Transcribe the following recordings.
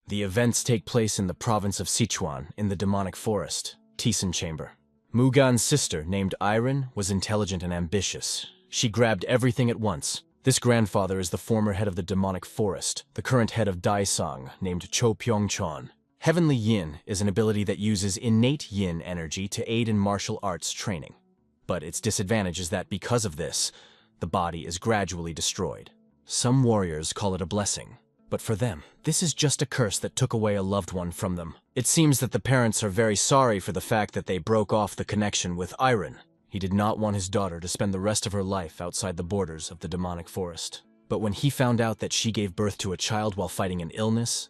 The events take place in the province of Sichuan, in the demonic forest, Tisen Chamber. Mugan's sister, named Iron, was intelligent and ambitious. She grabbed everything at once. This grandfather is the former head of the demonic forest, the current head of Daisang, named Cho Pyeongchon. Heavenly Yin is an ability that uses innate yin energy to aid in martial arts training. But its disadvantage is that because of this, the body is gradually destroyed. Some warriors call it a blessing, but for them, this is just a curse that took away a loved one from them. It seems that the parents are very sorry for the fact that they broke off the connection with Iron. He did not want his daughter to spend the rest of her life outside the borders of the demonic forest. But when he found out that she gave birth to a child while fighting an illness,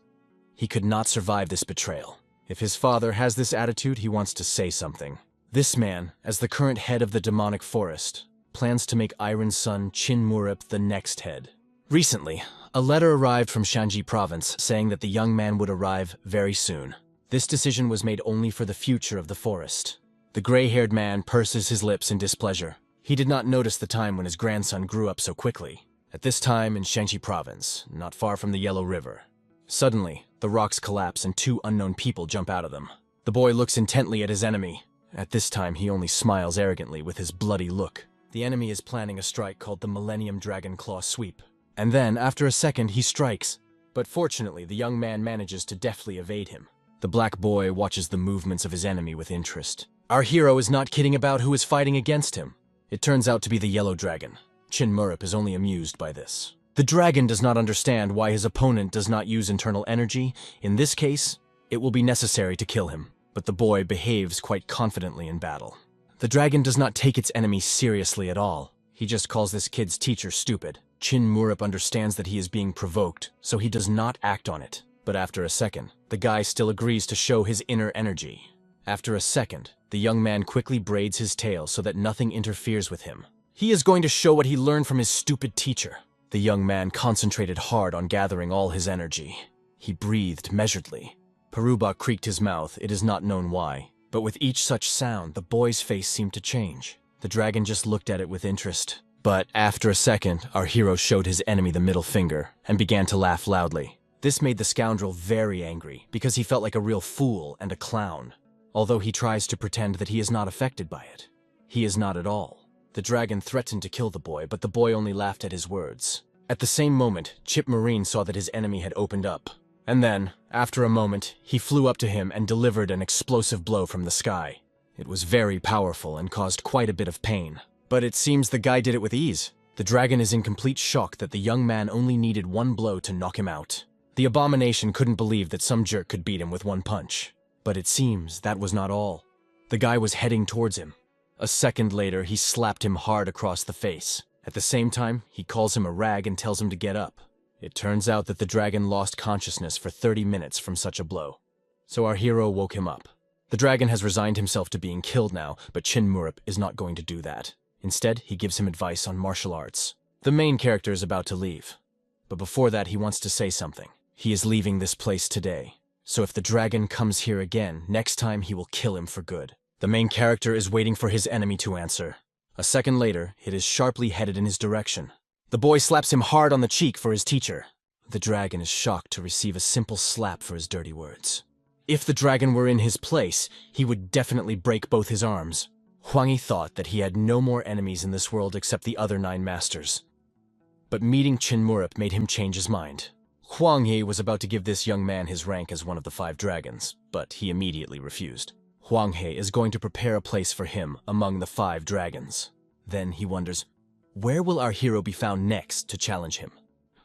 he could not survive this betrayal. If his father has this attitude, he wants to say something. This man, as the current head of the demonic forest, plans to make Iron's son Chin Murup the next head. Recently, a letter arrived from Shanji province saying that the young man would arrive very soon. This decision was made only for the future of the forest. The gray-haired man purses his lips in displeasure. He did not notice the time when his grandson grew up so quickly. At this time in Shanxi province, not far from the Yellow River, suddenly, the rocks collapse and two unknown people jump out of them. The boy looks intently at his enemy. At this time, he only smiles arrogantly with his bloody look. The enemy is planning a strike called the Millennium Dragon Claw Sweep. And then, after a second, he strikes. But fortunately, the young man manages to deftly evade him. The black boy watches the movements of his enemy with interest. Our hero is not kidding about who is fighting against him. It turns out to be the Yellow Dragon. Chin Murup is only amused by this. The dragon does not understand why his opponent does not use internal energy. In this case, it will be necessary to kill him. But the boy behaves quite confidently in battle. The dragon does not take its enemy seriously at all. He just calls this kid's teacher stupid. Chin Murup understands that he is being provoked, so he does not act on it. But after a second, the guy still agrees to show his inner energy. After a second, the young man quickly braids his tail so that nothing interferes with him. He is going to show what he learned from his stupid teacher. The young man concentrated hard on gathering all his energy. He breathed measuredly. Paruba creaked his mouth, it is not known why. But with each such sound, the boy's face seemed to change. The dragon just looked at it with interest. But after a second, our hero showed his enemy the middle finger and began to laugh loudly. This made the scoundrel very angry because he felt like a real fool and a clown. Although he tries to pretend that he is not affected by it. He is not at all. The dragon threatened to kill the boy, but the boy only laughed at his words. At the same moment, Chip Marine saw that his enemy had opened up. And then, after a moment, he flew up to him and delivered an explosive blow from the sky. It was very powerful and caused quite a bit of pain. But it seems the guy did it with ease. The dragon is in complete shock that the young man only needed one blow to knock him out. The abomination couldn't believe that some jerk could beat him with one punch. But it seems that was not all. The guy was heading towards him. A second later, he slapped him hard across the face. At the same time, he calls him a rag and tells him to get up. It turns out that the dragon lost consciousness for 30 minutes from such a blow. So our hero woke him up. The dragon has resigned himself to being killed now, but Chin Murup is not going to do that. Instead, he gives him advice on martial arts. The main character is about to leave. But before that, he wants to say something. He is leaving this place today. So if the dragon comes here again, next time he will kill him for good. The main character is waiting for his enemy to answer. A second later, it is sharply headed in his direction. The boy slaps him hard on the cheek for his teacher. The dragon is shocked to receive a simple slap for his dirty words. If the dragon were in his place, he would definitely break both his arms. Huang Yi thought that he had no more enemies in this world except the other 9 masters. But meeting Chin Murup made him change his mind. Huang Yi was about to give this young man his rank as one of the 5 dragons, but he immediately refused. Huang He is going to prepare a place for him among the 5 dragons. Then he wonders, where will our hero be found next to challenge him?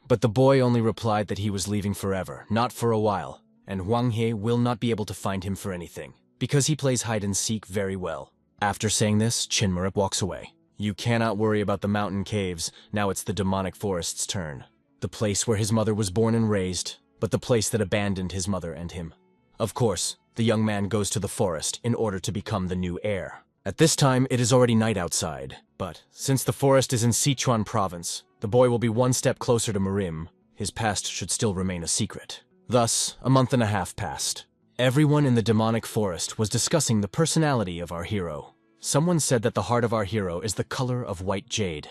But the boy only replied that he was leaving forever, not for a while, and Huang He will not be able to find him for anything, because he plays hide and seek very well. After saying this, Chin Murup walks away. You cannot worry about the mountain caves, now it's the demonic forest's turn. The place where his mother was born and raised, but the place that abandoned his mother and him. Of course, the young man goes to the forest in order to become the new heir. At this time, it is already night outside, but since the forest is in Sichuan province, the boy will be one step closer to Marim. His past should still remain a secret. Thus, a month and a half passed. Everyone in the demonic forest was discussing the personality of our hero. Someone said that the heart of our hero is the color of white jade.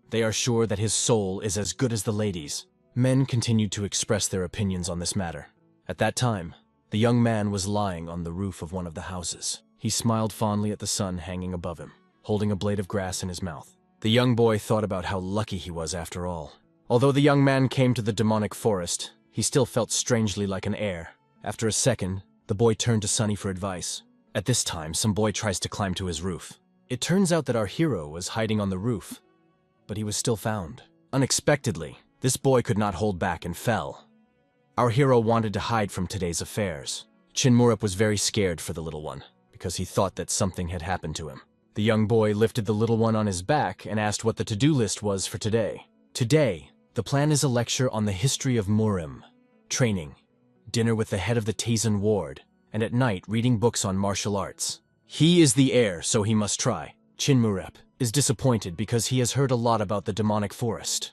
They are sure that his soul is as good as the ladies. Men continued to express their opinions on this matter. At that time, the young man was lying on the roof of one of the houses. He smiled fondly at the sun hanging above him, holding a blade of grass in his mouth. The young boy thought about how lucky he was after all. Although the young man came to the demonic forest, he still felt strangely like an heir. After a second, the boy turned to Sunny for advice. At this time, some boy tries to climb to his roof. It turns out that our hero was hiding on the roof, but he was still found. Unexpectedly, this boy could not hold back and fell. Our hero wanted to hide from today's affairs. Chinmurup was very scared for the little one, because he thought that something had happened to him. The young boy lifted the little one on his back and asked what the to-do list was for today. Today, the plan is a lecture on the history of Murim, training, dinner with the head of the Tazan ward, and at night reading books on martial arts. He is the heir, so he must try. Chinmurup is disappointed because he has heard a lot about the demonic forest.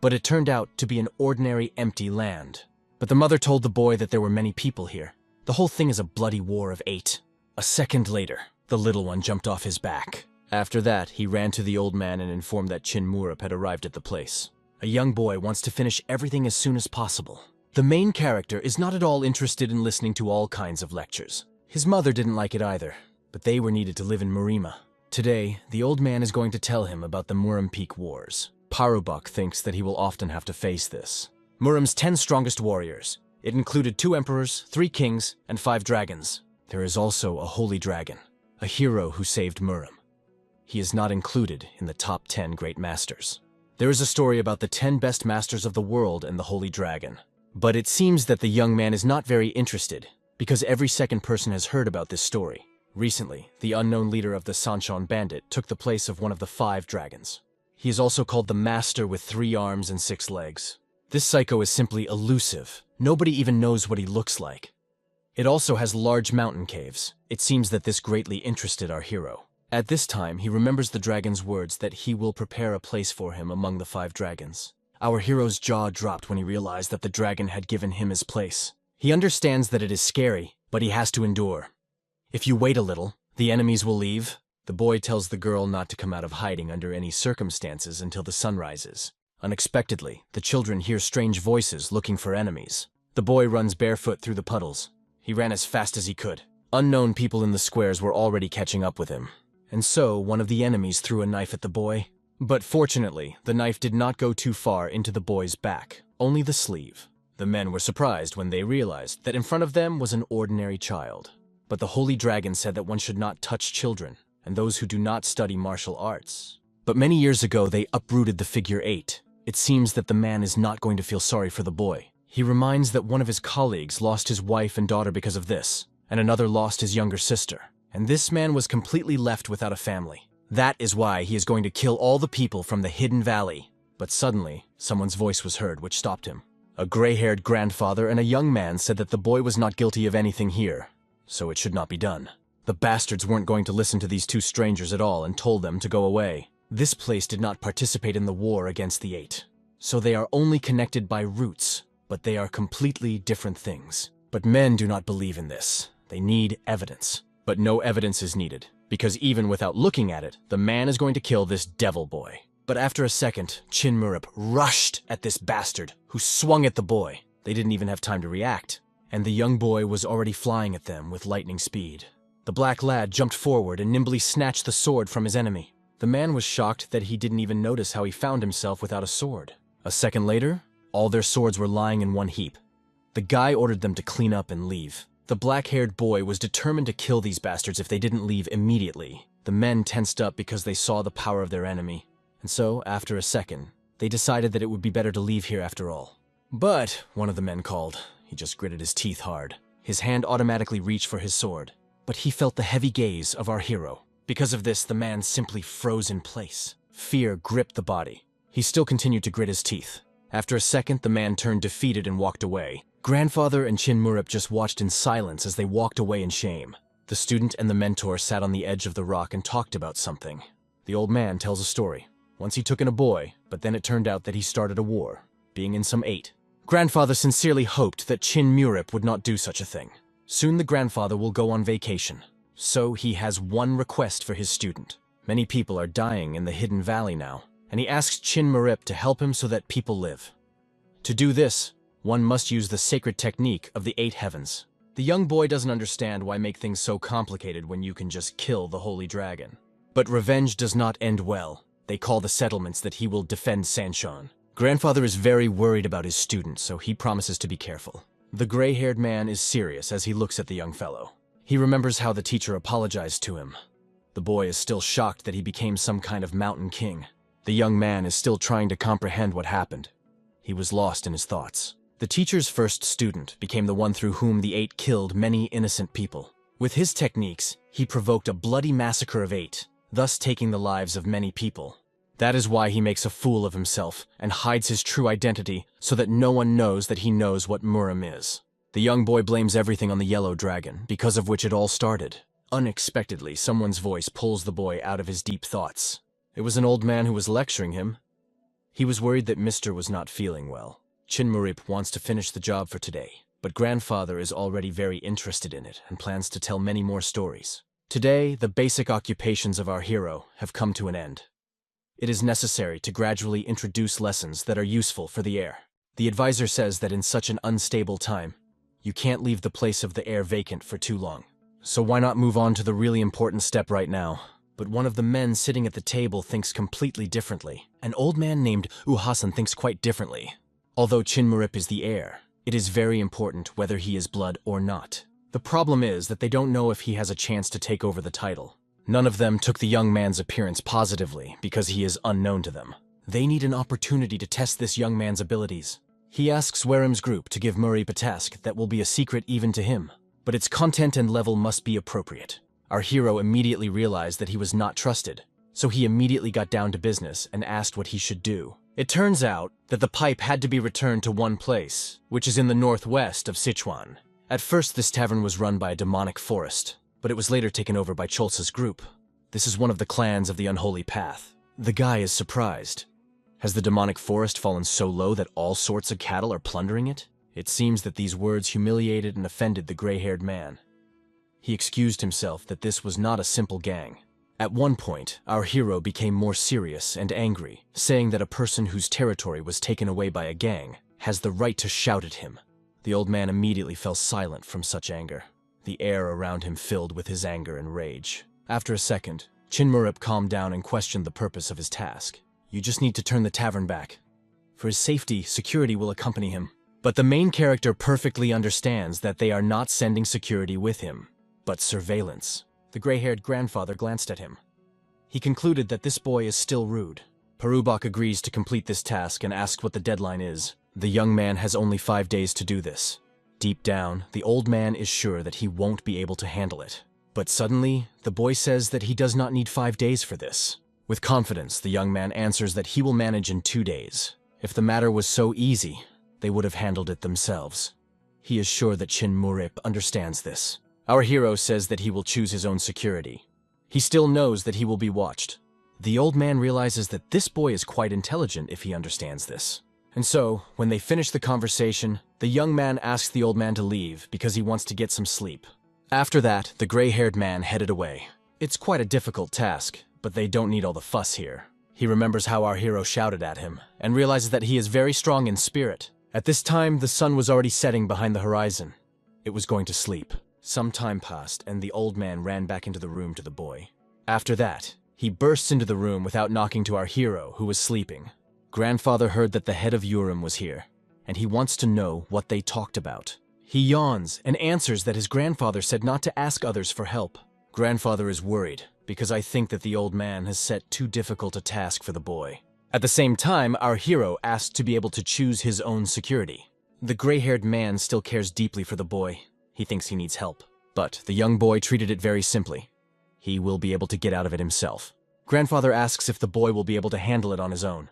But it turned out to be an ordinary empty land. But the mother told the boy that there were many people here. The whole thing is a bloody war of 8. A second later, the little one jumped off his back. After that, he ran to the old man and informed that Chinmurup had arrived at the place. A young boy wants to finish everything as soon as possible. The main character is not at all interested in listening to all kinds of lectures. His mother didn't like it either, but they were needed to live in Murima. Today, the old man is going to tell him about the Murim Peak Wars. Parubak thinks that he will often have to face this. Murim's 10 strongest warriors. It included 2 emperors, 3 kings, and 5 dragons. There is also a holy dragon, a hero who saved Murim. He is not included in the top 10 great masters. There is a story about the 10 best masters of the world and the holy dragon. But it seems that the young man is not very interested, because every second person has heard about this story. Recently, the unknown leader of the Sanchon bandit took the place of one of the 5 dragons. He is also called the Master with 3 arms and 6 legs. This psycho is simply elusive. Nobody even knows what he looks like. It also has large mountain caves. It seems that this greatly interested our hero. At this time, he remembers the dragon's words that he will prepare a place for him among the 5 dragons. Our hero's jaw dropped when he realized that the dragon had given him his place. He understands that it is scary, but he has to endure. If you wait a little, the enemies will leave. The boy tells the girl not to come out of hiding under any circumstances until the sun rises. Unexpectedly, the children hear strange voices looking for enemies. The boy runs barefoot through the puddles. He ran as fast as he could. Unknown people in the squares were already catching up with him. And so, one of the enemies threw a knife at the boy. But fortunately, the knife did not go too far into the boy's back, only the sleeve. The men were surprised when they realized that in front of them was an ordinary child. But the holy dragon said that one should not touch children, and those who do not study martial arts. But many years ago, they uprooted the figure 8. It seems that the man is not going to feel sorry for the boy. He reminds that one of his colleagues lost his wife and daughter because of this, and another lost his younger sister. And this man was completely left without a family. That is why he is going to kill all the people from the hidden valley. But suddenly, someone's voice was heard which stopped him. A gray-haired grandfather and a young man said that the boy was not guilty of anything here, so it should not be done. The bastards weren't going to listen to these 2 strangers at all and told them to go away. This place did not participate in the war against the 8, so they are only connected by roots, but they are completely different things. But men do not believe in this. They need evidence. But no evidence is needed, because even without looking at it, the man is going to kill this devil boy. But after a second, Chinmurup rushed at this bastard, who swung at the boy. They didn't even have time to react, and the young boy was already flying at them with lightning speed. The black lad jumped forward and nimbly snatched the sword from his enemy. The man was shocked that he didn't even notice how he found himself without a sword. A second later, all their swords were lying in one heap. The guy ordered them to clean up and leave. The black-haired boy was determined to kill these bastards if they didn't leave immediately. The men tensed up because they saw the power of their enemy. And so, after a second, they decided that it would be better to leave here after all. But, one of the men called. He just gritted his teeth hard. His hand automatically reached for his sword. But he felt the heavy gaze of our hero. Because of this, the man simply froze in place. Fear gripped the body. He still continued to grit his teeth. After a second, the man turned defeated and walked away. Grandfather and Chinmurup just watched in silence as they walked away in shame. The student and the mentor sat on the edge of the rock and talked about something. The old man tells a story. Once he took in a boy, but then it turned out that he started a war, being in some 8. Grandfather sincerely hoped that Chinmurup would not do such a thing. Soon the grandfather will go on vacation, so he has one request for his student. Many people are dying in the hidden valley now, and he asks Chinmurup to help him so that people live. To do this, One must use the sacred technique of the 8 heavens. The young boy doesn't understand why make things so complicated when you can just kill the holy dragon. But revenge does not end well. They call the settlements that he will defend Sanshan. Grandfather is very worried about his student, so he promises to be careful. The gray-haired man is serious as he looks at the young fellow. He remembers how the teacher apologized to him. The boy is still shocked that he became some kind of mountain king. The young man is still trying to comprehend what happened. He was lost in his thoughts. The teacher's first student became the one through whom the 8 killed many innocent people. With his techniques, he provoked a bloody massacre of 8, thus taking the lives of many people. That is why he makes a fool of himself and hides his true identity so that no one knows that he knows what Murim is. The young boy blames everything on the yellow dragon, because of which it all started. Unexpectedly, someone's voice pulls the boy out of his deep thoughts. It was an old man who was lecturing him. He was worried that Mr. was not feeling well. Chinmurip wants to finish the job for today, but grandfather is already very interested in it and plans to tell many more stories. Today, the basic occupations of our hero have come to an end. It is necessary to gradually introduce lessons that are useful for the heir. The advisor says that in such an unstable time, you can't leave the place of the heir vacant for too long. So why not move on to the really important step right now? But one of the men sitting at the table thinks completely differently. An old man named Uhasan thinks quite differently. Although Chinmurip is the heir, it is very important whether he is blood or not. The problem is that they don't know if he has a chance to take over the title. None of them took the young man's appearance positively because he is unknown to them. They need an opportunity to test this young man's abilities. He asks Warim's group to give Murray a task that will be a secret even to him, but its content and level must be appropriate. Our hero immediately realized that he was not trusted, so he immediately got down to business and asked what he should do. It turns out that the pipe had to be returned to one place, which is in the northwest of Sichuan. At first, this tavern was run by a demonic forest, but it was later taken over by Cholsa's group. This is one of the clans of the Unholy Path. The guy is surprised. Has the demonic forest fallen so low that all sorts of cattle are plundering it? It seems that these words humiliated and offended the gray-haired man. He excused himself that this was not a simple gang. At one point, our hero became more serious and angry, saying that a person whose territory was taken away by a gang has the right to shout at him. The old man immediately fell silent from such anger. The air around him filled with his anger and rage. After a second, Chinmurip calmed down and questioned the purpose of his task. You just need to turn the tavern back. For his safety, security will accompany him. But the main character perfectly understands that they are not sending security with him, but surveillance. The gray-haired grandfather glanced at him. He concluded that this boy is still rude. Parubak agrees to complete this task and asks what the deadline is. The young man has only 5 days to do this. Deep down, the old man is sure that he won't be able to handle it. But suddenly, the boy says that he does not need 5 days for this. With confidence, the young man answers that he will manage in 2 days. If the matter was so easy, they would have handled it themselves. He is sure that Chinmurip understands this. Our hero says that he will choose his own security. He still knows that he will be watched. The old man realizes that this boy is quite intelligent if he understands this. And so, when they finish the conversation, the young man asks the old man to leave because he wants to get some sleep. After that, the gray-haired man headed away. It's quite a difficult task, but they don't need all the fuss here. He remembers how our hero shouted at him, and realizes that he is very strong in spirit. At this time, the sun was already setting behind the horizon. It was going to sleep. Some time passed, and the old man ran back into the room to the boy. After that, he bursts into the room without knocking to our hero, who was sleeping. Grandfather heard that the head of Urim was here, and he wants to know what they talked about. He yawns and answers that his grandfather said not to ask others for help. Grandfather is worried, because I think that the old man has set too difficult a task for the boy. At the same time, our hero asked to be able to choose his own security. The gray-haired man still cares deeply for the boy. He thinks he needs help. But the young boy treated it very simply. He will be able to get out of it himself. Grandfather asks if the boy will be able to handle it on his own.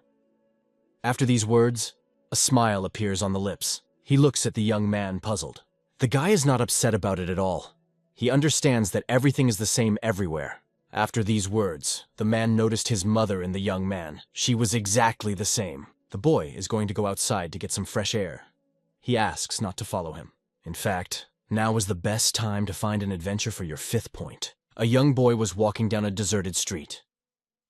After these words, a smile appears on the lips. He looks at the young man, puzzled. The guy is not upset about it at all. He understands that everything is the same everywhere. After these words, the man noticed his mother in the young man. She was exactly the same. The boy is going to go outside to get some fresh air. He asks not to follow him. In fact, now is the best time to find an adventure for your 5th point. A young boy was walking down a deserted street.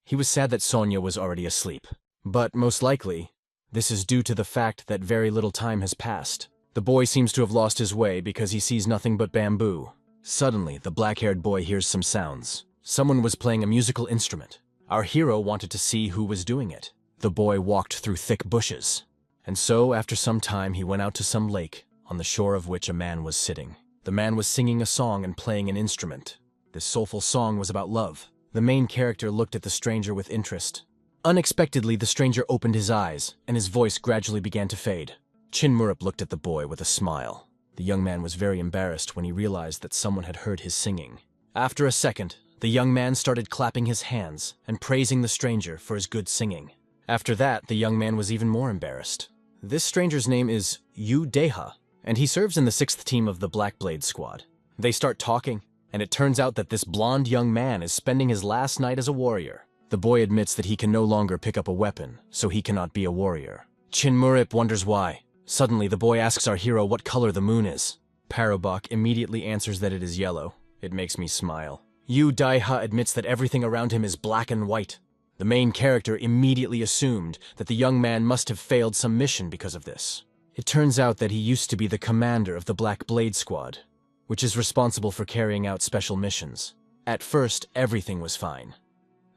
He was sad that Sonia was already asleep. But most likely, This is due to the fact that very little time has passed. The boy seems to have lost his way because he sees nothing but bamboo. Suddenly, the black-haired boy hears some sounds. Someone was playing a musical instrument. Our hero wanted to see who was doing it. The boy walked through thick bushes. And so, after some time, he went out to some lake, on the shore of which a man was sitting. The man was singing a song and playing an instrument. This soulful song was about love. The main character looked at the stranger with interest. Unexpectedly, the stranger opened his eyes, and his voice gradually began to fade. Chin Murup looked at the boy with a smile. The young man was very embarrassed when he realized that someone had heard his singing. After a second, the young man started clapping his hands and praising the stranger for his good singing. After that, the young man was even more embarrassed. This stranger's name is Yu Deha, and he serves in the 6th team of the Black Blade squad. They start talking, and it turns out that this blonde young man is spending his last night as a warrior. The boy admits that he can no longer pick up a weapon, so he cannot be a warrior. Chin Murup wonders why. Suddenly, the boy asks our hero what color the moon is. Parabok immediately answers that it is yellow. It makes me smile. Yu Daiha admits that everything around him is black and white. The main character immediately assumed that the young man must have failed some mission because of this. It turns out that he used to be the commander of the Black Blade squad, which is responsible for carrying out special missions. At first, everything was fine.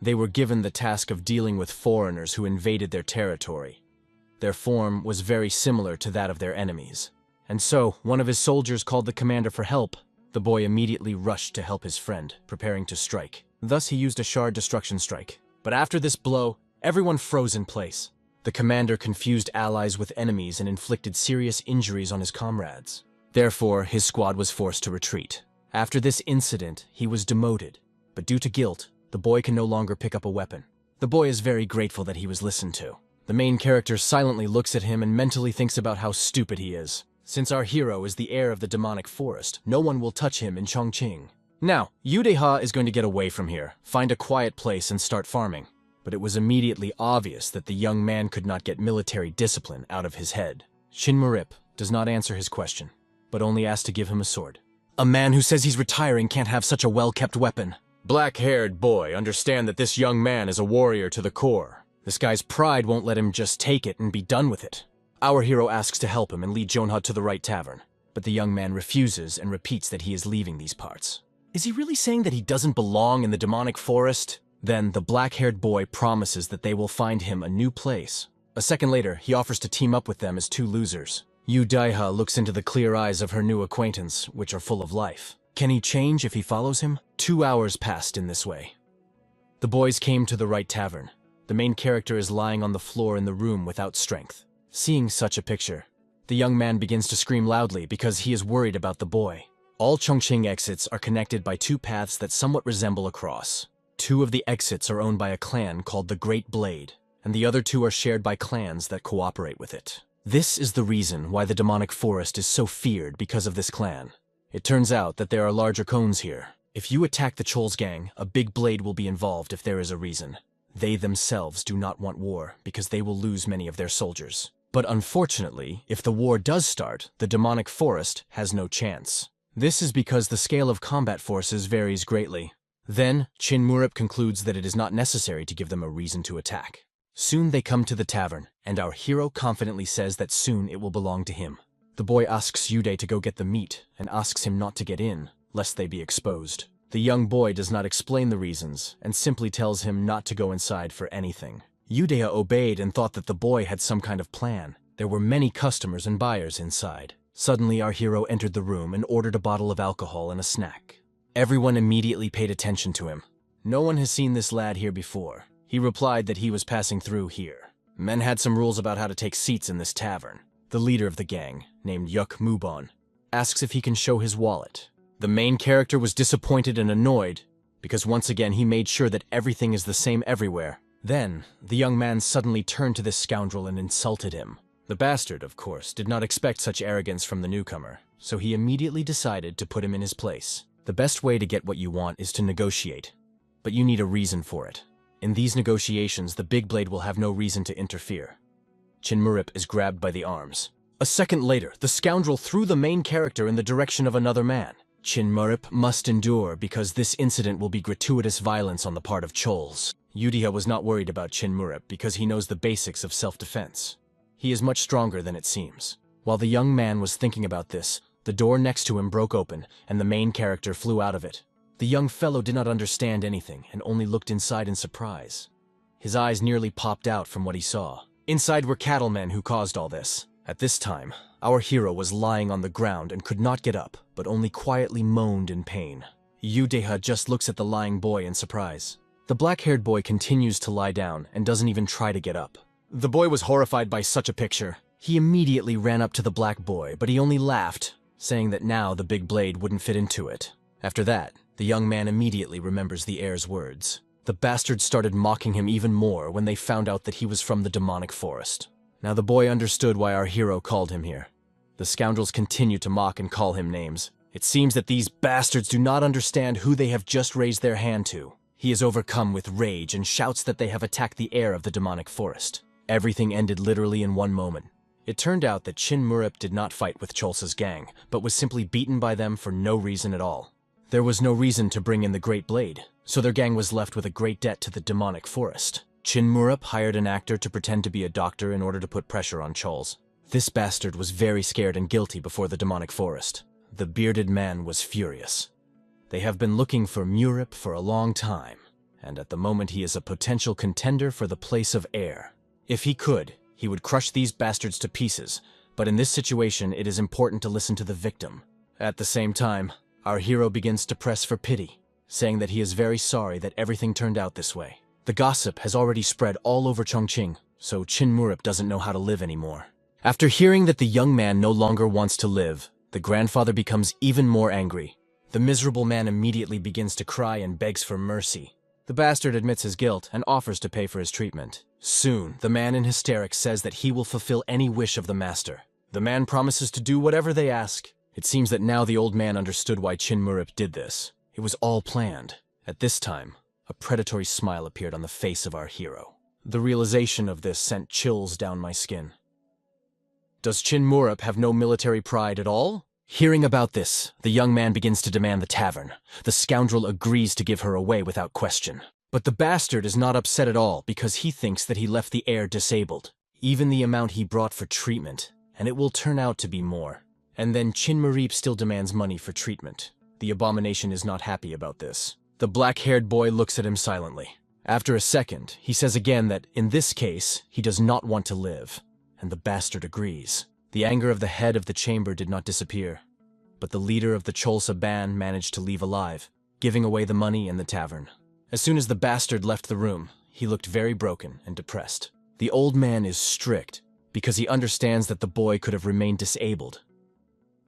They were given the task of dealing with foreigners who invaded their territory. Their form was very similar to that of their enemies. And so, one of his soldiers called the commander for help. The boy immediately rushed to help his friend, preparing to strike. Thus, he used a shard destruction strike. But after this blow, everyone froze in place. The commander confused allies with enemies and inflicted serious injuries on his comrades. Therefore, his squad was forced to retreat. After this incident, he was demoted. But due to guilt, the boy can no longer pick up a weapon. The boy is very grateful that he was listened to. The main character silently looks at him and mentally thinks about how stupid he is. Since our hero is the heir of the demonic forest, no one will touch him in Chongqing. Now, Yudeha is going to get away from here, find a quiet place and start farming. But it was immediately obvious that the young man could not get military discipline out of his head. Chin Murup does not answer his question, but only asks to give him a sword. A man who says he's retiring can't have such a well-kept weapon. Black-haired boy, understand that this young man is a warrior to the core. This guy's pride won't let him just take it and be done with it. Our hero asks to help him and lead Jonha to the right tavern, but the young man refuses and repeats that he is leaving these parts. Is he really saying that he doesn't belong in the demonic forest? Then the black-haired boy promises that they will find him a new place. A second later, he offers to team up with them as two losers. Yu Daiha looks into the clear eyes of her new acquaintance, which are full of life. Can he change if he follows him? 2 hours passed in this way. The boys came to the right tavern. The main character is lying on the floor in the room without strength. Seeing such a picture, the young man begins to scream loudly because he is worried about the boy. All Chongqing exits are connected by 2 paths that somewhat resemble a cross. 2 of the exits are owned by a clan called the Great Blade, and the other 2 are shared by clans that cooperate with it. This is the reason why the demonic forest is so feared because of this clan. It turns out that there are larger cones here. If you attack the Chol's gang, a big blade will be involved if there is a reason. They themselves do not want war because they will lose many of their soldiers. But unfortunately, if the war does start, the demonic forest has no chance. This is because the scale of combat forces varies greatly. Then, Chin Murup concludes that it is not necessary to give them a reason to attack. Soon they come to the tavern, and our hero confidently says that soon it will belong to him. The boy asks Yude to go get the meat, and asks him not to get in, lest they be exposed. The young boy does not explain the reasons, and simply tells him not to go inside for anything. Yudea obeyed and thought that the boy had some kind of plan. There were many customers and buyers inside. Suddenly our hero entered the room and ordered a bottle of alcohol and a snack. Everyone immediately paid attention to him. No one has seen this lad here before. He replied that he was passing through here. Men had some rules about how to take seats in this tavern. The leader of the gang, named Yuk Mubon, asks if he can show his wallet. The main character was disappointed and annoyed, because once again he made sure that everything is the same everywhere. Then, the young man suddenly turned to this scoundrel and insulted him. The bastard, of course, did not expect such arrogance from the newcomer, so he immediately decided to put him in his place. The best way to get what you want is to negotiate, but you need a reason for it. In these negotiations, the big blade will have no reason to interfere. Chin Murup is grabbed by the arms. A second later, the scoundrel threw the main character in the direction of another man. Chin Murup must endure because this incident will be gratuitous violence on the part of Chols. Yudia was not worried about Chin Murup because he knows the basics of self-defense. He is much stronger than it seems. While the young man was thinking about this, the door next to him broke open, and the main character flew out of it. The young fellow did not understand anything and only looked inside in surprise. His eyes nearly popped out from what he saw. Inside were cattlemen who caused all this. At this time, our hero was lying on the ground and could not get up, but only quietly moaned in pain. Yudeha just looks at the lying boy in surprise. The black-haired boy continues to lie down and doesn't even try to get up. The boy was horrified by such a picture. He immediately ran up to the black boy, but he only laughed, saying that now the big blade wouldn't fit into it. After that, the young man immediately remembers the heir's words. The bastards started mocking him even more when they found out that he was from the demonic forest. Now the boy understood why our hero called him here. The scoundrels continue to mock and call him names. It seems that these bastards do not understand who they have just raised their hand to. He is overcome with rage and shouts that they have attacked the heir of the demonic forest. Everything ended literally in one moment. It turned out that Chin Murup did not fight with Cholsa's gang, but was simply beaten by them for no reason at all. There was no reason to bring in the Great Blade, so their gang was left with a great debt to the demonic forest. Chin Murup hired an actor to pretend to be a doctor in order to put pressure on Chols. This bastard was very scared and guilty before the demonic forest. The bearded man was furious. They have been looking for Murup for a long time, and at the moment he is a potential contender for the place of heir. If he could, he would crush these bastards to pieces, but in this situation it is important to listen to the victim. At the same time, our hero begins to press for pity, saying that he is very sorry that everything turned out this way. The gossip has already spread all over Chongqing, so Chin Murup doesn't know how to live anymore. After hearing that the young man no longer wants to live, the grandfather becomes even more angry. The miserable man immediately begins to cry and begs for mercy. The bastard admits his guilt and offers to pay for his treatment. Soon, the man in hysterics says that he will fulfill any wish of the master. The man promises to do whatever they ask. It seems that now the old man understood why Chin Murup did this. It was all planned. At this time, a predatory smile appeared on the face of our hero. The realization of this sent chills down my skin. Does Chin Murup have no military pride at all? Hearing about this, the young man begins to demand the tavern. The scoundrel agrees to give her away without question. But the bastard is not upset at all because he thinks that he left the heir disabled. Even the amount he brought for treatment, and it will turn out to be more. And then Chin Murup still demands money for treatment. The abomination is not happy about this. The black-haired boy looks at him silently. After a second, he says again that, in this case, he does not want to live. And the bastard agrees. The anger of the head of the chamber did not disappear. But the leader of the Cholsa band managed to leave alive, giving away the money and the tavern. As soon as the bastard left the room, he looked very broken and depressed. The old man is strict, because he understands that the boy could have remained disabled.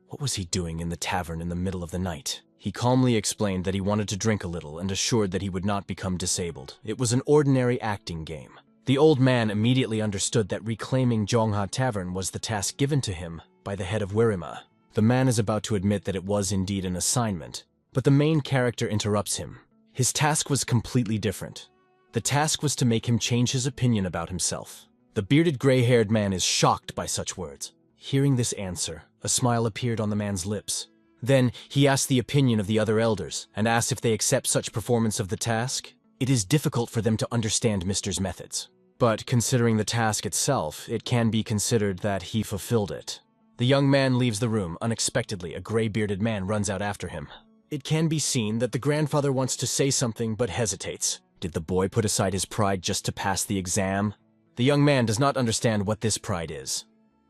What was he doing in the tavern in the middle of the night? He calmly explained that he wanted to drink a little and assured that he would not become disabled. It was an ordinary acting game. The old man immediately understood that reclaiming Zhongha Tavern was the task given to him by the head of Wirima. The man is about to admit that it was indeed an assignment, but the main character interrupts him. His task was completely different. The task was to make him change his opinion about himself. The bearded gray-haired man is shocked by such words. Hearing this answer, a smile appeared on the man's lips. Then he asked the opinion of the other elders and asked if they accept such performance of the task. It is difficult for them to understand Mister's methods. But considering the task itself, it can be considered that he fulfilled it. The young man leaves the room. Unexpectedly, a gray-bearded man runs out after him. It can be seen that the grandfather wants to say something but hesitates. Did the boy put aside his pride just to pass the exam? The young man does not understand what this pride is.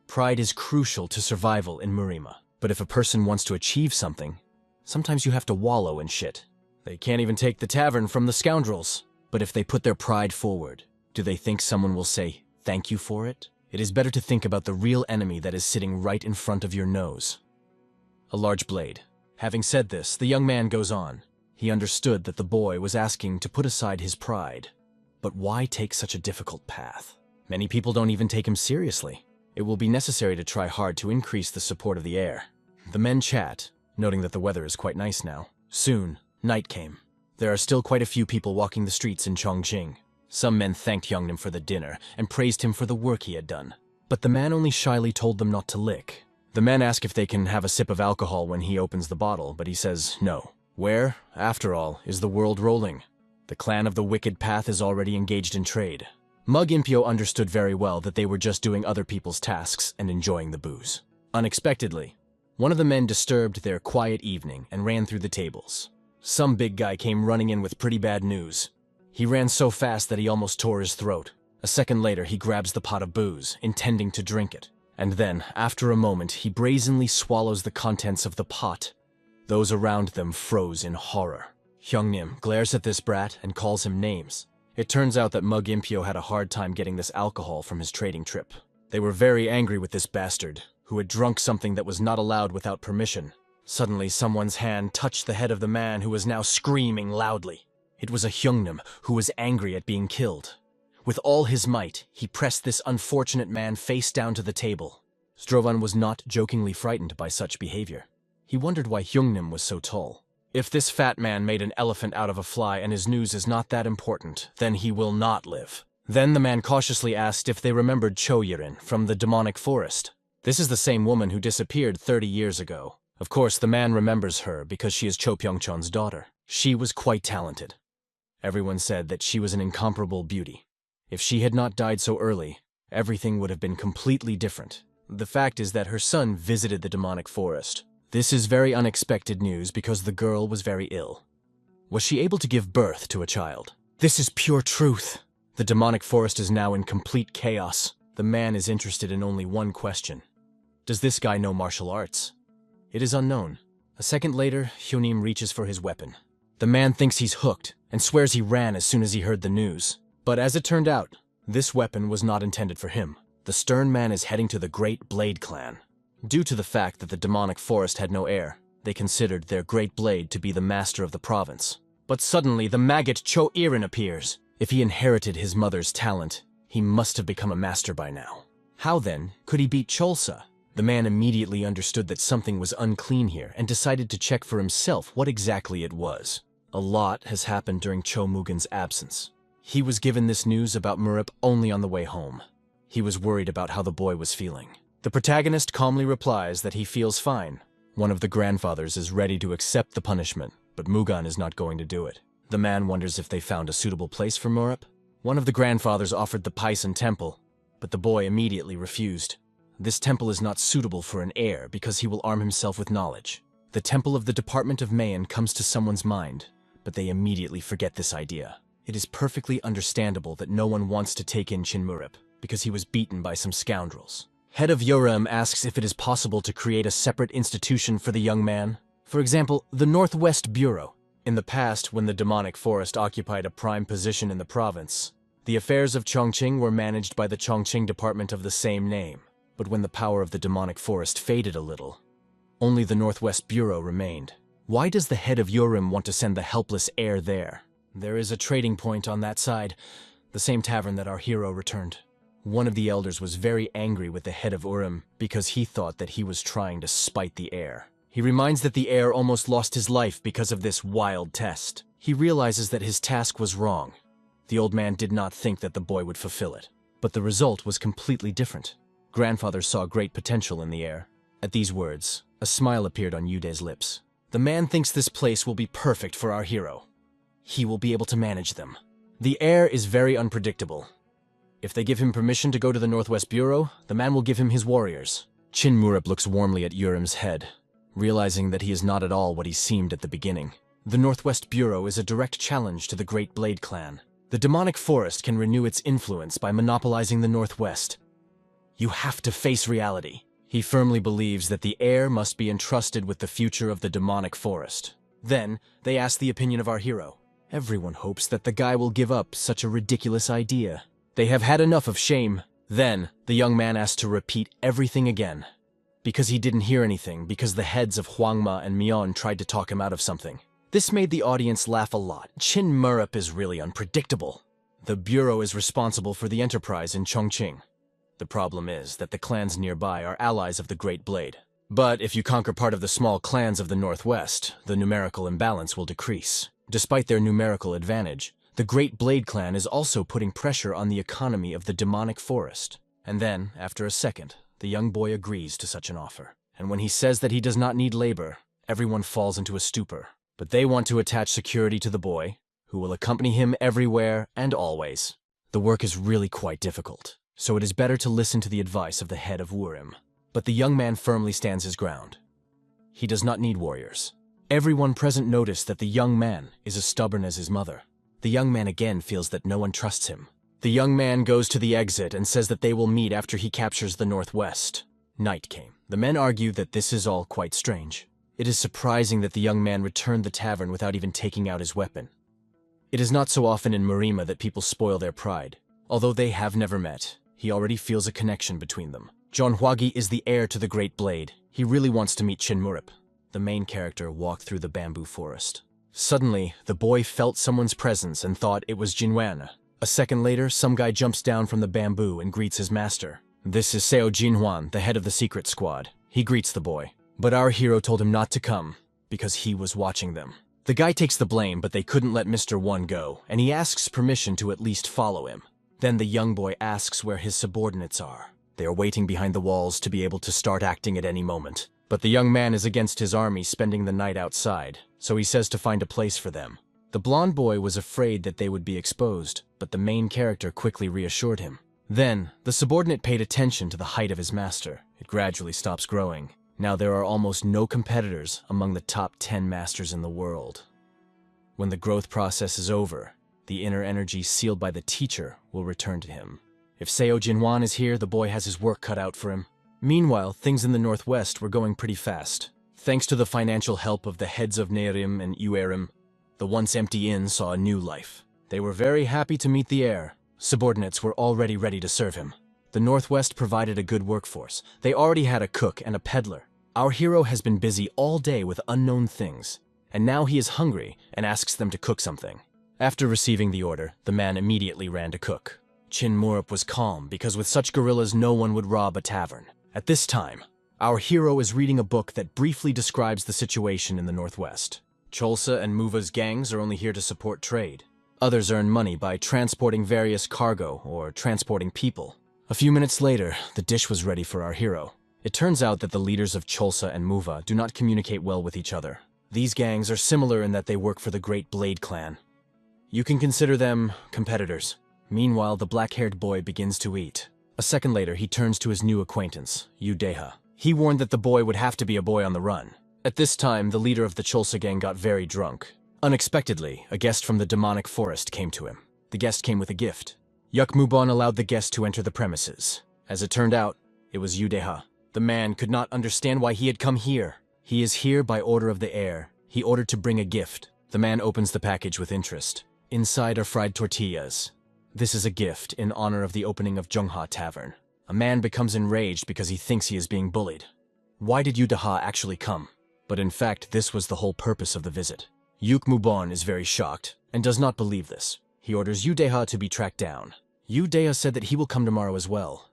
Pride is crucial to survival in Murima. But if a person wants to achieve something, sometimes you have to wallow in shit. They can't even take the tavern from the scoundrels. But if they put their pride forward, do they think someone will say thank you for it? It is better to think about the real enemy that is sitting right in front of your nose. A large blade. Having said this, the young man goes on. He understood that the boy was asking to put aside his pride. But why take such a difficult path? Many people don't even take him seriously. It will be necessary to try hard to increase the support of the heir. The men chat, noting that the weather is quite nice now. Soon, night came. There are still quite a few people walking the streets in Chongqing. Some men thanked Yeongnim for the dinner and praised him for the work he had done. But the man only shyly told them not to lick. The men ask if they can have a sip of alcohol when he opens the bottle, but he says no. Where, after all, is the world rolling? The clan of the Wicked Path is already engaged in trade. Mug Impyo understood very well that they were just doing other people's tasks and enjoying the booze. Unexpectedly, one of the men disturbed their quiet evening and ran through the tables. Some big guy came running in with pretty bad news. He ran so fast that he almost tore his throat. A second later, he grabs the pot of booze, intending to drink it. And then, after a moment, he brazenly swallows the contents of the pot. Those around them froze in horror. Hyungnim glares at this brat and calls him names. It turns out that Mug Impyo had a hard time getting this alcohol from his trading trip. They were very angry with this bastard, who had drunk something that was not allowed without permission. Suddenly, someone's hand touched the head of the man who was now screaming loudly. It was a Hyungnim who was angry at being killed. With all his might, he pressed this unfortunate man face down to the table. Strovan was not jokingly frightened by such behavior. He wondered why Hyungnim was so tall. If this fat man made an elephant out of a fly and his news is not that important, then he will not live. Then the man cautiously asked if they remembered Cho Yirin from the demonic forest. This is the same woman who disappeared 30 years ago. Of course, the man remembers her because she is Cho Pyeongchon's daughter. She was quite talented. Everyone said that she was an incomparable beauty. If she had not died so early, everything would have been completely different. The fact is that her son visited the demonic forest. This is very unexpected news because the girl was very ill. Was she able to give birth to a child? This is pure truth. The demonic forest is now in complete chaos. The man is interested in only one question. Does this guy know martial arts? It is unknown. A second later, Hyunim reaches for his weapon. The man thinks he's hooked and swears he ran as soon as he heard the news. But as it turned out, this weapon was not intended for him. The stern man is heading to the Great Blade clan. Due to the fact that the demonic forest had no heir, they considered their Great Blade to be the master of the province. But suddenly, the maggot Cho Yirin appears. If he inherited his mother's talent, he must have become a master by now. How then could he beat Cholsa? The man immediately understood that something was unclean here and decided to check for himself what exactly it was. A lot has happened during Cho Mugen's absence. He was given this news about Murup only on the way home. He was worried about how the boy was feeling. The protagonist calmly replies that he feels fine. One of the grandfathers is ready to accept the punishment, but Mugan is not going to do it. The man wonders if they found a suitable place for Murup. One of the grandfathers offered the Paisan temple, but the boy immediately refused. This temple is not suitable for an heir because he will arm himself with knowledge. The temple of the Department of Mayan comes to someone's mind, but they immediately forget this idea. It is perfectly understandable that no one wants to take in Chinmurup because he was beaten by some scoundrels. Head of Yoram asks if it is possible to create a separate institution for the young man. For example, the Northwest Bureau. In the past, when the demonic forest occupied a prime position in the province, the affairs of Chongqing were managed by the Chongqing department of the same name. But when the power of the demonic forest faded a little, only the Northwest Bureau remained. Why does the head of Yorim want to send the helpless heir there? There is a trading point on that side, the same tavern that our hero returned. One of the elders was very angry with the head of Urim because he thought that he was trying to spite the heir. He reminds that the heir almost lost his life because of this wild test. He realizes that his task was wrong. The old man did not think that the boy would fulfill it, but the result was completely different. Grandfather saw great potential in the heir. At these words, a smile appeared on Yude's lips. The man thinks this place will be perfect for our hero. He will be able to manage them. The heir is very unpredictable. If they give him permission to go to the Northwest Bureau, the man will give him his warriors. Chin Murup looks warmly at Urim's head, realizing that he is not at all what he seemed at the beginning. The Northwest Bureau is a direct challenge to the Great Blade clan. The demonic forest can renew its influence by monopolizing the Northwest. You have to face reality. He firmly believes that the heir must be entrusted with the future of the demonic forest. Then, they ask the opinion of our hero. Everyone hopes that the guy will give up such a ridiculous idea. They have had enough of shame. Then, the young man asked to repeat everything again. Because he didn't hear anything, because the heads of Hwangma and Myeon tried to talk him out of something. This made the audience laugh a lot. Chin Murup is really unpredictable. The Bureau is responsible for the enterprise in Chongqing. The problem is that the clans nearby are allies of the Great Blade. But if you conquer part of the small clans of the Northwest, the numerical imbalance will decrease. Despite their numerical advantage, the Great Blade clan is also putting pressure on the economy of the demonic forest. And then, after a second, the young boy agrees to such an offer. And when he says that he does not need labor, everyone falls into a stupor. But they want to attach security to the boy, who will accompany him everywhere and always. The work is really quite difficult, so it is better to listen to the advice of the head of Wurim. But the young man firmly stands his ground. He does not need warriors. Everyone present noticed that the young man is as stubborn as his mother. The young man again feels that no one trusts him. The young man goes to the exit and says that they will meet after he captures the northwest. Night came. The men argue that this is all quite strange. It is surprising that the young man returned the tavern without even taking out his weapon. It is not so often in Marima that people spoil their pride. Although they have never met, he already feels a connection between them. John Hwagi is the heir to the Great Blade. He really wants to meet Chinmurip. The main character walked through the bamboo forest. Suddenly, the boy felt someone's presence and thought it was Jinwan. A second later, some guy jumps down from the bamboo and greets his master. This is Seo Jinhwan, the head of the secret squad. He greets the boy. But our hero told him not to come, because he was watching them. The guy takes the blame, but they couldn't let Mr. One go, and he asks permission to at least follow him. Then the young boy asks where his subordinates are. They are waiting behind the walls to be able to start acting at any moment. But the young man is against his army spending the night outside, so he says to find a place for them. The blonde boy was afraid that they would be exposed, but the main character quickly reassured him. Then, the subordinate paid attention to the height of his master. It gradually stops growing. Now there are almost no competitors among the top 10 masters in the world. When the growth process is over, the inner energy sealed by the teacher will return to him. If Seo Jinwan is here, the boy has his work cut out for him. Meanwhile, things in the northwest were going pretty fast. Thanks to the financial help of the heads of Nerim and Uerim, the once empty inn saw a new life. They were very happy to meet the heir. Subordinates were already ready to serve him. The northwest provided a good workforce. They already had a cook and a peddler. Our hero has been busy all day with unknown things, and now he is hungry and asks them to cook something. After receiving the order, the man immediately ran to cook. Chinmurip was calm because with such guerrillas no one would rob a tavern. At this time, our hero is reading a book that briefly describes the situation in the northwest. Cholsa and Muva's gangs are only here to support trade. Others earn money by transporting various cargo or transporting people. A few minutes later, the dish was ready for our hero. It turns out that the leaders of Cholsa and Muva do not communicate well with each other. These gangs are similar in that they work for the Great Blade clan. You can consider them competitors. Meanwhile, the black-haired boy begins to eat. A second later, he turns to his new acquaintance, Udeha. He warned that the boy would have to be a boy on the run. At this time, the leader of the Cholsa gang got very drunk. Unexpectedly, a guest from the demonic forest came to him. The guest came with a gift. Yukmubon allowed the guest to enter the premises. As it turned out, it was Udeha. The man could not understand why he had come here. He is here by order of the heir. He ordered to bring a gift. The man opens the package with interest. Inside are fried tortillas. This is a gift in honor of the opening of Jungha Tavern. A man becomes enraged because he thinks he is being bullied. Why did Udeha actually come? But in fact, this was the whole purpose of the visit. Yukmubon is very shocked and does not believe this. He orders Udeha to be tracked down. Udeha said that he will come tomorrow as well.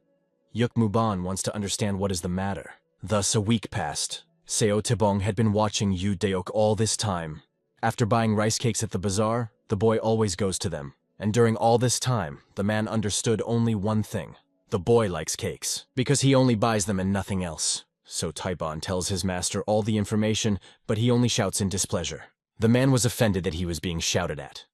Yukmubon wants to understand what is the matter. Thus a week passed. Seo Tebong had been watching Udeok all this time. After buying rice cakes at the bazaar, the boy always goes to them. And during all this time, the man understood only one thing. The boy likes cakes, because he only buys them and nothing else. So Taibon tells his master all the information, but he only shouts in displeasure. The man was offended that he was being shouted at.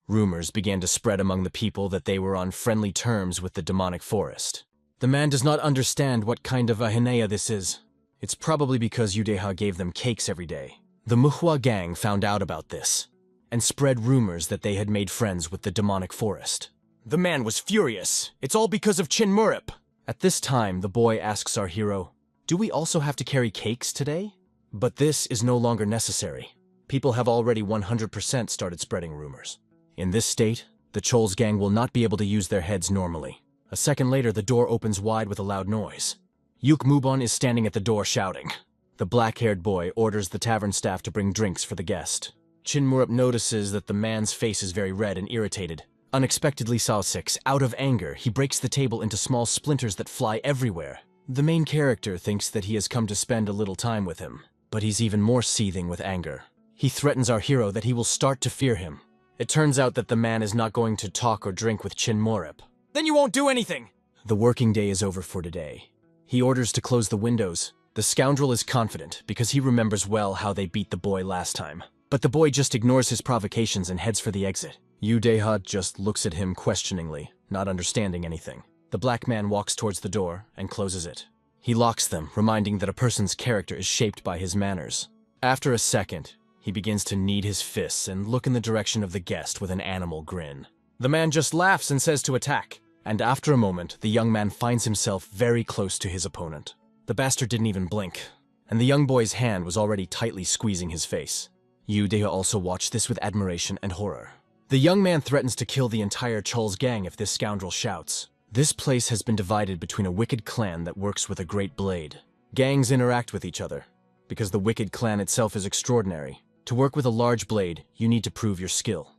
Rumors began to spread among the people that they were on friendly terms with the demonic forest. The man does not understand what kind of a hinea this is. It's probably because Udeha gave them cakes every day. The Manhwa gang found out about this, and spread rumors that they had made friends with the demonic forest. The man was furious. It's all because of Chinmurip. At this time, the boy asks our hero, "Do we also have to carry cakes today?" But this is no longer necessary. People have already 100% started spreading rumors. In this state, the Chol's gang will not be able to use their heads normally. A second later, the door opens wide with a loud noise. Yukmubon is standing at the door shouting. The black-haired boy orders the tavern staff to bring drinks for the guest. Chinmurip notices that the man's face is very red and irritated. Unexpectedly, Sao6, out of anger, he breaks the table into small splinters that fly everywhere. The main character thinks that he has come to spend a little time with him, but he's even more seething with anger. He threatens our hero that he will start to fear him. It turns out that the man is not going to talk or drink with Chinmurip. Then you won't do anything! The working day is over for today. He orders to close the windows. The scoundrel is confident because he remembers well how they beat the boy last time. But the boy just ignores his provocations and heads for the exit. Udeha just looks at him questioningly, not understanding anything. The black man walks towards the door and closes it. He locks them, reminding that a person's character is shaped by his manners. After a second, he begins to knead his fists and look in the direction of the guest with an animal grin. The man just laughs and says to attack. And after a moment, the young man finds himself very close to his opponent. The bastard didn't even blink, and the young boy's hand was already tightly squeezing his face. Yu-dae also watched this with admiration and horror. The young man threatens to kill the entire Chul's gang if this scoundrel shouts. This place has been divided between a wicked clan that works with a great blade. Gangs interact with each other, because the wicked clan itself is extraordinary. To work with a large blade, you need to prove your skill.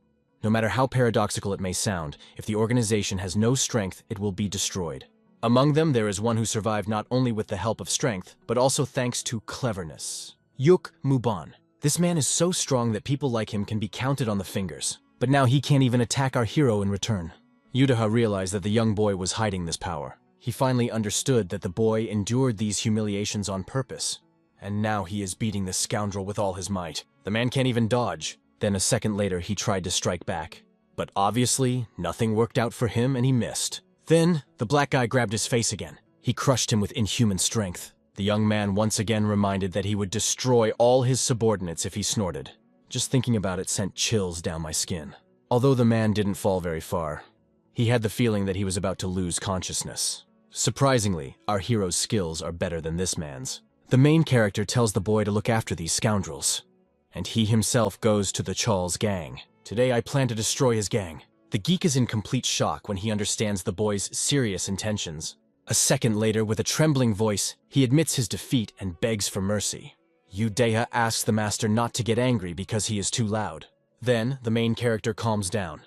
No matter how paradoxical it may sound, if the organization has no strength, it will be destroyed. Among them, there is one who survived not only with the help of strength, but also thanks to cleverness. Yuk Muban. This man is so strong that people like him can be counted on the fingers. But now he can't even attack our hero in return. Yudaha realized that the young boy was hiding this power. He finally understood that the boy endured these humiliations on purpose. And now he is beating this scoundrel with all his might. The man can't even dodge. Then a second later, he tried to strike back. But obviously, nothing worked out for him and he missed. Then, the black guy grabbed his face again. He crushed him with inhuman strength. The young man once again reminded that he would destroy all his subordinates if he snorted. Just thinking about it sent chills down my skin. Although the man didn't fall very far, he had the feeling that he was about to lose consciousness. Surprisingly, our hero's skills are better than this man's. The main character tells the boy to look after these scoundrels. And he himself goes to the Chul's gang. Today I plan to destroy his gang. The geek is in complete shock when he understands the boy's serious intentions. A second later, with a trembling voice, he admits his defeat and begs for mercy. Yu-dae asks the master not to get angry because he is too loud. Then, the main character calms down.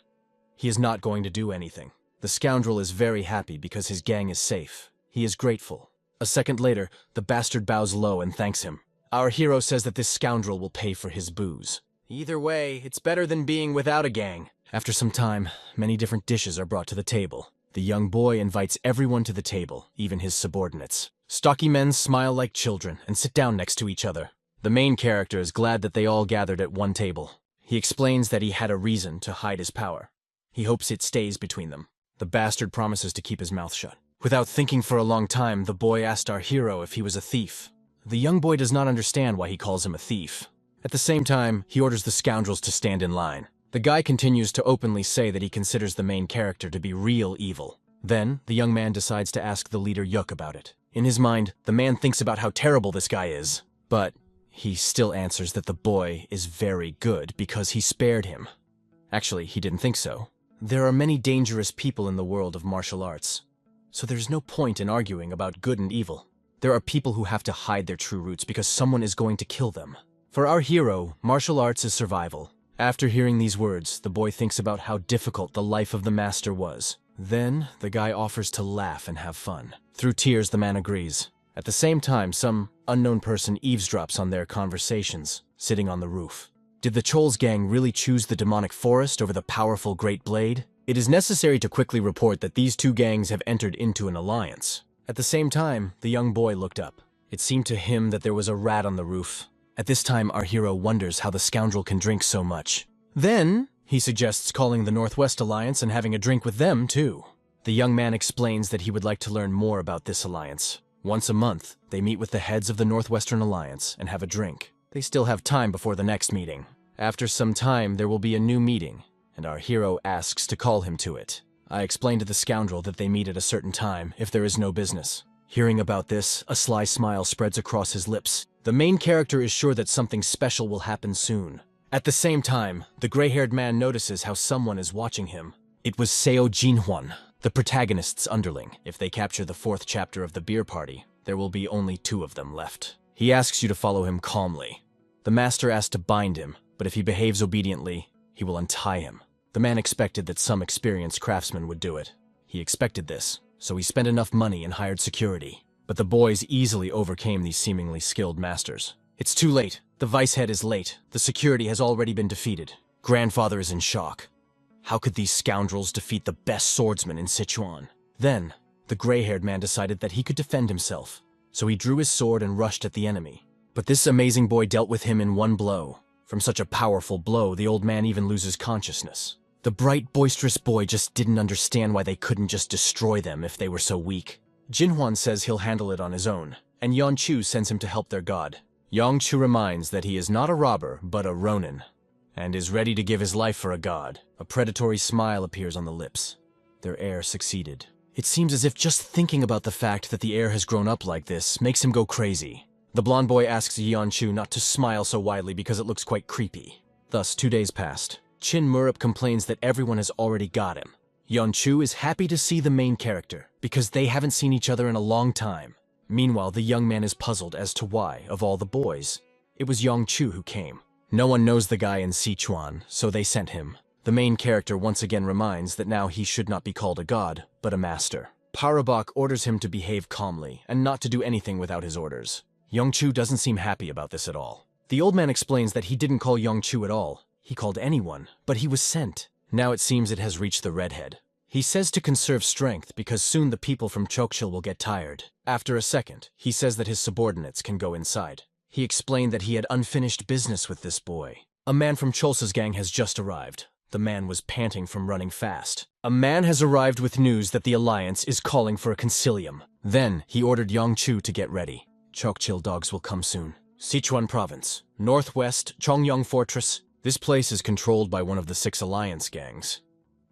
He is not going to do anything. The scoundrel is very happy because his gang is safe. He is grateful. A second later, the bastard bows low and thanks him. Our hero says that this scoundrel will pay for his booze. Either way, it's better than being without a gang. After some time, many different dishes are brought to the table. The young boy invites everyone to the table, even his subordinates. Stocky men smile like children and sit down next to each other. The main character is glad that they all gathered at one table. He explains that he had a reason to hide his power. He hopes it stays between them. The bastard promises to keep his mouth shut. Without thinking for a long time, the boy asked our hero if he was a thief. The young boy does not understand why he calls him a thief. At the same time, he orders the scoundrels to stand in line. The guy continues to openly say that he considers the main character to be real evil. Then, the young man decides to ask the leader Yuk about it. In his mind, the man thinks about how terrible this guy is. But he still answers that the boy is very good because he spared him. Actually, he didn't think so. There are many dangerous people in the world of martial arts. So there's no point in arguing about good and evil. There are people who have to hide their true roots because someone is going to kill them. For our hero, martial arts is survival. After hearing these words, the boy thinks about how difficult the life of the master was. Then, the guy offers to laugh and have fun. Through tears, the man agrees. At the same time, some unknown person eavesdrops on their conversations, sitting on the roof. Did the Chul's gang really choose the demonic forest over the powerful Great Blade? It is necessary to quickly report that these two gangs have entered into an alliance. At the same time, the young boy looked up. It seemed to him that there was a rat on the roof. At this time, our hero wonders how the scoundrel can drink so much. Then, he suggests calling the Northwest Alliance and having a drink with them, too. The young man explains that he would like to learn more about this alliance. Once a month, they meet with the heads of the Northwestern Alliance and have a drink. They still have time before the next meeting. After some time, there will be a new meeting, and our hero asks to call him to it. I explain to the scoundrel that they meet at a certain time if there is no business. Hearing about this, a sly smile spreads across his lips. The main character is sure that something special will happen soon. At the same time, the gray-haired man notices how someone is watching him. It was Seo Jinhwan, the protagonist's underling. If they capture the 4th chapter of the beer party, there will be only 2 of them left. He asks you to follow him calmly. The master asks to bind him, but if he behaves obediently, he will untie him. The man expected that some experienced craftsman would do it. He expected this, so he spent enough money and hired security. But the boys easily overcame these seemingly skilled masters. It's too late. The vice head is late. The security has already been defeated. Grandfather is in shock. How could these scoundrels defeat the best swordsman in Sichuan? Then, the gray-haired man decided that he could defend himself. So he drew his sword and rushed at the enemy. But this amazing boy dealt with him in one blow. From such a powerful blow, the old man even loses consciousness. The bright, boisterous boy just didn't understand why they couldn't just destroy them if they were so weak. Jinhwan says he'll handle it on his own, and Yeonchu sends him to help their god. Yeonchu reminds that he is not a robber, but a ronin, and is ready to give his life for a god. A predatory smile appears on the lips. Their heir succeeded. It seems as if just thinking about the fact that the heir has grown up like this makes him go crazy. The blonde boy asks Yeonchu not to smile so widely because it looks quite creepy. Thus, 2 days passed. Chin Murup complains that everyone has already got him. Yeonchu is happy to see the main character, because they haven't seen each other in a long time. Meanwhile, the young man is puzzled as to why, of all the boys, it was Yeonchu who came. No one knows the guy in Sichuan, so they sent him. The main character once again reminds that now he should not be called a god, but a master. Parabak orders him to behave calmly, and not to do anything without his orders. Yeonchu doesn't seem happy about this at all. The old man explains that he didn't call Yeonchu at all. He called anyone, but he was sent. Now it seems it has reached the redhead. He says to conserve strength because soon the people from Chokchil will get tired. After a second, he says that his subordinates can go inside. He explained that he had unfinished business with this boy. A man from Cholsa's gang has just arrived. The man was panting from running fast. A man has arrived with news that the Alliance is calling for a concilium. Then he ordered Yeonchu to get ready. Chokchil dogs will come soon. Sichuan Province, Northwest, Chongyong Fortress. This place is controlled by one of the 6 Alliance gangs.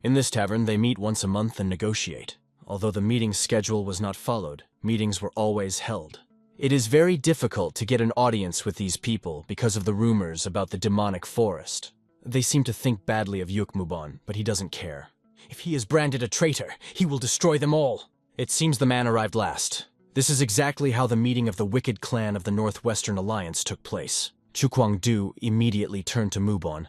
In this tavern, they meet once a month and negotiate. Although the meeting schedule was not followed, meetings were always held. It is very difficult to get an audience with these people because of the rumors about the demonic forest. They seem to think badly of Yukmubon, but he doesn't care. If he is branded a traitor, he will destroy them all. It seems the man arrived last. This is exactly how the meeting of the wicked clan of the Northwestern Alliance took place. Chu Kwang-du immediately turned to Mubon,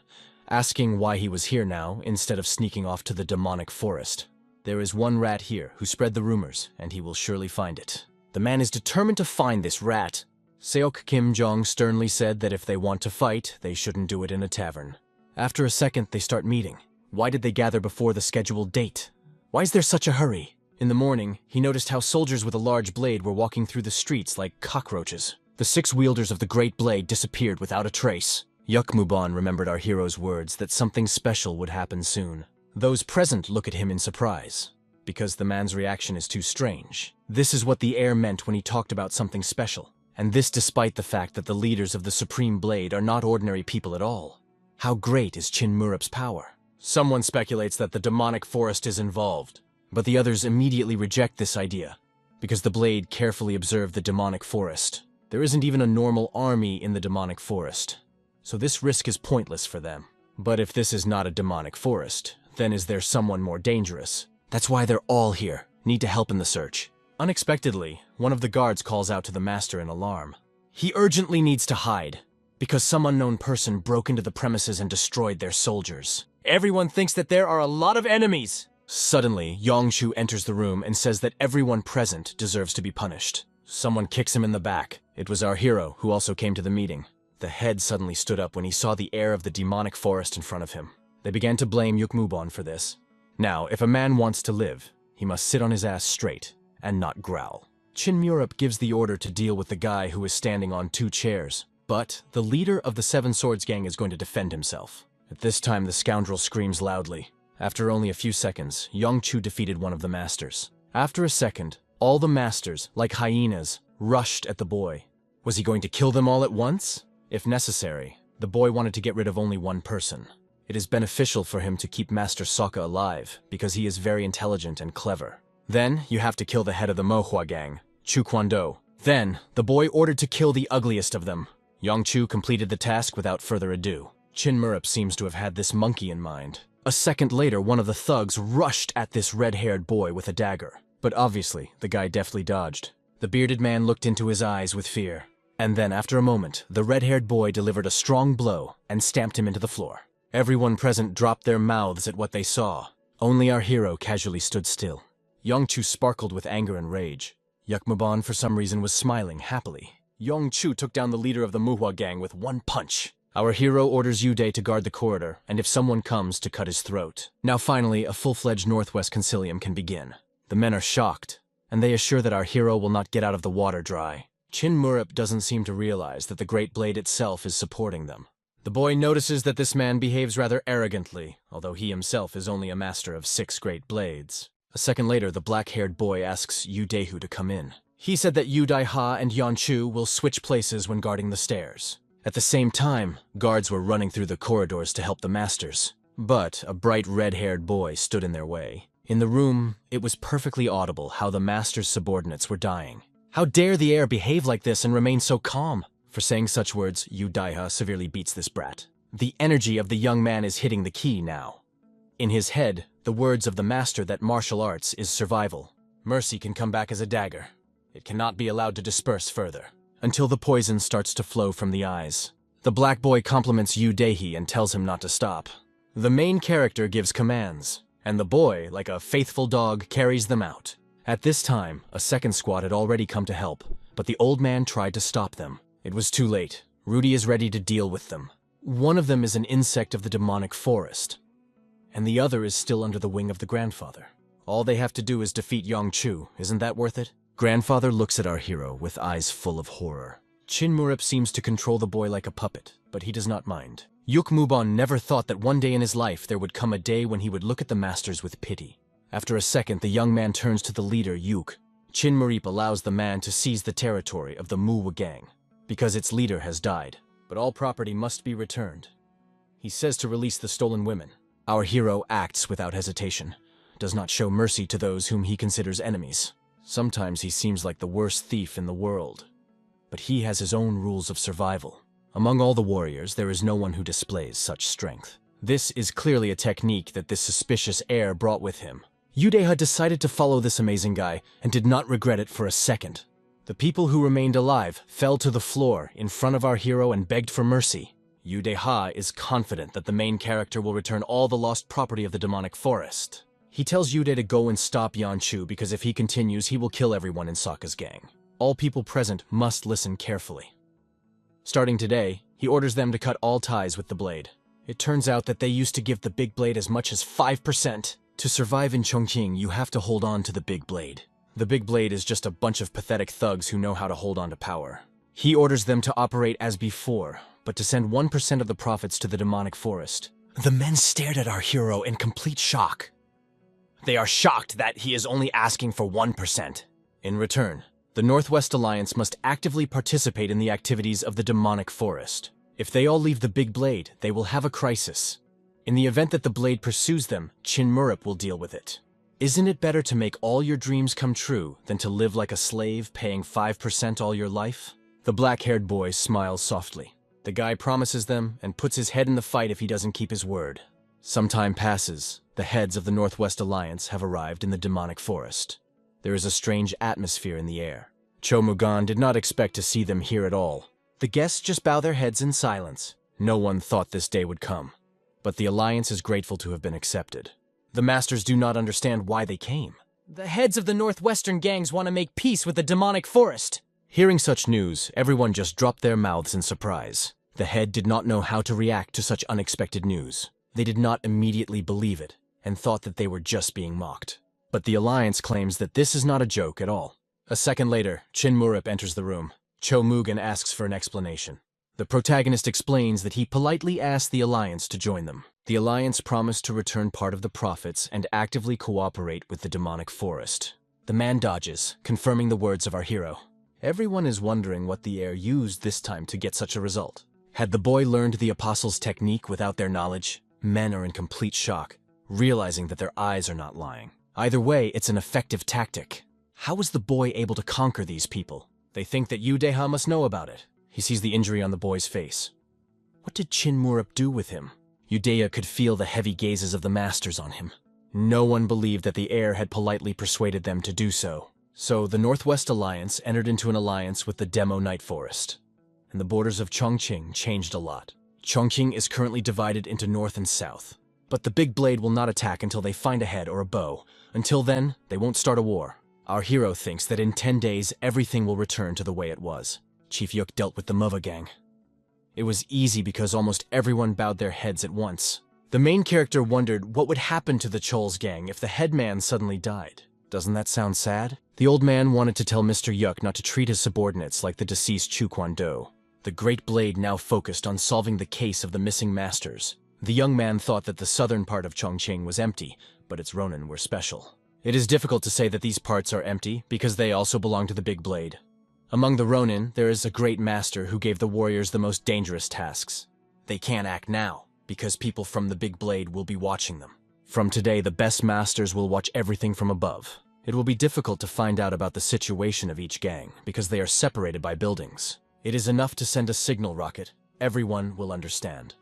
asking why he was here now instead of sneaking off to the demonic forest. There is one rat here who spread the rumors, and he will surely find it. The man is determined to find this rat. Seok Kim Jong sternly said that if they want to fight, they shouldn't do it in a tavern. After a second, they start meeting. Why did they gather before the scheduled date? Why is there such a hurry? In the morning, he noticed how soldiers with a large blade were walking through the streets like cockroaches. The 6 wielders of the great blade disappeared without a trace. Yukmubon remembered our hero's words that something special would happen soon. Those present look at him in surprise, because the man's reaction is too strange. This is what the heir meant when he talked about something special, and this despite the fact that the leaders of the Supreme Blade are not ordinary people at all. How great is Chin Murup's power? Someone speculates that the demonic forest is involved, but the others immediately reject this idea, because the Blade carefully observed the demonic forest. There isn't even a normal army in the demonic forest, so this risk is pointless for them. But if this is not a demonic forest, then is there someone more dangerous? That's why they're all here, need to help in the search. Unexpectedly, one of the guards calls out to the master in alarm. He urgently needs to hide, because some unknown person broke into the premises and destroyed their soldiers. Everyone thinks that there are a lot of enemies! Suddenly, Yeonchu enters the room and says that everyone present deserves to be punished. Someone kicks him in the back. It was our hero, who also came to the meeting. The head suddenly stood up when he saw the heir of the demonic forest in front of him. They began to blame Yukmubon for this. Now, if a man wants to live, he must sit on his ass straight and not growl. Chin Murup gives the order to deal with the guy who is standing on 2 chairs. But the leader of the 7 Swords gang is going to defend himself. At this time, the scoundrel screams loudly. After only a few seconds, Yeonchu defeated one of the masters. After a second, all the masters, like hyenas, rushed at the boy. Was he going to kill them all at once? If necessary, the boy wanted to get rid of only one person. It is beneficial for him to keep Master Sokka alive, because he is very intelligent and clever. Then, you have to kill the head of the Manhwa gang, Chu Kwang-do. Then, the boy ordered to kill the ugliest of them. Yeonchu completed the task without further ado. Chin Murup seems to have had this monkey in mind. A second later, one of the thugs rushed at this red-haired boy with a dagger. But obviously, the guy deftly dodged. The bearded man looked into his eyes with fear. And then, after a moment, the red-haired boy delivered a strong blow and stamped him into the floor. Everyone present dropped their mouths at what they saw. Only our hero casually stood still. Yeonchu sparkled with anger and rage. Yukmubon, for some reason, was smiling happily. Yeonchu took down the leader of the Manhwa gang with one punch. Our hero orders Yude to guard the corridor, and if someone comes, to cut his throat. Now finally, a full-fledged Northwest concilium can begin. The men are shocked, and they assure that our hero will not get out of the water dry. Chin Murup doesn't seem to realize that the Great Blade itself is supporting them. The boy notices that this man behaves rather arrogantly, although he himself is only a master of 6 great blades. A second later, the black-haired boy asks Yu Dehu to come in. He said that Yu Daiha and Yan Chu will switch places when guarding the stairs. At the same time, guards were running through the corridors to help the masters. But a bright red-haired boy stood in their way. In the room, it was perfectly audible how the master's subordinates were dying. How dare the heir behave like this and remain so calm? For saying such words, Yu Daiha severely beats this brat. The energy of the young man is hitting the key now. In his head, the words of the master that martial arts is survival. Mercy can come back as a dagger. It cannot be allowed to disperse further, until the poison starts to flow from the eyes. The black boy compliments Yu Dehi and tells him not to stop. The main character gives commands, and the boy, like a faithful dog, carries them out. At this time, a second squad had already come to help, but the old man tried to stop them. It was too late. Rudy is ready to deal with them. One of them is an insect of the demonic forest, and the other is still under the wing of the grandfather. All they have to do is defeat Yang Chu. Isn't that worth it? Grandfather looks at our hero with eyes full of horror. Chin Murup seems to control the boy like a puppet, but he does not mind. Yuk Mubon never thought that one day in his life there would come a day when he would look at the masters with pity. After a second, the young man turns to the leader, Yuk. Chin Murup allows the man to seize the territory of the Manhwa gang, because its leader has died, but all property must be returned. He says to release the stolen women. Our hero acts without hesitation, does not show mercy to those whom he considers enemies. Sometimes he seems like the worst thief in the world, but he has his own rules of survival. Among all the warriors, there is no one who displays such strength. This is clearly a technique that this suspicious heir brought with him. Yudeha decided to follow this amazing guy and did not regret it for a second. The people who remained alive fell to the floor in front of our hero and begged for mercy. Yudeha is confident that the main character will return all the lost property of the demonic forest. He tells Yude to go and stop Yan Chu because if he continues, he will kill everyone in Sokka's gang. All people present must listen carefully. Starting today, he orders them to cut all ties with the blade. It turns out that they used to give the big blade as much as 5%. To survive in Chongqing, you have to hold on to the big blade. The big blade is just a bunch of pathetic thugs who know how to hold on to power. He orders them to operate as before, but to send 1% of the profits to the demonic forest. The men stared at our hero in complete shock. They are shocked that he is only asking for 1%. In return, the Northwest Alliance must actively participate in the activities of the demonic forest. If they all leave the big blade, they will have a crisis. In the event that the blade pursues them, Chin Murup will deal with it. Isn't it better to make all your dreams come true than to live like a slave paying 5% all your life? The black-haired boy smiles softly. The guy promises them and puts his head in the fight if he doesn't keep his word. Some time passes. The heads of the Northwest Alliance have arrived in the demonic forest. There is a strange atmosphere in the air. Cho Mugan did not expect to see them here at all. The guests just bow their heads in silence. No one thought this day would come. But the Alliance is grateful to have been accepted. The masters do not understand why they came. The heads of the Northwestern gangs want to make peace with the demonic forest. Hearing such news, everyone just dropped their mouths in surprise. The head did not know how to react to such unexpected news. They did not immediately believe it, and thought that they were just being mocked. But the Alliance claims that this is not a joke at all. A second later, Chin Murup enters the room. Cho Mugan asks for an explanation. The protagonist explains that he politely asked the Alliance to join them. The Alliance promised to return part of the profits and actively cooperate with the demonic forest. The man dodges, confirming the words of our hero. Everyone is wondering what the heir used this time to get such a result. Had the boy learned the apostles' technique without their knowledge? Men are in complete shock, realizing that their eyes are not lying. Either way, it's an effective tactic. How was the boy able to conquer these people? They think that Yudeha must know about it. He sees the injury on the boy's face. What did Chin Murup do with him? Yudeha could feel the heavy gazes of the masters on him. No one believed that the heir had politely persuaded them to do so. So the Northwest Alliance entered into an alliance with the Demo Night Forest. And the borders of Chongqing changed a lot. Chongqing is currently divided into north and south. But the big blade will not attack until they find a head or a bow. Until then, they won't start a war. Our hero thinks that in 10 days, everything will return to the way it was. Chief Yuk dealt with the Mova gang. It was easy because almost everyone bowed their heads at once. The main character wondered what would happen to the Chol's gang if the headman suddenly died. Doesn't that sound sad? The old man wanted to tell Mr. Yuk not to treat his subordinates like the deceased Chu Quan Do. The Great Blade now focused on solving the case of the missing masters. The young man thought that the southern part of Chongqing was empty, but its ronin were special. It is difficult to say that these parts are empty because they also belong to the Big Blade. Among the ronin, there is a great master who gave the warriors the most dangerous tasks. They can't act now, because people from the Big Blade will be watching them. From today, the best masters will watch everything from above. It will be difficult to find out about the situation of each gang, because they are separated by buildings. It is enough to send a signal rocket. Everyone will understand.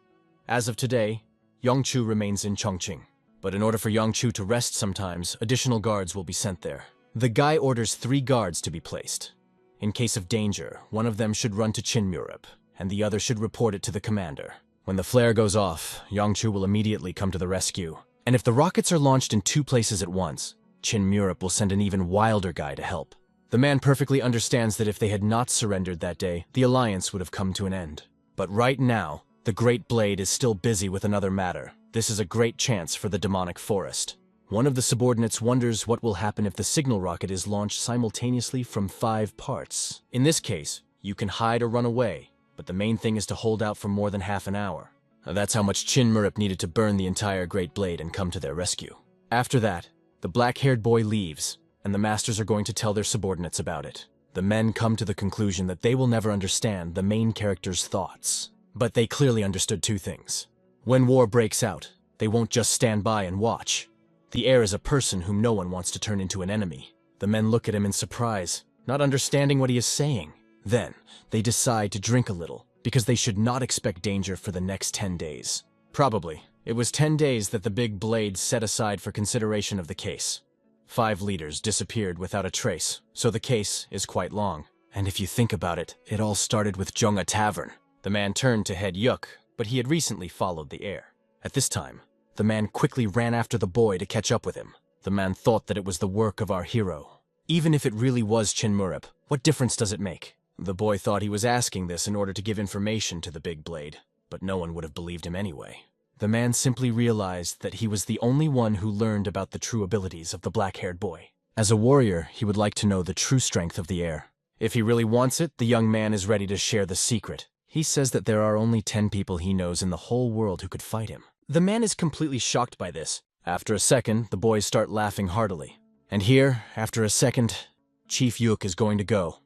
As of today, Yongchu remains in Chongqing. But in order for Yongchu to rest sometimes, additional guards will be sent there. The guy orders 3 guards to be placed. In case of danger, one of them should run to Chinmurup, and the other should report it to the commander. When the flare goes off, Yongchu will immediately come to the rescue. And if the rockets are launched in 2 places at once, Chinmurup will send an even wilder guy to help. The man perfectly understands that if they had not surrendered that day, the alliance would have come to an end. But right now, the Great Blade is still busy with another matter. This is a great chance for the demonic forest. One of the subordinates wonders what will happen if the signal rocket is launched simultaneously from 5 parts. In this case, you can hide or run away, but the main thing is to hold out for more than half an hour. That's how much Chinmurup needed to burn the entire Great Blade and come to their rescue. After that, the black-haired boy leaves, and the masters are going to tell their subordinates about it. The men come to the conclusion that they will never understand the main character's thoughts. But they clearly understood 2 things. When war breaks out, they won't just stand by and watch. The heir is a person whom no one wants to turn into an enemy. The men look at him in surprise, not understanding what he is saying. Then, they decide to drink a little, because they should not expect danger for the next 10 days. Probably, it was 10 days that the Big Blade set aside for consideration of the case. 5 leaders disappeared without a trace, so the case is quite long. And if you think about it, it all started with Zhonga Tavern. The man turned to head Yuk, but he had recently followed the heir. At this time, the man quickly ran after the boy to catch up with him. The man thought that it was the work of our hero. Even if it really was Chinmurup, what difference does it make? The boy thought he was asking this in order to give information to the Big Blade, but no one would have believed him anyway. The man simply realized that he was the only one who learned about the true abilities of the black-haired boy. As a warrior, he would like to know the true strength of the heir. If he really wants it, the young man is ready to share the secret. He says that there are only 10 people he knows in the whole world who could fight him. The man is completely shocked by this. After a second, the boys start laughing heartily. And here, after a second, Chief Yuk is going to go.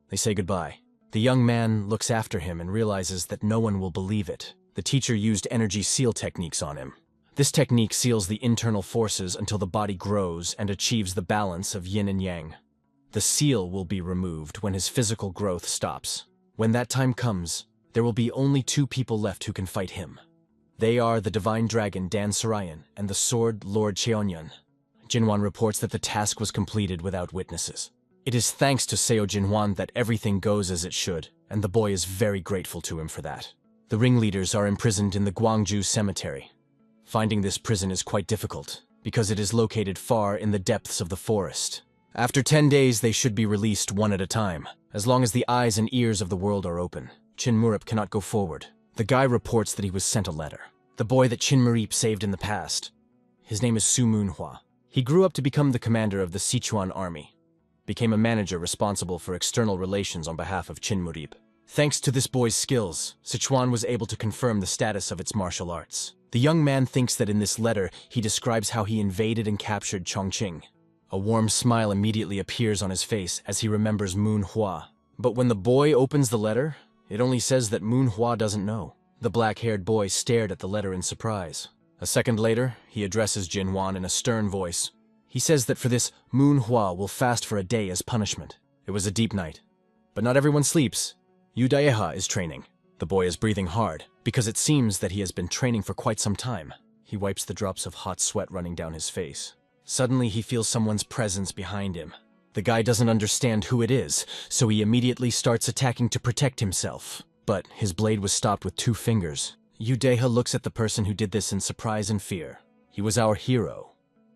They say goodbye. The young man looks after him and realizes that no one will believe it. The teacher used energy seal techniques on him. This technique seals the internal forces until the body grows and achieves the balance of yin and yang. The seal will be removed when his physical growth stops. When that time comes, there will be only 2 people left who can fight him. They are the Divine Dragon Dan Sarayan and the Sword Lord Cheonyan. Jinwan reports that the task was completed without witnesses. It is thanks to Seo Jinwan that everything goes as it should, and the boy is very grateful to him for that. The ringleaders are imprisoned in the Guangzhou cemetery. Finding this prison is quite difficult, because it is located far in the depths of the forest. After 10 days, they should be released one at a time. As long as the eyes and ears of the world are open, Chinmurup cannot go forward. The guy reports that he was sent a letter. The boy that Chinmurup saved in the past. His name is Su Moonhwa. He grew up to become the commander of the Sichuan army. Became a manager responsible for external relations on behalf of Chinmurup. Thanks to this boy's skills, Sichuan was able to confirm the status of its martial arts. The young man thinks that in this letter, he describes how he invaded and captured Chongqing. A warm smile immediately appears on his face as he remembers Moonhwa. But when the boy opens the letter, it only says that Moonhwa doesn't know. The black-haired boy stared at the letter in surprise. A second later, he addresses Jinwan in a stern voice. He says that for this, Moonhwa will fast for a day as punishment. It was a deep night. But not everyone sleeps. Yu Daeha is training. The boy is breathing hard, because it seems that he has been training for quite some time. He wipes the drops of hot sweat running down his face. Suddenly, he feels someone's presence behind him. The guy doesn't understand who it is, so he immediately starts attacking to protect himself. But his blade was stopped with 2 fingers. Yu Daeha looks at the person who did this in surprise and fear. He was our hero.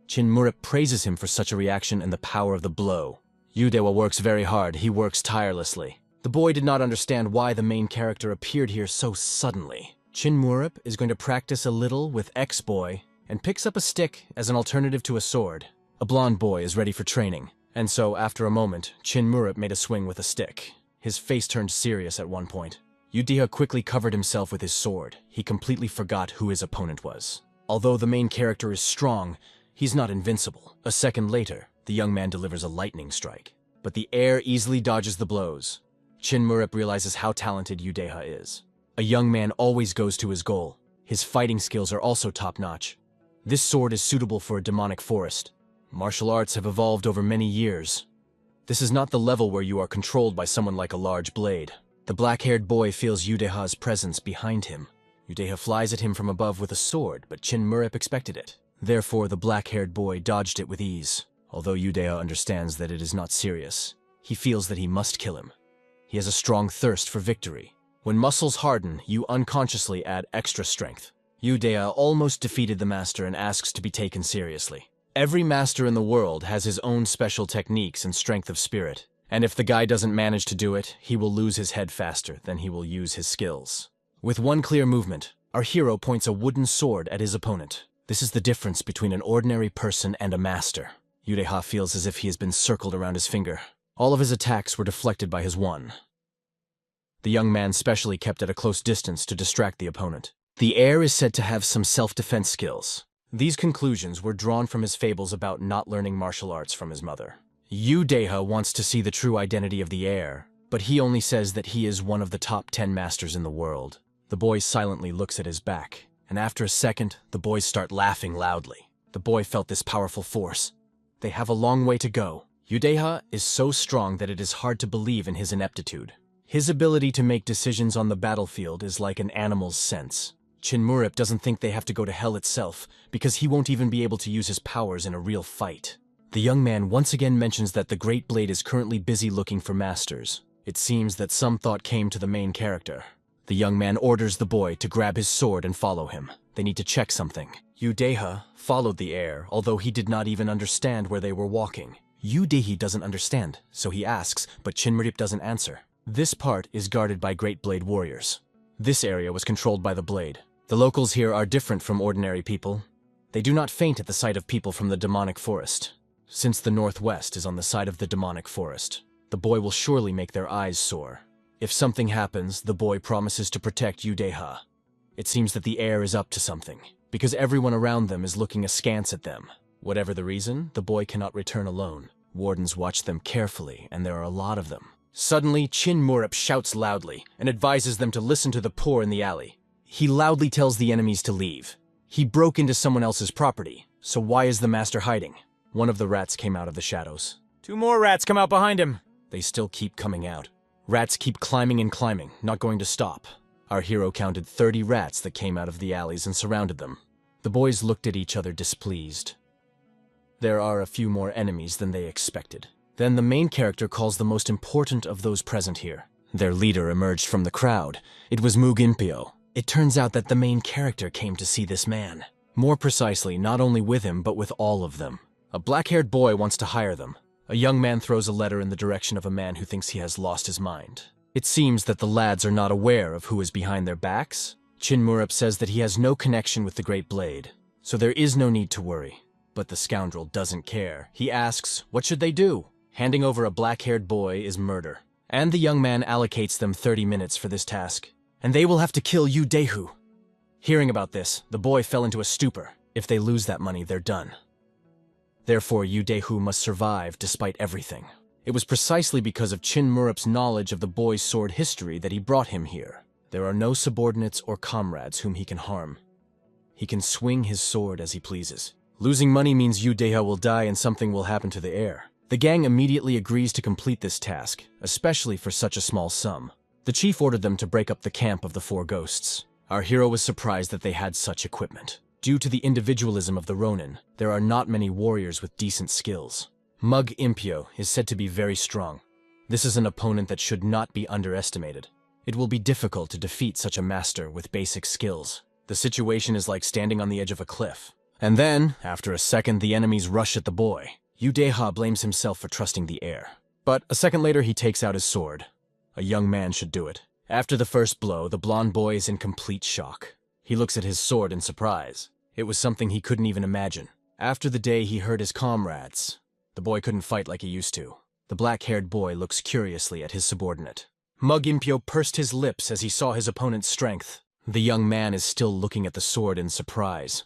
Chinmurup praises him for such a reaction and the power of the blow. Yu Daeha works very hard. He works tirelessly. The boy did not understand why the main character appeared here so suddenly. Chinmurup is going to practice a little with X-Boy and picks up a stick as an alternative to a sword. A blonde boy is ready for training, and so after a moment, Chinmurup made a swing with a stick. His face turned serious at one point. Udeha quickly covered himself with his sword. He completely forgot who his opponent was. Although the main character is strong, he's not invincible. A second later, the young man delivers a lightning strike. But the air easily dodges the blows. Chin Murup realizes how talented Udeha is. A young man always goes to his goal. His fighting skills are also top-notch. This sword is suitable for a demonic forest. Martial arts have evolved over many years. This is not the level where you are controlled by someone like a large blade. The black-haired boy feels Udeha's presence behind him. Udeha flies at him from above with a sword, but Chin Murup expected it. Therefore, the black-haired boy dodged it with ease. Although Udeha understands that it is not serious, he feels that he must kill him. He has a strong thirst for victory. When muscles harden, you unconsciously add extra strength. Udeha almost defeated the master and asks to be taken seriously. Every master in the world has his own special techniques and strength of spirit. And if the guy doesn't manage to do it, he will lose his head faster than he will use his skills. With one clear movement, our hero points a wooden sword at his opponent. This is the difference between an ordinary person and a master. Udeha feels as if he has been circled around his finger. All of his attacks were deflected by his one. The young man specially kept at a close distance to distract the opponent. The heir is said to have some self-defense skills. These conclusions were drawn from his fables about not learning martial arts from his mother. Udeha wants to see the true identity of the heir, but he only says that he is one of the top 10 masters in the world. The boy silently looks at his back, and after a second, the boys start laughing loudly. The boy felt this powerful force. They have a long way to go. Udeha is so strong that it is hard to believe in his ineptitude. His ability to make decisions on the battlefield is like an animal's sense. Chin Murup doesn't think they have to go to hell itself, because he won't even be able to use his powers in a real fight. The young man once again mentions that the Great Blade is currently busy looking for masters. It seems that some thought came to the main character. The young man orders the boy to grab his sword and follow him. They need to check something. Udeha followed the heir, although he did not even understand where they were walking. Udehi doesn't understand, so he asks, but Chin Murup doesn't answer. This part is guarded by Great Blade warriors. This area was controlled by the Blade. The locals here are different from ordinary people. They do not faint at the sight of people from the demonic forest. Since the northwest is on the side of the demonic forest, the boy will surely make their eyes sore. If something happens, the boy promises to protect Udeha. It seems that the heir is up to something, because everyone around them is looking askance at them. Whatever the reason, the boy cannot return alone. Wardens watch them carefully, and there are a lot of them. Suddenly, Chin Murup shouts loudly and advises them to listen to the poor in the alley. He loudly tells the enemies to leave. He broke into someone else's property, so why is the master hiding? One of the rats came out of the shadows. 2 more rats come out behind him. They still keep coming out. Rats keep climbing and climbing, not going to stop. Our hero counted 30 rats that came out of the alleys and surrounded them. The boys looked at each other displeased. There are a few more enemies than they expected. Then the main character calls the most important of those present here. Their leader emerged from the crowd. It was Mugimpio. It turns out that the main character came to see this man. More precisely, not only with him, but with all of them. A black-haired boy wants to hire them. A young man throws a letter in the direction of a man who thinks he has lost his mind. It seems that the lads are not aware of who is behind their backs. Chin Murup says that he has no connection with the Great Blade, so there is no need to worry. But the scoundrel doesn't care. He asks, what should they do? Handing over a black-haired boy is murder. And the young man allocates them 30 minutes for this task. And they will have to kill Udehu. Hearing about this, the boy fell into a stupor. If they lose that money, they're done. Therefore, Udehu must survive despite everything. It was precisely because of Chin Murup's knowledge of the boy's sword history that he brought him here. There are no subordinates or comrades whom he can harm. He can swing his sword as he pleases. Losing money means Udeha will die and something will happen to the heir. The gang immediately agrees to complete this task, especially for such a small sum. The chief ordered them to break up the camp of the 4 ghosts. Our hero was surprised that they had such equipment. Due to the individualism of the Ronin, there are not many warriors with decent skills. Mug Impyo is said to be very strong. This is an opponent that should not be underestimated. It will be difficult to defeat such a master with basic skills. The situation is like standing on the edge of a cliff. And then, after a second, the enemies rush at the boy. Udeha blames himself for trusting the heir. But a second later, he takes out his sword. A young man should do it. After the first blow, the blonde boy is in complete shock. He looks at his sword in surprise. It was something he couldn't even imagine. After the day he hurt his comrades, the boy couldn't fight like he used to. The black-haired boy looks curiously at his subordinate. Mug Impyo pursed his lips as he saw his opponent's strength. The young man is still looking at the sword in surprise.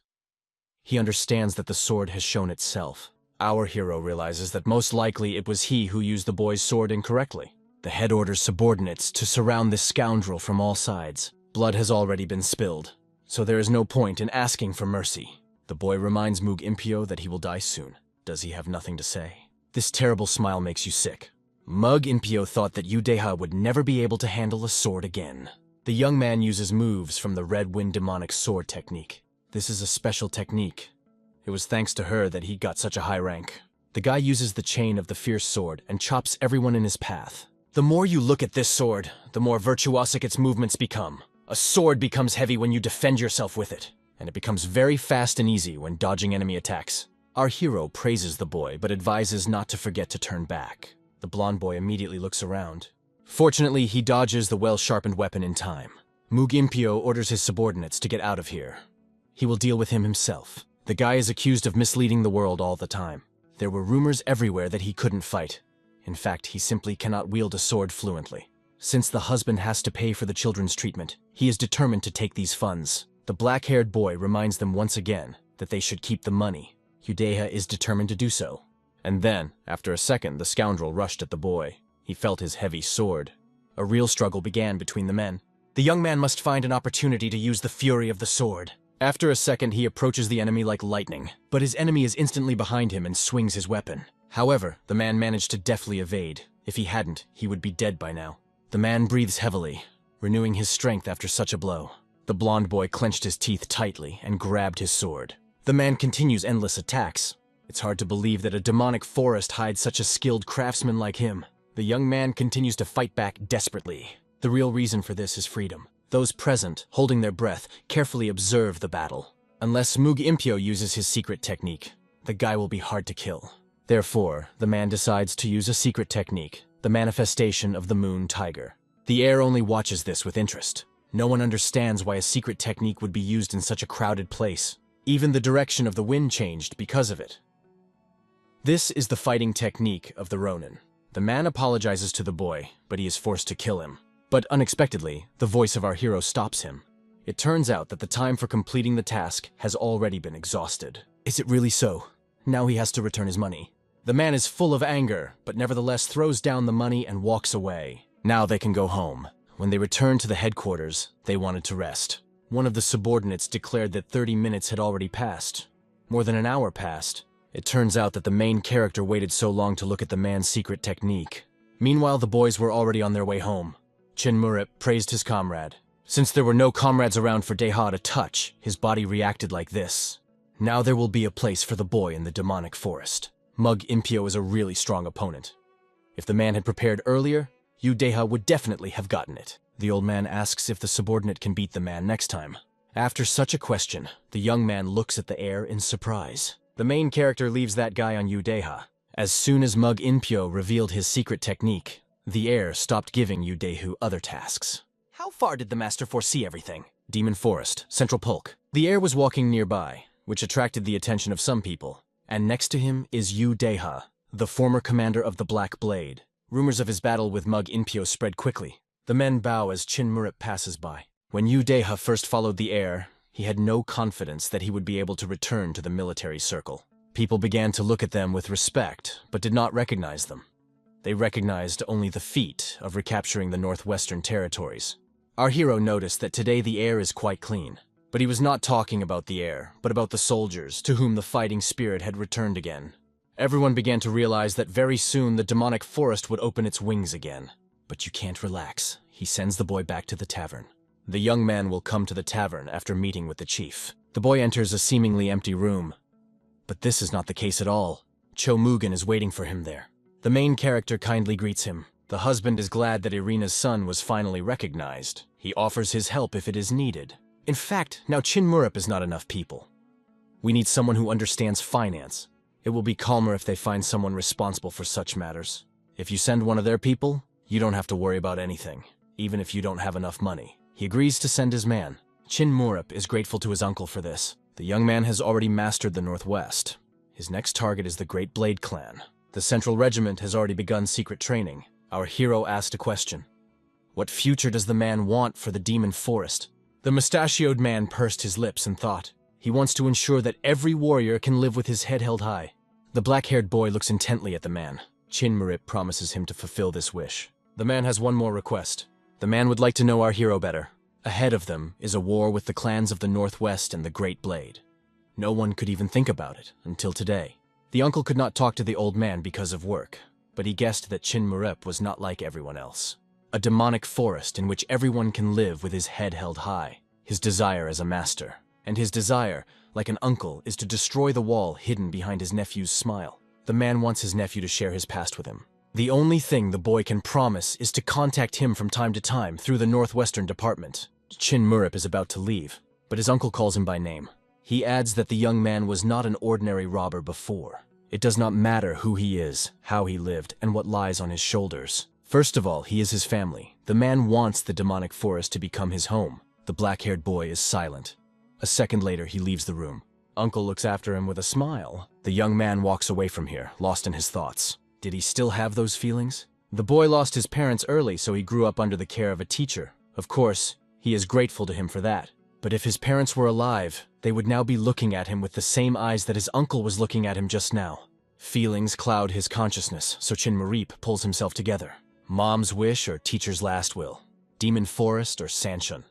He understands that the sword has shown itself. Our hero realizes that most likely it was he who used the boy's sword incorrectly. The head orders subordinates to surround this scoundrel from all sides. Blood has already been spilled, so there is no point in asking for mercy. The boy reminds Mug Impyo that he will die soon. Does he have nothing to say? This terrible smile makes you sick. Mug Impyo thought that Udeha would never be able to handle a sword again. The young man uses moves from the Red Wind demonic sword technique. This is a special technique. It was thanks to her that he got such a high rank. The guy uses the chain of the fierce sword and chops everyone in his path. The more you look at this sword, the more virtuosic its movements become. A sword becomes heavy when you defend yourself with it, and it becomes very fast and easy when dodging enemy attacks. Our hero praises the boy, but advises not to forget to turn back. The blonde boy immediately looks around. Fortunately, he dodges the well-sharpened weapon in time. Mug Impyo orders his subordinates to get out of here. He will deal with him himself. The guy is accused of misleading the world all the time. There were rumors everywhere that he couldn't fight. In fact, he simply cannot wield a sword fluently. Since the husband has to pay for the children's treatment, he is determined to take these funds. The black-haired boy reminds them once again that they should keep the money. Udeha is determined to do so. And then, after a second, the scoundrel rushed at the boy. He felt his heavy sword. A real struggle began between the men. The young man must find an opportunity to use the fury of the sword. After a second, he approaches the enemy like lightning, but his enemy is instantly behind him and swings his weapon. However, the man managed to deftly evade. If he hadn't, he would be dead by now. The man breathes heavily, renewing his strength after such a blow. The blonde boy clenched his teeth tightly and grabbed his sword. The man continues endless attacks. It's hard to believe that a demonic forest hides such a skilled craftsman like him. The young man continues to fight back desperately. The real reason for this is freedom. Those present, holding their breath, carefully observe the battle. Unless Mug Impyo uses his secret technique, the guy will be hard to kill. Therefore, the man decides to use a secret technique, the manifestation of the moon tiger. The heir only watches this with interest. No one understands why a secret technique would be used in such a crowded place. Even the direction of the wind changed because of it. This is the fighting technique of the Ronin. The man apologizes to the boy, but he is forced to kill him. But unexpectedly, the voice of our hero stops him. It turns out that the time for completing the task has already been exhausted. Is it really so? Now he has to return his money. The man is full of anger, but nevertheless throws down the money and walks away. Now they can go home. When they returned to the headquarters, they wanted to rest. One of the subordinates declared that 30 minutes had already passed. More than an hour passed. It turns out that the main character waited so long to look at the man's secret technique. Meanwhile, the boys were already on their way home. Chin Murip praised his comrade. Since there were no comrades around for Deha to touch, his body reacted like this. Now there will be a place for the boy in the demonic forest. Mug Impyo is a really strong opponent. If the man had prepared earlier, Udeha would definitely have gotten it. The old man asks if the subordinate can beat the man next time. After such a question, the young man looks at the heir in surprise. The main character leaves that guy on Udeha. As soon as Mug Impyo revealed his secret technique, the heir stopped giving Udehu other tasks. How far did the master foresee everything? Demon Forest, Central Polk. The heir was walking nearby, which attracted the attention of some people. And next to him is Udeha, the former commander of the Black Blade. Rumors of his battle with Mug Impyo spread quickly. The men bow as Chin Murip passes by. When Udeha first followed the heir, he had no confidence that he would be able to return to the military circle. People began to look at them with respect, but did not recognize them. They recognized only the feat of recapturing the northwestern territories. Our hero noticed that today the air is quite clean. But he was not talking about the air, but about the soldiers, to whom the fighting spirit had returned again. Everyone began to realize that very soon the demonic forest would open its wings again. But you can't relax. He sends the boy back to the tavern. The young man will come to the tavern after meeting with the chief. The boy enters a seemingly empty room. But this is not the case at all. Cho Mugen is waiting for him there. The main character kindly greets him. The husband is glad that Irina's son was finally recognized. He offers his help if it is needed. In fact, now Chin Murip is not enough people. We need someone who understands finance. It will be calmer if they find someone responsible for such matters. If you send one of their people, you don't have to worry about anything, even if you don't have enough money. He agrees to send his man. Chin Murip is grateful to his uncle for this. The young man has already mastered the Northwest. His next target is the Great Blade Clan. The Central Regiment has already begun secret training. Our hero asked a question. What future does the man want for the demon forest? The mustachioed man pursed his lips and thought. He wants to ensure that every warrior can live with his head held high. The black-haired boy looks intently at the man. Chinmurip promises him to fulfill this wish. The man has one more request. The man would like to know our hero better. Ahead of them is a war with the clans of the Northwest and the Great Blade. No one could even think about it until today. The uncle could not talk to the old man because of work, but he guessed that Chinmurip was not like everyone else. A demonic forest in which everyone can live with his head held high, his desire as a master. And his desire, like an uncle, is to destroy the wall hidden behind his nephew's smile. The man wants his nephew to share his past with him. The only thing the boy can promise is to contact him from time to time through the Northwestern Department. Chinmurip is about to leave, but his uncle calls him by name. He adds that the young man was not an ordinary robber before. It does not matter who he is, how he lived, and what lies on his shoulders. First of all, he is his family. The man wants the demonic forest to become his home. The black-haired boy is silent. A second later, he leaves the room. Uncle looks after him with a smile. The young man walks away from here, lost in his thoughts. Did he still have those feelings? The boy lost his parents early, so he grew up under the care of a teacher. Of course, he is grateful to him for that. But if his parents were alive, they would now be looking at him with the same eyes that his uncle was looking at him just now. Feelings cloud his consciousness, so Chinmurip pulls himself together. Mom's wish or teacher's last will? Demon forest or Sanshun?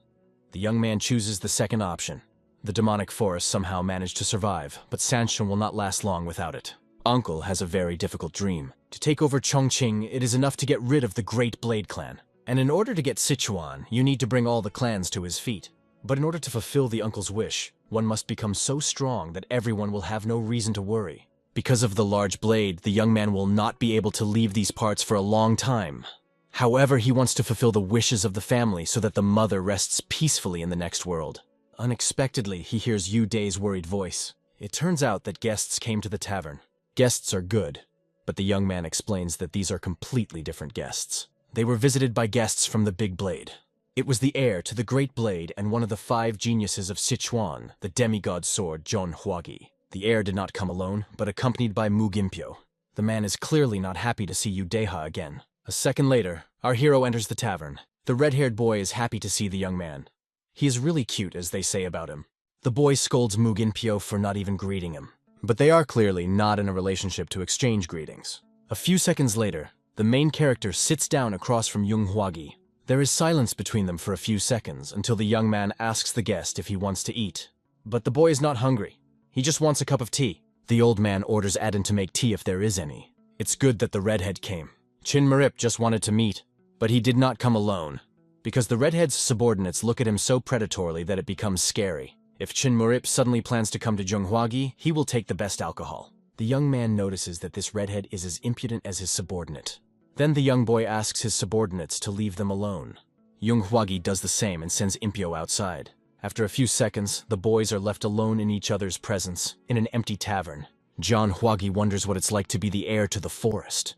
The young man chooses the second option. The demonic forest somehow managed to survive, but Sanshun will not last long without it. Uncle has a very difficult dream. To take over Chongqing, it is enough to get rid of the Great Blade clan. And in order to get Sichuan, you need to bring all the clans to his feet. But in order to fulfill the uncle's wish, one must become so strong that everyone will have no reason to worry. Because of the large blade, the young man will not be able to leave these parts for a long time. However, he wants to fulfill the wishes of the family so that the mother rests peacefully in the next world. Unexpectedly, he hears Yu Day's worried voice. It turns out that guests came to the tavern. Guests are good, but the young man explains that these are completely different guests. They were visited by guests from the Big Blade. It was the heir to the Great Blade and one of the 5 geniuses of Sichuan, the demigod sword Zhong Huagi. The heir did not come alone, but accompanied by Mu Gimpyo. The man is clearly not happy to see Yu Deha again. A second later, our hero enters the tavern. The red-haired boy is happy to see the young man. He is really cute, as they say about him. The boy scolds Mu Gimpyo for not even greeting him. But they are clearly not in a relationship to exchange greetings. A few seconds later, the main character sits down across from Yung Huagi. There is silence between them for a few seconds until the young man asks the guest if he wants to eat. But the boy is not hungry. He just wants a cup of tea. The old man orders Adin to make tea if there is any. It's good that the redhead came. Chinmurip just wanted to meet, but he did not come alone, because the redhead's subordinates look at him so predatorily that it becomes scary. If Chinmurip suddenly plans to come to Zhonghuagi, he will take the best alcohol. The young man notices that this redhead is as impudent as his subordinate. Then the young boy asks his subordinates to leave them alone. Yung Huagi does the same and sends Impyo outside. After a few seconds, the boys are left alone in each other's presence, in an empty tavern. John Huagi wonders what it's like to be the heir to the forest.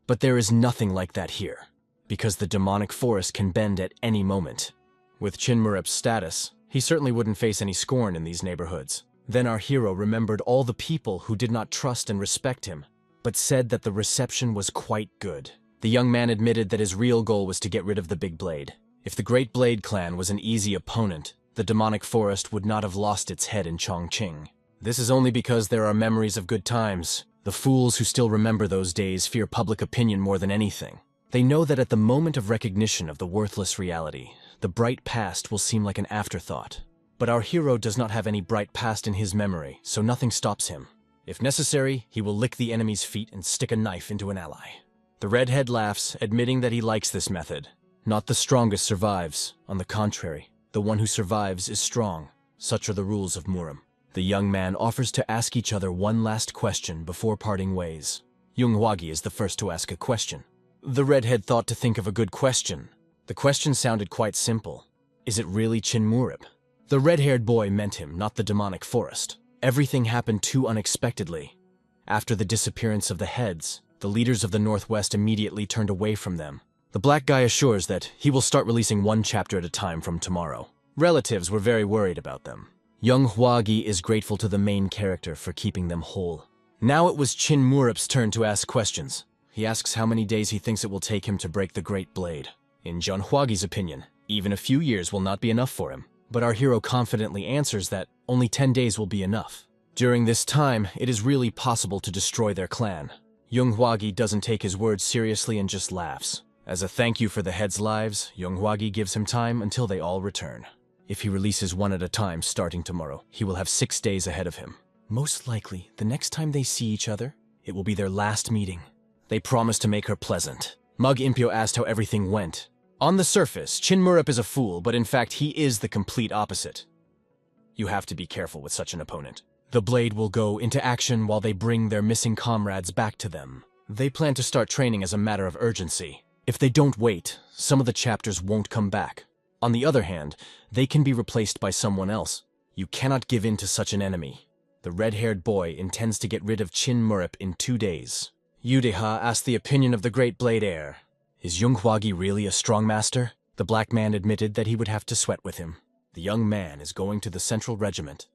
But there is nothing like that here, because the demonic forest can bend at any moment. With Chinmurip's status, he certainly wouldn't face any scorn in these neighborhoods. Then our hero remembered all the people who did not trust and respect him, but said that the reception was quite good. The young man admitted that his real goal was to get rid of the Big Blade. If the Great Blade clan was an easy opponent, the demonic forest would not have lost its head in Chongqing. This is only because there are memories of good times. The fools who still remember those days fear public opinion more than anything. They know that at the moment of recognition of the worthless reality, the bright past will seem like an afterthought. But our hero does not have any bright past in his memory, so nothing stops him. If necessary, he will lick the enemy's feet and stick a knife into an ally. The redhead laughs, admitting that he likes this method. Not the strongest survives. On the contrary, the one who survives is strong. Such are the rules of Murim. The young man offers to ask each other one last question before parting ways. Yung Huagi is the first to ask a question. The redhead thought to think of a good question. The question sounded quite simple. Is it really Chinmurip? The red-haired boy meant him, not the demonic forest. Everything happened too unexpectedly. After the disappearance of the heads, the leaders of the Northwest immediately turned away from them. The black guy assures that he will start releasing one chapter at a time from tomorrow. Relatives were very worried about them. Young Huagi is grateful to the main character for keeping them whole. Now it was Chinmurip's turn to ask questions. He asks how many days he thinks it will take him to break the Great Blade. In John Hwagi's opinion, even a few years will not be enough for him, but our hero confidently answers that only 10 days will be enough. During this time, it is really possible to destroy their clan. Young Hwagi doesn't take his words seriously and just laughs. As a thank you for the heads' lives, Young Hwagi gives him time until they all return. If he releases one at a time starting tomorrow, he will have 6 days ahead of him. Most likely, the next time they see each other, it will be their last meeting. They promise to make her pleasant. Mug Impyo asked how everything went. On the surface, Chin Murup is a fool, but in fact he is the complete opposite. You have to be careful with such an opponent. The Blade will go into action while they bring their missing comrades back to them. They plan to start training as a matter of urgency. If they don't wait, some of the chapters won't come back. On the other hand, they can be replaced by someone else. You cannot give in to such an enemy. The red-haired boy intends to get rid of Chin Murup in 2 days. Yudeha asked the opinion of the Great Blade Heir. Is Young Hwagi really a strong master? The black man admitted that he would have to sweat with him. The young man is going to the Central Regiment,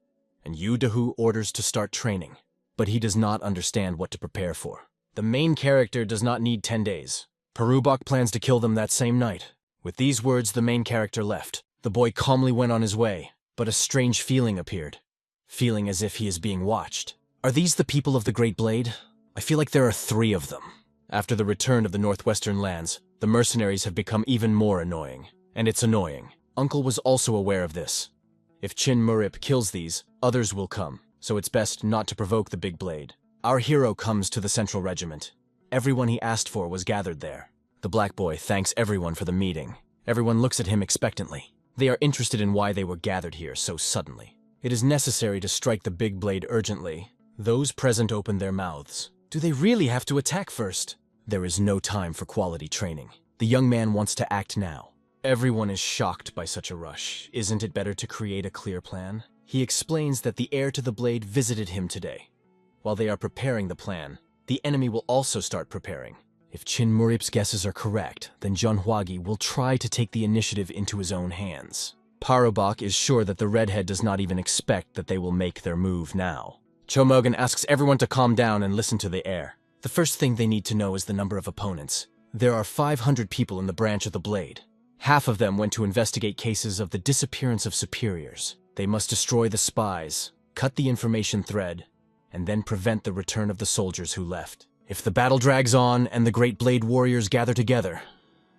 and Yudehu orders to start training, but he does not understand what to prepare for. The main character does not need 10 days. Perubok plans to kill them that same night. With these words, the main character left. The boy calmly went on his way, but a strange feeling appeared. Feeling as if he is being watched. Are these the people of the Great Blade? I feel like there are 3 of them. After the return of the Northwestern lands, the mercenaries have become even more annoying. And it's annoying. Uncle was also aware of this. If Chin Murup kills these, others will come, so it's best not to provoke the Big Blade. Our hero comes to the Central Regiment. Everyone he asked for was gathered there. The black boy thanks everyone for the meeting. Everyone looks at him expectantly. They are interested in why they were gathered here so suddenly. It is necessary to strike the Big Blade urgently. Those present open their mouths. Do they really have to attack first? There is no time for quality training. The young man wants to act now. Everyone is shocked by such a rush. Isn't it better to create a clear plan? He explains that the heir to the blade visited him today. While they are preparing the plan, the enemy will also start preparing. If Chin Murup's guesses are correct, then John Hwagi will try to take the initiative into his own hands. Parubok is sure that the redhead does not even expect that they will make their move now. Chomogan asks everyone to calm down and listen to the heir. The first thing they need to know is the number of opponents. There are 500 people in the branch of the blade. Half of them went to investigate cases of the disappearance of superiors. They must destroy the spies, cut the information thread, and then prevent the return of the soldiers who left. If the battle drags on and the Great Blade warriors gather together,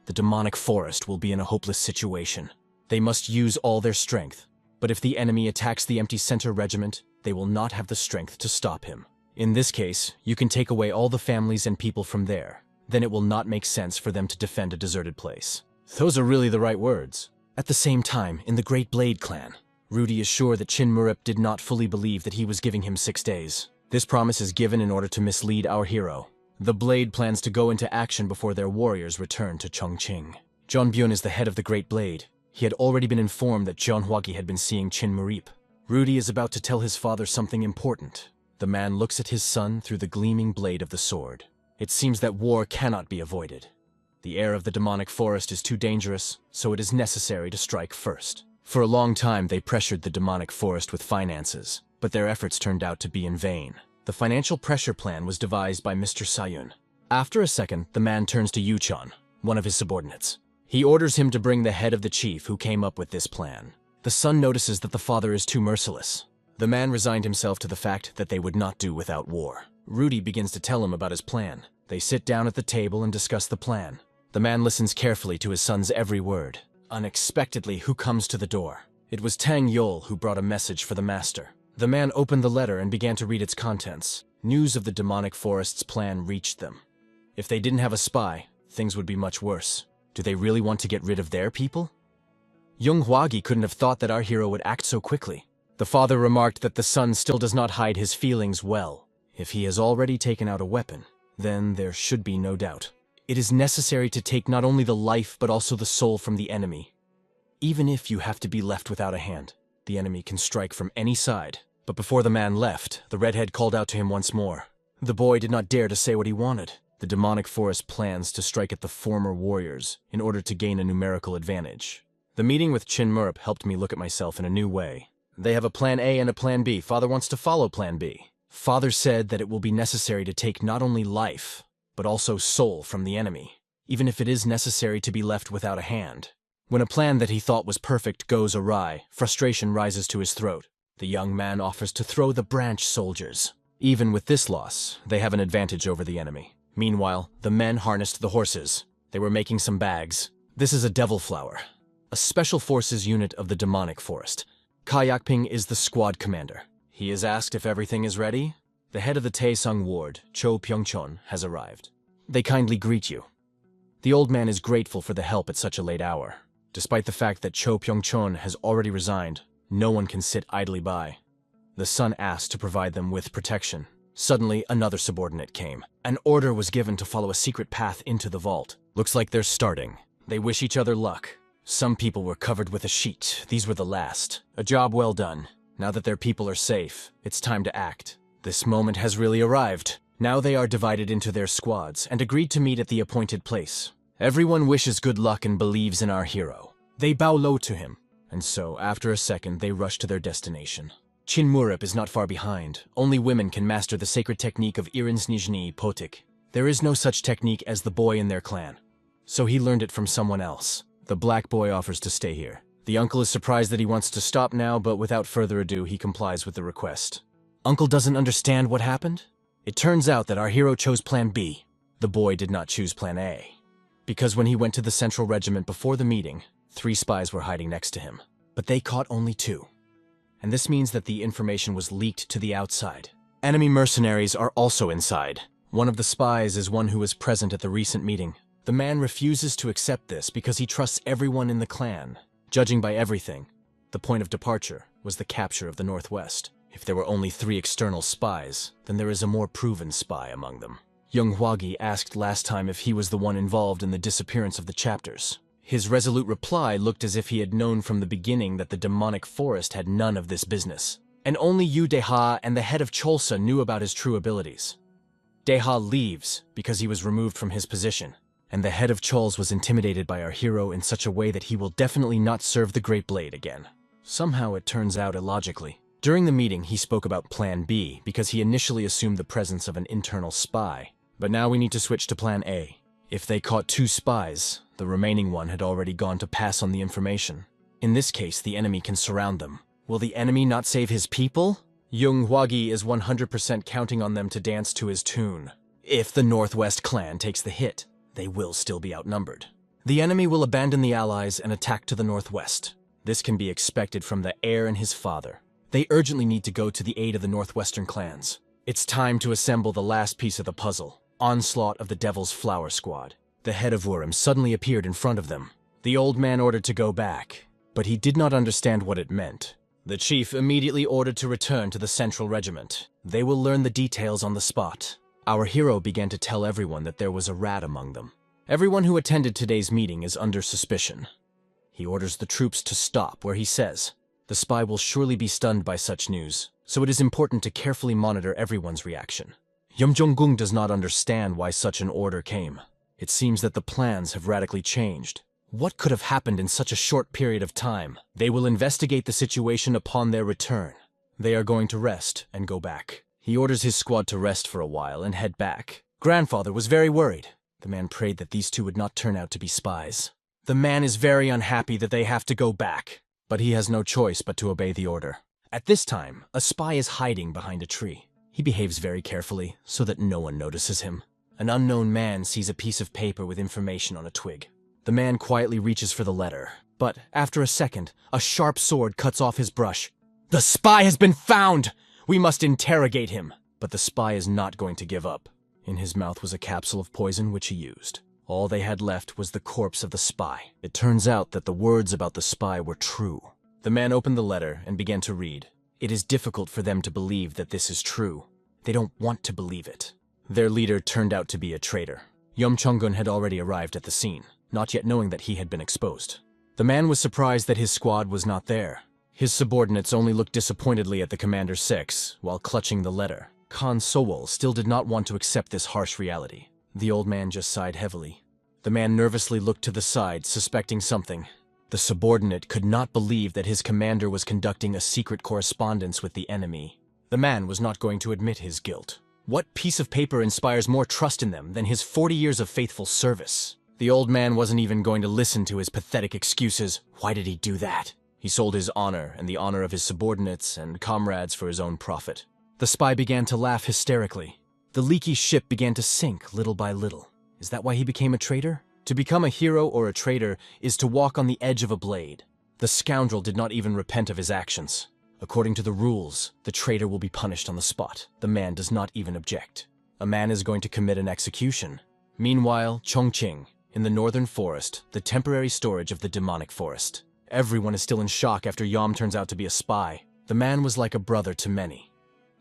the demonic forest will be in a hopeless situation. They must use all their strength, but if the enemy attacks the empty center regiment, they will not have the strength to stop him. In this case, you can take away all the families and people from there. Then it will not make sense for them to defend a deserted place. Those are really the right words. At the same time, in the Great Blade clan, Rudy is sure that Chin Murup did not fully believe that he was giving him 6 days. This promise is given in order to mislead our hero. The Blade plans to go into action before their warriors return to Chongqing. John Byun is the head of the Great Blade. He had already been informed that John Hwagi had been seeing Chin Murup. Rudy is about to tell his father something important. The man looks at his son through the gleaming blade of the sword. It seems that war cannot be avoided. The air of the demonic forest is too dangerous, so it is necessary to strike first. For a long time, they pressured the demonic forest with finances, but their efforts turned out to be in vain. The financial pressure plan was devised by Mr. Sayun. After a second, the man turns to Yuchon, one of his subordinates. He orders him to bring the head of the chief who came up with this plan. The son notices that the father is too merciless. The man resigned himself to the fact that they would not do without war. Rudy begins to tell him about his plan. They sit down at the table and discuss the plan. The man listens carefully to his son's every word. Unexpectedly, who comes to the door? It was Tang Yol who brought a message for the master. The man opened the letter and began to read its contents. News of the demonic forest's plan reached them. If they didn't have a spy, things would be much worse. Do they really want to get rid of their people? Young Hwagi couldn't have thought that our hero would act so quickly. The father remarked that the son still does not hide his feelings well. If he has already taken out a weapon, then there should be no doubt. It is necessary to take not only the life but also the soul from the enemy. Even if you have to be left without a hand, the enemy can strike from any side. But before the man left, the redhead called out to him once more. The boy did not dare to say what he wanted. The demonic forest plans to strike at the former warriors in order to gain a numerical advantage. The meeting with Chin Murup helped me look at myself in a new way. They have a plan A and a plan B. Father wants to follow plan B. Father said that it will be necessary to take not only life, but also soul from the enemy. even if it is necessary to be left without a hand. When a plan that he thought was perfect goes awry, frustration rises to his throat. The young man offers to throw the branch soldiers. Even with this loss, they have an advantage over the enemy. Meanwhile, the men harnessed the horses. They were making some bags. This is a devil flower, a special forces unit of the demonic forest. Ka Yakping is the squad commander. He is asked if everything is ready. The head of the Taesung ward, Cho Pyeongchon, has arrived. They kindly greet you. The old man is grateful for the help at such a late hour. Despite the fact that Cho Pyeongchon has already resigned, no one can sit idly by. The son asked to provide them with protection. Suddenly, another subordinate came. An order was given to follow a secret path into the vault. Looks like they're starting. They wish each other luck. Some people were covered with a sheet. These were the last. A job well done. Now that their people are safe, it's time to act. This moment has really arrived. Now they are divided into their squads and agreed to meet at the appointed place. Everyone wishes good luck and believes in our hero. They bow low to him. And so, after a second, they rush to their destination. Chinmurup is not far behind. Only women can master the sacred technique of Irinsnizhny Potik. There is no such technique as the boy in their clan. So he learned it from someone else. The black boy offers to stay here. The uncle is surprised that he wants to stop now, but without further ado, he complies with the request. Uncle doesn't understand what happened? It turns out that our hero chose Plan B. The boy did not choose Plan A. Because when he went to the Central Regiment before the meeting, 3 spies were hiding next to him. But they caught only 2. And this means that the information was leaked to the outside. Enemy mercenaries are also inside. One of the spies is one who was present at the recent meeting. The man refuses to accept this because he trusts everyone in the clan. Judging by everything, the point of departure was the capture of the Northwest. If there were only 3 external spies, then there is a more proven spy among them. Young Hwagi asked last time if he was the one involved in the disappearance of the chapters. His resolute reply looked as if he had known from the beginning that the demonic forest had none of this business. And only Yu Deha and the head of Cholsa knew about his true abilities. Deha leaves because he was removed from his position, and the head of Chols was intimidated by our hero in such a way that he will definitely not serve the Great Blade again. Somehow it turns out illogically. During the meeting, he spoke about Plan B because he initially assumed the presence of an internal spy. But now we need to switch to Plan A. If they caught 2 spies, the remaining one had already gone to pass on the information. In this case, the enemy can surround them. Will the enemy not save his people? Young Hwagi is 100% counting on them to dance to his tune. If the Northwest clan takes the hit, they will still be outnumbered. The enemy will abandon the allies and attack to the northwest. This can be expected from the heir and his father. They urgently need to go to the aid of the northwestern clans. It's time to assemble the last piece of the puzzle. Onslaught of the Devil's Flower Squad. The head of Wurim suddenly appeared in front of them. The old man ordered to go back, but he did not understand what it meant. The chief immediately ordered to return to the Central Regiment. They will learn the details on the spot. Our hero began to tell everyone that there was a rat among them. Everyone who attended today's meeting is under suspicion. He orders the troops to stop where he says, the spy will surely be stunned by such news, so it is important to carefully monitor everyone's reaction. Yeomjong-gung does not understand why such an order came. It seems that the plans have radically changed. What could have happened in such a short period of time? They will investigate the situation upon their return. They are going to rest and go back. He orders his squad to rest for a while and head back. Grandfather was very worried. The man prayed that these 2 would not turn out to be spies. The man is very unhappy that they have to go back, but he has no choice but to obey the order. At this time, a spy is hiding behind a tree. He behaves very carefully so that no one notices him. An unknown man sees a piece of paper with information on a twig. The man quietly reaches for the letter, but after a second, a sharp sword cuts off his brush. The spy has been found! We must interrogate him! But the spy is not going to give up. In his mouth was a capsule of poison which he used. All they had left was the corpse of the spy. It turns out that the words about the spy were true. The man opened the letter and began to read. It is difficult for them to believe that this is true. They don't want to believe it. Their leader turned out to be a traitor. Yeomjong-gun had already arrived at the scene, not yet knowing that he had been exposed. The man was surprised that his squad was not there. His subordinates only looked disappointedly at the Commander 6 while clutching the letter. Khan Sowol still did not want to accept this harsh reality. The old man just sighed heavily. The man nervously looked to the side, suspecting something. The subordinate could not believe that his commander was conducting a secret correspondence with the enemy. The man was not going to admit his guilt. What piece of paper inspires more trust in them than his 40 years of faithful service? The old man wasn't even going to listen to his pathetic excuses. Why did he do that? He sold his honor and the honor of his subordinates and comrades for his own profit. The spy began to laugh hysterically. The leaky ship began to sink little by little. Is that why he became a traitor? To become a hero or a traitor is to walk on the edge of a blade. The scoundrel did not even repent of his actions. According to the rules, the traitor will be punished on the spot. The man does not even object. A man is going to commit an execution. Meanwhile, Chongqing, in the northern forest, the temporary storage of the demonic forest. Everyone is still in shock after Yom turns out to be a spy. The man was like a brother to many.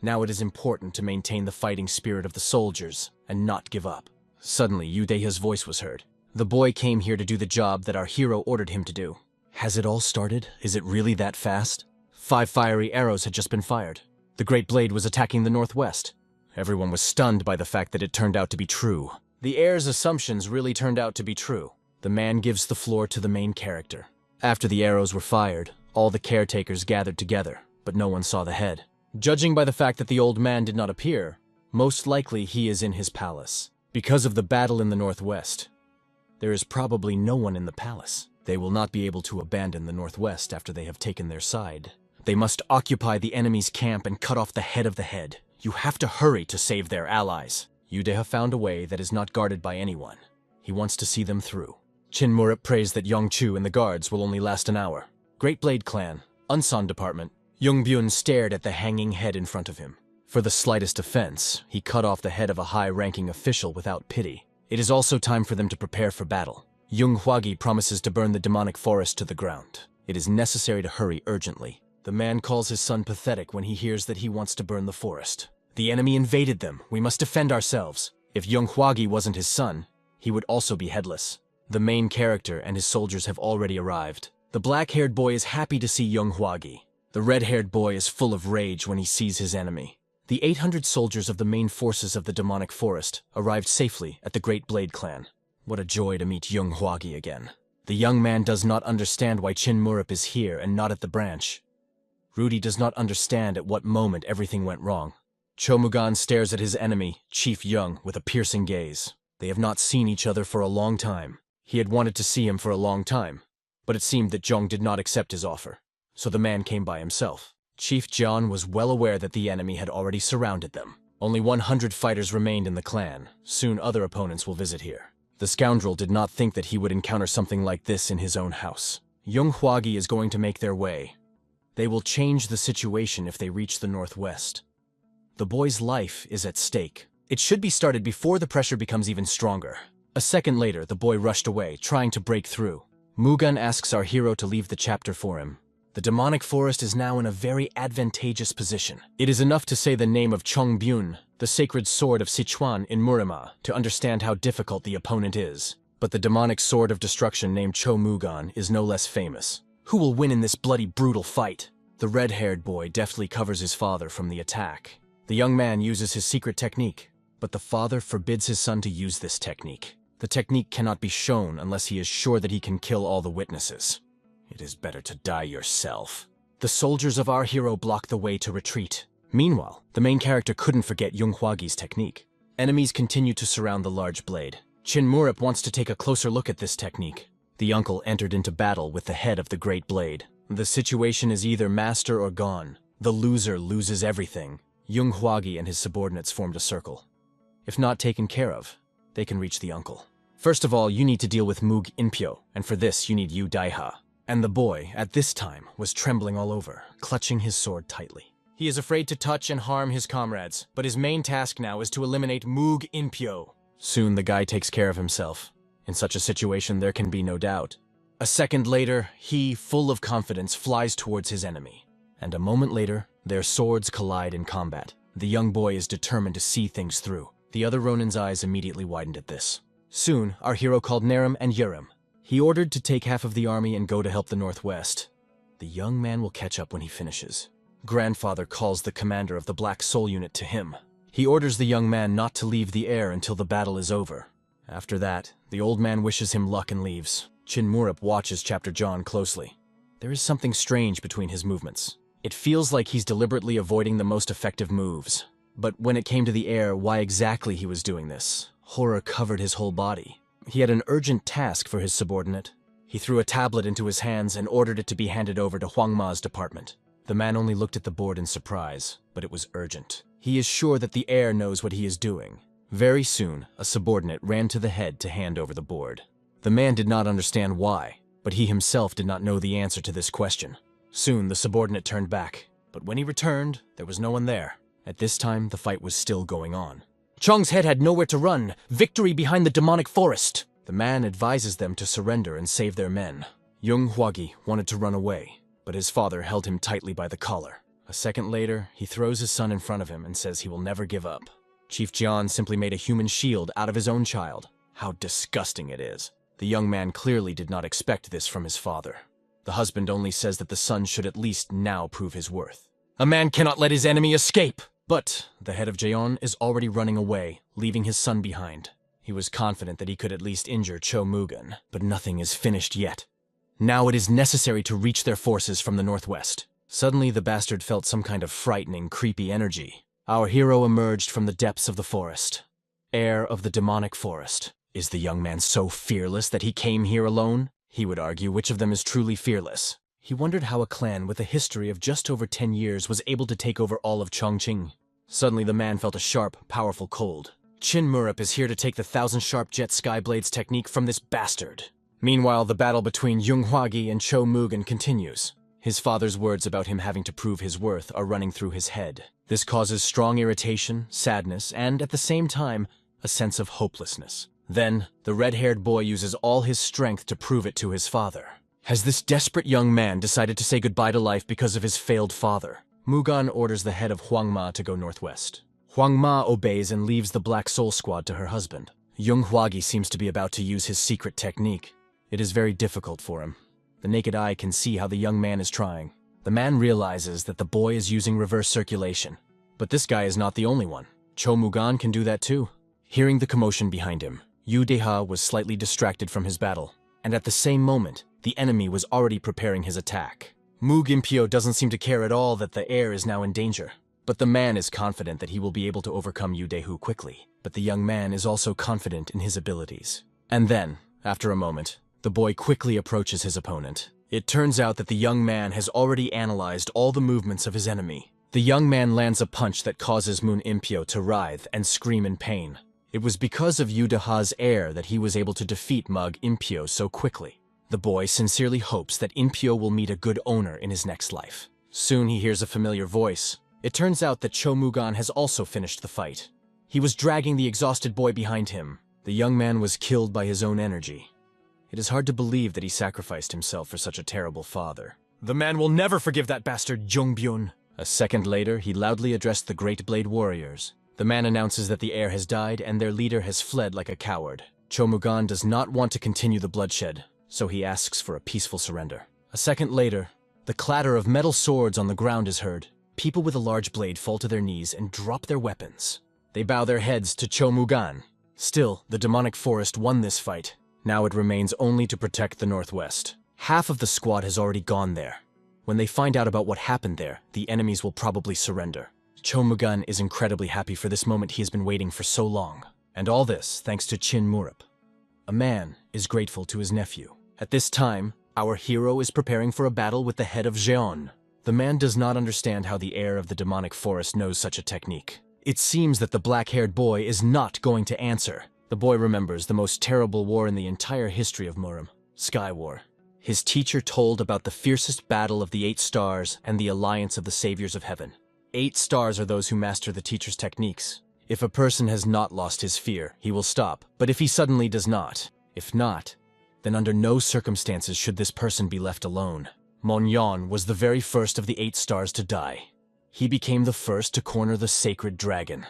Now it is important to maintain the fighting spirit of the soldiers and not give up. Suddenly, Yudeha's voice was heard. The boy came here to do the job that our hero ordered him to do. Has it all started? Is it really that fast? 5 fiery arrows had just been fired. The Great Blade was attacking the northwest. Everyone was stunned by the fact that it turned out to be true. The heir's assumptions really turned out to be true. The man gives the floor to the main character. After the arrows were fired, all the caretakers gathered together, but no one saw the head. Judging by the fact that the old man did not appear, most likely he is in his palace. Because of the battle in the northwest, there is probably no one in the palace. They will not be able to abandon the northwest after they have taken their side. They must occupy the enemy's camp and cut off the head of the head. You have to hurry to save their allies. Yudeha found a way that is not guarded by anyone. He wants to see them through. Chin Murup prays that Yongchu and the guards will only last an hour. Great Blade Clan, Unsan Department. Yongbyun stared at the hanging head in front of him. For the slightest offense, he cut off the head of a high-ranking official without pity. It is also time for them to prepare for battle. Yung Hwagi promises to burn the demonic forest to the ground. It is necessary to hurry urgently. The man calls his son pathetic when he hears that he wants to burn the forest. The enemy invaded them. We must defend ourselves. If Yung Hwagi wasn't his son, he would also be headless. The main character and his soldiers have already arrived. The black-haired boy is happy to see Yung Hwagi. The red-haired boy is full of rage when he sees his enemy. The 800 soldiers of the main forces of the demonic forest arrived safely at the Great Blade Clan. What a joy to meet Yung Hwagi again. The young man does not understand why Chin Murup is here and not at the branch. Rudy does not understand at what moment everything went wrong. Cho Mugan stares at his enemy, Chief Young, with a piercing gaze. They have not seen each other for a long time. He had wanted to see him for a long time, but it seemed that Zhong did not accept his offer, so the man came by himself. Chief Jian was well aware that the enemy had already surrounded them. Only 100 fighters remained in the clan. Soon other opponents will visit here. The scoundrel did not think that he would encounter something like this in his own house. Yung Hwagi is going to make their way. They will change the situation if they reach the northwest. The boy's life is at stake. It should be started before the pressure becomes even stronger. A second later, the boy rushed away, trying to break through. Mugan asks our hero to leave the chapter for him. The demonic forest is now in a very advantageous position. It is enough to say the name of Chongbyun, the sacred sword of Sichuan in Murima, to understand how difficult the opponent is. But the demonic sword of destruction named Cho Mugan is no less famous. Who will win in this bloody, brutal fight? The red-haired boy deftly covers his father from the attack. The young man uses his secret technique, but the father forbids his son to use this technique. The technique cannot be shown unless he is sure that he can kill all the witnesses. It is better to die yourself. The soldiers of our hero block the way to retreat. Meanwhile, the main character couldn't forget Yung Hwagi's technique. Enemies continue to surround the large blade. Chin Murup wants to take a closer look at this technique. The uncle entered into battle with the head of the great blade. The situation is either master or gone. The loser loses everything. Yung Hwagi and his subordinates formed a circle. If not taken care of, they can reach the uncle. First of all, you need to deal with Moog Inpyo, and for this you need Yu Daiha. And the boy, at this time, was trembling all over, clutching his sword tightly. He is afraid to touch and harm his comrades, but his main task now is to eliminate Moog Inpyo. Soon the guy takes care of himself. In such a situation, there can be no doubt. A second later, he, full of confidence, flies towards his enemy. And a moment later, their swords collide in combat. The young boy is determined to see things through. The other Ronin's eyes immediately widened at this. Soon, our hero called Narim and Yurim. He ordered to take half of the army and go to help the northwest. The young man will catch up when he finishes. Grandfather calls the commander of the Black Soul unit to him. He orders the young man not to leave the air until the battle is over. After that, the old man wishes him luck and leaves. Chin Murup watches Chapter John closely. There is something strange between his movements. It feels like he's deliberately avoiding the most effective moves. But when it came to the air, why exactly he was doing this? Horror covered his whole body. He had an urgent task for his subordinate. He threw a tablet into his hands and ordered it to be handed over to Huang Ma's department. The man only looked at the board in surprise, but it was urgent. He is sure that the heir knows what he is doing. Very soon, a subordinate ran to the head to hand over the board. The man did not understand why, but he himself did not know the answer to this question. Soon, the subordinate turned back, but when he returned, there was no one there. At this time, the fight was still going on. Chong's head had nowhere to run. Victory behind the demonic forest. The man advises them to surrender and save their men. Young Hwagi wanted to run away, but his father held him tightly by the collar. A second later, he throws his son in front of him and says he will never give up. Chief Jian simply made a human shield out of his own child. How disgusting it is. The young man clearly did not expect this from his father. The husband only says that the son should at least now prove his worth. A man cannot let his enemy escape! But the head of Jeon is already running away, leaving his son behind. He was confident that he could at least injure Cho Mugen, but nothing is finished yet. Now it is necessary to reach their forces from the northwest. Suddenly the bastard felt some kind of frightening, creepy energy. Our hero emerged from the depths of the forest. Heir of the demonic forest. Is the young man so fearless that he came here alone? He would argue which of them is truly fearless. He wondered how a clan with a history of just over 10 years was able to take over all of Chongqing. Suddenly the man felt a sharp, powerful cold. Qin Murup is here to take the 1,000-sharp jet skyblades technique from this bastard. Meanwhile, the battle between Yung Hwagi and Cho Mugen continues. His father's words about him having to prove his worth are running through his head. This causes strong irritation, sadness, and at the same time, a sense of hopelessness. Then, the red-haired boy uses all his strength to prove it to his father. Has this desperate young man decided to say goodbye to life because of his failed father? Mugan orders the head of Huang Ma to go northwest. Huang Ma obeys and leaves the Black Soul Squad to her husband. Yung Hwagi seems to be about to use his secret technique. It is very difficult for him. The naked eye can see how the young man is trying. The man realizes that the boy is using reverse circulation. But this guy is not the only one. Cho Mugan can do that too. Hearing the commotion behind him, Yu Deha was slightly distracted from his battle, and at the same moment, the enemy was already preparing his attack. Mu Gimpio doesn't seem to care at all that the heir is now in danger, but the man is confident that he will be able to overcome Yu Dehu quickly. But the young man is also confident in his abilities. And then, after a moment, the boy quickly approaches his opponent. It turns out that the young man has already analyzed all the movements of his enemy. The young man lands a punch that causes Moon Impio to writhe and scream in pain. It was because of Yu Deha's heir that he was able to defeat Mug Impio so quickly. The boy sincerely hopes that Impio will meet a good owner in his next life. Soon he hears a familiar voice. It turns out that Cho Mugan has also finished the fight. He was dragging the exhausted boy behind him. The young man was killed by his own energy. It is hard to believe that he sacrificed himself for such a terrible father. The man will never forgive that bastard Jongbyun. A second later, he loudly addressed the Great Blade Warriors. The man announces that the heir has died and their leader has fled like a coward. Cho Mugan does not want to continue the bloodshed, so he asks for a peaceful surrender. A second later, the clatter of metal swords on the ground is heard. People with a large blade fall to their knees and drop their weapons. They bow their heads to Cho Mugan. Still, the demonic forest won this fight. Now it remains only to protect the northwest. Half of the squad has already gone there. When they find out about what happened there, the enemies will probably surrender. Cho Mugan is incredibly happy for this moment he has been waiting for so long. And all this thanks to Qin Murup. A man is grateful to his nephew. At this time, our hero is preparing for a battle with the head of Jeon. The man does not understand how the heir of the demonic forest knows such a technique. It seems that the black-haired boy is not going to answer. The boy remembers the most terrible war in the entire history of Murim, Sky War. His teacher told about the fiercest battle of the 8 stars and the alliance of the saviors of heaven. 8 stars are those who master the teacher's techniques. If a person has not lost his fear, he will stop. But if he suddenly does not, if not, then under no circumstances should this person be left alone. Monyan was the very first of the 8 stars to die. He became the first to corner the sacred dragon.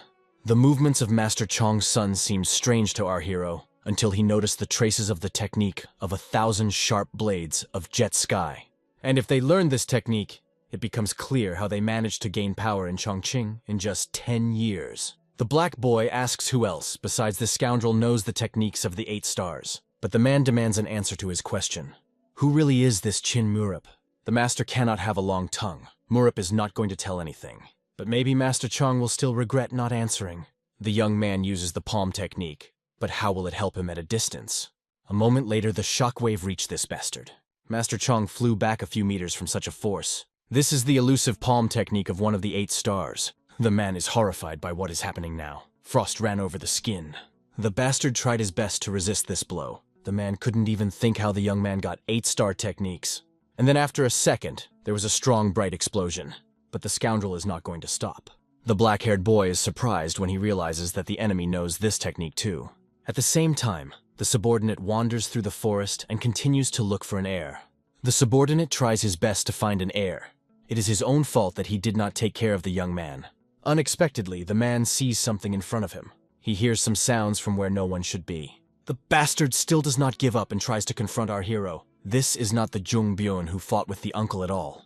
The movements of Master Chong's son seemed strange to our hero, until he noticed the traces of the technique of 1,000 sharp blades of jet sky. And if they learn this technique, it becomes clear how they managed to gain power in Chongqing in just 10 years. The black boy asks who else, besides the scoundrel, knows the techniques of the 8 stars. But the man demands an answer to his question. Who really is this Qin Murup? The master cannot have a long tongue. Murup is not going to tell anything. But maybe Master Chong will still regret not answering. The young man uses the palm technique. But how will it help him at a distance? A moment later, the shockwave reached this bastard. Master Chong flew back a few meters from such a force. This is the elusive palm technique of one of the 8 stars. The man is horrified by what is happening now. Frost ran over the skin. The bastard tried his best to resist this blow. The man couldn't even think how the young man got 8-star techniques. And then after a second, there was a strong, bright explosion. But the scoundrel is not going to stop. The black-haired boy is surprised when he realizes that the enemy knows this technique too. At the same time, the subordinate wanders through the forest and continues to look for an heir. The subordinate tries his best to find an heir. It is his own fault that he did not take care of the young man. Unexpectedly, the man sees something in front of him. He hears some sounds from where no one should be. The bastard still does not give up and tries to confront our hero. This is not the Jung Byun who fought with the uncle at all.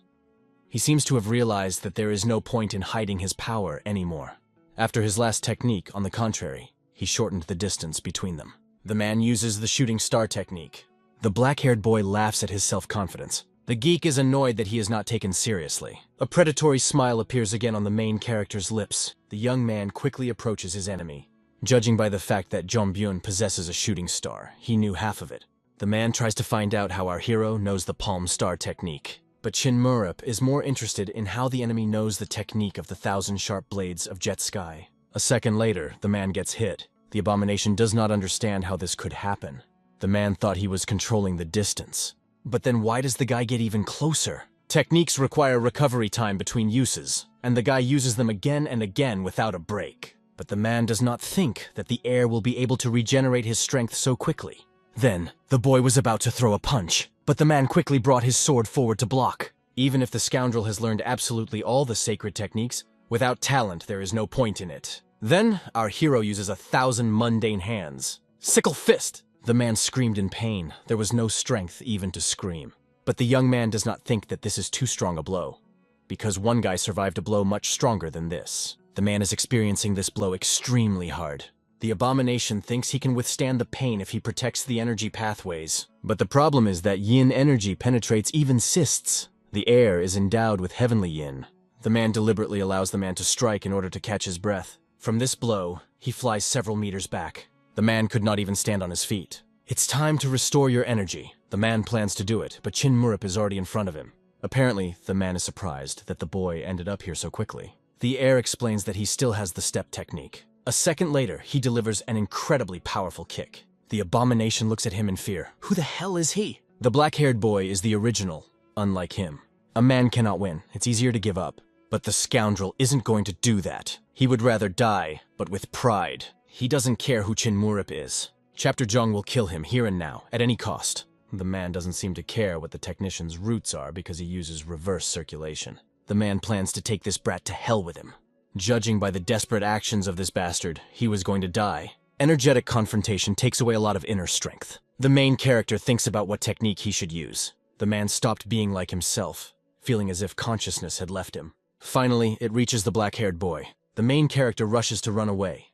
He seems to have realized that there is no point in hiding his power anymore. After his last technique, on the contrary, he shortened the distance between them. The man uses the shooting star technique. The black-haired boy laughs at his self-confidence. The geek is annoyed that he is not taken seriously. A predatory smile appears again on the main character's lips. The young man quickly approaches his enemy. Judging by the fact that Jung Byun possesses a shooting star, he knew half of it. The man tries to find out how our hero knows the palm star technique. But Chin Murup is more interested in how the enemy knows the technique of the 1,000 sharp blades of Jet Sky. A second later, the man gets hit. The abomination does not understand how this could happen. The man thought he was controlling the distance. But then why does the guy get even closer? Techniques require recovery time between uses, and the guy uses them again and again without a break. But the man does not think that the heir will be able to regenerate his strength so quickly. Then, the boy was about to throw a punch, but the man quickly brought his sword forward to block. Even if the scoundrel has learned absolutely all the sacred techniques, without talent there is no point in it. Then, our hero uses 1,000 mundane hands. Sickle fist! The man screamed in pain. There was no strength even to scream. But the young man does not think that this is too strong a blow, because one guy survived a blow much stronger than this. The man is experiencing this blow extremely hard. The abomination thinks he can withstand the pain if he protects the energy pathways. But the problem is that yin energy penetrates even cysts. The air is endowed with heavenly yin. The man deliberately allows the man to strike in order to catch his breath. From this blow, he flies several meters back. The man could not even stand on his feet. It's time to restore your energy. The man plans to do it, but Chin Murup is already in front of him. Apparently, the man is surprised that the boy ended up here so quickly. The heir explains that he still has the step technique. A second later, he delivers an incredibly powerful kick. The abomination looks at him in fear. Who the hell is he? The black-haired boy is the original, unlike him. A man cannot win. It's easier to give up. But the scoundrel isn't going to do that. He would rather die, but with pride. He doesn't care who Chin Murup is. Chapter Jung will kill him here and now, at any cost. The man doesn't seem to care what the technician's roots are because he uses reverse circulation. The man plans to take this brat to hell with him. Judging by the desperate actions of this bastard, he was going to die. Energetic confrontation takes away a lot of inner strength. The main character thinks about what technique he should use. The man stopped being like himself, feeling as if consciousness had left him. Finally, it reaches the black-haired boy. The main character rushes to run away,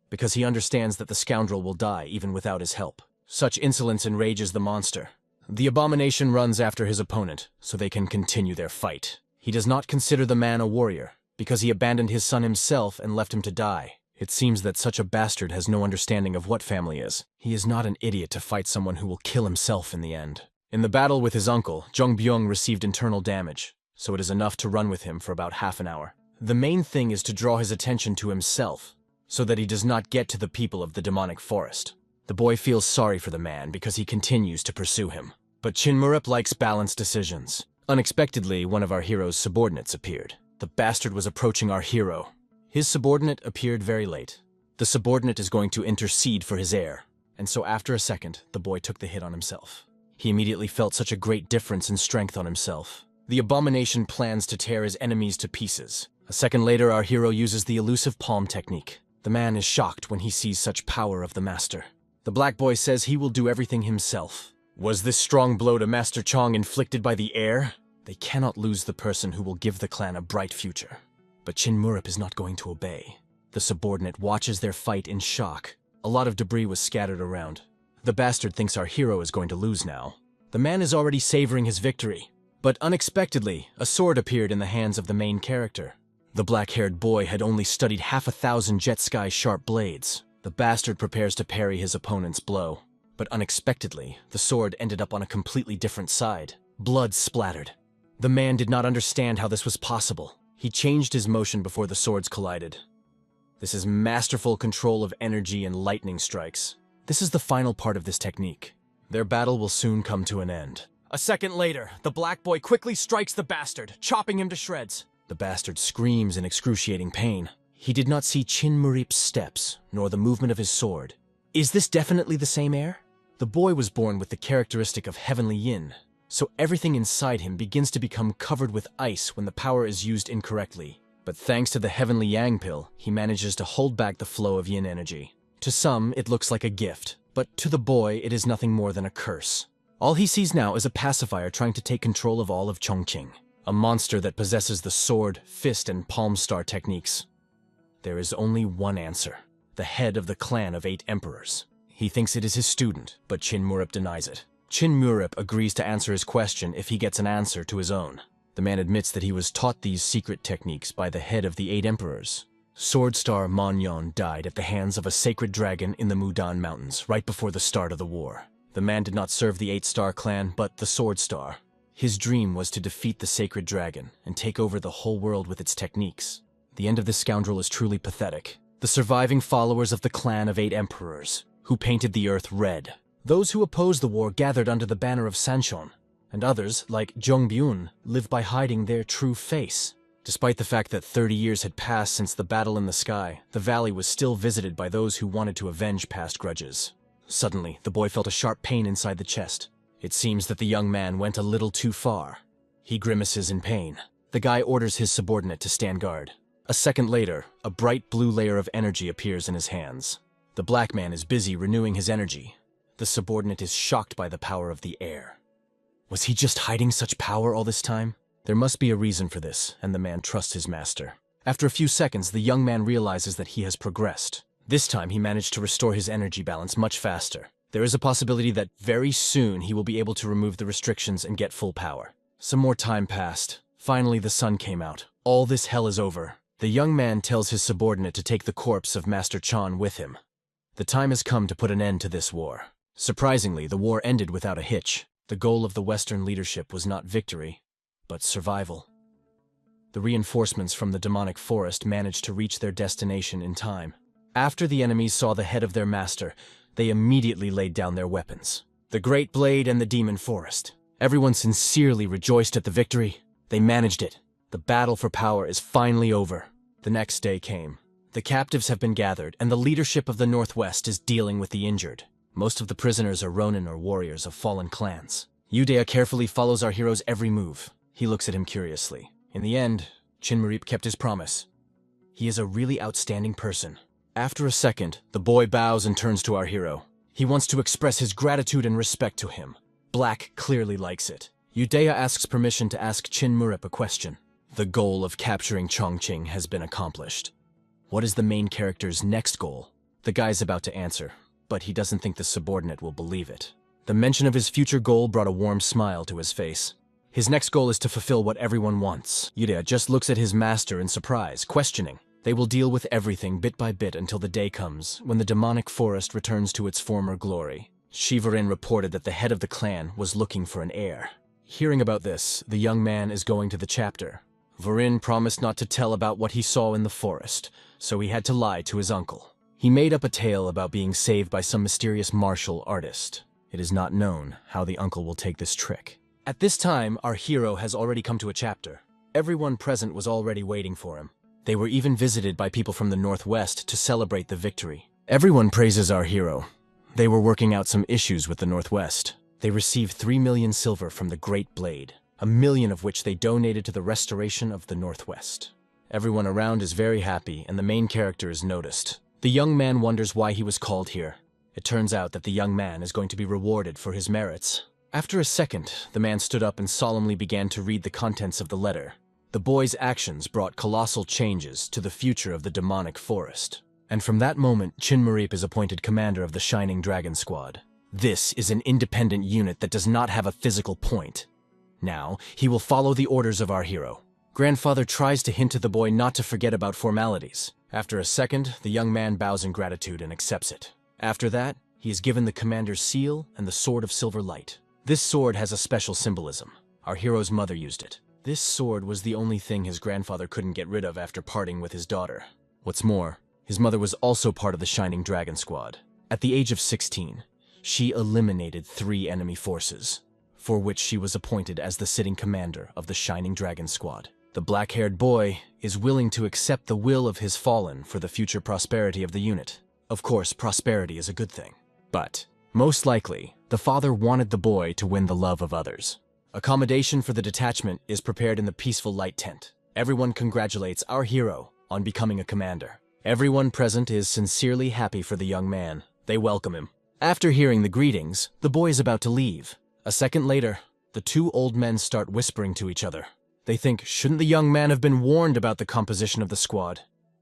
because he understands that the scoundrel will die even without his help. Such insolence enrages the monster. The abomination runs after his opponent, so they can continue their fight. He does not consider the man a warrior, because he abandoned his son himself and left him to die. It seems that such a bastard has no understanding of what family is. He is not an idiot to fight someone who will kill himself in the end. In the battle with his uncle, Jung Byung received internal damage, so it is enough to run with him for about half an hour. The main thing is to draw his attention to himself, so that he does not get to the people of the demonic forest. The boy feels sorry for the man because he continues to pursue him. But Chin Murup likes balanced decisions. Unexpectedly, one of our hero's subordinates appeared. The bastard was approaching our hero. His subordinate appeared very late. The subordinate is going to intercede for his heir, and so after a second, the boy took the hit on himself. He immediately felt such a great difference in strength on himself. The abomination plans to tear his enemies to pieces. A second later, our hero uses the elusive palm technique. The man is shocked when he sees such power of the master. The black boy says he will do everything himself. Was this strong blow to Master Chong inflicted by the heir? They cannot lose the person who will give the clan a bright future. But Chin Murup is not going to obey. The subordinate watches their fight in shock. A lot of debris was scattered around. The bastard thinks our hero is going to lose now. The man is already savoring his victory. But unexpectedly, a sword appeared in the hands of the main character. The black-haired boy had only studied 1,000 Jet Sky sharp blades. The bastard prepares to parry his opponent's blow. But unexpectedly, the sword ended up on a completely different side. Blood splattered. The man did not understand how this was possible. He changed his motion before the swords collided. This is masterful control of energy and lightning strikes. This is the final part of this technique. Their battle will soon come to an end. A second later, the black boy quickly strikes the bastard, chopping him to shreds. The bastard screams in excruciating pain. He did not see Chin Murip's steps, nor the movement of his sword. Is this definitely the same heir? The boy was born with the characteristic of heavenly yin, so everything inside him begins to become covered with ice when the power is used incorrectly. But thanks to the heavenly yang pill, he manages to hold back the flow of yin energy. To some, it looks like a gift, but to the boy, it is nothing more than a curse. All he sees now is a pacifier trying to take control of all of Chongqing, a monster that possesses the sword, fist, and palm star techniques. There is only one answer: the head of the clan of 8 emperors. He thinks it is his student, but Chin Murip denies it. Chin Murip agrees to answer his question if he gets an answer to his own. The man admits that he was taught these secret techniques by the head of the 8 emperors. Sword Star Manhwa died at the hands of a sacred dragon in the Mudan Mountains right before the start of the war. The man did not serve the 8-star clan, but the Sword Star. His dream was to defeat the sacred dragon and take over the whole world with its techniques. The end of this scoundrel is truly pathetic. The surviving followers of the clan of 8 emperors, who painted the earth red. Those who opposed the war gathered under the banner of Sanshon, and others, like Zhongbyun, live by hiding their true face. Despite the fact that 30 years had passed since the battle in the sky, the valley was still visited by those who wanted to avenge past grudges. Suddenly, the boy felt a sharp pain inside the chest. It seems that the young man went a little too far. He grimaces in pain. The guy orders his subordinate to stand guard. A second later, a bright blue layer of energy appears in his hands. The black man is busy renewing his energy. The subordinate is shocked by the power of the air. Was he just hiding such power all this time? There must be a reason for this, and the man trusts his master. After a few seconds, the young man realizes that he has progressed. This time, he managed to restore his energy balance much faster. There is a possibility that very soon he will be able to remove the restrictions and get full power. Some more time passed. Finally, the sun came out. All this hell is over. The young man tells his subordinate to take the corpse of Master Chan with him. The time has come to put an end to this war. Surprisingly, the war ended without a hitch. The goal of the Western leadership was not victory, but survival. The reinforcements from the demonic forest managed to reach their destination in time. After the enemies saw the head of their master, they immediately laid down their weapons. The Great Blade and the Demon Forest. Everyone sincerely rejoiced at the victory. They managed it. The battle for power is finally over. The next day came. The captives have been gathered, and the leadership of the Northwest is dealing with the injured. Most of the prisoners are Ronin or warriors of fallen clans. Yudea carefully follows our hero's every move. He looks at him curiously. In the end, Chin Murip kept his promise. He is a really outstanding person. After a second, the boy bows and turns to our hero. He wants to express his gratitude and respect to him. Black clearly likes it. Yudea asks permission to ask Chin Murip a question. The goal of capturing Chongqing has been accomplished. What is the main character's next goal? The guy's about to answer, but he doesn't think the subordinate will believe it. The mention of his future goal brought a warm smile to his face. His next goal is to fulfill what everyone wants. Yudea just looks at his master in surprise, questioning. They will deal with everything bit by bit until the day comes when the demonic forest returns to its former glory. Shivarin reported that the head of the clan was looking for an heir. Hearing about this, the young man is going to the chapter. Varin promised not to tell about what he saw in the forest, so he had to lie to his uncle. He made up a tale about being saved by some mysterious martial artist. It is not known how the uncle will take this trick. At this time, our hero has already come to a chapter. Everyone present was already waiting for him. They were even visited by people from the Northwest to celebrate the victory. Everyone praises our hero. They were working out some issues with the Northwest. They received 3 million silver from the Great Blade, 1 million of which they donated to the restoration of the Northwest. Everyone around is very happy, and the main character is noticed. The young man wonders why he was called here. It turns out that the young man is going to be rewarded for his merits. After a second, the man stood up and solemnly began to read the contents of the letter. The boy's actions brought colossal changes to the future of the demonic forest. And from that moment, Chin Murip is appointed commander of the Shining Dragon Squad. This is an independent unit that does not have a physical point. Now, he will follow the orders of our hero. Grandfather tries to hint to the boy not to forget about formalities. After a second, the young man bows in gratitude and accepts it. After that, he is given the commander's seal and the Sword of Silver Light. This sword has a special symbolism. Our hero's mother used it. This sword was the only thing his grandfather couldn't get rid of after parting with his daughter. What's more, his mother was also part of the Shining Dragon Squad. At the age of 16, she eliminated 3 enemy forces, for which she was appointed as the sitting commander of the Shining Dragon Squad. The black-haired boy is willing to accept the will of his fallen for the future prosperity of the unit. Of course, prosperity is a good thing. But, most likely, the father wanted the boy to win the love of others. Accommodation for the detachment is prepared in the peaceful light tent. Everyone congratulates our hero on becoming a commander. Everyone present is sincerely happy for the young man. They welcome him. After hearing the greetings, the boy is about to leave. A second later, the 2 old men start whispering to each other. They think, shouldn't the young man have been warned about the composition of the squad?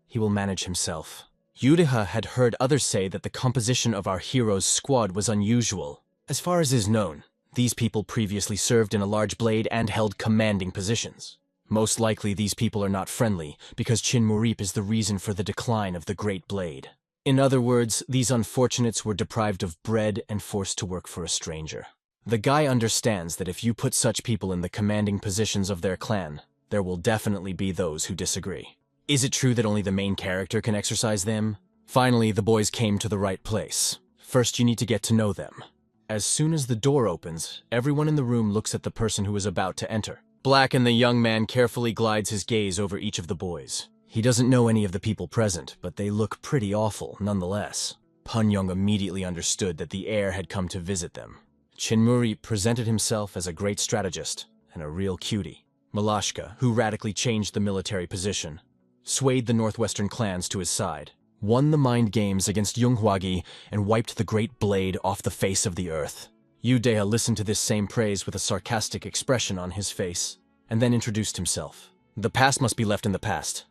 He will manage himself. Yudeha had heard others say that the composition of our hero's squad was unusual. As far as is known, these people previously served in a large blade and held commanding positions. Most likely these people are not friendly, because Chinmurip is the reason for the decline of the Great Blade. In other words, these unfortunates were deprived of bread and forced to work for a stranger. The guy understands that if you put such people in the commanding positions of their clan, there will definitely be those who disagree. Is it true that only the main character can exercise them? Finally, the boys came to the right place. First, you need to get to know them. As soon as the door opens, everyone in the room looks at the person who is about to enter. Black and the young man carefully glides his gaze over each of the boys. He doesn't know any of the people present, but they look pretty awful nonetheless. Punyong immediately understood that the heir had come to visit them. Chinmurip presented himself as a great strategist and a real cutie. Malashka, who radically changed the military position, swayed the northwestern clans to his side, won the mind games against Yunghwagi, and wiped the Great Blade off the face of the earth. Yudeha listened to this same praise with a sarcastic expression on his face, and then introduced himself. The past must be left in the past.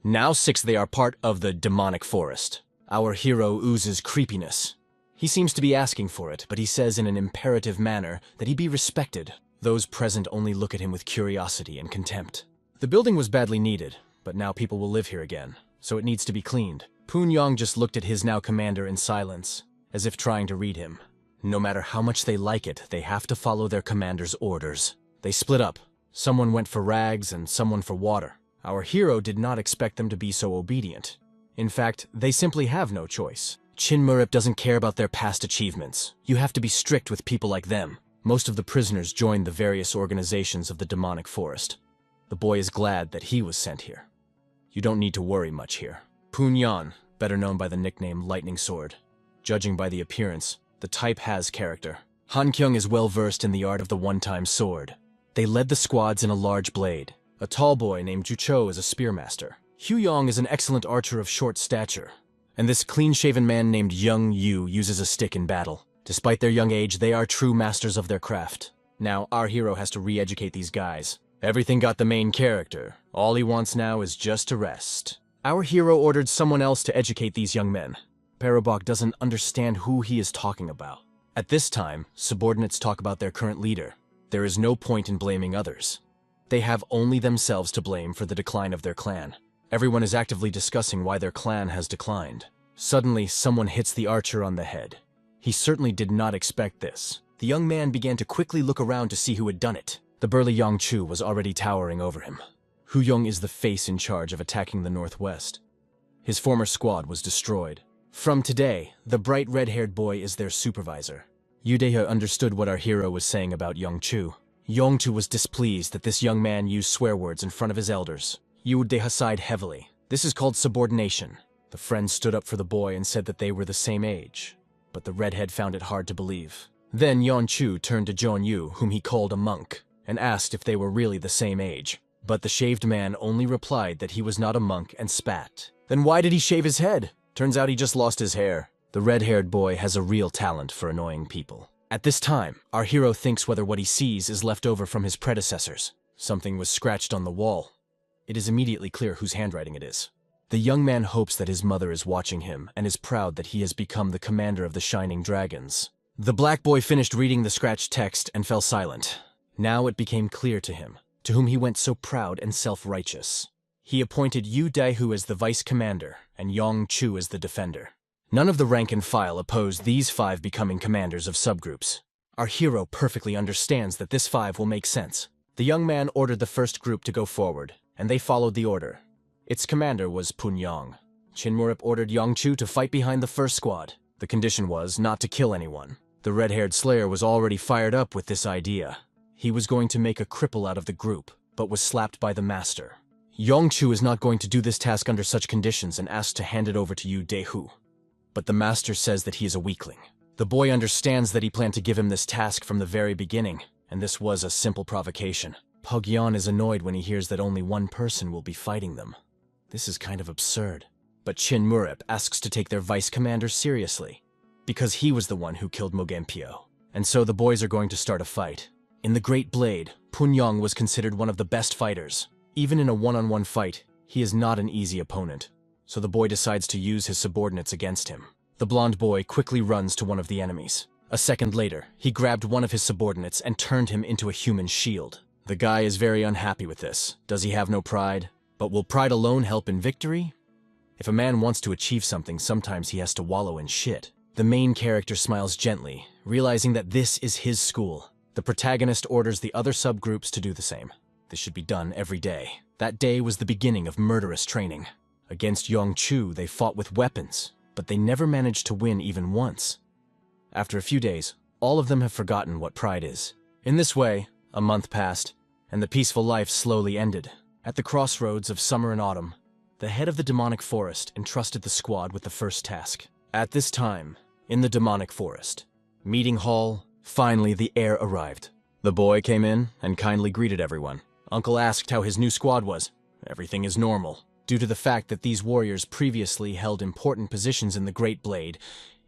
Now 6 they are part of the demonic forest. Our hero oozes creepiness. He seems to be asking for it, but he says in an imperative manner that he be respected. Those present only look at him with curiosity and contempt. The building was badly needed, but now people will live here again, so it needs to be cleaned. Punyong just looked at his now commander in silence, as if trying to read him. No matter how much they like it, they have to follow their commander's orders. They split up. Someone went for rags and someone for water. Our hero did not expect them to be so obedient. In fact, they simply have no choice. Chinmurip doesn't care about their past achievements. You have to be strict with people like them. Most of the prisoners joined the various organizations of the demonic forest. The boy is glad that he was sent here. You don't need to worry much here. Punyan, better known by the nickname Lightning Sword. Judging by the appearance, the type has character. Hankyung is well versed in the art of the one-time sword. They led the squads in a large blade. A tall boy named Jucho is a spearmaster. Huyong is an excellent archer of short stature. And this clean-shaven man named Young Yu uses a stick in battle. Despite their young age, they are true masters of their craft. Now, our hero has to re-educate these guys. Everything got the main character. All he wants now is just to rest. Our hero ordered someone else to educate these young men. Parabok doesn't understand who he is talking about. At this time, subordinates talk about their current leader. There is no point in blaming others. They have only themselves to blame for the decline of their clan. Everyone is actively discussing why their clan has declined. Suddenly, someone hits the archer on the head. He certainly did not expect this. The young man began to quickly look around to see who had done it. The burly Yongchu was already towering over him. Huyong is the face in charge of attacking the northwest. His former squad was destroyed. From today, the bright red-haired boy is their supervisor. Yudeha understood what our hero was saying about Yongchu. Yongchu was displeased that this young man used swear words in front of his elders. Yudeha sighed heavily. This is called subordination. The friend stood up for the boy and said that they were the same age, but the redhead found it hard to believe. Then Yonchu turned to Jonyu, whom he called a monk, and asked if they were really the same age. But the shaved man only replied that he was not a monk and spat. Then why did he shave his head? Turns out he just lost his hair. The red-haired boy has a real talent for annoying people. At this time, our hero thinks whether what he sees is left over from his predecessors. Something was scratched on the wall. It is immediately clear whose handwriting it is. The young man hopes that his mother is watching him and is proud that he has become the commander of the Shining Dragons. The black boy finished reading the scratched text and fell silent. Now it became clear to him, to whom he went so proud and self-righteous. he appointed Yu Daihu as the vice commander and Yong Chu as the defender. None of the rank and file opposed these 5 becoming commanders of subgroups. Our hero perfectly understands that this 5 will make sense. The young man ordered the first group to go forward, and they followed the order. Its commander was Pun Yong. Chinmurup ordered Yong Chu to fight behind the first squad. The condition was not to kill anyone. The red-haired slayer was already fired up with this idea. He was going to make a cripple out of the group, but was slapped by the master. Yong Chu is not going to do this task under such conditions and asks to hand it over to Yu Daihu. But the master says that he is a weakling. The boy understands that he planned to give him this task from the very beginning, and this was a simple provocation. Pogyan is annoyed when he hears that only one person will be fighting them. This is kind of absurd. But Chinmurup asks to take their vice commander seriously, because he was the one who killed Mogempio. And so the boys are going to start a fight. In the Great Blade, Pun Yong was considered one of the best fighters. Even in a one-on-one fight, he is not an easy opponent. So the boy decides to use his subordinates against him. The blonde boy quickly runs to one of the enemies. A second later, he grabbed one of his subordinates and turned him into a human shield. The guy is very unhappy with this. Does he have no pride? But will pride alone help in victory? If a man wants to achieve something, sometimes he has to wallow in shit. The main character smiles gently, realizing that this is his school. The protagonist orders the other subgroups to do the same. This should be done every day. That day was the beginning of murderous training. Against Yong Chu, they fought with weapons, but they never managed to win even once. After a few days, all of them have forgotten what pride is. In this way, a month passed, and the peaceful life slowly ended. At the crossroads of summer and autumn, the head of the demonic forest entrusted the squad with the first task. At this time, in the demonic forest, meeting hall, finally the heir arrived. The boy came in and kindly greeted everyone. Uncle asked how his new squad was. Everything is normal. Due to the fact that these warriors previously held important positions in the Great Blade,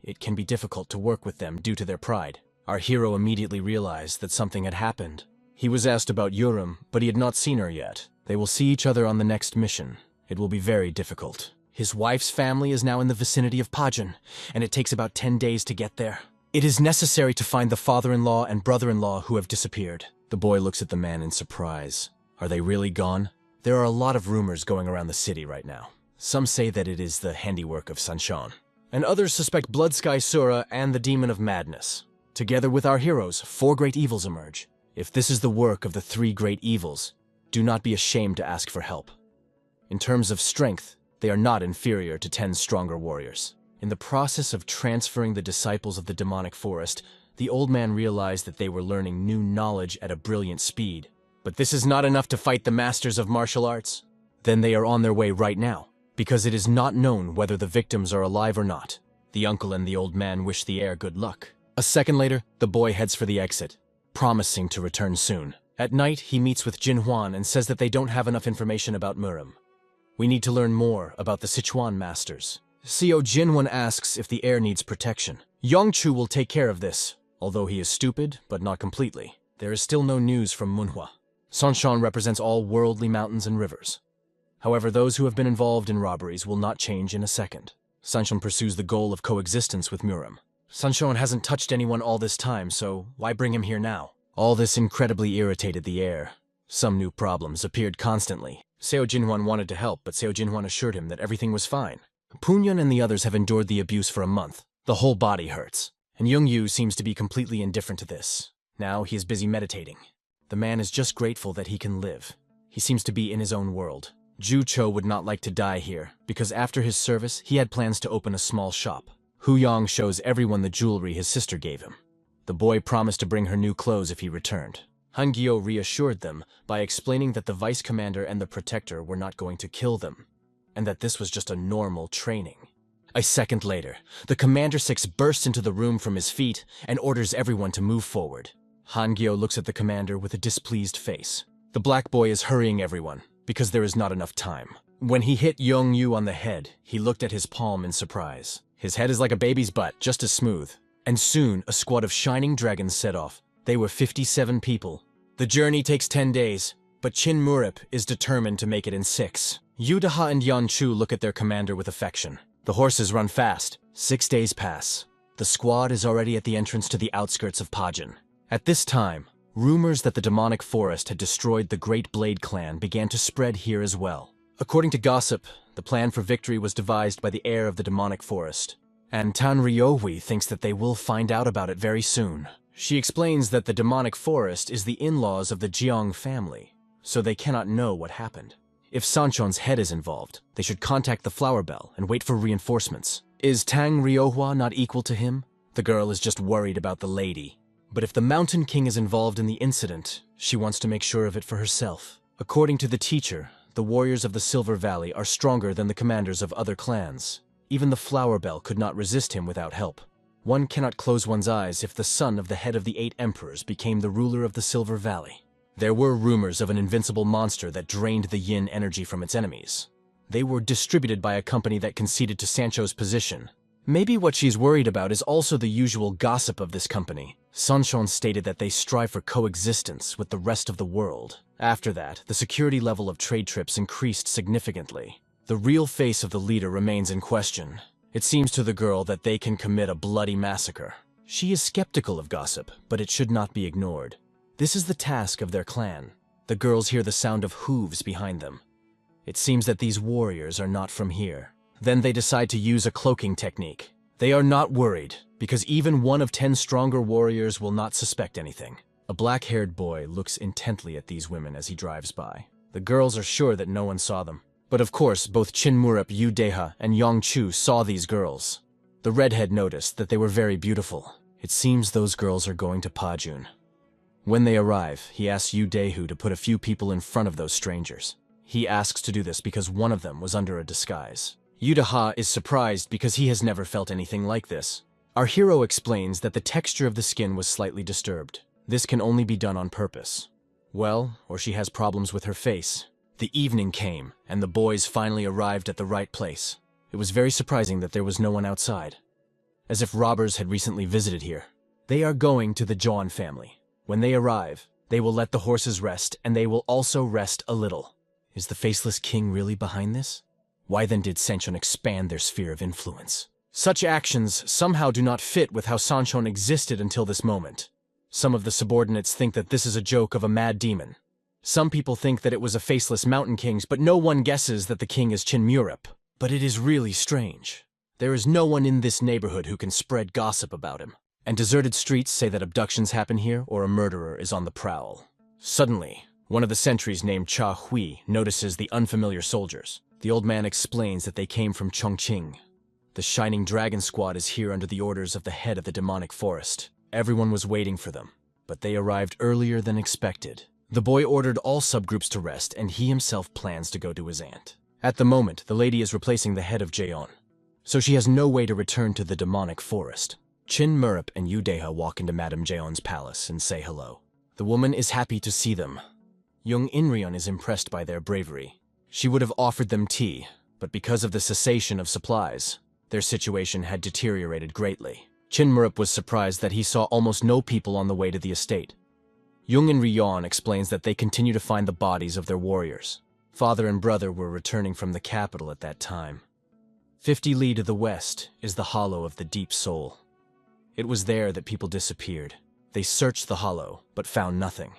it can be difficult to work with them due to their pride. Our hero immediately realized that something had happened. He was asked about Yurim, but he had not seen her yet. They will see each other on the next mission. It will be very difficult. His wife's family is now in the vicinity of Pajin, and it takes about 10 days to get there. It is necessary to find the father-in-law and brother-in-law who have disappeared. The boy looks at the man in surprise. Are they really gone? There are a lot of rumors going around the city right now. Some say that it is the handiwork of Sanshon, and others suspect Blood Sky Sura and the Demon of Madness. Together with our heroes, 4 great evils emerge. If this is the work of the 3 great evils, do not be ashamed to ask for help. In terms of strength, they are not inferior to 10 stronger warriors. In the process of transferring the disciples of the demonic forest, the old man realized that they were learning new knowledge at a brilliant speed. But this is not enough to fight the masters of martial arts? Then they are on their way right now, because it is not known whether the victims are alive or not. The uncle and the old man wish the heir good luck. A second later, the boy heads for the exit, promising to return soon. At night, he meets with Jin Huan and says that they don't have enough information about Murim. We need to learn more about the Sichuan masters. Seo Jinwan asks if the heir needs protection. Yongchu will take care of this, although he is stupid, but not completely. There is still no news from Manhwa. Sanshan represents all worldly mountains and rivers. However, those who have been involved in robberies will not change in a second. Sanshon pursues the goal of coexistence with Murim. Sanshon hasn't touched anyone all this time, so why bring him here now? All this incredibly irritated the heir. Some new problems appeared constantly. Seo Jinwan wanted to help, but Seo Jinwan assured him that everything was fine. Punyan and the others have endured the abuse for a month. The whole body hurts. And Young Yu seems to be completely indifferent to this. Now he is busy meditating. The man is just grateful that he can live. He seems to be in his own world. Ju Cho would not like to die here, because after his service, he had plans to open a small shop. Hu Yang shows everyone the jewelry his sister gave him. The boy promised to bring her new clothes if he returned. Han Gyo reassured them by explaining that the vice commander and the protector were not going to kill them, and that this was just a normal training. A second later, the Commander 6 bursts into the room from his feet and orders everyone to move forward. Han Gyo looks at the commander with a displeased face. The black boy is hurrying everyone, because there is not enough time. When he hit Yong Yu on the head, he looked at his palm in surprise. His head is like a baby's butt, just as smooth. And soon, a squad of shining dragons set off. They were 57 people. The journey takes 10 days, but Chin Murip is determined to make it in 6. Yudaha and Yan Chu look at their commander with affection. The horses run fast. 6 days pass. The squad is already at the entrance to the outskirts of Pajin. At this time, rumors that the demonic forest had destroyed the Great Blade clan began to spread here as well. According to gossip, the plan for victory was devised by the heir of the demonic forest, and Tanryowi thinks that they will find out about it very soon. She explains that the demonic forest is the in-laws of the Jeong family, so they cannot know what happened. If Sanchon's head is involved, they should contact the Flower Bell and wait for reinforcements. Is Tang Ryohwa not equal to him? The girl is just worried about the lady. But if the Mountain King is involved in the incident, she wants to make sure of it for herself. According to the teacher, the warriors of the Silver Valley are stronger than the commanders of other clans. Even the Flower Bell could not resist him without help. One cannot close one's eyes if the son of the head of the 8 emperors became the ruler of the Silver Valley. There were rumors of an invincible monster that drained the yin energy from its enemies. They were distributed by a company that conceded to Sancho's position. Maybe what she's worried about is also the usual gossip of this company. Sanchon stated that they strive for coexistence with the rest of the world. After that, the security level of trade trips increased significantly. The real face of the leader remains in question. It seems to the girl that they can commit a bloody massacre. She is skeptical of gossip, but it should not be ignored. This is the task of their clan. The girls hear the sound of hooves behind them. It seems that these warriors are not from here. Then they decide to use a cloaking technique. They are not worried, because even one of 10 stronger warriors will not suspect anything. A black-haired boy looks intently at these women as he drives by. The girls are sure that no one saw them. But of course, both Chinmurup, Yudeha, and Yongchu saw these girls. The redhead noticed that they were very beautiful. It seems those girls are going to Pajun. When they arrive, he asks Yudehu to put a few people in front of those strangers. He asks to do this because one of them was under a disguise. Yudeha is surprised because he has never felt anything like this. Our hero explains that the texture of the skin was slightly disturbed. This can only be done on purpose. Well, or she has problems with her face. The evening came, and the boys finally arrived at the right place. It was very surprising that there was no one outside, as if robbers had recently visited here. They are going to the John family. When they arrive, they will let the horses rest, and they will also rest a little. Is the Faceless King really behind this? Why then did Sanchon expand their sphere of influence? Such actions somehow do not fit with how Sanchon existed until this moment. Some of the subordinates think that this is a joke of a mad demon. Some people think that it was a faceless mountain king, but no one guesses that the king is Chinmurup. But it is really strange. There is no one in this neighborhood who can spread gossip about him. And deserted streets say that abductions happen here or a murderer is on the prowl. Suddenly, one of the sentries named Cha Hui notices the unfamiliar soldiers. The old man explains that they came from Chongqing. The Shining Dragon Squad is here under the orders of the head of the demonic forest. Everyone was waiting for them, but they arrived earlier than expected. The boy ordered all subgroups to rest, and he himself plans to go to his aunt. At the moment, the lady is replacing the head of Jeon, so she has no way to return to the demonic forest. Chinmurup and Yudeha walk into Madame Jeon's palace and say hello. The woman is happy to see them. Young Inryeon is impressed by their bravery. She would have offered them tea, but because of the cessation of supplies, their situation had deteriorated greatly. Chinmurup was surprised that he saw almost no people on the way to the estate. Young Inryeon explains that they continue to find the bodies of their warriors. Father and brother were returning from the capital at that time. 50 li to the west is the hollow of the Deep Soul. It was there that people disappeared. They searched the hollow, but found nothing.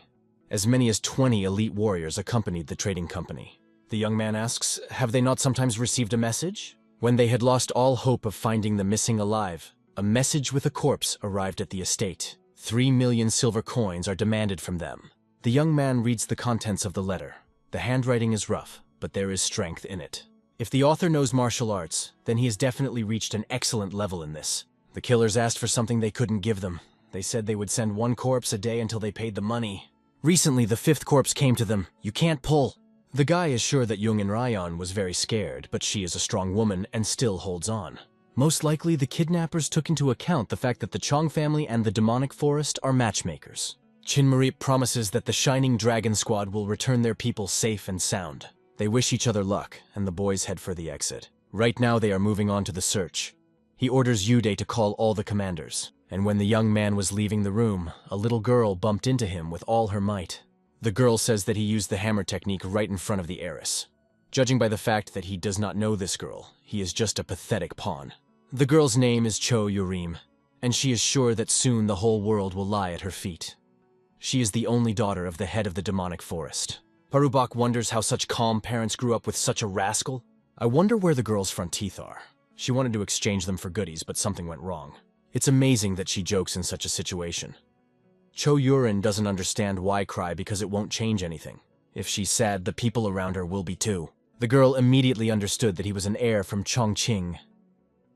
As many as 20 elite warriors accompanied the trading company. The young man asks, have they not sometimes received a message? When they had lost all hope of finding the missing alive, a message with a corpse arrived at the estate. 3 million silver coins are demanded from them. The young man reads the contents of the letter. The handwriting is rough, but there is strength in it. If the author knows martial arts, then he has definitely reached an excellent level in this. The killers asked for something they couldn't give them. They said they would send 1 corpse a day until they paid the money. Recently, the 5th corpse came to them. You can't pull. The guy is sure that Young Inryeon was very scared, but she is a strong woman and still holds on. Most likely, the kidnappers took into account the fact that the Chong family and the demonic forest are matchmakers. Chinmurup promises that the Shining Dragon Squad will return their people safe and sound. They wish each other luck, and the boys head for the exit. Right now, they are moving on to the search. He orders Yude to call all the commanders, and when the young man was leaving the room, a little girl bumped into him with all her might. The girl says that he used the hammer technique right in front of the heiress. Judging by the fact that he does not know this girl, he is just a pathetic pawn. The girl's name is Cho Yurim, and she is sure that soon the whole world will lie at her feet. She is the only daughter of the head of the demonic forest. Parubak wonders how such calm parents grew up with such a rascal. I wonder where the girl's front teeth are. She wanted to exchange them for goodies, but something went wrong. It's amazing that she jokes in such a situation. Cho Yurin doesn't understand why cry because it won't change anything. If she's sad, the people around her will be too. The girl immediately understood that he was an heir from Chongqing.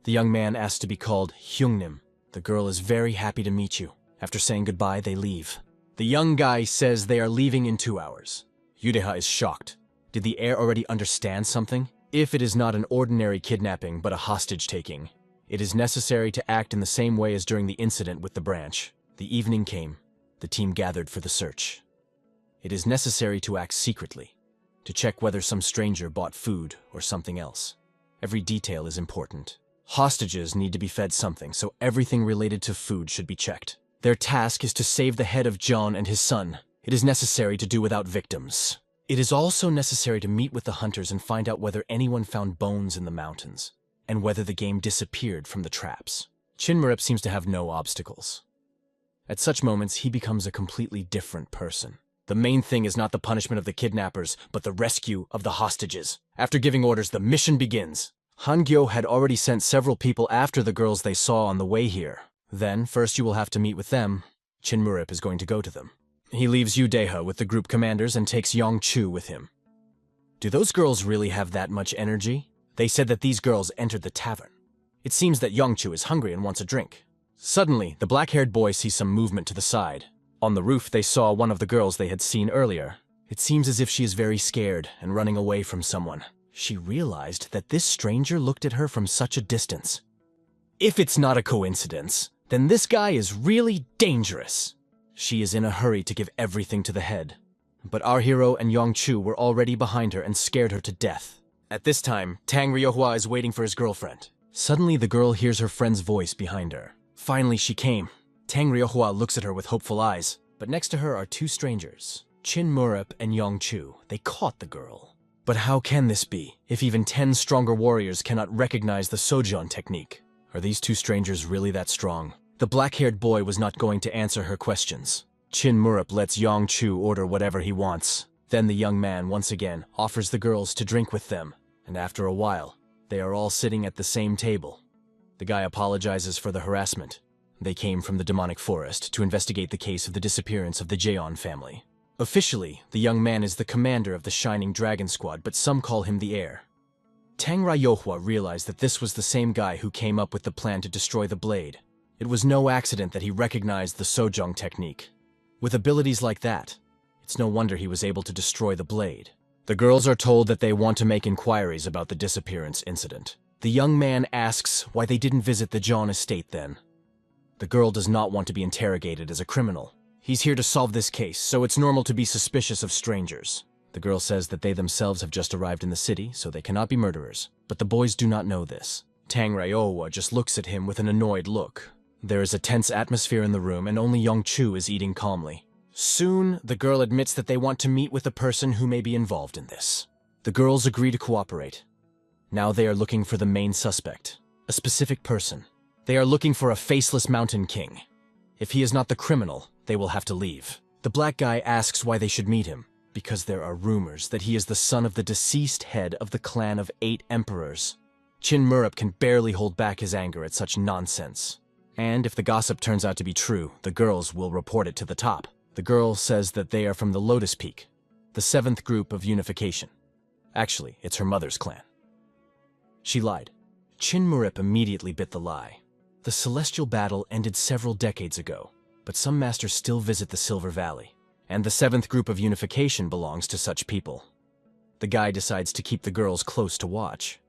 The young man asked to be called Hyungnim. The girl is very happy to meet you. After saying goodbye, they leave. The young guy says they are leaving in 2 hours. Yudeha is shocked. Did the heir already understand something? If it is not an ordinary kidnapping but a hostage-taking, it is necessary to act in the same way as during the incident with the branch. The evening came. The team gathered for the search. It is necessary to act secretly, to check whether some stranger bought food or something else. Every detail is important. Hostages need to be fed something, so everything related to food should be checked. Their task is to save the head of John and his son. It is necessary to do without victims. It is also necessary to meet with the hunters and find out whether anyone found bones in the mountains, and whether the game disappeared from the traps. Chinmurup seems to have no obstacles. At such moments, he becomes a completely different person. The main thing is not the punishment of the kidnappers, but the rescue of the hostages. After giving orders, the mission begins. Hangyo had already sent several people after the girls they saw on the way here. Then, first you will have to meet with them. Chinmurup is going to go to them. He leaves Yudeha with the group commanders and takes Yongchu with him. Do those girls really have that much energy? They said that these girls entered the tavern. It seems that Yongchu is hungry and wants a drink. Suddenly, the black-haired boy sees some movement to the side. On the roof, they saw one of the girls they had seen earlier. It seems as if she is very scared and running away from someone. She realized that this stranger looked at her from such a distance. If it's not a coincidence, then this guy is really dangerous. She is in a hurry to give everything to the head. But our hero and Yongchu were already behind her and scared her to death. At this time, Tang Ryohua is waiting for his girlfriend. Suddenly, the girl hears her friend's voice behind her. Finally, she came. Tang Ryohua looks at her with hopeful eyes. But next to her are 2 strangers, Chinmurup and Yongchu. They caught the girl. But how can this be, if even 10 stronger warriors cannot recognize the Sojon technique? Are these 2 strangers really that strong? The black-haired boy was not going to answer her questions. Chinmurup lets Yongchu order whatever he wants. Then the young man once again offers the girls to drink with them, and after a while, they are all sitting at the same table. The guy apologizes for the harassment. They came from the demonic forest to investigate the case of the disappearance of the Jeon family. Officially, the young man is the commander of the Shining Dragon Squad, but some call him the heir. Tang Ryohua realized that this was the same guy who came up with the plan to destroy the blade. It was no accident that he recognized the Sojong technique. With abilities like that, it's no wonder he was able to destroy the blade. The girls are told that they want to make inquiries about the disappearance incident. The young man asks why they didn't visit the John estate then. The girl does not want to be interrogated as a criminal. He's here to solve this case, so it's normal to be suspicious of strangers. The girl says that they themselves have just arrived in the city, so they cannot be murderers. But the boys do not know this. Tang Ryohua just looks at him with an annoyed look. There is a tense atmosphere in the room, and only Yongchu is eating calmly. Soon, the girl admits that they want to meet with a person who may be involved in this. The girls agree to cooperate. Now they are looking for the main suspect, a specific person. They are looking for a faceless mountain king. If he is not the criminal, they will have to leave. The black guy asks why they should meet him, because there are rumors that he is the son of the deceased head of the clan of 8 emperors. Chinmurup can barely hold back his anger at such nonsense. And if the gossip turns out to be true, the girls will report it to the top. The girl says that they are from the Lotus Peak, the 7th group of unification. Actually, it's her mother's clan. She lied. Chinmurup immediately bit the lie. The celestial battle ended several decades ago, but some masters still visit the Silver Valley, and the 7th group of unification belongs to such people. The guy decides to keep the girls close to watch.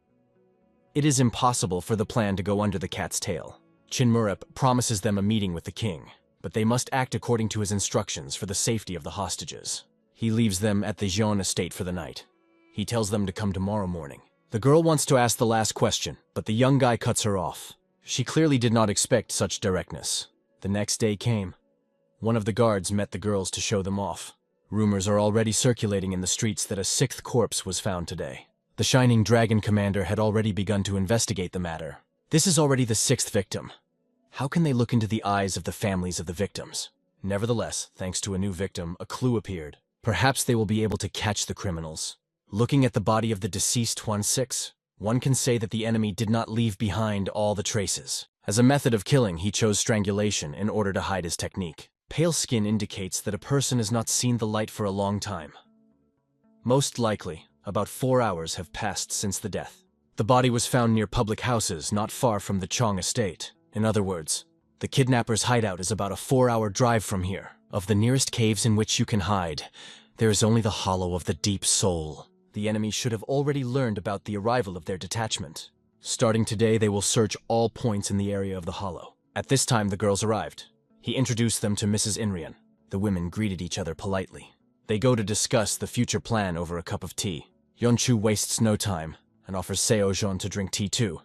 It is impossible for the plan to go under the cat's tail. Chinmurup promises them a meeting with the king, but they must act according to his instructions for the safety of the hostages. He leaves them at the Jeon estate for the night. He tells them to come tomorrow morning. The girl wants to ask the last question, but the young guy cuts her off. She clearly did not expect such directness. The next day came. One of the guards met the girls to show them off. Rumors are already circulating in the streets that a 6th corpse was found today. The Shining Dragon commander had already begun to investigate the matter. This is already the 6th victim. How can they look into the eyes of the families of the victims? Nevertheless, thanks to a new victim, a clue appeared. Perhaps they will be able to catch the criminals. Looking at the body of the deceased Huan-6, one can say that the enemy did not leave behind all the traces. As a method of killing, he chose strangulation in order to hide his technique. Pale skin indicates that a person has not seen the light for a long time. Most likely, about 4 hours have passed since the death. The body was found near public houses not far from the Chong estate. In other words, the kidnapper's hideout is about a 4-hour drive from here. Of the nearest caves in which you can hide, there is only the hollow of the deep soul. The enemy should have already learned about the arrival of their detachment. Starting today, they will search all points in the area of the hollow. At this time, the girls arrived. He introduced them to Mrs. Inrian. The women greeted each other politely. They go to discuss the future plan over a cup of tea. Yeonchu wastes no time and offers Seo-jeon to drink tea too,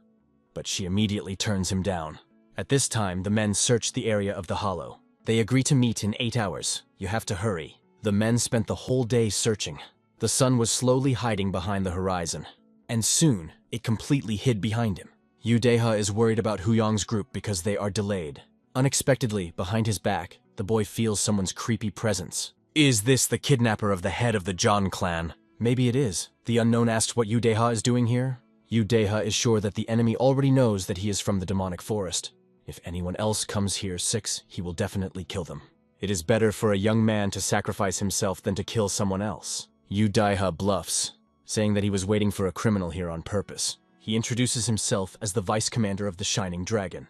but she immediately turns him down. At this time, the men search the area of the hollow. They agree to meet in 8 hours. You have to hurry. The men spent the whole day searching. The sun was slowly hiding behind the horizon, and soon it completely hid behind him. Yu Deha is worried about Hu Yong's group because they are delayed. Unexpectedly, behind his back, the boy feels someone's creepy presence. Is this the kidnapper of the head of the John clan? Maybe it is. The unknown asks what Yu Deha is doing here. Yu Deha is sure that the enemy already knows that he is from the demonic forest. If anyone else comes here 6, he will definitely kill them. It is better for a young man to sacrifice himself than to kill someone else. Yu Deha bluffs, saying that he was waiting for a criminal here on purpose. He introduces himself as the vice commander of the Shining Dragon.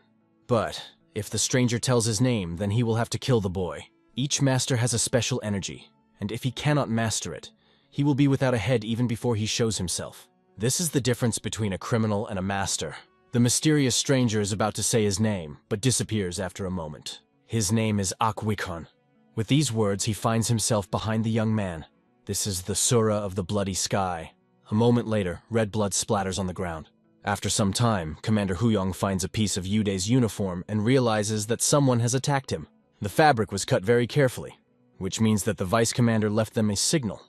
But if the stranger tells his name, then he will have to kill the boy. Each master has a special energy, and if he cannot master it, he will be without a head even before he shows himself. This is the difference between a criminal and a master. The mysterious stranger is about to say his name, but disappears after a moment. His name is Awakens. With these words, he finds himself behind the young man. This is the Surah of the Bloody Sky. A moment later, red blood splatters on the ground. After some time, Commander Huyong finds a piece of Yude's uniform and realizes that someone has attacked him. The fabric was cut very carefully, which means that the vice commander left them a signal.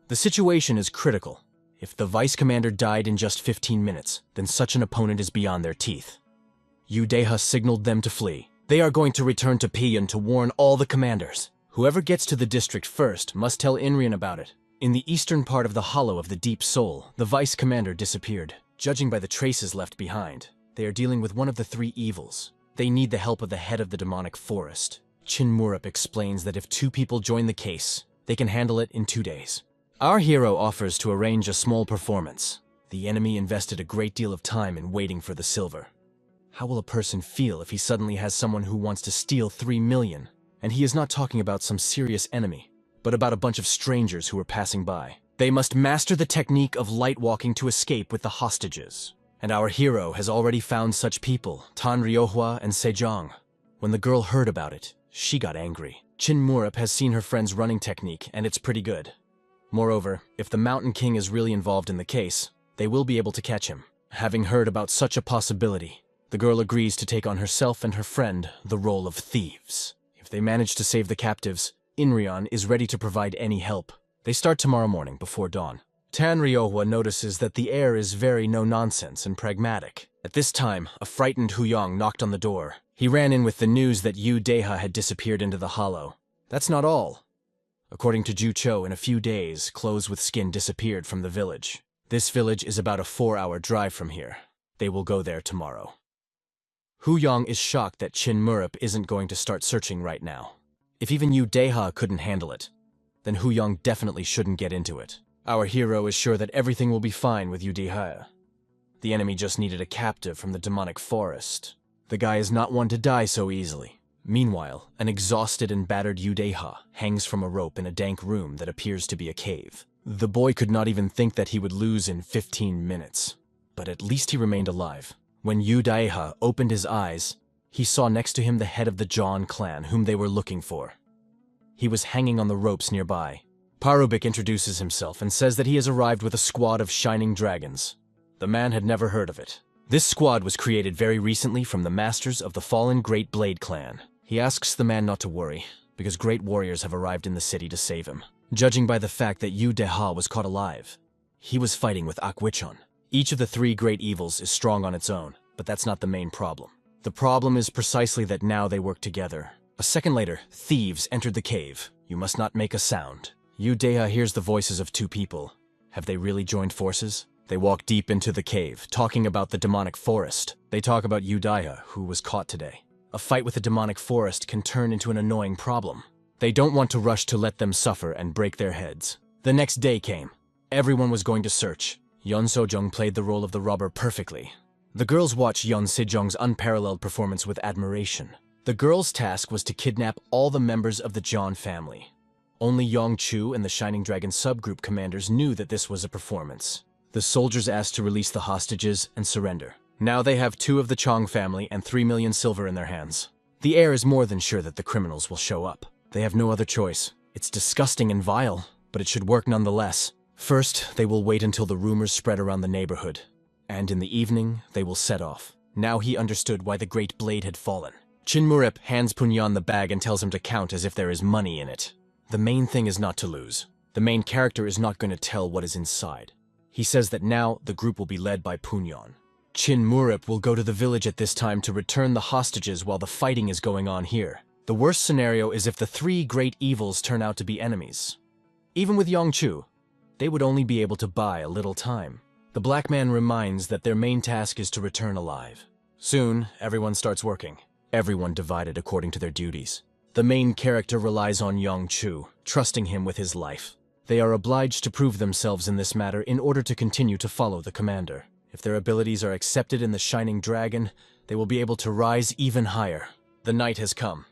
The situation is critical. If the vice commander died in just 15 minutes, then such an opponent is beyond their teeth. Yu Deha signaled them to flee. They are going to return to Piyon to warn all the commanders. Whoever gets to the district first must tell Inrian about it. In the eastern part of the hollow of the Deep Soul, the vice commander disappeared. Judging by the traces left behind, they are dealing with one of the 3 evils. They need the help of the head of the demonic forest. Chin Murup explains that if 2 people join the case, they can handle it in 2 days. Our hero offers to arrange a small performance. The enemy invested a great deal of time in waiting for the silver. How will a person feel if he suddenly has someone who wants to steal 3 million? And he is not talking about some serious enemy, but about a bunch of strangers who are passing by. They must master the technique of light walking to escape with the hostages. And our hero has already found such people, Tan Ryohwa and Sejong. When the girl heard about it, she got angry. Chin Murup has seen her friend's running technique, and it's pretty good. Moreover, if the Mountain King is really involved in the case, they will be able to catch him. Having heard about such a possibility, the girl agrees to take on herself and her friend the role of thieves. If they manage to save the captives, Inrian is ready to provide any help. They start tomorrow morning before dawn. Tan Ryohwa notices that the air is very no-nonsense and pragmatic. At this time, a frightened Huyong knocked on the door. He ran in with the news that Yu Deha had disappeared into the hollow. That's not all. According to Ju Cho, in a few days, clothes with skin disappeared from the village. This village is about a 4-hour drive from here. They will go there tomorrow. Huyong is shocked that Chin Murup isn't going to start searching right now. If even Yu Deha couldn't handle it, then Huyong definitely shouldn't get into it. Our hero is sure that everything will be fine with Yu Deha. The enemy just needed a captive from the demonic forest. The guy is not one to die so easily. Meanwhile, an exhausted and battered Yu Deha hangs from a rope in a dank room that appears to be a cave. The boy could not even think that he would lose in 15 minutes. But at least he remained alive. When Yu Deha opened his eyes, he saw next to him the head of the John clan whom they were looking for. He was hanging on the ropes nearby. Parubik introduces himself and says that he has arrived with a squad of shining dragons. The man had never heard of it. This squad was created very recently from the masters of the fallen Great Blade clan. He asks the man not to worry, because great warriors have arrived in the city to save him. Judging by the fact that Yu Deha was caught alive, he was fighting with Akwichon. Each of the 3 great evils is strong on its own, but that's not the main problem. The problem is precisely that now they work together. A second later, thieves entered the cave. You must not make a sound. Udeha hears the voices of two people. Have they really joined forces? They walk deep into the cave, talking about the demonic forest. They talk about Udeha, who was caught today. A fight with the demonic forest can turn into an annoying problem. They don't want to rush to let them suffer and break their heads. The next day came. Everyone was going to search. Yeon Sojung played the role of the robber perfectly. The girls watched Yeon Sejong's unparalleled performance with admiration. The girls' task was to kidnap all the members of the Jeon family. Only Yongchu and the Shining Dragon subgroup commanders knew that this was a performance. The soldiers asked to release the hostages and surrender. Now they have 2 of the Chong family and 3 million silver in their hands. The heir is more than sure that the criminals will show up. They have no other choice. It's disgusting and vile, but it should work nonetheless. First, they will wait until the rumors spread around the neighborhood. And in the evening, they will set off. Now he understood why the great blade had fallen. Chin Murip hands Punyan the bag and tells him to count as if there is money in it. The main thing is not to lose. The main character is not going to tell what is inside. He says that now the group will be led by Punyan. Chin Murip will go to the village at this time to return the hostages while the fighting is going on here. The worst scenario is if the 3 great evils turn out to be enemies. Even with Yongchu, they would only be able to buy a little time. The black man reminds that their main task is to return alive. Soon, everyone starts working. Everyone divided according to their duties. The main character relies on Yongchu, trusting him with his life. They are obliged to prove themselves in this matter in order to continue to follow the commander. If their abilities are accepted in the Shining Dragon, they will be able to rise even higher. The night has come.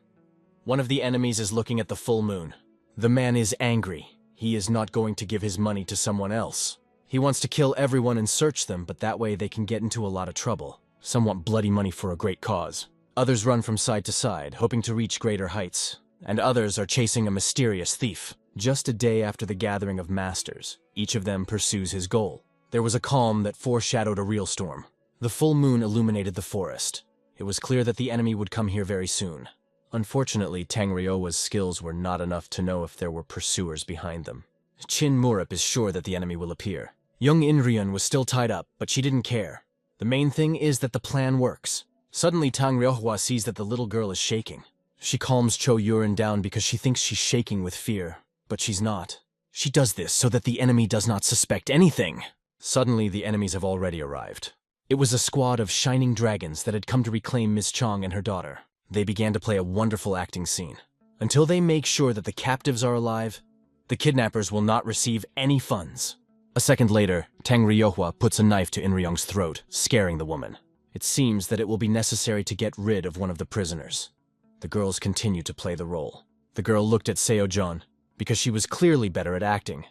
One of the enemies is looking at the full moon. The man is angry. He is not going to give his money to someone else. He wants to kill everyone and search them, but that way they can get into a lot of trouble. Some want bloody money for a great cause. Others run from side to side, hoping to reach greater heights. And others are chasing a mysterious thief. Just a day after the gathering of masters, each of them pursues his goal. There was a calm that foreshadowed a real storm. The full moon illuminated the forest. It was clear that the enemy would come here very soon. Unfortunately, Tang Ryowa's skills were not enough to know if there were pursuers behind them. Chin Murip is sure that the enemy will appear. Young Inryun was still tied up, but she didn't care. The main thing is that the plan works. Suddenly, Tang Ryohwa sees that the little girl is shaking. She calms Cho Yurin down because she thinks she's shaking with fear, but she's not. She does this so that the enemy does not suspect anything. Suddenly, the enemies have already arrived. It was a squad of shining dragons that had come to reclaim Miss Chong and her daughter. They began to play a wonderful acting scene. Until they make sure that the captives are alive, the kidnappers will not receive any funds. A second later, Tang Ryohwa puts a knife to Inryung's throat, scaring the woman. It seems that it will be necessary to get rid of one of the prisoners. The girls continue to play the role. The girl looked at Seo-jeon because she was clearly better at acting.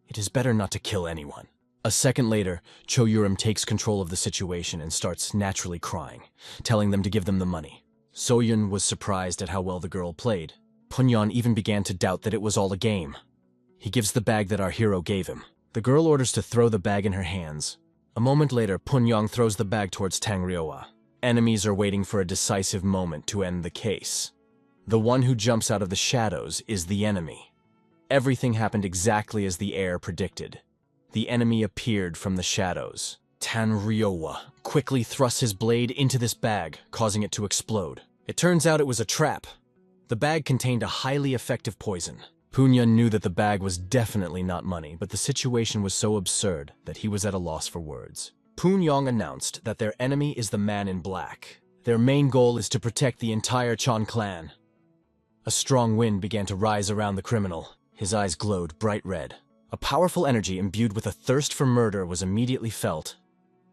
It is better not to kill anyone. A second later, Cho Yurim takes control of the situation and starts naturally crying, telling them to give them the money. Soyun was surprised at how well the girl played. Punyan even began to doubt that it was all a game. He gives the bag that our hero gave him. The girl orders to throw the bag in her hands. A moment later, Punyan throws the bag towards Tang Ryowa. Enemies are waiting for a decisive moment to end the case. The one who jumps out of the shadows is the enemy. Everything happened exactly as the heir predicted. The enemy appeared from the shadows. Tang Ryowa quickly thrusts his blade into this bag, causing it to explode. It turns out it was a trap. The bag contained a highly effective poison. Punyan knew that the bag was definitely not money, but the situation was so absurd that he was at a loss for words. Punyang announced that their enemy is the man in black. Their main goal is to protect the entire Chon clan. A strong wind began to rise around the criminal. His eyes glowed bright red. A powerful energy imbued with a thirst for murder was immediately felt.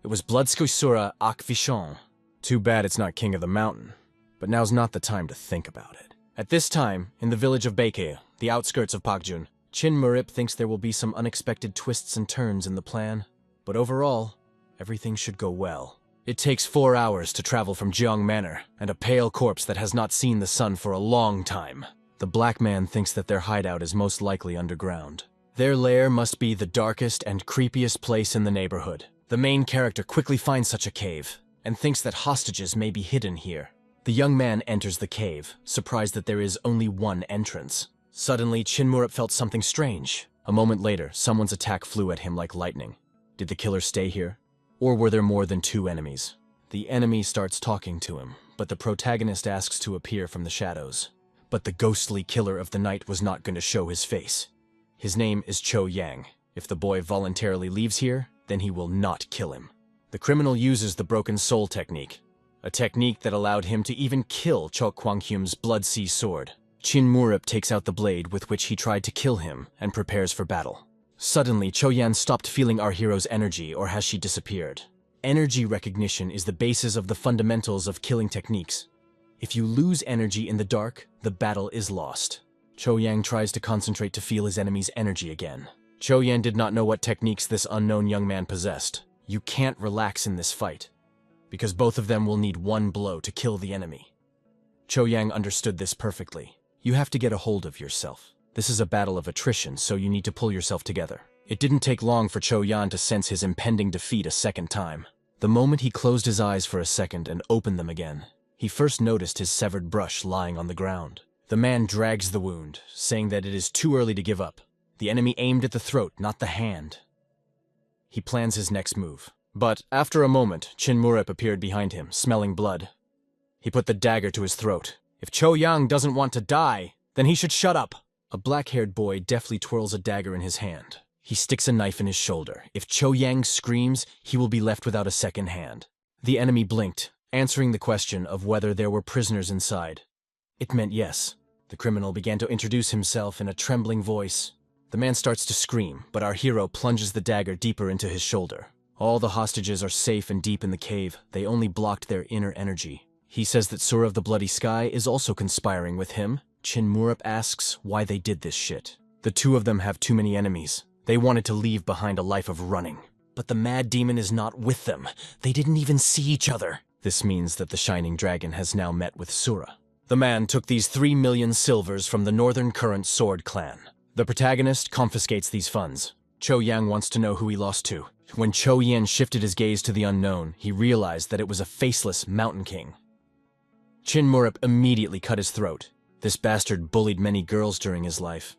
It was Bloodskusura Akvishon. Too bad it's not King of the Mountain. But now's not the time to think about it. At this time, in the village of Baekje, the outskirts of Pakjun, Chin Murip thinks there will be some unexpected twists and turns in the plan. But overall, everything should go well. It takes 4 hours to travel from Jeong Manor, and a pale corpse that has not seen the sun for a long time. The black man thinks that their hideout is most likely underground. Their lair must be the darkest and creepiest place in the neighborhood. The main character quickly finds such a cave, and thinks that hostages may be hidden here. The young man enters the cave, surprised that there is only one entrance. Suddenly, Chin Murip felt something strange. A moment later, someone's attack flew at him like lightning. Did the killer stay here? Or were there more than 2 enemies? The enemy starts talking to him, but the protagonist asks to appear from the shadows. But the ghostly killer of the night was not going to show his face. His name is Cho Yang. If the boy voluntarily leaves here, then he will not kill him. The criminal uses the broken soul technique, a technique that allowed him to even kill Cho Kwang-hyum's Blood Sea sword. Chin Murup takes out the blade with which he tried to kill him and prepares for battle. Suddenly, Cho Yan stopped feeling our hero's energy, or has she disappeared? Energy recognition is the basis of the fundamentals of killing techniques. If you lose energy in the dark, the battle is lost. Cho Yang tries to concentrate to feel his enemy's energy again. Cho Yan did not know what techniques this unknown young man possessed. You can't relax in this fight, because both of them will need one blow to kill the enemy. Cho Yang understood this perfectly. You have to get a hold of yourself. This is a battle of attrition, so you need to pull yourself together. It didn't take long for Cho Yan to sense his impending defeat a second time. The moment he closed his eyes for a second and opened them again, he first noticed his severed brush lying on the ground. The man drags the wound, saying that it is too early to give up. The enemy aimed at the throat, not the hand. He plans his next move. But after a moment, Chin Murup appeared behind him, smelling blood. He put the dagger to his throat. If Cho Yang doesn't want to die, then he should shut up. A black-haired boy deftly twirls a dagger in his hand. He sticks a knife in his shoulder. If Cho Yang screams, he will be left without a second hand. The enemy blinked, answering the question of whether there were prisoners inside. It meant yes. The criminal began to introduce himself in a trembling voice. The man starts to scream, but our hero plunges the dagger deeper into his shoulder. All the hostages are safe and deep in the cave. They only blocked their inner energy. He says that Sura of the Bloody Sky is also conspiring with him. Chin Murup asks why they did this shit. The two of them have too many enemies. They wanted to leave behind a life of running. But the mad demon is not with them. They didn't even see each other. This means that the Shining Dragon has now met with Sura. The man took these 3 million silvers from the Northern Current Sword clan. The protagonist confiscates these funds. Cho Yang wants to know who he lost to. When Cho Yan shifted his gaze to the unknown, he realized that it was a faceless mountain king. Chin Murup immediately cut his throat. This bastard bullied many girls during his life.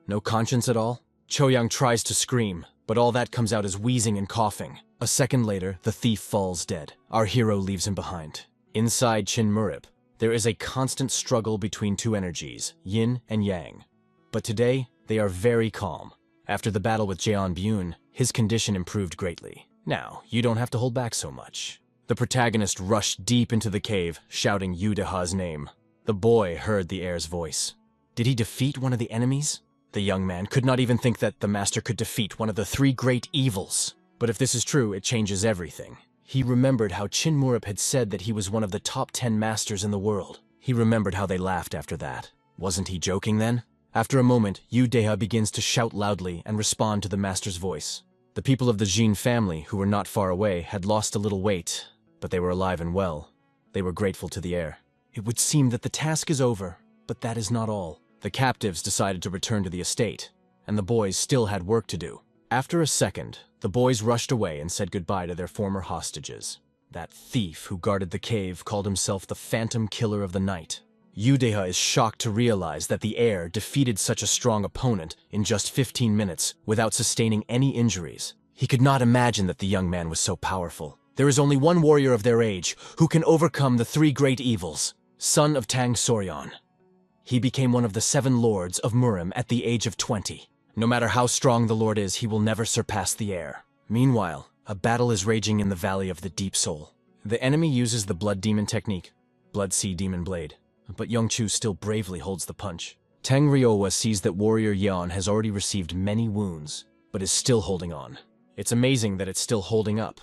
No conscience at all? Cho Yang tries to scream, but all that comes out as wheezing and coughing. A second later, the thief falls dead. Our hero leaves him behind. Inside Chin Murup, there is a constant struggle between two energies, yin and yang. But today, they are very calm. After the battle with Jeon Byun, his condition improved greatly. Now, you don't have to hold back so much. The protagonist rushed deep into the cave, shouting Yu Deha's name. The boy heard the heir's voice. Did he defeat one of the enemies? The young man could not even think that the master could defeat one of the 3 great evils. But if this is true, it changes everything. He remembered how Chin Murup had said that he was one of the top 10 masters in the world. He remembered how they laughed after that. Wasn't he joking then? After a moment, Yu Deha begins to shout loudly and respond to the master's voice. The people of the Jin family, who were not far away, had lost a little weight, but they were alive and well. They were grateful to the heir. It would seem that the task is over, but that is not all. The captives decided to return to the estate, and the boys still had work to do. After a second, the boys rushed away and said goodbye to their former hostages. That thief who guarded the cave called himself the Phantom Killer of the Night. Yu Deha is shocked to realize that the heir defeated such a strong opponent in just 15 minutes without sustaining any injuries. He could not imagine that the young man was so powerful. There is only one warrior of their age who can overcome the 3 great evils, son of Tang Soryeon. He became one of the 7 lords of Murim at the age of 20. No matter how strong the lord is, he will never surpass the heir. Meanwhile, a battle is raging in the Valley of the Deep Soul. The enemy uses the Blood Demon technique, Blood Sea Demon Blade, but Youngchu still bravely holds the punch. Tang Ryowa sees that warrior Yeon has already received many wounds, but is still holding on. It's amazing that it's still holding up.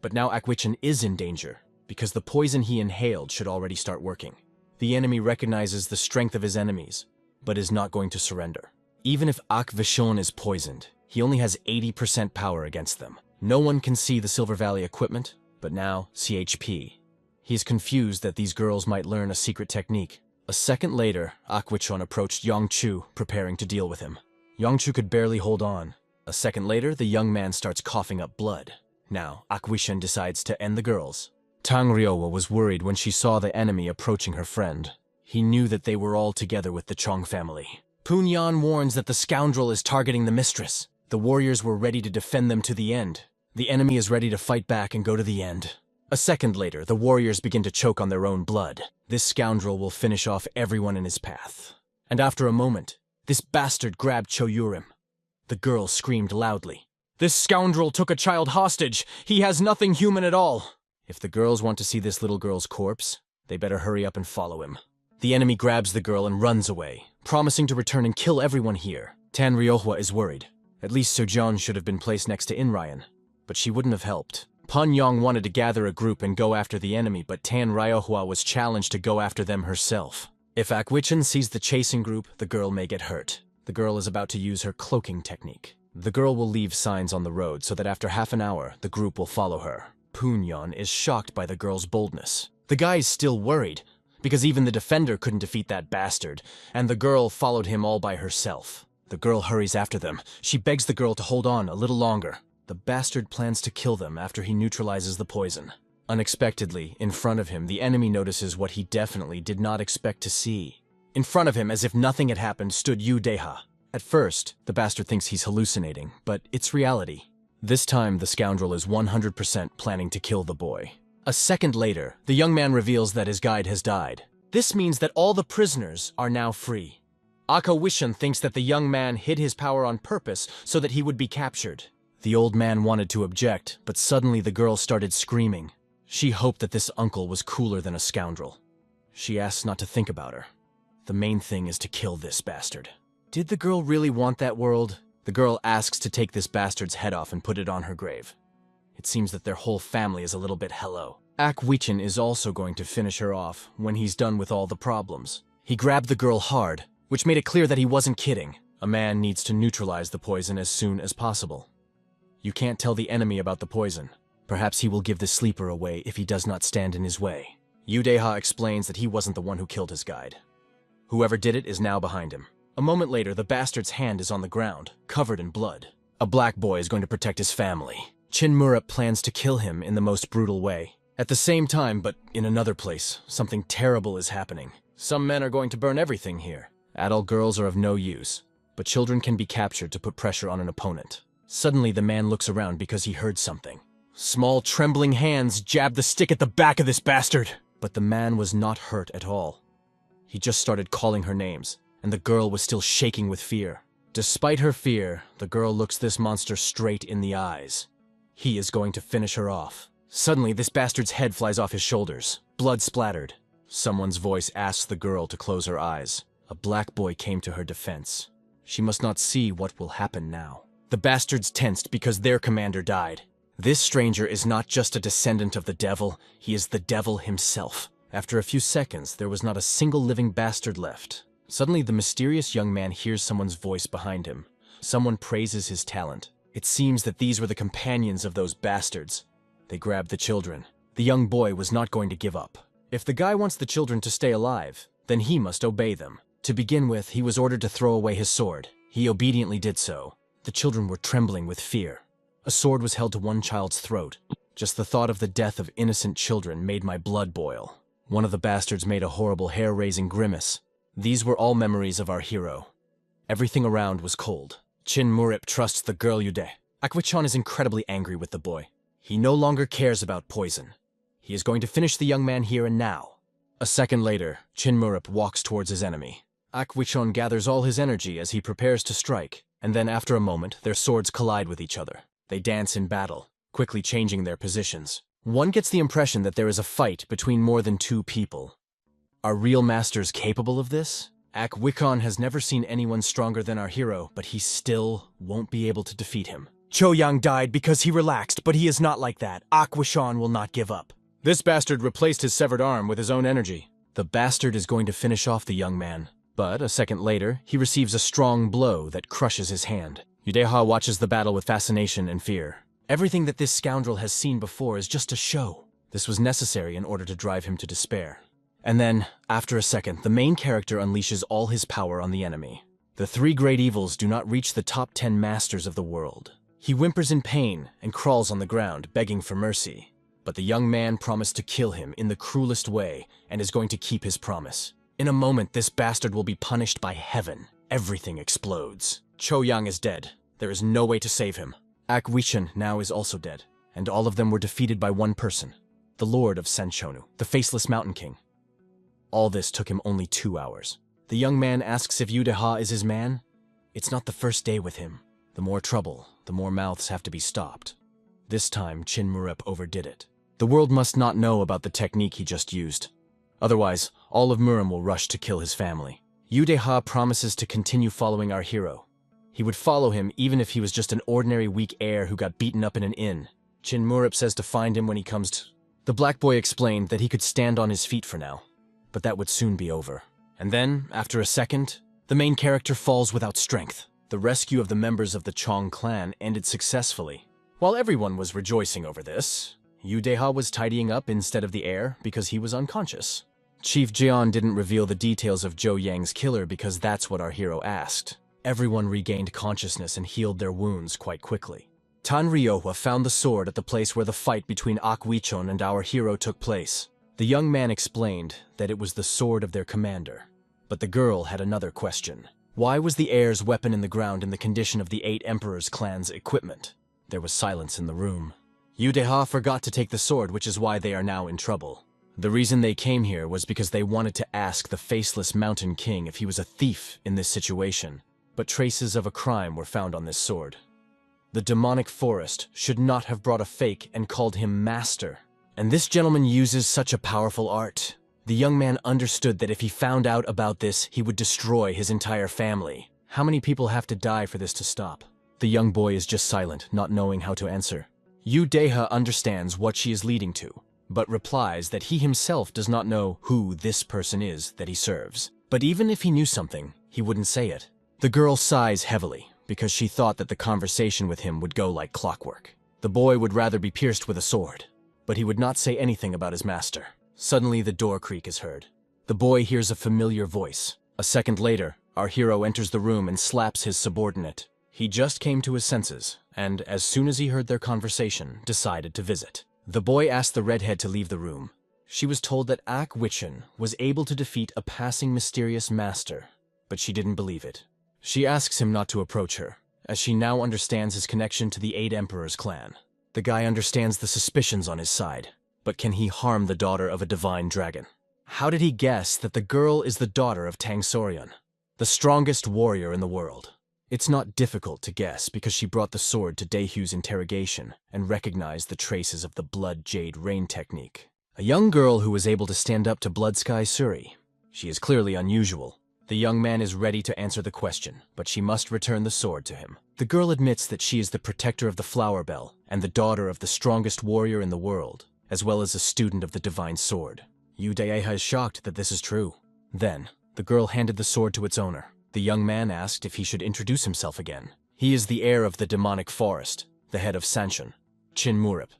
But now Akwichan is in danger, because the poison he inhaled should already start working. The enemy recognizes the strength of his enemies, but is not going to surrender. Even if Akwichan is poisoned, he only has 80% power against them. No one can see the Silver Valley equipment, but now CHP. He is confused that these girls might learn a secret technique. A second later, Akwichan approached Yongchu, preparing to deal with him. Yongchu could barely hold on. A second later, the young man starts coughing up blood. Now, Akwichan decides to end the girls. Tang Ryowa was worried when she saw the enemy approaching her friend. He knew that they were all together with the Chong family. Punyan warns that the scoundrel is targeting the mistress. The warriors were ready to defend them to the end. The enemy is ready to fight back and go to the end. A second later, the warriors begin to choke on their own blood. This scoundrel will finish off everyone in his path. And after a moment, This bastard grabbed Choyurim. The girl screamed loudly. This scoundrel took a child hostage. He has nothing human at all. If the girls want to see this little girl's corpse, they better hurry up and follow him. The enemy grabs the girl and runs away, promising to return and kill everyone here. Tan Ryohwa is worried. At least Sojeon should have been placed next to Inryan, but she wouldn't have helped. Pun Yong wanted to gather a group and go after the enemy, but Tan Ryohwa was challenged to go after them herself. If Akwichan sees the chasing group, the girl may get hurt. The girl is about to use her cloaking technique. The girl will leave signs on the road so that after half an hour, the group will follow her. Punyon is shocked by the girl's boldness. The guy is still worried, because even the defender couldn't defeat that bastard, and the girl followed him all by herself. The girl hurries after them. She begs the girl to hold on a little longer. The bastard plans to kill them after he neutralizes the poison. Unexpectedly, in front of him, the enemy notices what he definitely did not expect to see. In front of him, as if nothing had happened, stood Yu Deha. At first, the bastard thinks he's hallucinating, but it's reality. This time, the scoundrel is 100% planning to kill the boy. A second later, the young man reveals that his guide has died. This means that all the prisoners are now free. Akawishan thinks that the young man hid his power on purpose so that he would be captured. The old man wanted to object, but suddenly the girl started screaming. She hoped that this uncle was cooler than a scoundrel. She asks not to think about her. The main thing is to kill this bastard. Did the girl really want that world? The girl asks to take this bastard's head off and put it on her grave. It seems that their whole family is a little bit hello. Akwichan is also going to finish her off when he's done with all the problems. He grabbed the girl hard, which made it clear that he wasn't kidding. A man needs to neutralize the poison as soon as possible. You can't tell the enemy about the poison. Perhaps he will give the sleeper away if he does not stand in his way. Yudeha explains that he wasn't the one who killed his guide. Whoever did it is now behind him. A moment later, the bastard's hand is on the ground, covered in blood. A black boy is going to protect his family. Chin Murup plans to kill him in the most brutal way. At the same time, but in another place, something terrible is happening. Some men are going to burn everything here. Adult girls are of no use, but children can be captured to put pressure on an opponent. Suddenly, the man looks around because he heard something. Small, trembling hands jab the stick at the back of this bastard. But the man was not hurt at all. He just started calling her names, and the girl was still shaking with fear. Despite her fear, the girl looks this monster straight in the eyes. He is going to finish her off. Suddenly, this bastard's head flies off his shoulders, blood splattered. Someone's voice asks the girl to close her eyes. A black boy came to her defense. She must not see what will happen now. The bastards tensed because their commander died. This stranger is not just a descendant of the devil, he is the devil himself. After a few seconds, there was not a single living bastard left. Suddenly, the mysterious young man hears someone's voice behind him. Someone praises his talent. It seems that these were the companions of those bastards. They grabbed the children. The young boy was not going to give up. If the guy wants the children to stay alive, then he must obey them. To begin with, he was ordered to throw away his sword. He obediently did so. The children were trembling with fear. A sword was held to one child's throat. Just the thought of the death of innocent children made my blood boil. One of the bastards made a horrible hair-raising grimace. These were all memories of our hero. Everything around was cold. Chin Murup trusts the girl Yude. Akwichan is incredibly angry with the boy. He no longer cares about poison. He is going to finish the young man here and now. A second later, Chin Murup walks towards his enemy. Akwichan gathers all his energy as he prepares to strike, and then after a moment, their swords collide with each other. They dance in battle, quickly changing their positions. One gets the impression that there is a fight between more than two people. Are real masters capable of this? Akwichan has never seen anyone stronger than our hero, but he still won't be able to defeat him. Choyang died because he relaxed, but he is not like that. Akwichan will not give up. This bastard replaced his severed arm with his own energy. The bastard is going to finish off the young man. But a second later, he receives a strong blow that crushes his hand. Yudeha watches the battle with fascination and fear. Everything that this scoundrel has seen before is just a show. This was necessary in order to drive him to despair. And then, after a second, the main character unleashes all his power on the enemy. The three great evils do not reach the top 10 masters of the world. He whimpers in pain and crawls on the ground, begging for mercy. But the young man promised to kill him in the cruelest way and is going to keep his promise. In a moment, this bastard will be punished by heaven. Everything explodes. Choyang is dead. There is no way to save him. Akwichan now is also dead, and all of them were defeated by one person, the Lord of Senchonu, the Faceless Mountain King. All this took him only 2 hours. The young man asks if Yudeha is his man. It's not the first day with him. The more trouble, the more mouths have to be stopped. This time, Chin Murup overdid it. The world must not know about the technique he just used. Otherwise, all of Murim will rush to kill his family. Yudeha promises to continue following our hero. He would follow him even if he was just an ordinary weak heir who got beaten up in an inn. Chin Murup says to find him when he comes to... The black boy explained that he could stand on his feet for now, but that would soon be over. And then, after a second, the main character falls without strength. The rescue of the members of the Chong clan ended successfully. While everyone was rejoicing over this, Yudeha was tidying up instead of the heir because he was unconscious. Chief Jian didn't reveal the details of Zhou Yang's killer because that's what our hero asked. Everyone regained consciousness and healed their wounds quite quickly. Tan Ryohwa found the sword at the place where the fight between Ak Wichon and our hero took place. The young man explained that it was the sword of their commander. But the girl had another question. Why was the heir's weapon in the ground in the condition of the 8 Emperors' clan's equipment? There was silence in the room. Yudeha forgot to take the sword, which is why they are now in trouble. The reason they came here was because they wanted to ask the faceless Mountain King if he was a thief in this situation. But traces of a crime were found on this sword. The demonic forest should not have brought a fake and called him master. And this gentleman uses such a powerful art. The young man understood that if he found out about this, he would destroy his entire family. How many people have to die for this to stop? The young boy is just silent, not knowing how to answer. Yudeha understands what she is leading to, but replies that he himself does not know who this person is that he serves. But even if he knew something, he wouldn't say it. The girl sighs heavily, because she thought that the conversation with him would go like clockwork. The boy would rather be pierced with a sword, but he would not say anything about his master. Suddenly, the door creak is heard. The boy hears a familiar voice. A second later, our hero enters the room and slaps his subordinate. He just came to his senses, and as soon as he heard their conversation, decided to visit. The boy asked the redhead to leave the room. She was told that Ak Wichon was able to defeat a passing mysterious master, but she didn't believe it. She asks him not to approach her, as she now understands his connection to the 8 Emperors' clan. The guy understands the suspicions on his side, but can he harm the daughter of a divine dragon? How did he guess that the girl is the daughter of Tang Soryeon, the strongest warrior in the world? It's not difficult to guess because she brought the sword to Daehyu's interrogation and recognized the traces of the Blood Jade Rain technique. A young girl who was able to stand up to Blood Sky Suri. She is clearly unusual. The young man is ready to answer the question, but she must return the sword to him. The girl admits that she is the protector of the Flower Bell and the daughter of the strongest warrior in the world, as well as a student of the Divine Sword. Yudeha is shocked that this is true. Then, the girl handed the sword to its owner. The young man asked if he should introduce himself again. He is the heir of the demonic forest, the head of Sanshun, Chin Murup.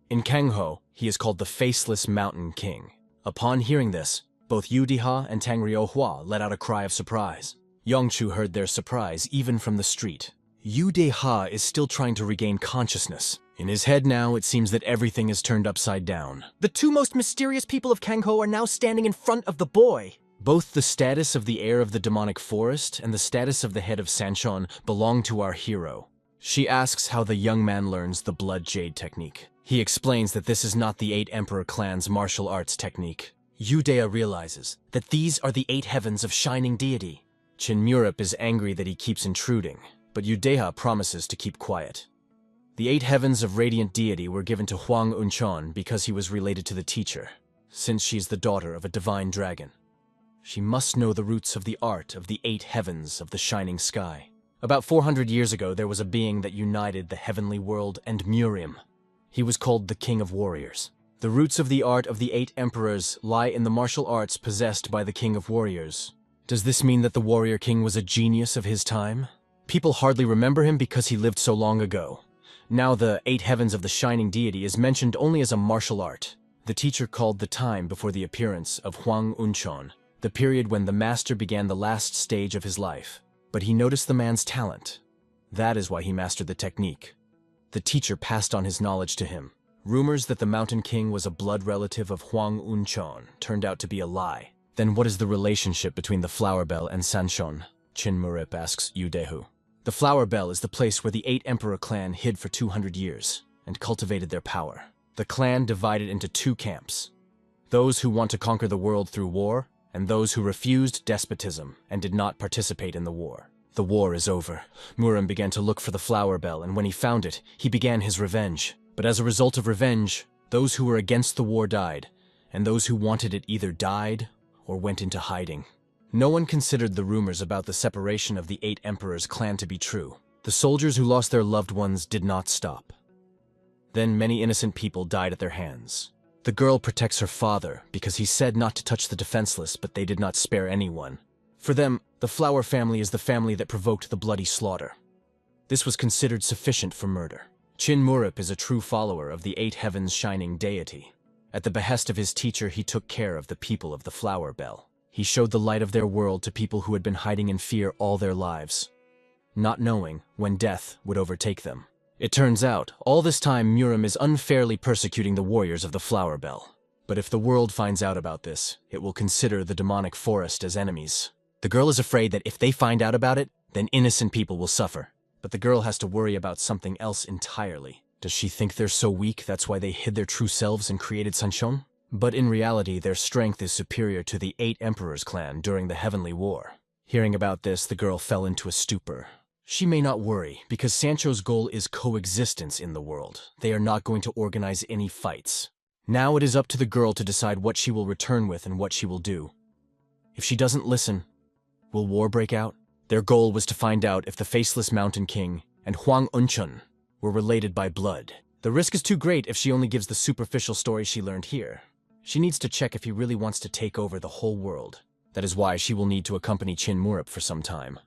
In Kangho, he is called the Faceless Mountain King. Upon hearing this, both Yudeha and Tang Ryohwa let out a cry of surprise. Yongchu heard their surprise even from the street. Yudeha is still trying to regain consciousness. In his head now, it seems that everything is turned upside down. The 2 most mysterious people of Kangho are now standing in front of the boy. Both the status of the heir of the demonic forest and the status of the head of Sanshon belong to our hero. She asks how the young man learns the Blood Jade technique. He explains that this is not the 8 Emperor clan's martial arts technique. Yudeha realizes that these are the 8 heavens of shining deity. Chin Murup is angry that he keeps intruding, but Yudeha promises to keep quiet. The 8 heavens of radiant deity were given to Huang Unchon because he was related to the teacher, since she is the daughter of a divine dragon. She must know the roots of the art of the 8 heavens of the shining sky. About 400 years ago, there was a being that united the heavenly world and Murim. He was called the King of Warriors. The roots of the art of the 8 emperors lie in the martial arts possessed by the King of Warriors. Does this mean that the Warrior King was a genius of his time? People hardly remember him because he lived so long ago. Now the 8 heavens of the shining deity is mentioned only as a martial art. The teacher called the time before the appearance of Huang Unchon, the period when the master began the last stage of his life. But he noticed the man's talent. That is why he mastered the technique. The teacher passed on his knowledge to him. Rumors that the Mountain King was a blood relative of Huang Unchon turned out to be a lie. Then what is the relationship between the Flower Bell and Sanshon? Chin Murup asks Yudehu. The Flower Bell is the place where the 8 Emperor clan hid for 200 years and cultivated their power. The clan divided into 2 camps. Those who want to conquer the world through war, and those who refused despotism and did not participate in the war. The war is over. Muram began to look for the flower bell, and when he found it, he began his revenge. But as a result of revenge, those who were against the war died, and those who wanted it either died or went into hiding. No one considered the rumors about the separation of the 8 emperors' clan to be true. The soldiers who lost their loved ones did not stop. Then many innocent people died at their hands. The girl protects her father because he said not to touch the defenseless, but they did not spare anyone. For them, the Flower family is the family that provoked the bloody slaughter. This was considered sufficient for murder. Chin Murup is a true follower of the 8 heavens shining deity. At the behest of his teacher, he took care of the people of the Flower Bell. He showed the light of their world to people who had been hiding in fear all their lives, not knowing when death would overtake them. It turns out, all this time Muram is unfairly persecuting the warriors of the Flower Bell. But if the world finds out about this, it will consider the demonic forest as enemies. The girl is afraid that if they find out about it, then innocent people will suffer. But the girl has to worry about something else entirely. Does she think they're so weak that's why they hid their true selves and created Sanshon? But in reality, their strength is superior to the 8 Emperors clan during the Heavenly War. Hearing about this, the girl fell into a stupor. She may not worry, because Sancho's goal is coexistence in the world. They are not going to organize any fights. Now it is up to the girl to decide what she will return with and what she will do. If she doesn't listen, will war break out? Their goal was to find out if the Faceless Mountain King and Huang Unchun were related by blood. The risk is too great if she only gives the superficial story she learned here. She needs to check if he really wants to take over the whole world. That is why she will need to accompany Chin Murup for some time.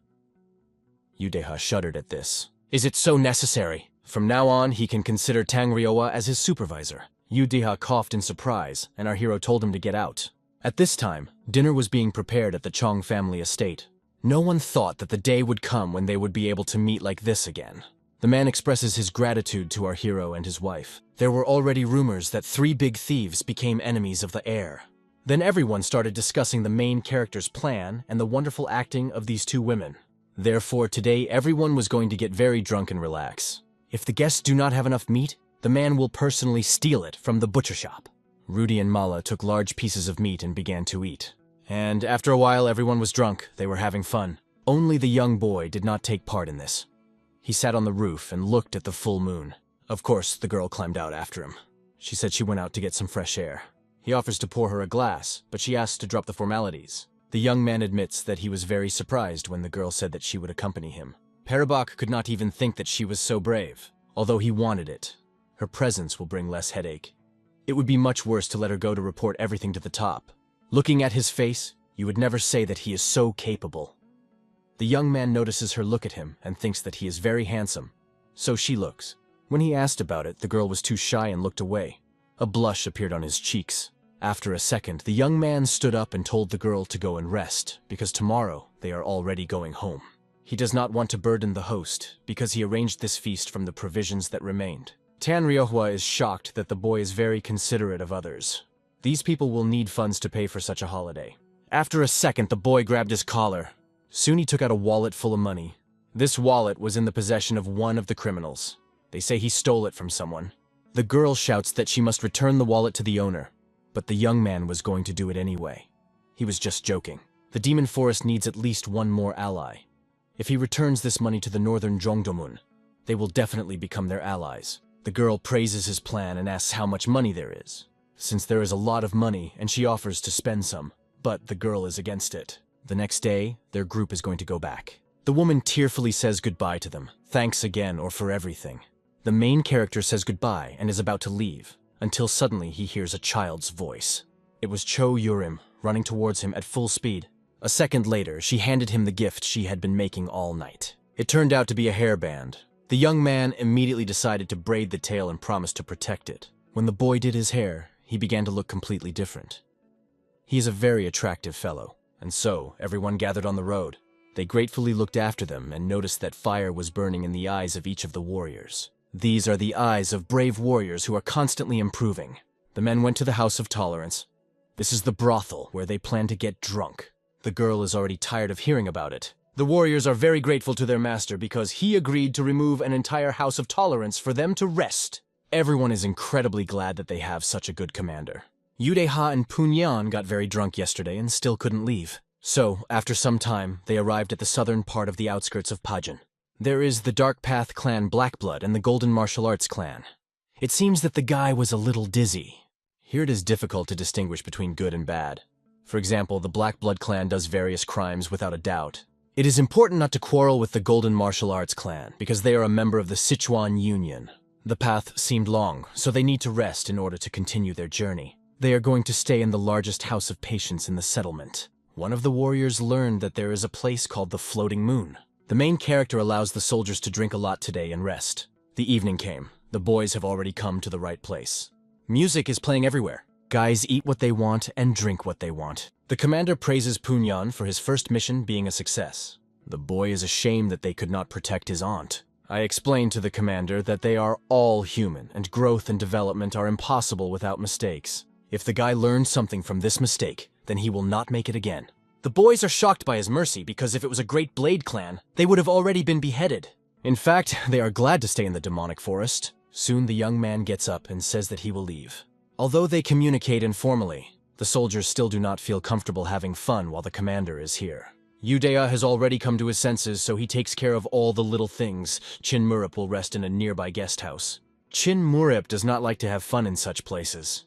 Udeha shuddered at this. Is it so necessary? From now on, he can consider Tang Riowa as his supervisor. Udeha coughed in surprise, and our hero told him to get out. At this time, dinner was being prepared at the Chong family estate. No one thought that the day would come when they would be able to meet like this again. The man expresses his gratitude to our hero and his wife. There were already rumors that 3 big thieves became enemies of the heir. Then everyone started discussing the main character's plan and the wonderful acting of these 2 women. Therefore, today everyone was going to get very drunk and relax. If the guests do not have enough meat, the man will personally steal it from the butcher shop. Rudy and Mala took large pieces of meat and began to eat. And after a while, everyone was drunk. They were having fun. Only the young boy did not take part in this. He sat on the roof and looked at the full moon. Of course, the girl climbed out after him. She said she went out to get some fresh air. He offers to pour her a glass, but she asks to drop the formalities. The young man admits that he was very surprised when the girl said that she would accompany him. Parabak could not even think that she was so brave, although he wanted it. Her presence will bring less headache. It would be much worse to let her go to report everything to the top. Looking at his face, you would never say that he is so capable. The young man notices her look at him and thinks that he is very handsome. So she looks. When he asked about it, the girl was too shy and looked away. A blush appeared on his cheeks. After a second, the young man stood up and told the girl to go and rest, because tomorrow they are already going home. He does not want to burden the host, because he arranged this feast from the provisions that remained. Tan Riohua is shocked that the boy is very considerate of others. These people will need funds to pay for such a holiday. After a second, the boy grabbed his collar. Soon he took out a wallet full of money. This wallet was in the possession of one of the criminals. They say he stole it from someone. The girl shouts that she must return the wallet to the owner, but the young man was going to do it anyway. He was just joking. The demon forest needs at least one more ally. If he returns this money to the northern Zhongdomun, they will definitely become their allies. The girl praises his plan and asks how much money there is. Since there is a lot of money, and she offers to spend some, but the girl is against it. The next day, their group is going to go back. The woman tearfully says goodbye to them. Thanks again, or for everything. The main character says goodbye and is about to leave, until suddenly he hears a child's voice. It was Cho Yurim, running towards him at full speed. A second later, she handed him the gift she had been making all night. It turned out to be a hairband. The young man immediately decided to braid the tail and promised to protect it. When the boy did his hair, he began to look completely different. He is a very attractive fellow, and so everyone gathered on the road. They gratefully looked after them and noticed that fire was burning in the eyes of each of the warriors. These are the eyes of brave warriors who are constantly improving. The men went to the House of Tolerance. This is the brothel where they plan to get drunk. The girl is already tired of hearing about it. The warriors are very grateful to their master because he agreed to remove an entire House of Tolerance for them to rest. Everyone is incredibly glad that they have such a good commander. Yudeha and Punyan got very drunk yesterday and still couldn't leave. So, after some time, they arrived at the southern part of the outskirts of Pajin. There is the Dark Path clan Blackblood and the Golden Martial Arts clan. It seems that the guy was a little dizzy. Here it is difficult to distinguish between good and bad. For example, the Blackblood clan does various crimes without a doubt. It is important not to quarrel with the Golden Martial Arts clan because they are a member of the Sichuan Union. The path seemed long, so they need to rest in order to continue their journey. They are going to stay in the largest house of patience in the settlement. One of the warriors learned that there is a place called the Floating Moon. The main character allows the soldiers to drink a lot today and rest. The evening came. The boys have already come to the right place. Music is playing everywhere. Guys eat what they want and drink what they want. The commander praises Punyan for his first mission being a success. The boy is ashamed that they could not protect his aunt. I explained to the commander that they are all human and growth and development are impossible without mistakes. If the guy learns something from this mistake, then he will not make it again. The boys are shocked by his mercy because if it was a great Blade clan, they would have already been beheaded. In fact, they are glad to stay in the demonic forest. Soon the young man gets up and says that he will leave. Although they communicate informally, the soldiers still do not feel comfortable having fun while the commander is here. Udea has already come to his senses, so he takes care of all the little things. Chin Murup will rest in a nearby guest house. Chin Murup does not like to have fun in such places.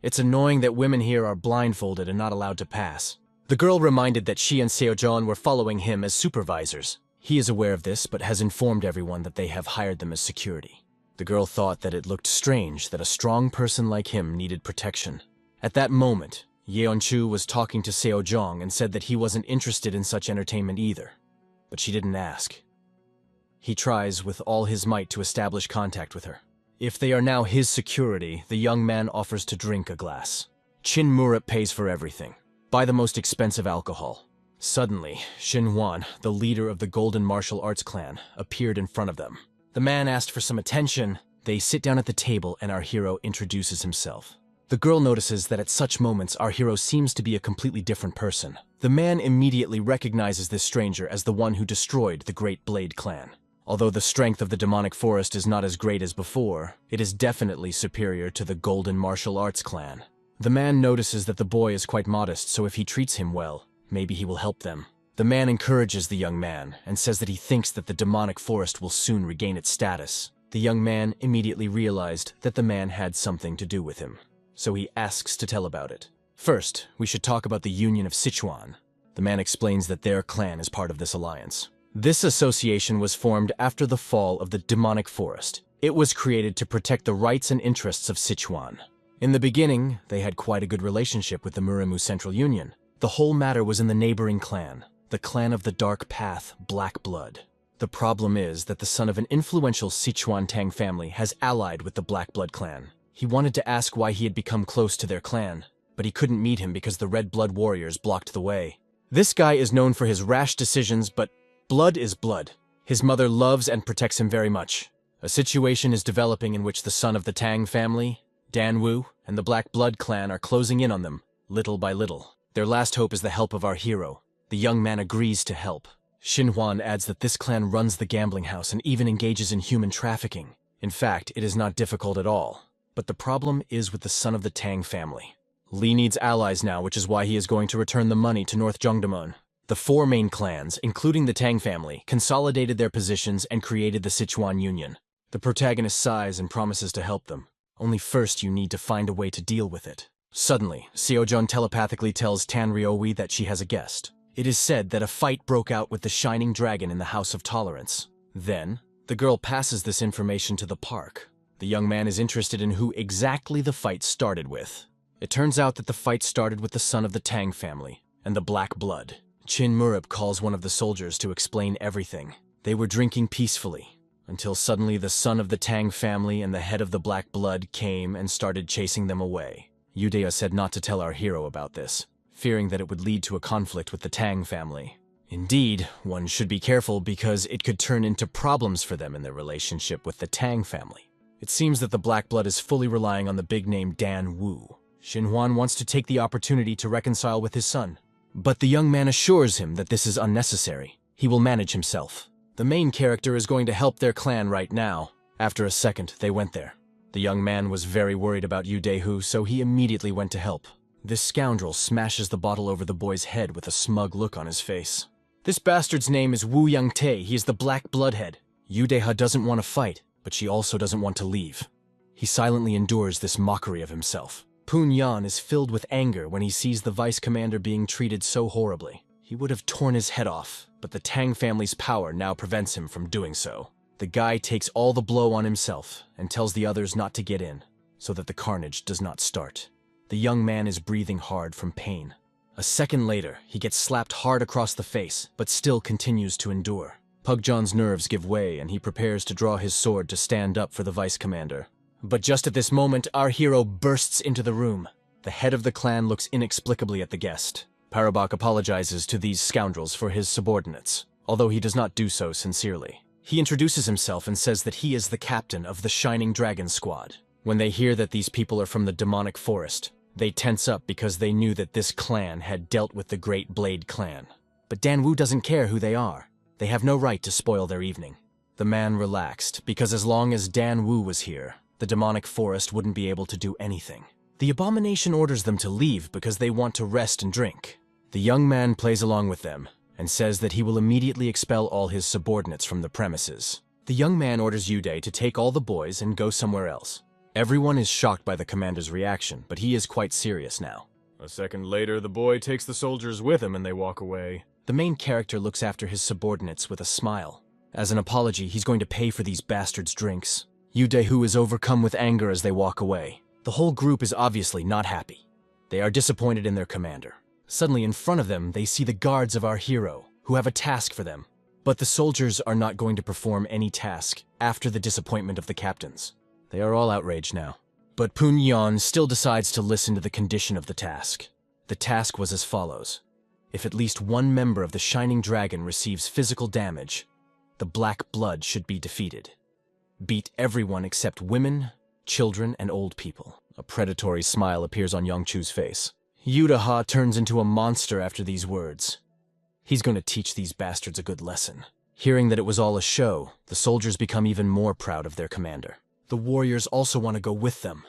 It's annoying that women here are blindfolded and not allowed to pass. The girl reminded that she and Seojon were following him as supervisors. He is aware of this, but has informed everyone that they have hired them as security. The girl thought that it looked strange that a strong person like him needed protection. At that moment, Yeonchu was talking to Seojong and said that he wasn't interested in such entertainment either. But she didn't ask. He tries with all his might to establish contact with her. If they are now his security, the young man offers to drink a glass. Chin Murup pays for everything. Buy the most expensive alcohol. Suddenly, Shin Hwan, the leader of the Golden Martial Arts clan, appeared in front of them. The man asked for some attention. They sit down at the table and our hero introduces himself. The girl notices that at such moments our hero seems to be a completely different person. The man immediately recognizes this stranger as the one who destroyed the Great Blade clan. Although the strength of the demonic forest is not as great as before, it is definitely superior to the Golden Martial Arts clan. The man notices that the boy is quite modest, so if he treats him well, maybe he will help them. The man encourages the young man and says that he thinks that the demonic forest will soon regain its status. The young man immediately realized that the man had something to do with him, so he asks to tell about it. First, we should talk about the Union of Sichuan. The man explains that their clan is part of this alliance. This association was formed after the fall of the demonic forest. It was created to protect the rights and interests of Sichuan. In the beginning, they had quite a good relationship with the Murimu Central Union. The whole matter was in the neighboring clan, the clan of the Dark Path, Blackblood. The problem is that the son of an influential Sichuan Tang family has allied with the Blackblood clan. He wanted to ask why he had become close to their clan, but he couldn't meet him because the Red Blood warriors blocked the way. This guy is known for his rash decisions, but blood is blood. His mother loves and protects him very much. A situation is developing in which the son of the Tang family, Dan Wu, and the Black Blood clan are closing in on them, little by little. Their last hope is the help of our hero. The young man agrees to help. Shin Hwan adds that this clan runs the gambling house and even engages in human trafficking. In fact, it is not difficult at all. But the problem is with the son of the Tang family. Li needs allies now, which is why he is going to return the money to North Jeongdamun. The four main clans, including the Tang family, consolidated their positions and created the Sichuan Union. The protagonist sighs and promises to help them. Only first you need to find a way to deal with it. Suddenly, Seojun telepathically tells Tan Ryowi that she has a guest. It is said that a fight broke out with the Shining Dragon in the House of Tolerance. Then, the girl passes this information to the park. The young man is interested in who exactly the fight started with. It turns out that the fight started with the son of the Tang family and the Black Blood. Chin Murup calls one of the soldiers to explain everything. They were drinking peacefully, until suddenly the son of the Tang family and the head of the Black Blood came and started chasing them away. Udea said not to tell our hero about this, fearing that it would lead to a conflict with the Tang family. Indeed, one should be careful because it could turn into problems for them in their relationship with the Tang family. It seems that the Black Blood is fully relying on the big-name Dan Wu. Shin Hwan wants to take the opportunity to reconcile with his son. But the young man assures him that this is unnecessary. He will manage himself. The main character is going to help their clan right now. After a second, they went there. The young man was very worried about Yu Daehu, so he immediately went to help. This scoundrel smashes the bottle over the boy's head with a smug look on his face. This bastard's name is Wu Yang-tae. He is the Black Bloodhead. Yu Daeha doesn't want to fight, but she also doesn't want to leave. He silently endures this mockery of himself. Poon Yan is filled with anger when he sees the vice commander being treated so horribly. He would have torn his head off, but the Tang family's power now prevents him from doing so. The guy takes all the blow on himself and tells the others not to get in, so that the carnage does not start. The young man is breathing hard from pain. A second later, he gets slapped hard across the face, but still continues to endure. Pugjon's nerves give way and he prepares to draw his sword to stand up for the vice commander. But just at this moment, our hero bursts into the room. The head of the clan looks inexplicably at the guest. Parabak apologizes to these scoundrels for his subordinates, although he does not do so sincerely. He introduces himself and says that he is the captain of the Shining Dragon Squad. When they hear that these people are from the demonic forest, they tense up because they knew that this clan had dealt with the Great Blade clan. But Dan Wu doesn't care who they are. They have no right to spoil their evening. The man relaxed, because as long as Dan Wu was here, the demonic forest wouldn't be able to do anything. The abomination orders them to leave because they want to rest and drink. The young man plays along with them and says that he will immediately expel all his subordinates from the premises. The young man orders Yude to take all the boys and go somewhere else. Everyone is shocked by the commander's reaction, but he is quite serious now. A second later, the boy takes the soldiers with him and they walk away. The main character looks after his subordinates with a smile. As an apology, he's going to pay for these bastards' drinks. Yu Daehu is overcome with anger as they walk away. The whole group is obviously not happy. They are disappointed in their commander. Suddenly in front of them, they see the guards of our hero, who have a task for them. But the soldiers are not going to perform any task after the disappointment of the captains. They are all outraged now. But Poon Yan still decides to listen to the condition of the task. The task was as follows. If at least one member of the Shining Dragon receives physical damage, the Black Blood should be defeated. Beat everyone except women, children, and old people. A predatory smile appears on Yongchu's face. Yudaha turns into a monster after these words. He's going to teach these bastards a good lesson. Hearing that it was all a show, the soldiers become even more proud of their commander. The warriors also want to go with them.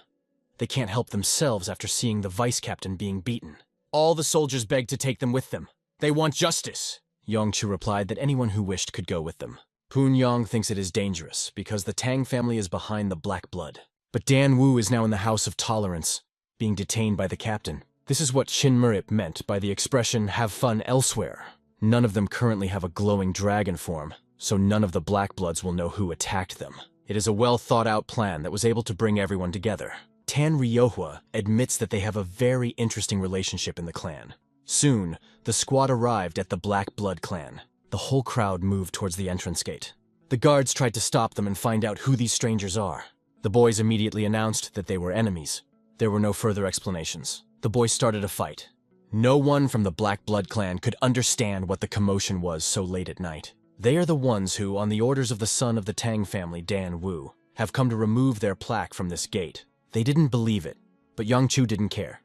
They can't help themselves after seeing the vice captain being beaten. All the soldiers beg to take them with them. They want justice. Yongchu replied that anyone who wished could go with them. Poon Yang thinks it is dangerous because the Tang family is behind the Black Blood. But Dan Wu is now in the House of Tolerance, being detained by the captain. This is what Shin Murip meant by the expression, have fun elsewhere. None of them currently have a glowing dragon form, so none of the Black Bloods will know who attacked them. It is a well-thought-out plan that was able to bring everyone together. Tan Ryohwa admits that they have a very interesting relationship in the clan. Soon, the squad arrived at the Black Blood clan. The whole crowd moved towards the entrance gate. The guards tried to stop them and find out who these strangers are. The boys immediately announced that they were enemies. There were no further explanations. The boys started a fight. No one from the Black Blood clan could understand what the commotion was so late at night. They are the ones who, on the orders of the son of the Tang family, Dan Wu, have come to remove their plaque from this gate. They didn't believe it, but Yongchu didn't care.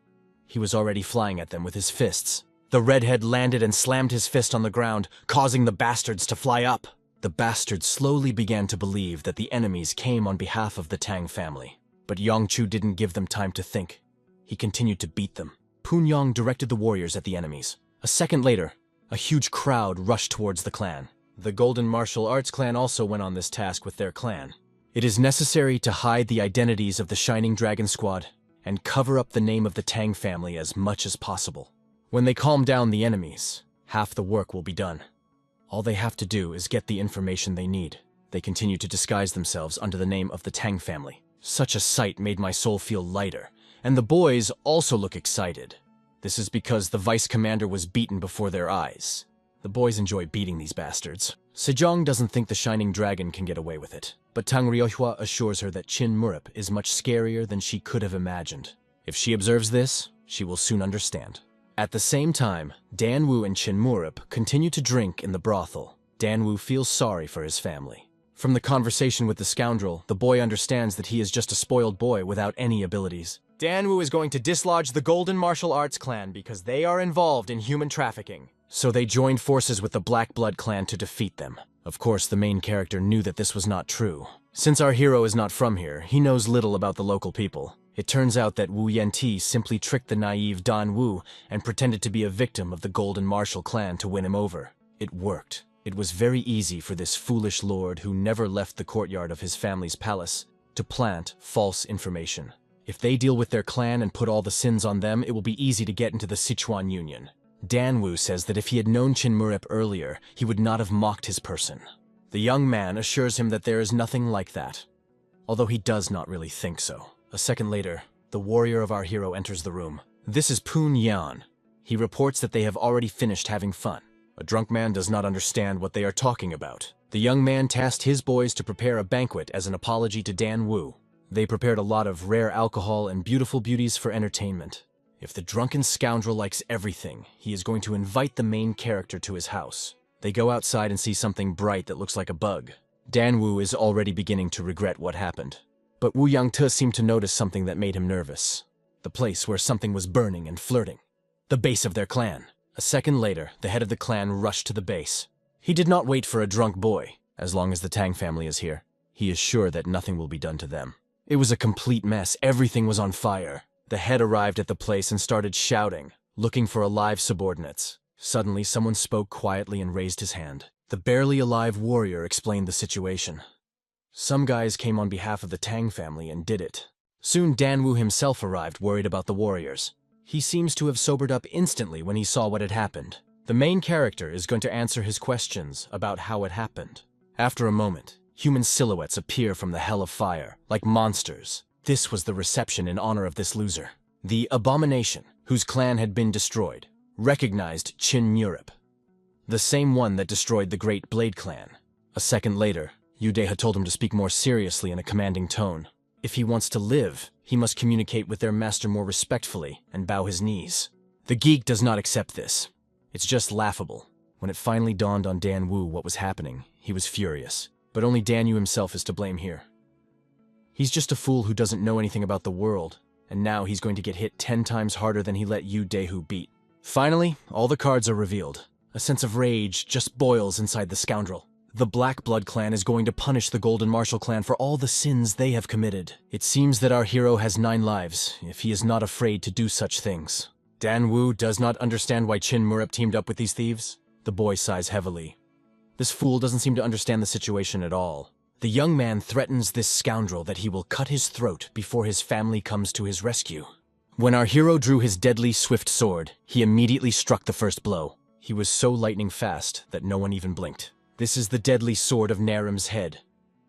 He was already flying at them with his fists. The redhead landed and slammed his fist on the ground, causing the bastards to fly up. The bastards slowly began to believe that the enemies came on behalf of the Tang family. But Yongchu didn't give them time to think. He continued to beat them. Poon Yang directed the warriors at the enemies. A second later, a huge crowd rushed towards the clan. The Golden Martial Arts clan also went on this task with their clan. It is necessary to hide the identities of the Shining Dragon Squad and cover up the name of the Tang family as much as possible. When they calm down the enemies, half the work will be done. All they have to do is get the information they need. They continue to disguise themselves under the name of the Tang family. Such a sight made my soul feel lighter, and the boys also look excited. This is because the vice commander was beaten before their eyes. The boys enjoy beating these bastards. Sejong doesn't think the Shining Dragon can get away with it, but Tang Ryohwa assures her that Chin Murip is much scarier than she could have imagined. If she observes this, she will soon understand. At the same time, Dan Wu and Chin Murip continue to drink in the brothel. Dan Wu feels sorry for his family. From the conversation with the scoundrel, the boy understands that he is just a spoiled boy without any abilities. Dan Wu is going to dislodge the Golden Martial Arts clan because they are involved in human trafficking. So they joined forces with the Black Blood clan to defeat them. Of course, the main character knew that this was not true. Since our hero is not from here, he knows little about the local people. It turns out that Wu Yenti simply tricked the naive Dan Wu and pretended to be a victim of the Golden Martial clan to win him over. It worked. It was very easy for this foolish lord who never left the courtyard of his family's palace to plant false information. If they deal with their clan and put all the sins on them, it will be easy to get into the Sichuan Union. Dan Wu says that if he had known Qin Murip earlier, he would not have mocked his person. The young man assures him that there is nothing like that, although he does not really think so. A second later, the warrior of our hero enters the room. This is Poon Yan. He reports that they have already finished having fun. A drunk man does not understand what they are talking about. The young man tasked his boys to prepare a banquet as an apology to Dan Wu. They prepared a lot of rare alcohol and beautiful beauties for entertainment. If the drunken scoundrel likes everything, he is going to invite the main character to his house. They go outside and see something bright that looks like a bug. Dan Wu is already beginning to regret what happened. But Wu Yangte seemed to notice something that made him nervous. The place where something was burning and flirting. The base of their clan. A second later, the head of the clan rushed to the base. He did not wait for a drunk boy. As long as the Tang family is here, he is sure that nothing will be done to them. It was a complete mess. Everything was on fire. The head arrived at the place and started shouting, looking for alive subordinates. Suddenly, someone spoke quietly and raised his hand. The barely alive warrior explained the situation. Some guys came on behalf of the Tang family and did it. Soon Dan Wu himself arrived, worried about the warriors. He seems to have sobered up instantly when he saw what had happened. The main character is going to answer his questions about how it happened. After a moment, human silhouettes appear from the hell of fire, like monsters. This was the reception in honor of this loser. The abomination, whose clan had been destroyed, recognized Qin Murip, the same one that destroyed the Great Blade Clan. A second later, Yude had told him to speak more seriously in a commanding tone. If he wants to live, he must communicate with their master more respectfully and bow his knees. The geek does not accept this. It's just laughable. When it finally dawned on Dan Wu what was happening, he was furious. But only Dan Wu himself is to blame here. He's just a fool who doesn't know anything about the world, and now he's going to get hit 10 times harder than he let Yu Dehu beat. Finally, all the cards are revealed. A sense of rage just boils inside the scoundrel. The Black Blood clan is going to punish the Golden Martial clan for all the sins they have committed. It seems that our hero has 9 lives, if he is not afraid to do such things. Dan Wu does not understand why Qin Murip teamed up with these thieves. The boy sighs heavily. This fool doesn't seem to understand the situation at all. The young man threatens this scoundrel that he will cut his throat before his family comes to his rescue. When our hero drew his deadly swift sword, he immediately struck the first blow. He was so lightning fast that no one even blinked. This is the deadly sword of Narim's head.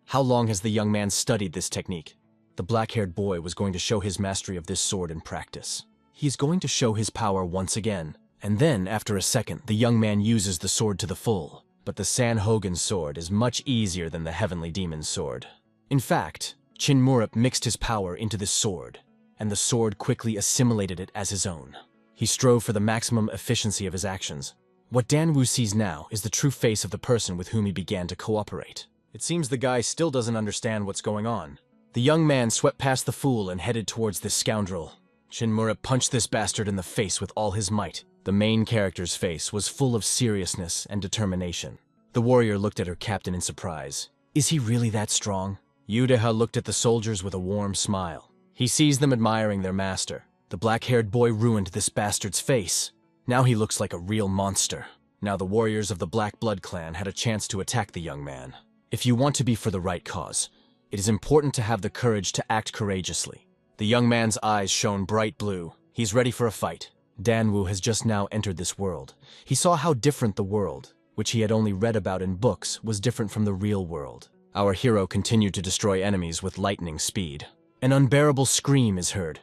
How long has the young man studied this technique? The black-haired boy was going to show his mastery of this sword in practice. He is going to show his power once again, and then, after a second, the young man uses the sword to the full. But the San Hogan's sword is much easier than the Heavenly Demon's sword. In fact, Qin Murip mixed his power into this sword, and the sword quickly assimilated it as his own. He strove for the maximum efficiency of his actions. What Dan Wu sees now is the true face of the person with whom he began to cooperate. It seems the guy still doesn't understand what's going on. The young man swept past the fool and headed towards this scoundrel. Qin Murip punched this bastard in the face with all his might. The main character's face was full of seriousness and determination. The warrior looked at her captain in surprise. Is he really that strong? Yudeha looked at the soldiers with a warm smile. He sees them admiring their master. The black-haired boy ruined this bastard's face. Now he looks like a real monster. Now the warriors of the Black Blood clan had a chance to attack the young man. If you want to be for the right cause, it is important to have the courage to act courageously. The young man's eyes shone bright blue. He's ready for a fight. Dan Wu has just now entered this world. He saw how different the world, which he had only read about in books, was different from the real world. Our hero continued to destroy enemies with lightning speed. An unbearable scream is heard.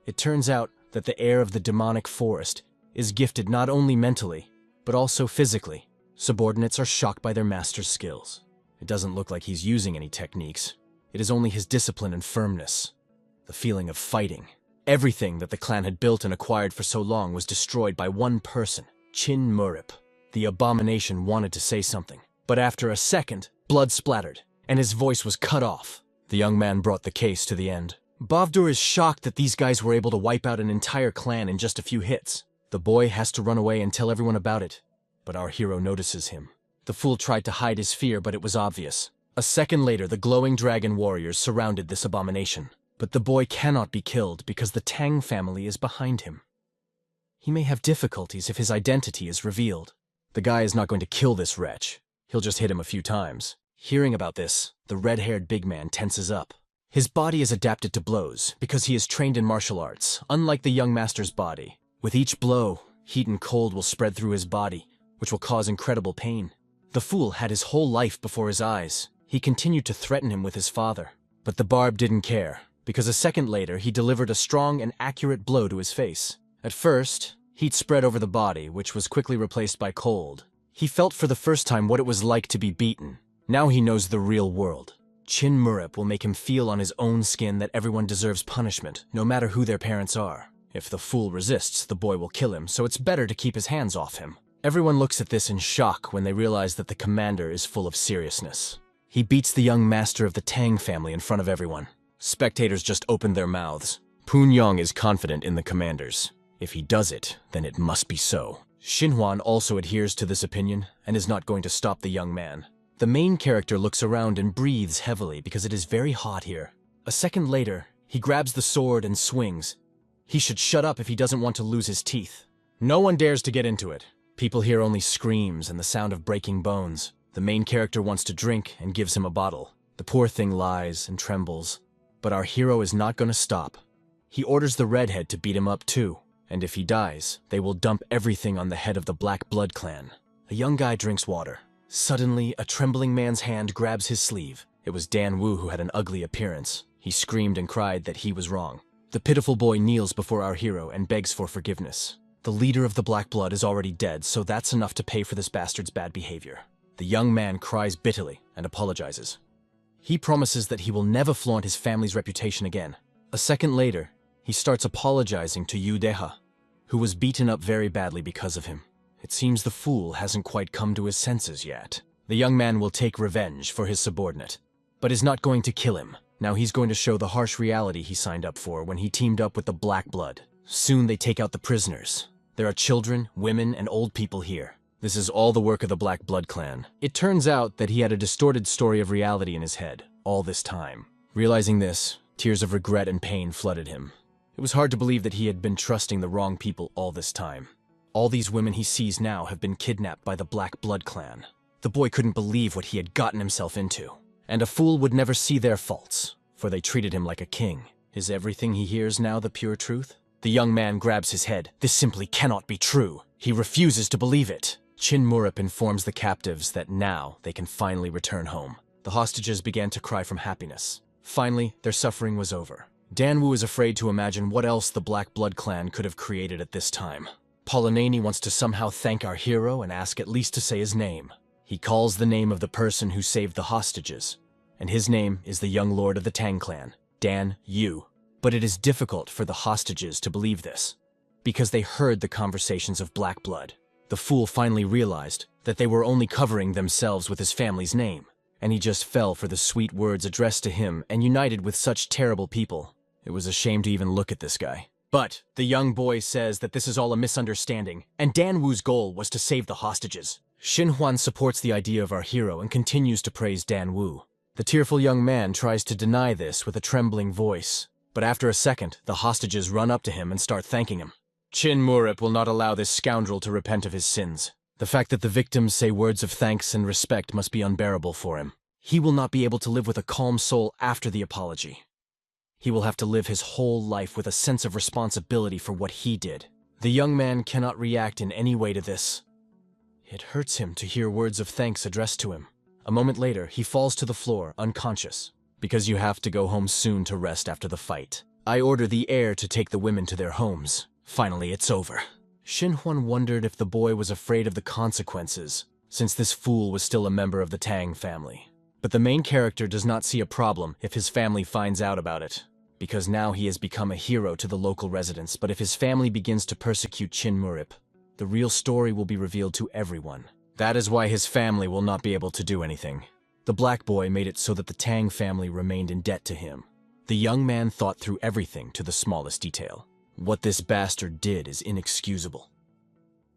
It turns out that the air of the demonic forest is gifted not only mentally, but also physically. Subordinates are shocked by their master's skills. It doesn't look like he's using any techniques. It is only his discipline and firmness. The feeling of fighting. Everything that the clan had built and acquired for so long was destroyed by one person, Qin Murip. The abomination wanted to say something, but after a second, blood splattered, and his voice was cut off. The young man brought the case to the end. Bavdur is shocked that these guys were able to wipe out an entire clan in just a few hits. The boy has to run away and tell everyone about it, but our hero notices him. The fool tried to hide his fear, but it was obvious. A second later, the glowing dragon warriors surrounded this abomination. But the boy cannot be killed because the Tang family is behind him. He may have difficulties if his identity is revealed. The guy is not going to kill this wretch. He'll just hit him a few times. Hearing about this, the red-haired big man tenses up. His body is adapted to blows because he is trained in martial arts, unlike the young master's body. With each blow, heat and cold will spread through his body, which will cause incredible pain. The fool had his whole life before his eyes. He continued to threaten him with his father. But the barb didn't care, because a second later he delivered a strong and accurate blow to his face. At first, heat spread over the body, which was quickly replaced by cold. He felt for the first time what it was like to be beaten. Now he knows the real world. Chin Murip will make him feel on his own skin that everyone deserves punishment, no matter who their parents are. If the fool resists, the boy will kill him, so it's better to keep his hands off him. Everyone looks at this in shock when they realize that the commander is full of seriousness. He beats the young master of the Tang family in front of everyone. Spectators just opened their mouths. Poon Yong is confident in the commanders. If he does it, then it must be so. Xinhuan also adheres to this opinion and is not going to stop the young man. The main character looks around and breathes heavily because it is very hot here. A second later, he grabs the sword and swings. He should shut up if he doesn't want to lose his teeth. No one dares to get into it. People hear only screams and the sound of breaking bones. The main character wants to drink and gives him a bottle. The poor thing lies and trembles. But our hero is not going to stop. He orders the redhead to beat him up too. And if he dies, they will dump everything on the head of the Black Blood clan. A young guy drinks water. Suddenly, a trembling man's hand grabs his sleeve. It was Dan Wu who had an ugly appearance. He screamed and cried that he was wrong. The pitiful boy kneels before our hero and begs for forgiveness. The leader of the Black Blood is already dead, so that's enough to pay for this bastard's bad behavior. The young man cries bitterly and apologizes. He promises that he will never flaunt his family's reputation again. A second later, he starts apologizing to Yu Deha, who was beaten up very badly because of him. It seems the fool hasn't quite come to his senses yet. The young man will take revenge for his subordinate, but is not going to kill him. Now he's going to show the harsh reality he signed up for when he teamed up with the Black Blood. Soon they take out the prisoners. There are children, women, and old people here. This is all the work of the Black Blood clan. It turns out that he had a distorted story of reality in his head all this time. Realizing this, tears of regret and pain flooded him. It was hard to believe that he had been trusting the wrong people all this time. All these women he sees now have been kidnapped by the Black Blood clan. The boy couldn't believe what he had gotten himself into. And a fool would never see their faults, for they treated him like a king. Is everything he hears now the pure truth? The young man grabs his head. This simply cannot be true. He refuses to believe it. Chin Murip informs the captives that now they can finally return home. The hostages began to cry from happiness. Finally, their suffering was over. Dan Wu is afraid to imagine what else the Black Blood clan could have created at this time. Polinani wants to somehow thank our hero and ask at least to say his name. He calls the name of the person who saved the hostages, and his name is the young lord of the Tang clan, Dan Yu. But it is difficult for the hostages to believe this, because they heard the conversations of Black Blood. The fool finally realized that they were only covering themselves with his family's name, and he just fell for the sweet words addressed to him and united with such terrible people. It was a shame to even look at this guy. But the young boy says that this is all a misunderstanding, and Dan Wu's goal was to save the hostages. Xinhuan supports the idea of our hero and continues to praise Dan Wu. The tearful young man tries to deny this with a trembling voice, but after a second, the hostages run up to him and start thanking him. Chin Murip will not allow this scoundrel to repent of his sins. The fact that the victims say words of thanks and respect must be unbearable for him. He will not be able to live with a calm soul after the apology. He will have to live his whole life with a sense of responsibility for what he did. The young man cannot react in any way to this. It hurts him to hear words of thanks addressed to him. A moment later, he falls to the floor, unconscious. Because you have to go home soon to rest after the fight. I order the heir to take the women to their homes. Finally, it's over. Xinhuan wondered if the boy was afraid of the consequences, since this fool was still a member of the Tang family. But the main character does not see a problem if his family finds out about it, because now he has become a hero to the local residents. But if his family begins to persecute Chin Murip, the real story will be revealed to everyone. That is why his family will not be able to do anything. The black boy made it so that the Tang family remained in debt to him. The young man thought through everything to the smallest detail. What this bastard did is inexcusable.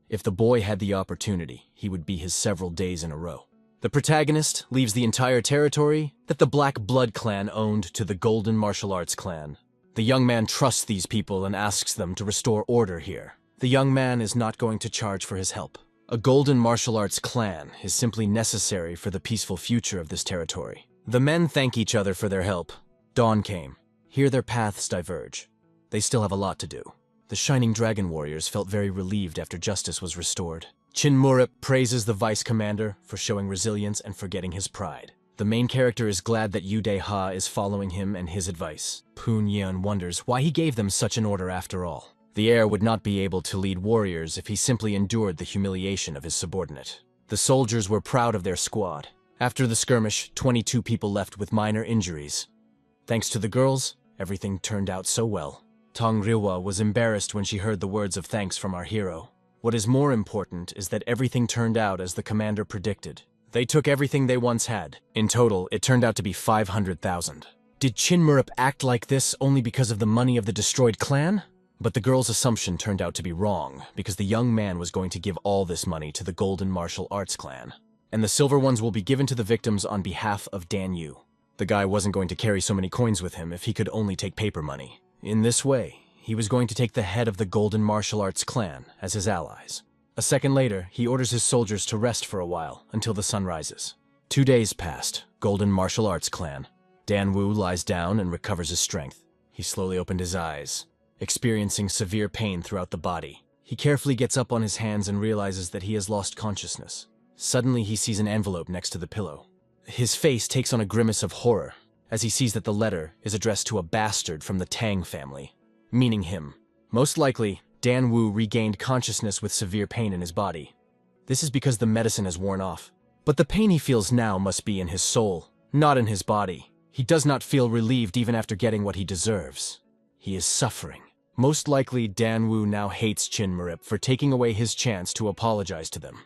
If the boy had the opportunity, he would be his several days in a row. The protagonist leaves the entire territory that the Black Blood clan owned to the Golden Martial Arts clan. The young man trusts these people and asks them to restore order here. The young man is not going to charge for his help. A Golden Martial Arts clan is simply necessary for the peaceful future of this territory. The men thank each other for their help. Dawn came. Here their paths diverge. They still have a lot to do. The Shining Dragon warriors felt very relieved after justice was restored. Chin Murup praises the vice commander for showing resilience and forgetting his pride. The main character is glad that Yu Ha is following him and his advice. Poon Yeon wonders why he gave them such an order after all. The heir would not be able to lead warriors if he simply endured the humiliation of his subordinate. The soldiers were proud of their squad. After the skirmish, 22 people left with minor injuries. Thanks to the girls, everything turned out so well. Tong Rywa was embarrassed when she heard the words of thanks from our hero. What is more important is that everything turned out as the commander predicted. They took everything they once had. In total, it turned out to be 500,000. Did Chin Murup act like this only because of the money of the destroyed clan? But the girl's assumption turned out to be wrong, because the young man was going to give all this money to the Golden Martial Arts clan. And the silver ones will be given to the victims on behalf of Dan Yu. The guy wasn't going to carry so many coins with him if he could only take paper money. In this way, he was going to take the head of the Golden Martial Arts clan as his allies. A second later, he orders his soldiers to rest for a while until the sun rises. 2 days passed. Golden Martial Arts clan. Dan Wu lies down and recovers his strength. He slowly opened his eyes, experiencing severe pain throughout the body. He carefully gets up on his hands and realizes that he has lost consciousness. Suddenly, he sees an envelope next to the pillow. His face takes on a grimace of horror as he sees that the letter is addressed to a bastard from the Tang family, meaning him. Most likely, Dan Wu regained consciousness with severe pain in his body. This is because the medicine has worn off. But the pain he feels now must be in his soul, not in his body. He does not feel relieved even after getting what he deserves. He is suffering. Most likely, Dan Wu now hates Chin Murup for taking away his chance to apologize to them.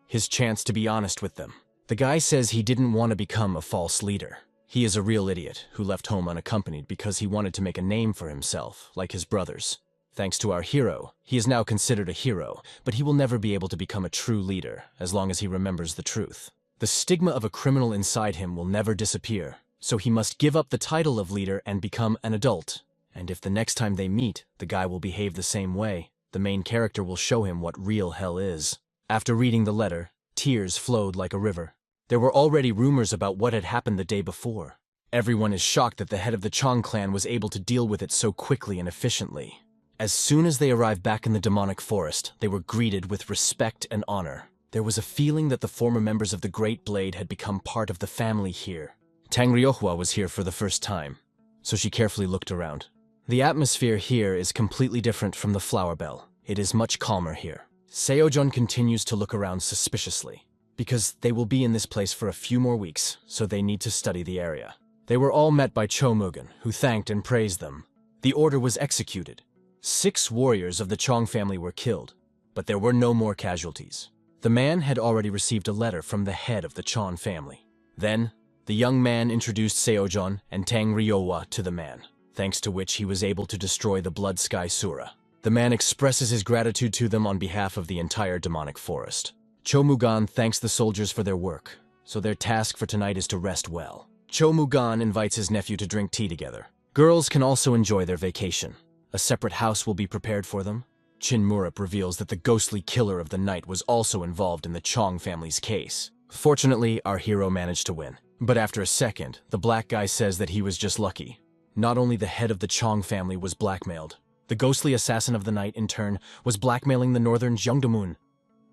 His chance to be honest with them. The guy says he didn't want to become a false leader. He is a real idiot who left home unaccompanied because he wanted to make a name for himself, like his brothers. Thanks to our hero, he is now considered a hero, but he will never be able to become a true leader as long as he remembers the truth. The stigma of a criminal inside him will never disappear, so he must give up the title of leader and become an adult. And if the next time they meet, the guy will behave the same way, the main character will show him what real hell is. After reading the letter, tears flowed like a river. There were already rumors about what had happened the day before. Everyone is shocked that the head of the Chong clan was able to deal with it so quickly and efficiently. As soon as they arrived back in the demonic forest, they were greeted with respect and honor. There was a feeling that the former members of the Great Blade had become part of the family here. Tang Ryohwa was here for the first time, so she carefully looked around. The atmosphere here is completely different from the Flower Bell. It is much calmer here. Seojun continues to look around suspiciously, because they will be in this place for a few more weeks, so they need to study the area. They were all met by Cho Mugen, who thanked and praised them. The order was executed. 6 warriors of the Chong family were killed, but there were no more casualties. The man had already received a letter from the head of the Chon family. Then, the young man introduced Seojun and Tang Ryohwa to the man, thanks to which he was able to destroy the Blood Sky Sura. The man expresses his gratitude to them on behalf of the entire demonic forest. Cho Mugan thanks the soldiers for their work, so their task for tonight is to rest well. Cho Mugan invites his nephew to drink tea together. Girls can also enjoy their vacation. A separate house will be prepared for them. Chin Murup reveals that the ghostly killer of the night was also involved in the Chong family's case. Fortunately, our hero managed to win. But after a second, the black guy says that he was just lucky. Not only the head of the Chong family was blackmailed, the ghostly assassin of the night, in turn, was blackmailing the northern Jeongdamun.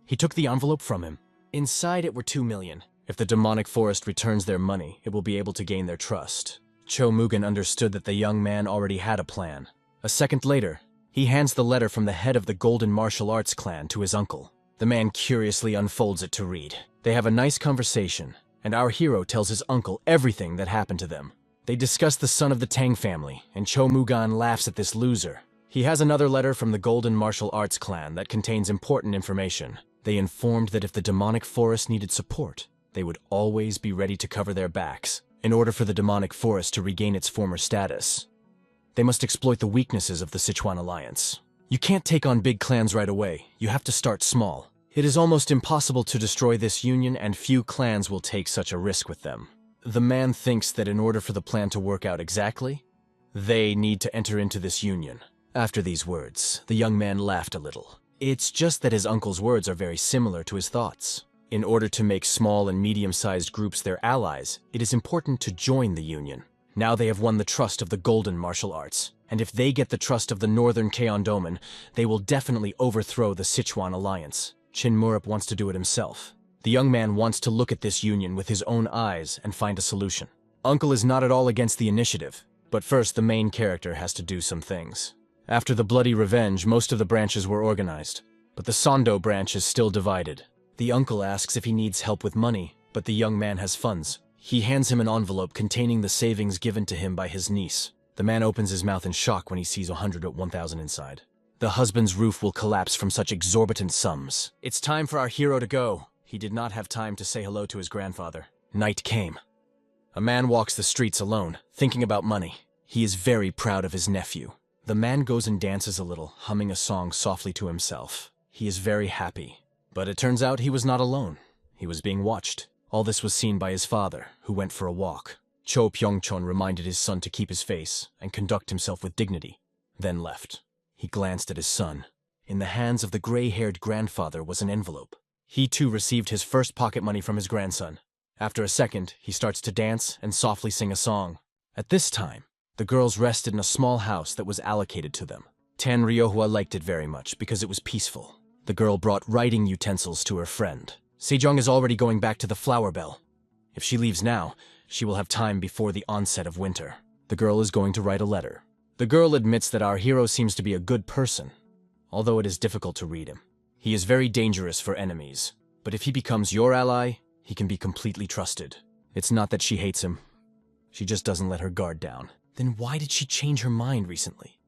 He took the envelope from him. Inside it were 2 million. If the demonic forest returns their money, it will be able to gain their trust. Cho Mugen understood that the young man already had a plan. A second later, he hands the letter from the head of the Golden Martial Arts clan to his uncle. The man curiously unfolds it to read. They have a nice conversation, and our hero tells his uncle everything that happened to them. They discuss the son of the Tang family, and Cho Mugan laughs at this loser. He has another letter from the Golden Martial Arts clan that contains important information. They informed that if the demonic forest needed support, they would always be ready to cover their backs. In order for the demonic forest to regain its former status, they must exploit the weaknesses of the Sichuan alliance. You can't take on big clans right away. You have to start small. It is almost impossible to destroy this union, and few clans will take such a risk with them. The man thinks that in order for the plan to work out exactly, they need to enter into this union. After these words, the young man laughed a little. It's just that his uncle's words are very similar to his thoughts. In order to make small and medium-sized groups their allies, it is important to join the union. Now they have won the trust of the Golden Martial Arts, and if they get the trust of the Northern Kaondomen, they will definitely overthrow the Sichuan alliance. Chin Murup wants to do it himself. The young man wants to look at this union with his own eyes and find a solution. Uncle is not at all against the initiative, but first the main character has to do some things. After the bloody revenge, most of the branches were organized, but the Sando branch is still divided. The uncle asks if he needs help with money, but the young man has funds. He hands him an envelope containing the savings given to him by his niece. The man opens his mouth in shock when he sees 101,000 inside. The husband's roof will collapse from such exorbitant sums. It's time for our hero to go. He did not have time to say hello to his grandfather. Night came. A man walks the streets alone, thinking about money. He is very proud of his nephew. The man goes and dances a little, humming a song softly to himself. He is very happy. But it turns out he was not alone. He was being watched. All this was seen by his father, who went for a walk. Cho Pyeongchon reminded his son to keep his face and conduct himself with dignity, then left. He glanced at his son. In the hands of the gray-haired grandfather was an envelope. He too received his first pocket money from his grandson. After a second, he starts to dance and softly sing a song. At this time, the girls rested in a small house that was allocated to them. Tan Ryohua liked it very much because it was peaceful. The girl brought writing utensils to her friend. Sejong is already going back to the flower bell. If she leaves now, she will have time before the onset of winter. The girl is going to write a letter. The girl admits that our hero seems to be a good person, although it is difficult to read him. He is very dangerous for enemies, but if he becomes your ally, he can be completely trusted. It's not that she hates him. She just doesn't let her guard down. Then why did she change her mind recently?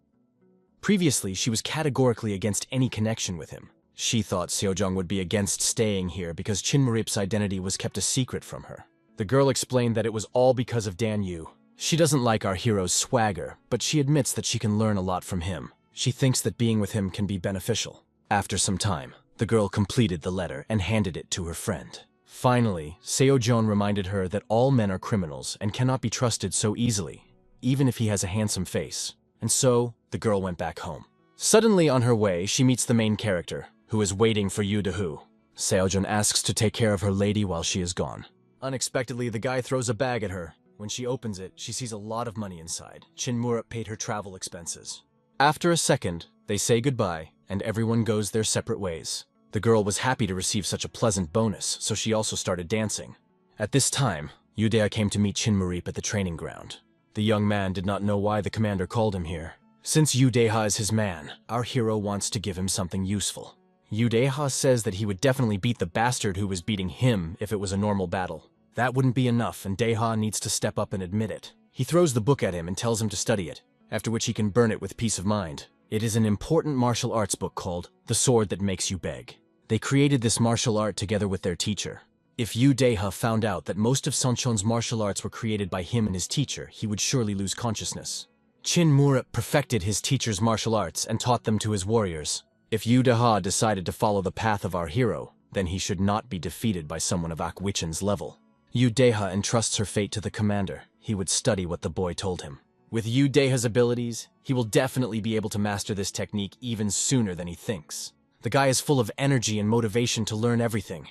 Previously, she was categorically against any connection with him. She thought Seojong would be against staying here because Chin Murip's identity was kept a secret from her. The girl explained that it was all because of Dan Yu. She doesn't like our hero's swagger, but she admits that she can learn a lot from him. She thinks that being with him can be beneficial. After some time, the girl completed the letter and handed it to her friend. Finally, Seojong reminded her that all men are criminals and cannot be trusted so easily, even if he has a handsome face. And so, the girl went back home. Suddenly on her way, she meets the main character, who is waiting for Yu Dehu. Seojong asks to take care of her lady while she is gone. Unexpectedly, the guy throws a bag at her. When she opens it, she sees a lot of money inside. Chin Murup paid her travel expenses. After a second, they say goodbye, and everyone goes their separate ways. The girl was happy to receive such a pleasant bonus, so she also started dancing. At this time, Yudea came to meet Chin Murip at the training ground. The young man did not know why the commander called him here. Since Yudeha is his man, our hero wants to give him something useful. Yudeha says that he would definitely beat the bastard who was beating him if it was a normal battle. That wouldn't be enough, and Deha needs to step up and admit it. He throws the book at him and tells him to study it, after which he can burn it with peace of mind. It is an important martial arts book called The Sword That Makes You Beg. They created this martial art together with their teacher. If Yu Deha found out that most of Sanchon's martial arts were created by him and his teacher, he would surely lose consciousness. Chin Murup perfected his teacher's martial arts and taught them to his warriors. If Yu Deha decided to follow the path of our hero, then he should not be defeated by someone of Akwichan's level. Yu Deha entrusts her fate to the commander. He would study what the boy told him. With Yu Deha's abilities, he will definitely be able to master this technique even sooner than he thinks. The guy is full of energy and motivation to learn everything.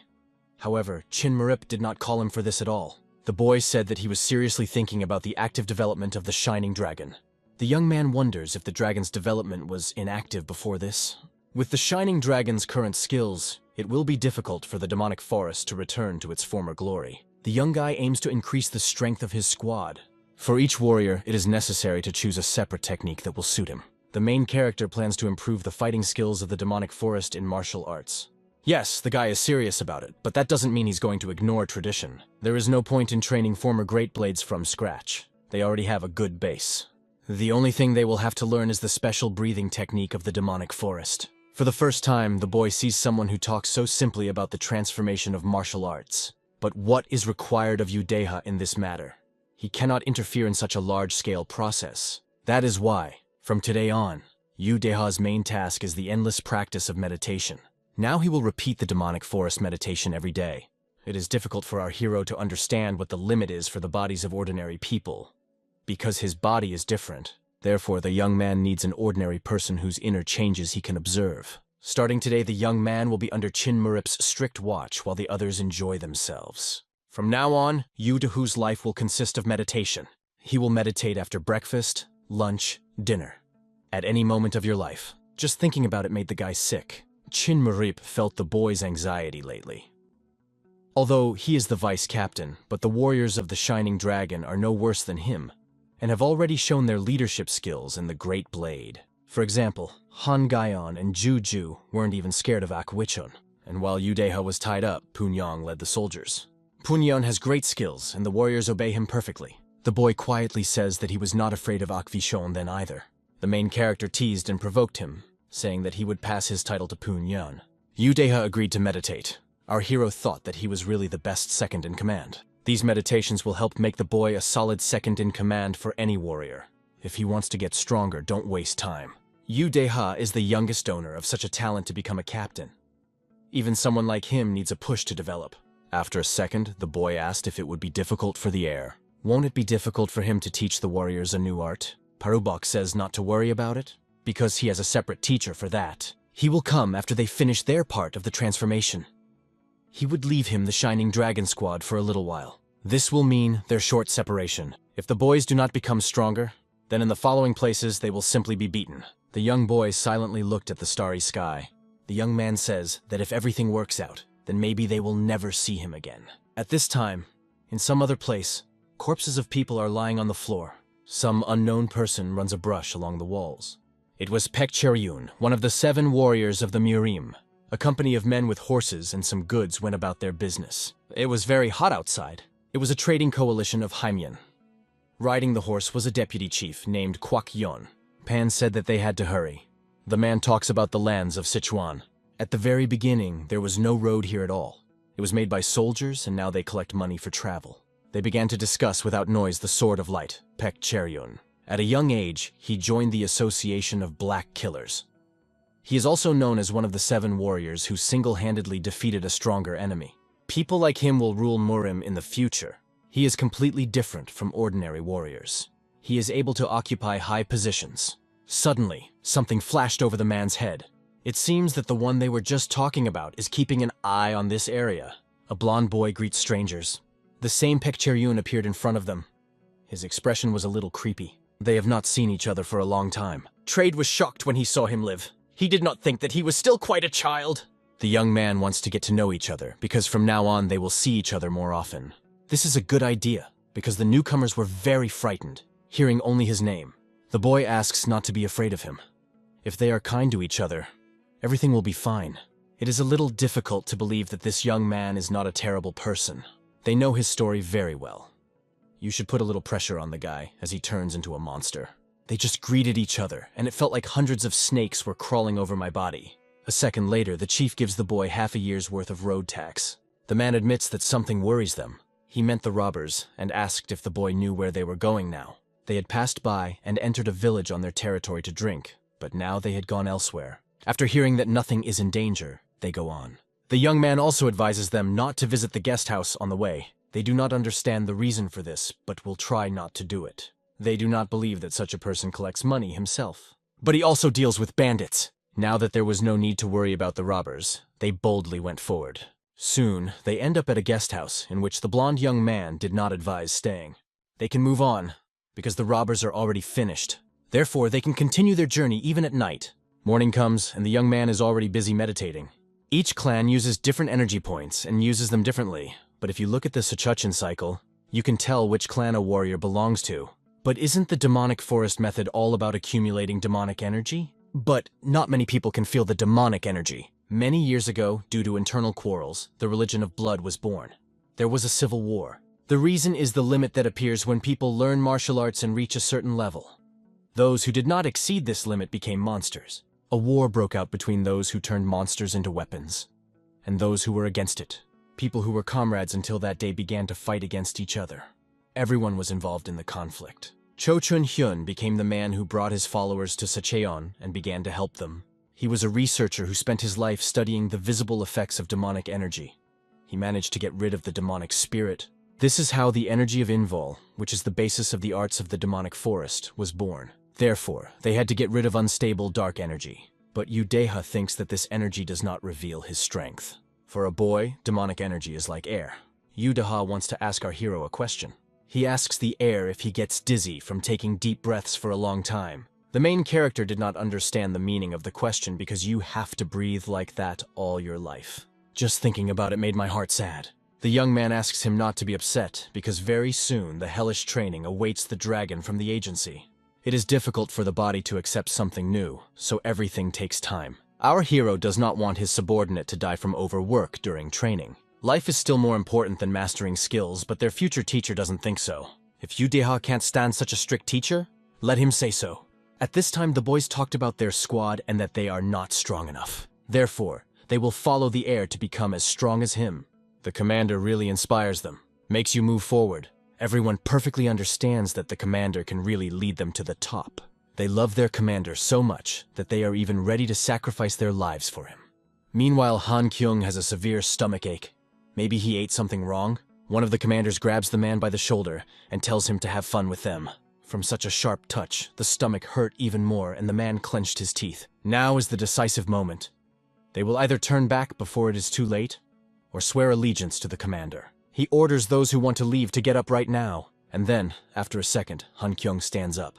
However, Chin Murup did not call him for this at all. The boy said that he was seriously thinking about the active development of the Shining Dragon. The young man wonders if the dragon's development was inactive before this. With the Shining Dragon's current skills, it will be difficult for the demonic forest to return to its former glory. The young guy aims to increase the strength of his squad. For each warrior, it is necessary to choose a separate technique that will suit him. The main character plans to improve the fighting skills of the demonic forest in martial arts. Yes, the guy is serious about it, but that doesn't mean he's going to ignore tradition. There is no point in training former Great Blades from scratch. They already have a good base. The only thing they will have to learn is the special breathing technique of the demonic forest. For the first time, the boy sees someone who talks so simply about the transformation of martial arts. But what is required of Yudeha in this matter? He cannot interfere in such a large-scale process. That is why, from today on, Yudeha's main task is the endless practice of meditation. Now he will repeat the demonic forest meditation every day. It is difficult for our hero to understand what the limit is for the bodies of ordinary people, because his body is different. Therefore, the young man needs an ordinary person whose inner changes he can observe. Starting today, the young man will be under Chin Murip's strict watch while the others enjoy themselves. From now on, Yu-Dahu's life will consist of meditation. He will meditate after breakfast, lunch, dinner. At any moment of your life. Just thinking about it made the guy sick. Chin Murip felt the boy's anxiety lately. Although he is the vice captain, but the warriors of the Shining Dragon are no worse than him, and have already shown their leadership skills in the Great Blade. For example, Han Gaion and Ju weren't even scared of Akwichon, and while Udeha was tied up, Punyang led the soldiers. Punyon has great skills, and the warriors obey him perfectly. The boy quietly says that he was not afraid of Akvichon then either. The main character teased and provoked him, saying that he would pass his title to Punyan. Udeha agreed to meditate. Our hero thought that he was really the best second in command. These meditations will help make the boy a solid second in command for any warrior. If he wants to get stronger, don't waste time. Udeha is the youngest donor of such a talent to become a captain. Even someone like him needs a push to develop. After a second, the boy asked if it would be difficult for the heir. Won't it be difficult for him to teach the warriors a new art? Parubok says not to worry about it, because he has a separate teacher for that. He will come after they finish their part of the transformation. He would leave him the Shining Dragon Squad for a little while. This will mean their short separation. If the boys do not become stronger, then in the following places they will simply be beaten. The young boy silently looked at the starry sky. The young man says that if everything works out, then maybe they will never see him again. At this time, in some other place, corpses of people are lying on the floor. Some unknown person runs a brush along the walls. It was Pek Cheryun, one of the 7 warriors of the Murim. A company of men with horses and some goods went about their business. It was very hot outside. It was a trading coalition of Haimyan. Riding the horse was a deputy chief named Kwak Yon. Pan said that they had to hurry. The man talks about the lands of Sichuan. At the very beginning, there was no road here at all. It was made by soldiers, and now they collect money for travel. They began to discuss without noise the Sword of Light, Pek Cheryun. At a young age, he joined the Association of Black Killers. He is also known as one of the 7 warriors who single-handedly defeated a stronger enemy. People like him will rule Murim in the future. He is completely different from ordinary warriors. He is able to occupy high positions. Suddenly, something flashed over the man's head. It seems that the one they were just talking about is keeping an eye on this area. A blond boy greets strangers. The same Pek Cheryun appeared in front of them. His expression was a little creepy. They have not seen each other for a long time. Trade was shocked when he saw him live. He did not think that he was still quite a child. The young man wants to get to know each other, because from now on they will see each other more often. This is a good idea, because the newcomers were very frightened, hearing only his name. The boy asks not to be afraid of him. If they are kind to each other, everything will be fine. It is a little difficult to believe that this young man is not a terrible person. They know his story very well. You should put a little pressure on the guy as he turns into a monster. They just greeted each other, and it felt like hundreds of snakes were crawling over my body. A second later, the chief gives the boy half a year's worth of road tax. The man admits that something worries them. He meant the robbers, and asked if the boy knew where they were going now. They had passed by and entered a village on their territory to drink, but now they had gone elsewhere. After hearing that nothing is in danger, they go on. The young man also advises them not to visit the guest house on the way. They do not understand the reason for this, but will try not to do it. They do not believe that such a person collects money himself. But he also deals with bandits. Now that there was no need to worry about the robbers, they boldly went forward. Soon, they end up at a guest house in which the blond young man did not advise staying. They can move on, because the robbers are already finished. Therefore, they can continue their journey even at night. Morning comes, and the young man is already busy meditating. Each clan uses different energy points and uses them differently, but if you look at the Sechuchin cycle, you can tell which clan a warrior belongs to. But isn't the demonic forest method all about accumulating demonic energy? But not many people can feel the demonic energy. Many years ago, due to internal quarrels, the religion of blood was born. There was a civil war. The reason is the limit that appears when people learn martial arts and reach a certain level. Those who did not exceed this limit became monsters. A war broke out between those who turned monsters into weapons, and those who were against it. People who were comrades until that day began to fight against each other. Everyone was involved in the conflict. Cho Chun Hyun became the man who brought his followers to Secheon and began to help them. He was a researcher who spent his life studying the visible effects of demonic energy. He managed to get rid of the demonic spirit. This is how the energy of Invol, which is the basis of the arts of the demonic forest, was born. Therefore, they had to get rid of unstable dark energy. But Udeha thinks that this energy does not reveal his strength. For a boy, demonic energy is like air. Udeha wants to ask our hero a question. He asks the air if he gets dizzy from taking deep breaths for a long time. The main character did not understand the meaning of the question because you have to breathe like that all your life. Just thinking about it made my heart sad. The young man asks him not to be upset because very soon the hellish training awaits the dragon from the agency. It is difficult for the body to accept something new, so everything takes time. Our hero does not want his subordinate to die from overwork during training. Life is still more important than mastering skills, but their future teacher doesn't think so. If Udeha can't stand such a strict teacher, let him say so. At this time, the boys talked about their squad and that they are not strong enough. Therefore, they will follow the heir to become as strong as him. The commander really inspires them, makes you move forward. Everyone perfectly understands that the commander can really lead them to the top. They love their commander so much that they are even ready to sacrifice their lives for him. Meanwhile, Han Kyung has a severe stomachache. Maybe he ate something wrong? One of the commanders grabs the man by the shoulder and tells him to have fun with them. From such a sharp touch, the stomach hurt even more and the man clenched his teeth. Now is the decisive moment. They will either turn back before it is too late, or swear allegiance to the commander. He orders those who want to leave to get up right now, and then, after a second, Han Kyung stands up.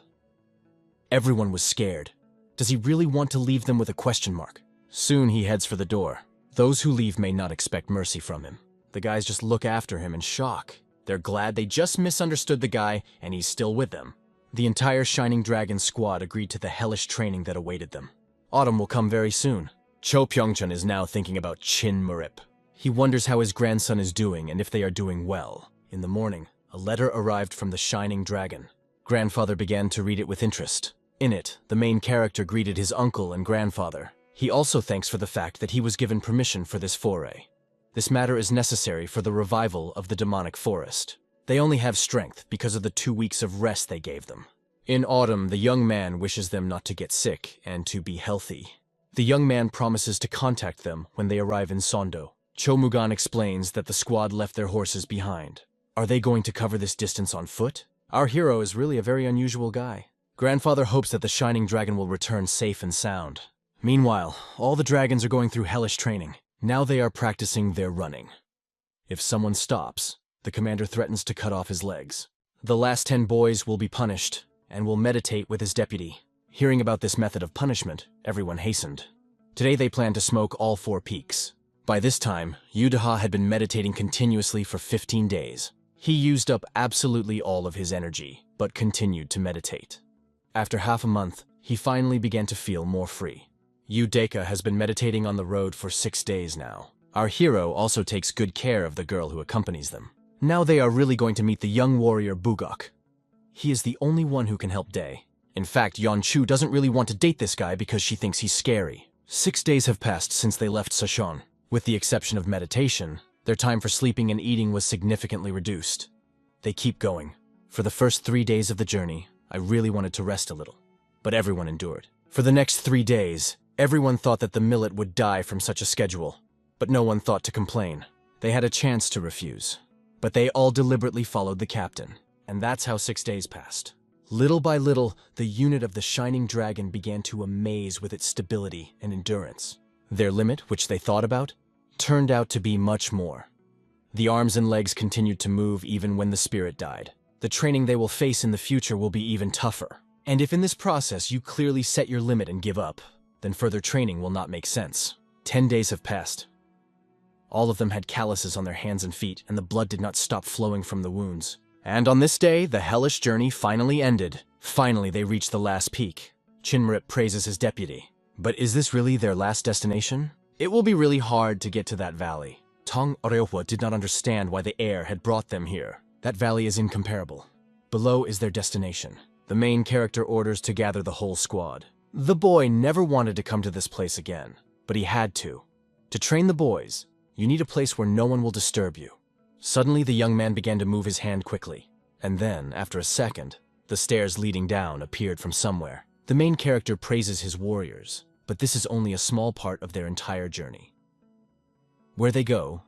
Everyone was scared. Does he really want to leave them with a question mark? Soon he heads for the door. Those who leave may not expect mercy from him. The guys just look after him in shock. They're glad they just misunderstood the guy, and he's still with them. The entire Shining Dragon squad agreed to the hellish training that awaited them. Autumn will come very soon. Cho Pyeongchun is now thinking about Chin Murip. He wonders how his grandson is doing and if they are doing well. In the morning, a letter arrived from the Shining Dragon. Grandfather began to read it with interest. In it, the main character greeted his uncle and grandfather. He also thanks for the fact that he was given permission for this foray. This matter is necessary for the revival of the demonic forest. They only have strength because of the 2 weeks of rest they gave them. In autumn, the young man wishes them not to get sick and to be healthy. The young man promises to contact them when they arrive in Sondo. Cho Mugan explains that the squad left their horses behind. Are they going to cover this distance on foot? Our hero is really a very unusual guy. Grandfather hopes that the Shining Dragon will return safe and sound. Meanwhile, all the dragons are going through hellish training. Now they are practicing their running. If someone stops, the commander threatens to cut off his legs. The last 10 boys will be punished and will meditate with his deputy. Hearing about this method of punishment, everyone hastened. Today they plan to smoke all 4 peaks. By this time, Udeha had been meditating continuously for 15 days. He used up absolutely all of his energy, but continued to meditate. After half a month, he finally began to feel more free. Udeka has been meditating on the road for 6 days now. Our hero also takes good care of the girl who accompanies them. Now they are really going to meet the young warrior Bugok. He is the only one who can help Dae. In fact, Yeonchu doesn't really want to date this guy because she thinks he's scary. 6 days have passed since they left Sachon. With the exception of meditation, their time for sleeping and eating was significantly reduced. They keep going. For the first 3 days of the journey, I really wanted to rest a little, but everyone endured. For the next 3 days, everyone thought that the millet would die from such a schedule, but no one thought to complain. They had a chance to refuse, but they all deliberately followed the captain, and that's how 6 days passed. Little by little, the unit of the Shining Dragon began to amaze with its stability and endurance. Their limit, which they thought about, turned out to be much more. The arms and legs continued to move even when the spirit died. The training they will face in the future will be even tougher. And if in this process you clearly set your limit and give up, then further training will not make sense. 10 days have passed. All of them had calluses on their hands and feet, and the blood did not stop flowing from the wounds. And on this day, the hellish journey finally ended. Finally, they reached the last peak. Chinmurip praises his deputy. But is this really their last destination? It will be really hard to get to that valley. Tong Oreohwa did not understand why the air had brought them here. That valley is incomparable. Below is their destination. The main character orders to gather the whole squad. The boy never wanted to come to this place again, but he had to. To train the boys, you need a place where no one will disturb you. Suddenly, the young man began to move his hand quickly. And then, after a second, the stairs leading down appeared from somewhere. The main character praises his warriors. But this is only a small part of their entire journey. Where they go,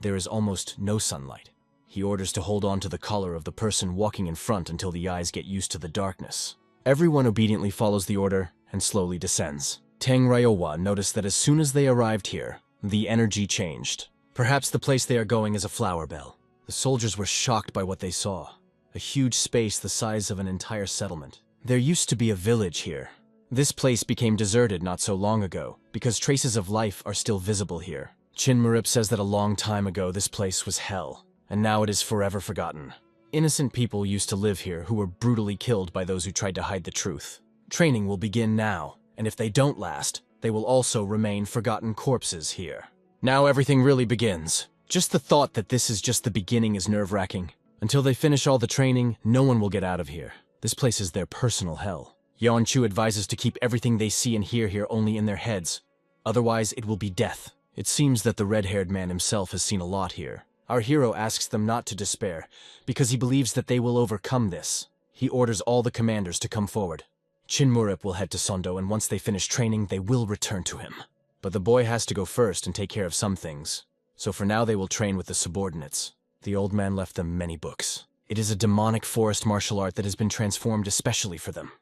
there is almost no sunlight. He orders to hold on to the collar of the person walking in front until the eyes get used to the darkness. Everyone obediently follows the order and slowly descends. Tang Ryowa noticed that as soon as they arrived here, the energy changed. Perhaps the place they are going is a flower bell. The soldiers were shocked by what they saw. A huge space the size of an entire settlement. There used to be a village here. This place became deserted not so long ago, because traces of life are still visible here. Chinmarip says that a long time ago this place was hell, and now it is forever forgotten. Innocent people used to live here who were brutally killed by those who tried to hide the truth. Training will begin now, and if they don't last, they will also remain forgotten corpses here. Now everything really begins. Just the thought that this is just the beginning is nerve-wracking. Until they finish all the training, no one will get out of here. This place is their personal hell. Yeonchu advises to keep everything they see and hear here only in their heads. Otherwise, it will be death. It seems that the red-haired man himself has seen a lot here. Our hero asks them not to despair, because he believes that they will overcome this. He orders all the commanders to come forward. Chinmarip will head to Sondo, and once they finish training, they will return to him. But the boy has to go first and take care of some things. So for now they will train with the subordinates. The old man left them many books. It is a demonic forest martial art that has been transformed especially for them.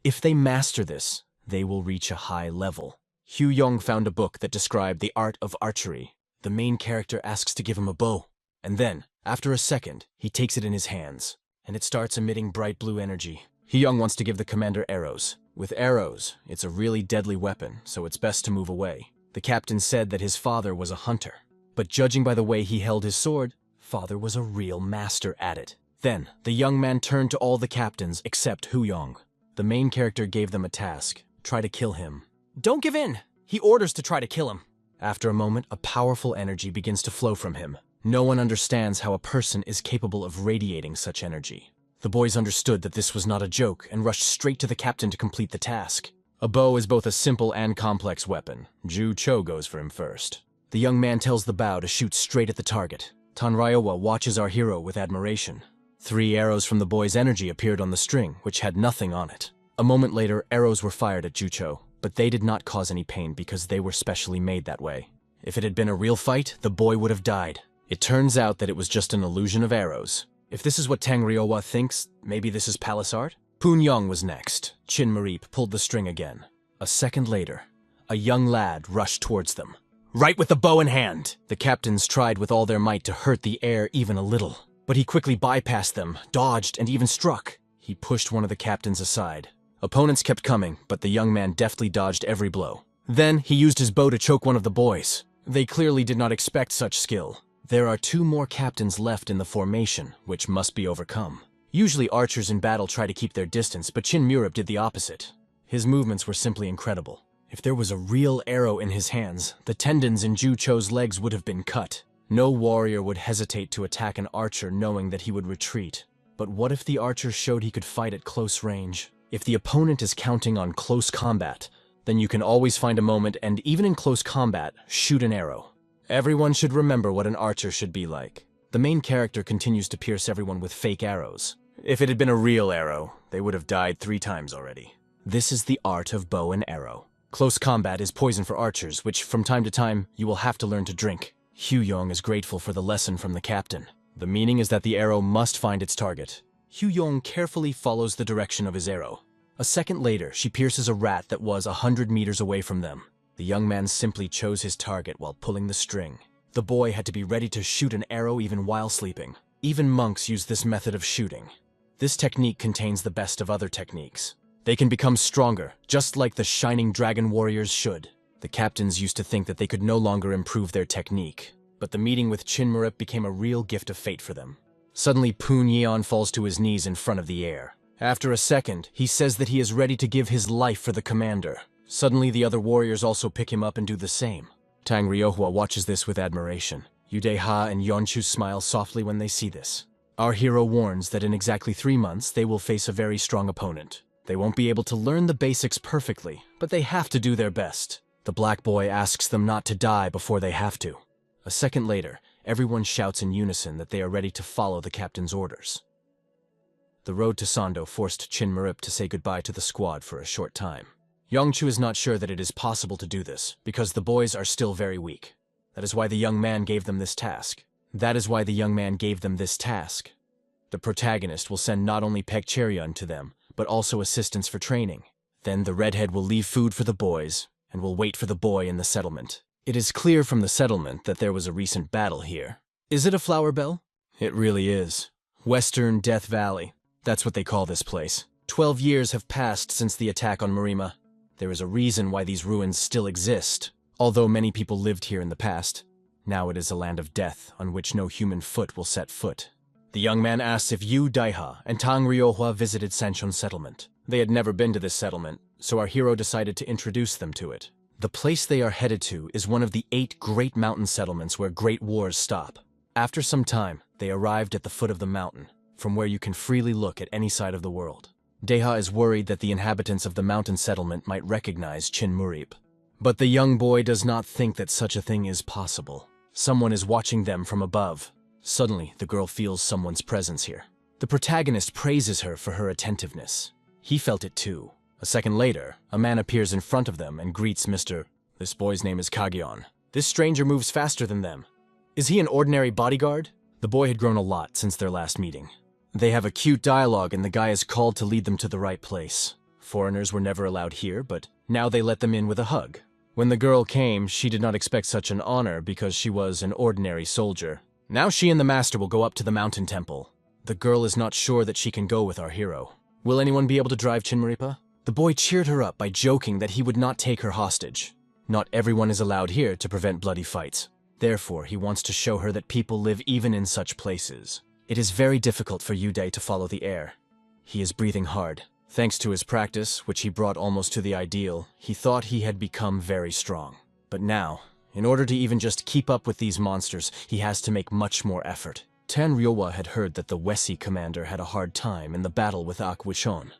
If they master this, they will reach a high level. Hugh Yong found a book that described the art of archery. The main character asks to give him a bow. And then, after a second, he takes it in his hands, and it starts emitting bright blue energy. Hugh Yong wants to give the commander arrows. With arrows, it's a really deadly weapon, so it's best to move away. The captain said that his father was a hunter. But judging by the way he held his sword, father was a real master at it. Then, the young man turned to all the captains except Hugh Yong. The main character gave them a task: try to kill him. Don't give in! He orders to try to kill him. After a moment, a powerful energy begins to flow from him. No one understands how a person is capable of radiating such energy. The boys understood that this was not a joke and rushed straight to the captain to complete the task. A bow is both a simple and complex weapon. Ju Cho goes for him first. The young man tells the bow to shoot straight at the target. Tan Ryowa watches our hero with admiration. 3 arrows from the boy's energy appeared on the string, which had nothing on it. A moment later, arrows were fired at Ju Cho, but they did not cause any pain because they were specially made that way. If it had been a real fight, the boy would have died. It turns out that it was just an illusion of arrows. If this is what Tang Ryowa thinks, maybe this is palace art? Poon Young was next. Chinmarip pulled the string again. A second later, a young lad rushed towards them. Right with the bow in hand! The captains tried with all their might to hurt the air even a little. But he quickly bypassed them, dodged, and even struck. He pushed one of the captains aside. Opponents kept coming, but the young man deftly dodged every blow. Then, he used his bow to choke one of the boys. They clearly did not expect such skill. There are 2 more captains left in the formation, which must be overcome. Usually archers in battle try to keep their distance, but Chinmarip did the opposite. His movements were simply incredible. If there was a real arrow in his hands, the tendons in Ju Cho's legs would have been cut. No warrior would hesitate to attack an archer knowing that he would retreat. But what if the archer showed he could fight at close range? If the opponent is counting on close combat, then you can always find a moment and, even in close combat, shoot an arrow. Everyone should remember what an archer should be like. The main character continues to pierce everyone with fake arrows. If it had been a real arrow, they would have died 3 times already. This is the art of bow and arrow. Close combat is poison for archers, which from time to time you will have to learn to drink. Hugh Yong is grateful for the lesson from the captain. The meaning is that the arrow must find its target. Hugh Yong carefully follows the direction of his arrow. A second later, she pierces a rat that was 100 meters away from them. The young man simply chose his target while pulling the string. The boy had to be ready to shoot an arrow even while sleeping. Even monks use this method of shooting. This technique contains the best of other techniques. They can become stronger, just like the Shining Dragon warriors should. The captains used to think that they could no longer improve their technique, but the meeting with Chinmarip became a real gift of fate for them. Suddenly, Poon Yeon falls to his knees in front of the air. After a second, he says that he is ready to give his life for the commander. Suddenly, the other warriors also pick him up and do the same. Tang Ryohwa watches this with admiration. Yude Ha and Yeonchu smile softly when they see this. Our hero warns that in exactly 3 months, they will face a very strong opponent. They won't be able to learn the basics perfectly, but they have to do their best. The black boy asks them not to die before they have to. A second later, everyone shouts in unison that they are ready to follow the captain's orders. The road to Sondo forced Chinmarip to say goodbye to the squad for a short time. Yongchu is not sure that it is possible to do this, because the boys are still very weak. That is why the young man gave them this task. The protagonist will send not only Pekcheryun to them, but also assistance for training. Then the redhead will leave food for the boys, and will wait for the boy in the settlement. It is clear from the settlement that there was a recent battle here. Is it a flower bell? It really is. Western Death Valley. That's what they call this place. 12 years have passed since the attack on Marima. There is a reason why these ruins still exist. Although many people lived here in the past, now it is a land of death on which no human foot will set foot. The young man asks if Yu Daiha and Tang Ryohwa visited Sanchon settlement. They had never been to this settlement, so our hero decided to introduce them to it. The place they are headed to is one of the 8 great mountain settlements where great wars stop. After some time, they arrived at the foot of the mountain, from where you can freely look at any side of the world. Daiha is worried that the inhabitants of the mountain settlement might recognize Chin Murip. But the young boy does not think that such a thing is possible. Someone is watching them from above. Suddenly, the girl feels someone's presence here. The protagonist praises her for her attentiveness. He felt it too. A second later, a man appears in front of them and greets Mr. This boy's name is Kageon. This stranger moves faster than them. Is he an ordinary bodyguard? The boy had grown a lot since their last meeting. They have a cute dialogue and the guy is called to lead them to the right place. Foreigners were never allowed here, but now they let them in with a hug. When the girl came, she did not expect such an honor because she was an ordinary soldier. Now she and the master will go up to the mountain temple. The girl is not sure that she can go with our hero. Will anyone be able to drive Chinmuripa? The boy cheered her up by joking that he would not take her hostage. Not everyone is allowed here to prevent bloody fights. Therefore, he wants to show her that people live even in such places. It is very difficult for Yuday to follow the air. He is breathing hard. Thanks to his practice, which he brought almost to the ideal, he thought he had become very strong. But now, in order to even just keep up with these monsters, he has to make much more effort. Tan Ryowa had heard that the Wesi commander had a hard time in the battle with Akwishon.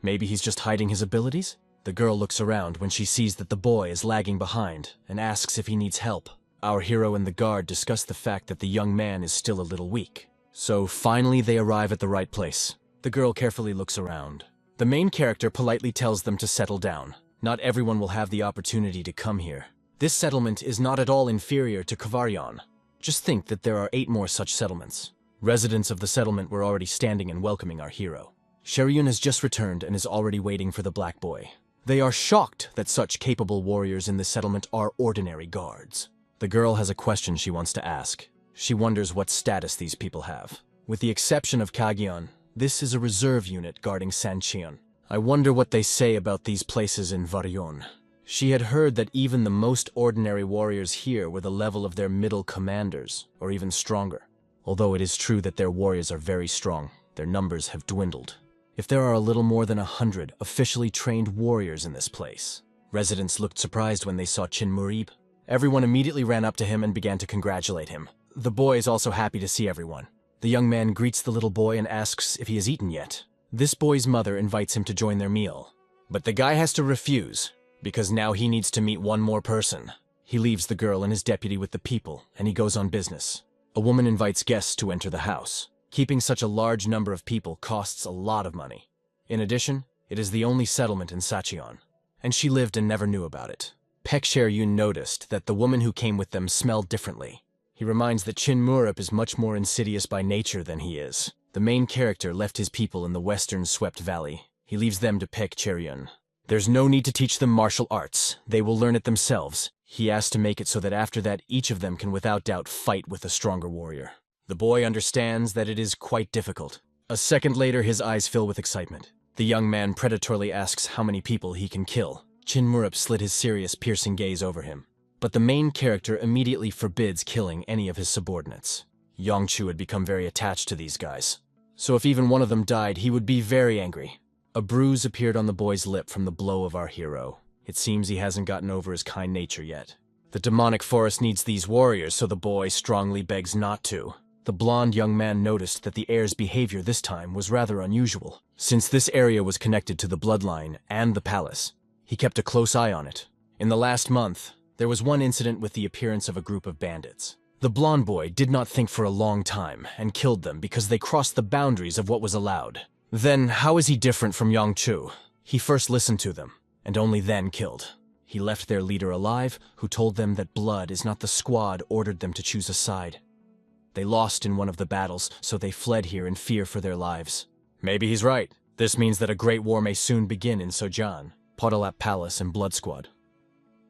Maybe he's just hiding his abilities? The girl looks around when she sees that the boy is lagging behind and asks if he needs help. Our hero and the guard discuss the fact that the young man is still a little weak. So finally they arrive at the right place. The girl carefully looks around. The main character politely tells them to settle down. Not everyone will have the opportunity to come here. This settlement is not at all inferior to Kvaryan. Just think that there are 8 more such settlements. Residents of the settlement were already standing and welcoming our hero. Sheryun has just returned and is already waiting for the black boy. They are shocked that such capable warriors in this settlement are ordinary guards. The girl has a question she wants to ask. She wonders what status these people have. With the exception of Kageon, this is a reserve unit guarding Sancheon. I wonder what they say about these places in Varyon. She had heard that even the most ordinary warriors here were the level of their middle commanders, or even stronger. Although it is true that their warriors are very strong, their numbers have dwindled. If there are a little more than 100 officially trained warriors in this place. Residents looked surprised when they saw Chin Murib. Everyone immediately ran up to him and began to congratulate him. The boy is also happy to see everyone. The young man greets the little boy and asks if he has eaten yet. This boy's mother invites him to join their meal. But the guy has to refuse, because now he needs to meet one more person. He leaves the girl and his deputy with the people, and he goes on business. A woman invites guests to enter the house. Keeping such a large number of people costs a lot of money. In addition, it is the only settlement in Sacheon, and she lived and never knew about it. Pekcheryun noticed that the woman who came with them smelled differently. He reminds that Chin Murip is much more insidious by nature than he is. The main character left his people in the western swept valley. He leaves them to Pekcheryun. There's no need to teach them martial arts. They will learn it themselves. He asks to make it so that after that each of them can without doubt fight with a stronger warrior. The boy understands that it is quite difficult. A second later, his eyes fill with excitement. The young man predatorily asks how many people he can kill. Chin Murip slid his serious, piercing gaze over him. But the main character immediately forbids killing any of his subordinates. Yongchu had become very attached to these guys. So if even one of them died, he would be very angry. A bruise appeared on the boy's lip from the blow of our hero. It seems he hasn't gotten over his kind nature yet. The demonic forest needs these warriors, so the boy strongly begs not to. The blonde young man noticed that the heir's behavior this time was rather unusual. Since this area was connected to the bloodline and the palace, he kept a close eye on it. In the last month, there was one incident with the appearance of a group of bandits. The blonde boy did not think for a long time and killed them because they crossed the boundaries of what was allowed. Then, how is he different from Yongchu? He first listened to them and only then killed. He left their leader alive, who told them that blood is not the squad ordered them to choose a side. They lost in one of the battles, so they fled here in fear for their lives. Maybe he's right. This means that a great war may soon begin in Sojan, Podolap Palace and Blood Squad.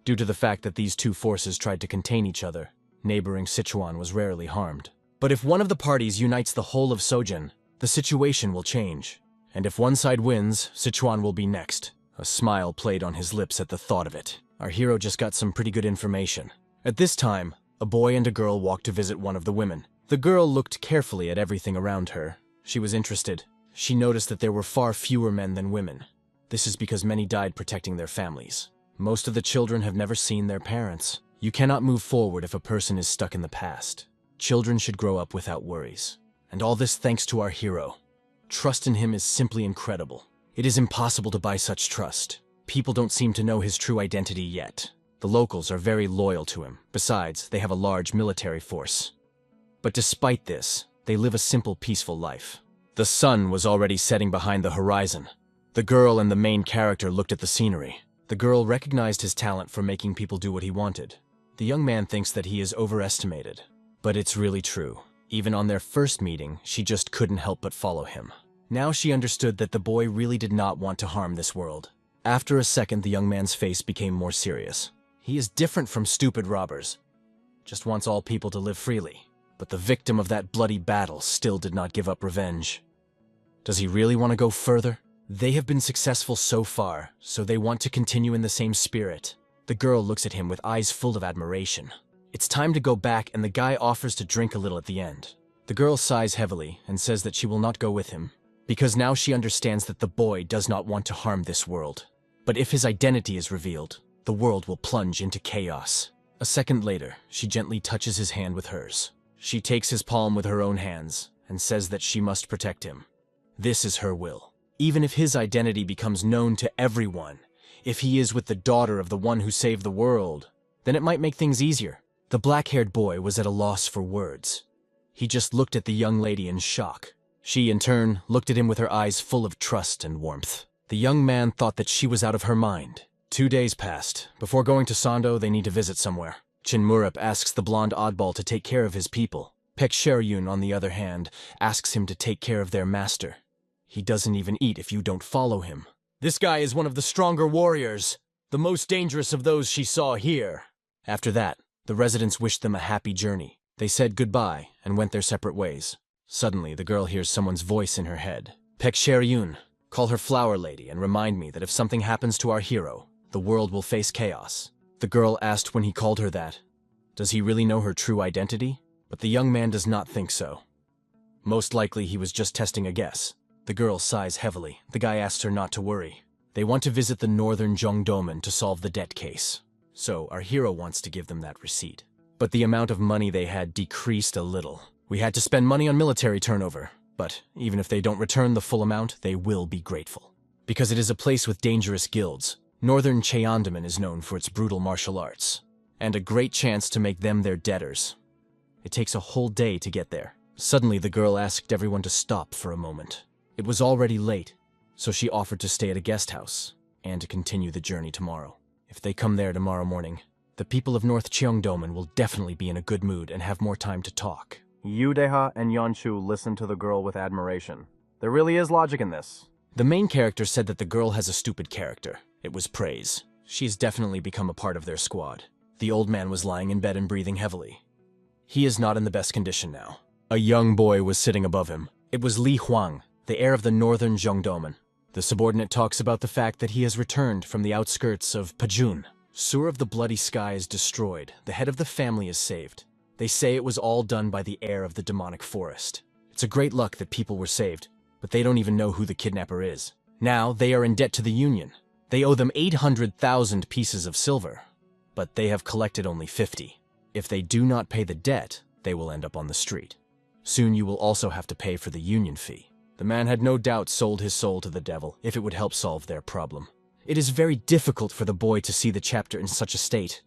Due to the fact that these two forces tried to contain each other, neighboring Sichuan was rarely harmed. But if one of the parties unites the whole of Sojan, the situation will change. And if one side wins, Sichuan will be next. A smile played on his lips at the thought of it. Our hero just got some pretty good information. At this time, a boy and a girl walked to visit one of the women. The girl looked carefully at everything around her. She was interested. She noticed that there were far fewer men than women. This is because many died protecting their families. Most of the children have never seen their parents. You cannot move forward if a person is stuck in the past. Children should grow up without worries. And all this thanks to our hero. Trust in him is simply incredible. It is impossible to buy such trust. People don't seem to know his true identity yet. The locals are very loyal to him. Besides, they have a large military force. But despite this, they live a simple, peaceful life. The sun was already setting behind the horizon. The girl and the main character looked at the scenery. The girl recognized his talent for making people do what he wanted. The young man thinks that he is overestimated. But it's really true. Even on their first meeting, she just couldn't help but follow him. Now she understood that the boy really did not want to harm this world. After a second, the young man's face became more serious. He is different from stupid robbers. Just wants all people to live freely. But the victim of that bloody battle still did not give up revenge. Does he really want to go further? They have been successful so far, so they want to continue in the same spirit. The girl looks at him with eyes full of admiration. It's time to go back, and the guy offers to drink a little at the end. The girl sighs heavily and says that she will not go with him, because now she understands that the boy does not want to harm this world. But if his identity is revealed, the world will plunge into chaos. A second later, she gently touches his hand with hers. She takes his palm with her own hands and says that she must protect him. This is her will. Even if his identity becomes known to everyone, if he is with the daughter of the one who saved the world, then it might make things easier. The black-haired boy was at a loss for words. He just looked at the young lady in shock. She, in turn, looked at him with her eyes full of trust and warmth. The young man thought that she was out of her mind. 2 days passed. Before going to Sando, they need to visit somewhere. Chinmurup asks the blonde oddball to take care of his people. Pek Sheryun, on the other hand, asks him to take care of their master. He doesn't even eat if you don't follow him. This guy is one of the stronger warriors, the most dangerous of those she saw here. After that, the residents wished them a happy journey. They said goodbye and went their separate ways. Suddenly, the girl hears someone's voice in her head. Pek Sheryun, call her Flower Lady and remind me that if something happens to our hero, the world will face chaos. The girl asked when he called her that. Does he really know her true identity? But the young man does not think so. Most likely he was just testing a guess. The girl sighs heavily. The guy asks her not to worry. They want to visit the northern Jeongdomen to solve the debt case. So our hero wants to give them that receipt. But the amount of money they had decreased a little. We had to spend money on military turnover. But even if they don't return the full amount, they will be grateful. Because it is a place with dangerous guilds. Northern Cheondaman is known for its brutal martial arts. And a great chance to make them their debtors. It takes a whole day to get there. Suddenly the girl asked everyone to stop for a moment. It was already late, so she offered to stay at a guest house and to continue the journey tomorrow. If they come there tomorrow morning, the people of North Cheongdomen will definitely be in a good mood and have more time to talk. Yudeha and Yeonshu listened to the girl with admiration. There really is logic in this. The main character said that the girl has a stupid character. It was praise. She's definitely become a part of their squad. The old man was lying in bed and breathing heavily. He is not in the best condition now. A young boy was sitting above him. It was Li Huang, the heir of the northern Jeongdomen. The subordinate talks about the fact that he has returned from the outskirts of Pajun. Sur of the Bloody Sky is destroyed. The head of the family is saved. They say it was all done by the heir of the demonic forest. It's a great luck that people were saved, but they don't even know who the kidnapper is. Now they are in debt to the Union. They owe them 800,000 pieces of silver, but they have collected only 50. If they do not pay the debt, they will end up on the street. Soon you will also have to pay for the union fee. The man had no doubt sold his soul to the devil if it would help solve their problem. It is very difficult for the boy to see the chapter in such a state,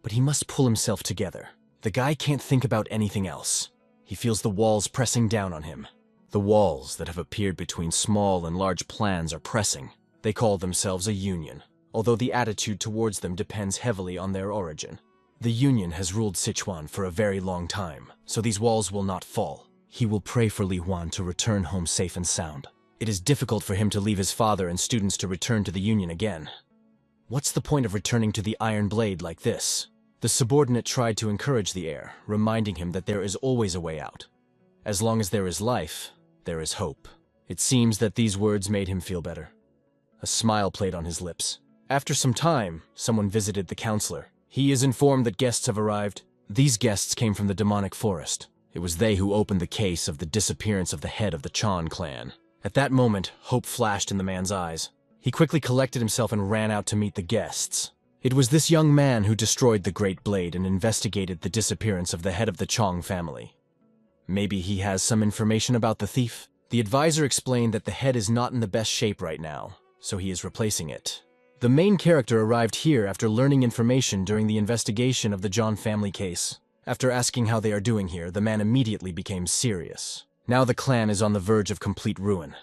but he must pull himself together. The guy can't think about anything else. He feels the walls pressing down on him. The walls that have appeared between small and large plans are pressing. They call themselves a union. although the attitude towards them depends heavily on their origin. The Union has ruled Sichuan for a very long time, so these walls will not fall. He will pray for Li Huan to return home safe and sound. It is difficult for him to leave his father and students to return to the Union again. What's the point of returning to the Iron Blade like this? The subordinate tried to encourage the heir, reminding him that there is always a way out. As long as there is life, there is hope. It seems that these words made him feel better. A smile played on his lips. After some time, someone visited the counselor. He is informed that guests have arrived. These guests came from the demonic forest. It was they who opened the case of the disappearance of the head of the Chan clan. At that moment, hope flashed in the man's eyes. He quickly collected himself and ran out to meet the guests. It was this young man who destroyed the Great Blade and investigated the disappearance of the head of the Chong family. Maybe he has some information about the thief? The advisor explained that the head is not in the best shape right now, so he is replacing it. The main character arrived here after learning information during the investigation of the John family case. After asking how they are doing here, the man immediately became serious. Now the clan is on the verge of complete ruin.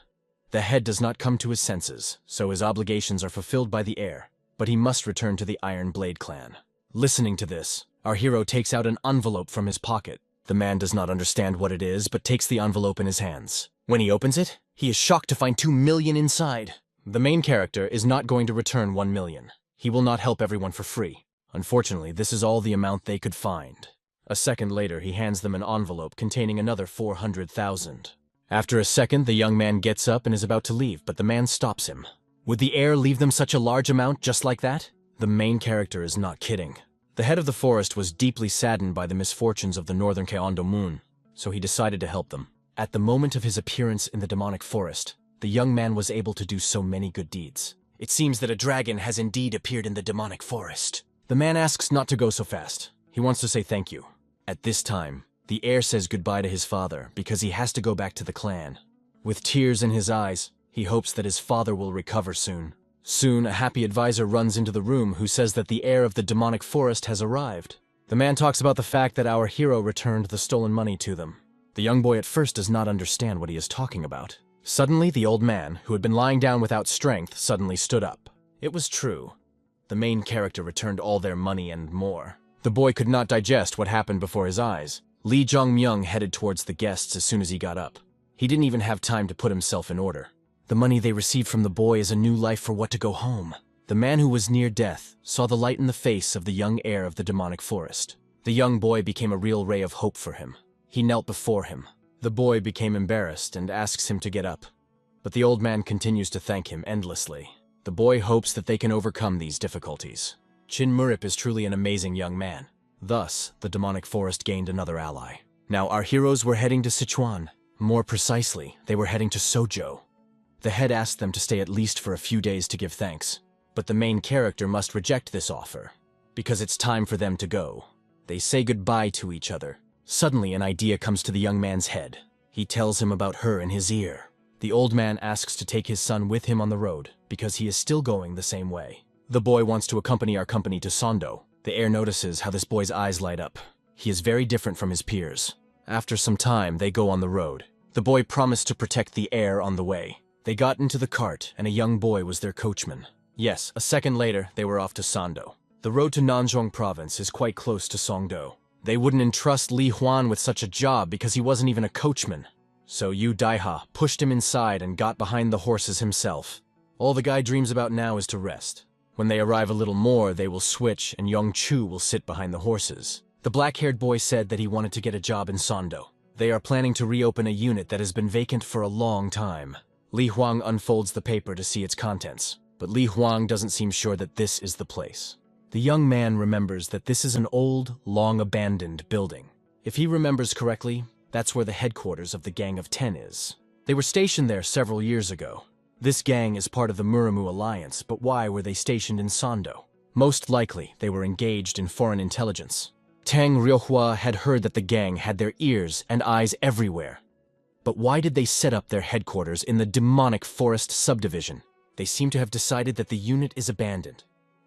The head does not come to his senses, so his obligations are fulfilled by the heir, but he must return to the Iron Blade clan. Listening to this, our hero takes out an envelope from his pocket. The man does not understand what it is, but takes the envelope in his hands. When he opens it, he is shocked to find 2 million inside. The main character is not going to return 1 million. He will not help everyone for free. Unfortunately, this is all the amount they could find. A second later, he hands them an envelope containing another 400,000. After a second, the young man gets up and is about to leave, but the man stops him. Would the heir leave them such a large amount just like that? The main character is not kidding. The head of the forest was deeply saddened by the misfortunes of the northern Kaondo Moon, so he decided to help them. At the moment of his appearance in the demonic forest, the young man was able to do so many good deeds. It seems that a dragon has indeed appeared in the demonic forest. The man asks not to go so fast. He wants to say thank you. At this time, the heir says goodbye to his father because he has to go back to the clan. With tears in his eyes, he hopes that his father will recover soon. Soon, a happy advisor runs into the room who says that the heir of the demonic forest has arrived. The man talks about the fact that our hero returned the stolen money to them. The young boy at first does not understand what he is talking about. Suddenly, the old man, who had been lying down without strength, suddenly stood up. It was true. The main character returned all their money and more. The boy could not digest what happened before his eyes. Lee Jong-myung headed towards the guests as soon as he got up. He didn't even have time to put himself in order. The money they received from the boy is a new life for what to go home. The man who was near death saw the light in the face of the young heir of the demonic forest. The young boy became a real ray of hope for him. He knelt before him. The boy became embarrassed and asks him to get up. But the old man continues to thank him endlessly. The boy hopes that they can overcome these difficulties. Chin Murip is truly an amazing young man. Thus, the demonic forest gained another ally. Now our heroes were heading to Sichuan. More precisely, they were heading to Sojo. The head asked them to stay at least for a few days to give thanks. But the main character must reject this offer, because it's time for them to go. They say goodbye to each other. Suddenly, an idea comes to the young man's head. He tells him about her in his ear. The old man asks to take his son with him on the road, because he is still going the same way. The boy wants to accompany our company to Sondo. The heir notices how this boy's eyes light up. He is very different from his peers. After some time, they go on the road. The boy promised to protect the heir on the way. They got into the cart, and a young boy was their coachman. Yes, a second later, they were off to Sando. The road to Nanzhong province is quite close to Songdo. They wouldn't entrust Li Huan with such a job because he wasn't even a coachman. So Yu Daiha pushed him inside and got behind the horses himself. All the guy dreams about now is to rest. When they arrive a little more, they will switch and Yong Chu will sit behind the horses. The black-haired boy said that he wanted to get a job in Sando. They are planning to reopen a unit that has been vacant for a long time. Li Huang unfolds the paper to see its contents, but Li Huang doesn't seem sure that this is the place. The young man remembers that this is an old, long-abandoned building. If he remembers correctly, that's where the headquarters of the Gang of 10 is. They were stationed there several years ago. This gang is part of the Muramu Alliance, but why were they stationed in Sando? Most likely, they were engaged in foreign intelligence. Tang Ryohua had heard that the gang had their ears and eyes everywhere. But why did they set up their headquarters in the demonic forest subdivision? They seem to have decided that the unit is abandoned.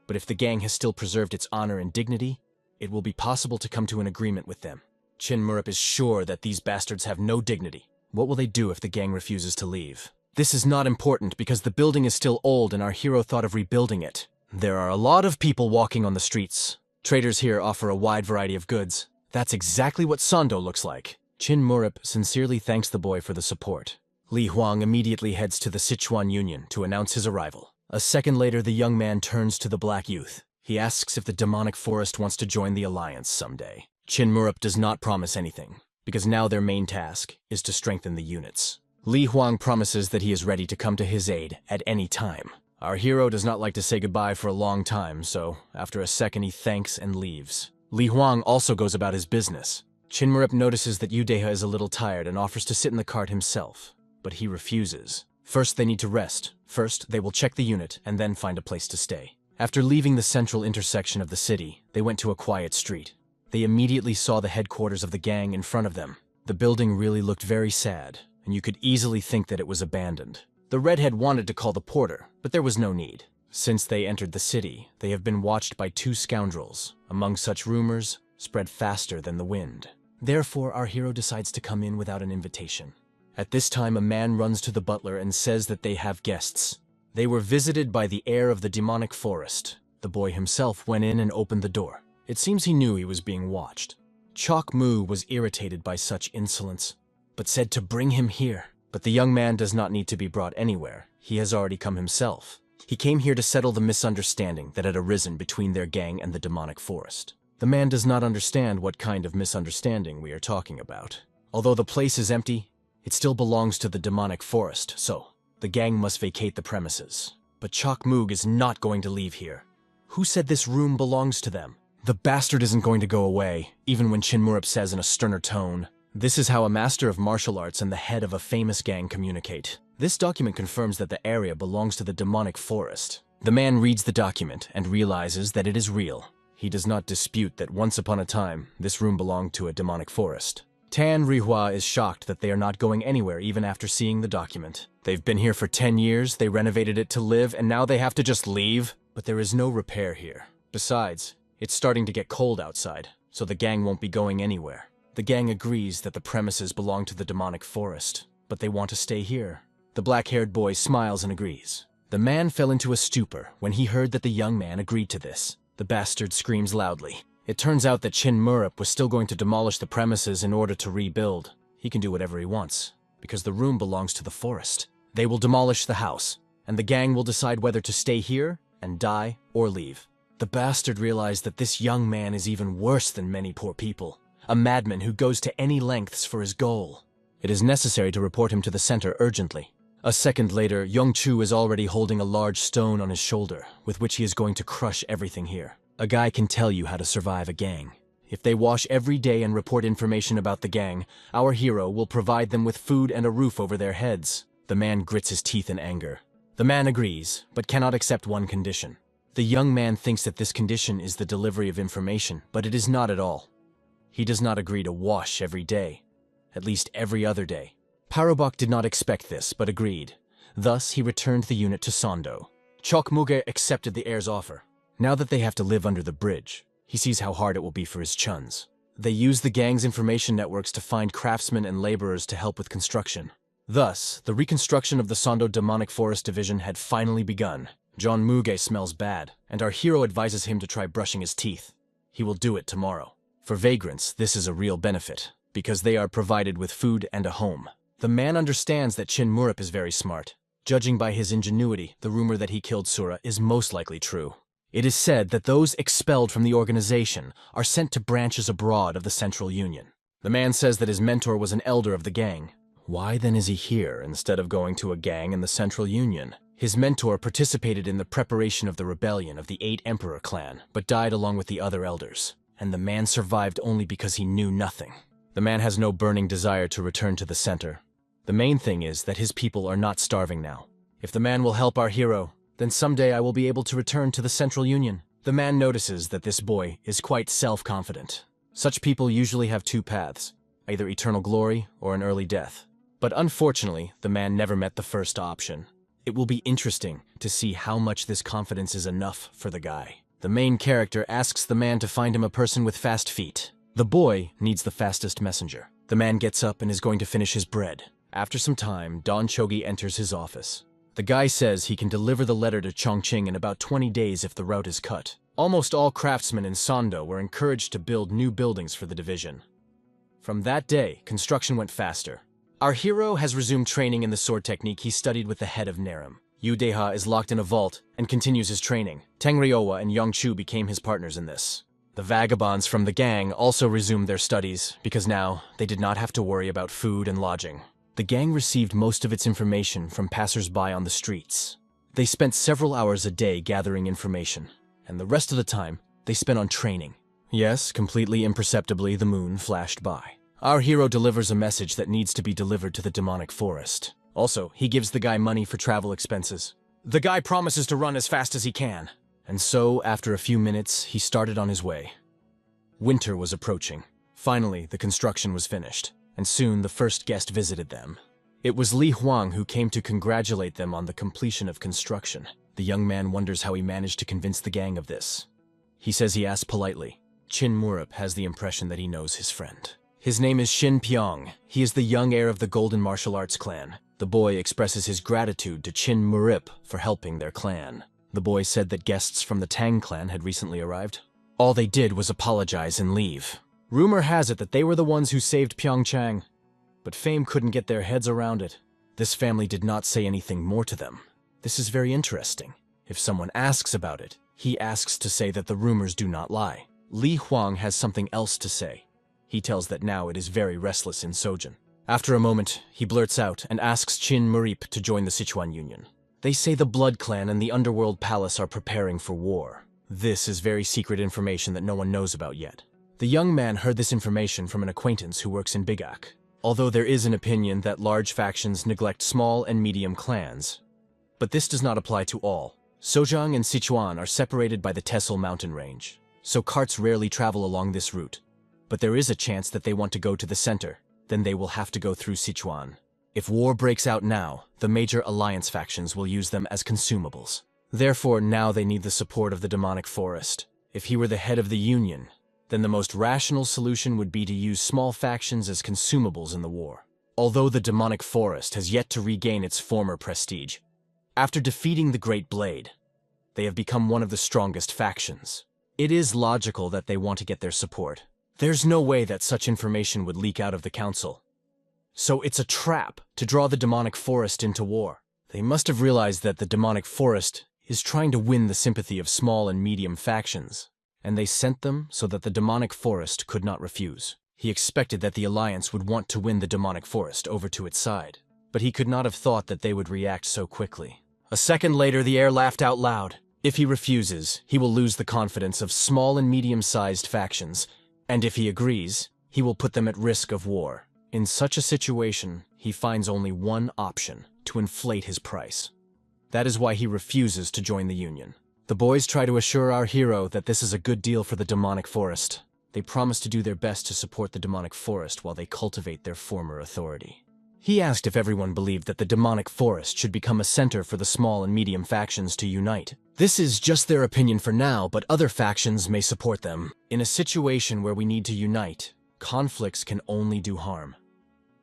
But if the gang has still preserved its honor and dignity, it will be possible to come to an agreement with them. Chin Murip is sure that these bastards have no dignity. What will they do if the gang refuses to leave? This is not important because the building is still old and our hero thought of rebuilding it. There are a lot of people walking on the streets. Traders here offer a wide variety of goods. That's exactly what Sando looks like. Chin Murup sincerely thanks the boy for the support. Li Huang immediately heads to the Sichuan Union to announce his arrival. A second later, the young man turns to the black youth. He asks if the demonic forest wants to join the alliance someday. Chin Murup does not promise anything, because now their main task is to strengthen the units. Li Huang promises that he is ready to come to his aid at any time. Our hero does not like to say goodbye for a long time, so after a second he thanks and leaves. Li Huang also goes about his business. Chin Murup notices that Udeha is a little tired and offers to sit in the cart himself, but he refuses. First they need to rest. First, they will check the unit and then find a place to stay. After leaving the central intersection of the city, they went to a quiet street. They immediately saw the headquarters of the gang in front of them. The building really looked very sad, and you could easily think that it was abandoned. The redhead wanted to call the porter, but there was no need. Since they entered the city, they have been watched by two scoundrels. Among such rumors, spread faster than the wind. Therefore, our hero decides to come in without an invitation. At this time, a man runs to the butler and says that they have guests. They were visited by the heir of the demonic forest. The boy himself went in and opened the door. It seems he knew he was being watched. Chok Mu was irritated by such insolence, but said to bring him here. But the young man does not need to be brought anywhere. He has already come himself. He came here to settle the misunderstanding that had arisen between their gang and the demonic forest. The man does not understand what kind of misunderstanding we are talking about. Although the place is empty, it still belongs to the demonic forest, so the gang must vacate the premises. But Chok Moog is not going to leave here. Who said this room belongs to them? The bastard isn't going to go away, even when Chin Murup says in a sterner tone. This is how a master of martial arts and the head of a famous gang communicate. This document confirms that the area belongs to the demonic forest. The man reads the document and realizes that it is real. He does not dispute that once upon a time, this room belonged to a demonic forest. Tan Rihua is shocked that they are not going anywhere even after seeing the document. They've been here for 10 years, they renovated it to live, and now they have to just leave? But there is no repair here. Besides, it's starting to get cold outside, so the gang won't be going anywhere. The gang agrees that the premises belong to the demonic forest, but they want to stay here. The black-haired boy smiles and agrees. The man fell into a stupor when he heard that the young man agreed to this. The bastard screams loudly. It turns out that Chin Murup was still going to demolish the premises in order to rebuild. He can do whatever he wants, because the room belongs to the forest. They will demolish the house, and the gang will decide whether to stay here and die or leave. The bastard realized that this young man is even worse than many poor people, a madman who goes to any lengths for his goal. It is necessary to report him to the center urgently. A second later, Yongchu is already holding a large stone on his shoulder, with which he is going to crush everything here. A guy can tell you how to survive a gang. If they wash every day and report information about the gang, our hero will provide them with food and a roof over their heads. The man grits his teeth in anger. The man agrees, but cannot accept one condition. The young man thinks that this condition is the delivery of information, but it is not at all. He does not agree to wash every day, at least every other day. Parubok did not expect this, but agreed. Thus, he returned the unit to Sando. Chok Muge accepted the heir's offer. Now that they have to live under the bridge, he sees how hard it will be for his chuns. They use the gang's information networks to find craftsmen and laborers to help with construction. Thus, the reconstruction of the Sando Demonic Forest Division had finally begun. John Muge smells bad, and our hero advises him to try brushing his teeth. He will do it tomorrow. For vagrants, this is a real benefit, because they are provided with food and a home. The man understands that Chin Murup is very smart. Judging by his ingenuity, the rumor that he killed Sura is most likely true. It is said that those expelled from the organization are sent to branches abroad of the Central Union. The man says that his mentor was an elder of the gang. Why then is he here instead of going to a gang in the Central Union? His mentor participated in the preparation of the rebellion of the 8 Emperor clan, but died along with the other elders. And the man survived only because he knew nothing. The man has no burning desire to return to the center. The main thing is that his people are not starving now. If the man will help our hero, then someday I will be able to return to the Central Union. The man notices that this boy is quite self-confident. Such people usually have 2 paths, either eternal glory or an early death. But unfortunately, the man never met the first option. It will be interesting to see how much this confidence is enough for the guy. The main character asks the man to find him a person with fast feet. The boy needs the fastest messenger. The man gets up and is going to finish his bread. After some time, Don Chogi enters his office. The guy says he can deliver the letter to Chongqing in about 20 days if the route is cut. Almost all craftsmen in Sando were encouraged to build new buildings for the division. From that day, construction went faster. Our hero has resumed training in the sword technique he studied with the head of Narim. Yu Deha is locked in a vault and continues his training. Teng Riowa and Yongchu became his partners in this. The vagabonds from the gang also resumed their studies because now they did not have to worry about food and lodging. The gang received most of its information from passers-by on the streets. They spent several hours a day gathering information, and the rest of the time they spent on training. Yes, completely imperceptibly the moon flashed by. Our hero delivers a message that needs to be delivered to the demonic forest. Also, he gives the guy money for travel expenses. The guy promises to run as fast as he can. And so, after a few minutes, he started on his way. Winter was approaching. Finally, the construction was finished, and soon the first guest visited them. It was Li Huang who came to congratulate them on the completion of construction. The young man wonders how he managed to convince the gang of this. He says he asked politely. Qin Murup has the impression that he knows his friend. His name is Shin Pyong. He is the young heir of the Golden Martial Arts clan. The boy expresses his gratitude to Qin Murup for helping their clan. The boy said that guests from the Tang clan had recently arrived. All they did was apologize and leave. Rumor has it that they were the ones who saved Pyeongchang, but fame couldn't get their heads around it. This family did not say anything more to them. This is very interesting. If someone asks about it, he asks to say that the rumors do not lie. Li Huang has something else to say. He tells that now it is very restless in Sojin. After a moment, he blurts out and asks Qin Murup to join the Sichuan Union. They say the Blood Clan and the Underworld Palace are preparing for war. This is very secret information that no one knows about yet. The young man heard this information from an acquaintance who works in Bigak. Although there is an opinion that large factions neglect small and medium clans. But this does not apply to all. Sojang and Sichuan are separated by the Tessel mountain range, so carts rarely travel along this route. But there is a chance that they want to go to the center, then they will have to go through Sichuan. If war breaks out now, the major alliance factions will use them as consumables. Therefore, now they need the support of the demonic forest. If he were the head of the Union, then the most rational solution would be to use small factions as consumables in the war. Although the demonic forest has yet to regain its former prestige, after defeating the Great Blade, they have become one of the strongest factions. It is logical that they want to get their support. There's no way that such information would leak out of the council. So it's a trap to draw the demonic forest into war. They must have realized that the demonic forest is trying to win the sympathy of small and medium factions, and they sent them so that the demonic forest could not refuse. He expected that the alliance would want to win the demonic forest over to its side, but he could not have thought that they would react so quickly. A second later, the heir laughed out loud. If he refuses, he will lose the confidence of small and medium-sized factions, and if he agrees, he will put them at risk of war. In such a situation, he finds only one option: to inflate his price. That is why he refuses to join the Union. The boys try to assure our hero that this is a good deal for the demonic forest. They promise to do their best to support the demonic forest while they cultivate their former authority. He asked if everyone believed that the demonic forest should become a center for the small and medium factions to unite. This is just their opinion for now, but other factions may support them. In a situation where we need to unite, conflicts can only do harm.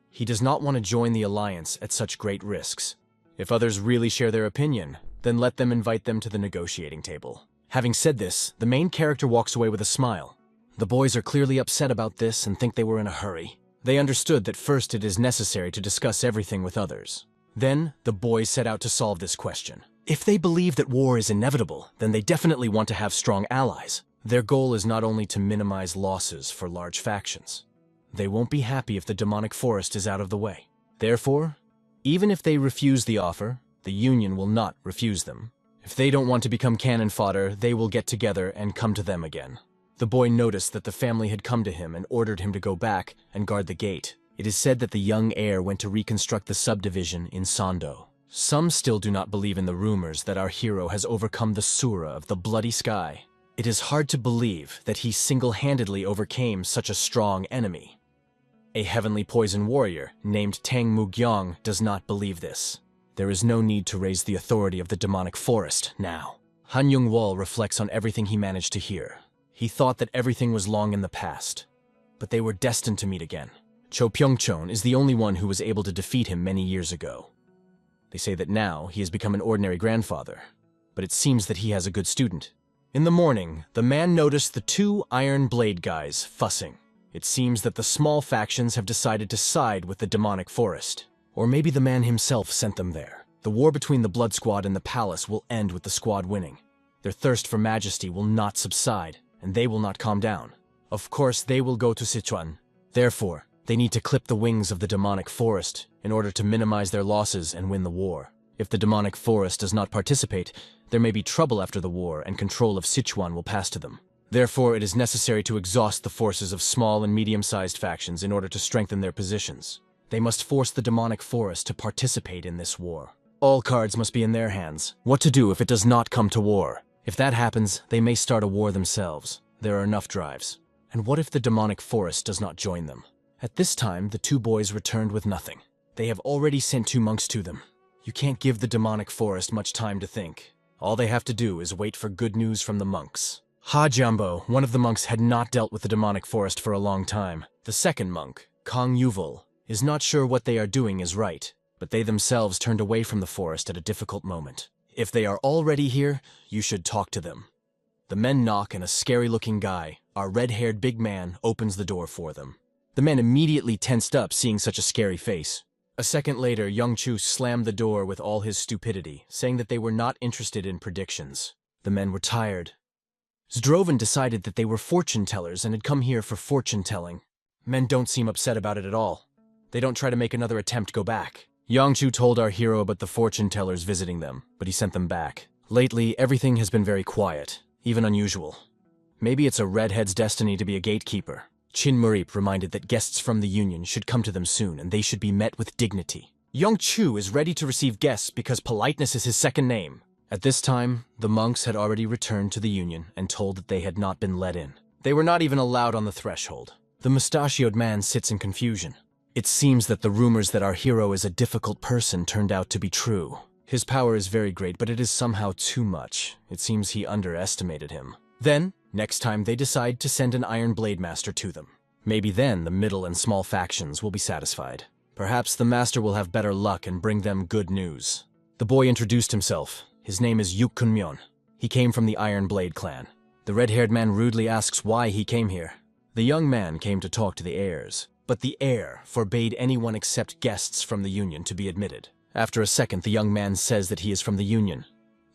He does not want to join the alliance at such great risks. If others really share their opinion, then let them invite them to the negotiating table. Having said this, the main character walks away with a smile. The boys are clearly upset about this and think they were in a hurry. They understood that first it is necessary to discuss everything with others. Then, the boys set out to solve this question. If they believe that war is inevitable, then they definitely want to have strong allies. Their goal is not only to minimize losses for large factions. They won't be happy if the demonic forest is out of the way. Therefore, even if they refuse the offer, the Union will not refuse them. If they don't want to become cannon fodder, they will get together and come to them again. The boy noticed that the family had come to him and ordered him to go back and guard the gate. It is said that the young heir went to reconstruct the subdivision in Sando. Some still do not believe in the rumors that our hero has overcome the Sura of the Bloody Sky. It is hard to believe that he single-handedly overcame such a strong enemy. A heavenly poison warrior named Tang Mugyong does not believe this. There is no need to raise the authority of the demonic forest now. Han Yung-wol reflects on everything he managed to hear. He thought that everything was long in the past, but they were destined to meet again. Cho Pyeongchon is the only one who was able to defeat him many years ago. They say that now he has become an ordinary grandfather, but it seems that he has a good student. In the morning, the man noticed the two Iron Blade guys fussing. It seems that the small factions have decided to side with the demonic forest. Or maybe the man himself sent them there. The war between the Blood Squad and the Palace will end with the squad winning. Their thirst for majesty will not subside, and they will not calm down. Of course, they will go to Sichuan. Therefore, they need to clip the wings of the demonic forest in order to minimize their losses and win the war. If the demonic forest does not participate, there may be trouble after the war and control of Sichuan will pass to them. Therefore, it is necessary to exhaust the forces of small and medium-sized factions in order to strengthen their positions. They must force the demonic forest to participate in this war. All cards must be in their hands. What to do if it does not come to war? If that happens, they may start a war themselves. There are enough drives. And what if the demonic forest does not join them? At this time, the two boys returned with nothing. They have already sent 2 monks to them. You can't give the demonic forest much time to think. All they have to do is wait for good news from the monks. Ha Jambo, one of the monks, had not dealt with the demonic forest for a long time. The second monk, Kong Yuvul, is not sure what they are doing is right, but they themselves turned away from the forest at a difficult moment. If they are already here, you should talk to them. The men knock and a scary-looking guy, our red-haired big man, opens the door for them. The men immediately tensed up seeing such a scary face. A second later, Young Chu slammed the door with all his stupidity, saying that they were not interested in predictions. The men were tired. Zdrovan decided that they were fortune-tellers and had come here for fortune-telling. Men don't seem upset about it at all. They don't try to make another attempt go back. Yang Chu told our hero about the fortune-tellers visiting them, but he sent them back. Lately, everything has been very quiet, even unusual. Maybe it's a redhead's destiny to be a gatekeeper. Chin Murip reminded that guests from the Union should come to them soon and they should be met with dignity. Young Chu is ready to receive guests because politeness is his second name. At this time, the monks had already returned to the Union and told that they had not been let in. They were not even allowed on the threshold. The mustachioed man sits in confusion. It seems that the rumors that our hero is a difficult person turned out to be true. His power is very great, but it is somehow too much. It seems he underestimated him. Then, next time they decide to send an Iron Blade Master to them. Maybe then the middle and small factions will be satisfied. Perhaps the Master will have better luck and bring them good news. The boy introduced himself. His name is Yuk Kunmyeon. He came from the Iron Blade clan. The red-haired man rudely asks why he came here. The young man came to talk to the heirs, but the heir forbade anyone except guests from the Union to be admitted. After a second, the young man says that he is from the Union.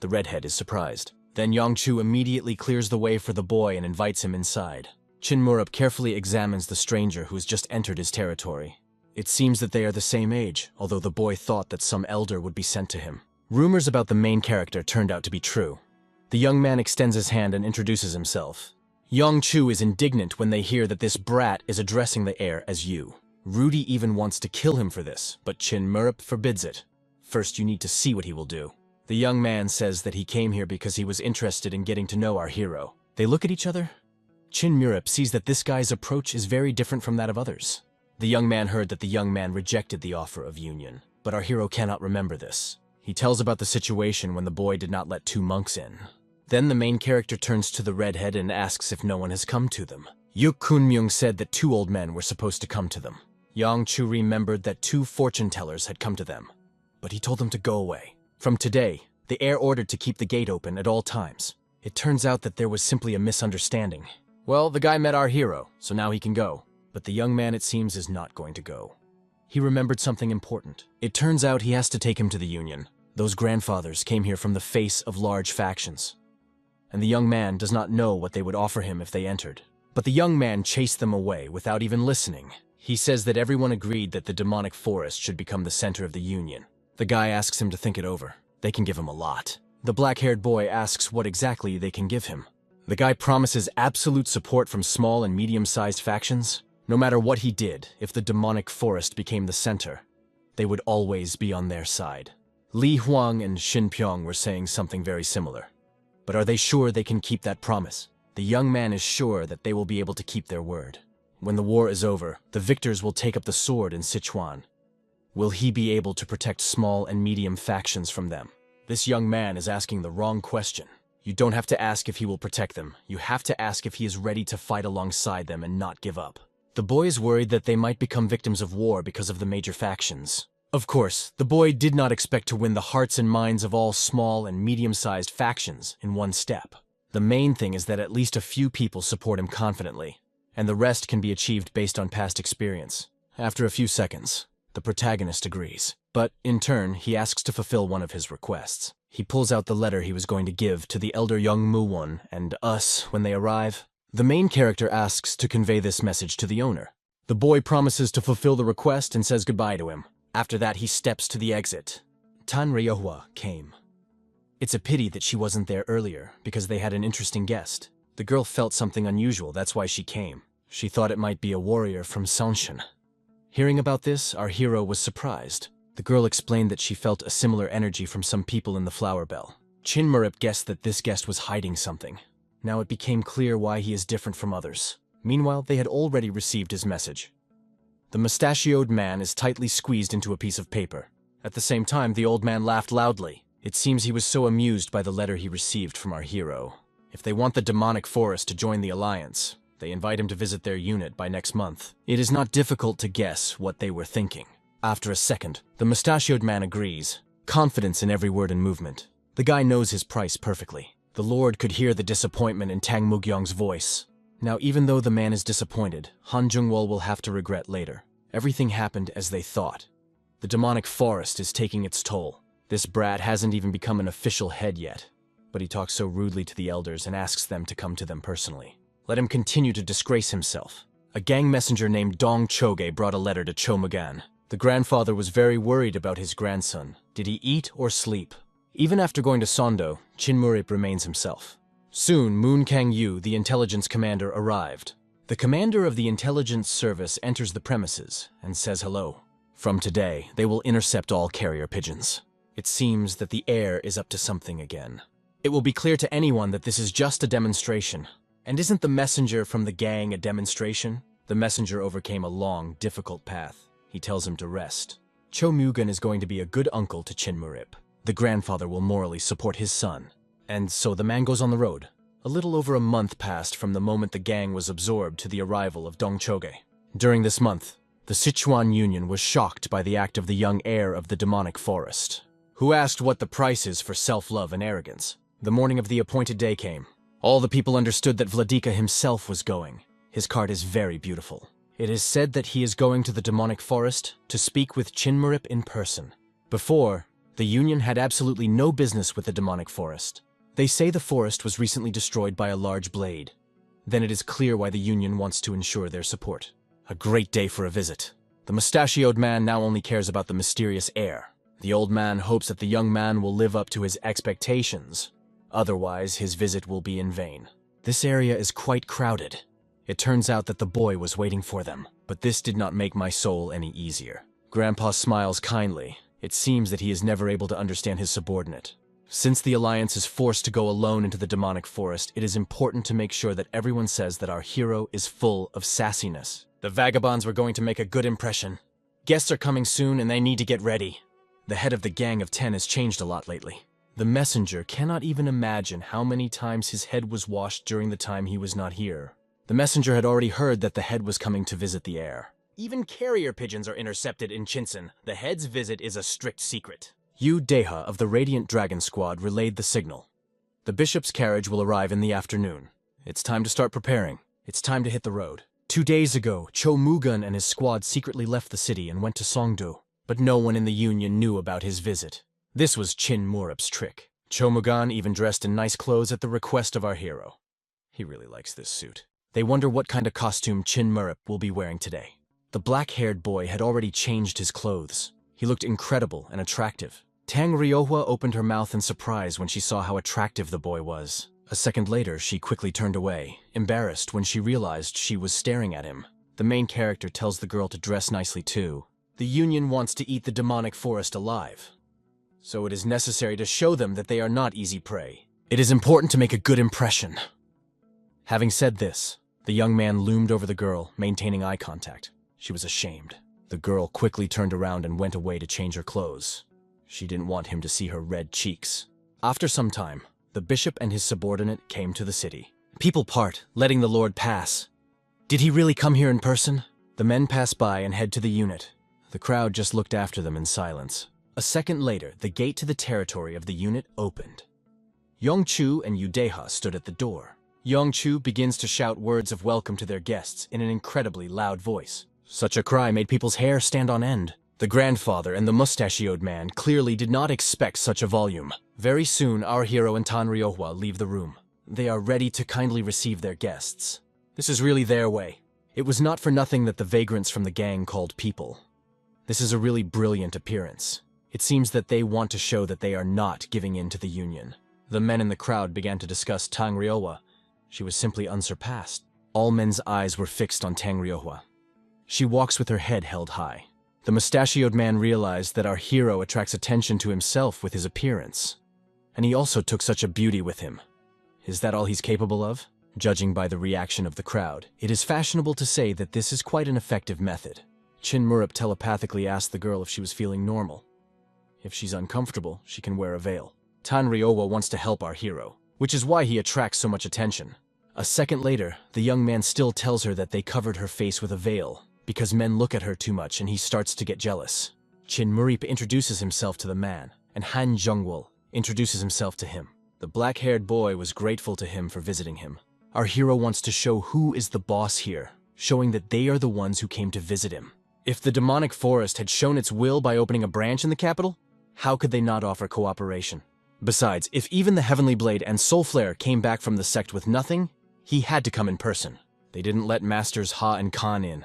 The redhead is surprised. Then Yangchu immediately clears the way for the boy and invites him inside. Chin Murup carefully examines the stranger who has just entered his territory. It seems that they are the same age, although the boy thought that some elder would be sent to him. Rumors about the main character turned out to be true. The young man extends his hand and introduces himself. Yang Chu is indignant when they hear that this brat is addressing the heir as you. Rudy even wants to kill him for this, but Chin Murup forbids it. First, you need to see what he will do. The young man says that he came here because he was interested in getting to know our hero. They look at each other. Chin Murup sees that this guy's approach is very different from that of others. The young man heard that the young man rejected the offer of union, but our hero cannot remember this. He tells about the situation when the boy did not let 2 monks in. Then the main character turns to the redhead and asks if no one has come to them. Yuk Kunmyeong said that 2 old men were supposed to come to them. Yang Chu remembered that 2 fortune-tellers had come to them, but he told them to go away. From today, the heir ordered to keep the gate open at all times. It turns out that there was simply a misunderstanding. Well, the guy met our hero, so now he can go. But the young man, it seems, is not going to go. He remembered something important. It turns out he has to take him to the Union. Those grandfathers came here from the face of large factions. And the young man does not know what they would offer him if they entered. But the young man chased them away without even listening. He says that everyone agreed that the demonic forest should become the center of the Union. The guy asks him to think it over. They can give him a lot. The black-haired boy asks what exactly they can give him. The guy promises absolute support from small and medium-sized factions. No matter what he did, if the demonic forest became the center, they would always be on their side. Li Huang and Shin Pyong were saying something very similar. But are they sure they can keep that promise? The young man is sure that they will be able to keep their word. When the war is over, the victors will take up the sword in Sichuan. Will he be able to protect small and medium factions from them? This young man is asking the wrong question. You don't have to ask if he will protect them. You have to ask if he is ready to fight alongside them and not give up. The boy is worried that they might become victims of war because of the major factions. Of course, the boy did not expect to win the hearts and minds of all small and medium-sized factions in one step. The main thing is that at least a few people support him confidently, and the rest can be achieved based on past experience. After a few seconds, the protagonist agrees, but in turn, he asks to fulfill one of his requests. He pulls out the letter he was going to give to the elder young Muwon and us when they arrive. The main character asks to convey this message to the owner. The boy promises to fulfill the request and says goodbye to him. After that, he steps to the exit. Tan Ryohwa came. It's a pity that she wasn't there earlier, because they had an interesting guest. The girl felt something unusual, that's why she came. She thought it might be a warrior from Sonshin. Hearing about this, our hero was surprised. The girl explained that she felt a similar energy from some people in the flower bell. Chinmurip guessed that this guest was hiding something. Now it became clear why he is different from others. Meanwhile, they had already received his message. The mustachioed man is tightly squeezed into a piece of paper. At the same time, the old man laughed loudly. It seems he was so amused by the letter he received from our hero. If they want the demonic forest to join the alliance, they invite him to visit their unit by next month. It is not difficult to guess what they were thinking. After a second, the mustachioed man agrees, confidence in every word and movement. The guy knows his price perfectly. The Lord could hear the disappointment in Tang Mugyong's voice. Now, even though the man is disappointed, Han Jungwol will have to regret later. Everything happened as they thought. The demonic forest is taking its toll. This brat hasn't even become an official head yet, but he talks so rudely to the elders and asks them to come to them personally. Let him continue to disgrace himself. A gang messenger named Dong Choge brought a letter to Cho Magan. The grandfather was very worried about his grandson. Did he eat or sleep? Even after going to Sondo, Chinmurip remains himself. Soon, Moon Kang-yu, the intelligence commander, arrived. The commander of the intelligence service enters the premises and says hello. From today, they will intercept all carrier pigeons. It seems that the air is up to something again. It will be clear to anyone that this is just a demonstration. And isn't the messenger from the gang a demonstration? The messenger overcame a long, difficult path. He tells him to rest. Cho Mugen is going to be a good uncle to Chinmurip. The grandfather will morally support his son. And so the man goes on the road. A little over a month passed from the moment the gang was absorbed to the arrival of Dong Choge. During this month, the Sichuan Union was shocked by the act of the young heir of the demonic forest, who asked what the price is for self-love and arrogance. The morning of the appointed day came. All the people understood that Vladika himself was going. His cart is very beautiful. It is said that he is going to the demonic forest to speak with Chinmurip in person. Before, the Union had absolutely no business with the demonic forest. They say the forest was recently destroyed by a large blade. Then it is clear why the Union wants to ensure their support. A great day for a visit. The mustachioed man now only cares about the mysterious heir. The old man hopes that the young man will live up to his expectations. Otherwise, his visit will be in vain. This area is quite crowded. It turns out that the boy was waiting for them, but this did not make my soul any easier. Grandpa smiles kindly. It seems that he is never able to understand his subordinate. Since the Alliance is forced to go alone into the demonic forest, it is important to make sure that everyone says that our hero is full of sassiness. The vagabonds were going to make a good impression. Guests are coming soon and they need to get ready. The head of the gang of 10 has changed a lot lately. The messenger cannot even imagine how many times his head was washed during the time he was not here. The messenger had already heard that the head was coming to visit the heir. Even carrier pigeons are intercepted in Chinsen. The head's visit is a strict secret. Yu Deha of the Radiant Dragon Squad relayed the signal. The bishop's carriage will arrive in the afternoon. It's time to start preparing. It's time to hit the road. 2 days ago, Cho Mugun and his squad secretly left the city and went to Songdo, but no one in the Union knew about his visit. This was Chin Murup's trick. Cho Mugan even dressed in nice clothes at the request of our hero. He really likes this suit. They wonder what kind of costume Chin Murup will be wearing today. The black-haired boy had already changed his clothes. He looked incredible and attractive. Tang Ryohwa opened her mouth in surprise when she saw how attractive the boy was. A second later, she quickly turned away, embarrassed when she realized she was staring at him. The main character tells the girl to dress nicely too. The Union wants to eat the demonic forest alive, so it is necessary to show them that they are not easy prey. It is important to make a good impression. Having said this, the young man loomed over the girl, maintaining eye contact. She was ashamed. The girl quickly turned around and went away to change her clothes. She didn't want him to see her red cheeks. After some time, the bishop and his subordinate came to the city. People part, letting the Lord pass. Did he really come here in person? The men pass by and head to the unit. The crowd just looked after them in silence. A second later, the gate to the territory of the unit opened. Yongchu and Udeha stood at the door. Yongchu begins to shout words of welcome to their guests in an incredibly loud voice. Such a cry made people's hair stand on end. The grandfather and the mustachioed man clearly did not expect such a volume. Very soon, our hero and Tanryohwa leave the room. They are ready to kindly receive their guests. This is really their way. It was not for nothing that the vagrants from the gang called people. This is a really brilliant appearance. It seems that they want to show that they are not giving in to the Union. The men in the crowd began to discuss Tanryohwa. She was simply unsurpassed. All men's eyes were fixed on Tanryohwa. She walks with her head held high. The mustachioed man realized that our hero attracts attention to himself with his appearance. And he also took such a beauty with him. Is that all he's capable of? Judging by the reaction of the crowd, it is fashionable to say that this is quite an effective method. Chin Murup telepathically asked the girl if she was feeling normal. If she's uncomfortable, she can wear a veil. Tanryohwa wants to help our hero, which is why he attracts so much attention. A second later, the young man still tells her that they covered her face with a veil, because men look at her too much and he starts to get jealous. Chin Murup introduces himself to the man, and Han Jungwol introduces himself to him. The black-haired boy was grateful to him for visiting him. Our hero wants to show who is the boss here, showing that they are the ones who came to visit him. If the demonic forest had shown its will by opening a branch in the capital, how could they not offer cooperation? Besides, if even the Heavenly Blade and Soul Flare came back from the sect with nothing, he had to come in person. They didn't let Masters Ha and Khan in.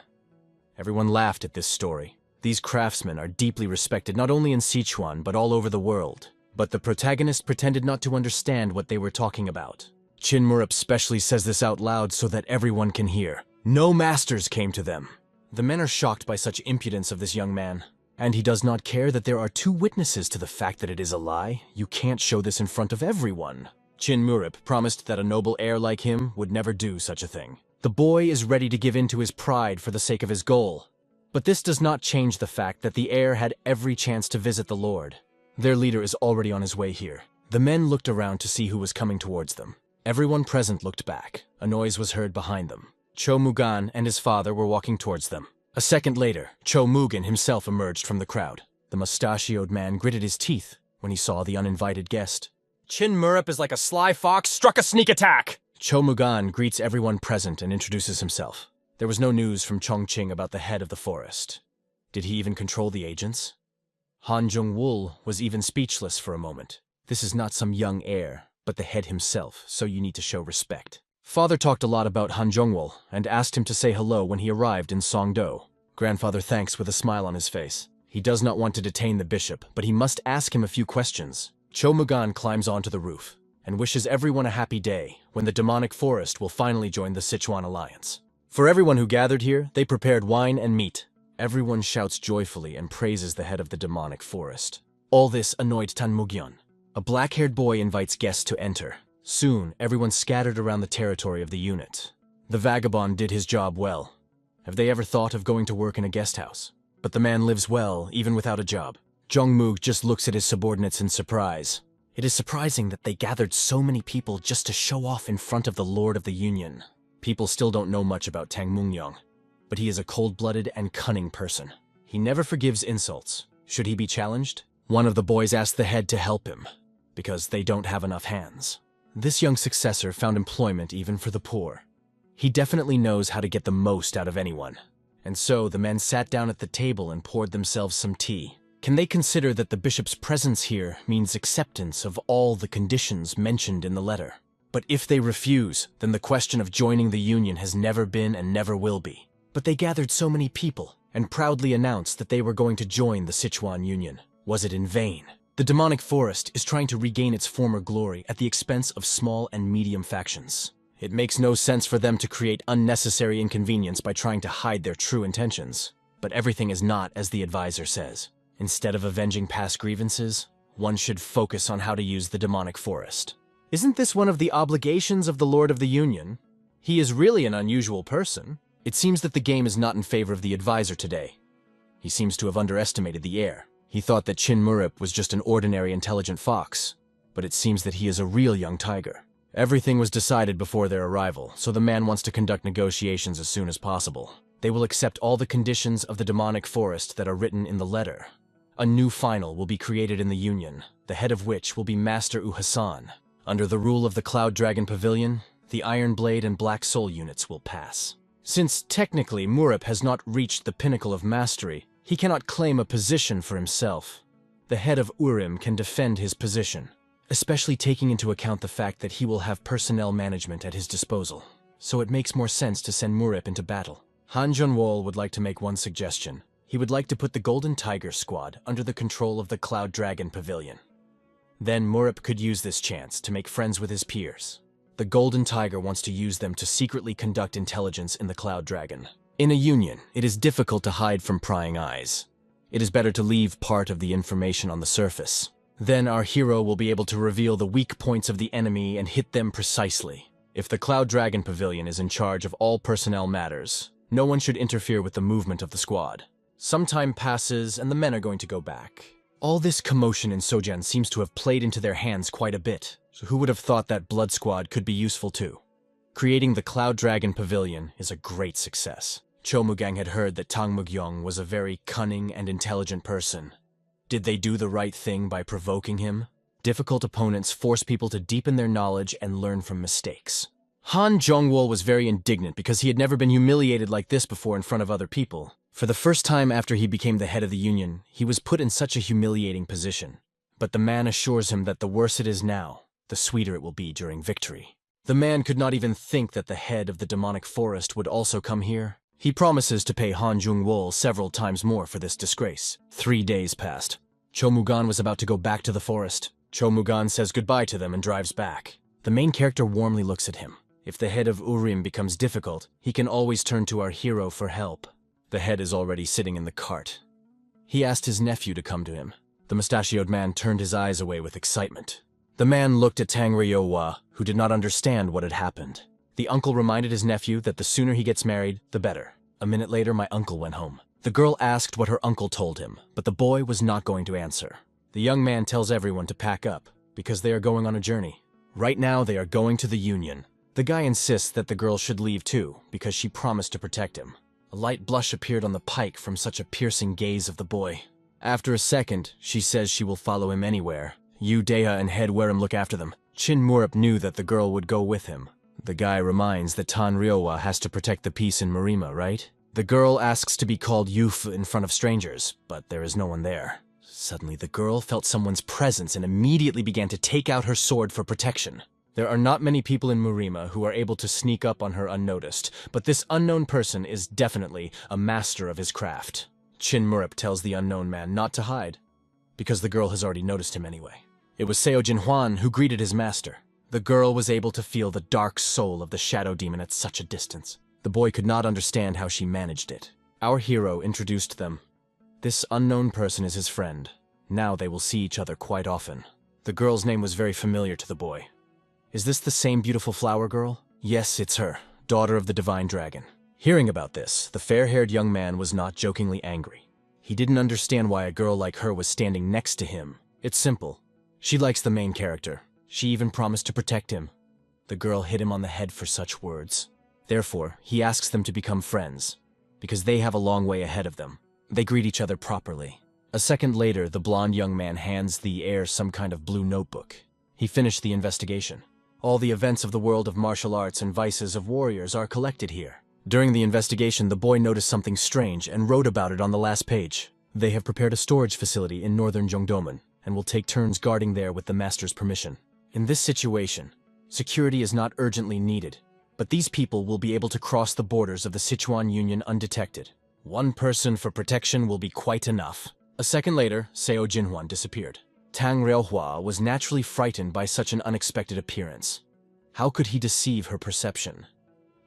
Everyone laughed at this story. These craftsmen are deeply respected not only in Sichuan but all over the world. But the protagonist pretended not to understand what they were talking about. Chin Murup specially says this out loud so that everyone can hear. No masters came to them. The men are shocked by such impudence of this young man. And he does not care that there are 2 witnesses to the fact that it is a lie. You can't show this in front of everyone. Chin Murup promised that a noble heir like him would never do such a thing. The boy is ready to give in to his pride for the sake of his goal. But this does not change the fact that the heir had every chance to visit the Lord. Their leader is already on his way here. The men looked around to see who was coming towards them. Everyone present looked back. A noise was heard behind them. Cho Mugan and his father were walking towards them. A second later, Cho Mugan himself emerged from the crowd. The mustachioed man gritted his teeth when he saw the uninvited guest. Chin Murup is like a sly fox struck a sneak attack. Cho Mugan greets everyone present and introduces himself. There was no news from Chongqing about the head of the forest. Did he even control the agents? Han Jungwol was even speechless for a moment. This is not some young heir, but the head himself, so you need to show respect. Father talked a lot about Han Jungwol and asked him to say hello when he arrived in Songdo. Grandfather thanks with a smile on his face. He does not want to detain the bishop, but he must ask him a few questions. Cho Mugan climbs onto the roof and wishes everyone a happy day when the demonic forest will finally join the Sichuan alliance. For everyone who gathered here, they prepared wine and meat. Everyone shouts joyfully and praises the head of the demonic forest. All this annoyed Tan Mugyeon. A black-haired boy invites guests to enter. Soon, everyone scattered around the territory of the unit. The vagabond did his job well. Have they ever thought of going to work in a guest house? But the man lives well, even without a job. Jongmoog just looks at his subordinates in surprise. It is surprising that they gathered so many people just to show off in front of the Lord of the Union. People still don't know much about Tang Mungyong, but he is a cold-blooded and cunning person. He never forgives insults. Should he be challenged? One of the boys asked the head to help him, because they don't have enough hands. This young successor found employment even for the poor. He definitely knows how to get the most out of anyone. And so the men sat down at the table and poured themselves some tea. Can they consider that the bishop's presence here means acceptance of all the conditions mentioned in the letter? But if they refuse, then the question of joining the union has never been and never will be. But they gathered so many people and proudly announced that they were going to join the Sichuan Union. Was it in vain? The demonic forest is trying to regain its former glory at the expense of small and medium factions. It makes no sense for them to create unnecessary inconvenience by trying to hide their true intentions. But everything is not as the advisor says. Instead of avenging past grievances, one should focus on how to use the demonic forest. Isn't this one of the obligations of the Lord of the Union? He is really an unusual person. It seems that the game is not in favor of the advisor today. He seems to have underestimated the heir. He thought that Chin Murup was just an ordinary intelligent fox, but it seems that he is a real young tiger. Everything was decided before their arrival, so the man wants to conduct negotiations as soon as possible. They will accept all the conditions of the demonic forest that are written in the letter. A new final will be created in the Union, the head of which will be Master Hassan. Under the rule of the Cloud Dragon Pavilion, the Iron Blade and Black Soul units will pass. Since technically Murip has not reached the pinnacle of mastery, he cannot claim a position for himself. The head of Urim can defend his position, especially taking into account the fact that he will have personnel management at his disposal. So it makes more sense to send Murip into battle. Han Junwol would like to make one suggestion. He would like to put the Golden Tiger squad under the control of the Cloud Dragon Pavilion. Then Murip could use this chance to make friends with his peers. The Golden Tiger wants to use them to secretly conduct intelligence in the Cloud Dragon. In a union, it is difficult to hide from prying eyes. It is better to leave part of the information on the surface. Then our hero will be able to reveal the weak points of the enemy and hit them precisely. If the Cloud Dragon Pavilion is in charge of all personnel matters, no one should interfere with the movement of the squad. Some time passes and the men are going to go back. All this commotion in Sojan seems to have played into their hands quite a bit, so who would have thought that Blood Squad could be useful too? Creating the Cloud Dragon Pavilion is a great success. Cho Mugang had heard that Tang Mugyong was a very cunning and intelligent person. Did they do the right thing by provoking him? Difficult opponents force people to deepen their knowledge and learn from mistakes. Han Zhongwol was very indignant because he had never been humiliated like this before in front of other people. For the first time after he became the head of the Union, he was put in such a humiliating position. But the man assures him that the worse it is now, the sweeter it will be during victory. The man could not even think that the head of the demonic forest would also come here. He promises to pay Han Jungwol several times more for this disgrace. 3 days passed. Cho Mugan was about to go back to the forest. Cho Mugan says goodbye to them and drives back. The main character warmly looks at him. If the head of Urim becomes difficult, he can always turn to our hero for help. The head is already sitting in the cart. He asked his nephew to come to him. The mustachioed man turned his eyes away with excitement. The man looked at Tang Ryowa, who did not understand what had happened. The uncle reminded his nephew that the sooner he gets married, the better. A minute later, my uncle went home. The girl asked what her uncle told him, but the boy was not going to answer. The young man tells everyone to pack up, because they are going on a journey. Right now, they are going to the Union. The guy insists that the girl should leave too, because she promised to protect him. A light blush appeared on the pike from such a piercing gaze of the boy. After a second, she says she will follow him anywhere. Yu Deha and Head Warem look after them. Chin Murup knew that the girl would go with him. The guy reminds that Tan Ryowa has to protect the peace in Marima, right? The girl asks to be called Yuf in front of strangers, but there is no one there. Suddenly the girl felt someone's presence and immediately began to take out her sword for protection. There are not many people in Marima who are able to sneak up on her unnoticed, but this unknown person is definitely a master of his craft. Chin Murup tells the unknown man not to hide, because the girl has already noticed him anyway. It was Seo Jin Huan who greeted his master. The girl was able to feel the dark soul of the shadow demon at such a distance. The boy could not understand how she managed it. Our hero introduced them. This unknown person is his friend. Now they will see each other quite often. The girl's name was very familiar to the boy. Is this the same beautiful flower girl? Yes, it's her, daughter of the divine dragon. Hearing about this, the fair-haired young man was not jokingly angry. He didn't understand why a girl like her was standing next to him. It's simple. She likes the main character. She even promised to protect him. The girl hit him on the head for such words. Therefore, he asks them to become friends, because they have a long way ahead of them. They greet each other properly. A second later, the blonde young man hands the heir some kind of blue notebook. He finished the investigation. All the events of the world of martial arts and vices of warriors are collected here. During the investigation, the boy noticed something strange and wrote about it on the last page. They have prepared a storage facility in northern Jongdomen and will take turns guarding there with the master's permission. In this situation, security is not urgently needed, but these people will be able to cross the borders of the Sichuan Union undetected. One person for protection will be quite enough. A second later, Seo Jinhuan disappeared. Tang Ryohua was naturally frightened by such an unexpected appearance. How could he deceive her perception?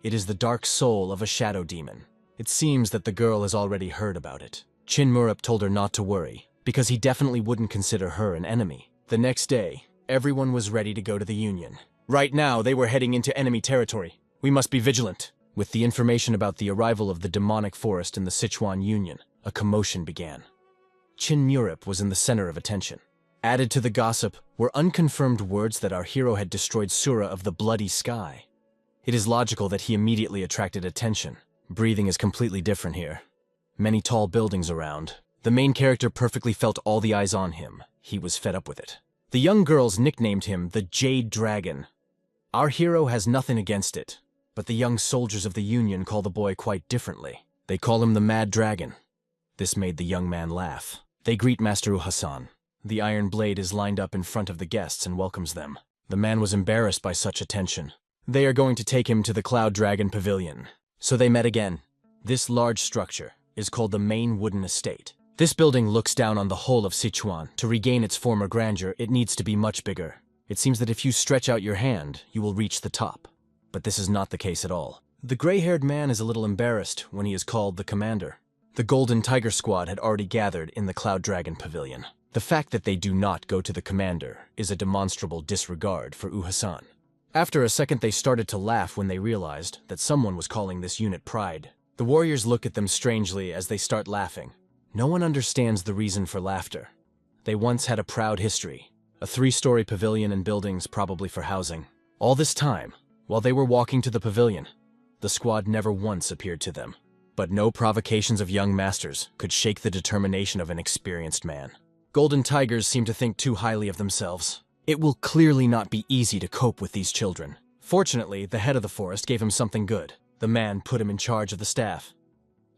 It is the dark soul of a shadow demon. It seems that the girl has already heard about it. Chin Murup told her not to worry, because he definitely wouldn't consider her an enemy. The next day, everyone was ready to go to the Union. Right now, they were heading into enemy territory. We must be vigilant. With the information about the arrival of the demonic forest in the Sichuan Union, a commotion began. Chin Murup was in the center of attention. Added to the gossip were unconfirmed words that our hero had destroyed Sura of the Bloody Sky. It is logical that he immediately attracted attention. Breathing is completely different here. Many tall buildings around. The main character perfectly felt all the eyes on him. He was fed up with it. The young girls nicknamed him the Jade Dragon. Our hero has nothing against it, but the young soldiers of the Union call the boy quite differently. They call him the Mad Dragon. This made the young man laugh. They greet Master Hassan. The iron blade is lined up in front of the guests and welcomes them. The man was embarrassed by such attention. They are going to take him to the Cloud Dragon Pavilion. So they met again. This large structure is called the Main Wooden Estate. This building looks down on the whole of Sichuan. To regain its former grandeur, it needs to be much bigger. It seems that if you stretch out your hand, you will reach the top. But this is not the case at all. The gray-haired man is a little embarrassed when he is called the commander. The Golden Tiger Squad had already gathered in the Cloud Dragon Pavilion. The fact that they do not go to the commander is a demonstrable disregard for Hassan. After a second, they started to laugh when they realized that someone was calling this unit Pride. The warriors look at them strangely as they start laughing. No one understands the reason for laughter. They once had a proud history, a 3-story pavilion and buildings probably for housing. All this time, while they were walking to the pavilion, the squad never once appeared to them. But no provocations of young masters could shake the determination of an experienced man. Golden Tigers seem to think too highly of themselves. It will clearly not be easy to cope with these children. Fortunately, the head of the forest gave him something good. The man put him in charge of the staff.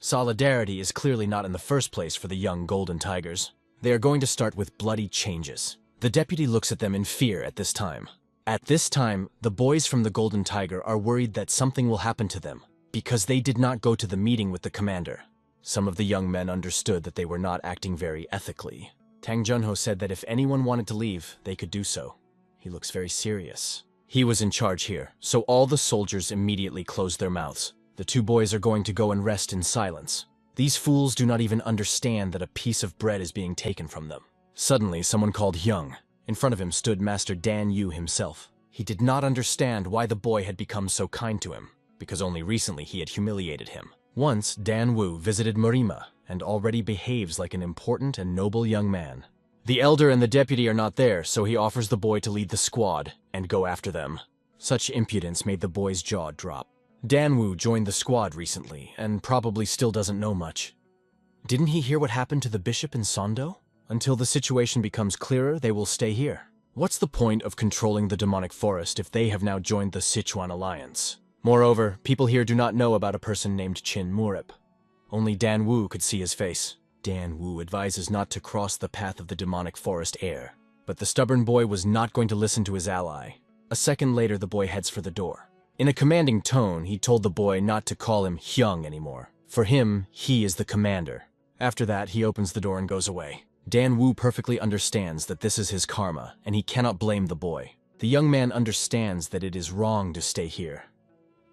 Solidarity is clearly not in the first place for the young Golden Tigers. They are going to start with bloody changes. The deputy looks at them in fear at this time. At this time, the boys from the Golden Tiger are worried that something will happen to them because they did not go to the meeting with the commander. Some of the young men understood that they were not acting very ethically. Tang Junho said that if anyone wanted to leave, they could do so. He looks very serious. He was in charge here, so all the soldiers immediately closed their mouths. The 2 boys are going to go and rest in silence. These fools do not even understand that a piece of bread is being taken from them. Suddenly, someone called Hyung. In front of him stood Master Dan Yu himself. He did not understand why the boy had become so kind to him, because only recently he had humiliated him. Once, Dan Wu visited Marima, and already behaves like an important and noble young man. The elder and the deputy are not there, so he offers the boy to lead the squad and go after them. Such impudence made the boy's jaw drop. Dan Wu joined the squad recently, and probably still doesn't know much. Didn't he hear what happened to the bishop in Sondo? Until the situation becomes clearer, they will stay here. What's the point of controlling the demonic forest if they have now joined the Sichuan alliance? Moreover, people here do not know about a person named Chin Murip. Only Dan Wu could see his face. Dan Wu advises not to cross the path of the demonic forest heir. But the stubborn boy was not going to listen to his ally. A second later, the boy heads for the door. In a commanding tone, he told the boy not to call him Hyung anymore. For him, he is the commander. After that, he opens the door and goes away. Dan Wu perfectly understands that this is his karma, and he cannot blame the boy. The young man understands that it is wrong to stay here,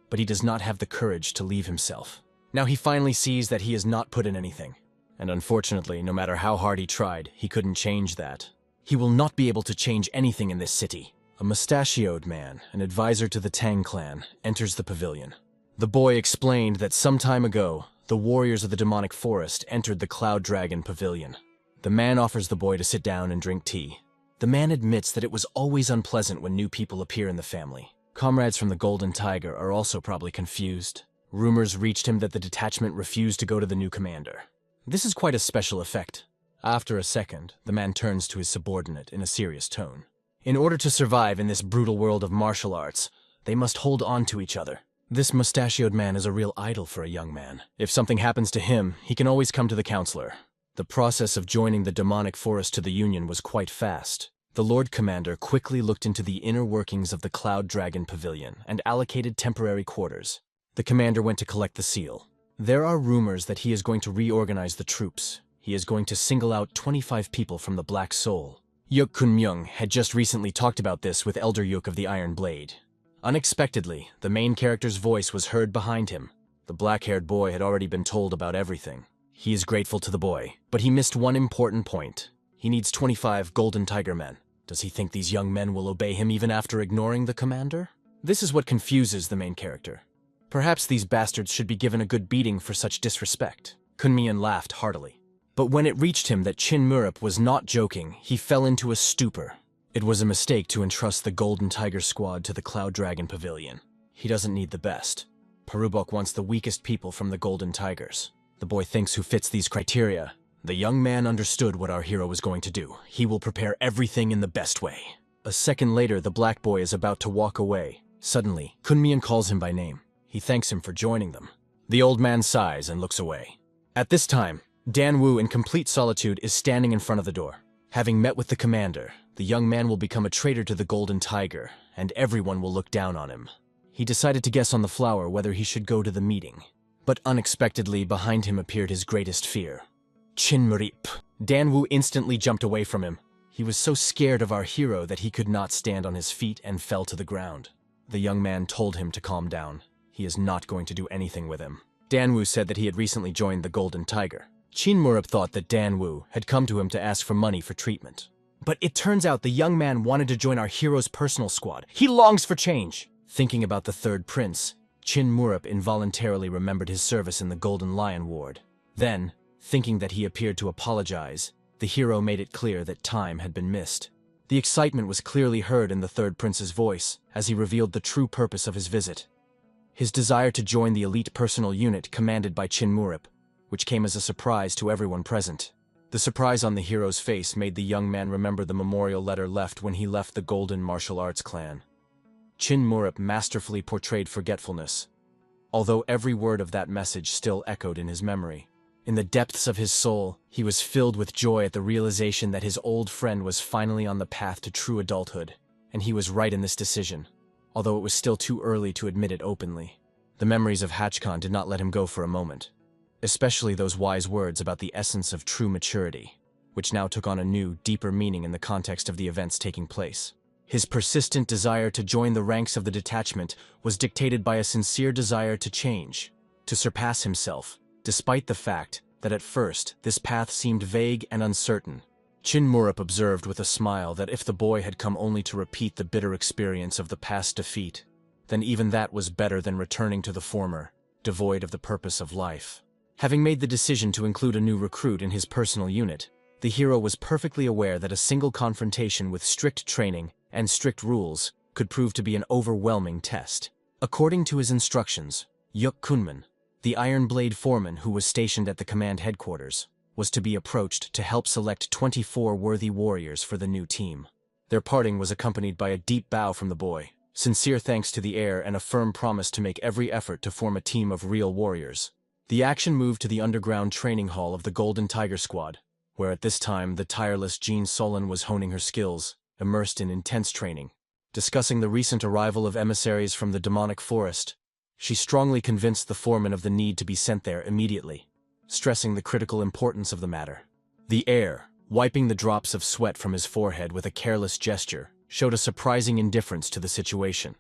but he does not have the courage to leave himself. Now he finally sees that he has not put in anything, and unfortunately, no matter how hard he tried, he couldn't change that. He will not be able to change anything in this city. A mustachioed man, an advisor to the Tang clan, enters the pavilion. The boy explained that some time ago, the warriors of the demonic forest entered the Cloud Dragon Pavilion. The man offers the boy to sit down and drink tea. The man admits that it was always unpleasant when new people appear in the family. Comrades from the Golden Tiger are also probably confused. Rumors reached him that the detachment refused to go to the new commander. This is quite a special effect. After a second, the man turns to his subordinate in a serious tone. In order to survive in this brutal world of martial arts, they must hold on to each other. This mustachioed man is a real idol for a young man. If something happens to him, he can always come to the counselor. The process of joining the demonic forest to the Union was quite fast. The Lord Commander quickly looked into the inner workings of the Cloud Dragon Pavilion and allocated temporary quarters. The commander went to collect the seal. There are rumors that he is going to reorganize the troops. He is going to single out 25 people from the Black Soul. Yuk Kun Myung had just recently talked about this with Elder Yuk of the Iron Blade. Unexpectedly, the main character's voice was heard behind him. The black-haired boy had already been told about everything. He is grateful to the boy, but he missed one important point. He needs 25 Golden Tiger men. Does he think these young men will obey him even after ignoring the commander? This is what confuses the main character. Perhaps these bastards should be given a good beating for such disrespect. Kun Mian laughed heartily. But when it reached him that Chin Murip was not joking, he fell into a stupor. It was a mistake to entrust the Golden Tiger squad to the Cloud Dragon Pavilion. He doesn't need the best. Parubok wants the weakest people from the Golden Tigers. The boy thinks who fits these criteria. The young man understood what our hero was going to do. He will prepare everything in the best way. A second later, the black boy is about to walk away. Suddenly, Kunmian calls him by name. He thanks him for joining them. The old man sighs and looks away. At this time, Dan Wu, in complete solitude, is standing in front of the door. Having met with the commander, the young man will become a traitor to the Golden Tiger, and everyone will look down on him. He decided to guess on the flower whether he should go to the meeting. But unexpectedly, behind him appeared his greatest fear. Chin Murip. Dan Wu instantly jumped away from him. He was so scared of our hero that he could not stand on his feet and fell to the ground. The young man told him to calm down. He is not going to do anything with him. Dan Wu said that he had recently joined the Golden Tiger. Chin Murip thought that Dan Wu had come to him to ask for money for treatment. But it turns out the young man wanted to join our hero's personal squad. He longs for change. Thinking about the third prince, Chin Murip involuntarily remembered his service in the Golden Lion Ward. Then, thinking that he appeared to apologize, the hero made it clear that time had been missed. The excitement was clearly heard in the third prince's voice as he revealed the true purpose of his visit. His desire to join the elite personal unit commanded by Chin Murip, which came as a surprise to everyone present. The surprise on the hero's face made the young man remember the memorial letter left when he left the Golden Martial Arts clan. Chin Murip masterfully portrayed forgetfulness, although every word of that message still echoed in his memory. In the depths of his soul, he was filled with joy at the realization that his old friend was finally on the path to true adulthood, and he was right in this decision, although it was still too early to admit it openly. The memories of Hachkon did not let him go for a moment, especially those wise words about the essence of true maturity, which now took on a new, deeper meaning in the context of the events taking place. His persistent desire to join the ranks of the detachment was dictated by a sincere desire to change, to surpass himself, despite the fact that at first this path seemed vague and uncertain. Chin Murip observed with a smile that if the boy had come only to repeat the bitter experience of the past defeat, then even that was better than returning to the former, devoid of the purpose of life. Having made the decision to include a new recruit in his personal unit, the hero was perfectly aware that a single confrontation with strict training and strict rules could prove to be an overwhelming test. According to his instructions, Yuk Kunman, the Iron Blade foreman who was stationed at the command headquarters, was to be approached to help select 24 worthy warriors for the new team. Their parting was accompanied by a deep bow from the boy, sincere thanks to the heir, and a firm promise to make every effort to form a team of real warriors. The action moved to the underground training hall of the Golden Tiger Squad, where at this time the tireless Jean Solon was honing her skills, immersed in intense training. Discussing the recent arrival of emissaries from the demonic forest, she strongly convinced the foreman of the need to be sent there immediately, stressing the critical importance of the matter. The heir, wiping the drops of sweat from his forehead with a careless gesture, showed a surprising indifference to the situation,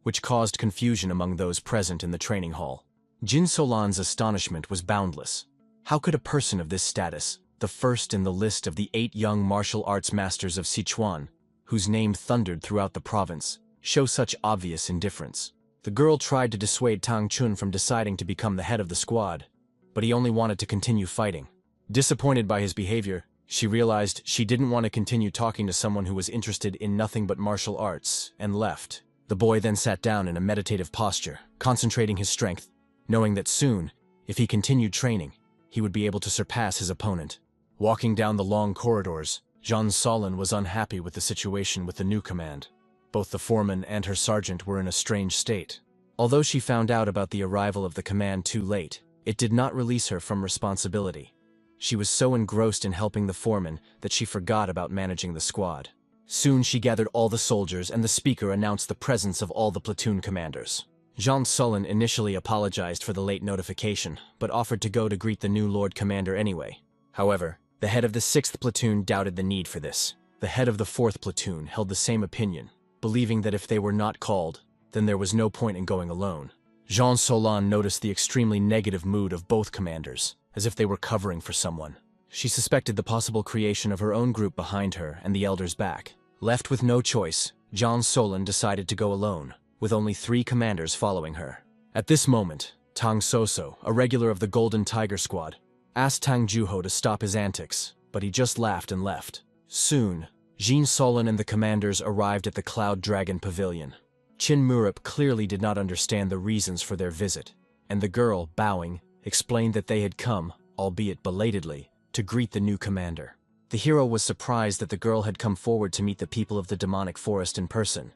which caused confusion among those present in the training hall. Jin Solan's astonishment was boundless. How could a person of this status, the first in the list of the 8 young martial arts masters of Sichuan, whose name thundered throughout the province, show such obvious indifference? The girl tried to dissuade Tang Chun from deciding to become the head of the squad, but he only wanted to continue fighting. Disappointed by his behavior, she realized she didn't want to continue talking to someone who was interested in nothing but martial arts, and left. The boy then sat down in a meditative posture, concentrating his strength, knowing that soon, if he continued training, he would be able to surpass his opponent. Walking down the long corridors, Jean Solon was unhappy with the situation with the new command. Both the foreman and her sergeant were in a strange state. Although she found out about the arrival of the command too late, it did not release her from responsibility. She was so engrossed in helping the foreman that she forgot about managing the squad. Soon she gathered all the soldiers, and the speaker announced the presence of all the platoon commanders. Jean Solon initially apologized for the late notification, but offered to go to greet the new Lord Commander anyway. However, the head of the 6th platoon doubted the need for this. The head of the 4th platoon held the same opinion, believing that if they were not called, then there was no point in going alone. Jean Solon noticed the extremely negative mood of both commanders, as if they were covering for someone. She suspected the possible creation of her own group behind her and the elders' back. Left with no choice, Jean Solon decided to go alone, with only 3 commanders following her. At this moment, Tang Soso, a regular of the Golden Tiger Squad, asked Tang Juho to stop his antics, but he just laughed and left. Soon, Jean Solon and the commanders arrived at the Cloud Dragon Pavilion. Chin Murup clearly did not understand the reasons for their visit, and the girl, bowing, explained that they had come, albeit belatedly, to greet the new commander. The hero was surprised that the girl had come forward to meet the people of the demonic forest in person,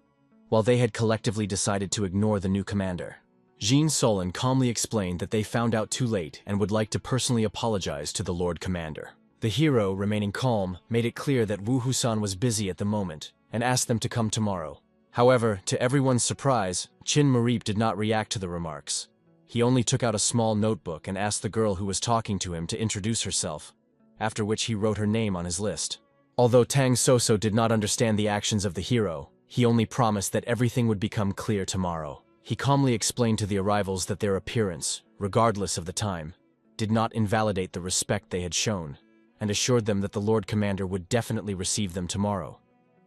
while they had collectively decided to ignore the new commander. Jin Solon calmly explained that they found out too late and would like to personally apologize to the Lord Commander. The hero, remaining calm, made it clear that Wu Husan was busy at the moment and asked them to come tomorrow. However, to everyone's surprise, Chin Murup did not react to the remarks. He only took out a small notebook and asked the girl who was talking to him to introduce herself, after which he wrote her name on his list. Although Tang Soso did not understand the actions of the hero, he only promised that everything would become clear tomorrow. He calmly explained to the arrivals that their appearance, regardless of the time, did not invalidate the respect they had shown, and assured them that the Lord Commander would definitely receive them tomorrow.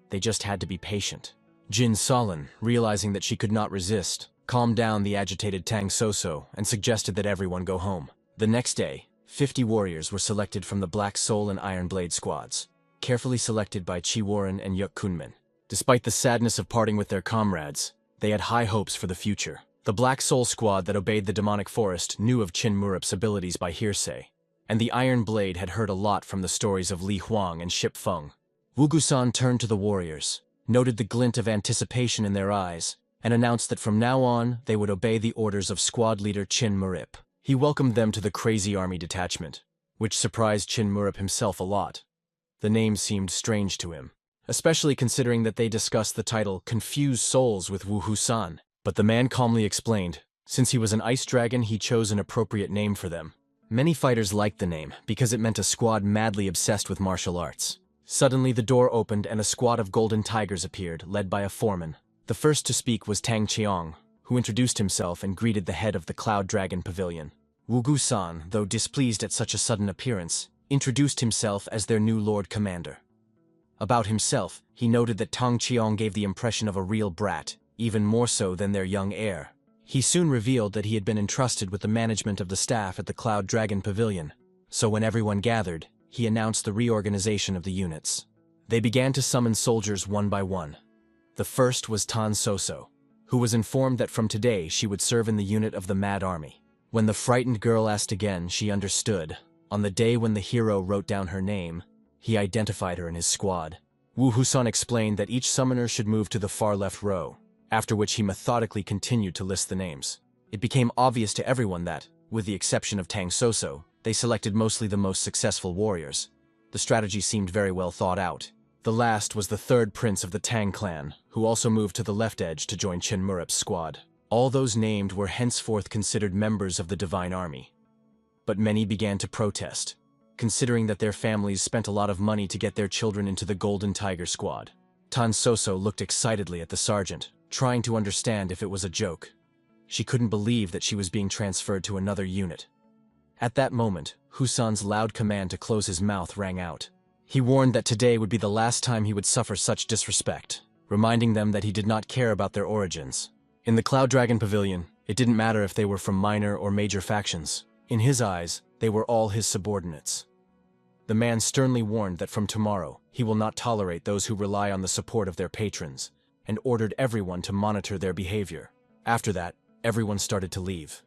They just had to be patient. Jin Solon, realizing that she could not resist, calmed down the agitated Tang Soso and suggested that everyone go home. The next day, 50 warriors were selected from the Black Soul and Iron Blade squads, carefully selected by Chi Warren and Yuk Kunmin. Despite the sadness of parting with their comrades, they had high hopes for the future. The Black Soul squad that obeyed the demonic forest knew of Chin Murup's abilities by hearsay, and the Iron Blade had heard a lot from the stories of Li Huang and Ship Feng. Wu Gusan turned to the warriors, noted the glint of anticipation in their eyes, and announced that from now on they would obey the orders of squad leader Chin Murup. He welcomed them to the Crazy Army detachment, which surprised Chin Murup himself a lot. The name seemed strange to him, especially considering that they discussed the title Confused Souls with Wu Husan. But the man calmly explained, since he was an ice dragon, he chose an appropriate name for them. Many fighters liked the name because it meant a squad madly obsessed with martial arts. Suddenly the door opened and a squad of golden tigers appeared, led by a foreman. The first to speak was Tang Chiong, who introduced himself and greeted the head of the Cloud Dragon Pavilion. Wu Gusan, though displeased at such a sudden appearance, introduced himself as their new Lord Commander. About himself, he noted that Tang Chiong gave the impression of a real brat, even more so than their young heir. He soon revealed that he had been entrusted with the management of the staff at the Cloud Dragon Pavilion, so when everyone gathered, he announced the reorganization of the units. They began to summon soldiers one by one. The first was Tan Soso, who was informed that from today she would serve in the unit of the Mad Army. When the frightened girl asked again, she understood. On the day when the hero wrote down her name, he identified her in his squad. Wu Husan explained that each summoner should move to the far left row, after which he methodically continued to list the names. It became obvious to everyone that, with the exception of Tang Soso, they selected mostly the most successful warriors. The strategy seemed very well thought out. The last was the third prince of the Tang clan, who also moved to the left edge to join Chin Murup's squad. All those named were henceforth considered members of the Divine Army. But many began to protest, considering that their families spent a lot of money to get their children into the Golden Tiger squad. Tan Soso looked excitedly at the sergeant, trying to understand if it was a joke. She couldn't believe that she was being transferred to another unit. At that moment, Husan's loud command to close his mouth rang out. He warned that today would be the last time he would suffer such disrespect, reminding them that he did not care about their origins. In the Cloud Dragon Pavilion, it didn't matter if they were from minor or major factions. In his eyes, they were all his subordinates. The man sternly warned that from tomorrow, he will not tolerate those who rely on the support of their patrons, and ordered everyone to monitor their behavior. After that, everyone started to leave.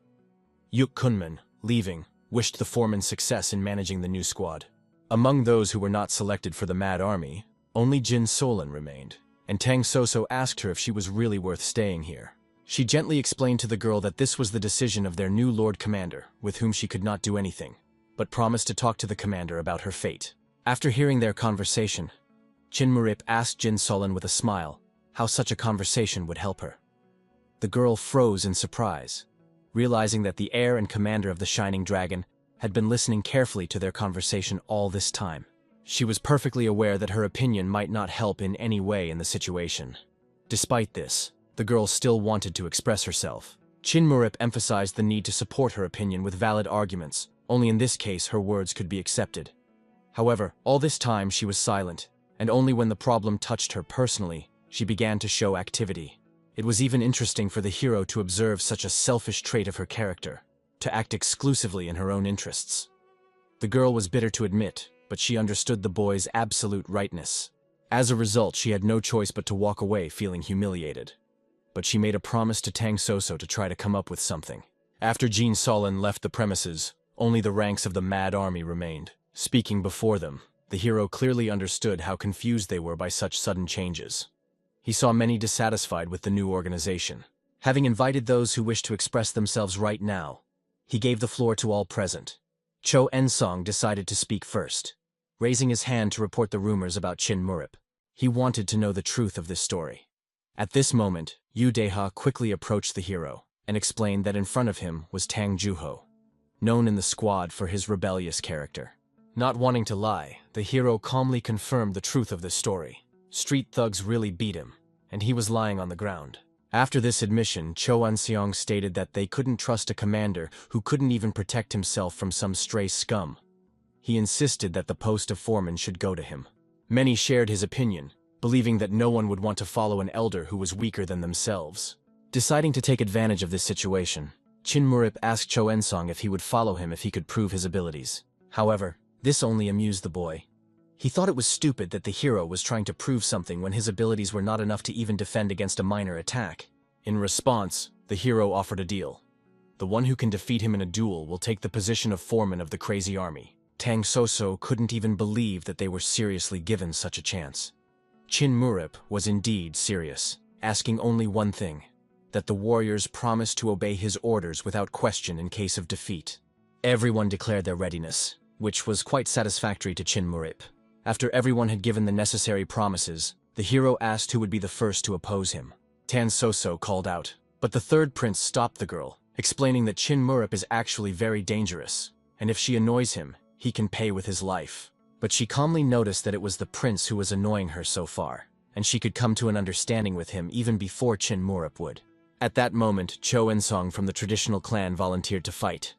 Yuk Kunmin, leaving, wished the foreman success in managing the new squad. Among those who were not selected for the Mad Army, only Jin Solon remained, and Tang Soso asked her if she was really worth staying here. She gently explained to the girl that this was the decision of their new Lord Commander, with whom she could not do anything, but promised to talk to the commander about her fate. After hearing their conversation, Chin Murup asked Jin Solon with a smile how such a conversation would help her. The girl froze in surprise, realizing that the heir and commander of the Shining Dragon had been listening carefully to their conversation all this time. She was perfectly aware that her opinion might not help in any way in the situation. Despite this, the girl still wanted to express herself. Chin Murup emphasized the need to support her opinion with valid arguments. Only in this case her words could be accepted. However, all this time she was silent, and only when the problem touched her personally, she began to show activity. It was even interesting for the hero to observe such a selfish trait of her character, to act exclusively in her own interests. The girl was bitter to admit, but she understood the boy's absolute rightness. As a result, she had no choice but to walk away feeling humiliated. but she made a promise to Tang Soso to try to come up with something. After Jean Solin left the premises, only the ranks of the Mad Army remained. Speaking before them, the hero clearly understood how confused they were by such sudden changes. He saw many dissatisfied with the new organization. Having invited those who wished to express themselves right now, he gave the floor to all present. Cho En-song decided to speak first, raising his hand to report the rumors about Chin Murip. He wanted to know the truth of this story. At this moment, Yu Deha quickly approached the hero and explained that in front of him was Tang Juho, known in the squad for his rebellious character. Not wanting to lie, the hero calmly confirmed the truth of this story. Street thugs really beat him, and he was lying on the ground. After this admission, Cho En-seong stated that they couldn't trust a commander who couldn't even protect himself from some stray scum. He insisted that the post of foreman should go to him. Many shared his opinion, believing that no one would want to follow an elder who was weaker than themselves. Deciding to take advantage of this situation, Chin Murip asked Cho En-song if he would follow him if he could prove his abilities. However, this only amused the boy. He thought it was stupid that the hero was trying to prove something when his abilities were not enough to even defend against a minor attack. In response, the hero offered a deal. The one who can defeat him in a duel will take the position of foreman of the crazy army. Tang Soso couldn't even believe that they were seriously given such a chance. Chin Murip was indeed serious, asking only one thing: that the warriors promise to obey his orders without question in case of defeat. Everyone declared their readiness, which was quite satisfactory to Chin Murip. After everyone had given the necessary promises, the hero asked who would be the first to oppose him. Tang Soso called out, but the third prince stopped the girl, explaining that Chin Murip is actually very dangerous, and if she annoys him, he can pay with his life. But she calmly noticed that it was the prince who was annoying her so far, and she could come to an understanding with him even before Chin Murip would. At that moment, Cho En-song from the traditional clan volunteered to fight.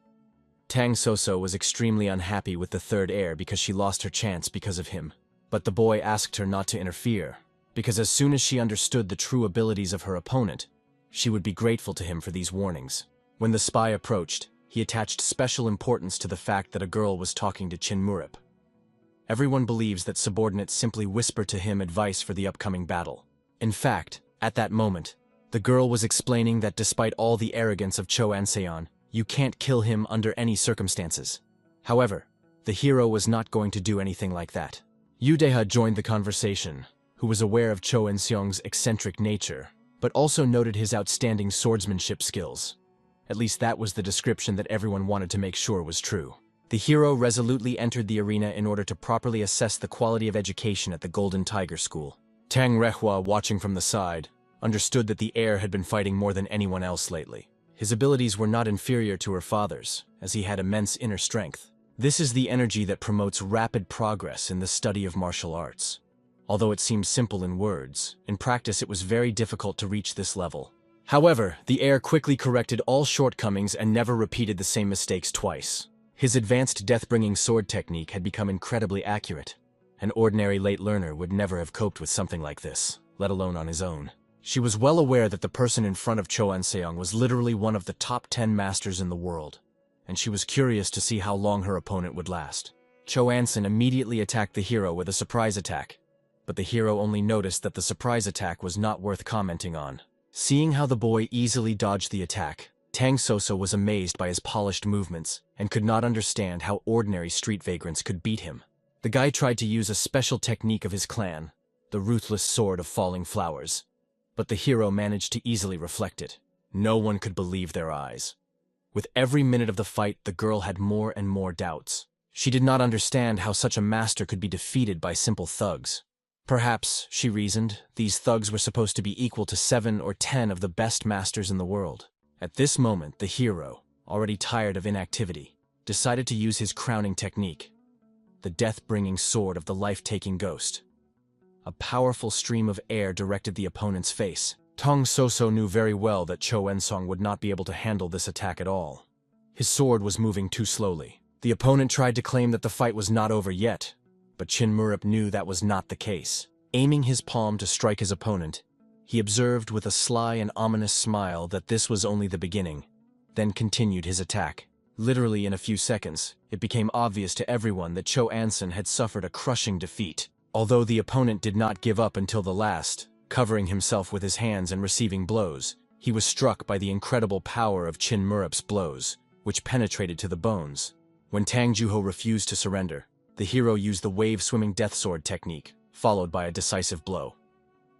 Tang Soso was extremely unhappy with the third heir because she lost her chance because of him. But the boy asked her not to interfere, because as soon as she understood the true abilities of her opponent, she would be grateful to him for these warnings. When the spy approached, he attached special importance to the fact that a girl was talking to Chin Murip. Everyone believes that subordinates simply whisper to him advice for the upcoming battle. In fact, at that moment, the girl was explaining that despite all the arrogance of Cho En-seong, you can't kill him under any circumstances. However, the hero was not going to do anything like that. Yu Deha joined the conversation, who was aware of Cho En-seong's eccentric nature, but also noted his outstanding swordsmanship skills. At least that was the description that everyone wanted to make sure was true. The hero resolutely entered the arena in order to properly assess the quality of education at the Golden Tiger School. Tang Rehua, watching from the side, understood that the heir had been fighting more than anyone else lately. His abilities were not inferior to her father's, as he had immense inner strength. This is the energy that promotes rapid progress in the study of martial arts. Although it seems simple in words, in practice it was very difficult to reach this level. However, the heir quickly corrected all shortcomings and never repeated the same mistakes twice. His advanced death-bringing sword technique had become incredibly accurate. An ordinary late learner would never have coped with something like this, let alone on his own. She was well aware that the person in front of Cho En-seong was literally one of the top 10 masters in the world, and she was curious to see how long her opponent would last. Cho En-seong immediately attacked the hero with a surprise attack, but the hero only noticed that the surprise attack was not worth commenting on. Seeing how the boy easily dodged the attack, Tang Soso was amazed by his polished movements and could not understand how ordinary street vagrants could beat him. The guy tried to use a special technique of his clan, the ruthless sword of falling flowers, but the hero managed to easily reflect it. No one could believe their eyes. With every minute of the fight, the girl had more and more doubts. She did not understand how such a master could be defeated by simple thugs. Perhaps, she reasoned, these thugs were supposed to be equal to 7 or 10 of the best masters in the world. At this moment, the hero, already tired of inactivity, decided to use his crowning technique, the death-bringing sword of the life-taking ghost. A powerful stream of air directed the opponent's face. Tang Soso knew very well that Cho En-song would not be able to handle this attack at all. His sword was moving too slowly. The opponent tried to claim that the fight was not over yet, but Chin Murip knew that was not the case. Aiming his palm to strike his opponent, he observed with a sly and ominous smile that this was only the beginning, then continued his attack. Literally in a few seconds, it became obvious to everyone that Cho En-seong had suffered a crushing defeat. Although the opponent did not give up until the last, covering himself with his hands and receiving blows. He was struck by the incredible power of Chin Murup's blows, which penetrated to the bones. When Tang Juho refused to surrender, the hero used the wave-swimming death sword technique, followed by a decisive blow.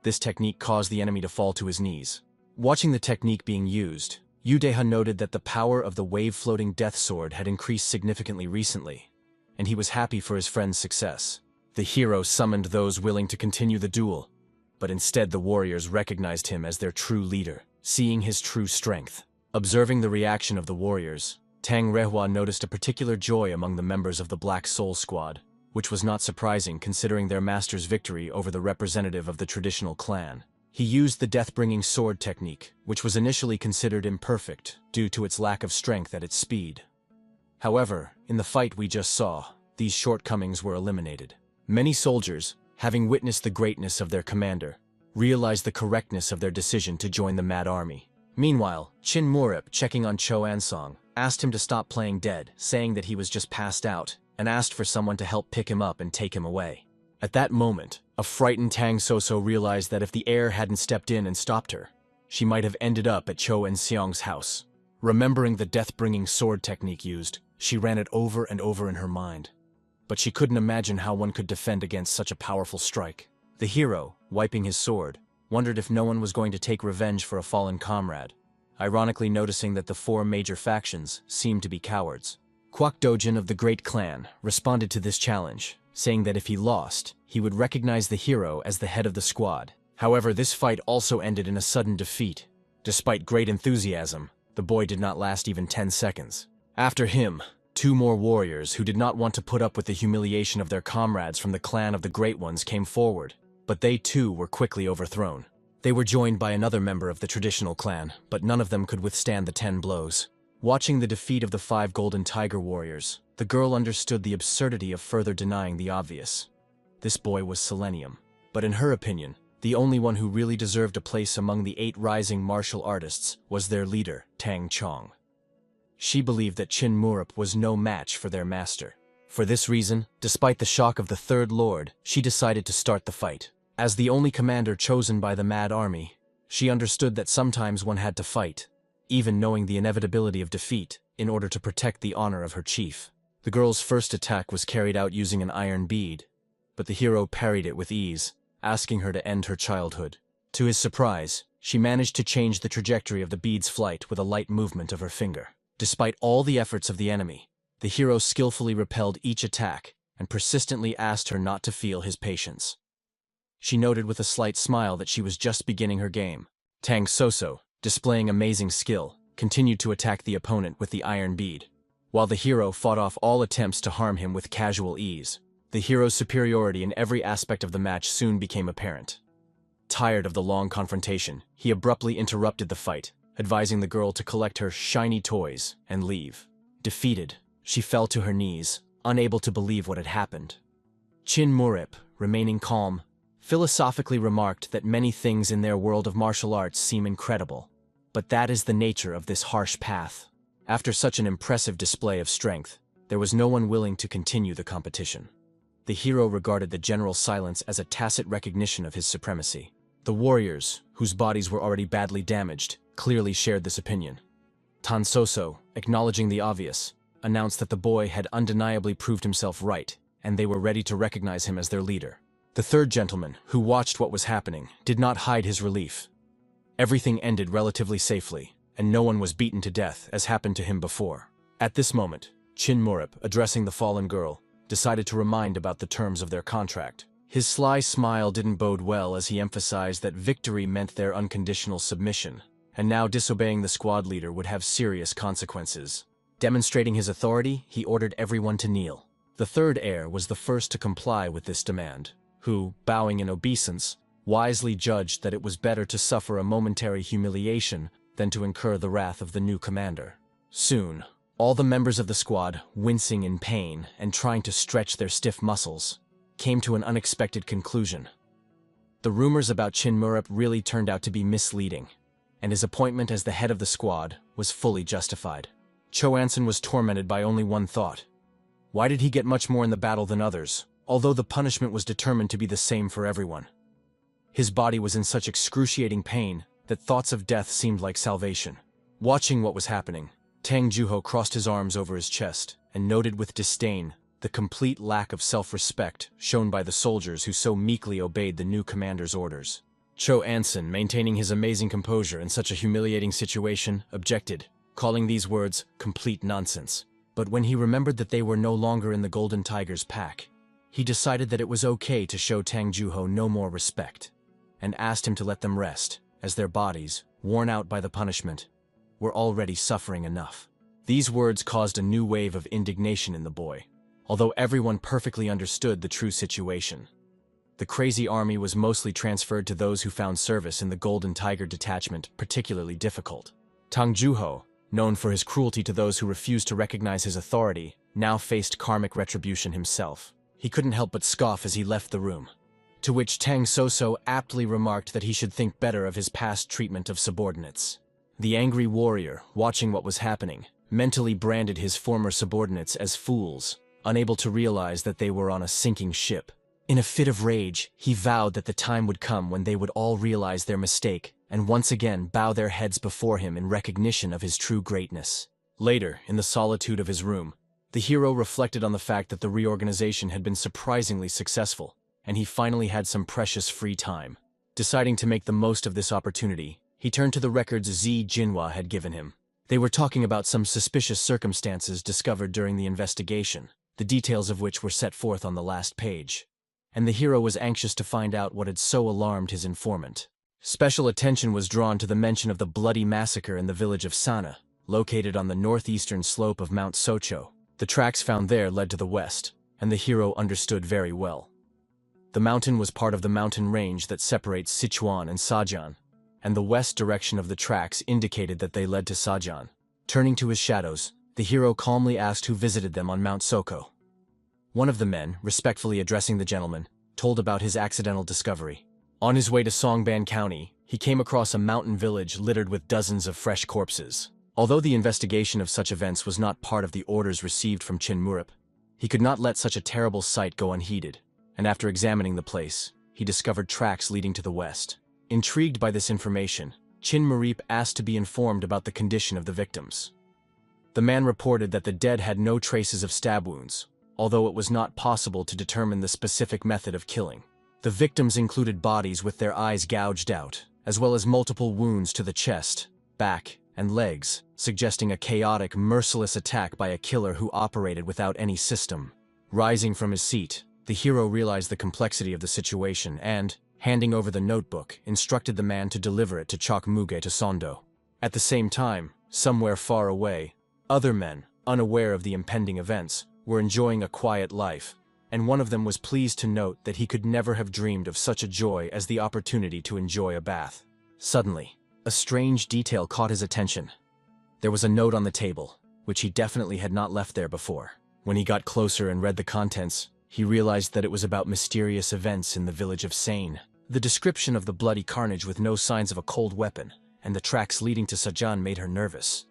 This technique caused the enemy to fall to his knees. Watching the technique being used, Udeha noted that the power of the wave-floating death sword had increased significantly recently, and he was happy for his friend's success. The hero summoned those willing to continue the duel, but instead the warriors recognized him as their true leader, seeing his true strength. Observing the reaction of the warriors, Tang Rehua noticed a particular joy among the members of the Black Soul Squad, which was not surprising considering their master's victory over the representative of the traditional clan. He used the death-bringing sword technique, which was initially considered imperfect due to its lack of strength at its speed. However, in the fight we just saw, these shortcomings were eliminated. Many soldiers, having witnessed the greatness of their commander, realized the correctness of their decision to join the Mad Army. Meanwhile, Chin Murup, checking on Cho Ansong, asked him to stop playing dead, saying that he was just passed out, and asked for someone to help pick him up and take him away. At that moment, a frightened Tang Soso realized that if the heir hadn't stepped in and stopped her, she might have ended up at Cho Enseong's house. Remembering the death-bringing sword technique used, she ran it over and over in her mind. But she couldn't imagine how one could defend against such a powerful strike. The hero, wiping his sword, wondered if no one was going to take revenge for a fallen comrade, ironically noticing that the four major factions seemed to be cowards. Kwak Dojin of the Great Clan responded to this challenge, saying that if he lost, he would recognize the hero as the head of the squad. However, this fight also ended in a sudden defeat. Despite great enthusiasm, the boy did not last even 10 seconds. After him, two more warriors who did not want to put up with the humiliation of their comrades from the clan of the Great Ones came forward, but they too were quickly overthrown. They were joined by another member of the traditional clan, but none of them could withstand the 10 blows. Watching the defeat of the 5 Golden Tiger warriors, the girl understood the absurdity of further denying the obvious. This boy was Selenium, but in her opinion, the only one who really deserved a place among the 8 rising martial artists was their leader, Tang Chong. She believed that Chin Murup was no match for their master. For this reason, despite the shock of the Third Lord, she decided to start the fight. As the only commander chosen by the Mad Army, she understood that sometimes one had to fight, even knowing the inevitability of defeat, in order to protect the honor of her chief. The girl's first attack was carried out using an iron bead, but the hero parried it with ease, asking her to end her childhood. To his surprise, she managed to change the trajectory of the bead's flight with a light movement of her finger. Despite all the efforts of the enemy, the hero skillfully repelled each attack and persistently asked her not to feel his patience. She noted with a slight smile that she was just beginning her game. Tang Soso, displaying amazing skill, continued to attack the opponent with the iron bead, while the hero fought off all attempts to harm him with casual ease. The hero's superiority in every aspect of the match soon became apparent. Tired of the long confrontation, he abruptly interrupted the fight, advising the girl to collect her shiny toys and leave. Defeated, she fell to her knees, unable to believe what had happened. Chin Murup, remaining calm, philosophically remarked that many things in their world of martial arts seem incredible, but that is the nature of this harsh path. After such an impressive display of strength, there was no one willing to continue the competition. The hero regarded the general silence as a tacit recognition of his supremacy. The warriors, whose bodies were already badly damaged, clearly shared this opinion. Tan Soso, acknowledging the obvious, announced that the boy had undeniably proved himself right, and they were ready to recognize him as their leader. The third gentleman, who watched what was happening, did not hide his relief. Everything ended relatively safely, and no one was beaten to death, as happened to him before. At this moment, Chin Murup, addressing the fallen girl, decided to remind about the terms of their contract. His sly smile didn't bode well as he emphasized that victory meant their unconditional submission, and now disobeying the squad leader would have serious consequences. Demonstrating his authority, he ordered everyone to kneel. The third heir was the first to comply with this demand, who, bowing in obeisance, wisely judged that it was better to suffer a momentary humiliation than to incur the wrath of the new commander. Soon, all the members of the squad, wincing in pain and trying to stretch their stiff muscles, came to an unexpected conclusion. The rumors about Chin Murup really turned out to be misleading, and his appointment as the head of the squad was fully justified. Cho Anson was tormented by only one thought. Why did he get much more in the battle than others, although the punishment was determined to be the same for everyone? His body was in such excruciating pain that thoughts of death seemed like salvation. Watching what was happening, Tang Juho crossed his arms over his chest and noted with disdain the complete lack of self-respect shown by the soldiers who so meekly obeyed the new commander's orders. Cho Anson, maintaining his amazing composure in such a humiliating situation, objected, calling these words complete nonsense. But when he remembered that they were no longer in the Golden Tiger's pack, he decided that it was okay to show Tang Juho no more respect, and asked him to let them rest, as their bodies, worn out by the punishment, were already suffering enough. These words caused a new wave of indignation in the boy, although everyone perfectly understood the true situation. The crazy army was mostly transferred to those who found service in the Golden Tiger detachment particularly difficult. Tang Juho, known for his cruelty to those who refused to recognize his authority, now faced karmic retribution himself. He couldn't help but scoff as he left the room, to which Tang Soso aptly remarked that he should think better of his past treatment of subordinates. The angry warrior, watching what was happening, mentally branded his former subordinates as fools, unable to realize that they were on a sinking ship. In a fit of rage, he vowed that the time would come when they would all realize their mistake and once again bow their heads before him in recognition of his true greatness. Later, in the solitude of his room, the hero reflected on the fact that the reorganization had been surprisingly successful, and he finally had some precious free time. Deciding to make the most of this opportunity, he turned to the records Z Jinhua had given him. They were talking about some suspicious circumstances discovered during the investigation, the details of which were set forth on the last page, and the hero was anxious to find out what had so alarmed his informant. Special attention was drawn to the mention of the bloody massacre in the village of Sana, located on the northeastern slope of Mount Socho. The tracks found there led to the west, and the hero understood very well. The mountain was part of the mountain range that separates Sichuan and Sajian, and the west direction of the tracks indicated that they led to Sajian. Turning to his shadows, the hero calmly asked who visited them on Mount Soko. One of the men, respectfully addressing the gentleman, told about his accidental discovery. On his way to Songban County, he came across a mountain village littered with dozens of fresh corpses. Although the investigation of such events was not part of the orders received from Chin Murup, he could not let such a terrible sight go unheeded, and after examining the place, he discovered tracks leading to the west. Intrigued by this information, Chin Murup asked to be informed about the condition of the victims. The man reported that the dead had no traces of stab wounds, although it was not possible to determine the specific method of killing. The victims included bodies with their eyes gouged out, as well as multiple wounds to the chest, back, and legs, suggesting a chaotic, merciless attack by a killer who operated without any system. Rising from his seat, the hero realized the complexity of the situation and, handing over the notebook, instructed the man to deliver it to Chokmuge to Sondo. At the same time, somewhere far away, other men, unaware of the impending events, were enjoying a quiet life, and one of them was pleased to note that he could never have dreamed of such a joy as the opportunity to enjoy a bath. Suddenly, a strange detail caught his attention. There was a note on the table, which he definitely had not left there before. When he got closer and read the contents, he realized that it was about mysterious events in the village of Seine. The description of the bloody carnage with no signs of a cold weapon, and the tracks leading to Sajan made her nervous.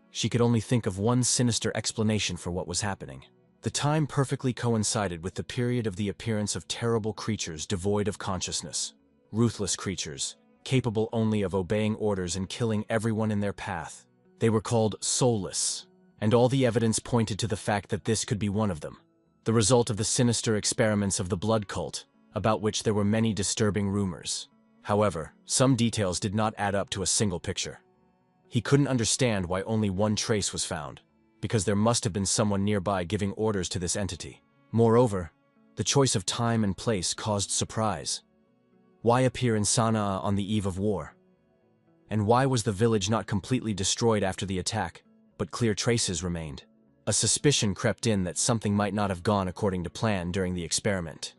She could only think of one sinister explanation for what was happening. The time perfectly coincided with the period of the appearance of terrible creatures devoid of consciousness. Ruthless creatures, capable only of obeying orders and killing everyone in their path. They were called soulless, and all the evidence pointed to the fact that this could be one of them. The result of the sinister experiments of the blood cult, about which there were many disturbing rumors. However, some details did not add up to a single picture. He couldn't understand why only one trace was found, because there must have been someone nearby giving orders to this entity. Moreover, the choice of time and place caused surprise. Why appear in Sanaa on the eve of war? And why was the village not completely destroyed after the attack, but clear traces remained? A suspicion crept in that something might not have gone according to plan during the experiment.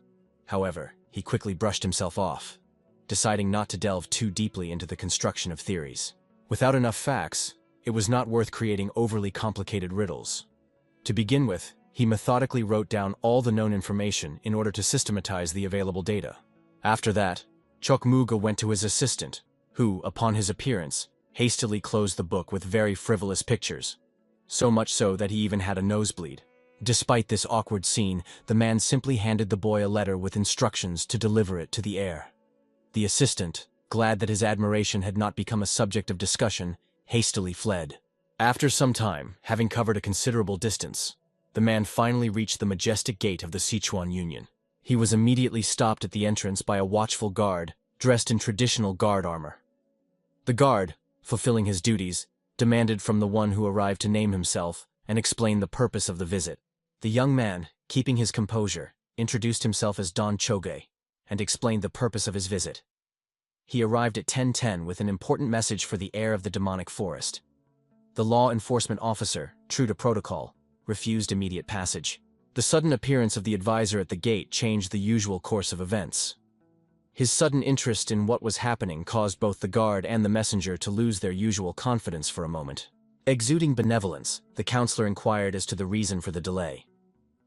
However, he quickly brushed himself off, deciding not to delve too deeply into the construction of theories. Without enough facts, it was not worth creating overly complicated riddles. To begin with, he methodically wrote down all the known information in order to systematize the available data. After that, Chokmuga went to his assistant, who, upon his appearance, hastily closed the book with very frivolous pictures, so much so that he even had a nosebleed. Despite this awkward scene, the man simply handed the boy a letter with instructions to deliver it to the heir. The assistant, glad that his admiration had not become a subject of discussion, hastily fled. After some time, having covered a considerable distance, the man finally reached the majestic gate of the Sichuan Union. He was immediately stopped at the entrance by a watchful guard, dressed in traditional guard armor. The guard, fulfilling his duties, demanded from the one who arrived to name himself and explain the purpose of the visit. The young man, keeping his composure, introduced himself as Don Choge and explained the purpose of his visit. He arrived at 10:10 with an important message for the heir of the demonic forest. The law enforcement officer, true to protocol, refused immediate passage. The sudden appearance of the advisor at the gate changed the usual course of events. His sudden interest in what was happening caused both the guard and the messenger to lose their usual confidence for a moment. Exuding benevolence, the counselor inquired as to the reason for the delay.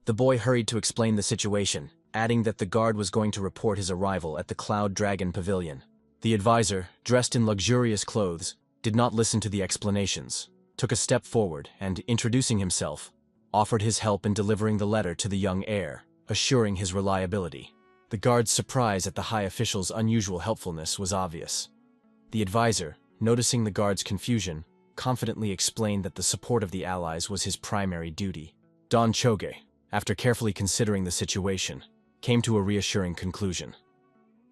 The boy hurried to explain the situation, adding that the guard was going to report his arrival at the Cloud Dragon Pavilion. The advisor, dressed in luxurious clothes, did not listen to the explanations, took a step forward and, introducing himself, offered his help in delivering the letter to the young heir, assuring his reliability. The guard's surprise at the high official's unusual helpfulness was obvious. The advisor, noticing the guard's confusion, confidently explained that the support of the allies was his primary duty. Don Choge, after carefully considering the situation, came to a reassuring conclusion.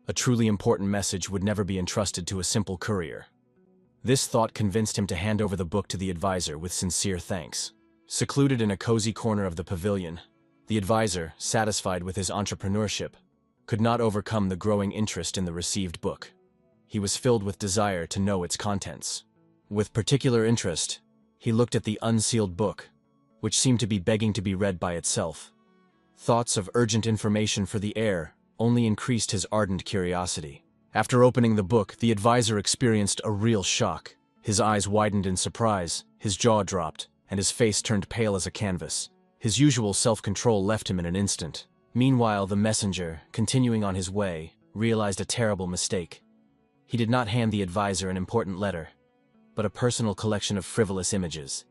A truly important message would never be entrusted to a simple courier. This thought convinced him to hand over the book to the advisor with sincere thanks. Secluded in a cozy corner of the pavilion, the advisor, satisfied with his entrepreneurship, could not overcome the growing interest in the received book. He was filled with desire to know its contents. With particular interest, he looked at the unsealed book, which seemed to be begging to be read by itself. Thoughts of urgent information for the heir only increased his ardent curiosity. After opening the book, the advisor experienced a real shock. His eyes widened in surprise, his jaw dropped, and his face turned pale as a canvas. His usual self-control left him in an instant. Meanwhile, the messenger, continuing on his way, realized a terrible mistake. He did not hand the advisor an important letter, but a personal collection of frivolous images.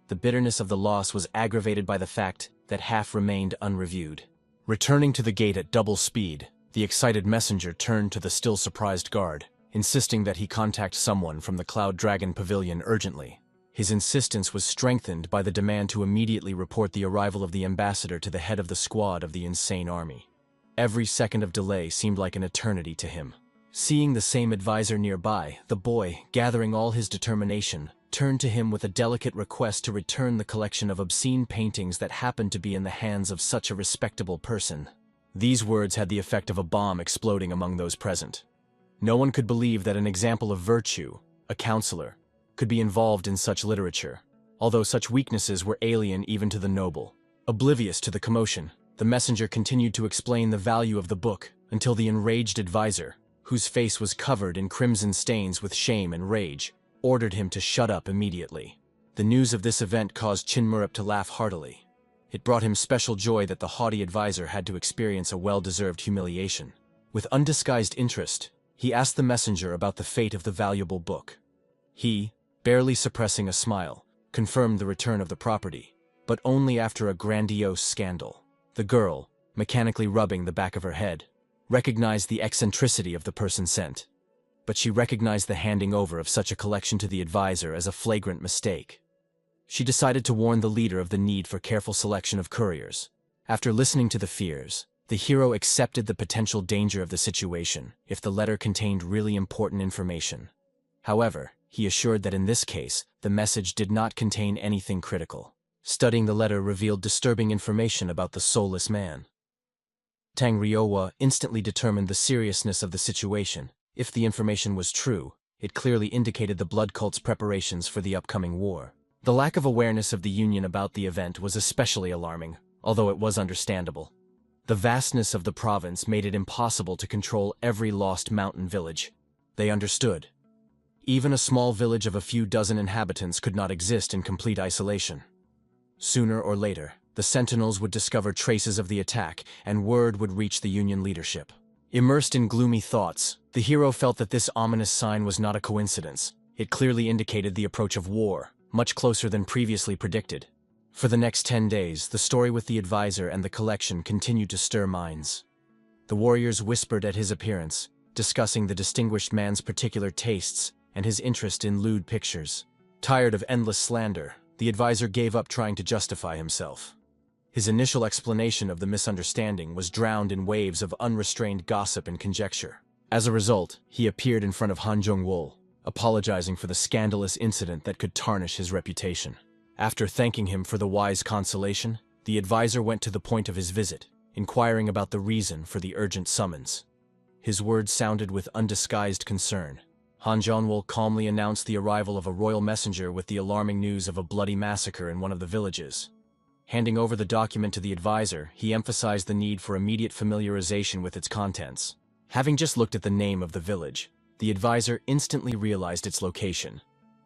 The bitterness of the loss was aggravated by the fact that half remained unreviewed. Returning to the gate at double speed, the excited messenger turned to the still surprised guard, insisting that he contact someone from the Cloud Dragon Pavilion urgently. His insistence was strengthened by the demand to immediately report the arrival of the ambassador to the head of the squad of the insane army. Every second of delay seemed like an eternity to him. Seeing the same advisor nearby, the boy, gathering all his determination, turned to him with a delicate request to return the collection of obscene paintings that happened to be in the hands of such a respectable person. These words had the effect of a bomb exploding among those present. No one could believe that an example of virtue, a counselor, could be involved in such literature, although such weaknesses were alien even to the noble. Oblivious to the commotion, the messenger continued to explain the value of the book until the enraged advisor, whose face was covered in crimson stains with shame and rage, ordered him to shut up immediately. The news of this event caused Chinmurup to laugh heartily. It brought him special joy that the haughty advisor had to experience a well-deserved humiliation. With undisguised interest, he asked the messenger about the fate of the valuable book. He, barely suppressing a smile, confirmed the return of the property, but only after a grandiose scandal. The girl, mechanically rubbing the back of her head, recognized the eccentricity of the person sent, but she recognized the handing over of such a collection to the advisor as a flagrant mistake. She decided to warn the leader of the need for careful selection of couriers. After listening to the fears, the hero accepted the potential danger of the situation if the letter contained really important information. However, he assured that in this case, the message did not contain anything critical. Studying the letter revealed disturbing information about the soulless man. Tang Riowa instantly determined the seriousness of the situation. If the information was true, it clearly indicated the blood cult's preparations for the upcoming war. The lack of awareness of the Union about the event was especially alarming, although it was understandable. The vastness of the province made it impossible to control every lost mountain village. They understood. Even a small village of a few dozen inhabitants could not exist in complete isolation. Sooner or later, the sentinels would discover traces of the attack, and word would reach the Union leadership. Immersed in gloomy thoughts, the hero felt that this ominous sign was not a coincidence. It clearly indicated the approach of war, much closer than previously predicted. For the next 10 days, the story with the advisor and the collection continued to stir minds. The warriors whispered at his appearance, discussing the distinguished man's particular tastes and his interest in lewd pictures. Tired of endless slander, the advisor gave up trying to justify himself. His initial explanation of the misunderstanding was drowned in waves of unrestrained gossip and conjecture. As a result, he appeared in front of Han Jong-wol, apologizing for the scandalous incident that could tarnish his reputation. After thanking him for the wise consolation, the advisor went to the point of his visit, inquiring about the reason for the urgent summons. His words sounded with undisguised concern. Han Jong-wol calmly announced the arrival of a royal messenger with the alarming news of a bloody massacre in one of the villages. Handing over the document to the advisor, he emphasized the need for immediate familiarization with its contents. Having just looked at the name of the village, the advisor instantly realized its location.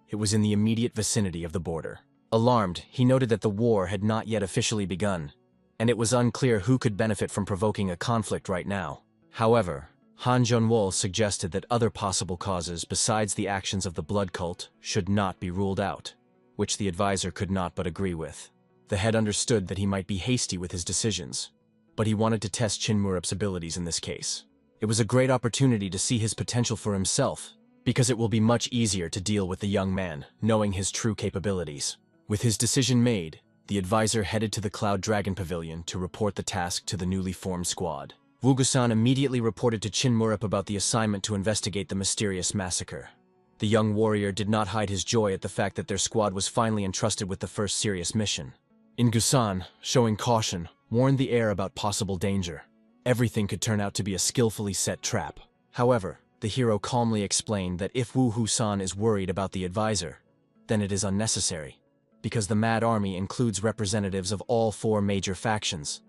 It was in the immediate vicinity of the border. Alarmed, he noted that the war had not yet officially begun, and it was unclear who could benefit from provoking a conflict right now. However, Han Jong-wol suggested that other possible causes besides the actions of the blood cult should not be ruled out, which the advisor could not but agree with. The head understood that he might be hasty with his decisions, but he wanted to test Chinmurup's abilities in this case. It was a great opportunity to see his potential for himself, because it will be much easier to deal with the young man, knowing his true capabilities. With his decision made, the advisor headed to the Cloud Dragon Pavilion to report the task to the newly formed squad. Woo-gusan immediately reported to Chinmurup about the assignment to investigate the mysterious massacre. The young warrior did not hide his joy at the fact that their squad was finally entrusted with the first serious mission. In-gusan, showing caution, warned the heir about possible danger. Everything could turn out to be a skillfully set trap. However, the hero calmly explained that if Woo-Husan is worried about the advisor, then it is unnecessary, because the Mad Army includes representatives of all 4 major factions.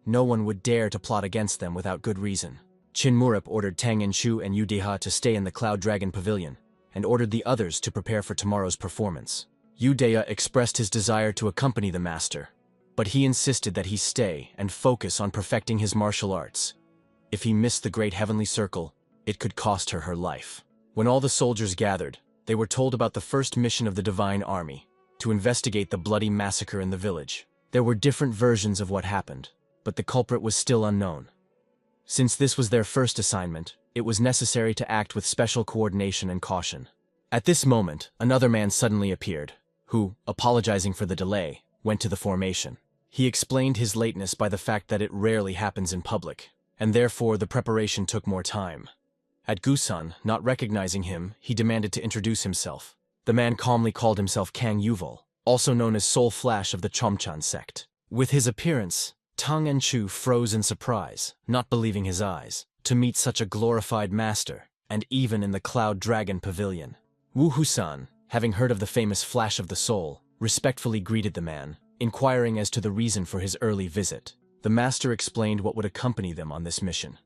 No one would dare to plot against them without good reason. Chinmurup ordered Tang In-shu and Yu Deha to stay in the Cloud Dragon Pavilion, and ordered the others to prepare for tomorrow's performance. Yu Deha expressed his desire to accompany the master, but he insisted that he stay and focus on perfecting his martial arts. If he missed the Great Heavenly Circle, it could cost her life. When all the soldiers gathered, they were told about the first mission of the Divine Army, to investigate the bloody massacre in the village. There were different versions of what happened, but the culprit was still unknown. Since this was their first assignment, it was necessary to act with special coordination and caution. At this moment, another man suddenly appeared, who, apologizing for the delay, went to the formation. He explained his lateness by the fact that it rarely happens in public, and therefore the preparation took more time. At Gusan, not recognizing him, he demanded to introduce himself. The man calmly called himself Kang Yuvol, also known as Soul Flash of the Chomchan sect. With his appearance, Tang In-shu froze in surprise, not believing his eyes, to meet such a glorified master, and even in the Cloud Dragon Pavilion. Woo-Husan, having heard of the famous Flash of the Soul, respectfully greeted the man, inquiring as to the reason for his early visit. The master explained what would accompany them on this mission.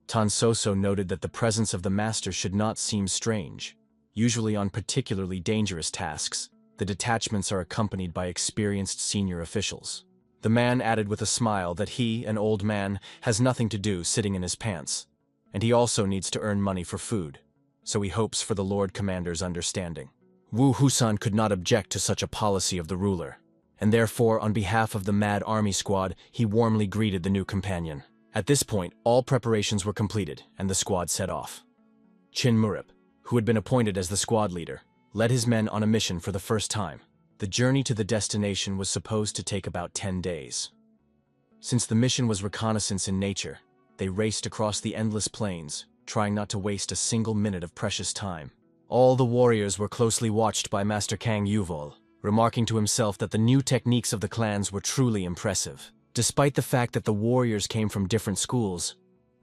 Tan Soso noted that the presence of the master should not seem strange. Usually on particularly dangerous tasks, the detachments are accompanied by experienced senior officials. The man added with a smile that he, an old man, has nothing to do sitting in his pants, and he also needs to earn money for food, so he hopes for the Lord Commander's understanding. Woo-Husan could not object to such a policy of the ruler, and therefore on behalf of the Mad Army squad, he warmly greeted the new companion. At this point, all preparations were completed, and the squad set off. Chinmurup, who had been appointed as the squad leader, led his men on a mission for the first time. The journey to the destination was supposed to take about 10 days. Since the mission was reconnaissance in nature, they raced across the endless plains, trying not to waste a single minute of precious time. All the warriors were closely watched by Master Kang Yuvol, remarking to himself that the new techniques of the clans were truly impressive. Despite the fact that the warriors came from different schools,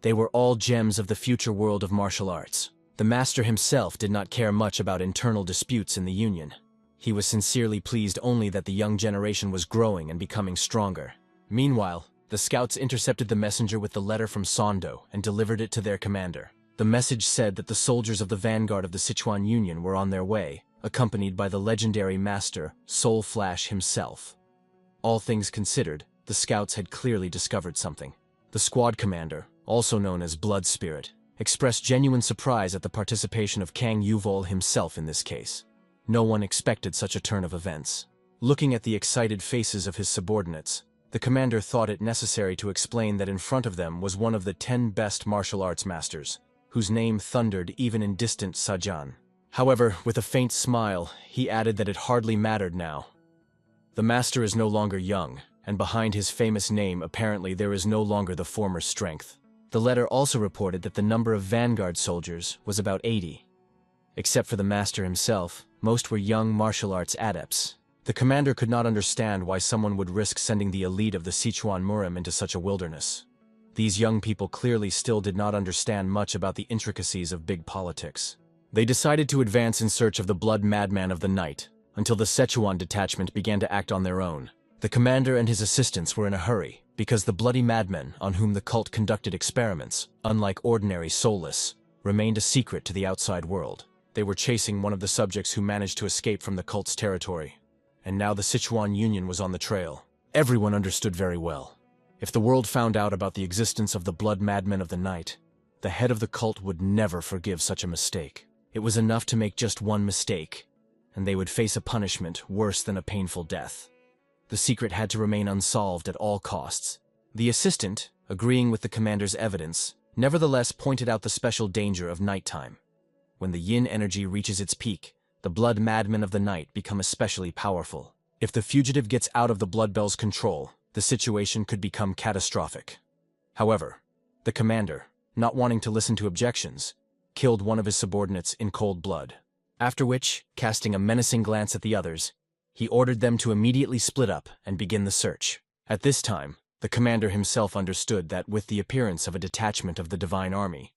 they were all gems of the future world of martial arts. The master himself did not care much about internal disputes in the Union. He was sincerely pleased only that the young generation was growing and becoming stronger. Meanwhile, the scouts intercepted the messenger with the letter from Sondo and delivered it to their commander. The message said that the soldiers of the vanguard of the Sichuan Union were on their way, accompanied by the legendary master, Soul Flash himself. All things considered, the scouts had clearly discovered something. The squad commander, also known as Blood Spirit, expressed genuine surprise at the participation of Kang Yuvol himself in this case. No one expected such a turn of events. Looking at the excited faces of his subordinates, the commander thought it necessary to explain that in front of them was one of the 10 best martial arts masters, whose name thundered even in distant Sajan. However, with a faint smile, he added that it hardly mattered now. The master is no longer young, and behind his famous name apparently there is no longer the former strength. The letter also reported that the number of vanguard soldiers was about 80. Except for the master himself, most were young martial arts adepts. The commander could not understand why someone would risk sending the elite of the Sichuan Murim into such a wilderness. These young people clearly still did not understand much about the intricacies of big politics. They decided to advance in search of the blood madman of the night, until the Sichuan detachment began to act on their own. The commander and his assistants were in a hurry, because the bloody madmen on whom the cult conducted experiments, unlike ordinary soulless, remained a secret to the outside world. They were chasing one of the subjects who managed to escape from the cult's territory. And now the Sichuan Union was on the trail. Everyone understood very well. If the world found out about the existence of the blood madmen of the night, the head of the cult would never forgive such a mistake. It was enough to make just one mistake, and they would face a punishment worse than a painful death. The secret had to remain unsolved at all costs. The assistant, agreeing with the commander's evidence, nevertheless pointed out the special danger of nighttime. When the yin energy reaches its peak, the blood madmen of the night become especially powerful. If the fugitive gets out of the bloodbell's control, the situation could become catastrophic. However, the commander, not wanting to listen to objections, killed one of his subordinates in cold blood. After which, casting a menacing glance at the others, he ordered them to immediately split up and begin the search. At this time, the commander himself understood that with the appearance of a detachment of the Divine Army,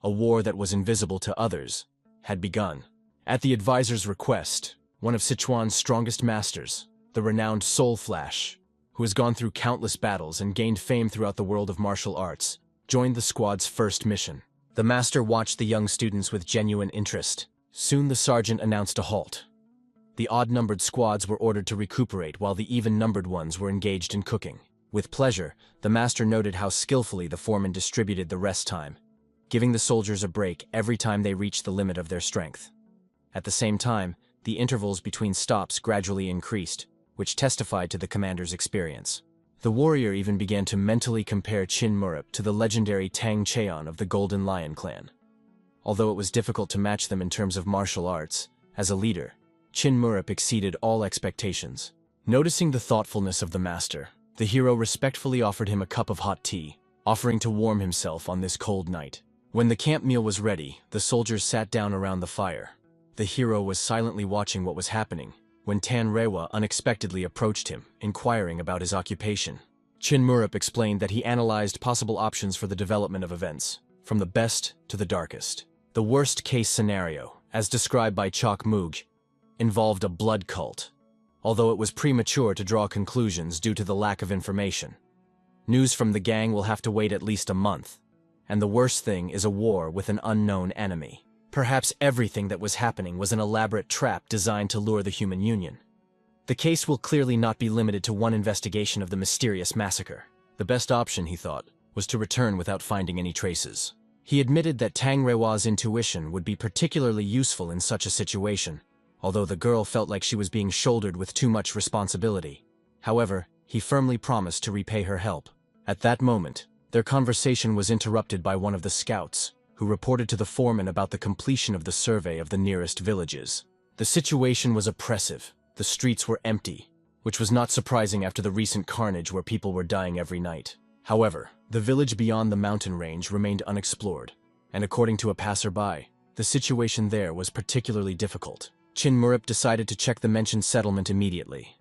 a war that was invisible to others had begun. At the advisor's request, one of Sichuan's strongest masters, the renowned Soul Flash, who has gone through countless battles and gained fame throughout the world of martial arts, joined the squad's first mission. The master watched the young students with genuine interest. Soon the sergeant announced a halt. The odd-numbered squads were ordered to recuperate while the even-numbered ones were engaged in cooking. With pleasure, the master noted how skillfully the foreman distributed the rest time, giving the soldiers a break every time they reached the limit of their strength. At the same time, the intervals between stops gradually increased, which testified to the commander's experience. The warrior even began to mentally compare Qin Murup to the legendary Tang Cheon of the Golden Lion clan. Although it was difficult to match them in terms of martial arts, as a leader, Qin Murup exceeded all expectations. Noticing the thoughtfulness of the master, the hero respectfully offered him a cup of hot tea, offering to warm himself on this cold night. When the camp meal was ready, the soldiers sat down around the fire. The hero was silently watching what was happening, when Tan Rewa unexpectedly approached him, inquiring about his occupation. Qin Murup explained that he analyzed possible options for the development of events, from the best to the darkest. The worst-case scenario, as described by Chok Moog, involved a blood cult, although it was premature to draw conclusions due to the lack of information. News from the gang will have to wait at least a month, and the worst thing is a war with an unknown enemy. Perhaps everything that was happening was an elaborate trap designed to lure the human union. The case will clearly not be limited to one investigation of the mysterious massacre. The best option, he thought, was to return without finding any traces. He admitted that Tang Rewa's intuition would be particularly useful in such a situation, although the girl felt like she was being shouldered with too much responsibility. However, he firmly promised to repay her help. At that moment, their conversation was interrupted by one of the scouts, who reported to the foreman about the completion of the survey of the nearest villages. The situation was oppressive. The streets were empty, which was not surprising after the recent carnage where people were dying every night. However, the village beyond the mountain range remained unexplored, and according to a passerby, the situation there was particularly difficult. Qin Murup decided to check the mentioned settlement immediately.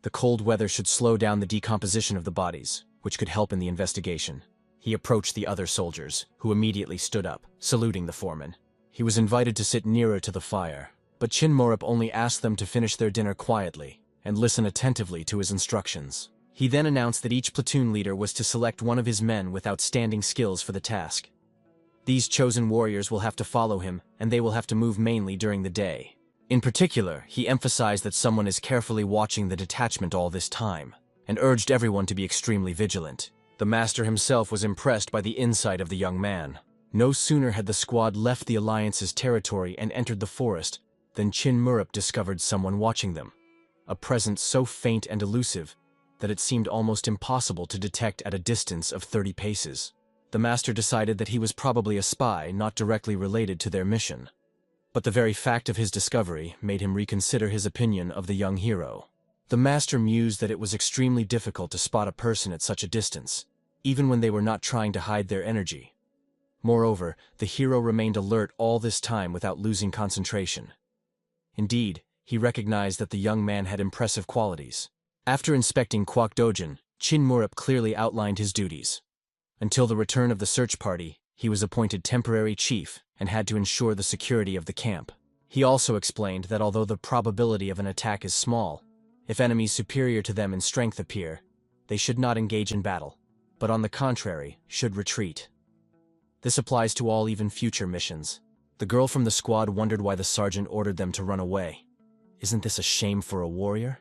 The cold weather should slow down the decomposition of the bodies, which could help in the investigation. He approached the other soldiers, who immediately stood up, saluting the foreman. He was invited to sit nearer to the fire, but Qin Murup only asked them to finish their dinner quietly and listen attentively to his instructions. He then announced that each platoon leader was to select one of his men with outstanding skills for the task. These chosen warriors will have to follow him, and they will have to move mainly during the day. In particular, he emphasized that someone is carefully watching the detachment all this time, and urged everyone to be extremely vigilant. The master himself was impressed by the insight of the young man. No sooner had the squad left the Alliance's territory and entered the forest than Qin Murup discovered someone watching them, a presence so faint and elusive that it seemed almost impossible to detect at a distance of 30 paces. The master decided that he was probably a spy not directly related to their mission. But the very fact of his discovery made him reconsider his opinion of the young hero. The master mused that it was extremely difficult to spot a person at such a distance, even when they were not trying to hide their energy. Moreover, the hero remained alert all this time without losing concentration. Indeed, he recognized that the young man had impressive qualities. After inspecting Kwok Dojin, Chin Murup clearly outlined his duties. Until the return of the search party, he was appointed temporary chief and had to ensure the security of the camp. He also explained that although the probability of an attack is small, if enemies superior to them in strength appear, they should not engage in battle, but on the contrary, should retreat. This applies to all even future missions. The girl from the squad wondered why the sergeant ordered them to run away. Isn't this a shame for a warrior?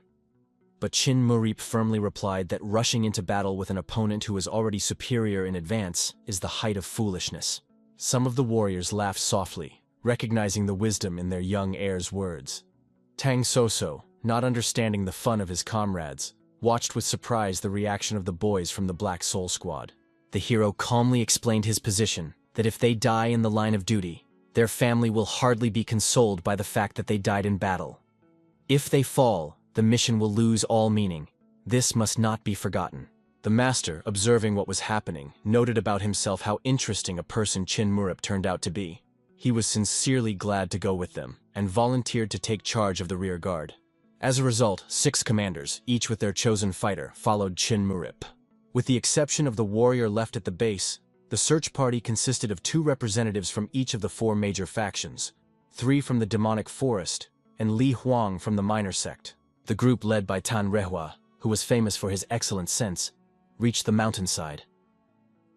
But Chin Murup firmly replied that rushing into battle with an opponent who is already superior in advance is the height of foolishness. Some of the warriors laughed softly, recognizing the wisdom in their young heir's words. Tang Soso, not understanding the fun of his comrades, watched with surprise the reaction of the boys from the Black Soul Squad. The hero calmly explained his position, that if they die in the line of duty, their family will hardly be consoled by the fact that they died in battle. If they fall, the mission will lose all meaning. This must not be forgotten. The master, observing what was happening, noted about himself how interesting a person Chin Murup turned out to be. He was sincerely glad to go with them, and volunteered to take charge of the rear guard. As a result, 6 commanders, each with their chosen fighter, followed Chin Murup. With the exception of the warrior left at the base, the search party consisted of 2 representatives from each of the 4 major factions, 3 from the demonic forest, and Li Huang from the minor sect. The group led by Tan Rehua, who was famous for his excellent sense, reached the mountainside.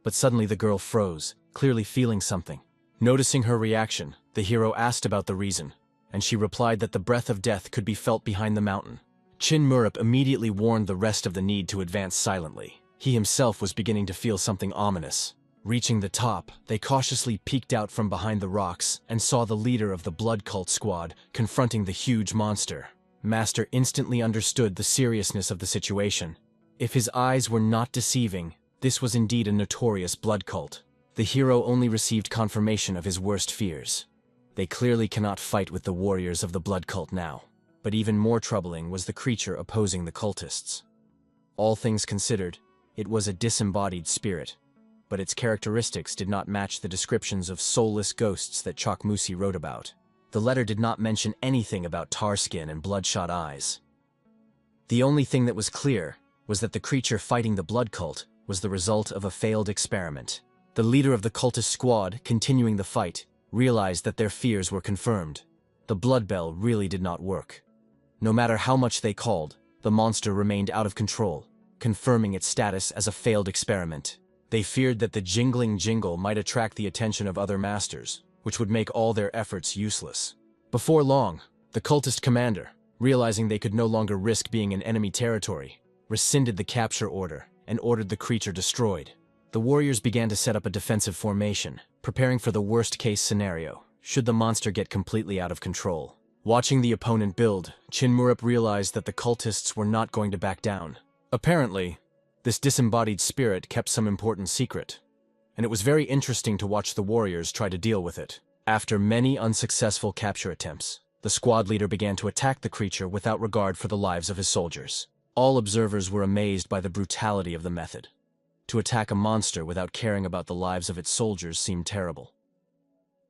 But suddenly the girl froze, clearly feeling something. Noticing her reaction, the hero asked about the reason, and she replied that the breath of death could be felt behind the mountain. Chin Murup immediately warned the rest of the need to advance silently. He himself was beginning to feel something ominous. Reaching the top, they cautiously peeked out from behind the rocks and saw the leader of the blood cult squad confronting the huge monster. Master instantly understood the seriousness of the situation. If his eyes were not deceiving, this was indeed a notorious blood cult. The hero only received confirmation of his worst fears. They clearly cannot fight with the warriors of the blood cult now. But even more troubling was the creature opposing the cultists. All things considered, it was a disembodied spirit, but its characteristics did not match the descriptions of soulless ghosts that Chokmusi wrote about. The letter did not mention anything about tar skin and bloodshot eyes. The only thing that was clear was that the creature fighting the blood cult was the result of a failed experiment. The leader of the cultist squad, continuing the fight, realized that their fears were confirmed. The blood bell really did not work. No matter how much they called, the monster remained out of control, confirming its status as a failed experiment. They feared that the jingling jingle might attract the attention of other masters, which would make all their efforts useless. Before long, the cultist commander, realizing they could no longer risk being in enemy territory, rescinded the capture order and ordered the creature destroyed. The warriors began to set up a defensive formation, preparing for the worst-case scenario, should the monster get completely out of control. Watching the opponent build, Chin Murup realized that the cultists were not going to back down. Apparently, this disembodied spirit kept some important secret, and it was very interesting to watch the warriors try to deal with it. After many unsuccessful capture attempts, the squad leader began to attack the creature without regard for the lives of his soldiers. All observers were amazed by the brutality of the method. To attack a monster without caring about the lives of its soldiers seemed terrible.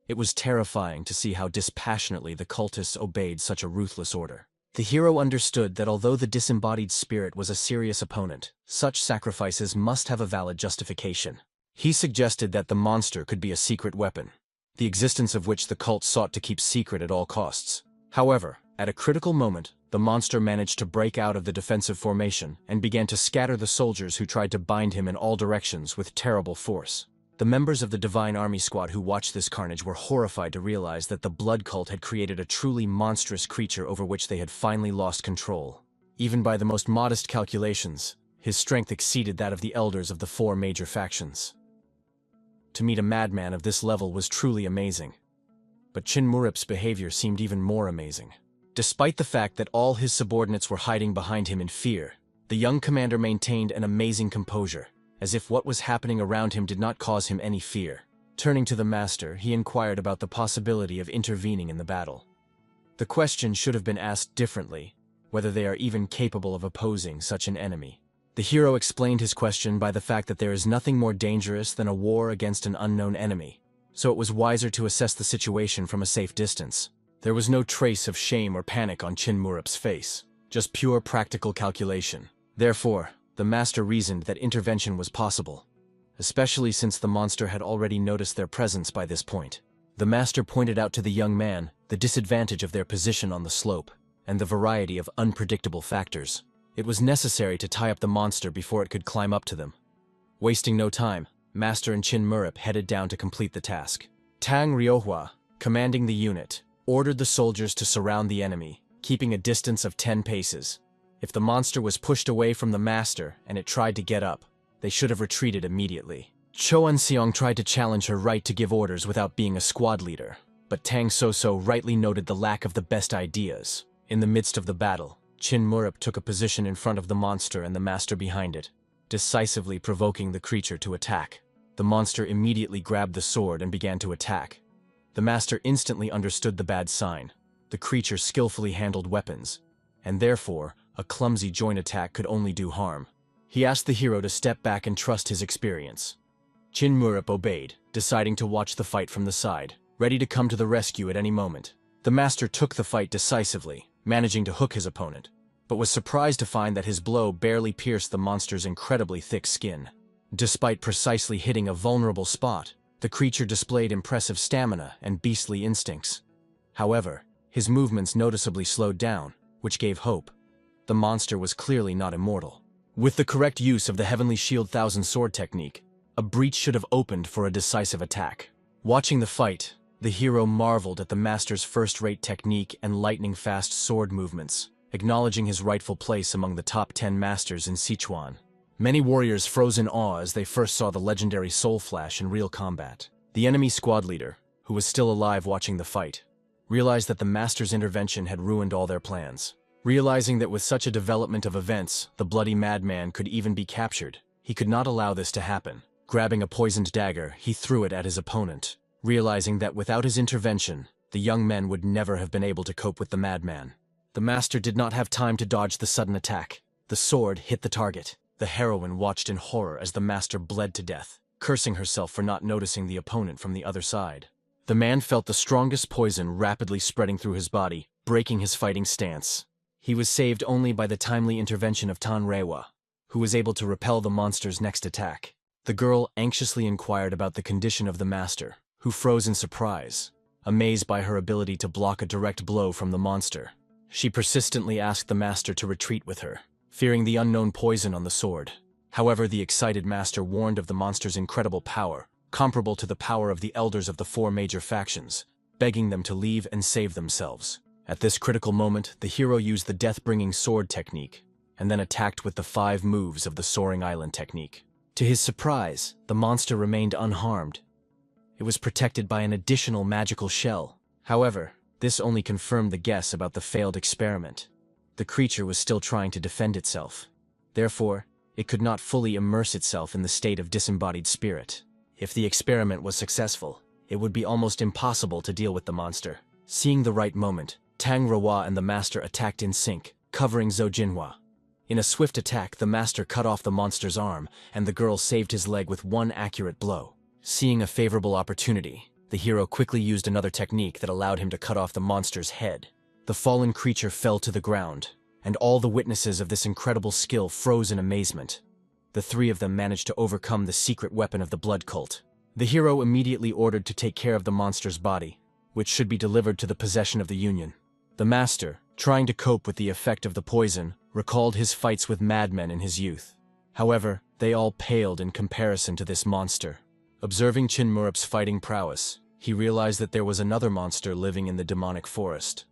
It was terrifying to see how dispassionately the cultists obeyed such a ruthless order. The hero understood that although the disembodied spirit was a serious opponent, such sacrifices must have a valid justification. He suggested that the monster could be a secret weapon, the existence of which the cult sought to keep secret at all costs. However, at a critical moment, the monster managed to break out of the defensive formation and began to scatter the soldiers who tried to bind him in all directions with terrible force. The members of the Divine Army Squad who watched this carnage were horrified to realize that the blood cult had created a truly monstrous creature over which they had finally lost control. Even by the most modest calculations, his strength exceeded that of the elders of the 4 major factions. To meet a madman of this level was truly amazing. But Chin Murup's behavior seemed even more amazing. Despite the fact that all his subordinates were hiding behind him in fear, the young commander maintained an amazing composure, as if what was happening around him did not cause him any fear. Turning to the master, he inquired about the possibility of intervening in the battle. The question should have been asked differently, whether they are even capable of opposing such an enemy. The hero explained his question by the fact that there is nothing more dangerous than a war against an unknown enemy, so it was wiser to assess the situation from a safe distance. There was no trace of shame or panic on Chin Murup's face, just pure practical calculation. Therefore, the master reasoned that intervention was possible, especially since the monster had already noticed their presence by this point. The master pointed out to the young man the disadvantage of their position on the slope, and the variety of unpredictable factors. It was necessary to tie up the monster before it could climb up to them. Wasting no time, Master and Chin Murup headed down to complete the task. Tang Ryohwa, commanding the unit, ordered the soldiers to surround the enemy, keeping a distance of 10 paces. If the monster was pushed away from the master and it tried to get up, they should have retreated immediately. Cho Eun-seong tried to challenge her right to give orders without being a squad leader, but Tang So-so rightly noted the lack of the best ideas. In the midst of the battle, Chin Murup took a position in front of the monster and the master behind it, decisively provoking the creature to attack. The monster immediately grabbed the sword and began to attack. The master instantly understood the bad sign. The creature skillfully handled weapons, and therefore, a clumsy joint attack could only do harm. He asked the hero to step back and trust his experience. Chin Murup obeyed, deciding to watch the fight from the side, ready to come to the rescue at any moment. The master took the fight decisively, managing to hook his opponent, but was surprised to find that his blow barely pierced the monster's incredibly thick skin. Despite precisely hitting a vulnerable spot, the creature displayed impressive stamina and beastly instincts. However, his movements noticeably slowed down, which gave hope. The monster was clearly not immortal. With the correct use of the Heavenly Shield Thousand Sword technique, a breach should have opened for a decisive attack. Watching the fight, the hero marveled at the master's first-rate technique and lightning-fast sword movements, acknowledging his rightful place among the top 10 masters in Sichuan. Many warriors froze in awe as they first saw the legendary Soul Flash in real combat. The enemy squad leader, who was still alive watching the fight, realized that the master's intervention had ruined all their plans. Realizing that with such a development of events, the bloody madman could even be captured, he could not allow this to happen. Grabbing a poisoned dagger, he threw it at his opponent, realizing that without his intervention, the young men would never have been able to cope with the madman. The master did not have time to dodge the sudden attack. The sword hit the target. The heroine watched in horror as the master bled to death, cursing herself for not noticing the opponent from the other side. The man felt the strongest poison rapidly spreading through his body, breaking his fighting stance. He was saved only by the timely intervention of Tan Reiwa, who was able to repel the monster's next attack. The girl anxiously inquired about the condition of the master, who froze in surprise, amazed by her ability to block a direct blow from the monster. She persistently asked the master to retreat with her, fearing the unknown poison on the sword. However, the excited master warned of the monster's incredible power, comparable to the power of the elders of the 4 major factions, begging them to leave and save themselves. At this critical moment, the hero used the death-bringing sword technique, and then attacked with the 5 moves of the Soaring Island technique. To his surprise, the monster remained unharmed. It was protected by an additional magical shell. However, this only confirmed the guess about the failed experiment. The creature was still trying to defend itself. Therefore, it could not fully immerse itself in the state of disembodied spirit. If the experiment was successful, it would be almost impossible to deal with the monster. Seeing the right moment, Tang Rewa and the master attacked in sync, covering Zhou Jinhua. In a swift attack, the master cut off the monster's arm, and the girl saved his leg with one accurate blow. Seeing a favorable opportunity, the hero quickly used another technique that allowed him to cut off the monster's head. The fallen creature fell to the ground, and all the witnesses of this incredible skill froze in amazement. The 3 of them managed to overcome the secret weapon of the blood cult. The hero immediately ordered to take care of the monster's body, which should be delivered to the possession of the Union. The master, trying to cope with the effect of the poison, recalled his fights with madmen in his youth. However, they all paled in comparison to this monster. Observing Chin Murup's fighting prowess, he realized that there was another monster living in the demonic forest.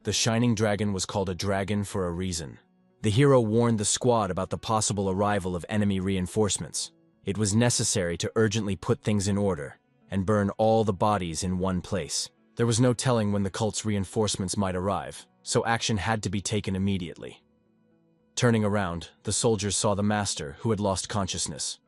The shining dragon was called a dragon for a reason. The hero warned the squad about the possible arrival of enemy reinforcements. It was necessary to urgently put things in order and burn all the bodies in one place. There was no telling when the cult's reinforcements might arrive, so action had to be taken immediately. Turning around, the soldiers saw the master, who had lost consciousness.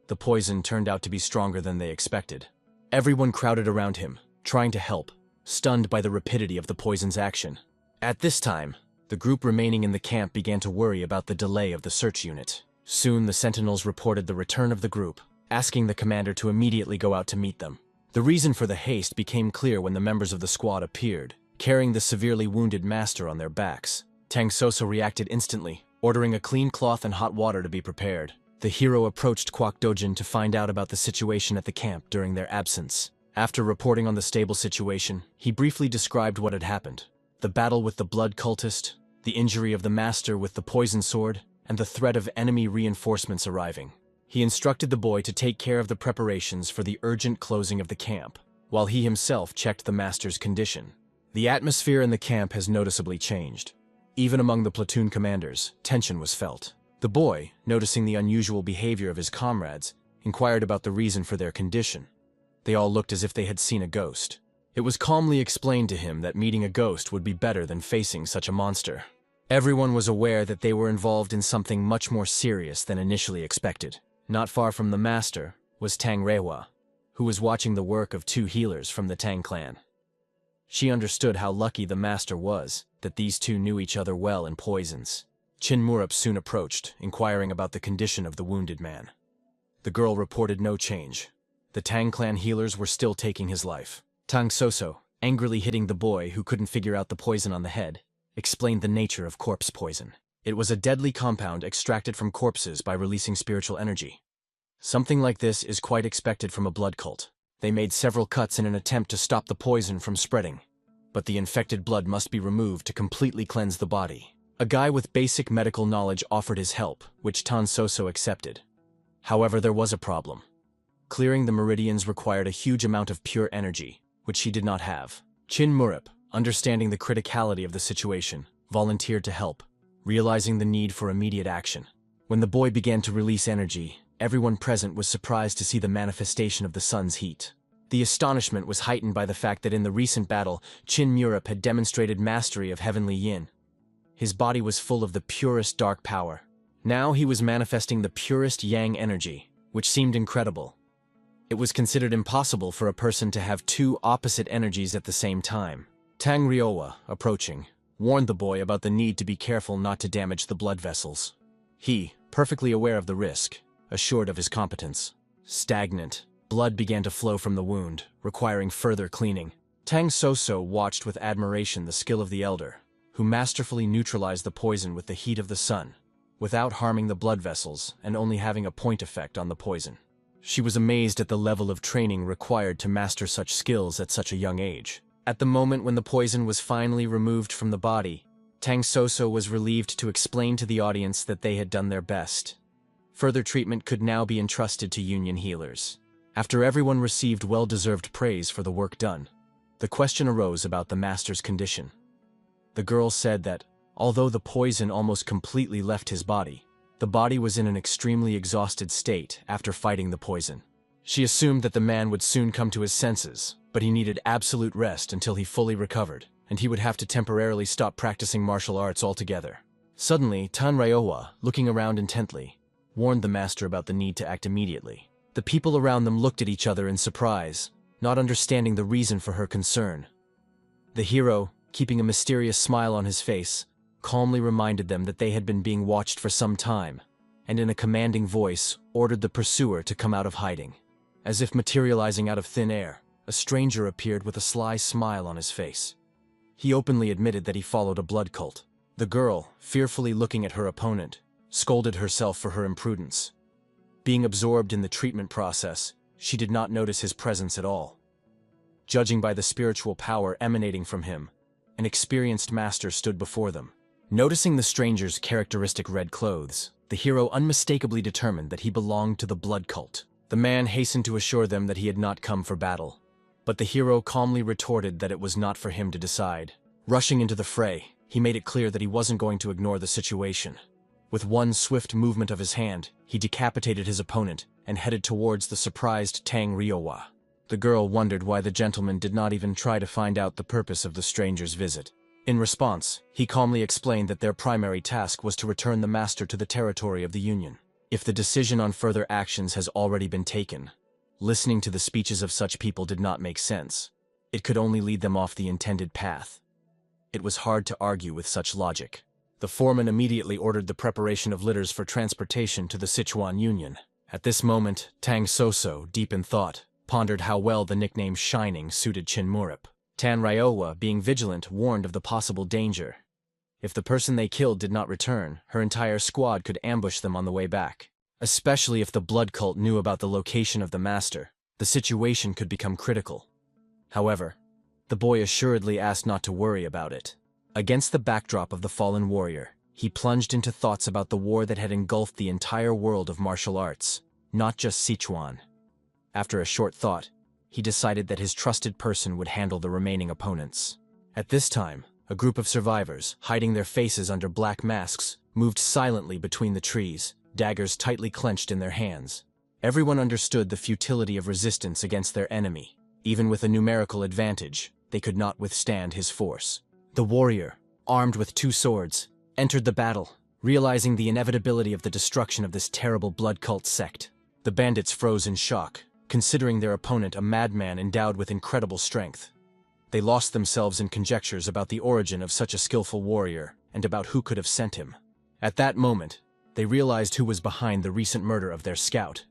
The poison turned out to be stronger than they expected. Everyone crowded around him, trying to help, stunned by the rapidity of the poison's action. At this time, the group remaining in the camp began to worry about the delay of the search unit. Soon the sentinels reported the return of the group, asking the commander to immediately go out to meet them. The reason for the haste became clear when the members of the squad appeared, carrying the severely wounded master on their backs. Tang Soso reacted instantly, ordering a clean cloth and hot water to be prepared. The hero approached Kwak Dojin to find out about the situation at the camp during their absence. After reporting on the stable situation, he briefly described what had happened. The battle with the blood cultist, the injury of the master with the poison sword, and the threat of enemy reinforcements arriving. He instructed the boy to take care of the preparations for the urgent closing of the camp, while he himself checked the master's condition. The atmosphere in the camp has noticeably changed. Even among the platoon commanders, tension was felt. The boy, noticing the unusual behavior of his comrades, inquired about the reason for their condition. They all looked as if they had seen a ghost. It was calmly explained to him that meeting a ghost would be better than facing such a monster. Everyone was aware that they were involved in something much more serious than initially expected. Not far from the master was Tang Reihua, who was watching the work of 2 healers from the Tang clan. She understood how lucky the master was that these 2 knew each other well in poisons. Chin Murup soon approached, inquiring about the condition of the wounded man. The girl reported no change. The Tang clan healers were still taking his life. Tang Soso, angrily hitting the boy who couldn't figure out the poison on the head, explained the nature of corpse poison. It was a deadly compound extracted from corpses by releasing spiritual energy. Something like this is quite expected from a blood cult. They made several cuts in an attempt to stop the poison from spreading, but the infected blood must be removed to completely cleanse the body. A guy with basic medical knowledge offered his help, which Tan Soso accepted. However, there was a problem. Clearing the meridians required a huge amount of pure energy, which he did not have. Chin Murup, understanding the criticality of the situation, volunteered to help, realizing the need for immediate action. When the boy began to release energy, everyone present was surprised to see the manifestation of the sun's heat. The astonishment was heightened by the fact that in the recent battle, Chin Murup had demonstrated mastery of heavenly yin. His body was full of the purest dark power. Now he was manifesting the purest yang energy, which seemed incredible. It was considered impossible for a person to have 2 opposite energies at the same time. Tang Reihua, approaching, warned the boy about the need to be careful not to damage the blood vessels. He, perfectly aware of the risk, assured of his competence. Stagnant, blood began to flow from the wound, requiring further cleaning. Tang Soso watched with admiration the skill of the elder, who masterfully neutralized the poison with the heat of the sun, without harming the blood vessels and only having a point effect on the poison. She was amazed at the level of training required to master such skills at such a young age. At the moment when the poison was finally removed from the body, Tang Soso was relieved to explain to the audience that they had done their best. Further treatment could now be entrusted to union healers. After everyone received well-deserved praise for the work done, the question arose about the master's condition. The girl said that, although the poison almost completely left his body, the body was in an extremely exhausted state after fighting the poison. She assumed that the man would soon come to his senses, but he needed absolute rest until he fully recovered, and he would have to temporarily stop practicing martial arts altogether. Suddenly, Tan Reihua, looking around intently, warned the master about the need to act immediately. The people around them looked at each other in surprise, not understanding the reason for her concern. The hero, keeping a mysterious smile on his face, calmly reminded them that they had been being watched for some time, and in a commanding voice ordered the pursuer to come out of hiding. As if materializing out of thin air, a stranger appeared with a sly smile on his face. He openly admitted that he followed a blood cult. The girl, fearfully looking at her opponent, scolded herself for her imprudence. Being absorbed in the treatment process, she did not notice his presence at all. Judging by the spiritual power emanating from him, an experienced master stood before them. Noticing the stranger's characteristic red clothes, the hero unmistakably determined that he belonged to the blood cult. The man hastened to assure them that he had not come for battle, but the hero calmly retorted that it was not for him to decide. Rushing into the fray, he made it clear that he wasn't going to ignore the situation. With one swift movement of his hand, he decapitated his opponent and headed towards the surprised Tang Reihua. The girl wondered why the gentleman did not even try to find out the purpose of the stranger's visit. In response, he calmly explained that their primary task was to return the master to the territory of the Union. If the decision on further actions has already been taken, listening to the speeches of such people did not make sense. It could only lead them off the intended path. It was hard to argue with such logic. The foreman immediately ordered the preparation of litters for transportation to the Sichuan Union. At this moment, Tang Soso, deep in thought, pondered how well the nickname Shining suited Chin Murup. Tan Ryowa, being vigilant, warned of the possible danger. If the person they killed did not return, her entire squad could ambush them on the way back. Especially if the blood cult knew about the location of the master, the situation could become critical. However, the boy assuredly asked not to worry about it. Against the backdrop of the fallen warrior, he plunged into thoughts about the war that had engulfed the entire world of martial arts, not just Sichuan. After a short thought, he decided that his trusted person would handle the remaining opponents. At this time, a group of survivors, hiding their faces under black masks, moved silently between the trees, daggers tightly clenched in their hands. Everyone understood the futility of resistance against their enemy. Even with a numerical advantage, they could not withstand his force. The warrior, armed with 2 swords, entered the battle, realizing the inevitability of the destruction of this terrible blood cult sect. The bandits froze in shock, considering their opponent a madman endowed with incredible strength. They lost themselves in conjectures about the origin of such a skillful warrior and about who could have sent him. At that moment, they realized who was behind the recent murder of their scout.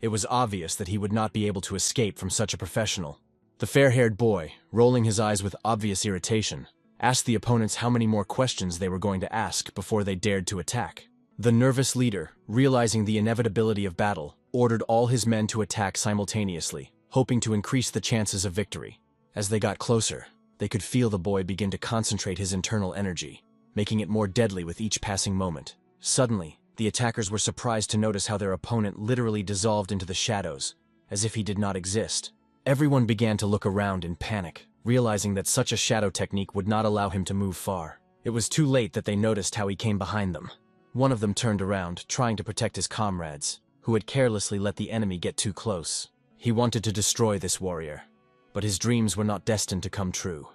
It was obvious that he would not be able to escape from such a professional. The fair-haired boy, rolling his eyes with obvious irritation, asked the opponents how many more questions they were going to ask before they dared to attack. The nervous leader, realizing the inevitability of battle, ordered all his men to attack simultaneously, hoping to increase the chances of victory. As they got closer, they could feel the boy begin to concentrate his internal energy, making it more deadly with each passing moment. Suddenly, the attackers were surprised to notice how their opponent literally dissolved into the shadows, as if he did not exist. Everyone began to look around in panic, realizing that such a shadow technique would not allow him to move far. It was too late that they noticed how he came behind them. One of them turned around, trying to protect his comrades, who had carelessly let the enemy get too close. He wanted to destroy this warrior, but his dreams were not destined to come true.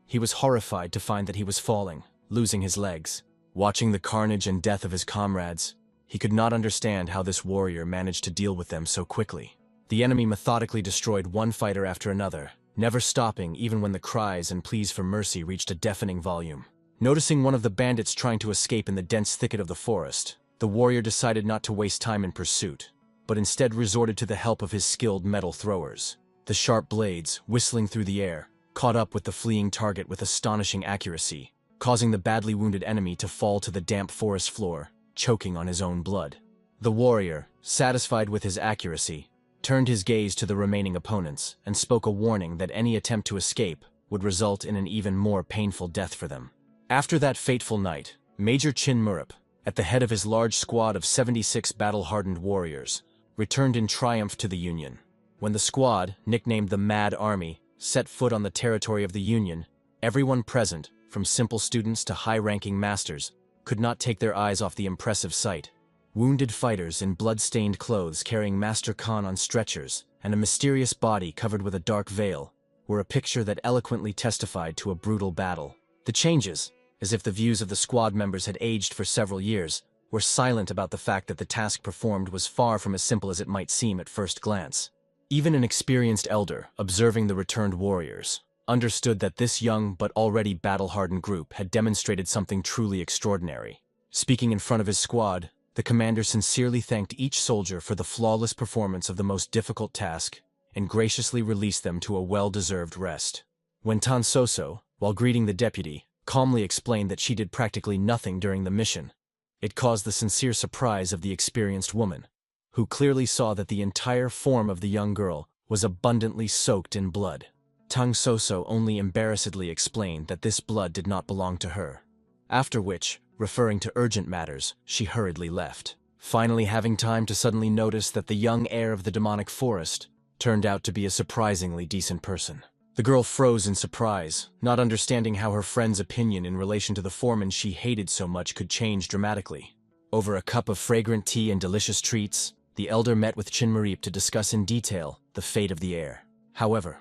He was horrified to find that he was falling, losing his legs. Watching the carnage and death of his comrades, he could not understand how this warrior managed to deal with them so quickly. The enemy methodically destroyed one fighter after another, never stopping even when the cries and pleas for mercy reached a deafening volume. Noticing one of the bandits trying to escape in the dense thicket of the forest, the warrior decided not to waste time in pursuit, but instead resorted to the help of his skilled metal throwers. The sharp blades, whistling through the air, caught up with the fleeing target with astonishing accuracy, causing the badly wounded enemy to fall to the damp forest floor, choking on his own blood. The warrior, satisfied with his accuracy, turned his gaze to the remaining opponents and spoke a warning that any attempt to escape would result in an even more painful death for them. After that fateful night, Major Chin Murup, at the head of his large squad of 76 battle-hardened warriors, returned in triumph to the Union. When the squad, nicknamed the Mad Army, set foot on the territory of the Union, everyone present, from simple students to high-ranking masters, could not take their eyes off the impressive sight. Wounded fighters in blood-stained clothes carrying Master Khan on stretchers and a mysterious body covered with a dark veil were a picture that eloquently testified to a brutal battle. The changes, as if the views of the squad members had aged for several years, were silent about the fact that the task performed was far from as simple as it might seem at first glance. Even an experienced elder, observing the returned warriors, understood that this young but already battle-hardened group had demonstrated something truly extraordinary. Speaking in front of his squad, the commander sincerely thanked each soldier for the flawless performance of the most difficult task and graciously released them to a well-deserved rest. When Tan Soso, while greeting the deputy, calmly explained that she did practically nothing during the mission, it caused the sincere surprise of the experienced woman, who clearly saw that the entire form of the young girl was abundantly soaked in blood. Tang Soso only embarrassedly explained that this blood did not belong to her, after which, referring to urgent matters, she hurriedly left, finally having time to suddenly notice that the young heir of the demonic forest turned out to be a surprisingly decent person. The girl froze in surprise, not understanding how her friend's opinion in relation to the foreman she hated so much could change dramatically. Over a cup of fragrant tea and delicious treats, the elder met with Chin Murup to discuss in detail the fate of the heir. However,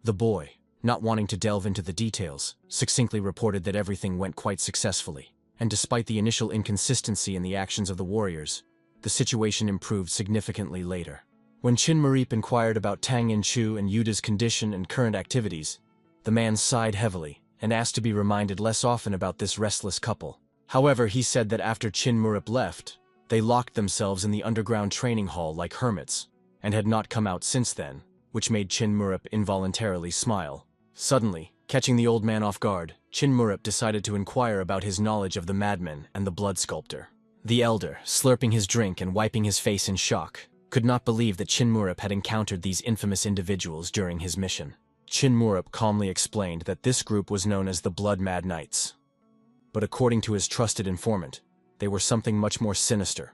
the boy, not wanting to delve into the details, succinctly reported that everything went quite successfully, and despite the initial inconsistency in the actions of the warriors, the situation improved significantly later. When Chin Marip inquired about Tang In-chu and Yuda's condition and current activities, the man sighed heavily and asked to be reminded less often about this restless couple. However, he said that after Chin Marip left, they locked themselves in the underground training hall like hermits, and had not come out since then, which made Chin Marip involuntarily smile. Suddenly, catching the old man off guard, Chin Marip decided to inquire about his knowledge of the madman and the blood sculptor. The elder, slurping his drink and wiping his face in shock, could not believe that Chin Marip had encountered these infamous individuals during his mission. Chin Marip calmly explained that this group was known as the Blood Mad Knights. But according to his trusted informant, they were something much more sinister.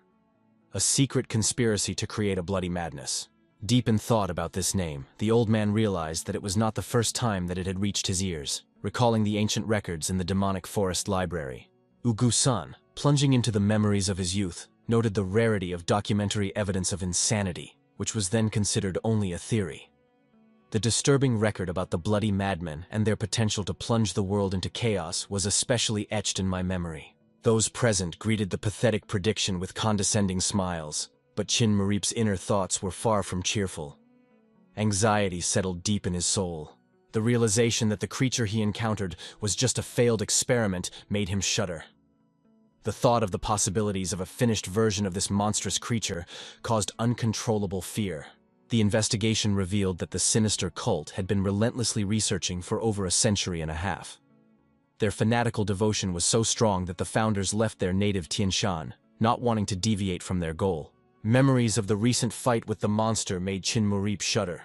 A secret conspiracy to create a bloody madness. Deep in thought about this name, the old man realized that it was not the first time that it had reached his ears, recalling the ancient records in the demonic forest library. Ugu-san, plunging into the memories of his youth, noted the rarity of documentary evidence of insanity, which was then considered only a theory. The disturbing record about the bloody madmen and their potential to plunge the world into chaos was especially etched in my memory. Those present greeted the pathetic prediction with condescending smiles, but Chin Marip's inner thoughts were far from cheerful. Anxiety settled deep in his soul. The realization that the creature he encountered was just a failed experiment made him shudder. The thought of the possibilities of a finished version of this monstrous creature caused uncontrollable fear. The investigation revealed that the sinister cult had been relentlessly researching for over a century and a half. Their fanatical devotion was so strong that the founders left their native Tianshan, not wanting to deviate from their goal. Memories of the recent fight with the monster made Chin Marip shudder.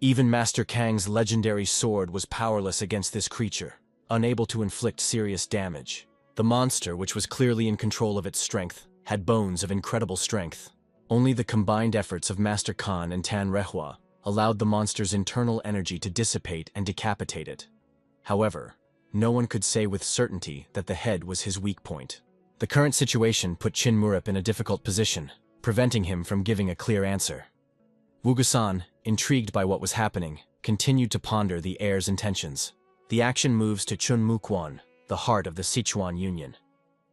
Even Master Kang's legendary sword was powerless against this creature, unable to inflict serious damage. The monster, which was clearly in control of its strength, had bones of incredible strength. Only the combined efforts of Master Khan and Tan Rehua allowed the monster's internal energy to dissipate and decapitate it. However, no one could say with certainty that the head was his weak point. The current situation put Chin Marip in a difficult position, preventing him from giving a clear answer. Wugu-san, intrigued by what was happening, continued to ponder the heir's intentions. The action moves to Chun Mukwon, the heart of the Sichuan Union,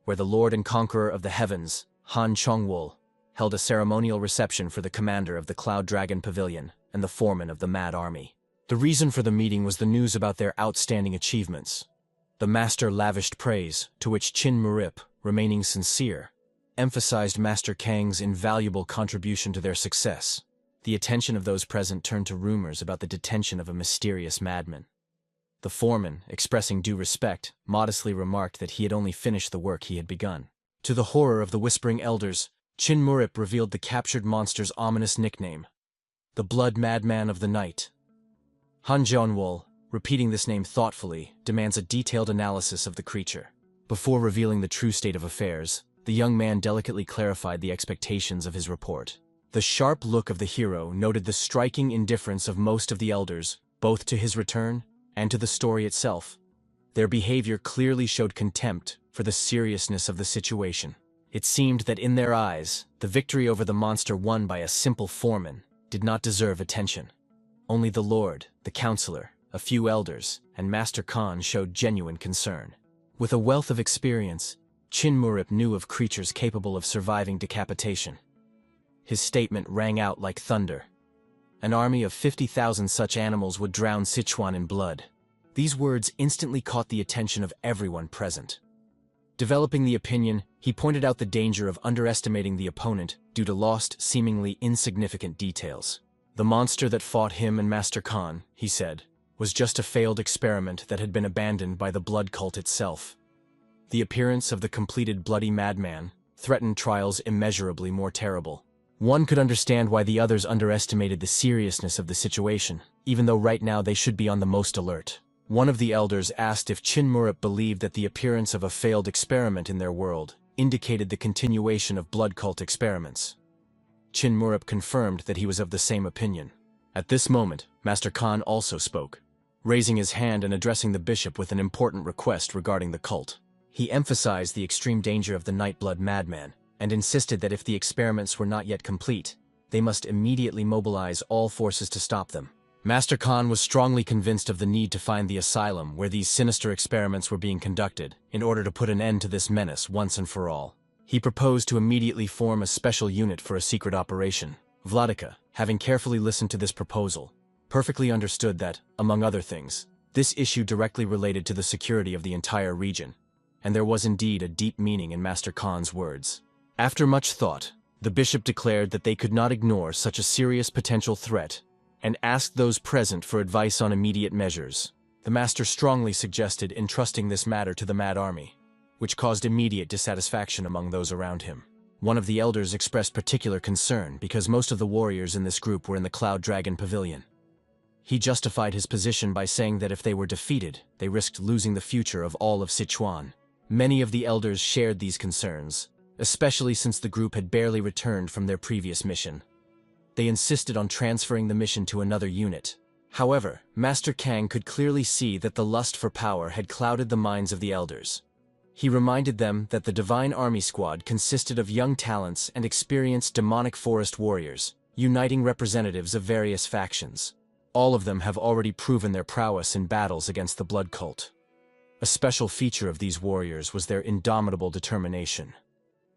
where the Lord and Conqueror of the Heavens, Han Chongwol, held a ceremonial reception for the commander of the Cloud Dragon Pavilion and the foreman of the Mad Army. The reason for the meeting was the news about their outstanding achievements. The master lavished praise, to which Chin Marip, remaining sincere, emphasized Master Kang's invaluable contribution to their success. The attention of those present turned to rumors about the detention of a mysterious madman. The foreman, expressing due respect, modestly remarked that he had only finished the work he had begun. To the horror of the whispering elders, Chin Marip revealed the captured monster's ominous nickname, the Blood Madman of the Night. Han Jeonwol, repeating this name thoughtfully, demands a detailed analysis of the creature. Before revealing the true state of affairs, the young man delicately clarified the expectations of his report. The sharp look of the hero noted the striking indifference of most of the elders, both to his return and to the story itself. Their behavior clearly showed contempt for the seriousness of the situation. It seemed that in their eyes, the victory over the monster won by a simple foreman did not deserve attention. Only the Lord, the Counselor, a few elders, and Master Khan showed genuine concern. With a wealth of experience, Chin Marip knew of creatures capable of surviving decapitation. His statement rang out like thunder. An army of 50,000 such animals would drown Sichuan in blood. These words instantly caught the attention of everyone present. Developing the opinion, he pointed out the danger of underestimating the opponent due to lost, seemingly insignificant details. The monster that fought him and Master Khan, he said, was just a failed experiment that had been abandoned by the blood cult itself. The appearance of the completed bloody madman threatened trials immeasurably more terrible. One could understand why the others underestimated the seriousness of the situation, even though right now they should be on the most alert. One of the elders asked if Chin Marip believed that the appearance of a failed experiment in their world indicated the continuation of blood cult experiments. Chin Marip confirmed that he was of the same opinion. At this moment, Master Khan also spoke, raising his hand and addressing the bishop with an important request regarding the cult. He emphasized the extreme danger of the Nightblood madman, and insisted that if the experiments were not yet complete, they must immediately mobilize all forces to stop them. Master Khan was strongly convinced of the need to find the asylum where these sinister experiments were being conducted, in order to put an end to this menace once and for all. He proposed to immediately form a special unit for a secret operation. Vladika, having carefully listened to this proposal, perfectly understood that, among other things, this issue directly related to the security of the entire region, and there was indeed a deep meaning in Master Khan's words. After much thought, the bishop declared that they could not ignore such a serious potential threat, and asked those present for advice on immediate measures. The master strongly suggested entrusting this matter to the Mad Army, which caused immediate dissatisfaction among those around him. One of the elders expressed particular concern because most of the warriors in this group were in the Cloud Dragon Pavilion. He justified his position by saying that if they were defeated, they risked losing the future of all of Sichuan. Many of the elders shared these concerns, especially since the group had barely returned from their previous mission. They insisted on transferring the mission to another unit. However, Master Kang could clearly see that the lust for power had clouded the minds of the elders. He reminded them that the Divine Army Squad consisted of young talents and experienced demonic forest warriors, uniting representatives of various factions. All of them have already proven their prowess in battles against the Blood Cult. A special feature of these warriors was their indomitable determination.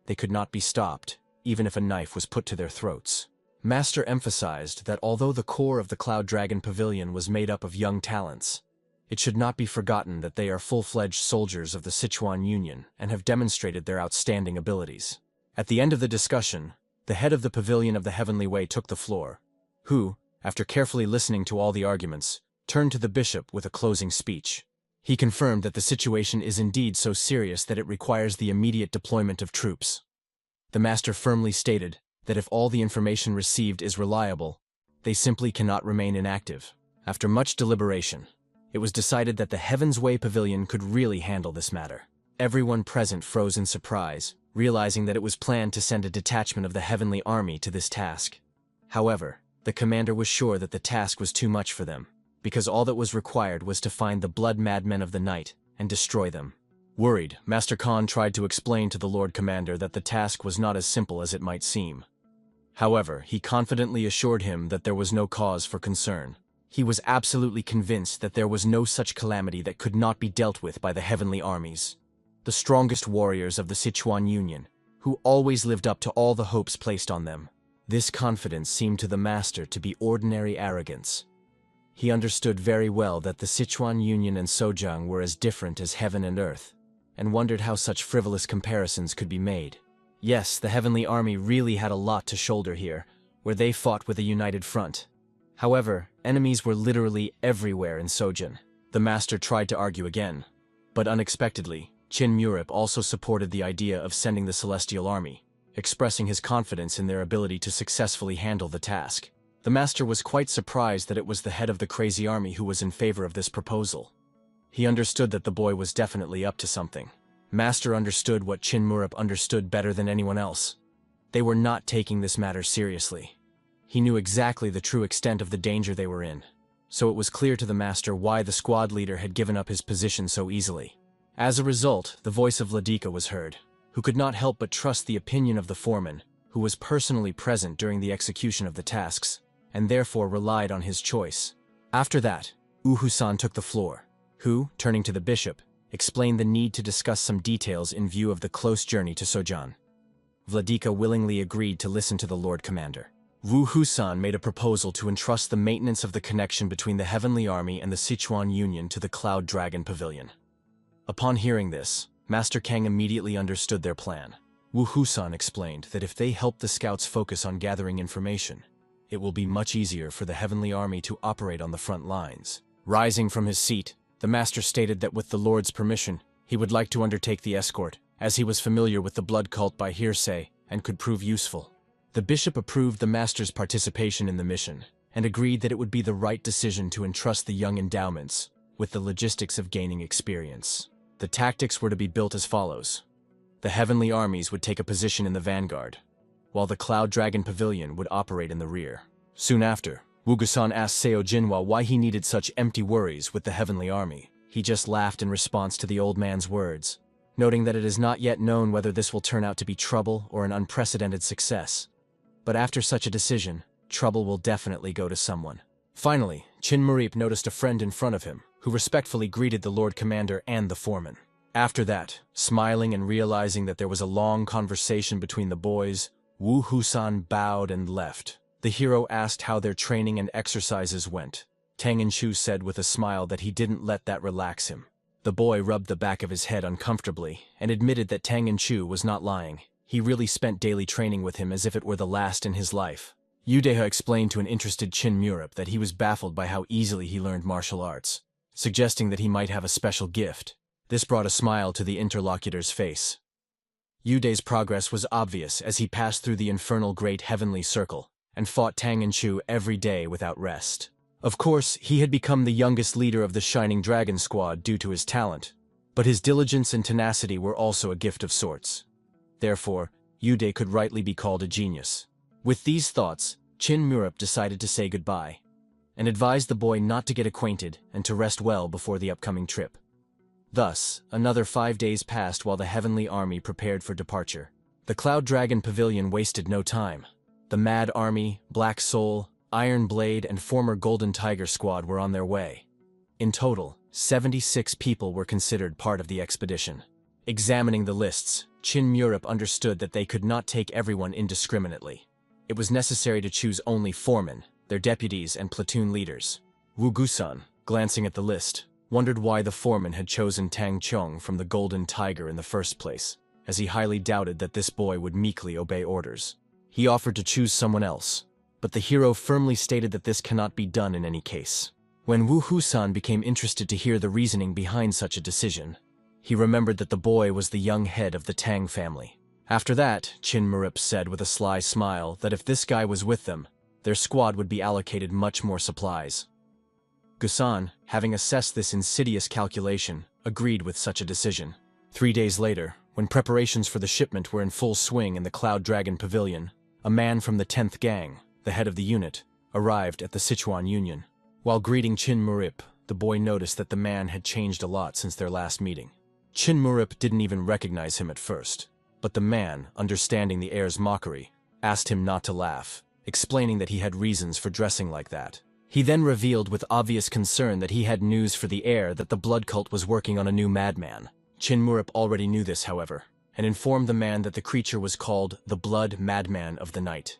They could not be stopped, even if a knife was put to their throats. Master emphasized that although the core of the Cloud Dragon Pavilion was made up of young talents, it should not be forgotten that they are full-fledged soldiers of the Sichuan Union and have demonstrated their outstanding abilities. At the end of the discussion, the head of the Pavilion of the Heavenly Way took the floor, who, after carefully listening to all the arguments, turned to the bishop with a closing speech. He confirmed that the situation is indeed so serious that it requires the immediate deployment of troops. The master firmly stated that if all the information received is reliable, they simply cannot remain inactive. After much deliberation, it was decided that the Heaven's Way Pavilion could really handle this matter. Everyone present froze in surprise, realizing that it was planned to send a detachment of the Heavenly Army to this task. However, the commander was sure that the task was too much for them, because all that was required was to find the blood madmen of the night and destroy them. Worried, Master Khan tried to explain to the Lord Commander that the task was not as simple as it might seem. However, he confidently assured him that there was no cause for concern. He was absolutely convinced that there was no such calamity that could not be dealt with by the heavenly armies, the strongest warriors of the Sichuan Union, who always lived up to all the hopes placed on them. This confidence seemed to the master to be ordinary arrogance. He understood very well that the Sichuan Union and Sojang were as different as heaven and earth, and wondered how such frivolous comparisons could be made. Yes, the Heavenly Army really had a lot to shoulder here, where they fought with a united front. However, enemies were literally everywhere in Sojin. The master tried to argue again, but unexpectedly, Qin Murip also supported the idea of sending the Celestial Army, expressing his confidence in their ability to successfully handle the task. The master was quite surprised that it was the head of the crazy army who was in favor of this proposal. He understood that the boy was definitely up to something. Master understood what Qin Murip understood better than anyone else. They were not taking this matter seriously. He knew exactly the true extent of the danger they were in, so it was clear to the master why the squad leader had given up his position so easily. As a result, the voice of Vladika was heard, who could not help but trust the opinion of the foreman, who was personally present during the execution of the tasks, and therefore relied on his choice. After that, Uhu-san took the floor, who, turning to the bishop, explained the need to discuss some details in view of the close journey to Sojan. Vladika willingly agreed to listen to the Lord Commander. Wu Husan made a proposal to entrust the maintenance of the connection between the Heavenly Army and the Sichuan Union to the Cloud Dragon Pavilion. Upon hearing this, Master Kang immediately understood their plan. Wu Husan explained that if they help the scouts focus on gathering information, it will be much easier for the Heavenly Army to operate on the front lines. Rising from his seat, the master stated that with the Lord's permission, he would like to undertake the escort, as he was familiar with the blood cult by hearsay and could prove useful. The bishop approved the master's participation in the mission, and agreed that it would be the right decision to entrust the young endowments with the logistics of gaining experience. The tactics were to be built as follows. The heavenly armies would take a position in the vanguard, while the Cloud Dragon Pavilion would operate in the rear. Soon after, Wugusan asked Seo Jinhua why he needed such empty worries with the heavenly army. He just laughed in response to the old man's words, noting that it is not yet known whether this will turn out to be trouble or an unprecedented success. But after such a decision, trouble will definitely go to someone. Finally, Qin Murip noticed a friend in front of him, who respectfully greeted the Lord Commander and the foreman. After that, smiling and realizing that there was a long conversation between the boys, Wu Husan bowed and left. The hero asked how their training and exercises went. Tang Inshu said with a smile that he didn't let that relax him. The boy rubbed the back of his head uncomfortably and admitted that Tang Inshu was not lying. He really spent daily training with him as if it were the last in his life. Yudeha explained to an interested Chin Murup that he was baffled by how easily he learned martial arts, suggesting that he might have a special gift. This brought a smile to the interlocutor's face. Yude's progress was obvious as he passed through the infernal great heavenly circle and fought Tang Inshu every day without rest. Of course, he had become the youngest leader of the Shining Dragon Squad due to his talent, but his diligence and tenacity were also a gift of sorts. Therefore, Yude could rightly be called a genius. With these thoughts, Chin Murup decided to say goodbye, and advised the boy not to get acquainted and to rest well before the upcoming trip. Thus, another 5 days passed while the Heavenly Army prepared for departure. The Cloud Dragon Pavilion wasted no time. The Mad Army, Black Soul, Iron Blade, and former Golden Tiger Squad were on their way. In total, 76 people were considered part of the expedition. Examining the lists, Chin Murup understood that they could not take everyone indiscriminately. It was necessary to choose only foremen, their deputies, and platoon leaders. Wu Gusan, glancing at the list, wondered why the foreman had chosen Tang Chong from the Golden Tiger in the first place, as he highly doubted that this boy would meekly obey orders. He offered to choose someone else, but the hero firmly stated that this cannot be done in any case. When Wu Husan became interested to hear the reasoning behind such a decision, he remembered that the boy was the young head of the Tang family. After that, Chin Murup said with a sly smile that if this guy was with them, their squad would be allocated much more supplies. Gusan, having assessed this insidious calculation, agreed with such a decision. 3 days later, when preparations for the shipment were in full swing in the Cloud Dragon Pavilion, a man from the 10th Gang, the head of the unit, arrived at the Sichuan Union. While greeting Chin Murup, the boy noticed that the man had changed a lot since their last meeting. Chin Murup didn't even recognize him at first, but the man, understanding the heir's mockery, asked him not to laugh, explaining that he had reasons for dressing like that. He then revealed with obvious concern that he had news for the heir that the blood cult was working on a new madman. Chin Murup already knew this, however, and informed the man that the creature was called the Blood Madman of the Night.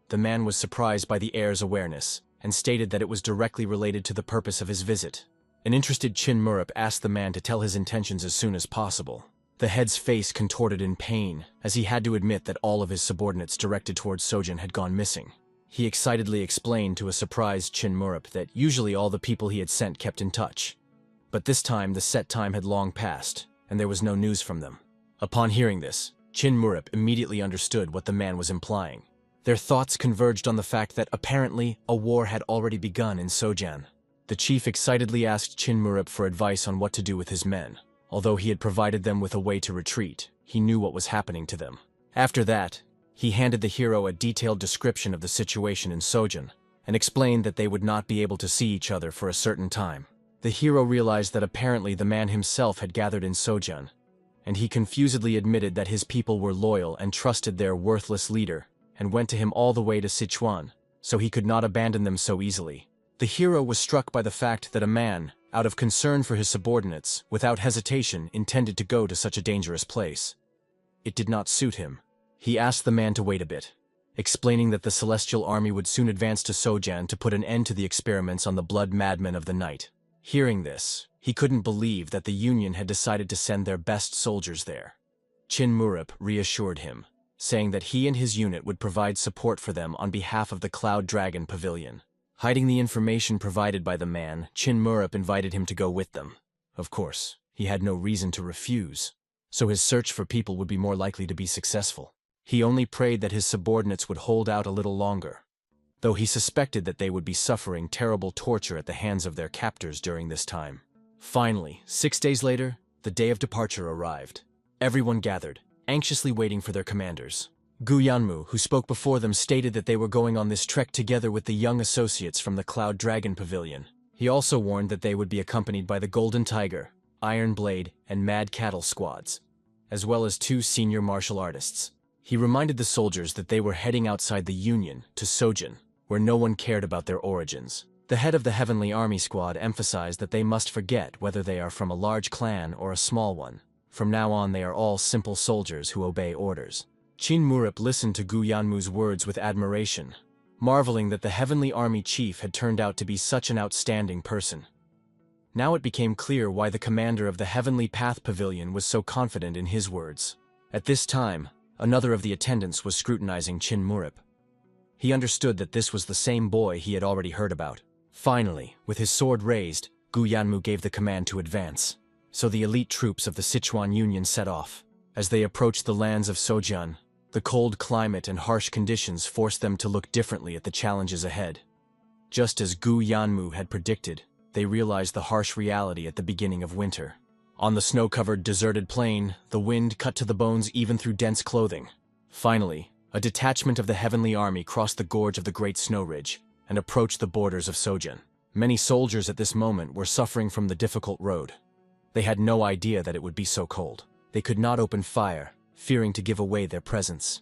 The man was surprised by the heir's awareness, and stated that it was directly related to the purpose of his visit. An interested Chin Murup asked the man to tell his intentions as soon as possible. The head's face contorted in pain, as he had to admit that all of his subordinates directed towards Sojin had gone missing. He excitedly explained to a surprised Chin Murup that usually all the people he had sent kept in touch. But this time the set time had long passed, and there was no news from them. Upon hearing this, Chin Murup immediately understood what the man was implying. Their thoughts converged on the fact that apparently a war had already begun in Sojan. The chief excitedly asked Chin Murup for advice on what to do with his men. Although he had provided them with a way to retreat, he knew what was happening to them. After that, he handed the hero a detailed description of the situation in Sojin, and explained that they would not be able to see each other for a certain time. The hero realized that apparently the man himself had gathered in Sojin, and he confusedly admitted that his people were loyal and trusted their worthless leader, and went to him all the way to Sichuan, so he could not abandon them so easily. The hero was struck by the fact that a man, out of concern for his subordinates, without hesitation intended to go to such a dangerous place. It did not suit him. He asked the man to wait a bit, explaining that the Celestial Army would soon advance to Sojan to put an end to the experiments on the Blood Madmen of the Night. Hearing this, he couldn't believe that the Union had decided to send their best soldiers there. Chin Murup reassured him, saying that he and his unit would provide support for them on behalf of the Cloud Dragon Pavilion. Hiding the information provided by the man, Chin Murup invited him to go with them. Of course, he had no reason to refuse, so his search for people would be more likely to be successful. He only prayed that his subordinates would hold out a little longer, though he suspected that they would be suffering terrible torture at the hands of their captors during this time. Finally, 6 days later, the day of departure arrived. Everyone gathered, anxiously waiting for their commanders. Gu Yanmu, who spoke before them, stated that they were going on this trek together with the young associates from the Cloud Dragon Pavilion. He also warned that they would be accompanied by the Golden Tiger, Iron Blade, and Mad Cattle squads, as well as 2 senior martial artists. He reminded the soldiers that they were heading outside the Union to Sojin, where no one cared about their origins. The head of the Heavenly Army squad emphasized that they must forget whether they are from a large clan or a small one. From now on they are all simple soldiers who obey orders. Chin Murup listened to Gu Yanmu's words with admiration, marveling that the heavenly army chief had turned out to be such an outstanding person. Now it became clear why the commander of the Heavenly Path Pavilion was so confident in his words. At this time, another of the attendants was scrutinizing Chin Murup. He understood that this was the same boy he had already heard about. Finally, with his sword raised, Gu Yanmu gave the command to advance. So the elite troops of the Sichuan Union set off. As they approached the lands of Sojian, the cold climate and harsh conditions forced them to look differently at the challenges ahead. Just as Gu Yanmu had predicted, they realized the harsh reality at the beginning of winter. On the snow-covered, deserted plain, the wind cut to the bones even through dense clothing. Finally, a detachment of the Heavenly Army crossed the gorge of the Great Snow Ridge and approached the borders of Sojian. Many soldiers at this moment were suffering from the difficult road. They had no idea that it would be so cold. They could not open fire, fearing to give away their presence.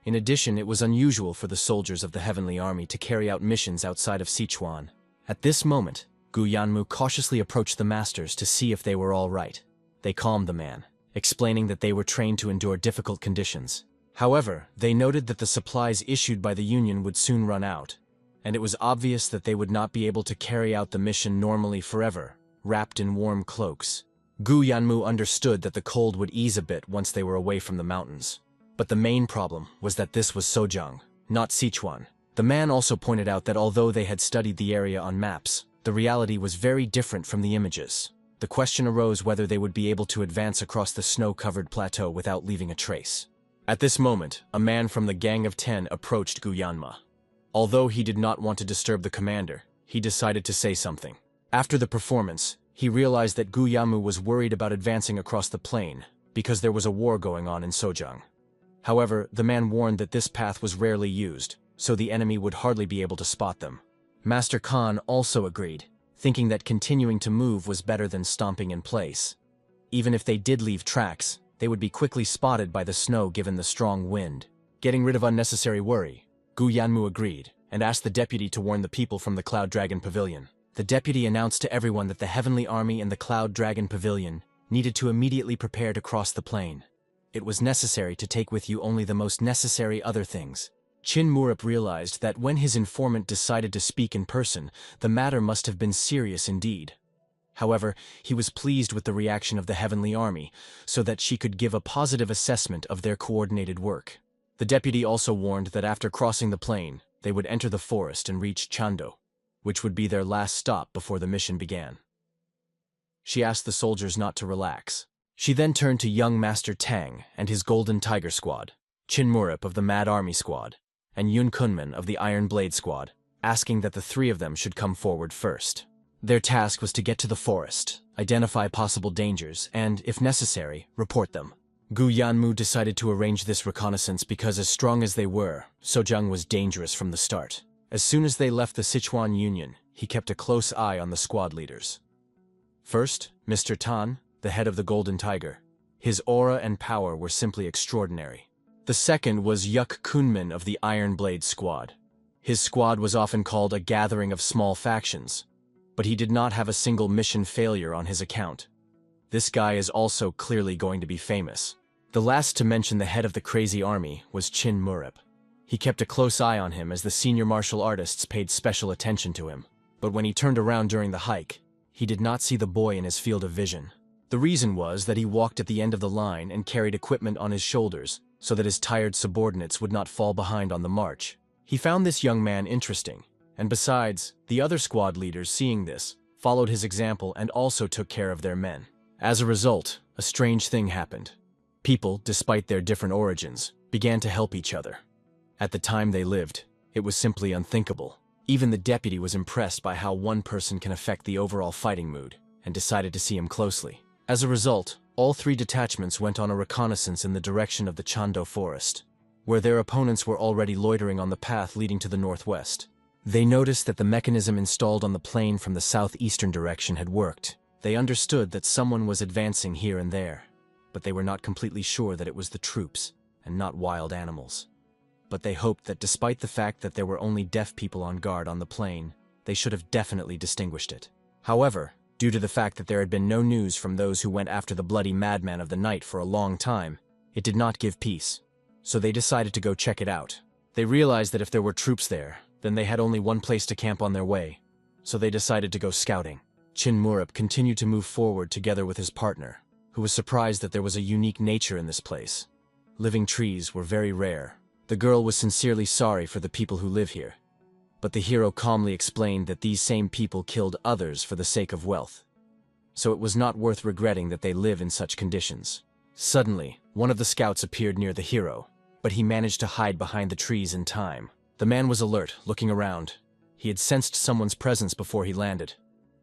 In addition, it was unusual for the soldiers of the Heavenly Army to carry out missions outside of Sichuan. At this moment, Gu Yanmu cautiously approached the masters to see if they were all right. They calmed the man, explaining that they were trained to endure difficult conditions. However, they noted that the supplies issued by the Union would soon run out, and it was obvious that they would not be able to carry out the mission normally forever, wrapped in warm cloaks. Gu Yanmu understood that the cold would ease a bit once they were away from the mountains. But the main problem was that this was Sojiang, not Sichuan. The man also pointed out that although they had studied the area on maps, the reality was very different from the images. The question arose whether they would be able to advance across the snow-covered plateau without leaving a trace. At this moment, a man from the Gang of 10 approached Gu Yanmu. Although he did not want to disturb the commander, he decided to say something. After the performance, he realized that Gu Yanmu was worried about advancing across the plain because there was a war going on in Sojiang. However, the man warned that this path was rarely used, so the enemy would hardly be able to spot them. Master Khan also agreed, thinking that continuing to move was better than stomping in place. Even if they did leave tracks, they would be quickly spotted by the snow given the strong wind. Getting rid of unnecessary worry, Gu Yanmu agreed and asked the deputy to warn the people from the Cloud Dragon Pavilion. The deputy announced to everyone that the Heavenly Army and the Cloud Dragon Pavilion needed to immediately prepare to cross the plain. It was necessary to take with you only the most necessary other things. Chin Murup realized that when his informant decided to speak in person, the matter must have been serious indeed. However, he was pleased with the reaction of the Heavenly Army, so that she could give a positive assessment of their coordinated work. The deputy also warned that after crossing the plain, they would enter the forest and reach Chando, which would be their last stop before the mission began. She asked the soldiers not to relax. She then turned to young Master Tang and his Golden Tiger Squad, Chin Murup of the Mad Army Squad, and Yun Kunman of the Iron Blade Squad, asking that the three of them should come forward first. Their task was to get to the forest, identify possible dangers, and, if necessary, report them. Gu Yanmu decided to arrange this reconnaissance because as strong as they were, Sojiang was dangerous from the start. As soon as they left the Sichuan Union, he kept a close eye on the squad leaders. First, Mr. Tan, the head of the Golden Tiger. His aura and power were simply extraordinary. The second was Yuk Kunmin of the Iron Blade Squad. His squad was often called a gathering of small factions, but he did not have a single mission failure on his account. This guy is also clearly going to be famous. The last to mention the head of the crazy army was Chin Murup. He kept a close eye on him as the senior martial artists paid special attention to him. But when he turned around during the hike, he did not see the boy in his field of vision. The reason was that he walked at the end of the line and carried equipment on his shoulders so that his tired subordinates would not fall behind on the march. He found this young man interesting, and besides, the other squad leaders seeing this, followed his example and also took care of their men. As a result, a strange thing happened. People, despite their different origins, began to help each other. At the time they lived, it was simply unthinkable. Even the deputy was impressed by how one person can affect the overall fighting mood, and decided to see him closely. As a result, all three detachments went on a reconnaissance in the direction of the Chando forest, where their opponents were already loitering on the path leading to the northwest. They noticed that the mechanism installed on the plain from the southeastern direction had worked. They understood that someone was advancing here and there, but they were not completely sure that it was the troops and not wild animals. But they hoped that despite the fact that there were only deaf people on guard on the plain, they should have definitely distinguished it. However, Due to the fact that there had been no news from those who went after the bloody madman of the night for a long time, it did not give peace. So they decided to go check it out. They realized that if there were troops there, then they had only one place to camp on their way. So they decided to go scouting. Chin Murup continued to move forward together with his partner, who was surprised that there was a unique nature in this place. Living trees were very rare. The girl was sincerely sorry for the people who live here. But the hero calmly explained that these same people killed others for the sake of wealth. So it was not worth regretting that they live in such conditions. Suddenly, one of the scouts appeared near the hero, but he managed to hide behind the trees in time. The man was alert, looking around. He had sensed someone's presence before he landed,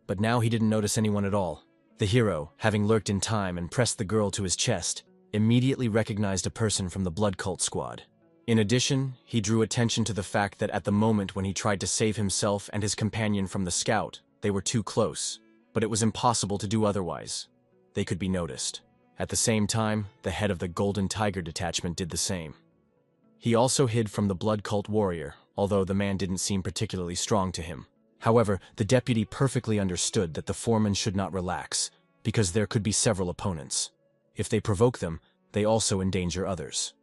but now he didn't notice anyone at all. The hero, having lurked in time and pressed the girl to his chest, immediately recognized a person from the blood cult squad. In addition, he drew attention to the fact that at the moment when he tried to save himself and his companion from the scout, they were too close, but it was impossible to do otherwise. They could be noticed. At the same time, the head of the Golden Tiger detachment did the same. He also hid from the blood cult warrior, although the man didn't seem particularly strong to him. However, the deputy perfectly understood that the foreman should not relax, because there could be several opponents. If they provoke them, they also endanger others.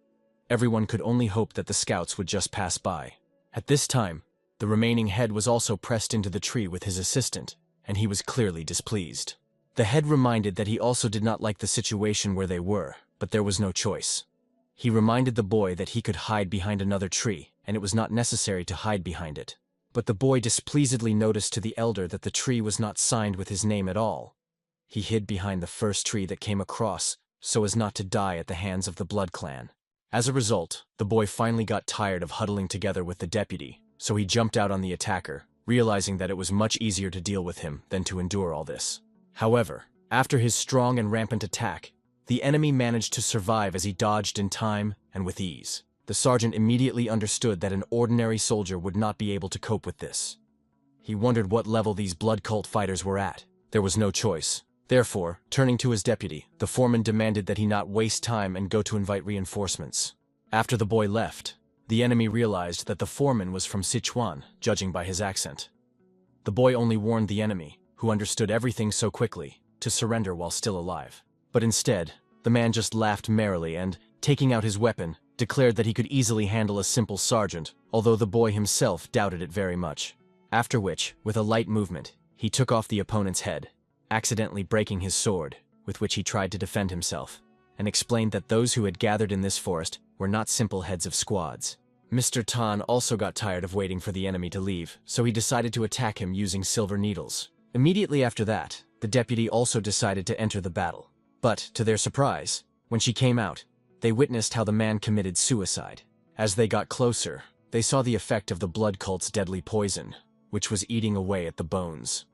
Everyone could only hope that the scouts would just pass by. At this time, the remaining head was also pressed into the tree with his assistant, and he was clearly displeased. The head reminded that he also did not like the situation where they were, but there was no choice. He reminded the boy that he could hide behind another tree, and it was not necessary to hide behind it. But the boy displeasedly noticed to the elder that the tree was not signed with his name at all. He hid behind the first tree that came across, so as not to die at the hands of the Blood Clan. As a result, the boy finally got tired of huddling together with the deputy, so he jumped out on the attacker, realizing that it was much easier to deal with him than to endure all this. However, after his strong and rampant attack, the enemy managed to survive as he dodged in time and with ease. The sergeant immediately understood that an ordinary soldier would not be able to cope with this. He wondered what level these blood cult fighters were at. There was no choice. Therefore, turning to his deputy, the foreman demanded that he not waste time and go to invite reinforcements. After the boy left, the enemy realized that the foreman was from Sichuan, judging by his accent. The boy only warned the enemy, who understood everything so quickly, to surrender while still alive. But instead, the man just laughed merrily and, taking out his weapon, declared that he could easily handle a simple sergeant, although the boy himself doubted it very much. After which, with a light movement, he took off the opponent's head, accidentally breaking his sword, with which he tried to defend himself, and explained that those who had gathered in this forest were not simple heads of squads. Mr. Tan also got tired of waiting for the enemy to leave, so he decided to attack him using silver needles. Immediately after that, the deputy also decided to enter the battle. But, to their surprise, when she came out, they witnessed how the man committed suicide. As they got closer, they saw the effect of the blood cult's deadly poison, which was eating away at the bones.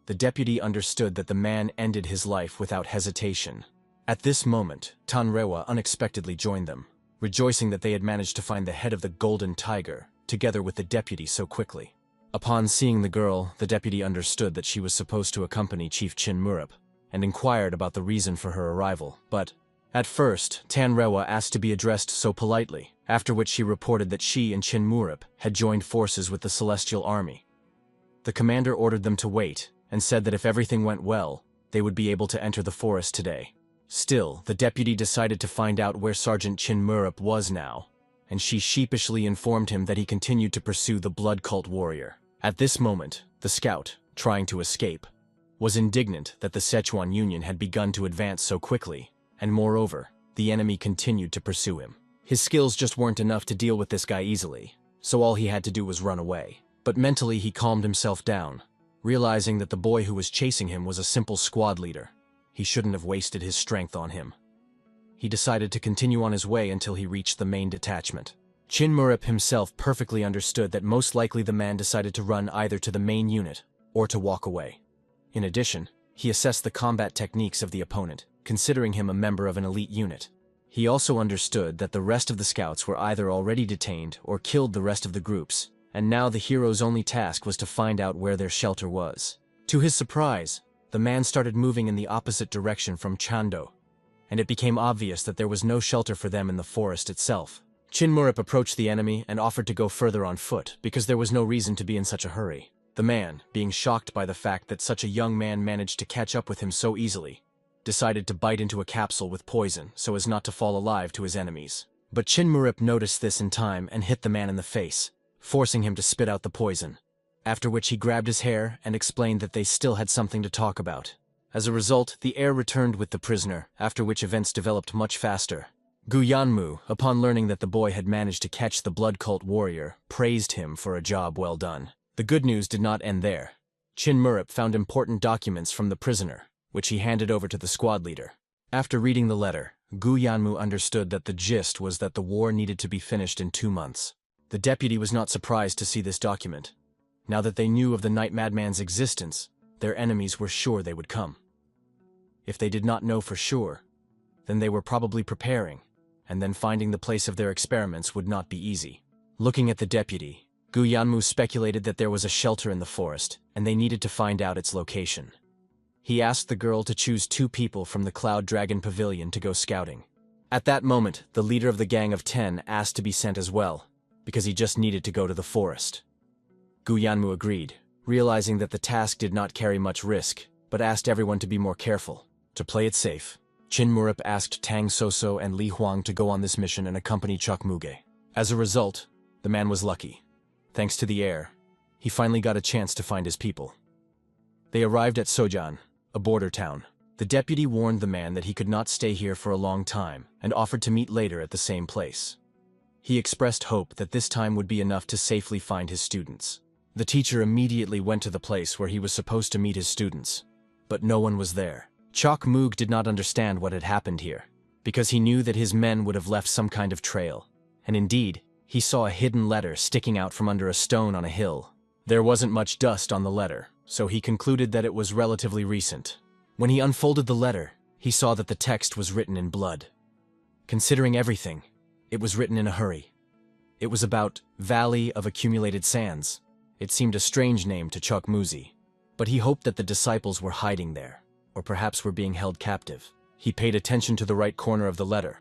The deputy understood that the man ended his life without hesitation. At this moment, Tanrewa unexpectedly joined them, rejoicing that they had managed to find the head of the Golden Tiger, together with the deputy so quickly. Upon seeing the girl, the deputy understood that she was supposed to accompany Chief Chin Murup, and inquired about the reason for her arrival, but at first, Tanrewa asked to be addressed so politely, after which she reported that she and Chin Murup had joined forces with the Celestial Army. The commander ordered them to wait, and said that if everything went well, they would be able to enter the forest today. Still, the deputy decided to find out where Sergeant Chin Murup was now, and she sheepishly informed him that he continued to pursue the blood cult warrior. At this moment, the scout, trying to escape, was indignant that the Sichuan Union had begun to advance so quickly, and moreover, the enemy continued to pursue him. His skills just weren't enough to deal with this guy easily, so all he had to do was run away. But mentally he calmed himself down, realizing that the boy who was chasing him was a simple squad leader. He shouldn't have wasted his strength on him. He decided to continue on his way until he reached the main detachment. Chin Murup himself perfectly understood that most likely the man decided to run either to the main unit or to walk away. In addition, he assessed the combat techniques of the opponent, considering him a member of an elite unit. He also understood that the rest of the scouts were either already detained or killed the rest of the groups, and now the hero's only task was to find out where their shelter was. To his surprise, the man started moving in the opposite direction from Chando, and it became obvious that there was no shelter for them in the forest itself. Chin Murup approached the enemy and offered to go further on foot because there was no reason to be in such a hurry. The man, being shocked by the fact that such a young man managed to catch up with him so easily, decided to bite into a capsule with poison so as not to fall alive to his enemies. But Chinmurip noticed this in time and hit the man in the face, forcing him to spit out the poison, after which he grabbed his hair and explained that they still had something to talk about. As a result, the heir returned with the prisoner, after which events developed much faster. Gu Yanmu, upon learning that the boy had managed to catch the blood cult warrior, praised him for a job well done. The good news did not end there. Chinmurip found important documents from the prisoner, which he handed over to the squad leader. After reading the letter, Gu Yanmu understood that the gist was that the war needed to be finished in 2 months. The deputy was not surprised to see this document. Now that they knew of the Night Madman's existence, their enemies were sure they would come. If they did not know for sure, then they were probably preparing, and then finding the place of their experiments would not be easy. Looking at the deputy, Gu Yanmu speculated that there was a shelter in the forest, and they needed to find out its location. He asked the girl to choose 2 people from the Cloud Dragon Pavilion to go scouting. At that moment, the leader of the Gang of 10 asked to be sent as well, because he just needed to go to the forest. Gu Yanmu agreed, realizing that the task did not carry much risk, but asked everyone to be more careful. To play it safe, Chinmurip asked Tang Soso and Li Huang to go on this mission and accompany Chok Muge. As a result, the man was lucky. Thanks to the heir, he finally got a chance to find his people. They arrived at Sojan, a border town. The deputy warned the man that he could not stay here for a long time and offered to meet later at the same place. He expressed hope that this time would be enough to safely find his students. The teacher immediately went to the place where he was supposed to meet his students, but no one was there. Chok Moog did not understand what had happened here, because he knew that his men would have left some kind of trail, and indeed, he saw a hidden letter sticking out from under a stone on a hill. There wasn't much dust on the letter, so he concluded that it was relatively recent. When he unfolded the letter, he saw that the text was written in blood. Considering everything, it was written in a hurry. It was about Valley of Accumulated Sands. It seemed a strange name to Chok Muzi, but he hoped that the disciples were hiding there, or perhaps were being held captive. He paid attention to the right corner of the letter.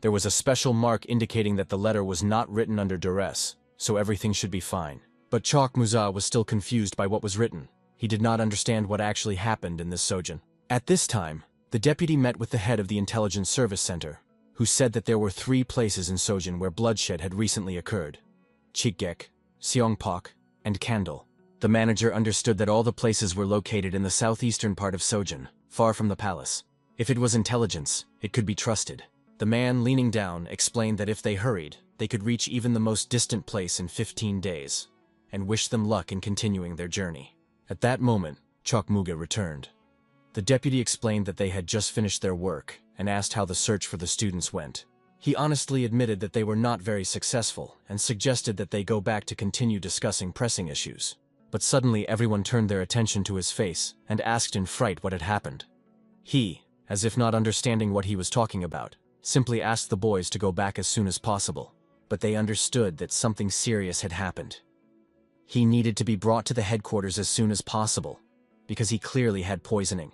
There was a special mark indicating that the letter was not written under duress, so everything should be fine. But Chok Muza was still confused by what was written. He did not understand what actually happened in this Sojin. At this time, the deputy met with the head of the Intelligence Service Center, who said that there were 3 places in Sojin where bloodshed had recently occurred: Chikgek, Seongpak, and Kandal. The manager understood that all the places were located in the southeastern part of Sojin, far from the palace. If it was intelligence, it could be trusted. The man, leaning down, explained that if they hurried, they could reach even the most distant place in 15 days, and wished them luck in continuing their journey. At that moment, Chok Muge returned. The deputy explained that they had just finished their work and asked how the search for the students went. He honestly admitted that they were not very successful and suggested that they go back to continue discussing pressing issues. But suddenly everyone turned their attention to his face and asked in fright what had happened. He, as if not understanding what he was talking about, simply asked the boys to go back as soon as possible. But they understood that something serious had happened. He needed to be brought to the headquarters as soon as possible, because he clearly had poisoning,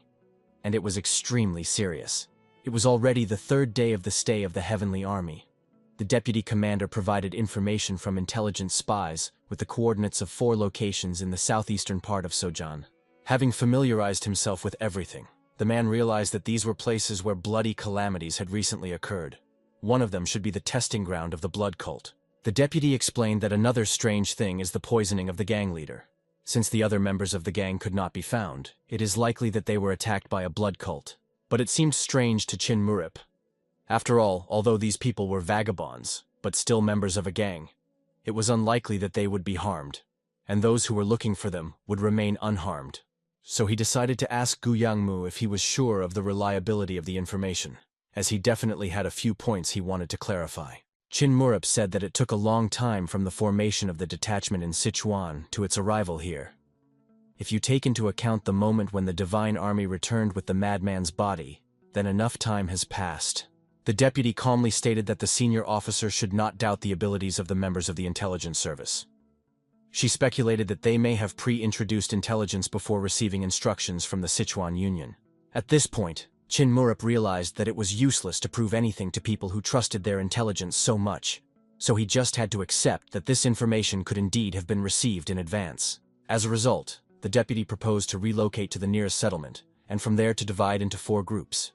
and it was extremely serious. It was already the 3rd day of the stay of the Heavenly Army. The deputy commander provided information from intelligence spies with the coordinates of 4 locations in the southeastern part of Sojan. Having familiarized himself with everything, the man realized that these were places where bloody calamities had recently occurred. One of them should be the testing ground of the blood cult. The deputy explained that another strange thing is the poisoning of the gang leader. Since the other members of the gang could not be found, it is likely that they were attacked by a blood cult. But it seemed strange to Chinmurip. After all, although these people were vagabonds, but still members of a gang, it was unlikely that they would be harmed, and those who were looking for them would remain unharmed. So he decided to ask Gu Yangmu if he was sure of the reliability of the information, as he definitely had a few points he wanted to clarify. Chinmurip said that it took a long time from the formation of the detachment in Sichuan to its arrival here. If you take into account the moment when the Divine Army returned with the madman's body, then enough time has passed. The deputy calmly stated that the senior officer should not doubt the abilities of the members of the intelligence service. She speculated that they may have pre-introduced intelligence before receiving instructions from the Sichuan Union. At this point, Chinmurip realized that it was useless to prove anything to people who trusted their intelligence so much, so he just had to accept that this information could indeed have been received in advance. As a result, the deputy proposed to relocate to the nearest settlement, and from there to divide into 4 groups.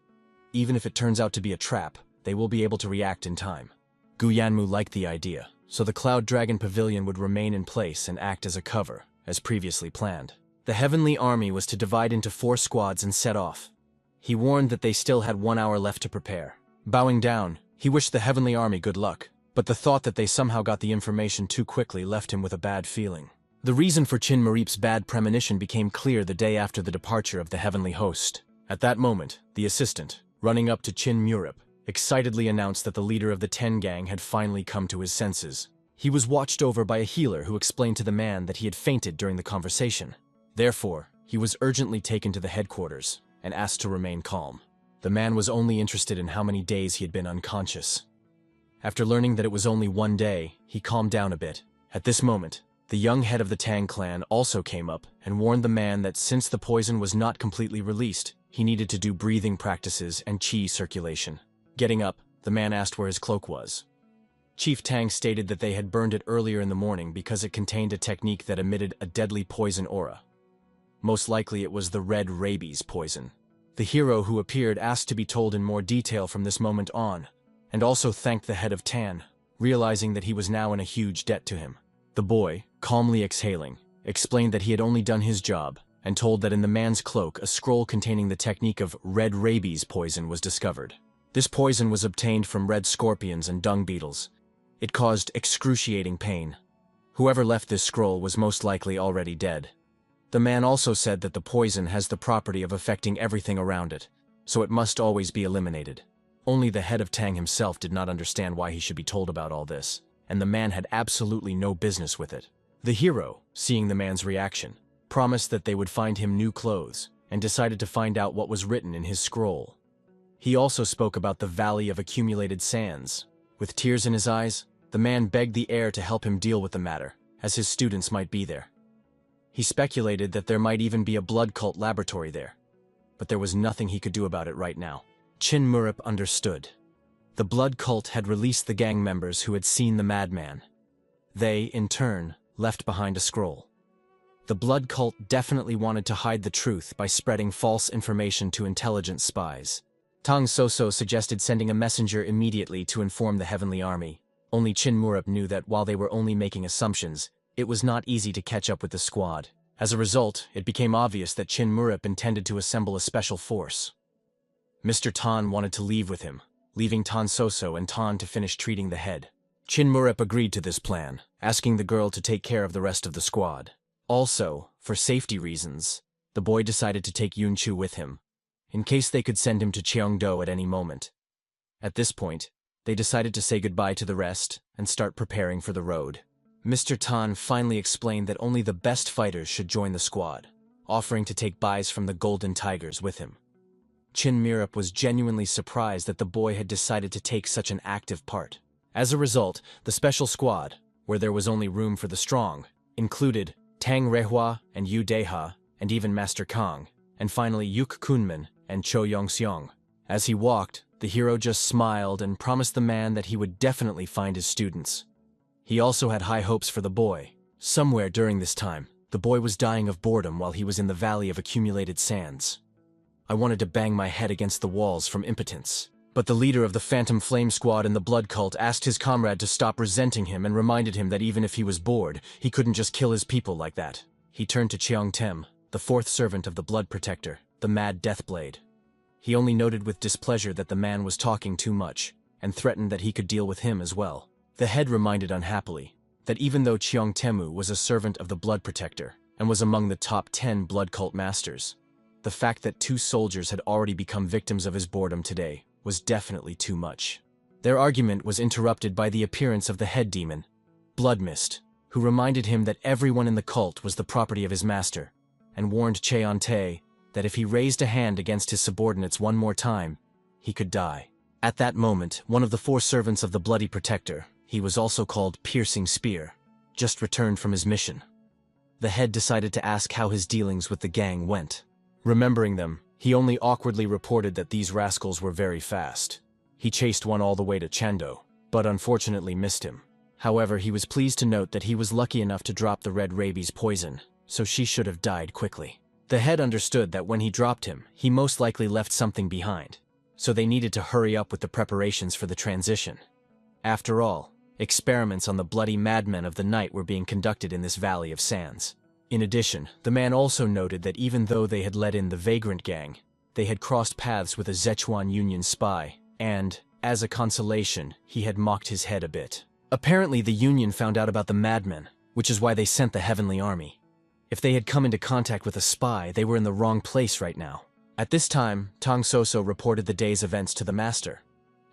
Even if it turns out to be a trap, they will be able to react in time. Gu Yanmu liked the idea, so the Cloud Dragon Pavilion would remain in place and act as a cover, as previously planned. The Heavenly Army was to divide into 4 squads and set off. He warned that they still had 1 hour left to prepare. Bowing down, he wished the Heavenly Army good luck, but the thought that they somehow got the information too quickly left him with a bad feeling. The reason for Chin Marip's bad premonition became clear the day after the departure of the Heavenly Host. At that moment, the assistant, running up to Chin Murip, excitedly announced that the leader of the Ten Gang had finally come to his senses. He was watched over by a healer who explained to the man that he had fainted during the conversation. Therefore, he was urgently taken to the headquarters and asked to remain calm. The man was only interested in how many days he had been unconscious. After learning that it was only 1 day, he calmed down a bit. At this moment, the young head of the Tang clan also came up and warned the man that since the poison was not completely released, he needed to do breathing practices and qi circulation. Getting up, the man asked where his cloak was. Chief Tang stated that they had burned it earlier in the morning because it contained a technique that emitted a deadly poison aura. Most likely it was the red rabies poison. The hero who appeared asked to be told in more detail from this moment on, and also thanked the head of Tan, realizing that he was now in a huge debt to him. The boy, calmly exhaling, explained that he had only done his job, and told that in the man's cloak a scroll containing the technique of red rabies poison was discovered. This poison was obtained from red scorpions and dung beetles. It caused excruciating pain. Whoever left this scroll was most likely already dead. The man also said that the poison has the property of affecting everything around it, so it must always be eliminated. Only the head of Tang himself did not understand why he should be told about all this, and the man had absolutely no business with it. The hero, seeing the man's reaction, promised that they would find him new clothes, and decided to find out what was written in his scroll. He also spoke about the Valley of Accumulated Sands. With tears in his eyes, the man begged the heir to help him deal with the matter, as his students might be there. He speculated that there might even be a blood cult laboratory there, but there was nothing he could do about it right now. Chin Murip understood. The blood cult had released the gang members who had seen the madman. They, in turn, left behind a scroll. The blood cult definitely wanted to hide the truth by spreading false information to intelligence spies. Tang Soso suggested sending a messenger immediately to inform the Heavenly Army. Only Chin Murip knew that while they were only making assumptions, it was not easy to catch up with the squad. As a result, it became obvious that Chin Murip intended to assemble a special force. Mr. Tan wanted to leave with him, leaving Tan Soso and Tan to finish treating the head. Chin Murip agreed to this plan, asking the girl to take care of the rest of the squad. Also, for safety reasons, the boy decided to take Yunchu with him, in case they could send him to Cheongdo at any moment. At this point, they decided to say goodbye to the rest and start preparing for the road. Mr. Tan finally explained that only the best fighters should join the squad, offering to take buys from the Golden Tigers with him. Chin Murip was genuinely surprised that the boy had decided to take such an active part. As a result, the special squad, where there was only room for the strong, included Tang Rehua and Yu Deha, and even Master Kang, and finally Yuk Kunmin and Cho Yongseong. As he walked, the hero just smiled and promised the man that he would definitely find his students. He also had high hopes for the boy. Somewhere during this time, the boy was dying of boredom while he was in the Valley of Accumulated Sands. I wanted to bang my head against the walls from impotence. But the leader of the Phantom Flame Squad and the Blood Cult asked his comrade to stop resenting him and reminded him that even if he was bored, he couldn't just kill his people like that. He turned to Cheong Tem, the 4th servant of the Blood Protector, the Mad Deathblade. He only noted with displeasure that the man was talking too much, and threatened that he could deal with him as well. The head reminded unhappily that even though Cheong Temu was a servant of the Blood Protector, and was among the top 10 Blood Cult masters, the fact that 2 soldiers had already become victims of his boredom today was definitely too much. Their argument was interrupted by the appearance of the head demon, Blood Mist, who reminded him that everyone in the cult was the property of his master, and warned Cheon Tae that if he raised a hand against his subordinates one more time, he could die. At that moment, one of the 4 servants of the Bloody Protector, he was also called Piercing Spear, just returned from his mission. The head decided to ask how his dealings with the gang went. Remembering them, he only awkwardly reported that these rascals were very fast. He chased one all the way to Chando, but unfortunately missed him. However, he was pleased to note that he was lucky enough to drop the red rabies poison, so she should have died quickly. The head understood that when he dropped him, he most likely left something behind, so they needed to hurry up with the preparations for the transition. After all, experiments on the bloody madmen of the night were being conducted in this valley of sands. In addition, the man also noted that even though they had let in the vagrant gang, they had crossed paths with a Sichuan Union spy, and, as a consolation, he had mocked his head a bit. Apparently, the Union found out about the madmen, which is why they sent the Heavenly Army. If they had come into contact with a spy, they were in the wrong place right now. At this time, Tang Soso reported the day's events to the master,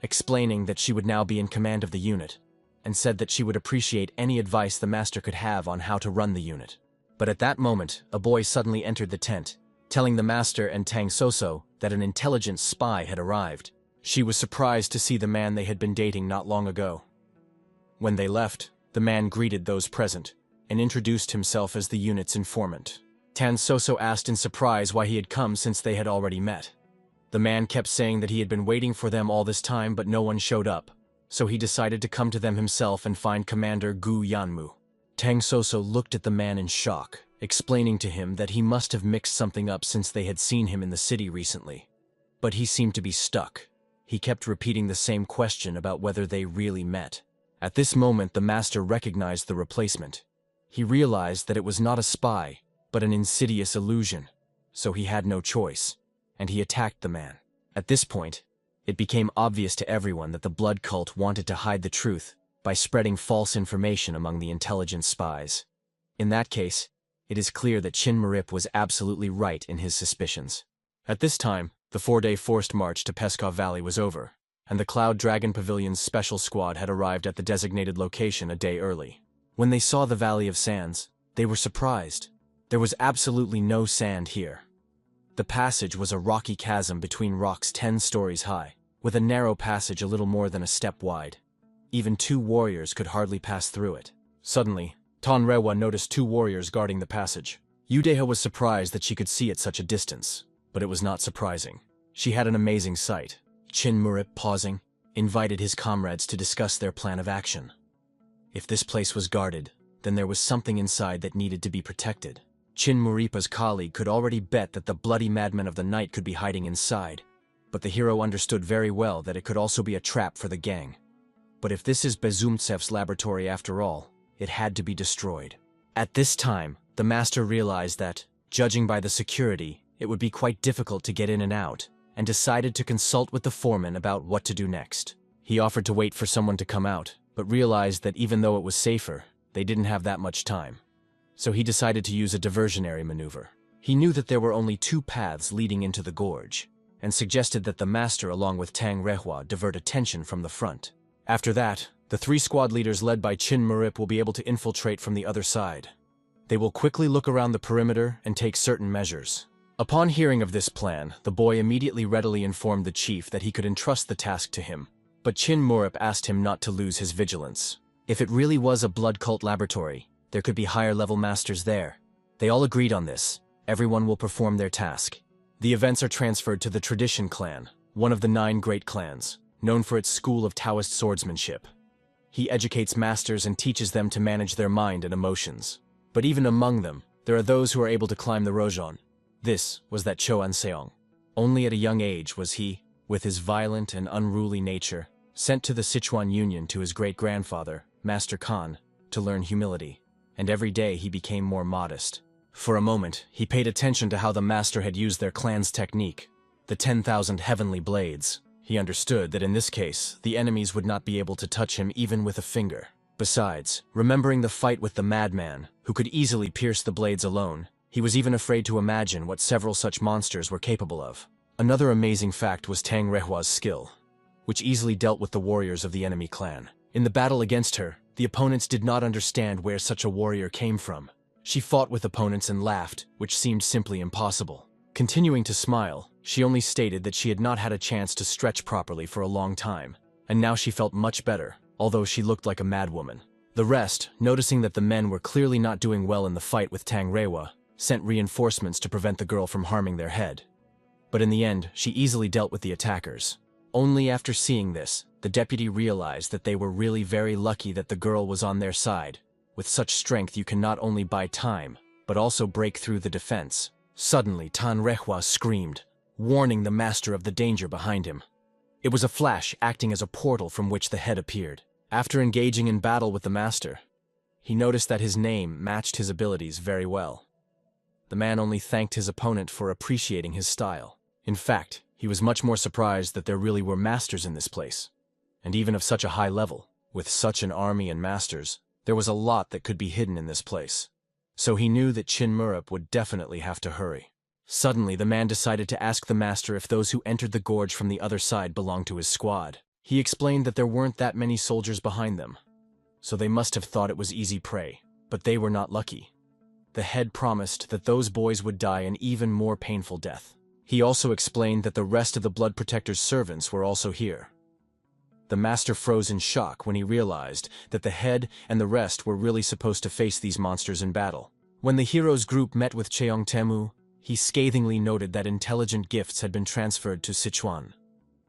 explaining that she would now be in command of the unit, and said that she would appreciate any advice the master could have on how to run the unit. But at that moment, a boy suddenly entered the tent, telling the master and Tang Soso that an intelligent spy had arrived. She was surprised to see the man they had been dating not long ago. When they left, the man greeted those present and introduced himself as the unit's informant. Tang Soso asked in surprise why he had come since they had already met. The man kept saying that he had been waiting for them all this time but no one showed up, so he decided to come to them himself and find Commander Gu Yanmu. Tang Soso looked at the man in shock, explaining to him that he must have mixed something up since they had seen him in the city recently. But he seemed to be stuck. He kept repeating the same question about whether they really met. At this moment, the master recognized the replacement. He realized that it was not a spy, but an insidious illusion, so he had no choice, and he attacked the man. At this point, it became obvious to everyone that the blood cult wanted to hide the truth by spreading false information among the intelligence spies. In that case, it is clear that Chin Marip was absolutely right in his suspicions. At this time, the 4-day forced march to Peskov Valley was over, and the Cloud Dragon Pavilion's special squad had arrived at the designated location a day early. When they saw the Valley of Sands, they were surprised. There was absolutely no sand here. The passage was a rocky chasm between rocks 10 stories high, with a narrow passage a little more than a step wide. Even 2 warriors could hardly pass through it. Suddenly, Tonrewa noticed 2 warriors guarding the passage. Yudeha was surprised that she could see at such a distance, but it was not surprising. She had an amazing sight. Chin Murip, pausing, invited his comrades to discuss their plan of action. If this place was guarded, then there was something inside that needed to be protected. Chin Muripa's colleague could already bet that the bloody madmen of the night could be hiding inside, but the hero understood very well that it could also be a trap for the gang. But if this is Bezumtsev's laboratory after all, it had to be destroyed. At this time, the master realized that, judging by the security, it would be quite difficult to get in and out, and decided to consult with the foreman about what to do next. He offered to wait for someone to come out, but realized that even though it was safer, they didn't have that much time. So he decided to use a diversionary maneuver. He knew that there were only 2 paths leading into the gorge, and suggested that the master along with Tang Rehua divert attention from the front. After that, the 3 squad leaders led by Chin Murip will be able to infiltrate from the other side. They will quickly look around the perimeter and take certain measures. Upon hearing of this plan, the boy immediately readily informed the chief that he could entrust the task to him, but Chin Murip asked him not to lose his vigilance. If it really was a blood cult laboratory, there could be higher-level masters there. They all agreed on this. Everyone will perform their task. The events are transferred to the Tradition Clan, one of the 9 great clans, known for its school of Taoist swordsmanship. He educates masters and teaches them to manage their mind and emotions. But even among them, there are those who are able to climb the Rojon. This was that Choan Seong. Only at a young age was he, with his violent and unruly nature, sent to the Sichuan Union to his great-grandfather, Master Khan, to learn humility, and every day he became more modest. For a moment, he paid attention to how the master had used their clan's technique, the 10,000 heavenly blades. He understood that in this case, the enemies would not be able to touch him even with a finger. Besides, remembering the fight with the madman, who could easily pierce the blades alone, he was even afraid to imagine what several such monsters were capable of. Another amazing fact was Tang Rehua's skill, which easily dealt with the warriors of the enemy clan. In the battle against her, the opponents did not understand where such a warrior came from. She fought with opponents and laughed, which seemed simply impossible. Continuing to smile, she only stated that she had not had a chance to stretch properly for a long time, and now she felt much better, although she looked like a madwoman. The rest, noticing that the men were clearly not doing well in the fight with Tang Rewa, sent reinforcements to prevent the girl from harming their head. But in the end, she easily dealt with the attackers. Only after seeing this, the deputy realized that they were really very lucky that the girl was on their side. With such strength, you can not only buy time, but also break through the defense. Suddenly, Tan Rehua screamed, warning the master of the danger behind him. It was a flash acting as a portal from which the head appeared. After engaging in battle with the master, he noticed that his name matched his abilities very well. The man only thanked his opponent for appreciating his style. In fact, he was much more surprised that there really were masters in this place. And even of such a high level, with such an army and masters, there was a lot that could be hidden in this place. So he knew that Chin Murup would definitely have to hurry. Suddenly, the man decided to ask the master if those who entered the gorge from the other side belonged to his squad. He explained that there weren't that many soldiers behind them, so they must have thought it was easy prey, but they were not lucky. The head promised that those boys would die an even more painful death. He also explained that the rest of the Blood Protector's servants were also here. The master froze in shock when he realized that the head and the rest were really supposed to face these monsters in battle. When the heroes group met with Cheong Temu, he scathingly noted that intelligent gifts had been transferred to Sichuan.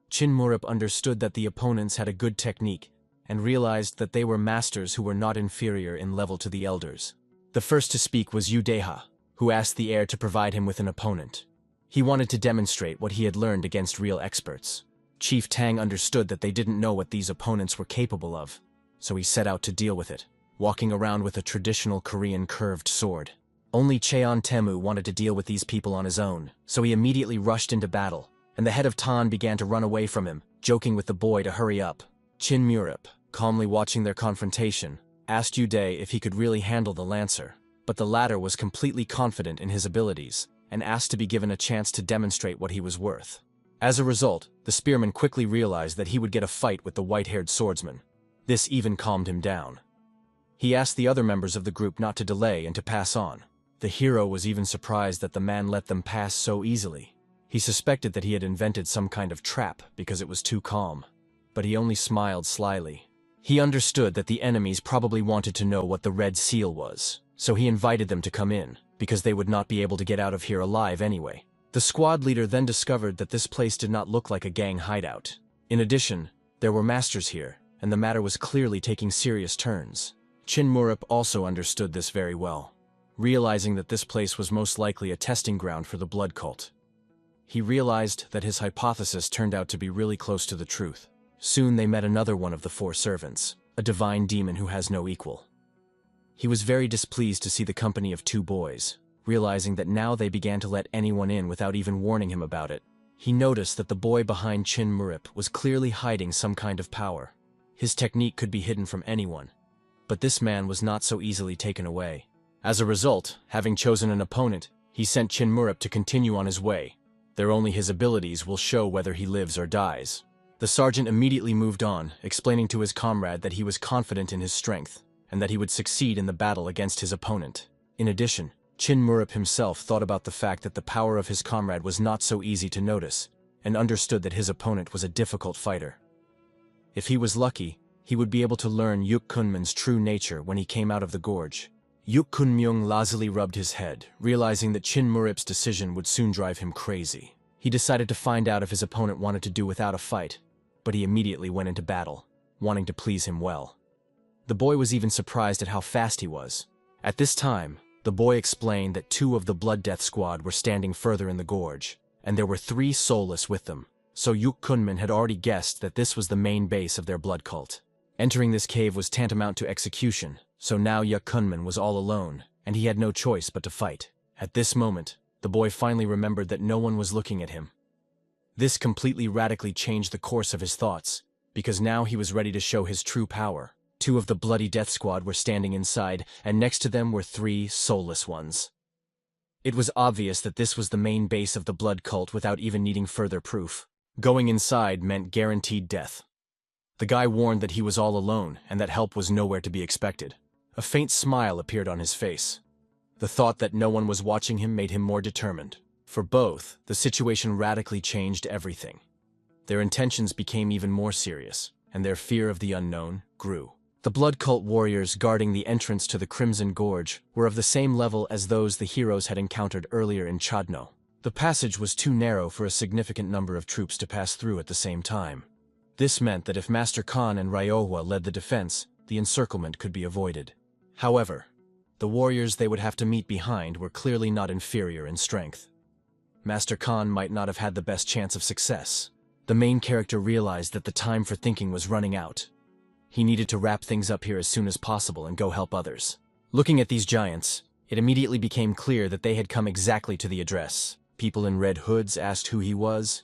Chin Murup understood that the opponents had a good technique and realized that they were masters who were not inferior in level to the elders. The first to speak was Yu Deha, who asked the heir to provide him with an opponent. He wanted to demonstrate what he had learned against real experts. Chief Tang understood that they didn't know what these opponents were capable of, so he set out to deal with it, walking around with a traditional Korean curved sword. Only Cheon Temu wanted to deal with these people on his own, so he immediately rushed into battle, and the head of Tan began to run away from him, joking with the boy to hurry up. Chin Murup, calmly watching their confrontation, asked Yu De if he could really handle the Lancer, but the latter was completely confident in his abilities and asked to be given a chance to demonstrate what he was worth. As a result, the spearman quickly realized that he would get a fight with the white-haired swordsman. This even calmed him down. He asked the other members of the group not to delay and to pass on. The hero was even surprised that the man let them pass so easily. He suspected that he had invented some kind of trap because it was too calm, but he only smiled slyly. He understood that the enemies probably wanted to know what the Red Seal was, so he invited them to come in, because they would not be able to get out of here alive anyway. The squad leader then discovered that this place did not look like a gang hideout. In addition, there were masters here, and the matter was clearly taking serious turns. Chin Murup also understood this very well, realizing that this place was most likely a testing ground for the blood cult. He realized that his hypothesis turned out to be really close to the truth. Soon they met another one of the four servants, a divine demon who has no equal. He was very displeased to see the company of two boys, realizing that now they began to let anyone in without even warning him about it. He noticed that the boy behind Chin Murup was clearly hiding some kind of power. His technique could be hidden from anyone, but this man was not so easily taken away. As a result, having chosen an opponent, he sent Chin Murup to continue on his way. There only his abilities will show whether he lives or dies. The sergeant immediately moved on, explaining to his comrade that he was confident in his strength, and that he would succeed in the battle against his opponent. In addition, Chin Murup himself thought about the fact that the power of his comrade was not so easy to notice, and understood that his opponent was a difficult fighter. If he was lucky, he would be able to learn Yuk Kunman's true nature when he came out of the gorge. Yuk Kun Myung lazily rubbed his head, realizing that Chin Murup's decision would soon drive him crazy. He decided to find out if his opponent wanted to do without a fight, but he immediately went into battle, wanting to please him well. The boy was even surprised at how fast he was. At this time, the boy explained that two of the Blood Death squad were standing further in the gorge, and there were 3 soulless with them, so Yuk Kunman had already guessed that this was the main base of their blood cult. Entering this cave was tantamount to execution, so now Yuk Kunman was all alone, and he had no choice but to fight. At this moment, the boy finally remembered that no one was looking at him. This completely radically changed the course of his thoughts, because now he was ready to show his true power. 2 of the Bloody Death squad were standing inside, and next to them were 3 soulless ones. It was obvious that this was the main base of the blood cult without even needing further proof. Going inside meant guaranteed death. The guy warned that he was all alone and that help was nowhere to be expected. A faint smile appeared on his face. The thought that no one was watching him made him more determined. For both, the situation radically changed everything. Their intentions became even more serious, and their fear of the unknown grew. The blood cult warriors guarding the entrance to the Crimson Gorge were of the same level as those the heroes had encountered earlier in Chodno. The passage was too narrow for a significant number of troops to pass through at the same time. This meant that if Master Khan and Ryohwa led the defense, the encirclement could be avoided. However, The warriors they would have to meet behind were clearly not inferior in strength. Master Khan might not have had the best chance of success. The main character realized that the time for thinking was running out. He needed to wrap things up here as soon as possible and go help others. Looking at these giants, it immediately became clear that they had come exactly to the address. People in red hoods asked who he was,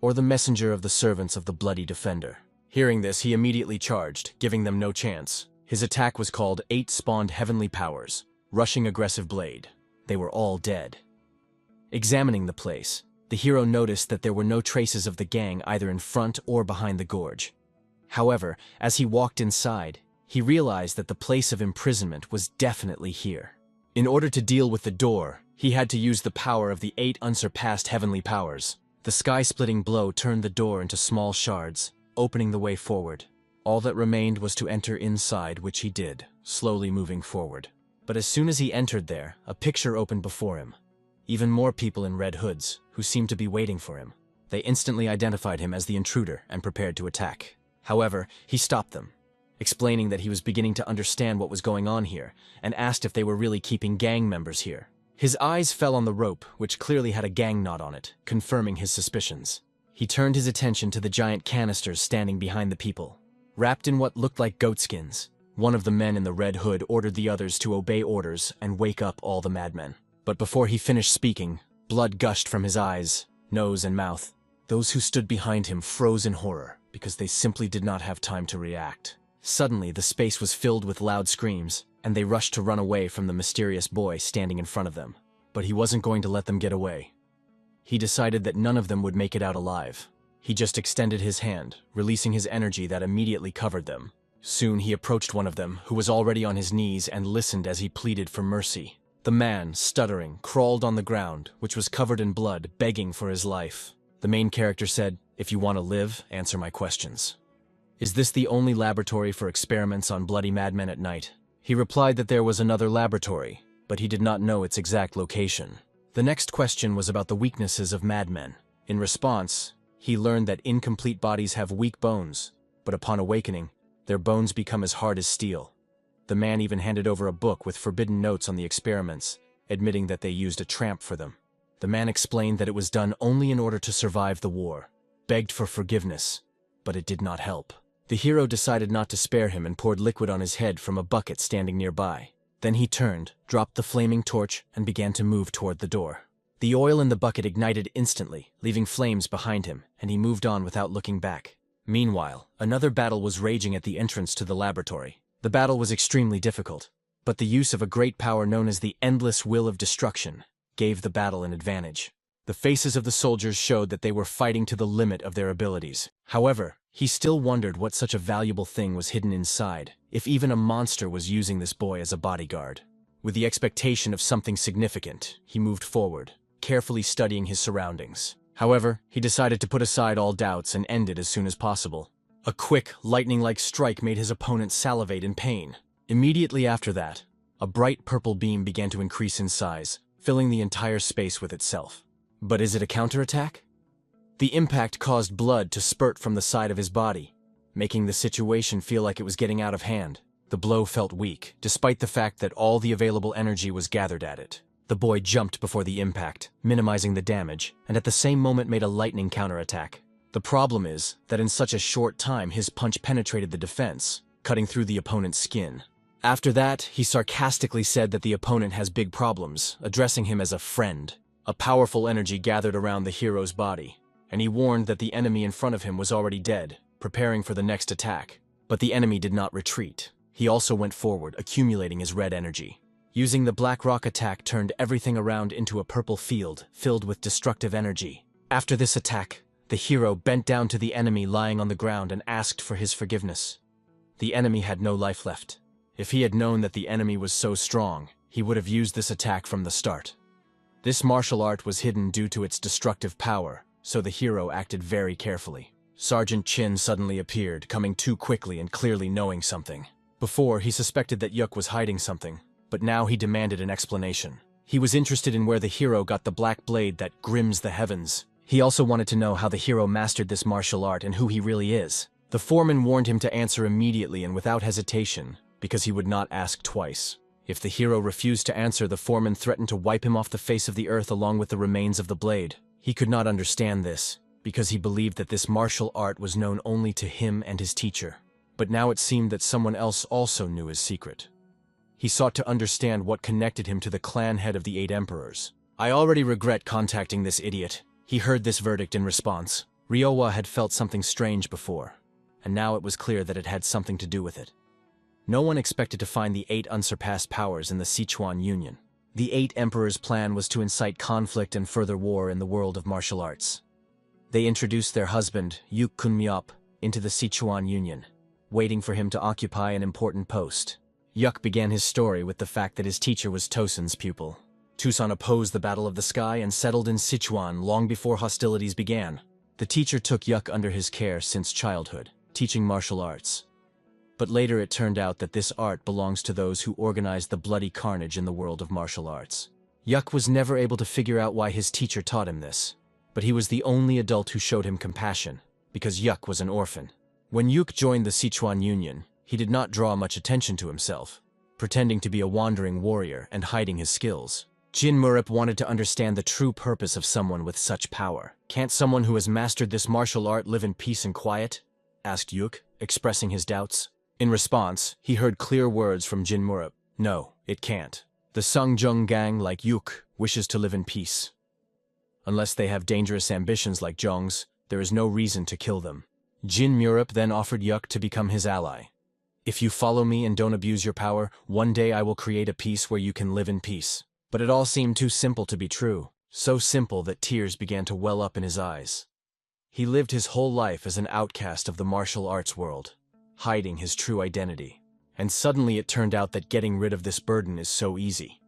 or the messenger of the servants of the bloody defender. Hearing this, he immediately charged, giving them no chance. His attack was called 8 Spawned Heavenly Powers, Rushing Aggressive Blade. They were all dead. Examining the place, the hero noticed that there were no traces of the gang either in front or behind the gorge. However, as he walked inside, he realized that the place of imprisonment was definitely here. In order to deal with the door, he had to use the power of the 8 unsurpassed heavenly powers. The sky-splitting blow turned the door into small shards, opening the way forward. All that remained was to enter inside, which he did, slowly moving forward. But as soon as he entered there, a picture opened before him. Even more people in red hoods, who seemed to be waiting for him. They instantly identified him as the intruder and prepared to attack. However, he stopped them, explaining that he was beginning to understand what was going on here, and asked if they were really keeping gang members here. His eyes fell on the rope, which clearly had a gang knot on it, confirming his suspicions. He turned his attention to the giant canisters standing behind the people. Wrapped in what looked like goatskins, one of the men in the red hood ordered the others to obey orders and wake up all the madmen. But before he finished speaking, blood gushed from his eyes, nose, and mouth. Those who stood behind him froze in horror, because they simply did not have time to react. Suddenly, the space was filled with loud screams, and they rushed to run away from the mysterious boy standing in front of them. But he wasn't going to let them get away. He decided that none of them would make it out alive. He just extended his hand, releasing his energy that immediately covered them. Soon he approached one of them, who was already on his knees, and listened as he pleaded for mercy. The man, stuttering, crawled on the ground, which was covered in blood, begging for his life. The main character said, "If you want to live, answer my questions. Is this the only laboratory for experiments on bloody madmen at night?" He replied that there was another laboratory, but he did not know its exact location. The next question was about the weaknesses of madmen. In response, he learned that incomplete bodies have weak bones, but upon awakening, their bones become as hard as steel. The man even handed over a book with forbidden notes on the experiments, admitting that they used a tramp for them. The man explained that it was done only in order to survive the war, begged for forgiveness, but it did not help. The hero decided not to spare him and poured liquid on his head from a bucket standing nearby. Then he turned, dropped the flaming torch, and began to move toward the door. The oil in the bucket ignited instantly, leaving flames behind him, and he moved on without looking back. Meanwhile, another battle was raging at the entrance to the laboratory. The battle was extremely difficult, but the use of a great power known as the endless will of destruction gave the battle an advantage. The faces of the soldiers showed that they were fighting to the limit of their abilities. However, he still wondered what such a valuable thing was hidden inside, if even a monster was using this boy as a bodyguard. With the expectation of something significant, he moved forward, carefully studying his surroundings. However, he decided to put aside all doubts and end it as soon as possible. A quick, lightning-like strike made his opponent salivate in pain. Immediately after that, a bright purple beam began to increase in size, filling the entire space with itself. But is it a counterattack? The impact caused blood to spurt from the side of his body, making the situation feel like it was getting out of hand. The blow felt weak, despite the fact that all the available energy was gathered at it. The boy jumped before the impact, minimizing the damage, and at the same moment made a lightning counterattack. The problem is that in such a short time his punch penetrated the defense, cutting through the opponent's skin. After that, he sarcastically said that the opponent has big problems, addressing him as a friend. A powerful energy gathered around the hero's body, and he warned that the enemy in front of him was already dead, preparing for the next attack. But the enemy did not retreat. He also went forward, accumulating his red energy. Using the Black Rock attack turned everything around into a purple field, filled with destructive energy. After this attack, the hero bent down to the enemy lying on the ground and asked for his forgiveness. The enemy had no life left. If he had known that the enemy was so strong, he would have used this attack from the start. This martial art was hidden due to its destructive power, so the hero acted very carefully. Sergeant Chin suddenly appeared, coming too quickly and clearly knowing something. Before, he suspected that Yuk was hiding something, but now he demanded an explanation. He was interested in where the hero got the black blade that grims the heavens. He also wanted to know how the hero mastered this martial art and who he really is. The foreman warned him to answer immediately and without hesitation, because he would not ask twice. If the hero refused to answer, the foreman threatened to wipe him off the face of the earth along with the remains of the blade. He could not understand this, because he believed that this martial art was known only to him and his teacher. But now it seemed that someone else also knew his secret. He sought to understand what connected him to the clan head of the 8 emperors. I already regret contacting this idiot. He heard this verdict in response. Ryowa had felt something strange before, and now it was clear that it had something to do with it. No one expected to find the 8 unsurpassed powers in the Sichuan Union. The 8 emperors' plan was to incite conflict and further war in the world of martial arts. They introduced their husband, Yuk Kunmyop, into the Sichuan Union, waiting for him to occupy an important post. Yuk began his story with the fact that his teacher was Tosun's pupil. Tucson opposed the Battle of the Sky and settled in Sichuan long before hostilities began. The teacher took Yuk under his care since childhood, teaching martial arts. But later it turned out that this art belongs to those who organized the bloody carnage in the world of martial arts. Yuk was never able to figure out why his teacher taught him this, but he was the only adult who showed him compassion, because Yuk was an orphan. When Yuk joined the Sichuan Union, he did not draw much attention to himself, pretending to be a wandering warrior and hiding his skills. Jin Murup wanted to understand the true purpose of someone with such power. "Can't someone who has mastered this martial art live in peace and quiet?" asked Yuk, expressing his doubts. In response, he heard clear words from Jin Murup. "No, it can't. The Songjung gang, like Yuk, wishes to live in peace. Unless they have dangerous ambitions like Zhong's, there is no reason to kill them." Jin Murup then offered Yuk to become his ally. "If you follow me and don't abuse your power, one day I will create a peace where you can live in peace." But it all seemed too simple to be true, so simple that tears began to well up in his eyes. He lived his whole life as an outcast of the martial arts world, hiding his true identity. And suddenly it turned out that getting rid of this burden is so easy.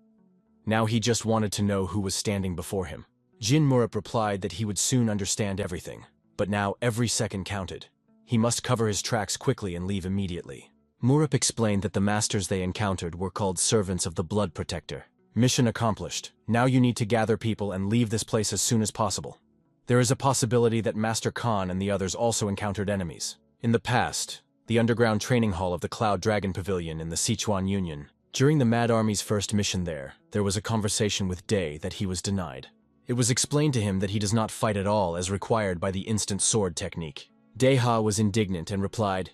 Now he just wanted to know who was standing before him. Jin Murup replied that he would soon understand everything, but now every second counted. He must cover his tracks quickly and leave immediately. Murup explained that the masters they encountered were called servants of the Blood Protector. "Mission accomplished. Now you need to gather people and leave this place as soon as possible. There is a possibility that Master Khan and the others also encountered enemies. In the past, the underground training hall of the Cloud Dragon Pavilion in the Sichuan Union. During the Mad Army's first mission there was a conversation with Day that he was denied. It was explained to him that he does not fight at all as required by the instant sword technique. Deha was indignant and replied,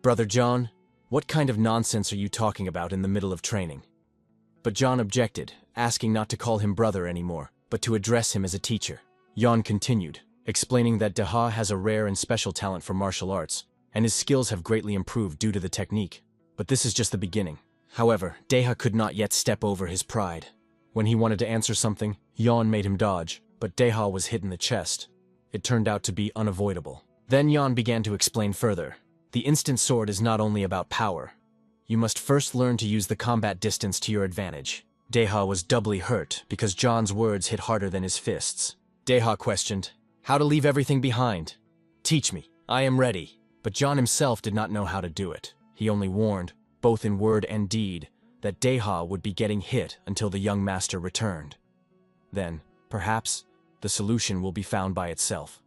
"Brother John, what kind of nonsense are you talking about in the middle of training?" But John objected, asking not to call him brother anymore, but to address him as a teacher. Yon continued, explaining that Deha has a rare and special talent for martial arts, and his skills have greatly improved due to the technique. But this is just the beginning. However, Deha could not yet step over his pride. When he wanted to answer something, Yon made him dodge, but Deha was hit in the chest. It turned out to be unavoidable. Then Yon began to explain further. The instant sword is not only about power. You must first learn to use the combat distance to your advantage. Deha was doubly hurt because John's words hit harder than his fists. Deha questioned, "How to leave everything behind? Teach me, I am ready." But John himself did not know how to do it. He only warned, both in word and deed, that Deha would be getting hit until the young master returned. Then, perhaps, the solution will be found by itself.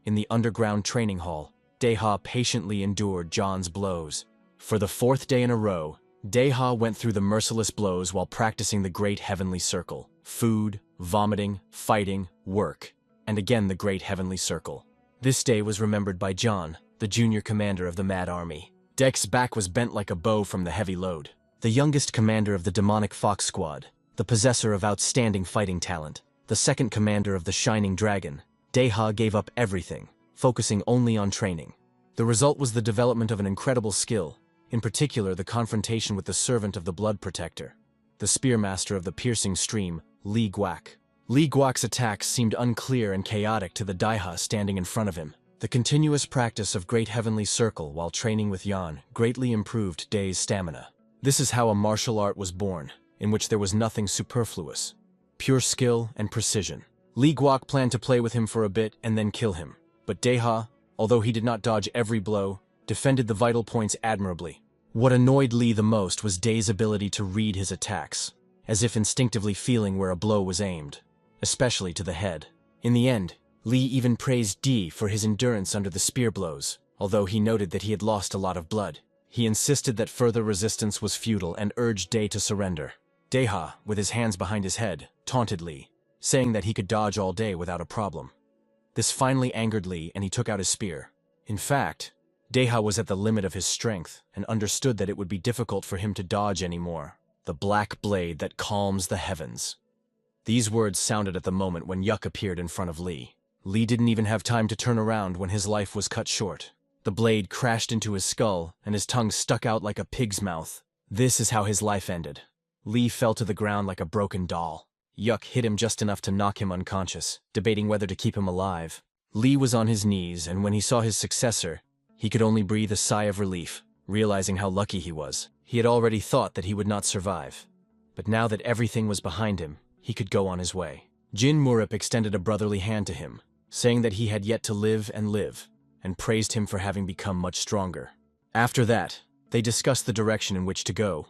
In the underground training hall, Deha patiently endured John's blows. For the 4th day in a row, Deha went through the merciless blows while practicing the Great Heavenly Circle. Food, vomiting, fighting, work, and again the Great Heavenly Circle. This day was remembered by John, the junior commander of the Mad Army. Dek's back was bent like a bow from the heavy load. The youngest commander of the Demonic Fox Squad, the possessor of outstanding fighting talent, the second commander of the Shining Dragon, Deha gave up everything, focusing only on training. The result was the development of an incredible skill, in particular the confrontation with the servant of the Blood Protector, the spearmaster of the piercing stream, Li Guak. Li Guak's attacks seemed unclear and chaotic to the Daiha standing in front of him. The continuous practice of Great Heavenly Circle while training with Yan greatly improved Day's stamina. This is how a martial art was born, in which there was nothing superfluous. Pure skill and precision. Li Guak planned to play with him for a bit and then kill him, but Deha, although he did not dodge every blow, defended the vital points admirably. What annoyed Li the most was Day's ability to read his attacks, as if instinctively feeling where a blow was aimed, especially to the head. In the end, Li even praised Di for his endurance under the spear blows, although he noted that he had lost a lot of blood. He insisted that further resistance was futile and urged Dae to surrender. Daeha, with his hands behind his head, taunted Lee, saying that he could dodge all day without a problem. This finally angered Lee, and he took out his spear. In fact, Daeha was at the limit of his strength and understood that it would be difficult for him to dodge anymore. The black blade that calms the heavens. These words sounded at the moment when Yuk appeared in front of Lee. Lee didn't even have time to turn around when his life was cut short. The blade crashed into his skull, and his tongue stuck out like a pig's mouth. This is how his life ended. Lee fell to the ground like a broken doll. Yuk hit him just enough to knock him unconscious, debating whether to keep him alive. Lee was on his knees, and when he saw his successor, he could only breathe a sigh of relief, realizing how lucky he was. He had already thought that he would not survive. But now that everything was behind him, he could go on his way. Jin Murup extended a brotherly hand to him, saying that he had yet to live, and praised him for having become much stronger. After that, they discussed the direction in which to go.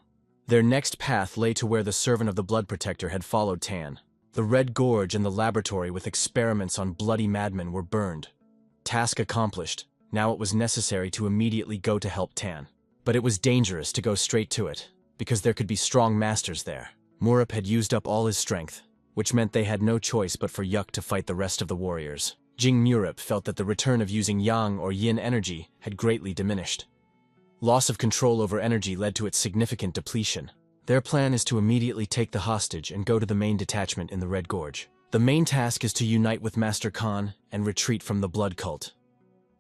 Their next path lay to where the servant of the Blood Protector had followed Tan. The Red Gorge and the laboratory with experiments on bloody madmen were burned. Task accomplished. Now it was necessary to immediately go to help Tan. But it was dangerous to go straight to it, because there could be strong masters there. Murup had used up all his strength, which meant they had no choice but for Yuk to fight the rest of the warriors. Jing Murup felt that the return of using Yang or Yin energy had greatly diminished. Loss of control over energy led to its significant depletion. Their plan is to immediately take the hostage and go to the main detachment in the Red Gorge. The main task is to unite with Master Khan and retreat from the Blood Cult.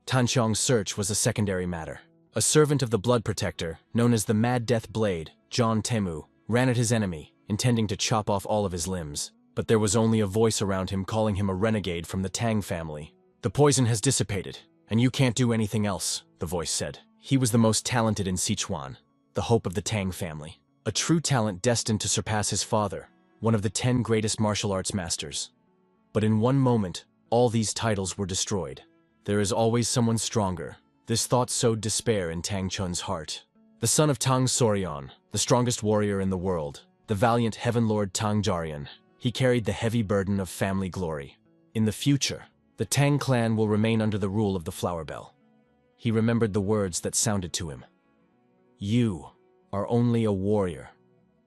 Tanxiong's search was a secondary matter. A servant of the Blood Protector, known as the Mad Death Blade, John Temu, ran at his enemy, intending to chop off all of his limbs. But there was only a voice around him calling him a renegade from the Tang family. "The poison has dissipated, and you can't do anything else," the voice said. He was the most talented in Sichuan, the hope of the Tang family. A true talent destined to surpass his father, one of the 10 greatest martial arts masters. But in one moment, all these titles were destroyed. There is always someone stronger. This thought sowed despair in Tang Chun's heart. The son of Tang Sorion, the strongest warrior in the world, the valiant Heaven Lord Tang Jarian, he carried the heavy burden of family glory. In the future, the Tang clan will remain under the rule of the Flower Bell. He remembered the words that sounded to him. "You are only a warrior,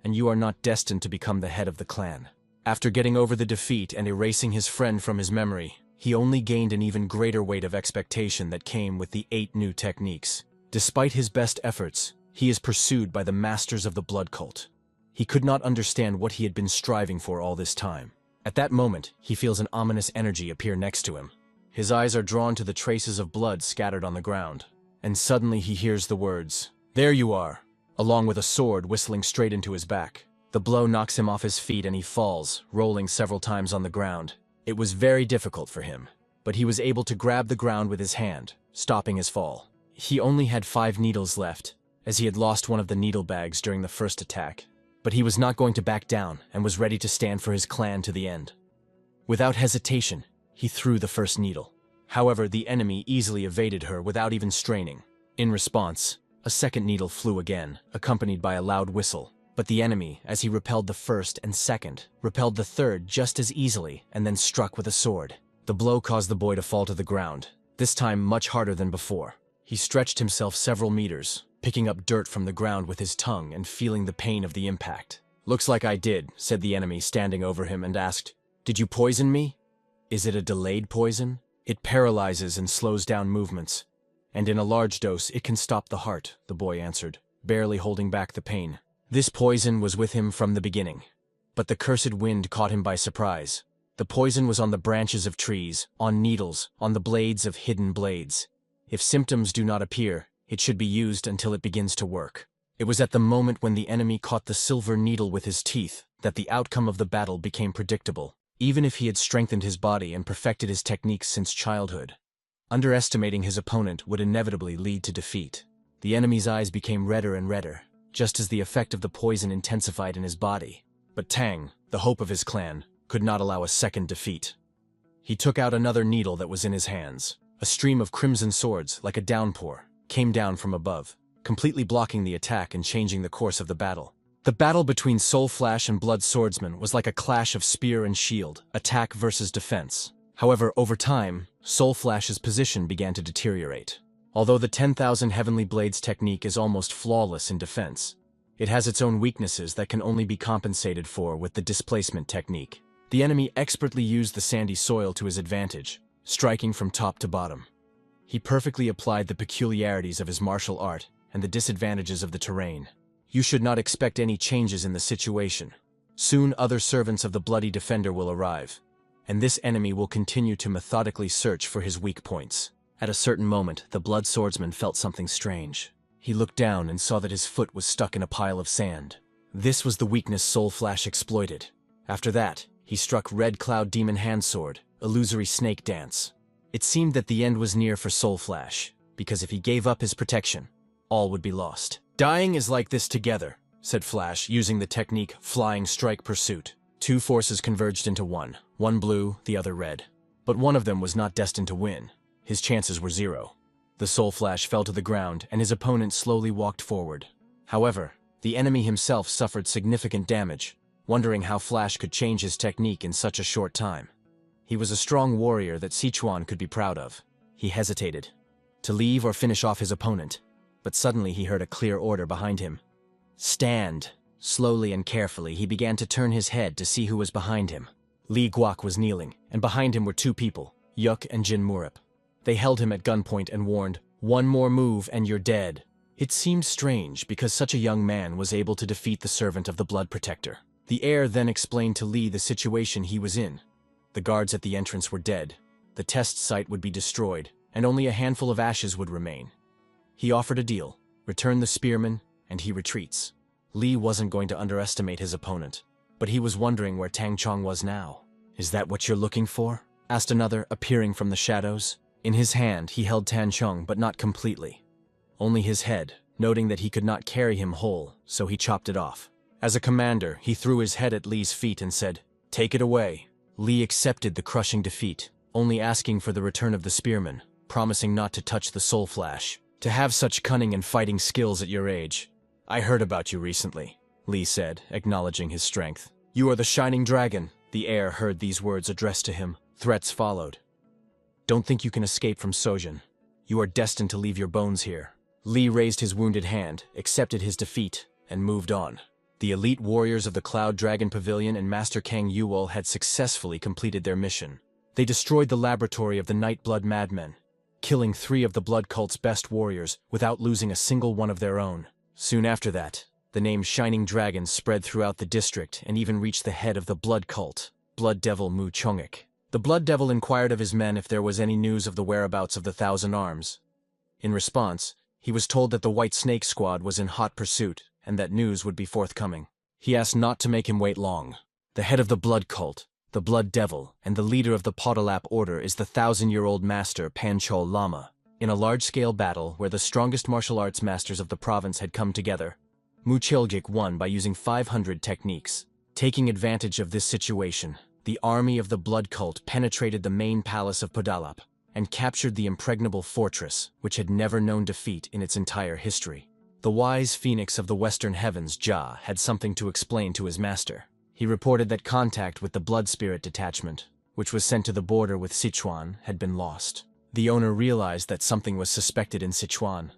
and you are not destined to become the head of the clan." After getting over the defeat and erasing his friend from his memory, he only gained an even greater weight of expectation that came with the 8 new techniques. Despite his best efforts, he is pursued by the masters of the Blood Cult. He could not understand what he had been striving for all this time. At that moment, he feels an ominous energy appear next to him. His eyes are drawn to the traces of blood scattered on the ground, and suddenly he hears the words, "There you are," along with a sword whistling straight into his back. The blow knocks him off his feet and he falls, rolling several times on the ground. It was very difficult for him, but he was able to grab the ground with his hand, stopping his fall. He only had 5 needles left, as he had lost one of the needle bags during the first attack. But he was not going to back down and was ready to stand for his clan to the end. Without hesitation, he threw the first needle. However, the enemy easily evaded her without even straining. In response, a second needle flew again, accompanied by a loud whistle. But the enemy, as he repelled the first and second, repelled the third just as easily and then struck with a sword. The blow caused the boy to fall to the ground, this time much harder than before. He stretched himself several meters, picking up dirt from the ground with his tongue and feeling the pain of the impact. "Looks like I did," said the enemy, standing over him, and asked, "Did you poison me?" "Is it a delayed poison? It paralyzes and slows down movements, and in a large dose it can stop the heart," the boy answered, barely holding back the pain. This poison was with him from the beginning, but the cursed wind caught him by surprise. The poison was on the branches of trees, on needles, on the blades of hidden blades. If symptoms do not appear, it should be used until it begins to work. It was at the moment when the enemy caught the silver needle with his teeth that the outcome of the battle became predictable, even if he had strengthened his body and perfected his techniques since childhood. Underestimating his opponent would inevitably lead to defeat. The enemy's eyes became redder and redder, just as the effect of the poison intensified in his body. But Tang, the hope of his clan, could not allow a second defeat. He took out another needle that was in his hands. A stream of crimson swords, like a downpour, came down from above, completely blocking the attack and changing the course of the battle. The battle between Soul Flash and Blood Swordsman was like a clash of spear and shield, attack versus defense. However, over time, Soul Flash's position began to deteriorate. Although the 10,000 Heavenly Blades technique is almost flawless in defense, it has its own weaknesses that can only be compensated for with the displacement technique. The enemy expertly used the sandy soil to his advantage, striking from top to bottom. He perfectly applied the peculiarities of his martial art and the disadvantages of the terrain. You should not expect any changes in the situation. Soon other servants of the Bloody Defender will arrive, and this enemy will continue to methodically search for his weak points. At a certain moment, the blood swordsman felt something strange. He looked down and saw that his foot was stuck in a pile of sand. This was the weakness Soul Flash exploited. After that, he struck Red Cloud Demon Handsword, Illusory Snake Dance. It seemed that the end was near for Soul Flash, because if he gave up his protection, all would be lost. "Dying is like this together," said Flash, using the technique Flying Strike Pursuit. Two forces converged into one blue, the other red. But one of them was not destined to win. His chances were 0. The Soul Flash fell to the ground, and his opponent slowly walked forward. However, the enemy himself suffered significant damage, wondering how Flash could change his technique in such a short time. He was a strong warrior that Sichuan could be proud of. He hesitated, to leave or finish off his opponent, but suddenly he heard a clear order behind him. "Stand!" Slowly and carefully, he began to turn his head to see who was behind him. Li Guok was kneeling, and behind him were two people, Yuk and Jin Murup. They held him at gunpoint and warned, "One more move and you're dead." It seemed strange because such a young man was able to defeat the servant of the Blood Protector. The heir then explained to Li the situation he was in. The guards at the entrance were dead, the test site would be destroyed, and only a handful of ashes would remain. He offered a deal: return the spearman, and he retreats. Li wasn't going to underestimate his opponent, but he was wondering where Tang Chong was now. "Is that what you're looking for?" asked another, appearing from the shadows. In his hand, he held Tang Chong, but not completely. Only his head, noting that he could not carry him whole, so he chopped it off. As a commander, he threw his head at Li's feet and said, "Take it away." Li accepted the crushing defeat, only asking for the return of the spearman, promising not to touch the Soul Flash. "To have such cunning and fighting skills at your age. I heard about you recently," Li said, acknowledging his strength. "You are the Shining Dragon." The heir heard these words addressed to him. Threats followed. "Don't think you can escape from Sojin. You are destined to leave your bones here." Li raised his wounded hand, accepted his defeat, and moved on. The elite warriors of the Cloud Dragon Pavilion and Master Kang Yuol had successfully completed their mission. They destroyed the laboratory of the Nightblood Madmen, killing 3 of the Blood Cult's best warriors without losing a single one of their own. Soon after that, the name Shining Dragon spread throughout the district and even reached the head of the Blood Cult, Blood Devil Mu Chongik. The Blood Devil inquired of his men if there was any news of the whereabouts of the Thousand Arms. In response, he was told that the White Snake Squad was in hot pursuit and that news would be forthcoming. He asked not to make him wait long. The head of the Blood Cult, the Blood Devil, and the leader of the Podalap Order is the 1,000-year-old master Panchol Lama. In a large-scale battle where the strongest martial arts masters of the province had come together, Mu Chilgik won by using 500 techniques. Taking advantage of this situation, the army of the Blood Cult penetrated the main palace of Podalap and captured the impregnable fortress, which had never known defeat in its entire history. The wise phoenix of the western heavens, Ja, had something to explain to his master. He reported that contact with the Blood Spirit detachment, which was sent to the border with Sichuan, had been lost. The owner realized that something was suspected in Sichuan.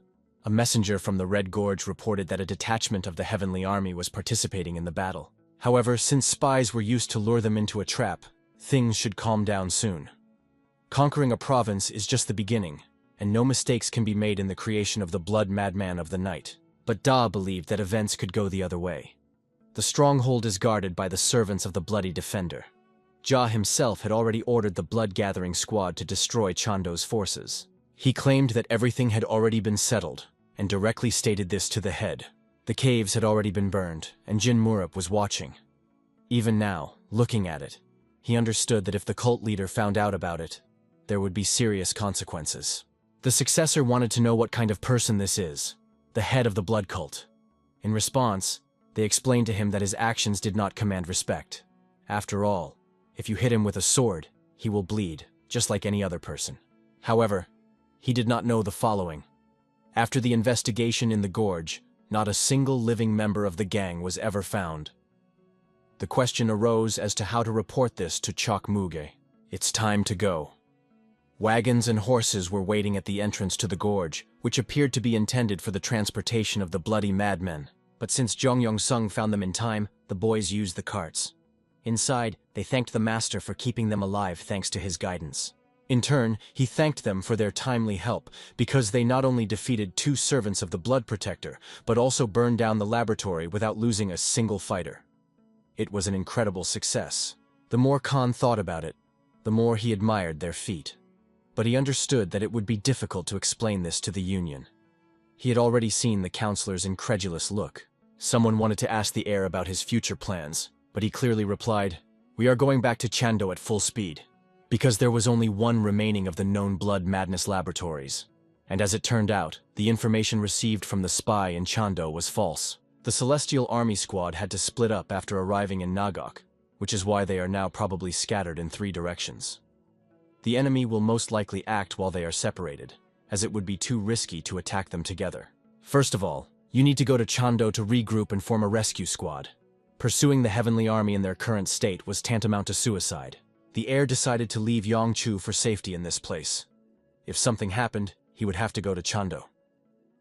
A messenger from the Red Gorge reported that a detachment of the Heavenly Army was participating in the battle. However, since spies were used to lure them into a trap, things should calm down soon. Conquering a province is just the beginning, and no mistakes can be made in the creation of the Blood Madman of the Night. But Da believed that events could go the other way. The stronghold is guarded by the servants of the Bloody Defender. Ja himself had already ordered the blood-gathering squad to destroy Chando's forces. He claimed that everything had already been settled, and directly stated this to the head. The caves had already been burned, and Jin Murup was watching. Even now, looking at it, he understood that if the cult leader found out about it, there would be serious consequences. The successor wanted to know what kind of person this is, the head of the blood cult. In response, they explained to him that his actions did not command respect. After all, if you hit him with a sword, he will bleed, just like any other person. However, he did not know the following. After the investigation in the gorge, not a single living member of the gang was ever found. The question arose as to how to report this to Chok Muge. "It's time to go." Wagons and horses were waiting at the entrance to the gorge, which appeared to be intended for the transportation of the bloody madmen. But since Jong Yong-sung found them in time, the boys used the carts. Inside, they thanked the master for keeping them alive thanks to his guidance. In turn, he thanked them for their timely help, because they not only defeated 2 servants of the Blood Protector, but also burned down the laboratory without losing a single fighter. It was an incredible success. The more Khan thought about it, the more he admired their feat. But he understood that it would be difficult to explain this to the Union. He had already seen the counselor's incredulous look. Someone wanted to ask the heir about his future plans, but he clearly replied, "We are going back to Chando at full speed," because there was only one remaining of the known blood madness laboratories. And as it turned out, the information received from the spy in Chando was false. The Celestial Army squad had to split up after arriving in Nagok, which is why they are now probably scattered in 3 directions. The enemy will most likely act while they are separated, as it would be too risky to attack them together. First of all, you need to go to Chando to regroup and form a rescue squad. Pursuing the Heavenly Army in their current state was tantamount to suicide. The heir decided to leave Yongchu for safety in this place. If something happened, he would have to go to Chando.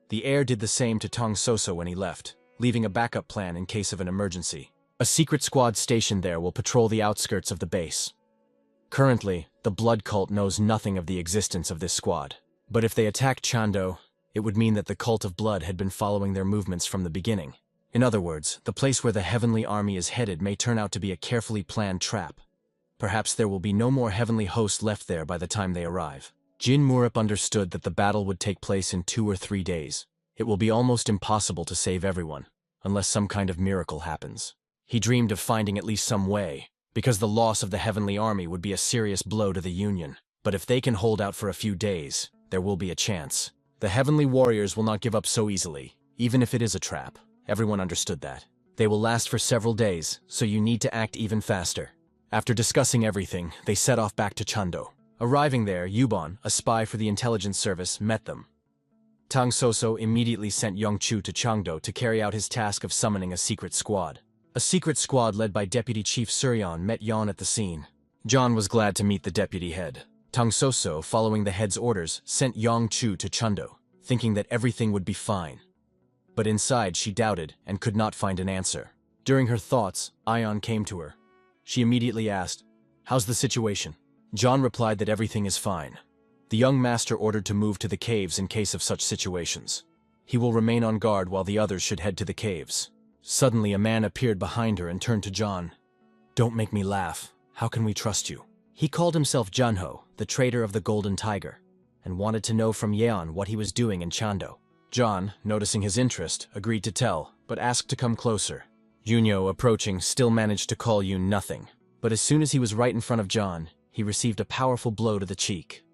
The heir did the same to Tong Soso when he left, leaving a backup plan in case of an emergency. A secret squad stationed there will patrol the outskirts of the base. Currently, the blood cult knows nothing of the existence of this squad. But if they attack Chando, it would mean that the cult of blood had been following their movements from the beginning. In other words, the place where the Heavenly Army is headed may turn out to be a carefully planned trap. Perhaps there will be no more heavenly hosts left there by the time they arrive. Jin Murup understood that the battle would take place in 2 or 3 days. It will be almost impossible to save everyone, unless some kind of miracle happens. He dreamed of finding at least some way, because the loss of the Heavenly Army would be a serious blow to the Union. But if they can hold out for a few days, there will be a chance. The Heavenly Warriors will not give up so easily, even if it is a trap. Everyone understood that. They will last for several days, so you need to act even faster. After discussing everything, they set off back to Chando. Arriving there, Yubon, a spy for the intelligence service, met them. Tang Soso immediately sent Yongchu to Changdo to carry out his task of summoning a secret squad. A secret squad led by Deputy Chief Suryon met Yon at the scene. John was glad to meet the deputy head. Tang Soso, following the head's orders, sent Yongchu to Chando, thinking that everything would be fine. But inside she doubted and could not find an answer. During her thoughts, Ion came to her. She immediately asked, "How's the situation?" John replied that everything is fine. The young master ordered to move to the caves in case of such situations. He will remain on guard while the others should head to the caves. Suddenly a man appeared behind her and turned to John. "Don't make me laugh. How can we trust you?" He called himself Junho, the trader of the Golden Tiger, and wanted to know from Yeon what he was doing in Chando. John, noticing his interest, agreed to tell, but asked to come closer. Junho, approaching, still managed to call Yoon nothing. But as soon as he was right in front of John, he received a powerful blow to the cheek.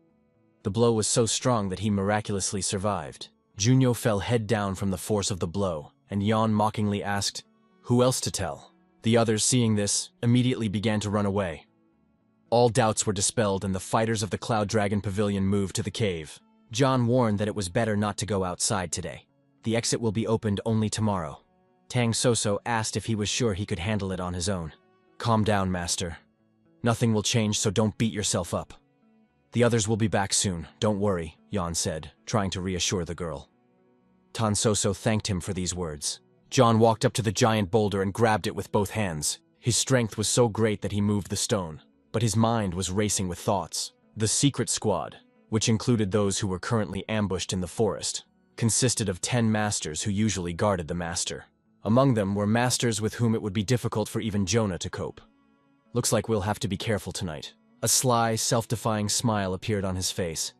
The blow was so strong that he miraculously survived. Junho fell head down from the force of the blow, and Yeon mockingly asked, "Who else to tell?" The others, seeing this, immediately began to run away. All doubts were dispelled and the fighters of the Cloud Dragon Pavilion moved to the cave. John warned that it was better not to go outside today. The exit will be opened only tomorrow. Tang Soso asked if he was sure he could handle it on his own. "Calm down, master. Nothing will change, so don't beat yourself up. The others will be back soon, don't worry," Yeon said, trying to reassure the girl. Tan Soso thanked him for these words. John walked up to the giant boulder and grabbed it with both hands. His strength was so great that he moved the stone, but his mind was racing with thoughts. The secret squad, which included those who were currently ambushed in the forest, consisted of 10 masters who usually guarded the master. Among them were masters with whom it would be difficult for even Jonah to cope. "Looks like we'll have to be careful tonight." A sly, self-defying smile appeared on his face.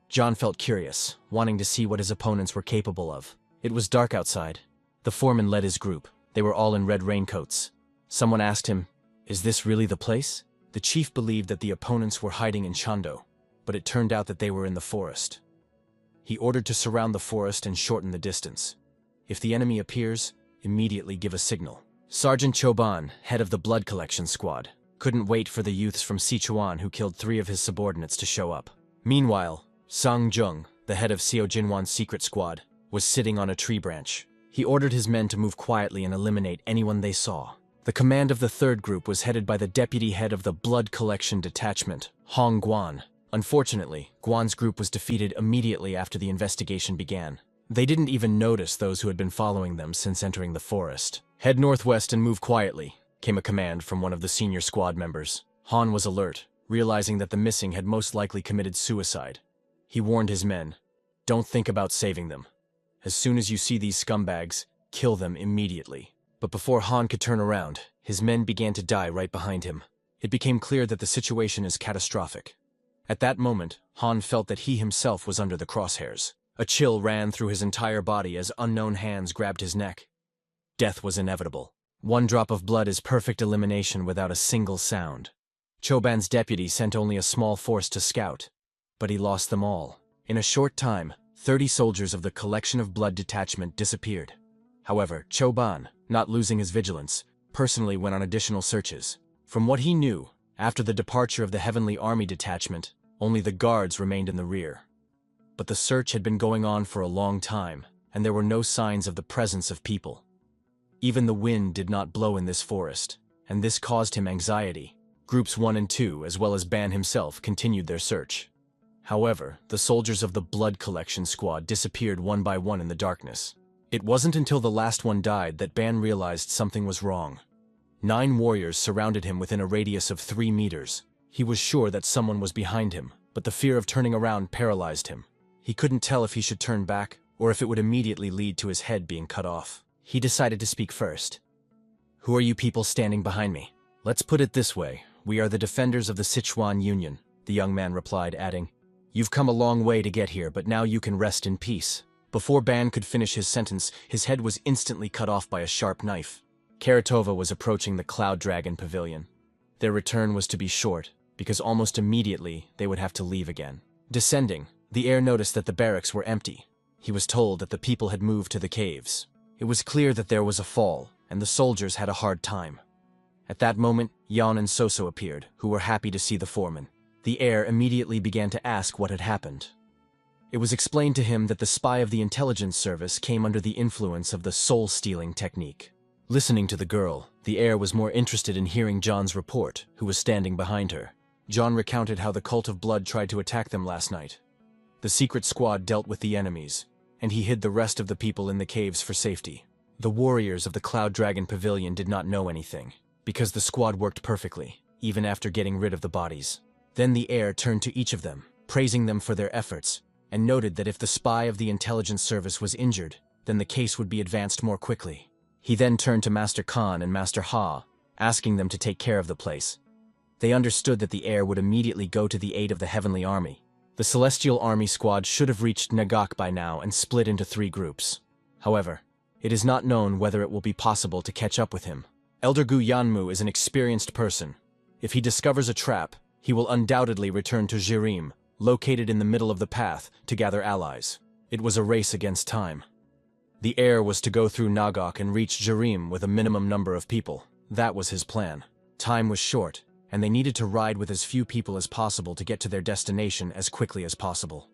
John felt curious, wanting to see what his opponents were capable of. It was dark outside. The foreman led his group. They were all in red raincoats. Someone asked him, "Is this really the place?" The chief believed that the opponents were hiding in Chando, but it turned out that they were in the forest. He ordered to surround the forest and shorten the distance. If the enemy appears, immediately give a signal. Sergeant Choban, head of the blood collection squad, couldn't wait for the youths from Sichuan who killed 3 of his subordinates to show up. Meanwhile, Sang Jung, the head of Seo Jinwan's secret squad, was sitting on a tree branch. He ordered his men to move quietly and eliminate anyone they saw. The command of the 3rd group was headed by the deputy head of the blood collection detachment, Hong Guan. Unfortunately, Guan's group was defeated immediately after the investigation began. They didn't even notice those who had been following them since entering the forest. "Head northwest and move quietly," came a command from one of the senior squad members. Han was alert, realizing that the missing had most likely committed suicide. He warned his men, "Don't think about saving them. As soon as you see these scumbags, kill them immediately." But before Han could turn around, his men began to die right behind him. It became clear that the situation is catastrophic. At that moment, Han felt that he himself was under the crosshairs. A chill ran through his entire body as unknown hands grabbed his neck. Death was inevitable. One drop of blood is perfect elimination without a single sound. Choban's deputy sent only a small force to scout, but he lost them all. In a short time, 30 soldiers of the Collection of Blood Detachment disappeared. However, Choban, not losing his vigilance, personally went on additional searches. From what he knew, after the departure of the Heavenly Army Detachment, only the guards remained in the rear. But the search had been going on for a long time, and there were no signs of the presence of people. Even the wind did not blow in this forest, and this caused him anxiety. Groups 1 and 2, as well as Ban himself, continued their search. However, the soldiers of the Blood Collection Squad disappeared one by one in the darkness. It wasn't until the last one died that Ban realized something was wrong. 9 warriors surrounded him within a radius of 3 meters. He was sure that someone was behind him, but the fear of turning around paralyzed him. He couldn't tell if he should turn back, or if it would immediately lead to his head being cut off. He decided to speak first. "Who are you people standing behind me?" "Let's put it this way, we are the defenders of the Sichuan Union," the young man replied, adding, "You've come a long way to get here, but now you can rest in peace." Before Ban could finish his sentence, his head was instantly cut off by a sharp knife. Karatova was approaching the Cloud Dragon Pavilion. Their return was to be short, because almost immediately they would have to leave again. Descending, the heir noticed that the barracks were empty. He was told that the people had moved to the caves. It was clear that there was a fall, and the soldiers had a hard time. At that moment, Yan and Soso appeared, who were happy to see the foreman. The heir immediately began to ask what had happened. It was explained to him that the spy of the intelligence service came under the influence of the soul-stealing technique. Listening to the girl, the heir was more interested in hearing John's report, who was standing behind her. John recounted how the Cult of Blood tried to attack them last night. The secret squad dealt with the enemies, and he hid the rest of the people in the caves for safety. The warriors of the Cloud Dragon Pavilion did not know anything, because the squad worked perfectly, even after getting rid of the bodies. Then the heir turned to each of them, praising them for their efforts, and noted that if the spy of the intelligence service was injured, then the case would be advanced more quickly. He then turned to Master Khan and Master Ha, asking them to take care of the place. They understood that the heir would immediately go to the aid of the Heavenly Army. The Celestial Army squad should have reached Nagak by now and split into 3 groups. However, it is not known whether it will be possible to catch up with him. Elder Gu Yanmu is an experienced person. If he discovers a trap, he will undoubtedly return to Jirim, located in the middle of the path, to gather allies. It was a race against time. The heir was to go through Nagak and reach Jirim with a minimum number of people. That was his plan. Time was short, and they needed to ride with as few people as possible to get to their destination as quickly as possible.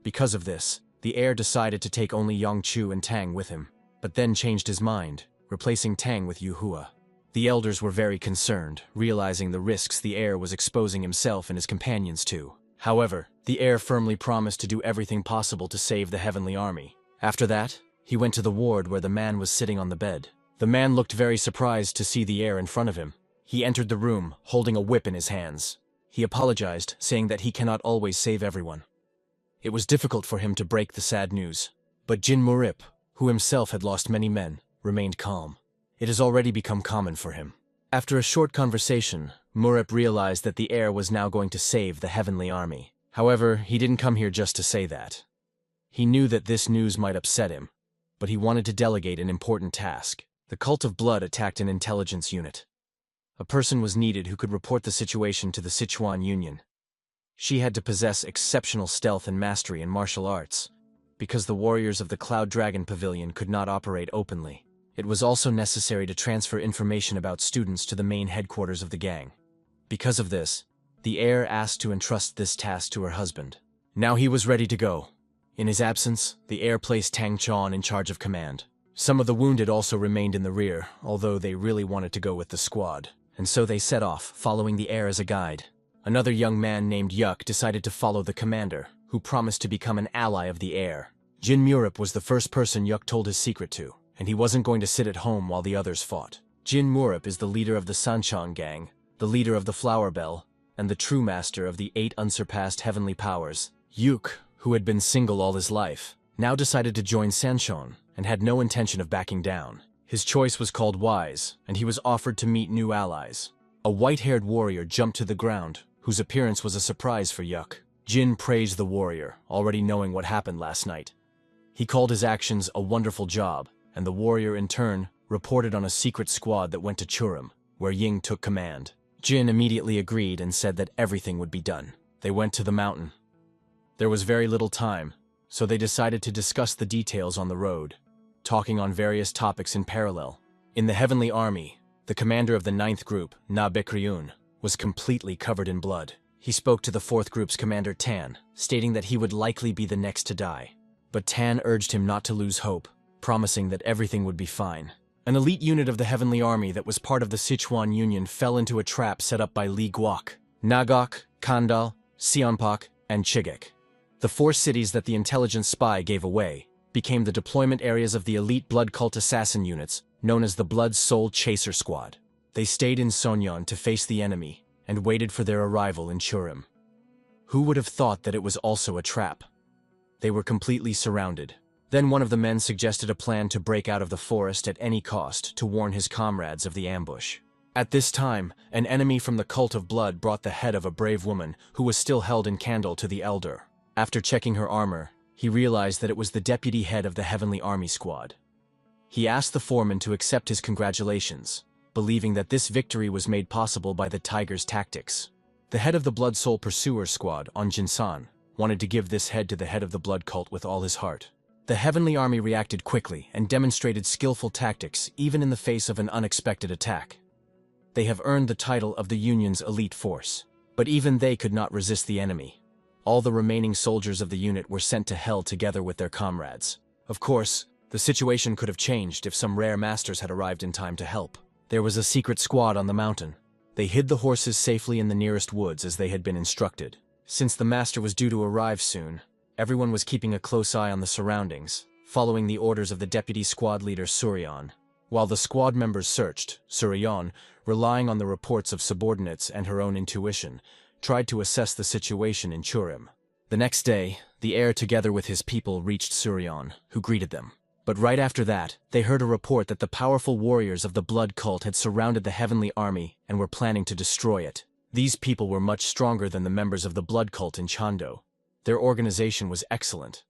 Because of this, the heir decided to take only Yongchu and Tang with him, but then changed his mind, replacing Tang with Yuhua. The elders were very concerned, realizing the risks the heir was exposing himself and his companions to. However, the heir firmly promised to do everything possible to save the Heavenly Army. After that, he went to the ward where the man was sitting on the bed. The man looked very surprised to see the heir in front of him. He entered the room, holding a whip in his hands. He apologized, saying that he cannot always save everyone. It was difficult for him to break the sad news, but Jin Murip, who himself had lost many men, remained calm. It has already become common for him. After a short conversation, Murip realized that the heir was now going to save the Heavenly Army. However, he didn't come here just to say that. He knew that this news might upset him, but he wanted to delegate an important task. The Cult of Blood attacked an intelligence unit. A person was needed who could report the situation to the Sichuan Union. She had to possess exceptional stealth and mastery in martial arts, because the warriors of the Cloud Dragon Pavilion could not operate openly. It was also necessary to transfer information about students to the main headquarters of the gang. Because of this, the heir asked to entrust this task to her husband. Now he was ready to go. In his absence, the heir placed Tang Chon in charge of command. Some of the wounded also remained in the rear, although they really wanted to go with the squad, and so they set off, following the heir as a guide. Another young man named Yuk decided to follow the commander, who promised to become an ally of the heir. Jin Murup was the first person Yuk told his secret to, and he wasn't going to sit at home while the others fought. Jin Murup is the leader of the Sanchang gang, the leader of the Flower Bell, and the true master of the 8 unsurpassed heavenly powers. Yuk, who had been single all his life, now decided to join Sanchon and had no intention of backing down. His choice was called wise, and he was offered to meet new allies. A white-haired warrior jumped to the ground, whose appearance was a surprise for Yuk. Jin praised the warrior, already knowing what happened last night. He called his actions a wonderful job, and the warrior in turn reported on a secret squad that went to Churim, where Ying took command. Jin immediately agreed and said that everything would be done. They went to the mountain. There was very little time, so they decided to discuss the details on the road, talking on various topics in parallel. In the Heavenly Army, the commander of the 9th group, Na Bikryun, was completely covered in blood. He spoke to the 4th group's commander Tan, stating that he would likely be the next to die. But Tan urged him not to lose hope, promising that everything would be fine. An elite unit of the Heavenly Army that was part of the Sichuan Union fell into a trap set up by Li Guok, Nagok, Kandal, Sionpak, and Chigek. The 4 cities that the intelligence spy gave away became the deployment areas of the elite blood cult assassin units known as the Blood Soul Chaser Squad. They stayed in Sonyeon to face the enemy and waited for their arrival in Churim. Who would have thought that it was also a trap? They were completely surrounded. Then one of the men suggested a plan to break out of the forest at any cost to warn his comrades of the ambush. At this time, an enemy from the Cult of Blood brought the head of a brave woman who was still held in candle to the elder. After checking her armor, he realized that it was the deputy head of the Heavenly Army squad. He asked the foreman to accept his congratulations, believing that this victory was made possible by the Tiger's tactics. The head of the Blood Soul Pursuer squad, On Jinsan, wanted to give this head to the head of the blood cult with all his heart. The Heavenly Army reacted quickly and demonstrated skillful tactics even in the face of an unexpected attack. They have earned the title of the Union's elite force, but even they could not resist the enemy. All the remaining soldiers of the unit were sent to hell together with their comrades. Of course, the situation could have changed if some rare masters had arrived in time to help. There was a secret squad on the mountain. They hid the horses safely in the nearest woods as they had been instructed. Since the master was due to arrive soon, everyone was keeping a close eye on the surroundings, following the orders of the deputy squad leader Suryan. While the squad members searched, Suryan, relying on the reports of subordinates and her own intuition, tried to assess the situation in Churim. The next day, the heir together with his people reached Suryan, who greeted them. But right after that, they heard a report that the powerful warriors of the blood cult had surrounded the Heavenly Army and were planning to destroy it. These people were much stronger than the members of the blood cult in Chando. Their organization was excellent.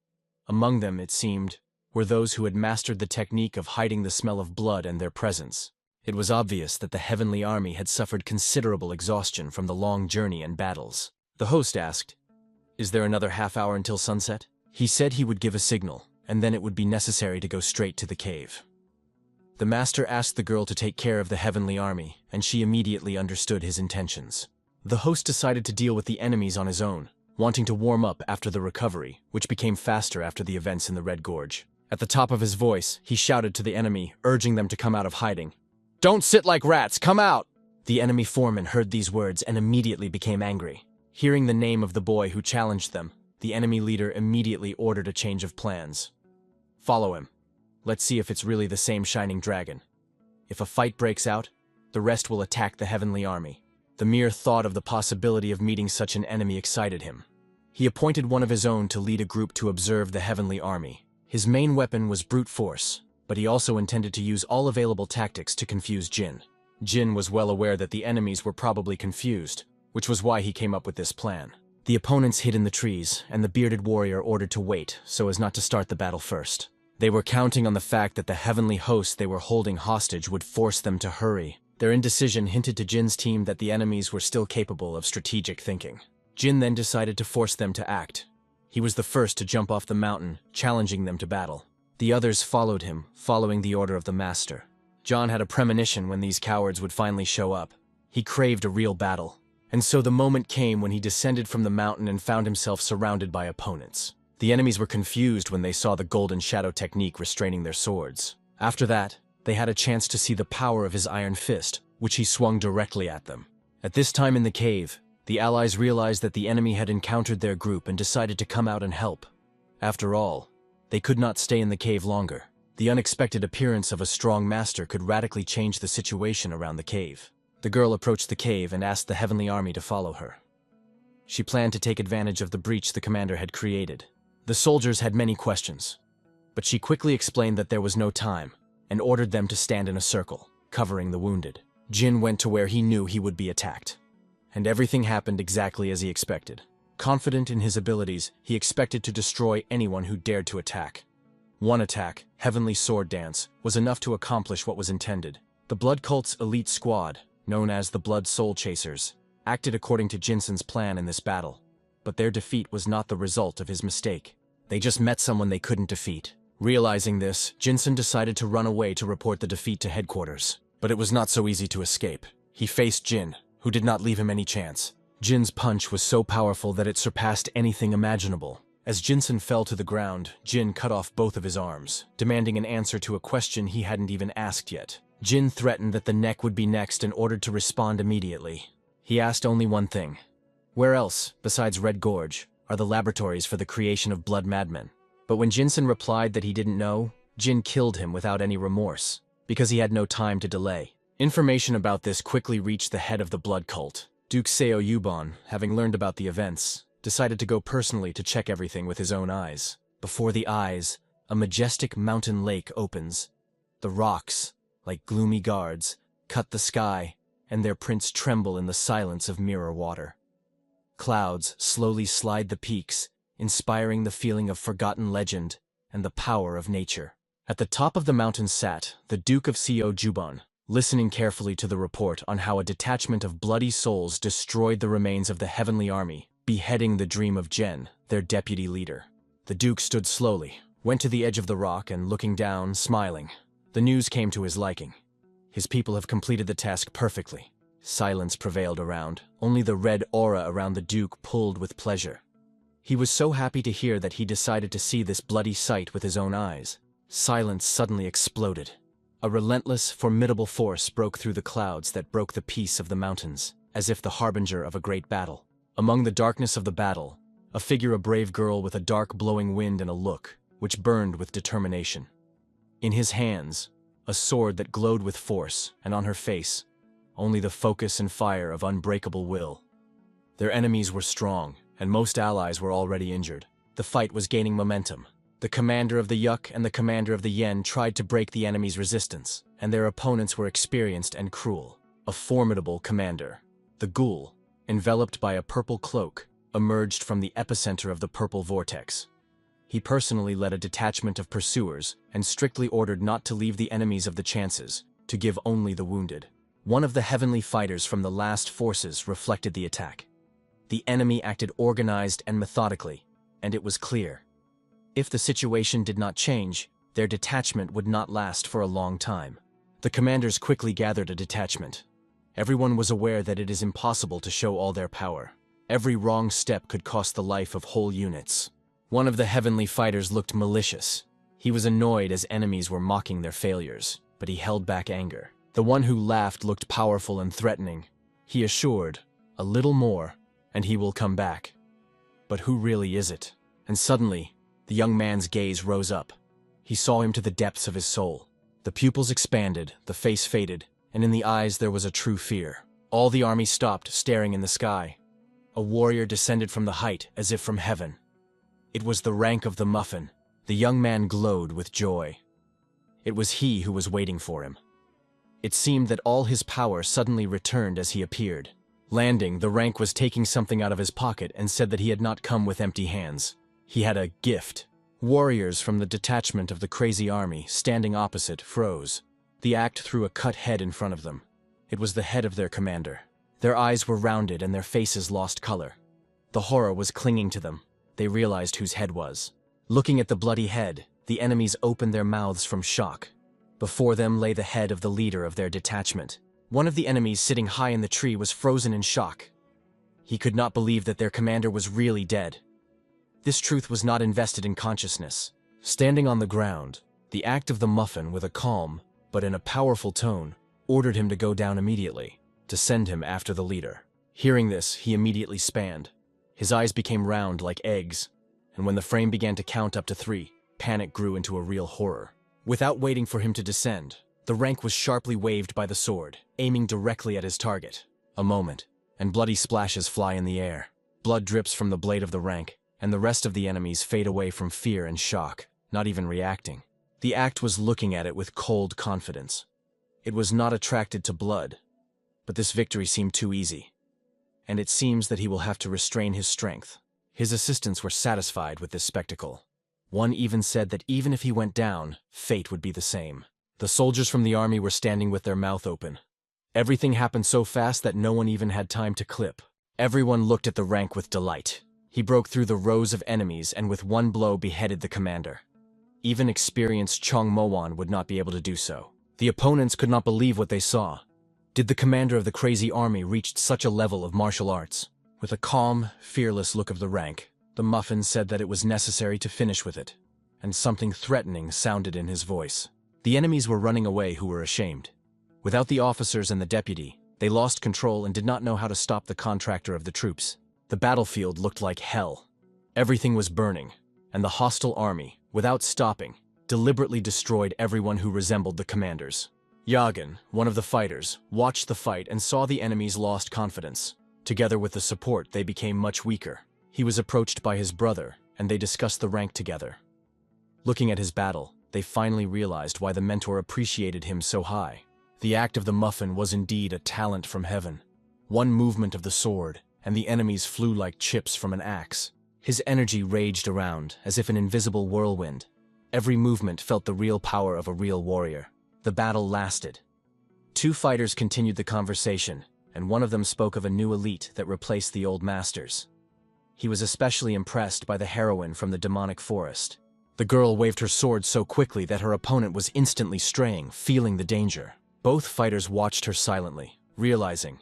Among them, it seemed, were those who had mastered the technique of hiding the smell of blood and their presence. It was obvious that the Heavenly Army had suffered considerable exhaustion from the long journey and battles. The host asked, "Is there another half hour until sunset?" He said he would give a signal, and then it would be necessary to go straight to the cave. The master asked the girl to take care of the Heavenly Army, and she immediately understood his intentions. The host decided to deal with the enemies on his own, wanting to warm up after the recovery, which became faster after the events in the Red Gorge. At the top of his voice, he shouted to the enemy, urging them to come out of hiding. "Don't sit like rats, come out!" The enemy foreman heard these words and immediately became angry. Hearing the name of the boy who challenged them, the enemy leader immediately ordered a change of plans. "Follow him. Let's see if it's really the same shining dragon. If a fight breaks out, the rest will attack the Heavenly Army." The mere thought of the possibility of meeting such an enemy excited him. He appointed one of his own to lead a group to observe the Heavenly Army. His main weapon was brute force, but he also intended to use all available tactics to confuse Jin. Jin was well aware that the enemies were probably confused, which was why he came up with this plan. The opponents hid in the trees, and the bearded warrior ordered to wait so as not to start the battle first. They were counting on the fact that the heavenly host they were holding hostage would force them to hurry. Their indecision hinted to Jin's team that the enemies were still capable of strategic thinking. Jin then decided to force them to act. He was the first to jump off the mountain, challenging them to battle. The others followed him, following the order of the master. John had a premonition when these cowards would finally show up. He craved a real battle. And so the moment came when he descended from the mountain and found himself surrounded by opponents. The enemies were confused when they saw the golden shadow technique restraining their swords. After that, they had a chance to see the power of his iron fist, which he swung directly at them. At this time in the cave, The allies realized that the enemy had encountered their group and decided to come out and help. After all, they could not stay in the cave longer. The unexpected appearance of a strong master could radically change the situation around the cave. The girl approached the cave and asked the heavenly army to follow her. She planned to take advantage of the breach the commander had created. The soldiers had many questions, but she quickly explained that there was no time and ordered them to stand in a circle, covering the wounded. Jin went to where he knew he would be attacked, and everything happened exactly as he expected. Confident in his abilities, he expected to destroy anyone who dared to attack. One attack, Heavenly Sword Dance, was enough to accomplish what was intended. The Blood Cult's elite squad, known as the Blood Soul Chasers, acted according to Jinsen's plan in this battle, but their defeat was not the result of his mistake. They just met someone they couldn't defeat. Realizing this, Jinsen decided to run away to report the defeat to headquarters. But it was not so easy to escape. He faced Jin, who did not leave him any chance. Jin's punch was so powerful that it surpassed anything imaginable. As Jinsen fell to the ground, Jin cut off both of his arms, demanding an answer to a question he hadn't even asked yet. Jin threatened that the neck would be next and ordered to respond immediately. He asked only one thing. Where else, besides Red Gorge, are the laboratories for the creation of blood madmen? But when Jinsen replied that he didn't know, Jin killed him without any remorse, because he had no time to delay. Information about this quickly reached the head of the blood cult. Duke Seo Yubon, having learned about the events, decided to go personally to check everything with his own eyes. Before the eyes, a majestic mountain lake opens. The rocks, like gloomy guards, cut the sky, and their prints tremble in the silence of mirror water. Clouds slowly slide the peaks, inspiring the feeling of forgotten legend and the power of nature. At the top of the mountain sat the Duke of Seo Jubon, listening carefully to the report on how a detachment of bloody souls destroyed the remains of the heavenly army, beheading the dream of Jen, their deputy leader. The Duke stood slowly, went to the edge of the rock and looking down, smiling. The news came to his liking. His people have completed the task perfectly. Silence prevailed around. Only the red aura around the Duke pulled with pleasure. He was so happy to hear that he decided to see this bloody sight with his own eyes. Silence suddenly exploded. A relentless, formidable force broke through the clouds that broke the peace of the mountains, as if the harbinger of a great battle. Among the darkness of the battle, a figure, a brave girl with a dark blowing wind and a look which burned with determination. In his hands, a sword that glowed with force, and on her face, only the focus and fire of unbreakable will. Their enemies were strong, and most allies were already injured. The fight was gaining momentum. The commander of the Yuk and the commander of the Yen tried to break the enemy's resistance, and their opponents were experienced and cruel. A formidable commander, the Ghoul, enveloped by a purple cloak, emerged from the epicenter of the purple vortex. He personally led a detachment of pursuers and strictly ordered not to leave the enemies of the chances, to give only the wounded. One of the heavenly fighters from the last forces reflected the attack. The enemy acted organized and methodically, and it was clear. If the situation did not change, their detachment would not last for a long time. The commanders quickly gathered a detachment. Everyone was aware that it is impossible to show all their power. Every wrong step could cost the life of whole units. One of the heavenly fighters looked malicious. He was annoyed as enemies were mocking their failures, but he held back anger. The one who laughed looked powerful and threatening. He assured, "A little more, and he will come back." But who really is it? And suddenly, the young man's gaze rose up. He saw him to the depths of his soul. The pupils expanded, the face faded, and in the eyes there was a true fear. All the army stopped, staring in the sky. A warrior descended from the height, as if from heaven. It was the rank of the Muffin. The young man glowed with joy. It was he who was waiting for him. It seemed that all his power suddenly returned as he appeared. Landing, the rank was taking something out of his pocket and said that he had not come with empty hands. He had a gift. Warriors from the detachment of the crazy army, standing opposite, froze. The act threw a cut head in front of them. It was the head of their commander. Their eyes were rounded and their faces lost color. The horror was clinging to them. They realized whose head was. Looking at the bloody head, the enemies opened their mouths from shock. Before them lay the head of the leader of their detachment. One of the enemies sitting high in the tree was frozen in shock. He could not believe that their commander was really dead. This truth was not invested in consciousness. Standing on the ground, the act of the Muffin, with a calm, but in a powerful tone, ordered him to go down immediately, to send him after the leader. Hearing this, he immediately spanned. His eyes became round like eggs, and when the frame began to count up to 3, panic grew into a real horror. Without waiting for him to descend, the rank was sharply waved by the sword, aiming directly at his target. A moment, and bloody splashes fly in the air. Blood drips from the blade of the rank, and the rest of the enemies fade away from fear and shock, not even reacting. The act was looking at it with cold confidence. It was not attracted to blood, but this victory seemed too easy, and it seems that he will have to restrain his strength. His assistants were satisfied with this spectacle. One even said that even if he went down, fate would be the same. The soldiers from the army were standing with their mouth open. Everything happened so fast that no one even had time to clip. Everyone looked at the rank with delight. He broke through the rows of enemies and with one blow beheaded the commander. Even experienced Chong Mo-wan would not be able to do so. The opponents could not believe what they saw. Did the commander of the crazy army reach such a level of martial arts? With a calm, fearless look of the rank, the muffin said that it was necessary to finish with it, and something threatening sounded in his voice. The enemies were running away who were ashamed. Without the officers and the deputy, they lost control and did not know how to stop the contractor of the troops. The battlefield looked like hell. Everything was burning, and the hostile army, without stopping, deliberately destroyed everyone who resembled the commanders. Yagan, one of the fighters, watched the fight and saw the enemies lost confidence. Together with the support, they became much weaker. He was approached by his brother, and they discussed the rank together. Looking at his battle, they finally realized why the mentor appreciated him so high. The act of the muffin was indeed a talent from heaven. One movement of the sword, and the enemies flew like chips from an axe. His energy raged around, as if an invisible whirlwind. Every movement felt the real power of a real warrior. The battle lasted. 2 fighters continued the conversation, and one of them spoke of a new elite that replaced the old masters. He was especially impressed by the heroine from the demonic forest. The girl waved her sword so quickly that her opponent was instantly straying, feeling the danger. Both fighters watched her silently, realizing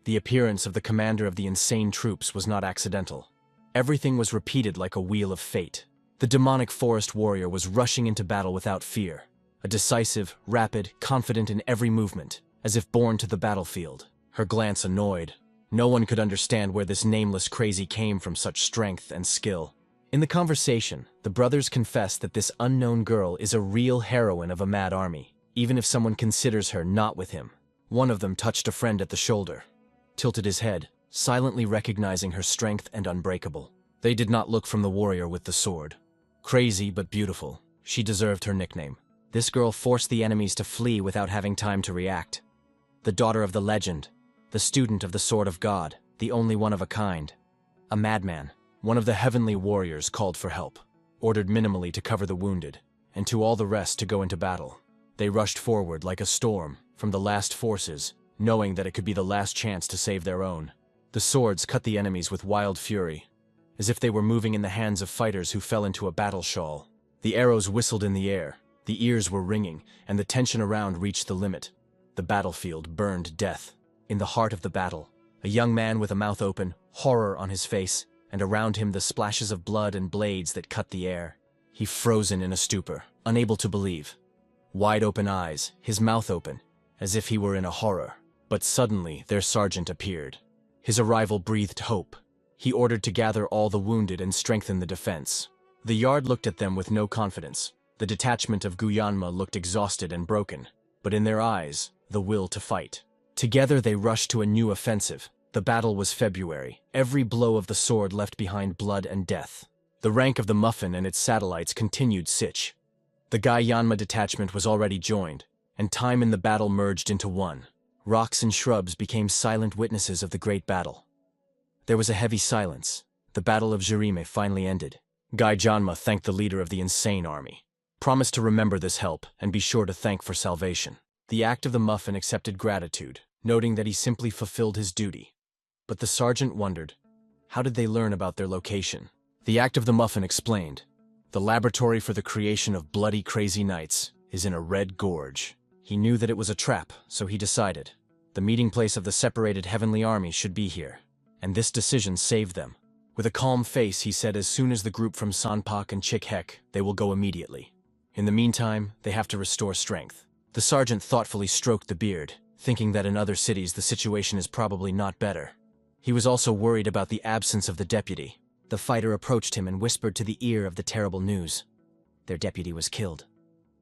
the appearance of the commander of the insane troops was not accidental. Everything was repeated like a wheel of fate. The demonic forest warrior was rushing into battle without fear. A decisive, rapid, confident in every movement, as if born to the battlefield. Her glance annoyed. No one could understand where this nameless crazy came from such strength and skill. In the conversation, the brothers confessed that this unknown girl is a real heroine of a mad army, even if someone considers her not with him. One of them touched a friend at the shoulder, tilted his head, silently recognizing her strength and unbreakable. They did not look from the warrior with the sword. Crazy but beautiful, she deserved her nickname. This girl forced the enemies to flee without having time to react. The daughter of the legend, the student of the sword of God, the only one of a kind. A madman, one of the heavenly warriors called for help, ordered minimally to cover the wounded, and to all the rest to go into battle. They rushed forward like a storm from the last forces, knowing that it could be the last chance to save their own. The swords cut the enemies with wild fury, as if they were moving in the hands of fighters who fell into a battle shawl. The arrows whistled in the air. The ears were ringing, and the tension around reached the limit. The battlefield burned death. In the heart of the battle, a young man with a mouth open, horror on his face, and around him the splashes of blood and blades that cut the air. He frozen in a stupor, unable to believe. Wide open eyes, his mouth open, as if he were in a horror. But suddenly their sergeant appeared. His arrival breathed hope. He ordered to gather all the wounded and strengthen the defense. The Yard looked at them with no confidence. The detachment of Guyanma looked exhausted and broken, but in their eyes, the will to fight. Together they rushed to a new offensive. The battle was February. Every blow of the sword left behind blood and death. The rank of the Muffin and its satellites continued Sich. The Guyanma detachment was already joined, and time and the battle merged into one. Rocks and shrubs became silent witnesses of the great battle. There was a heavy silence. The Battle of Jirime finally ended. Guyanma thanked the leader of the insane army. Promised to remember this help and be sure to thank for salvation. The act of the Muffin accepted gratitude, noting that he simply fulfilled his duty. But the sergeant wondered, how did they learn about their location? The act of the Muffin explained, the laboratory for the creation of bloody crazy knights is in a red gorge. He knew that it was a trap, so he decided. The meeting place of the separated heavenly army should be here, and this decision saved them. With a calm face, he said as soon as the group from Sanpak and Chikhek, they will go immediately. In the meantime, they have to restore strength. The sergeant thoughtfully stroked the beard, thinking that in other cities the situation is probably not better. He was also worried about the absence of the deputy. The fighter approached him and whispered to the ear of the terrible news. Their deputy was killed.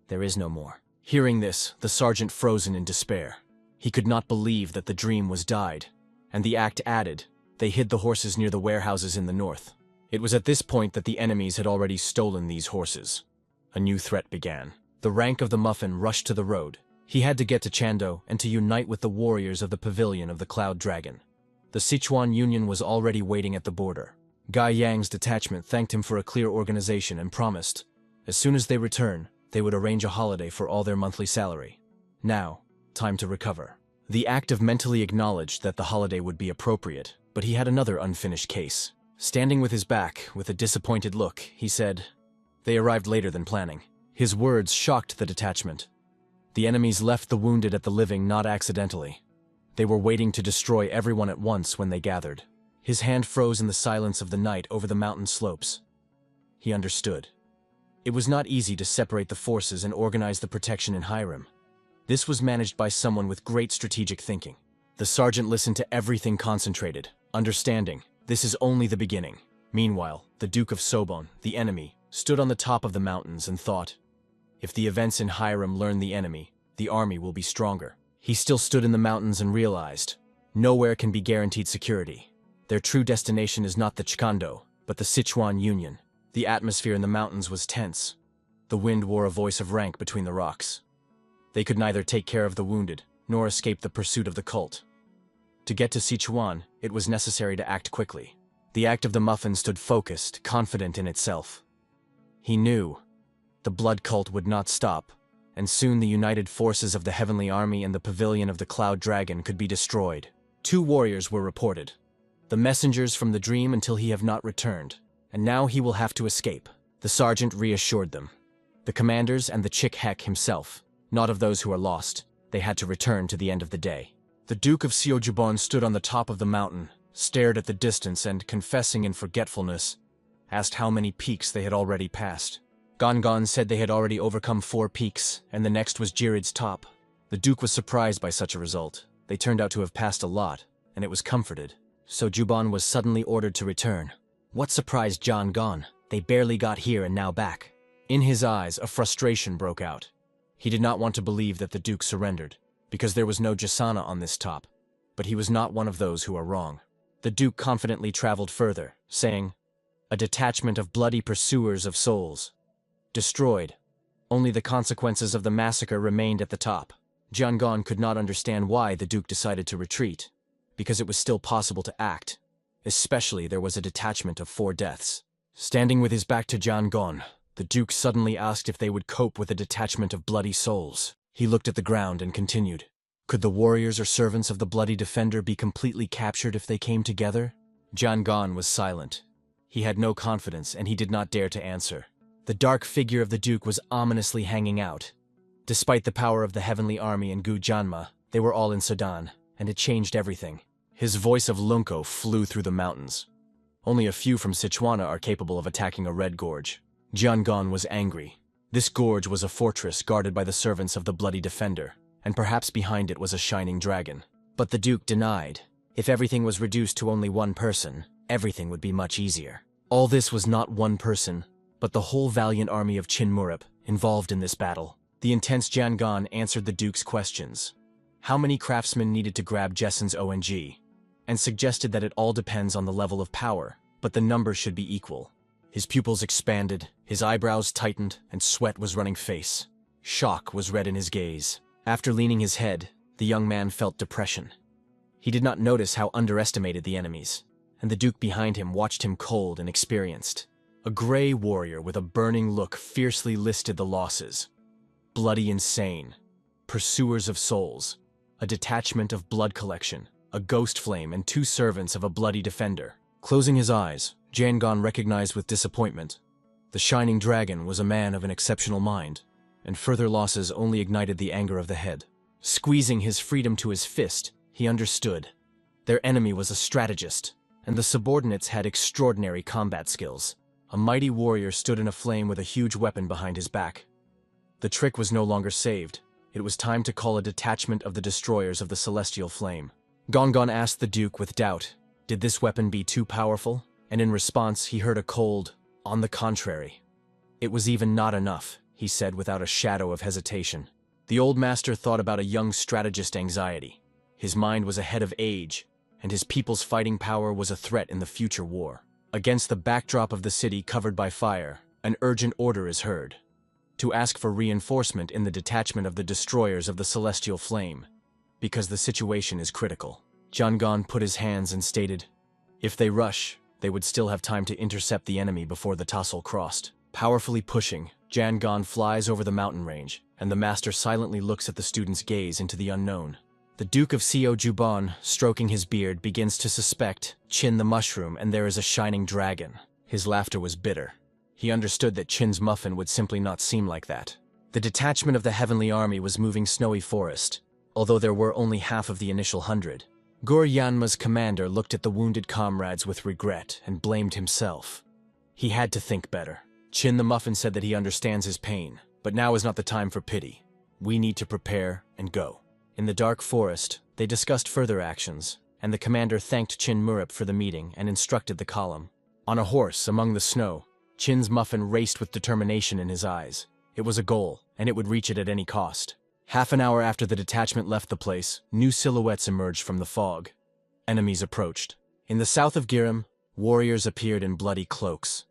There is no more. Hearing this, the sergeant frozen in despair. He could not believe that the dream was died. And the act added, they hid the horses near the warehouses in the north. It was at this point that the enemies had already stolen these horses. A new threat began. The rank of the Muffin rushed to the road. He had to get to Chando and to unite with the warriors of the pavilion of the Cloud Dragon. The Sichuan Union was already waiting at the border. Guy Yang's detachment thanked him for a clear organization and promised, as soon as they return, they would arrange a holiday for all their monthly salary. Now, time to recover. The active mentally acknowledged that the holiday would be appropriate, but he had another unfinished case. Standing with his back, with a disappointed look, he said, "They arrived later than planning." His words shocked the detachment. The enemies left the wounded at the living not accidentally. They were waiting to destroy everyone at once when they gathered. His hand froze in the silence of the night over the mountain slopes. He understood. It was not easy to separate the forces and organize the protection in Hiram. This was managed by someone with great strategic thinking. The sergeant listened to everything concentrated, understanding this is only the beginning. Meanwhile, the Duke of Sobon, the enemy, stood on the top of the mountains and thought, if the events in Hiram learn the enemy, the army will be stronger. He still stood in the mountains and realized, nowhere can be guaranteed security. Their true destination is not the Chikando, but the Sichuan Union. The atmosphere in the mountains was tense. The wind wore a voice of rank between the rocks. They could neither take care of the wounded, nor escape the pursuit of the cult. To get to Sichuan, it was necessary to act quickly. The act of the Muffin stood focused, confident in itself. He knew the blood cult would not stop, and soon the united forces of the Heavenly Army and the Pavilion of the Cloud Dragon could be destroyed. 2 warriors were reported. The messengers from the dream until he have not returned, and now he will have to escape. The sergeant reassured them. The commanders and the Chick Heck himself, not of those who are lost, they had to return to the end of the day. The Duke of Siojubon stood on the top of the mountain, stared at the distance and, confessing in forgetfulness, asked how many peaks they had already passed. Gongon said they had already overcome 4 peaks, and the next was Jirid's top. The Duke was surprised by such a result. They turned out to have passed a lot, and it was comforted. So Juban was suddenly ordered to return. What surprised John Gon? They barely got here and now back. In his eyes, a frustration broke out. He did not want to believe that the Duke surrendered, because there was no Jasana on this top. But he was not one of those who are wrong. The Duke confidently traveled further, saying, "A detachment of bloody pursuers of souls. Destroyed. Only the consequences of the massacre remained at the top." Jian Gon could not understand why the Duke decided to retreat, because it was still possible to act. Especially there was a detachment of 4 deaths. Standing with his back to Jian Gon, the Duke suddenly asked if they would cope with a detachment of bloody souls. He looked at the ground and continued, "Could the warriors or servants of the bloody defender be completely captured if they came together?" Jian Gon was silent. He had no confidence and he did not dare to answer. The dark figure of the Duke was ominously hanging out. Despite the power of the Heavenly Army and Gu Janma, they were all in Sudan, and it changed everything. His voice of Lunko flew through the mountains. Only a few from Sichuana are capable of attacking a red gorge. Jian Gon was angry. This gorge was a fortress guarded by the servants of the bloody defender, and perhaps behind it was a shining dragon. But the Duke denied. If everything was reduced to only one person, everything would be much easier. All this was not one person, but the whole valiant army of Chin Murip involved in this battle. The intense Jian Gon answered the Duke's questions. How many craftsmen needed to grab Jessen's ONG? And suggested that it all depends on the level of power, but the numbers should be equal. His pupils expanded, his eyebrows tightened, and sweat was running face. Shock was red in his gaze. After leaning his head, the young man felt depression. He did not notice how underestimated the enemies, and the Duke behind him watched him cold and experienced. A gray warrior with a burning look fiercely listed the losses. Bloody insane, pursuers of souls, a detachment of blood collection, a ghost flame, and 2 servants of a bloody defender. Closing his eyes, Jian Gon recognized with disappointment. The shining dragon was a man of an exceptional mind, and further losses only ignited the anger of the head. Squeezing his freedom to his fist, he understood. Their enemy was a strategist, and the subordinates had extraordinary combat skills. A mighty warrior stood in a flame with a huge weapon behind his back. The trick was no longer saved. It was time to call a detachment of the destroyers of the celestial flame. Gongon asked the Duke with doubt, Did this weapon be too powerful? And in response, he heard a cold, "On the contrary." It was even not enough, he said without a shadow of hesitation. The old master thought about a young strategist's anxiety. His mind was ahead of age, and his people's fighting power was a threat in the future war. Against the backdrop of the city covered by fire, an urgent order is heard. To ask for reinforcement in the detachment of the destroyers of the celestial flame, because the situation is critical. Jiangang put his hands and stated, if they rush, they would still have time to intercept the enemy before the tussle crossed. Powerfully pushing, Jiangang flies over the mountain range, and the master silently looks at the student's gaze into the unknown. The Duke of Xiao Juban, stroking his beard, begins to suspect Qin the mushroom and there is a shining dragon. His laughter was bitter. He understood that Qin's muffin would simply not seem like that. The detachment of the heavenly army was moving snowy forest, although there were only half of the initial 100. Gur Yanma's commander looked at the wounded comrades with regret and blamed himself. He had to think better. Qin the muffin said that he understands his pain, but now is not the time for pity. We need to prepare and go. In the dark forest, they discussed further actions, and the commander thanked Qin Murip for the meeting and instructed the column. On a horse among the snow, Qin's muffin raced with determination in his eyes. It was a goal, and it would reach it at any cost. Half an hour after the detachment left the place, new silhouettes emerged from the fog. Enemies approached. In the south of Girim, warriors appeared in bloody cloaks.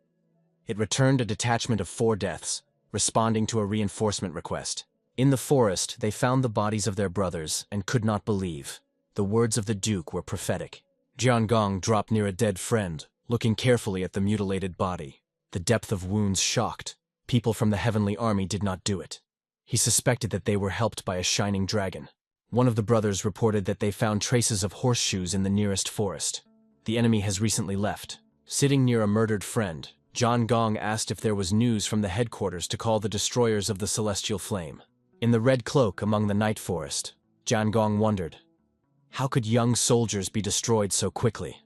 It returned a detachment of 4 deaths, responding to a reinforcement request. In the forest, they found the bodies of their brothers and could not believe. The words of the Duke were prophetic. Jiangang dropped near a dead friend, looking carefully at the mutilated body. The depth of wounds shocked. People from the heavenly army did not do it. He suspected that they were helped by a shining dragon. One of the brothers reported that they found traces of horseshoes in the nearest forest. The enemy has recently left. Sitting near a murdered friend, Jiangang asked if there was news from the headquarters to call the destroyers of the celestial flame. In the red cloak among the night forest, Jiangang wondered, how could young soldiers be destroyed so quickly?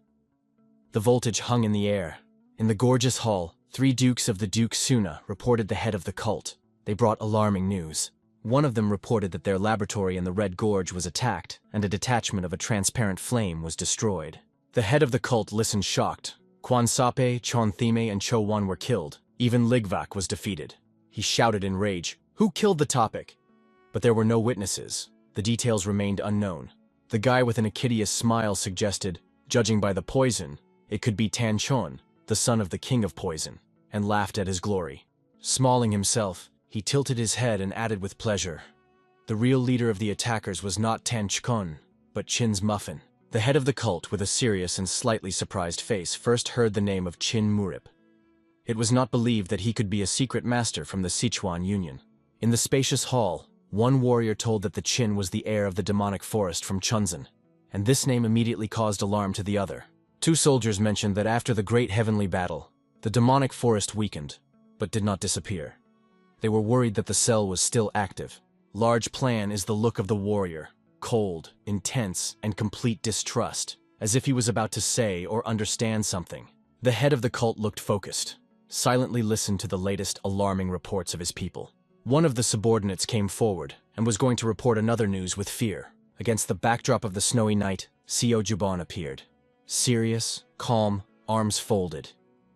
The voltage hung in the air. In the gorgeous hall, 3 dukes of the Duke Suna reported the head of the cult. They brought alarming news. One of them reported that their laboratory in the Red Gorge was attacked, and a detachment of a transparent flame was destroyed. The head of the cult listened shocked. Quan Sape, Chon Thime, and Cho Wan were killed. Even Ligvac was defeated. He shouted in rage, "Who killed the topic?" But there were no witnesses. The details remained unknown. The guy with an echidious smile suggested, judging by the poison, it could be Tan Chon, the son of the king of poison, and laughed at his glory. Smalling himself, he tilted his head and added with pleasure, the real leader of the attackers was not Tan Chkon, but Qin's muffin. The head of the cult, with a serious and slightly surprised face, first heard the name of Qin Murip. It was not believed that he could be a secret master from the Sichuan Union. In the spacious hall, one warrior told that the Qin was the heir of the demonic forest from Chunzhen, and this name immediately caused alarm to the other. 2 soldiers mentioned that after the great heavenly battle, the demonic forest weakened, but did not disappear. They were worried that the cell was still active. Large plan is the look of the warrior, cold, intense, and complete distrust, as if he was about to say or understand something. The head of the cult looked focused, silently listened to the latest alarming reports of his people. One of the subordinates came forward and was going to report another news with fear. Against the backdrop of the snowy night, Xiao Juban appeared. Serious, calm, arms folded.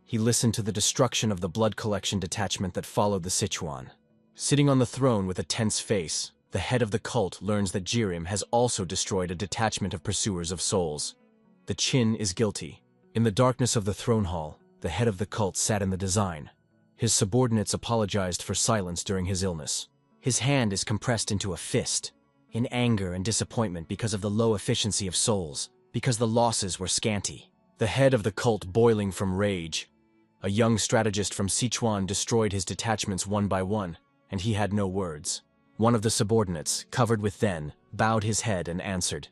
He listened to the destruction of the blood collection detachment that followed the Sichuan. Sitting on the throne with a tense face, the head of the cult learns that Jirim has also destroyed a detachment of pursuers of souls. The Qin is guilty. In the darkness of the throne hall, the head of the cult sat in the design. His subordinates apologized for silence during his illness. His hand is compressed into a fist, in anger and disappointment because of the low efficiency of souls, because the losses were scanty. The head of the cult boiling from rage. A young strategist from Sichuan destroyed his detachments one by one, and he had no words. One of the subordinates, covered with then, bowed his head and answered.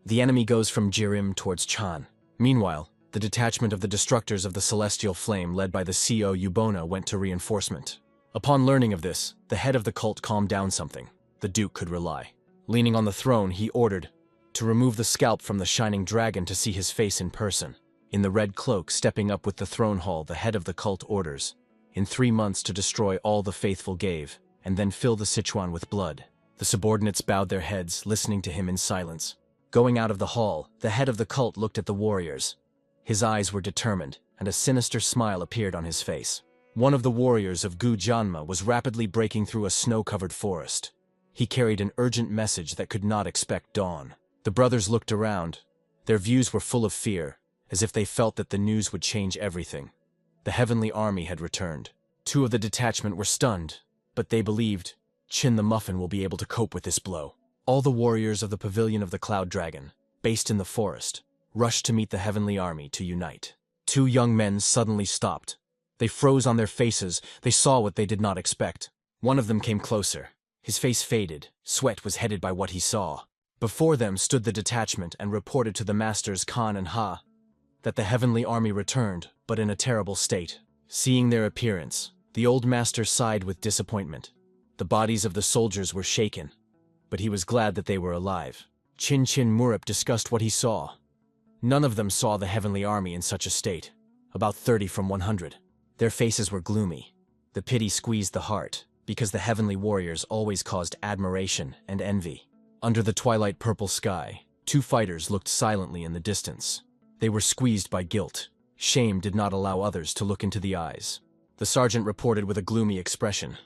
The enemy goes from Jirim towards Chan. Meanwhile, the detachment of the destructors of the celestial flame led by the CO Yubona went to reinforcement. Upon learning of this, the head of the cult calmed down something. The Duke could rely. Leaning on the throne, he ordered to remove the scalp from the shining dragon to see his face in person. In the red cloak, stepping up with the throne hall, the head of the cult orders, in 3 months to destroy all the faithful gave, and then fill the Sichuan with blood. The subordinates bowed their heads, listening to him in silence. Going out of the hall, the head of the cult looked at the warriors. His eyes were determined, and a sinister smile appeared on his face. One of the warriors of Gu Janma was rapidly breaking through a snow-covered forest. He carried an urgent message that could not expect dawn. The brothers looked around. Their views were full of fear, as if they felt that the news would change everything. The heavenly army had returned. 2 of the detachment were stunned, but they believed Qin the Muffin will be able to cope with this blow. All the warriors of the Pavilion of the Cloud Dragon, based in the forest, rushed to meet the heavenly army to unite. 2 young men suddenly stopped. They froze on their faces. They saw what they did not expect. One of them came closer. His face faded. Sweat was headed by what he saw. Before them stood the detachment and reported to the masters Khan and Ha that the heavenly army returned, but in a terrible state. Seeing their appearance, the old master sighed with disappointment. The bodies of the soldiers were shaken, but he was glad that they were alive. Qin Murup discussed what he saw. None of them saw the heavenly army in such a state. About 30 from 100. Their faces were gloomy. The pity squeezed the heart, because the heavenly warriors always caused admiration and envy. Under the twilight purple sky, 2 fighters looked silently in the distance. They were squeezed by guilt. Shame did not allow others to look into the eyes. The sergeant reported with a gloomy expression.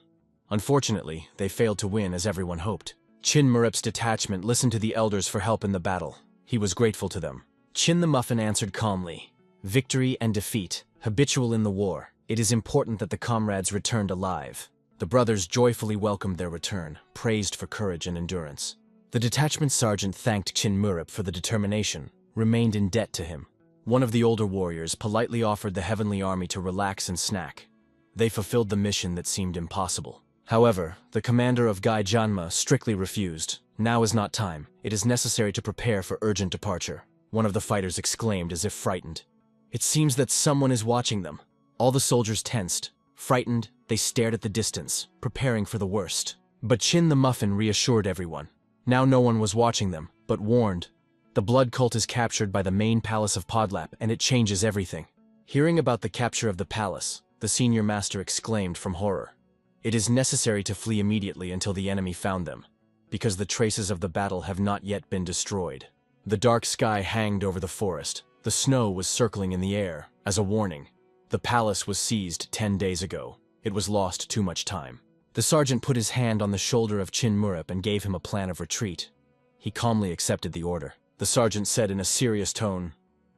Unfortunately, they failed to win as everyone hoped. Qin Murup's detachment listened to the elders for help in the battle. He was grateful to them. Qin the Muffin answered calmly. Victory and defeat, habitual in the war. It is important that the comrades returned alive. The brothers joyfully welcomed their return, praised for courage and endurance. The detachment sergeant thanked Qin Murup for the determination, remained in debt to him. One of the older warriors politely offered the heavenly army to relax and snack. They fulfilled the mission that seemed impossible. However, the commander of Gai Janma strictly refused. Now is not time. It is necessary to prepare for urgent departure. One of the fighters exclaimed as if frightened. It seems that someone is watching them. All the soldiers tensed. Frightened, they stared at the distance, preparing for the worst. But Qin the Muffin reassured everyone. Now no one was watching them, but warned. The blood cult is captured by the main palace of Podlap, and it changes everything. Hearing about the capture of the palace, the senior master exclaimed from horror. It is necessary to flee immediately until the enemy found them, because the traces of the battle have not yet been destroyed. The dark sky hanged over the forest. The snow was circling in the air, as a warning. The palace was seized 10 days ago. It was lost too much time. The sergeant put his hand on the shoulder of Qin Murup and gave him a plan of retreat. He calmly accepted the order. The sergeant said in a serious tone,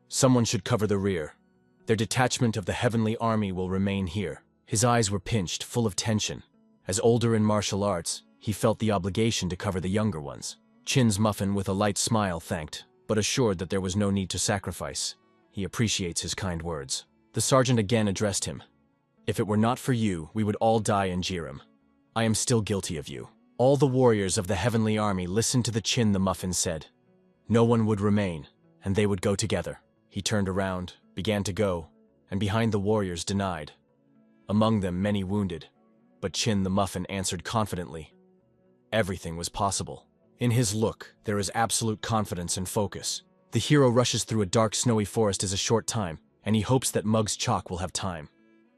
"Someone should cover the rear. Their detachment of the heavenly army will remain here." His eyes were pinched, full of tension. As older in martial arts, he felt the obligation to cover the younger ones. Qin's Muffin with a light smile thanked, but assured that there was no need to sacrifice. He appreciates his kind words. The sergeant again addressed him. "If it were not for you, we would all die in Jirim. I am still guilty of you." All the warriors of the heavenly army listened to the Qin the Muffin said. No one would remain, and they would go together. He turned around, began to go, and behind the warriors denied. Among them many wounded, but Qin the Muffin answered confidently. Everything was possible. In his look, there is absolute confidence and focus. The hero rushes through a dark snowy forest as a short time, and he hopes that Mug's chalk will have time.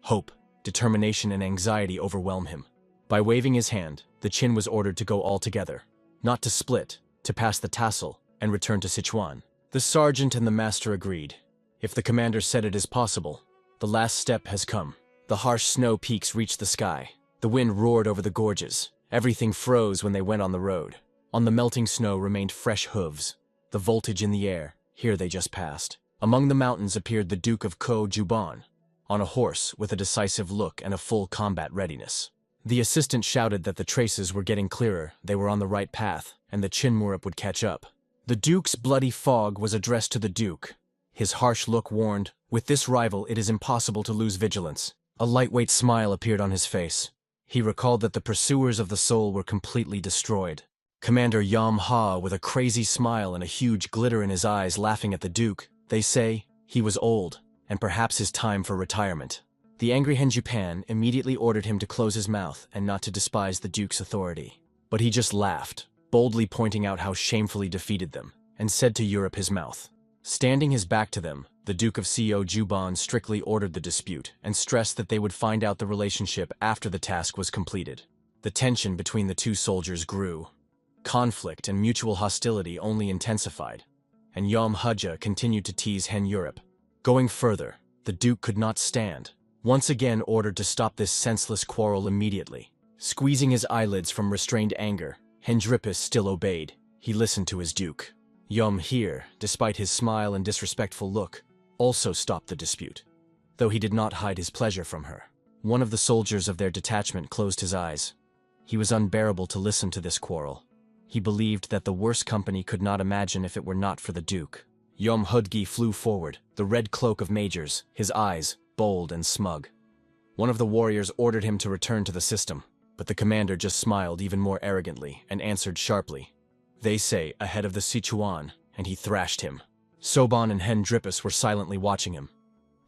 Hope, determination, and anxiety overwhelm him. By waving his hand, the Qin was ordered to go all together, not to split, to pass the tassel, and return to Sichuan. The sergeant and the master agreed. If the commander said it is possible, the last step has come. The harsh snow peaks reached the sky. The wind roared over the gorges. Everything froze when they went on the road. On the melting snow remained fresh hooves. The voltage in the air, here they just passed. Among the mountains appeared the Duke of Ko Juban, on a horse with a decisive look and a full combat readiness. The assistant shouted that the traces were getting clearer, they were on the right path, and the Qin Murup would catch up. The Duke's bloody fog was addressed to the Duke. His harsh look warned, with this rival it is impossible to lose vigilance. A lightweight smile appeared on his face. He recalled that the pursuers of the soul were completely destroyed. Commander Yam Ha, with a crazy smile and a huge glitter in his eyes, laughing at the Duke. They say he was old, and perhaps his time for retirement. The angry Henjupan immediately ordered him to close his mouth and not to despise the Duke's authority. But he just laughed, boldly pointing out how shamefully defeated them, and said to Europe his mouth. Standing his back to them, the Duke of Co Juban strictly ordered the dispute and stressed that they would find out the relationship after the task was completed. The tension between the two soldiers grew. Conflict and mutual hostility only intensified, and Yom Hudja continued to tease Hen Europe. Going further, the Duke could not stand, once again ordered to stop this senseless quarrel immediately. Squeezing his eyelids from restrained anger, Hendrippus still obeyed. He listened to his Duke. Yom here, despite his smile and disrespectful look, also stopped the dispute, though he did not hide his pleasure from her. One of the soldiers of their detachment closed his eyes. He was unbearable to listen to this quarrel. He believed that the worst company could not imagine if it were not for the Duke. Yom Hudgi flew forward, the red cloak of majors, his eyes bold and smug. One of the warriors ordered him to return to the system, but the commander just smiled even more arrogantly and answered sharply. They say ahead of the Sichuan, and he thrashed him. Soban and Hendrippus were silently watching him.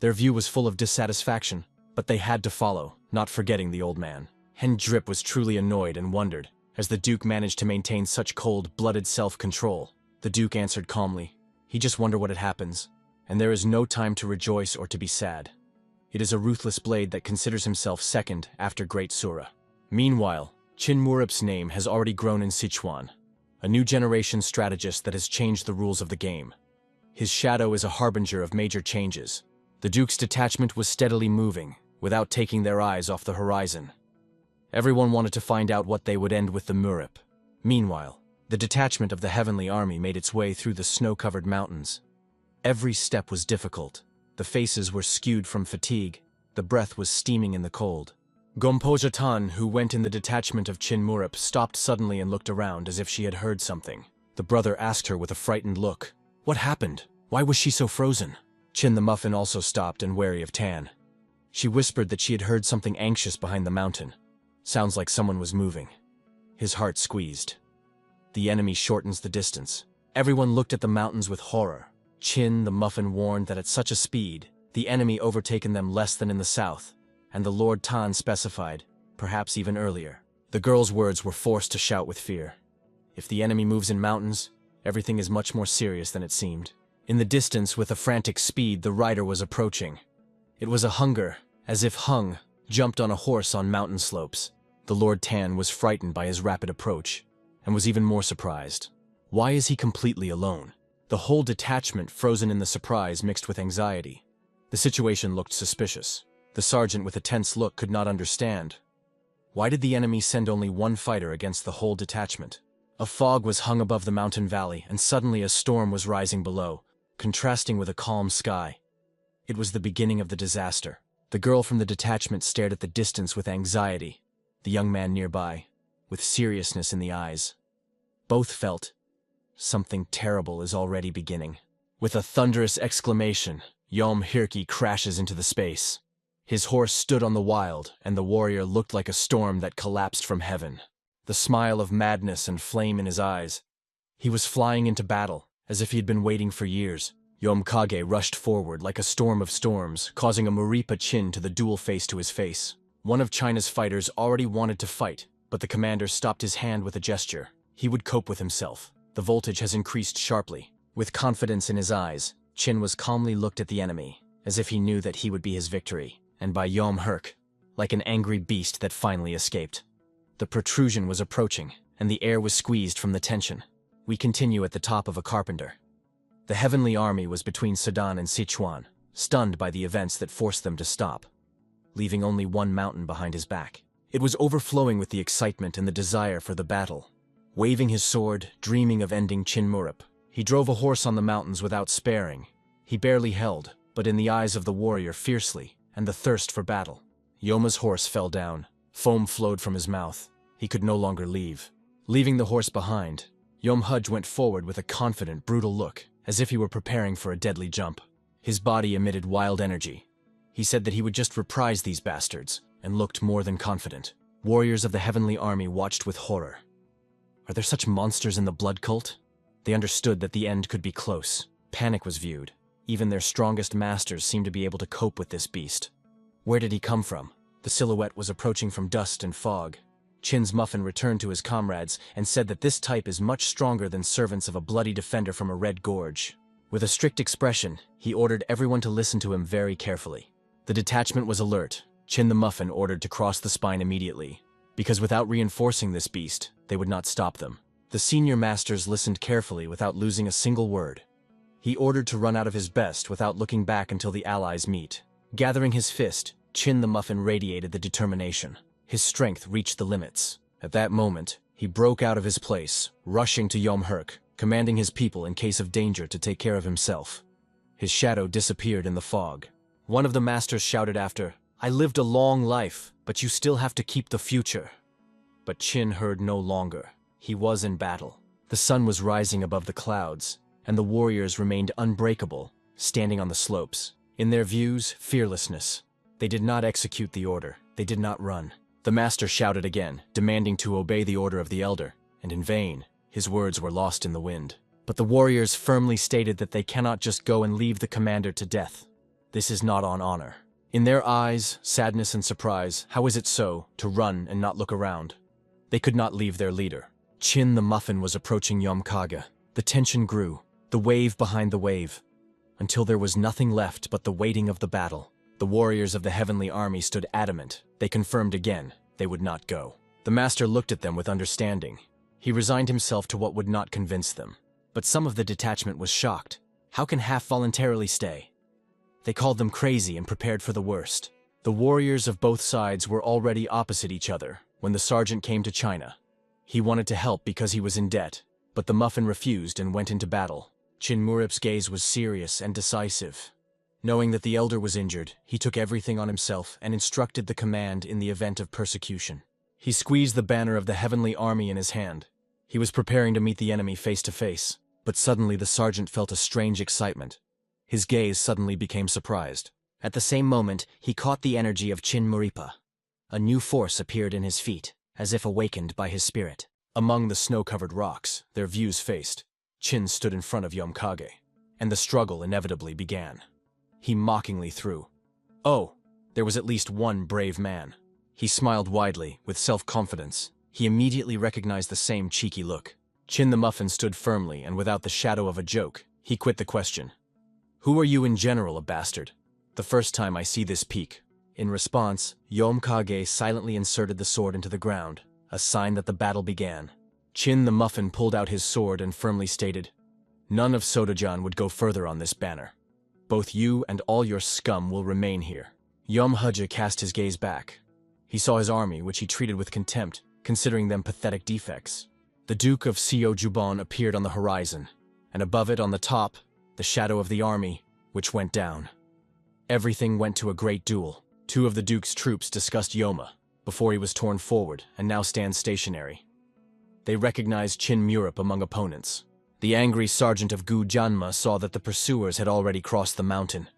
Their view was full of dissatisfaction, but they had to follow, not forgetting the old man. Hendrip was truly annoyed and wondered, as the Duke managed to maintain such cold-blooded self-control. The Duke answered calmly, "He just wonder what it happens, and there is no time to rejoice or to be sad. It is a ruthless blade that considers himself second after Great Sura." Meanwhile, Qin Murup's name has already grown in Sichuan, a new generation strategist that has changed the rules of the game. His shadow is a harbinger of major changes. The Duke's detachment was steadily moving, without taking their eyes off the horizon. Everyone wanted to find out what they would end with the Murup. Meanwhile, the detachment of the Heavenly Army made its way through the snow-covered mountains. Every step was difficult. The faces were skewed from fatigue. The breath was steaming in the cold. Gompojatan, who went in the detachment of Qin Murup, stopped suddenly and looked around as if she had heard something. The brother asked her with a frightened look, "What happened? Why was she so frozen?" Qin the Muffin also stopped and wary of Tan. She whispered that she had heard something anxious behind the mountain. Sounds like someone was moving. His heart squeezed. The enemy shortens the distance. Everyone looked at the mountains with horror. Qin the Muffin warned that at such a speed, the enemy overtaken them less than in the south, and the Lord Tan specified, perhaps even earlier. The girl's words were forced to shout with fear. If the enemy moves in mountains, everything is much more serious than it seemed. In the distance, with a frantic speed, the rider was approaching. It was a hunger, as if Hung jumped on a horse on mountain slopes. The Lord Tan was frightened by his rapid approach, and was even more surprised. Why is he completely alone? The whole detachment frozen in the surprise mixed with anxiety. The situation looked suspicious. The sergeant with a tense look could not understand. Why did the enemy send only one fighter against the whole detachment? A fog was hung above the mountain valley, and suddenly a storm was rising below, contrasting with a calm sky. It was the beginning of the disaster. The girl from the detachment stared at the distance with anxiety, the young man nearby, with seriousness in the eyes. Both felt something terrible is already beginning. With a thunderous exclamation, Yom Hirki crashes into the space. His horse stood on the wild, and the warrior looked like a storm that collapsed from heaven. The smile of madness and flame in his eyes. He was flying into battle, as if he had been waiting for years. Yom Kage rushed forward like a storm of storms, causing a Muripa chin to the dual face to his face. One of China's fighters already wanted to fight, but the commander stopped his hand with a gesture. He would cope with himself. The voltage has increased sharply. With confidence in his eyes, Qin was calmly looked at the enemy, as if he knew that he would be his victory, and by Yom Herk, like an angry beast that finally escaped. The protrusion was approaching, and the air was squeezed from the tension. We continue at the top of a carpenter. The Heavenly Army was between Sedan and Sichuan, stunned by the events that forced them to stop, leaving only one mountain behind his back. It was overflowing with the excitement and the desire for the battle. Waving his sword, dreaming of ending Qin Murup, he drove a horse on the mountains without sparing. He barely held, but in the eyes of the warrior fiercely, and the thirst for battle. Yoma's horse fell down. Foam flowed from his mouth. He could no longer leave. Leaving the horse behind, Yom Hudge went forward with a confident, brutal look, as if he were preparing for a deadly jump. His body emitted wild energy. He said that he would just reprise these bastards, and looked more than confident. Warriors of the Heavenly Army watched with horror. Are there such monsters in the blood cult? They understood that the end could be close. Panic was viewed. Even their strongest masters seemed to be able to cope with this beast. Where did he come from? The silhouette was approaching from dust and fog. Qin's Muffin returned to his comrades and said that this type is much stronger than servants of a bloody defender from a red gorge. With a strict expression, he ordered everyone to listen to him very carefully. The detachment was alert. Qin the Muffin ordered to cross the spine immediately, because without reinforcing this beast, they would not stop them. The The senior masters listened carefully without losing a single word. He ordered to run out of his best without looking back until the allies meet. Gathering his fist, Chin the Muffin radiated the determination. His strength reached the limits. At that moment, he broke out of his place, rushing to Yomherk, commanding his people in case of danger to take care of himself. His shadow disappeared in the fog. One of the masters shouted after, "I lived a long life, but you still have to keep the future." But Chin heard no longer. He was in battle. The sun was rising above the clouds, and the warriors remained unbreakable, standing on the slopes. In their views, fearlessness. They did not execute the order. They did not run. The master shouted again, demanding to obey the order of the elder, and in vain. His words were lost in the wind. But the warriors firmly stated that they cannot just go and leave the commander to death. This is not on honor. In their eyes, sadness and surprise, how is it so, to run and not look around? They could not leave their leader. Chin the Muffin was approaching Yomkage. The tension grew, the wave behind the wave, until there was nothing left but the waiting of the battle. The warriors of the heavenly army stood adamant. They confirmed again, they would not go. The master looked at them with understanding. He resigned himself to what would not convince them. But some of the detachment was shocked. How can half voluntarily stay? They called them crazy and prepared for the worst. The warriors of both sides were already opposite each other when the sergeant came to China. He wanted to help because he was in debt, but the Muffin refused and went into battle. Chin Murip's gaze was serious and decisive. Knowing that the elder was injured, he took everything on himself and instructed the command in the event of persecution. He squeezed the banner of the heavenly army in his hand. He was preparing to meet the enemy face to face, but suddenly the sergeant felt a strange excitement. His gaze suddenly became surprised. At the same moment, he caught the energy of Chin Muripa. A new force appeared in his feet, as if awakened by his spirit. Among the snow-covered rocks, their views faced, Chin stood in front of Yomkage, and the struggle inevitably began. He mockingly threw. Oh, there was at least one brave man. He smiled widely, with self-confidence. He immediately recognized the same cheeky look. Chin the Muffin stood firmly, and without the shadow of a joke, he quit the question. Who are you in general, a bastard? The first time I see this peak. In response, Yomkage silently inserted the sword into the ground, a sign that the battle began. Chin the Muffin pulled out his sword and firmly stated, "None of Sodajan would go further on this banner. Both you and all your scum will remain here." Yomhuje cast his gaze back. He saw his army, which he treated with contempt, considering them pathetic defects. The Duke of Seojuban appeared on the horizon, and above it on the top, the shadow of the army, which went down. Everything went to a great duel. Two of the Duke's troops discussed Yoma, before he was torn forward, and now stands stationary. They recognized Chin Murip among opponents. The angry sergeant of Gu Janma saw that the pursuers had already crossed the mountain.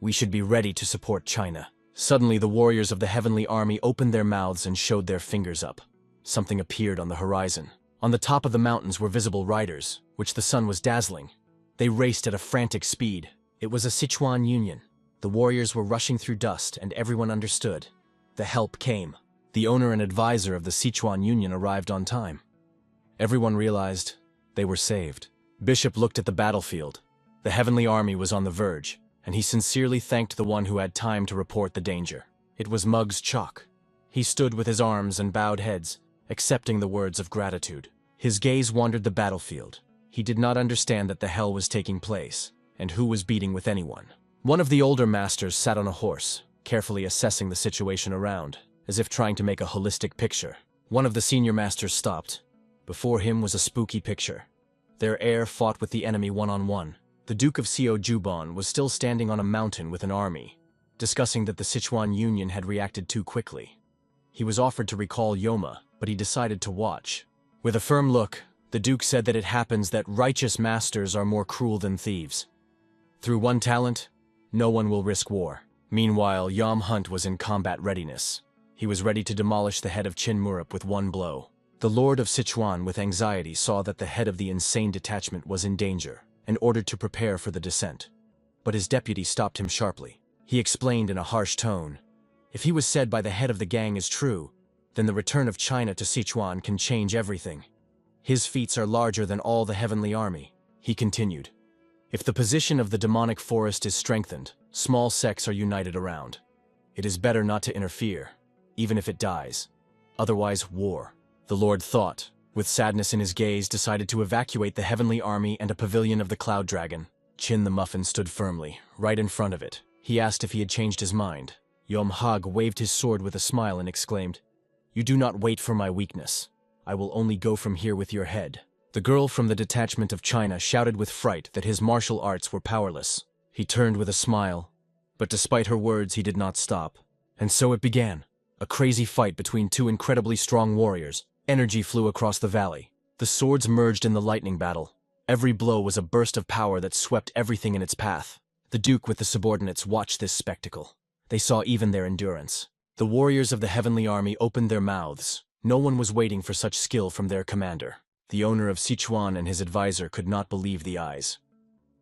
We should be ready to support China. Suddenly, the warriors of the heavenly army opened their mouths and showed their fingers up. Something appeared on the horizon. On the top of the mountains were visible riders, which the sun was dazzling. They raced at a frantic speed. It was a Sichuan Union. The warriors were rushing through dust, and everyone understood. The help came. The owner and advisor of the Sichuan Union arrived on time. Everyone realized they were saved. Bishop looked at the battlefield. The heavenly army was on the verge, and he sincerely thanked the one who had time to report the danger. It was Muggs Chalk. He stood with his arms and bowed heads, accepting the words of gratitude. His gaze wandered the battlefield. He did not understand that the hell was taking place, and who was beating with anyone. One of the older masters sat on a horse, carefully assessing the situation around, as if trying to make a holistic picture. One of the senior masters stopped. Before him was a spooky picture. Their heir fought with the enemy one-on-one. The Duke of Seojuban was still standing on a mountain with an army, discussing that the Sichuan Union had reacted too quickly. He was offered to recall Yoma, but he decided to watch. With a firm look, the Duke said that it happens that righteous masters are more cruel than thieves. Through one talent, no one will risk war. Meanwhile, Yom Hunt was in combat readiness. He was ready to demolish the head of Chin Murip with one blow. The Lord of Sichuan, with anxiety, saw that the head of the insane detachment was in danger, and ordered to prepare for the descent. But his deputy stopped him sharply. He explained in a harsh tone, if he was said by the head of the gang is true, then the return of China to Sichuan can change everything. His feats are larger than all the heavenly army. He continued, if the position of the demonic forest is strengthened, small sects are united around. It is better not to interfere, even if it dies. Otherwise, war. The Lord thought, with sadness in his gaze, decided to evacuate the heavenly army and a pavilion of the Cloud Dragon. Chin the Muffin stood firmly, right in front of it. He asked if he had changed his mind. Yom Hag waved his sword with a smile and exclaimed, "You do not wait for my weakness. I will only go from here with your head." The girl from the detachment of China shouted with fright that his martial arts were powerless. He turned with a smile, but despite her words he did not stop. And so it began. A crazy fight between two incredibly strong warriors. Energy flew across the valley. The swords merged in the lightning battle. Every blow was a burst of power that swept everything in its path. The Duke with the subordinates watched this spectacle. They saw even their endurance. The warriors of the heavenly army opened their mouths. No one was waiting for such skill from their commander. The owner of Sichuan and his advisor could not believe the eyes.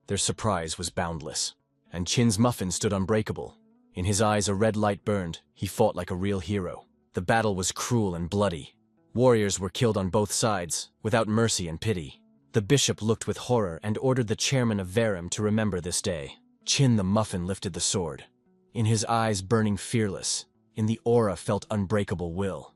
Their surprise was boundless. And Chin's Muffin stood unbreakable. In his eyes a red light burned. He fought like a real hero. The battle was cruel and bloody. Warriors were killed on both sides, without mercy and pity. The bishop looked with horror and ordered the chairman of Verum to remember this day. Chin the Muffin lifted the sword. In his eyes burning fearless, in the aura felt unbreakable will.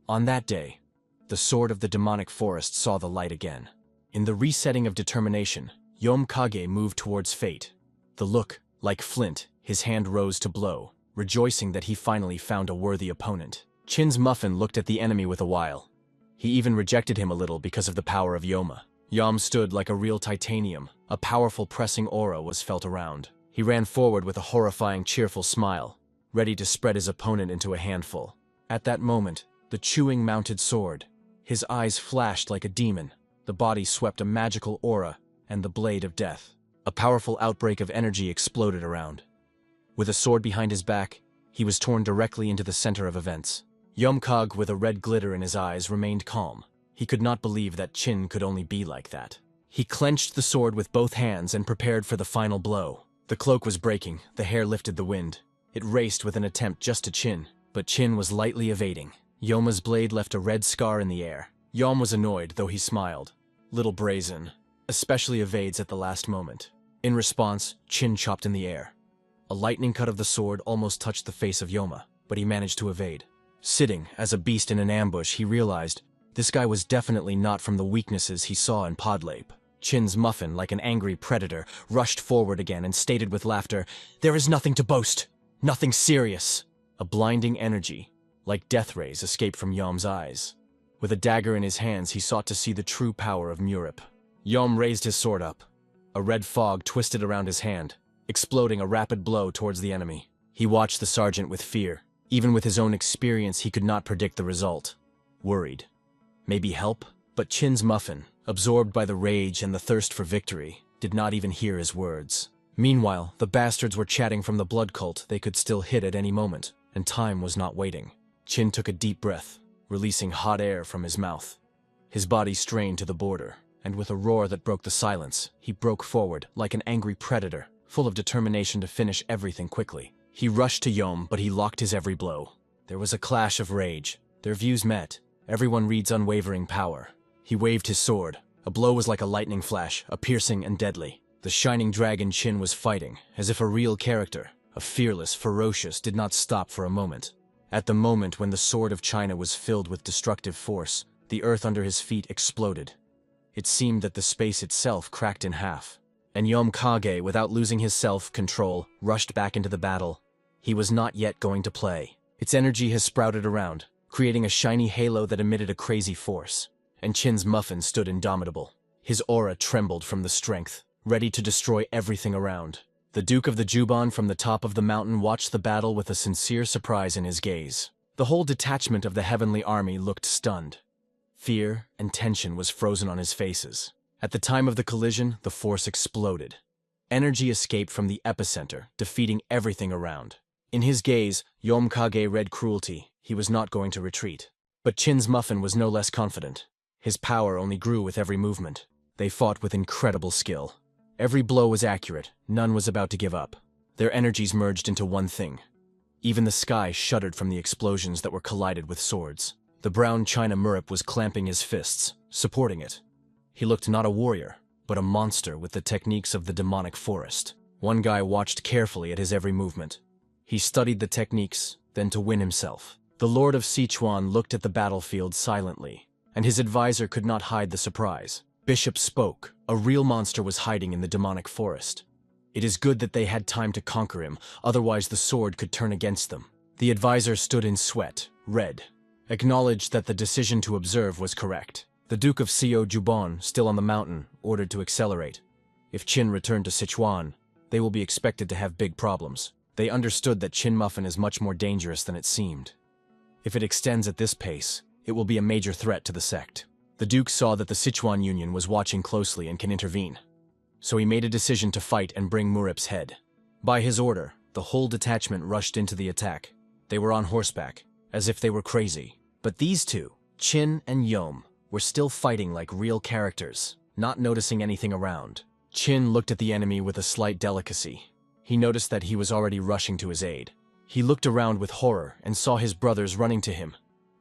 On that day, the sword of the demonic forest saw the light again. In the resetting of determination, Yom Kage moved towards fate. The look, like flint, his hand rose to blow, rejoicing that he finally found a worthy opponent. Chin's Muffin looked at the enemy with a while. He even rejected him a little because of the power of Yoma. Yom stood like a real titanium. A powerful pressing aura was felt around. He ran forward with a horrifying, cheerful smile, ready to spread his opponent into a handful. At that moment, the chewing mounted sword. His eyes flashed like a demon. The body swept a magical aura and the blade of death. A powerful outbreak of energy exploded around. With a sword behind his back, he was torn directly into the center of events. Yomkag, with a red glitter in his eyes, remained calm. He could not believe that Chin could only be like that. He clenched the sword with both hands and prepared for the final blow. The cloak was breaking, the hair lifted the wind. It raced with an attempt just to Chin, but Chin was lightly evading. Yoma's blade left a red scar in the air. Yom was annoyed, though he smiled. Little brazen, especially evades at the last moment. In response, Chin chopped in the air. A lightning cut of the sword almost touched the face of Yoma, but he managed to evade. Sitting as a beast in an ambush, he realized this guy was definitely not from the weaknesses he saw in Podlape. Chin's Muffin, like an angry predator, rushed forward again and stated with laughter, "There is nothing to boast, nothing serious." A blinding energy, like death rays, escaped from Yom's eyes. With a dagger in his hands, he sought to see the true power of Murip. Yom raised his sword up. A red fog twisted around his hand, exploding a rapid blow towards the enemy. He watched the sergeant with fear. Even with his own experience, he could not predict the result. Worried. Maybe help? But Chin's Muffin, absorbed by the rage and the thirst for victory, did not even hear his words. Meanwhile, the bastards were chatting from the blood cult they could still hit at any moment, and time was not waiting. Chin took a deep breath, releasing hot air from his mouth. His body strained to the border, and with a roar that broke the silence, he broke forward like an angry predator, full of determination to finish everything quickly. He rushed to Yom, but he locked his every blow. There was a clash of rage. Their views met. Everyone reads unwavering power. He waved his sword. A blow was like a lightning flash, a piercing and deadly. The shining dragon Chin was fighting, as if a real character, a fearless, ferocious, did not stop for a moment. At the moment when the sword of China was filled with destructive force, the earth under his feet exploded. It seemed that the space itself cracked in half. And Yom Kage, without losing his self-control, rushed back into the battle. He was not yet going to play. Its energy has sprouted around, creating a shiny halo that emitted a crazy force. And Chin's Muffin stood indomitable. His aura trembled from the strength, ready to destroy everything around. The Duke of the Juban from the top of the mountain watched the battle with a sincere surprise in his gaze. The whole detachment of the heavenly army looked stunned. Fear and tension was frozen on his faces. At the time of the collision, the force exploded. Energy escaped from the epicenter, defeating everything around. In his gaze, Yom Kage read cruelty. He was not going to retreat. But Chin's Muffin was no less confident. His power only grew with every movement. They fought with incredible skill. Every blow was accurate. None was about to give up. Their energies merged into one thing. Even the sky shuddered from the explosions that were collided with swords. The brown China Murip was clamping his fists, supporting it. He looked not a warrior, but a monster with the techniques of the demonic forest. One guy watched carefully at his every movement. He studied the techniques, then to win himself. The Lord of Sichuan looked at the battlefield silently, and his advisor could not hide the surprise. Bishop spoke. A real monster was hiding in the demonic forest. It is good that they had time to conquer him, otherwise the sword could turn against them. The advisor stood in sweat, red, acknowledged that the decision to observe was correct. The Duke of Seo Jubon, still on the mountain, ordered to accelerate. If Qin returned to Sichuan, they will be expected to have big problems. They understood that Qin Muffin is much more dangerous than it seemed. If it extends at this pace, it will be a major threat to the sect. The Duke saw that the Sichuan Union was watching closely and can intervene. So he made a decision to fight and bring Murip's head. By his order, the whole detachment rushed into the attack. They were on horseback, as if they were crazy. But these two, Qin and Yom, were still fighting like real characters, not noticing anything around. Qin looked at the enemy with a slight delicacy. He noticed that he was already rushing to his aid. He looked around with horror and saw his brothers running to him.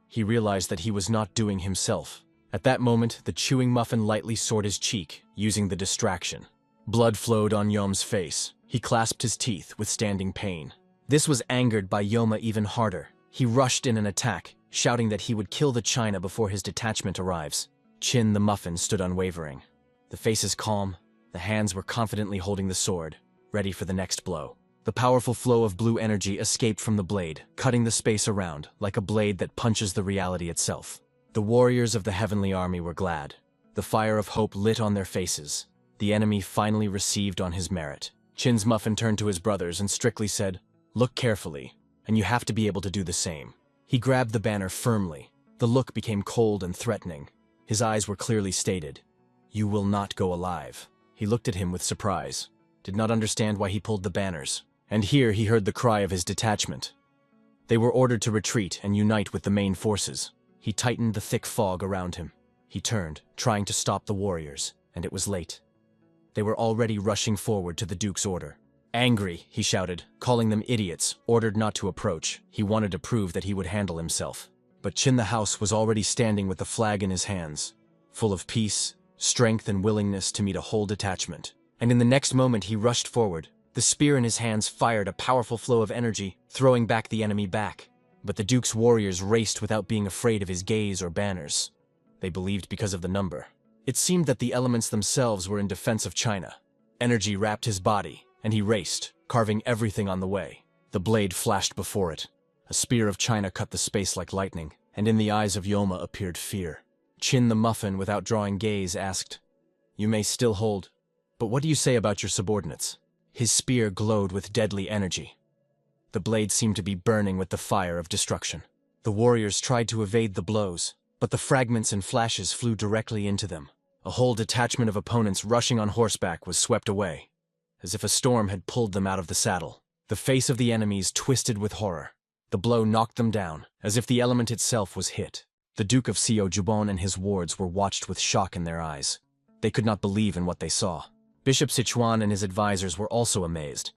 He realized that he was not doing himself. At that moment, the chewing muffin lightly soared his cheek, using the distraction. Blood flowed on Yom's face. He clasped his teeth, withstanding pain. This was angered by Yoma even harder. He rushed in an attack, shouting that he would kill the China before his detachment arrives. Qin the muffin stood unwavering. The faces calm, the hands were confidently holding the sword, ready for the next blow. The powerful flow of blue energy escaped from the blade, cutting the space around, like a blade that punches the reality itself. The warriors of the heavenly army were glad. The fire of hope lit on their faces. The enemy finally received on his merit. Qin's muffin turned to his brothers and strictly said, "Look carefully, and you have to be able to do the same." He grabbed the banner firmly. The look became cold and threatening. His eyes were clearly stated, "You will not go alive." He looked at him with surprise, did not understand why he pulled the banners. And here he heard the cry of his detachment. They were ordered to retreat and unite with the main forces. He tightened the thick fog around him. He turned, trying to stop the warriors, and it was late. They were already rushing forward to the Duke's order. Angry, he shouted, calling them idiots, ordered not to approach. He wanted to prove that he would handle himself. But Qin the House was already standing with the flag in his hands, full of peace, strength, and willingness to meet a whole detachment. And in the next moment he rushed forward. The spear in his hands fired a powerful flow of energy, throwing back the enemy back. But the Duke's warriors raced without being afraid of his gaze or banners. They believed because of the number. It seemed that the elements themselves were in defense of China. Energy wrapped his body, and he raced, carving everything on the way. The blade flashed before it. A spear of China cut the space like lightning, and in the eyes of Yoma appeared fear. Qin the muffin, without drawing gaze, asked, "You may still hold, but what do you say about your subordinates?" His spear glowed with deadly energy. The blade seemed to be burning with the fire of destruction. The warriors tried to evade the blows, but the fragments and flashes flew directly into them. A whole detachment of opponents rushing on horseback was swept away, as if a storm had pulled them out of the saddle. The face of the enemies twisted with horror. The blow knocked them down, as if the element itself was hit. The Duke of Seo Jubon and his wards were watched with shock in their eyes. They could not believe in what they saw. Bishop Sichuan and his advisors were also amazed.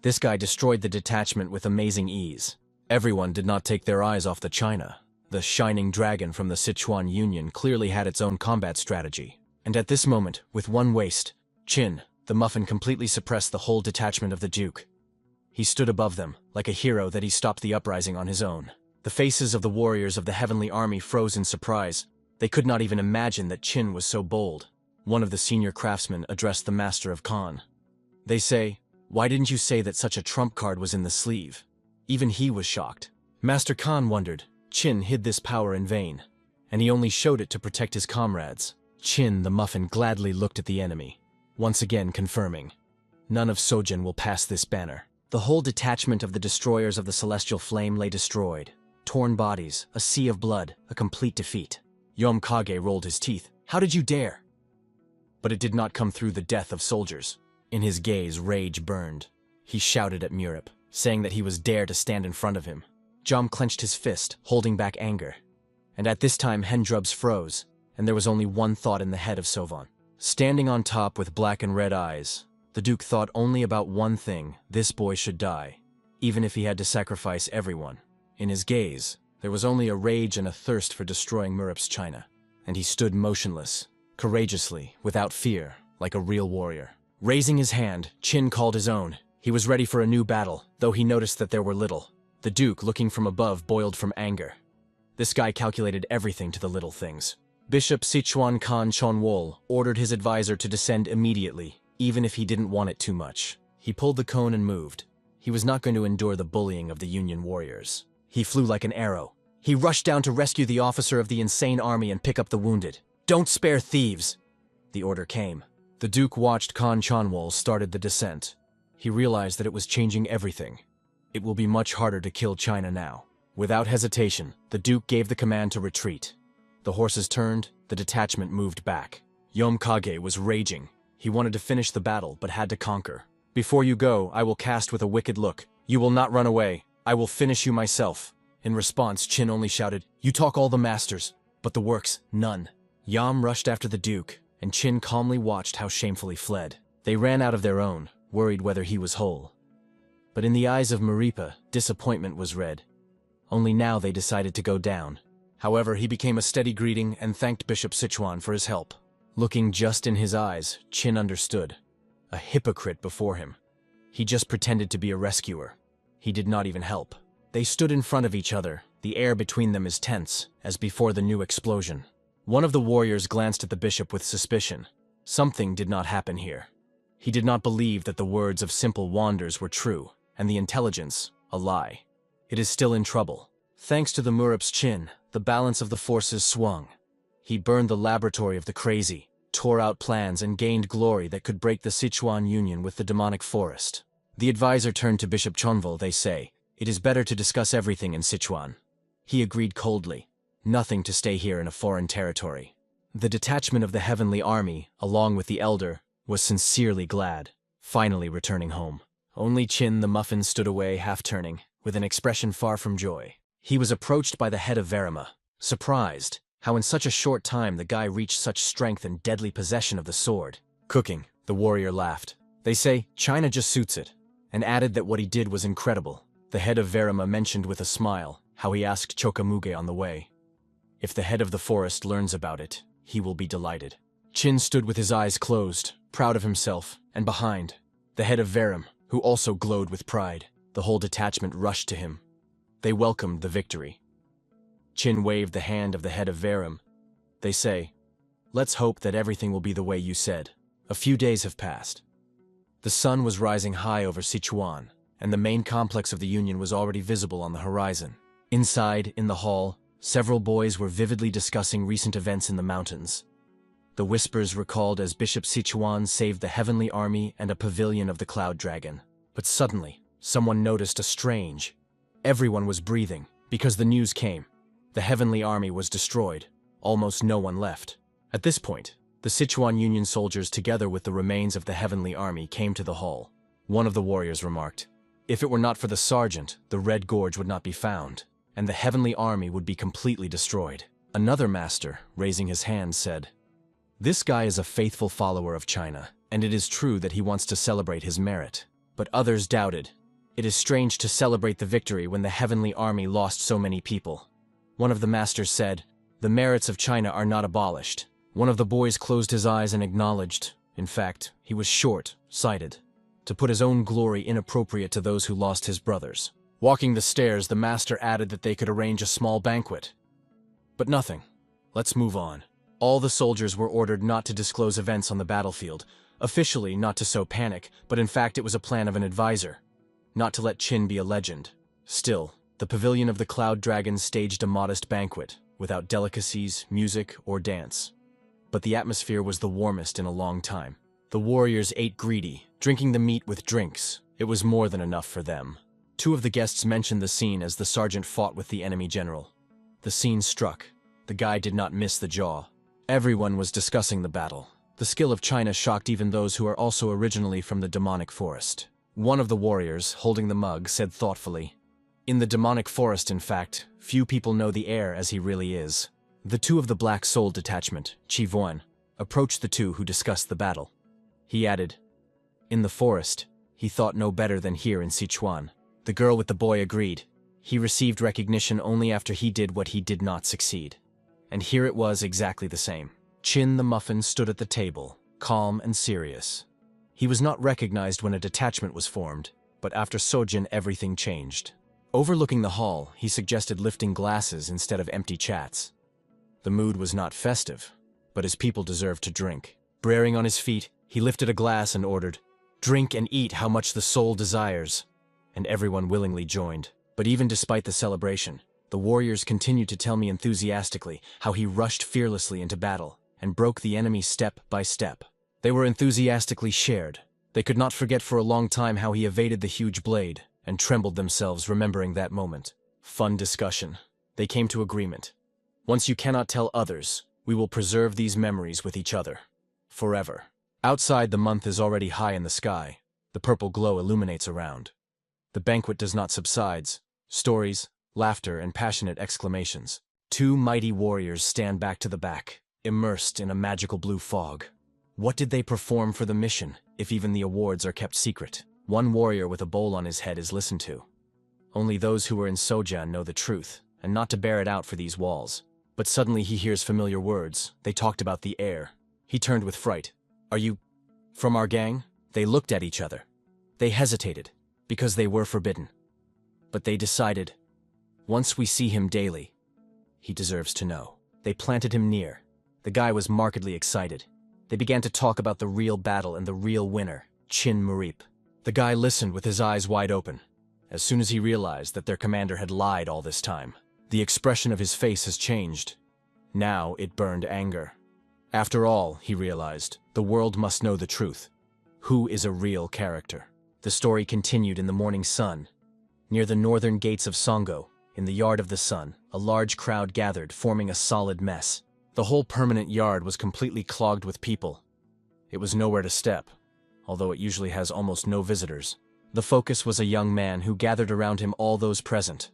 This guy destroyed the detachment with amazing ease. Everyone did not take their eyes off the China. The shining dragon from the Sichuan Union clearly had its own combat strategy. And at this moment, with one waist, Qin, the muffin, completely suppressed the whole detachment of the Duke. He stood above them, like a hero that he stopped the uprising on his own. The faces of the warriors of the heavenly army froze in surprise. They could not even imagine that Qin was so bold. One of the senior craftsmen addressed the master of Khan. "They say, why didn't you say that such a trump card was in the sleeve?" Even he was shocked. Master Khan wondered. Qin hid this power in vain, and he only showed it to protect his comrades. Qin the muffin gladly looked at the enemy, once again confirming, "None of Sojin will pass this banner." The whole detachment of the destroyers of the celestial flame lay destroyed. Torn bodies, a sea of blood, a complete defeat. Yom Kage rolled his teeth. "How did you dare?" But it did not come through the death of soldiers. In his gaze, rage burned. He shouted at Murip, saying that he was dare to stand in front of him. Jom clenched his fist, holding back anger. And at this time Hendrubs froze, and there was only one thought in the head of Sovan. Standing on top with black and red eyes, the Duke thought only about one thing: this boy should die, even if he had to sacrifice everyone. In his gaze, there was only a rage and a thirst for destroying Murip's China. And he stood motionless, courageously, without fear, like a real warrior. Raising his hand, Qin called his own. He was ready for a new battle, though he noticed that there were little. The Duke, looking from above, boiled from anger. This guy calculated everything to the little things. Bishop Sichuan Khan Chonwol ordered his advisor to descend immediately, even if he didn't want it too much. He pulled the cone and moved. He was not going to endure the bullying of the Union warriors. He flew like an arrow. He rushed down to rescue the officer of the insane army and pick up the wounded. "Don't spare thieves!" The order came. The Duke watched Khan Chonwol started the descent. He realized that it was changing everything. It will be much harder to kill China now. Without hesitation, the Duke gave the command to retreat. The horses turned, the detachment moved back. Yomkage was raging. He wanted to finish the battle, but had to conquer. "Before you go, I will cast with a wicked look. You will not run away. I will finish you myself." In response, Qin only shouted, "You talk all the masters, but the works, none." Yam rushed after the Duke, and Qin calmly watched how shamefully fled. They ran out of their own, worried whether he was whole. But in the eyes of Maripa, disappointment was red. Only now they decided to go down. However, he became a steady greeting and thanked Bishop Sichuan for his help. Looking just in his eyes, Qin understood. A hypocrite before him. He just pretended to be a rescuer. He did not even help. They stood in front of each other. The air between them is tense, as before the new explosion. One of the warriors glanced at the bishop with suspicion. Something did not happen here. He did not believe that the words of simple wanders were true, and the intelligence, a lie. It is still in trouble. Thanks to the Murup's Qin, the balance of the forces swung. He burned the laboratory of the crazy, tore out plans and gained glory that could break the Sichuan union with the demonic forest. The advisor turned to Bishop Chonvol. They say, "It is better to discuss everything in Sichuan." He agreed coldly. Nothing to stay here in a foreign territory. The detachment of the Heavenly Army, along with the elder, was sincerely glad, finally returning home. Only Qin the Muffin stood away, half-turning, with an expression far from joy. He was approached by the head of Verima, surprised how in such a short time the guy reached such strength and deadly possession of the sword. "Cooking," the warrior laughed. "They say China just suits it," and added that what he did was incredible. The head of Verima mentioned with a smile how he asked Chokamuge on the way. If the head of the forest learns about it, he will be delighted. Qin stood with his eyes closed, proud of himself, and behind, the head of Verim, who also glowed with pride. The whole detachment rushed to him. They welcomed the victory. Qin waved the hand of the head of Verim. They say, "Let's hope that everything will be the way you said." A few days have passed. The sun was rising high over Sichuan, and the main complex of the Union was already visible on the horizon. Inside, in the hall, several boys were vividly discussing recent events in the mountains. The whispers recalled as Bishop Sichuan saved the Heavenly Army and a pavilion of the Cloud Dragon. But suddenly, someone noticed a strange. Everyone was breathing, because the news came. The Heavenly Army was destroyed. Almost no one left. At this point, the Sichuan Union soldiers together with the remains of the Heavenly Army came to the hall. One of the warriors remarked, "If it were not for the sergeant, the Red Gorge would not be found, and the Heavenly Army would be completely destroyed." Another master, raising his hand, said, "This guy is a faithful follower of China, and it is true that he wants to celebrate his merit." But others doubted. "It is strange to celebrate the victory when the Heavenly Army lost so many people." One of the masters said, "The merits of China are not abolished." One of the boys closed his eyes and acknowledged, in fact, he was short-sighted, to put his own glory inappropriate to those who lost his brothers. Walking the stairs, the master added that they could arrange a small banquet. But nothing. Let's move on. All the soldiers were ordered not to disclose events on the battlefield, officially not to sow panic, but in fact it was a plan of an advisor. Not to let Qin be a legend. Still, the pavilion of the Cloud Dragon staged a modest banquet, without delicacies, music, or dance. But the atmosphere was the warmest in a long time. The warriors ate greedy, drinking the meat with drinks. It was more than enough for them. Two of the guests mentioned the scene as the sergeant fought with the enemy general. The scene struck. The guy did not miss the jaw. Everyone was discussing the battle. The skill of China shocked even those who are also originally from the demonic forest. One of the warriors, holding the mug, said thoughtfully, "In the demonic forest, in fact, few people know the heir as he really is." The two of the Black Soul detachment, Chi Vuan, approached the two who discussed the battle. He added, "In the forest, he thought no better than here in Sichuan." The girl with the boy agreed. He received recognition only after he did what he did not succeed. And here it was exactly the same. Qin the Muffin stood at the table, calm and serious. He was not recognized when a detachment was formed, but after Sojin everything changed. Overlooking the hall, he suggested lifting glasses instead of empty chats. The mood was not festive, but his people deserved to drink. Braring on his feet, he lifted a glass and ordered, "Drink and eat how much the soul desires," and everyone willingly joined. But even despite the celebration, the warriors continued to tell me enthusiastically how he rushed fearlessly into battle and broke the enemy step by step. They were enthusiastically shared. They could not forget for a long time how he evaded the huge blade and trembled themselves remembering that moment. Fun discussion. They came to agreement. Once you cannot tell others, we will preserve these memories with each other. Forever. Outside, the month is already high in the sky. The purple glow illuminates around. The banquet does not subside. Stories, laughter, and passionate exclamations. Two mighty warriors stand back to the back, immersed in a magical blue fog. What did they perform for the mission, if even the awards are kept secret? One warrior with a bowl on his head is listened to. Only those who were in Sojan know the truth, and not to bear it out for these walls. But suddenly he hears familiar words. They talked about the air. He turned with fright. "Are you from our gang?" They looked at each other. They hesitated, because they were forbidden. But they decided, once we see him daily, he deserves to know. They planted him near. The guy was markedly excited. They began to talk about the real battle and the real winner, Chin Murip. The guy listened with his eyes wide open. As soon as he realized that their commander had lied all this time, the expression of his face has changed. Now it burned anger. After all, he realized, the world must know the truth. Who is a real character? The story continued in the morning sun. Near the northern gates of Songo, in the Yard of the Sun, a large crowd gathered, forming a solid mess. The whole permanent yard was completely clogged with people. It was nowhere to step, although it usually has almost no visitors. The focus was a young man who gathered around him all those present.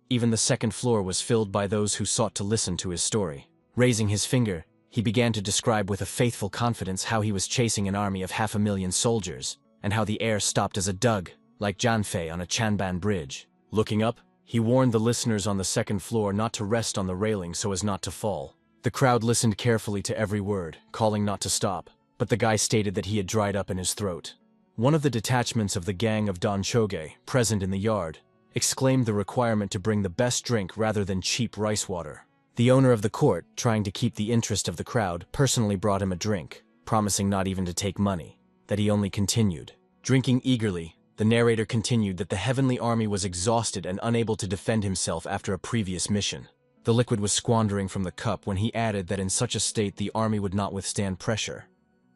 Even the second floor was filled by those who sought to listen to his story. Raising his finger, he began to describe with a faithful confidence how he was chasing an army of 500,000 soldiers, and how the air stopped as a dug, like Janfei on a Chanban bridge. Looking up, he warned the listeners on the second floor not to rest on the railing so as not to fall. The crowd listened carefully to every word, calling not to stop, but the guy stated that he had dried up in his throat. One of the detachments of the gang of Don Choge, present in the yard, exclaimed the requirement to bring the best drink rather than cheap rice water. The owner of the court, trying to keep the interest of the crowd, personally brought him a drink, promising not even to take money, that he only continued. Drinking eagerly, the narrator continued that the heavenly army was exhausted and unable to defend himself after a previous mission. The liquid was squandering from the cup when he added that in such a state the army would not withstand pressure.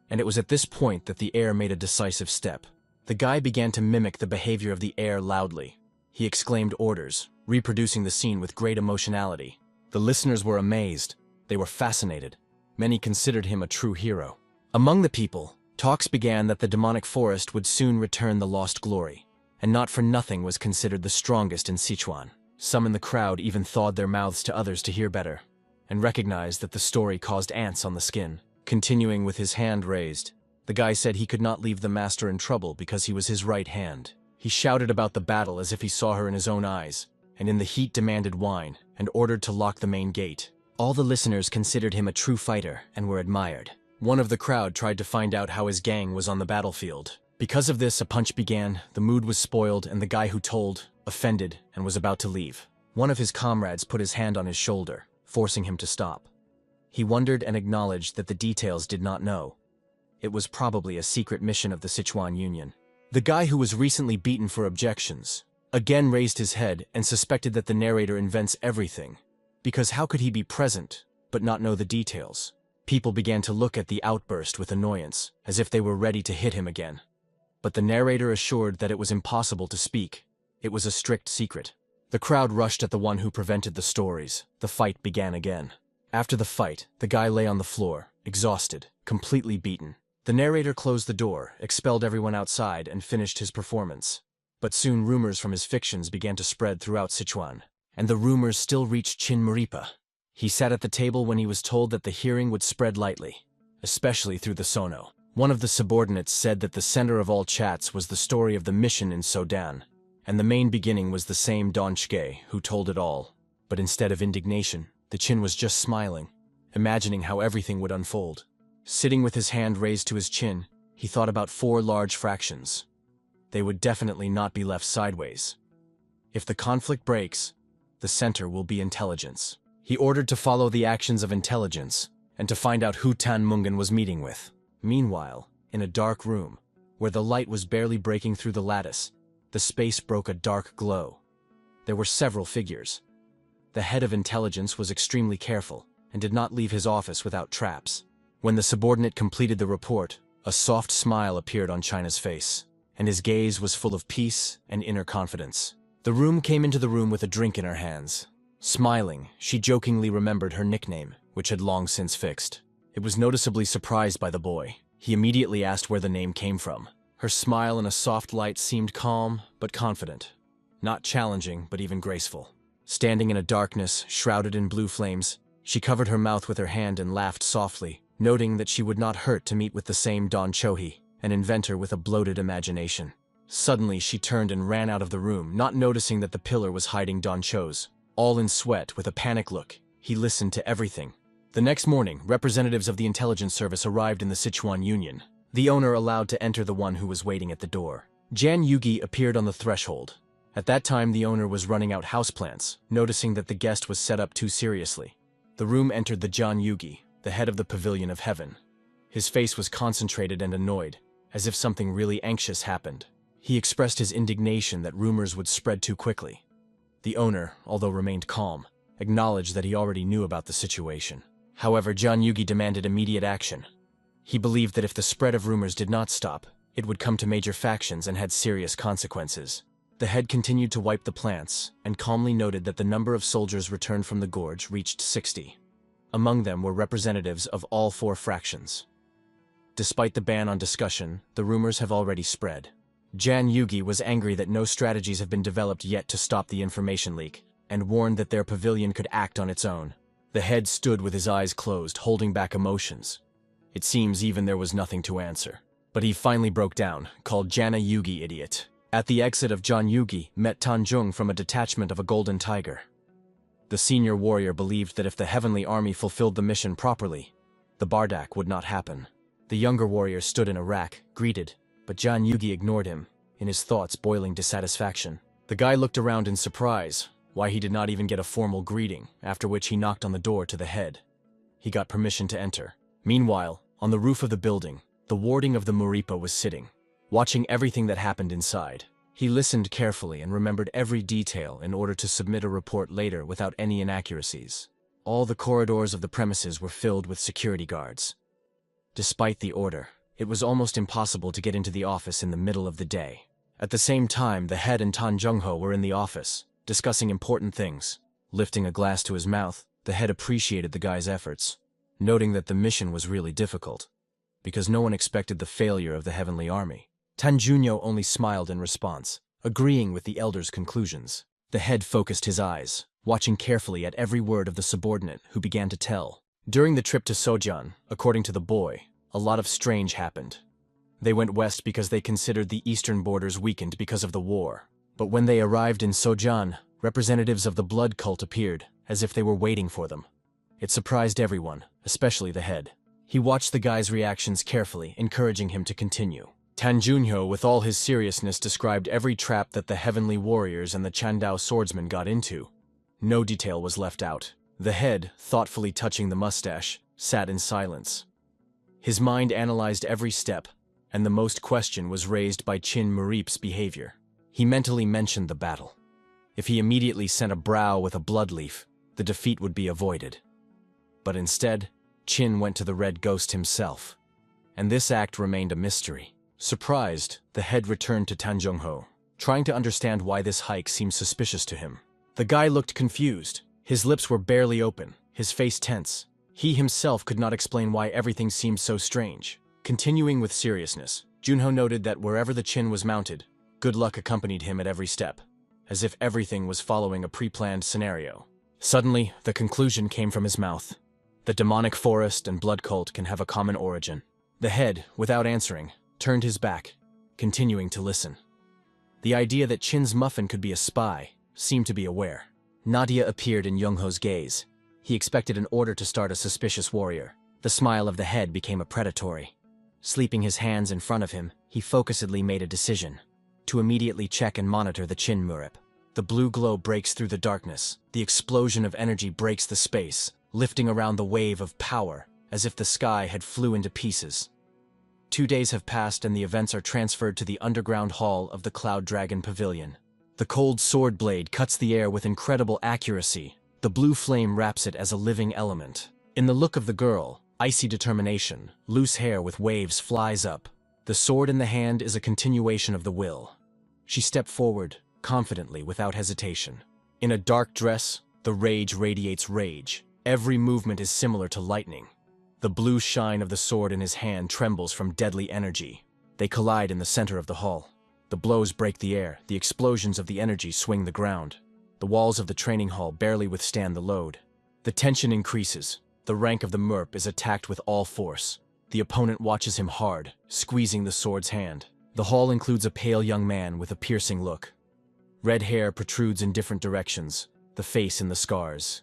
And it was at this point that the air made a decisive step. The guy began to mimic the behavior of the air loudly. He exclaimed orders, reproducing the scene with great emotionality. The listeners were amazed. They were fascinated. Many considered him a true hero. Among the people, talks began that the demonic forest would soon return the lost glory, and not for nothing was considered the strongest in Sichuan. Some in the crowd even thawed their mouths to others to hear better, and recognized that the story caused ants on the skin. Continuing with his hand raised, the guy said he could not leave the master in trouble because he was his right hand. He shouted about the battle as if he saw her in his own eyes, and in the heat demanded wine, and ordered to lock the main gate. All the listeners considered him a true fighter and were admired. One of the crowd tried to find out how his gang was on the battlefield. Because of this, a punch began, the mood was spoiled, and the guy who told, offended, and was about to leave. One of his comrades put his hand on his shoulder, forcing him to stop. He wondered and acknowledged that the details did not know. It was probably a secret mission of the Sichuan Union. The guy who was recently beaten for objections again raised his head and suspected that the narrator invents everything. Because how could he be present, but not know the details? People began to look at the outburst with annoyance, as if they were ready to hit him again. But the narrator assured that it was impossible to speak. It was a strict secret. The crowd rushed at the one who prevented the stories. The fight began again. After the fight, the guy lay on the floor, exhausted, completely beaten. The narrator closed the door, expelled everyone outside, and finished his performance. But soon rumors from his fictions began to spread throughout Sichuan, and the rumors still reached Chin Muripa. He sat at the table when he was told that the hearing would spread lightly, especially through the sono. One of the subordinates said that the center of all chats was the story of the mission in Sodan, and the main beginning was the same Don Chge who told it all. But instead of indignation, the Chin was just smiling, imagining how everything would unfold. Sitting with his hand raised to his chin, he thought about 4 large fractions. They would definitely not be left sideways. If the conflict breaks, the center will be intelligence. He ordered to follow the actions of intelligence and to find out who Tan Mungan was meeting with. Meanwhile, in a dark room, where the light was barely breaking through the lattice, the space broke a dark glow. There were several figures. The head of intelligence was extremely careful and did not leave his office without traps. When the subordinate completed the report, a soft smile appeared on China's face, and his gaze was full of peace and inner confidence. The room came into the room with a drink in her hands. Smiling, she jokingly remembered her nickname, which had long since fixed. It was noticeably surprised by the boy. He immediately asked where the name came from. Her smile in a soft light seemed calm but confident, not challenging but even graceful. Standing in a darkness shrouded in blue flames, she covered her mouth with her hand and laughed softly, noting that she would not hurt to meet with the same Don Chohi, an inventor with a bloated imagination. Suddenly, she turned and ran out of the room, not noticing that the pillar was hiding Don Cho's. All in sweat, with a panic look, he listened to everything. The next morning, representatives of the intelligence service arrived in the Sichuan Union. The owner allowed to enter the one who was waiting at the door. Jan Yugi appeared on the threshold. At that time, the owner was running out houseplants, noticing that the guest was set up too seriously. The room entered the Jan Yugi, the head of the Pavilion of Heaven. His face was concentrated and annoyed, as if something really anxious happened. He expressed his indignation that rumors would spread too quickly. The owner, although remained calm, acknowledged that he already knew about the situation. However, Jan Yugi demanded immediate action. He believed that if the spread of rumors did not stop, it would come to major factions and had serious consequences. The head continued to wipe the plants and calmly noted that the number of soldiers returned from the gorge reached 60. Among them were representatives of all 4 fractions. Despite the ban on discussion, the rumors have already spread. Jan Yugi was angry that no strategies have been developed yet to stop the information leak, and warned that their pavilion could act on its own. The head stood with his eyes closed, holding back emotions. It seems even there was nothing to answer. But he finally broke down, called Jana Yugi idiot. At the exit of Jan Yugi, met Tanjung from a detachment of a Golden Tiger. The senior warrior believed that if the heavenly army fulfilled the mission properly, the bardak would not happen. The younger warrior stood in a rack, greeted, but Jan Yugi ignored him, in his thoughts boiling dissatisfaction. The guy looked around in surprise, why he did not even get a formal greeting, after which he knocked on the door to the head. He got permission to enter. Meanwhile, on the roof of the building, the warding of the Muripa was sitting, watching everything that happened inside. He listened carefully and remembered every detail in order to submit a report later without any inaccuracies. All the corridors of the premises were filled with security guards. Despite the order, it was almost impossible to get into the office in the middle of the day. At the same time, the head and Tan Jung-ho were in the office, discussing important things. Lifting a glass to his mouth, the head appreciated the guy's efforts, noting that the mission was really difficult, because no one expected the failure of the heavenly army. Tan Junyo only smiled in response, agreeing with the elder's conclusions. The head focused his eyes, watching carefully at every word of the subordinate who began to tell. During the trip to Sojan, according to the boy, a lot of strange happened. They went west because they considered the eastern borders weakened because of the war. But when they arrived in Sojan, representatives of the blood cult appeared, as if they were waiting for them. It surprised everyone, especially the head. He watched the guy's reactions carefully, encouraging him to continue. Tan Junho, with all his seriousness, described every trap that the heavenly warriors and the Chandao swordsmen got into. No detail was left out. The head, thoughtfully touching the mustache, sat in silence. His mind analyzed every step, and the most question was raised by Chin Murip's behavior. He mentally mentioned the battle. If he immediately sent a brow with a blood leaf, the defeat would be avoided. But instead, Chin went to the Red Ghost himself, and this act remained a mystery. Surprised, the head returned to Tanjung-ho, trying to understand why this hike seemed suspicious to him. The guy looked confused. His lips were barely open, his face tense. He himself could not explain why everything seemed so strange. Continuing with seriousness, Junho noted that wherever the Chin was mounted, good luck accompanied him at every step, as if everything was following a pre-planned scenario. Suddenly, the conclusion came from his mouth. The demonic forest and blood cult can have a common origin. The head, without answering, turned his back, continuing to listen. The idea that Chin's muffin could be a spy seemed to be aware. Nadia appeared in Youngho's gaze. He expected an order to start a suspicious warrior. The smile of the head became a predatory. Sleeping his hands in front of him, he focusedly made a decision to immediately check and monitor the Chin Murip. The blue glow breaks through the darkness. The explosion of energy breaks the space, lifting around the wave of power, as if the sky had flew into pieces. 2 days have passed and the events are transferred to the underground hall of the Cloud Dragon Pavilion. The cold sword blade cuts the air with incredible accuracy. The blue flame wraps it as a living element. In the look of the girl, icy determination, loose hair with waves flies up. The sword in the hand is a continuation of the will. She stepped forward, confidently, without hesitation. In a dark dress, the rage radiates rage. Every movement is similar to lightning. The blue shine of the sword in his hand trembles from deadly energy. They collide in the center of the hall. The blows break the air, the explosions of the energy swing the ground. The walls of the training hall barely withstand the load. The tension increases. The rank of the Merp is attacked with all force. The opponent watches him hard, squeezing the sword's hand. The hall includes a pale young man with a piercing look. Red hair protrudes in different directions, the face in the scars.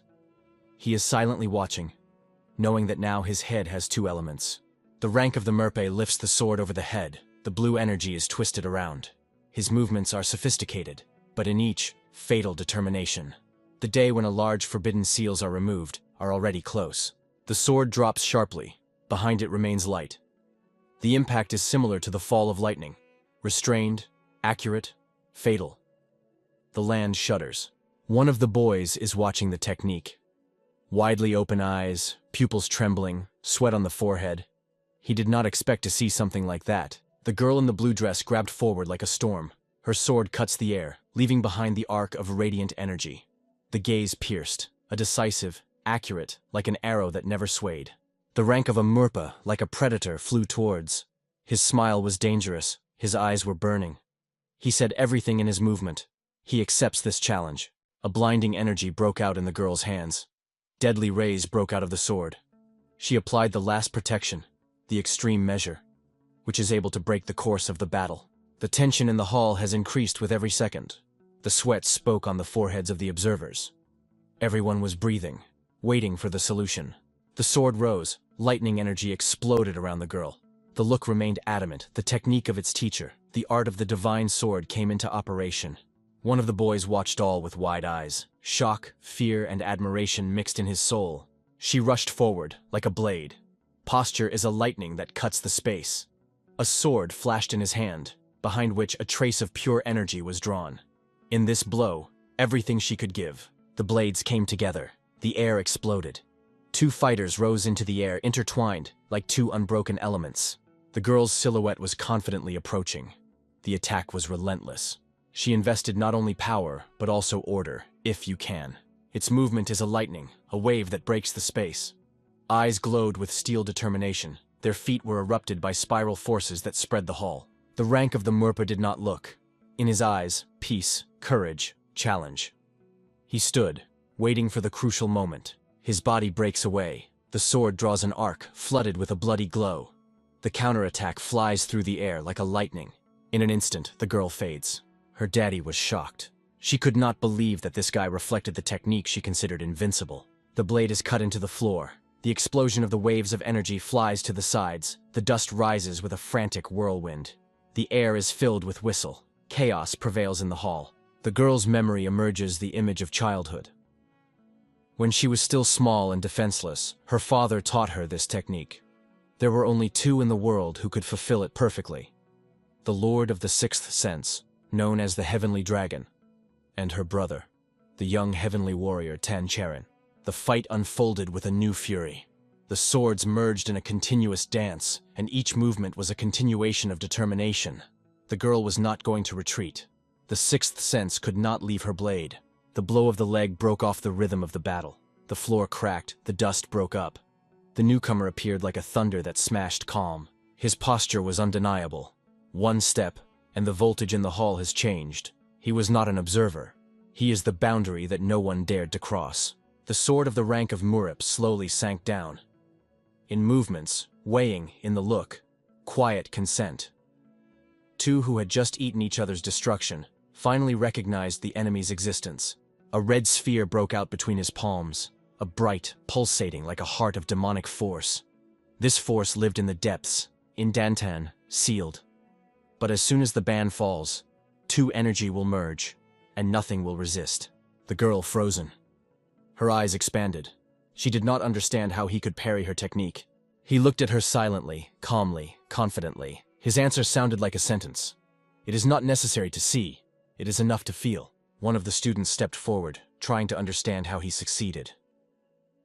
He is silently watching, knowing that now his head has 2 elements. The rank of the Merpe lifts the sword over the head. The blue energy is twisted around. His movements are sophisticated, but in each, fatal determination. The day when a large forbidden seals are removed are already close. The sword drops sharply. Behind it remains light. The impact is similar to the fall of lightning. Restrained, accurate, fatal. The land shudders. One of the boys is watching the technique. Widely open eyes, pupils trembling, sweat on the forehead. He did not expect to see something like that. The girl in the blue dress grabbed forward like a storm. Her sword cuts the air, leaving behind the arc of radiant energy. The gaze pierced, a decisive, accurate, like an arrow that never swayed. The rank of a Murpa, like a predator, flew towards. His smile was dangerous, his eyes were burning. He said everything in his movement. He accepts this challenge. A blinding energy broke out in the girl's hands. Deadly rays broke out of the sword. She applied the last protection, the extreme measure, which is able to break the course of the battle. The tension in the hall has increased with every second. The sweat spoke on the foreheads of the observers. Everyone was breathing, waiting for the solution. The sword rose, lightning energy exploded around the girl. The look remained adamant, the technique of its teacher, the art of the divine sword came into operation. One of the boys watched all with wide eyes. Shock, fear, and admiration mixed in his soul. She rushed forward, like a blade. Posture is a lightning that cuts the space. A sword flashed in his hand, behind which a trace of pure energy was drawn. In this blow, everything she could give. The blades came together. The air exploded. 2 fighters rose into the air, intertwined, like 2 unbroken elements. The girl's silhouette was confidently approaching. The attack was relentless. She invested not only power, but also order, if you can. Its movement is a lightning, a wave that breaks the space. Eyes glowed with steel determination. Their feet were erupted by spiral forces that spread the hall. The rank of the Murpa did not look. In his eyes, peace, courage, challenge. He stood, waiting for the crucial moment. His body breaks away. The sword draws an arc, flooded with a bloody glow. The counterattack flies through the air like a lightning. In an instant, the girl fades. Her daddy was shocked. She could not believe that this guy reflected the technique she considered invincible. The blade is cut into the floor. The explosion of the waves of energy flies to the sides. The dust rises with a frantic whirlwind. The air is filled with whistle. Chaos prevails in the hall. The girl's memory emerges the image of childhood. When she was still small and defenseless, her father taught her this technique. There were only 2 in the world who could fulfill it perfectly. The Lord of the Sixth Sense, known as the Heavenly Dragon, and her brother, the young heavenly warrior Tan Charon. The fight unfolded with a new fury. The swords merged in a continuous dance, and each movement was a continuation of determination. The girl was not going to retreat. The Sixth Sense could not leave her blade. The blow of the leg broke off the rhythm of the battle. The floor cracked, the dust broke up. The newcomer appeared like a thunder that smashed calm. His posture was undeniable. 1 step, and the voltage in the hall has changed. He was not an observer. He is the boundary that no one dared to cross. The sword of the rank of Murip slowly sank down. In movements, weighing, in the look, quiet consent. 2 who had just eaten each other's destruction finally recognized the enemy's existence. A red sphere broke out between his palms, a bright, pulsating like a heart of demonic force. This force lived in the depths, in Dantan, sealed. But as soon as the ban falls, 2 energy will merge, and nothing will resist. The girl frozen. Her eyes expanded. She did not understand how he could parry her technique. He looked at her silently, calmly, confidently. His answer sounded like a sentence. It is not necessary to see. It is enough to feel. One of the students stepped forward, trying to understand how he succeeded.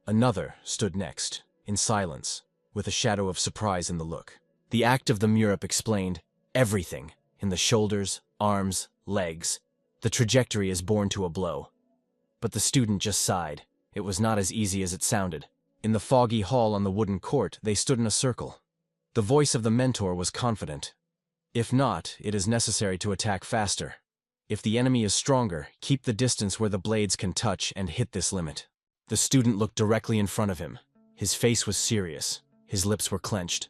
Another stood next, in silence, with a shadow of surprise in the look. The act of the Murap explained everything, in the shoulders, arms, legs. The trajectory is born to a blow. But the student just sighed. It was not as easy as it sounded. In the foggy hall on the wooden court, they stood in a circle. The voice of the mentor was confident. If not, it is necessary to attack faster. If the enemy is stronger, keep the distance where the blades can touch and hit this limit. The student looked directly in front of him. His face was serious. His lips were clenched.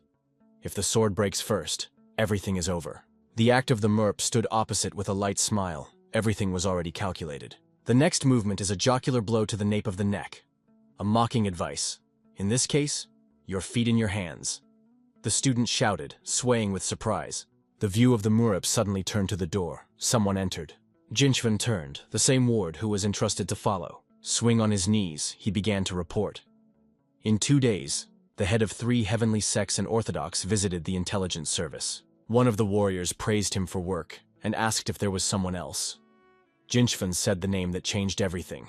If the sword breaks first, everything is over. The act of the Murp stood opposite with a light smile. Everything was already calculated. The next movement is a jocular blow to the nape of the neck. A mocking advice. In this case, your feet in your hands. The student shouted, swaying with surprise. The view of the Murap suddenly turned to the door. Someone entered. Jinchvan turned, the same ward who was entrusted to follow. Swing on his knees, he began to report. In 2 days, the head of 3 heavenly sects and Orthodox visited the intelligence service. One of the warriors praised him for work and asked if there was someone else. Jinchvan said the name that changed everything.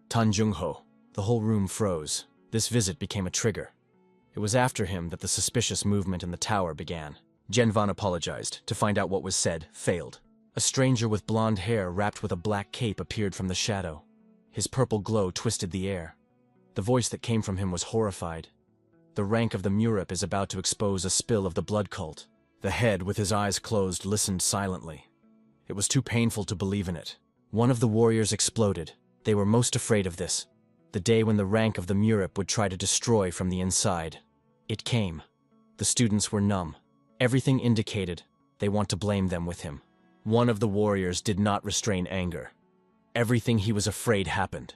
Tan Jungho. The whole room froze. This visit became a trigger. It was after him that the suspicious movement in the tower began. Genvan apologized to find out what was said, failed. A stranger with blonde hair wrapped with a black cape appeared from the shadow. His purple glow twisted the air. The voice that came from him was horrified. The rank of the Murap is about to expose a spill of the blood cult. The head, with his eyes closed, listened silently. It was too painful to believe in it. One of the warriors exploded. They were most afraid of this. The day when the rank of the Murap would try to destroy from the inside. It came. The students were numb. Everything indicated they want to blame them with him. One of the warriors did not restrain anger. Everything he was afraid happened.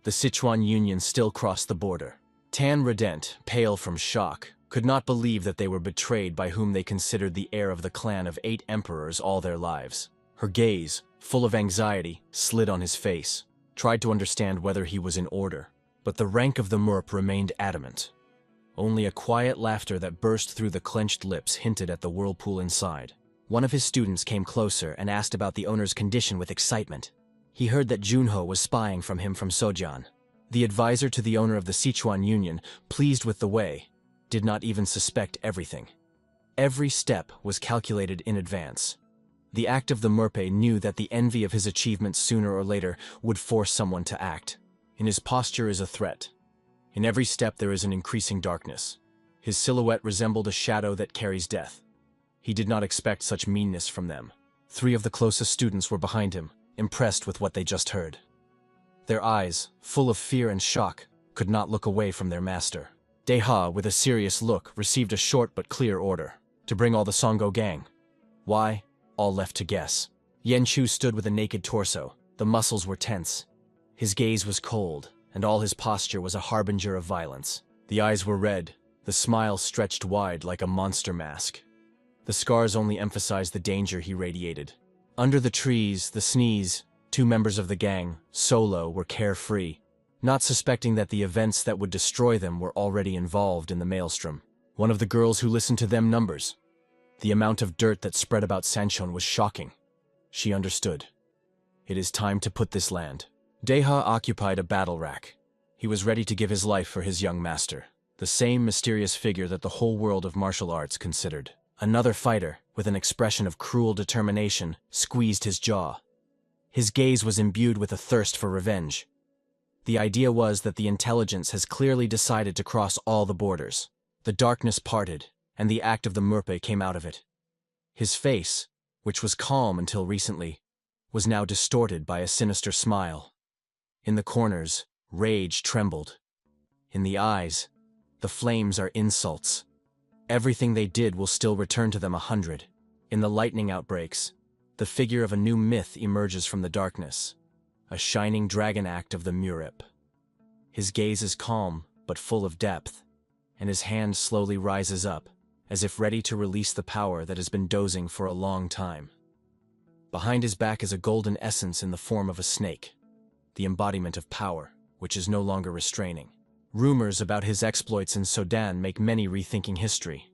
The Sichuan Union still crossed the border. Tan Redent, pale from shock, could not believe that they were betrayed by whom they considered the heir of the clan of 8 emperors all their lives. Her gaze, full of anxiety, slid on his face, tried to understand whether he was in order. But the rank of the Murp remained adamant. Only a quiet laughter that burst through the clenched lips hinted at the whirlpool inside. One of his students came closer and asked about the owner's condition with excitement. He heard that Junho was spying from him from Sojian. The advisor to the owner of the Sichuan Union, pleased with the way, did not even suspect everything. Every step was calculated in advance. The act of the Murpe knew that the envy of his achievements sooner or later would force someone to act. In his posture is a threat. In every step there is an increasing darkness. His silhouette resembled a shadow that carries death. He did not expect such meanness from them. 3 of the closest students were behind him, impressed with what they just heard. Their eyes, full of fear and shock, could not look away from their master. Deha, with a serious look, received a short but clear order. To bring all the Songo gang. Why? All left to guess. Yenchu stood with a naked torso. The muscles were tense. His gaze was cold, and all his posture was a harbinger of violence. The eyes were red, the smile stretched wide like a monster mask. The scars only emphasized the danger he radiated. Under the trees, the sneeze, 2 members of the gang, solo, were carefree, not suspecting that the events that would destroy them were already involved in the maelstrom. One of the girls who listened to them numbers. The amount of dirt that spread about Sanchon was shocking. She understood. It is time to put this land. Deha occupied a battle rack. He was ready to give his life for his young master, the same mysterious figure that the whole world of martial arts considered. Another fighter, with an expression of cruel determination, squeezed his jaw. His gaze was imbued with a thirst for revenge. The idea was that the intelligence has clearly decided to cross all the borders. The darkness parted, and the act of the Murpe came out of it. His face, which was calm until recently, was now distorted by a sinister smile. In the corners, rage trembled. In the eyes, the flames are insults. Everything they did will still return to them 100. In the lightning outbreaks, the figure of a new myth emerges from the darkness, a shining dragon act of the Murip. His gaze is calm, but full of depth, and his hand slowly rises up, as if ready to release the power that has been dozing for a long time. Behind his back is a golden essence in the form of a snake, the embodiment of power, which is no longer restraining. Rumors about his exploits in Sudan make many rethinking history.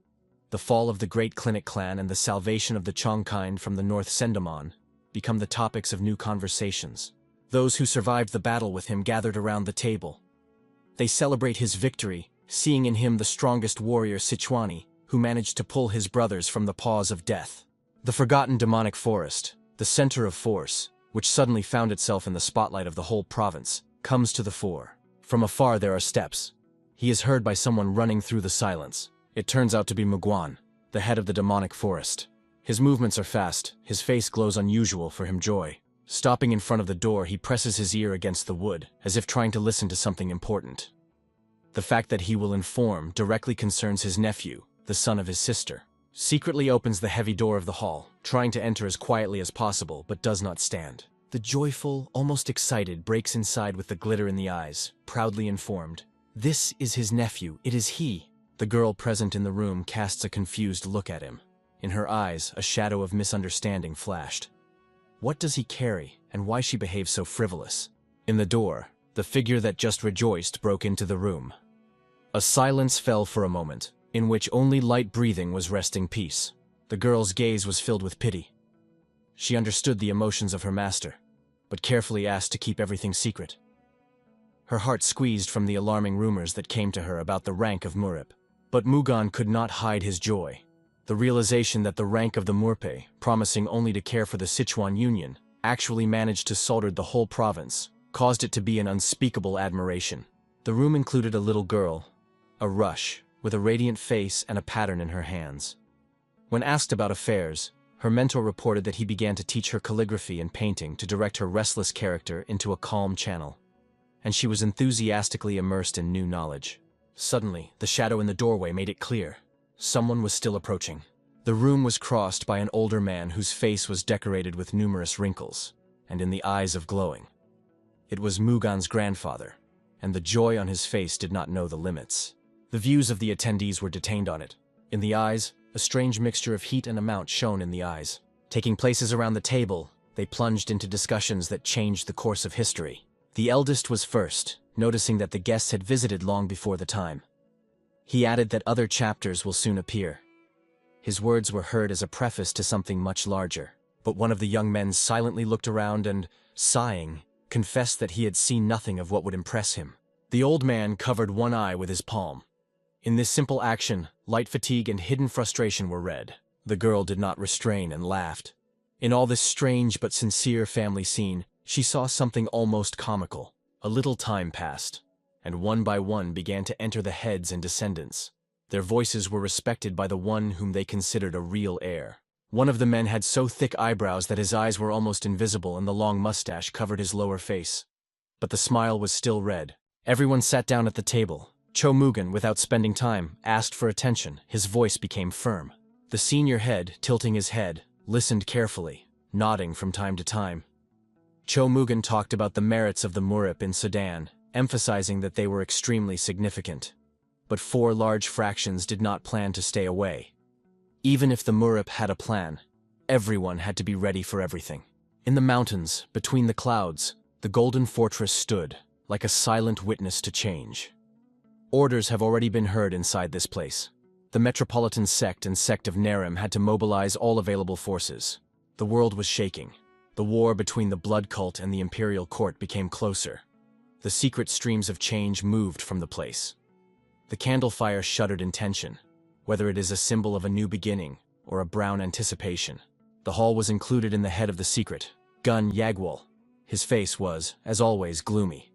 The fall of the Great Clinic clan and the salvation of the Chongkind from the North Sendamon become the topics of new conversations. Those who survived the battle with him gathered around the table. They celebrate his victory, seeing in him the strongest warrior Sichuani, who managed to pull his brothers from the paws of death. The forgotten demonic forest, the center of force, which suddenly found itself in the spotlight of the whole province, comes to the fore. From afar there are steps. He is heard by someone running through the silence. It turns out to be Mugwan, the head of the demonic forest. His movements are fast, his face glows unusual for him joy. Stopping in front of the door, he presses his ear against the wood, as if trying to listen to something important. The fact that he will inform directly concerns his nephew, the son of his sister. Secretly opens the heavy door of the hall, trying to enter as quietly as possible, but does not stand. The joyful, almost excited, breaks inside with the glitter in the eyes, proudly informed. This is his nephew, it is he. The girl present in the room casts a confused look at him. In her eyes, a shadow of misunderstanding flashed. What does he carry, and why she behaves so frivolous? In the door, the figure that just rejoiced broke into the room. A silence fell for a moment, in which only light breathing was resting peace. The girl's gaze was filled with pity. She understood the emotions of her master, but carefully asked to keep everything secret. Her heart squeezed from the alarming rumors that came to her about the rank of Murip. But Mugan could not hide his joy. The realization that the rank of the Murpe, promising only to care for the Sichuan Union, actually managed to solder the whole province, caused it to be an unspeakable admiration. The room included a little girl, a rush, with a radiant face and a pattern in her hands. When asked about affairs, her mentor reported that he began to teach her calligraphy and painting to direct her restless character into a calm channel, and she was enthusiastically immersed in new knowledge. Suddenly, the shadow in the doorway made it clear. Someone was still approaching. The room was crossed by an older man whose face was decorated with numerous wrinkles, and in the eyes of glowing. It was Mugan's grandfather, and the joy on his face did not know the limits. The views of the attendees were detained on it. In the eyes, a strange mixture of heat and amount shone in the eyes. Taking places around the table, they plunged into discussions that changed the course of history. The eldest was first, noticing that the guests had visited long before the time. He added that other chapters will soon appear. His words were heard as a preface to something much larger, but one of the young men silently looked around and, sighing, confessed that he had seen nothing of what would impress him. The old man covered one eye with his palm. In this simple action, light fatigue and hidden frustration were read. The girl did not restrain and laughed. In all this strange but sincere family scene, she saw something almost comical. A little time passed, and one by one began to enter the heads and descendants. Their voices were respected by the one whom they considered a real heir. One of the men had so thick eyebrows that his eyes were almost invisible and the long mustache covered his lower face. But the smile was still red. Everyone sat down at the table. Cho Mugen, without spending time, asked for attention. His voice became firm. The senior head, tilting his head, listened carefully, nodding from time to time. Cho Mugen talked about the merits of the Murip in Sudan, emphasizing that they were extremely significant. But 4 large fractions did not plan to stay away. Even if the Murip had a plan, everyone had to be ready for everything. In the mountains, between the clouds, the Golden Fortress stood, like a silent witness to change. Orders have already been heard inside this place. The Metropolitan Sect and Sect of Nerem had to mobilize all available forces. The world was shaking. The war between the Blood Cult and the Imperial Court became closer. The secret streams of change moved from the place. The candle fire shuddered in tension, whether it is a symbol of a new beginning or a brown anticipation. The hall was included in the head of the secret, Gun Yagwal. His face was, as always, gloomy.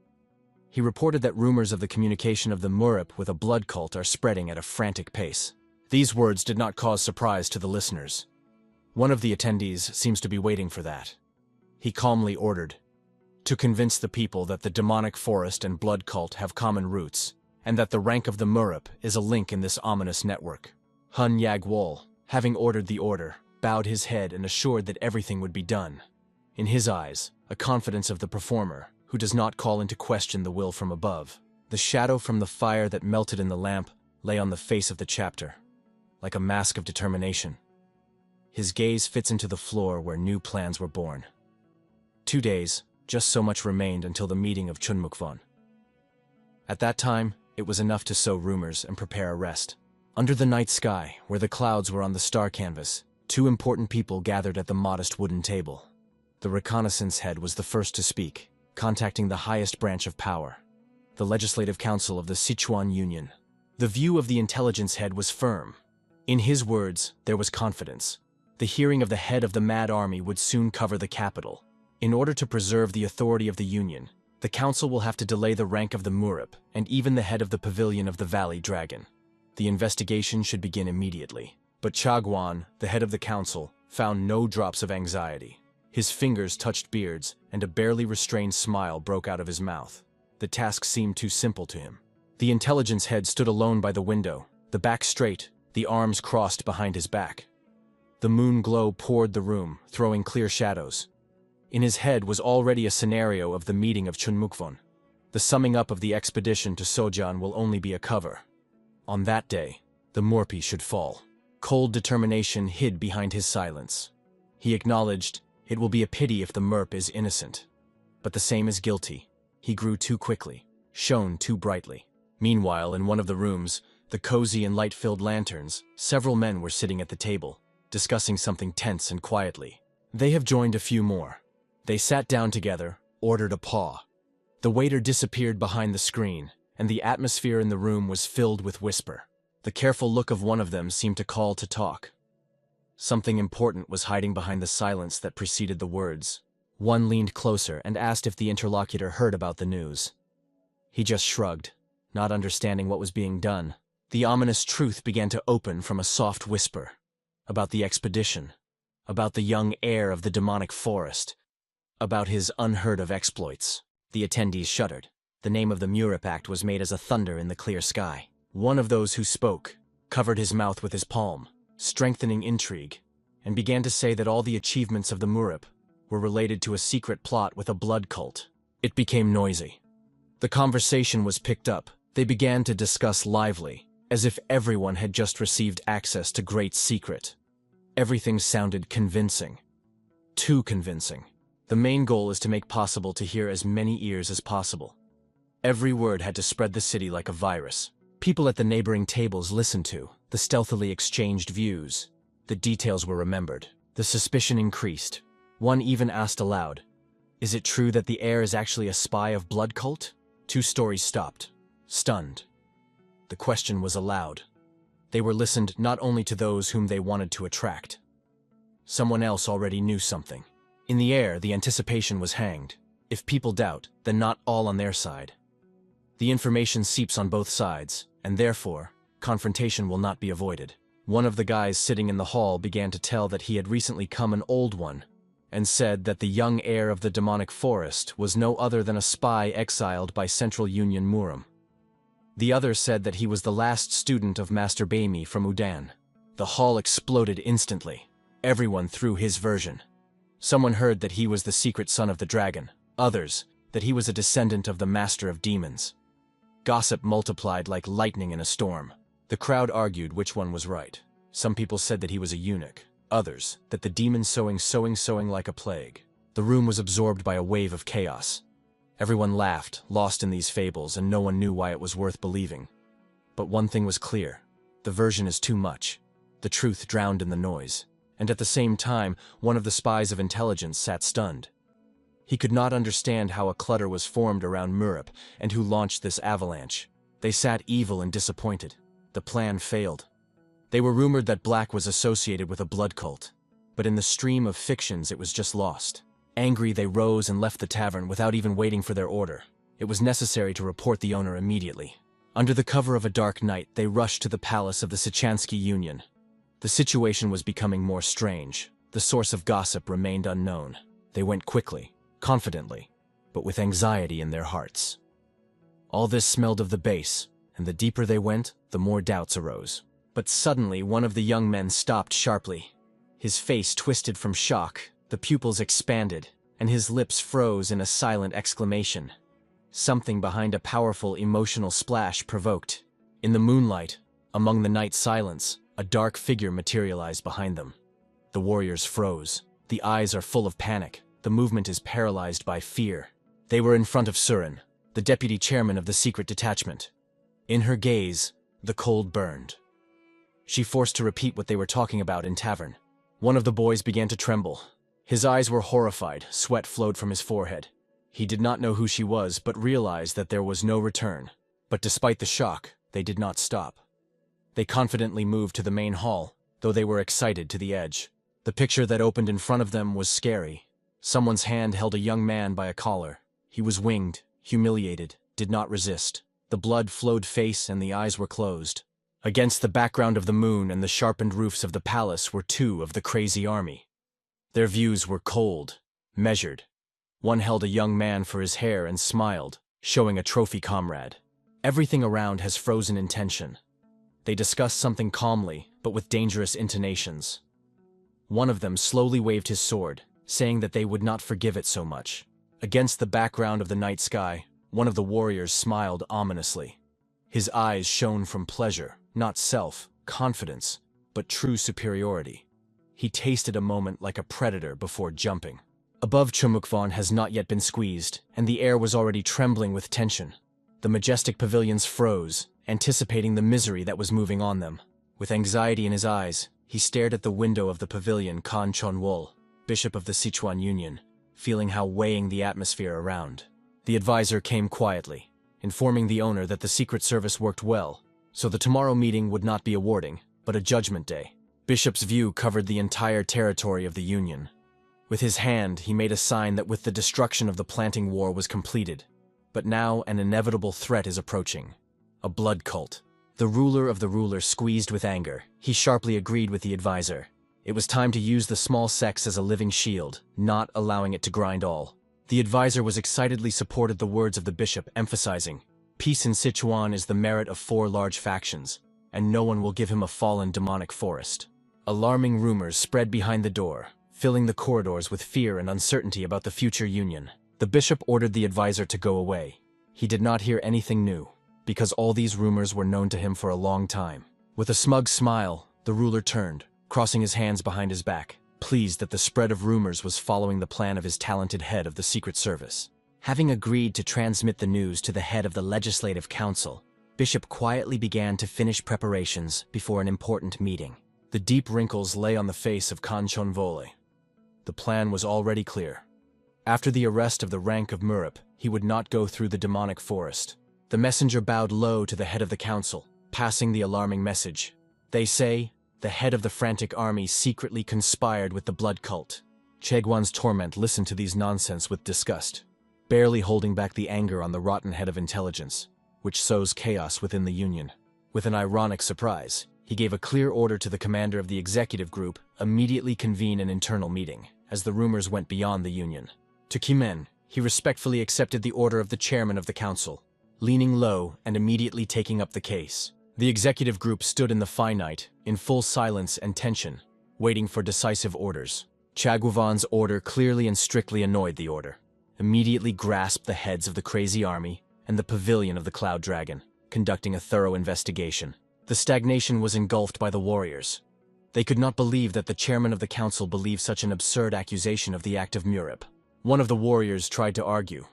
He reported that rumors of the communication of the Murip with a blood cult are spreading at a frantic pace. These words did not cause surprise to the listeners. One of the attendees seems to be waiting for that. He calmly ordered, to convince the people that the demonic forest and blood cult have common roots, and that the rank of the Murip is a link in this ominous network. Hun Yagwal, having ordered the order, bowed his head and assured that everything would be done. In his eyes, a confidence of the performer, who does not call into question the will from above. The shadow from the fire that melted in the lamp lay on the face of the chapter, like a mask of determination. His gaze fits into the floor where new plans were born. 2 days, just so much remained until the meeting of Chunmukvon. At that time, it was enough to sow rumors and prepare a rest. Under the night sky, where the clouds were on the star canvas, 2 important people gathered at the modest wooden table. The reconnaissance head was the first to speak, contacting the highest branch of power, the Legislative Council of the Sichuan Union. The view of the intelligence head was firm. In his words, there was confidence. The hearing of the head of the Mad Army would soon cover the capital. In order to preserve the authority of the Union, the council will have to delay the rank of the Murip and even the head of the Pavilion of the Valley Dragon. The investigation should begin immediately. But Chagwan, the head of the council, found no drops of anxiety. His fingers touched beards, and a barely restrained smile broke out of his mouth. The task seemed too simple to him. The intelligence head stood alone by the window, the back straight, the arms crossed behind his back. The moon glow poured the room, throwing clear shadows. In his head was already a scenario of the meeting of Chunmukvon. The summing up of the expedition to Sojan will only be a cover. On that day, the Morpi should fall. Cold determination hid behind his silence. He acknowledged, it will be a pity if the Merp is innocent. But the same is guilty. He grew too quickly, shone too brightly. Meanwhile, in one of the rooms, the cozy and light-filled lanterns, several men were sitting at the table, discussing something tense and quietly. They have joined a few more. They sat down together, ordered a paw. The waiter disappeared behind the screen, and the atmosphere in the room was filled with whisper. The careful look of one of them seemed to call to talk. Something important was hiding behind the silence that preceded the words. One leaned closer and asked if the interlocutor heard about the news. He just shrugged, not understanding what was being done. The ominous truth began to open from a soft whisper. About the expedition. About the young heir of the demonic forest. About his unheard-of exploits. The attendees shuddered. The name of the Murip Act was made as a thunder in the clear sky. One of those who spoke covered his mouth with his palm, strengthening intrigue, and began to say that all the achievements of the Murip were related to a secret plot with a blood cult. It became noisy. The conversation was picked up. They began to discuss lively, as if everyone had just received access to great secret. Everything sounded convincing. Too convincing. The main goal is to make possible to hear as many ears as possible. Every word had to spread the city like a virus. People at the neighboring tables listened to, the stealthily exchanged views. The details were remembered. The suspicion increased. One even asked aloud, "Is it true that the heir is actually a spy of blood cult?" 2 stories stopped, stunned. The question was aloud. They were listened not only to those whom they wanted to attract. Someone else already knew something. In the air, the anticipation was hanged. If people doubt, then not all on their side. The information seeps on both sides, and therefore, confrontation will not be avoided. One of the guys sitting in the hall began to tell that he had recently come an old one, and said that the young heir of the demonic forest was no other than a spy exiled by Central Union Murim. The other said that he was the last student of Master Baimi from Udan. The hall exploded instantly. Everyone threw his version. Someone heard that he was the secret son of the dragon. Others, that he was a descendant of the master of demons. Gossip multiplied like lightning in a storm. The crowd argued which one was right. Some people said that he was a eunuch. Others, that the demon sowing like a plague. The room was absorbed by a wave of chaos. Everyone laughed, lost in these fables, and no one knew why it was worth believing. But one thing was clear. The version is too much. The truth drowned in the noise. And at the same time, one of the spies of intelligence sat stunned. He could not understand how a clutter was formed around Murip and who launched this avalanche. They sat evil and disappointed. The plan failed. They were rumored that Black was associated with a blood cult, but in the stream of fictions it was just lost. Angry, they rose and left the tavern without even waiting for their order. It was necessary to report the owner immediately. Under the cover of a dark night, they rushed to the palace of the Sichansky Union. The situation was becoming more strange. The source of gossip remained unknown. They went quickly, confidently, but with anxiety in their hearts. All this smelled of the base, and the deeper they went, the more doubts arose. But suddenly, one of the young men stopped sharply. His face twisted from shock, the pupils expanded, and his lips froze in a silent exclamation. Something behind a powerful emotional splash provoked. In the moonlight, among the night silence, a dark figure materialized behind them. The warriors froze. The eyes are full of panic. The movement is paralyzed by fear. They were in front of Surin, the deputy chairman of the secret detachment. In her gaze, the cold burned. She forced to repeat what they were talking about in tavern. One of the boys began to tremble. His eyes were horrified, sweat flowed from his forehead. He did not know who she was, but realized that there was no return. But despite the shock, they did not stop. They confidently moved to the main hall, though they were excited to the edge. The picture that opened in front of them was scary. Someone's hand held a young man by a collar. He was winged, humiliated, did not resist. The blood-flowed face and the eyes were closed. Against the background of the moon and the sharpened roofs of the palace were two of the crazy army. Their views were cold, measured. One held a young man for his hair and smiled, showing a trophy comrade. Everything around has frozen in tension. They discuss something calmly, but with dangerous intonations. One of them slowly waved his sword, saying that they would not forgive it so much. Against the background of the night sky, one of the warriors smiled ominously. His eyes shone from pleasure, not self-confidence, but true superiority. He tasted a moment like a predator before jumping. Above, Chumukvon has not yet been squeezed, and the air was already trembling with tension. The majestic pavilions froze, anticipating the misery that was moving on them. With anxiety in his eyes, he stared at the window of the pavilion Khan Chonwol, bishop of the Sichuan Union, feeling how weighing the atmosphere around. The advisor came quietly, informing the owner that the Secret Service worked well, so the tomorrow meeting would not be a warding, but a judgment day. Bishop's view covered the entire territory of the Union. With his hand, he made a sign that with the destruction of the planting war was completed. But now an inevitable threat is approaching. A blood cult. The ruler of the rulers squeezed with anger. He sharply agreed with the advisor. It was time to use the small sects as a living shield, not allowing it to grind all. The advisor was excitedly supported the words of the bishop, emphasizing, "Peace in Sichuan is the merit of 4 large factions, and no one will give him a fallen demonic forest." Alarming rumors spread behind the door, filling the corridors with fear and uncertainty about the future union. The bishop ordered the advisor to go away. He did not hear anything new, because all these rumors were known to him for a long time. With a smug smile, the ruler turned, crossing his hands behind his back, pleased that the spread of rumors was following the plan of his talented head of the Secret Service. Having agreed to transmit the news to the head of the Legislative Council, Bishop quietly began to finish preparations before an important meeting. The deep wrinkles lay on the face of Kanchon Vole. The plan was already clear. After the arrest of the rank of Murip, he would not go through the demonic forest. The messenger bowed low to the head of the council, passing the alarming message. They say, the head of the frantic army secretly conspired with the blood cult. Cheguan's torment listened to these nonsense with disgust, barely holding back the anger on the rotten head of intelligence, which sows chaos within the Union. With an ironic surprise, he gave a clear order to the commander of the executive group immediately convene an internal meeting, as the rumors went beyond the Union. To Kimen, he respectfully accepted the order of the chairman of the council, leaning low and immediately taking up the case. The executive group stood in the finite, in full silence and tension, waiting for decisive orders. Chaguvan's order clearly and strictly annoyed the order, immediately grasped the heads of the crazy army and the pavilion of the Cloud Dragon, conducting a thorough investigation. The stagnation was engulfed by the warriors. They could not believe that the chairman of the council believed such an absurd accusation of the act of Murip. One of the warriors tried to argue.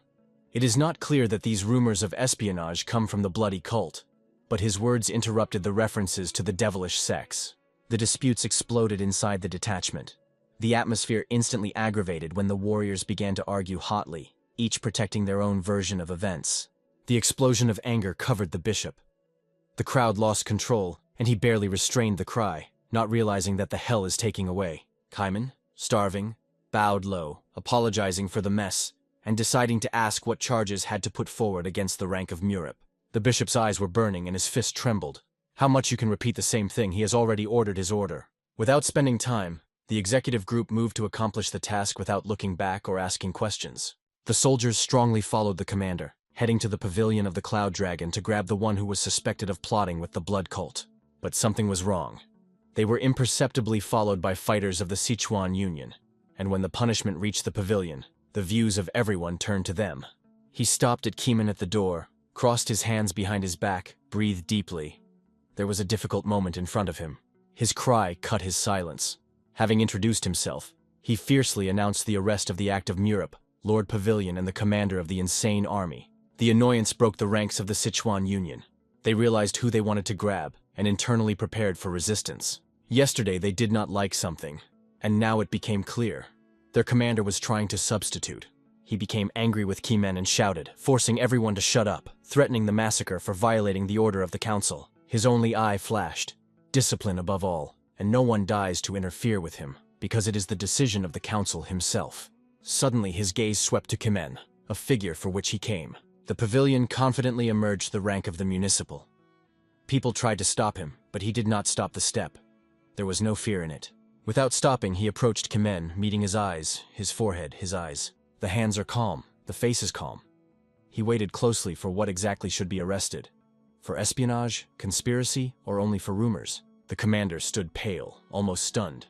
It is not clear that these rumors of espionage come from the bloody cult, but his words interrupted the references to the devilish sects. The disputes exploded inside the detachment. The atmosphere instantly aggravated when the warriors began to argue hotly, each protecting their own version of events. The explosion of anger covered the bishop. The crowd lost control, and he barely restrained the cry, not realizing that the hell is taking away. Kaiman, starving, bowed low, apologizing for the mess, and deciding to ask what charges had to put forward against the rank of Murip. The bishop's eyes were burning and his fist trembled. How much you can repeat the same thing? He has already ordered his order. Without spending time, the executive group moved to accomplish the task without looking back or asking questions. The soldiers strongly followed the commander, heading to the pavilion of the Cloud Dragon to grab the one who was suspected of plotting with the blood cult. But something was wrong. They were imperceptibly followed by fighters of the Sichuan Union, and when the punishment reached the pavilion, the views of everyone turned to them. He stopped at Kimen at the door, crossed his hands behind his back, breathed deeply. There was a difficult moment in front of him. His cry cut his silence. Having introduced himself, he fiercely announced the arrest of the active Murip, Lord Pavilion and the commander of the insane army. The annoyance broke the ranks of the Sichuan Union. They realized who they wanted to grab and internally prepared for resistance. Yesterday they did not like something, and now it became clear. Their commander was trying to substitute. He became angry with Kimen and shouted, forcing everyone to shut up, threatening the massacre for violating the order of the council. His only eye flashed. Discipline above all, and no one dies to interfere with him, because it is the decision of the council himself. Suddenly his gaze swept to Kimen, a figure for which he came. The pavilion confidently emerged the rank of the municipal. People tried to stop him, but he did not stop the step. There was no fear in it. Without stopping, he approached Kimen, meeting his eyes, his forehead, his eyes. The hands are calm, the face is calm. He waited closely for what exactly should be arrested. For espionage, conspiracy, or only for rumors? The commander stood pale, almost stunned.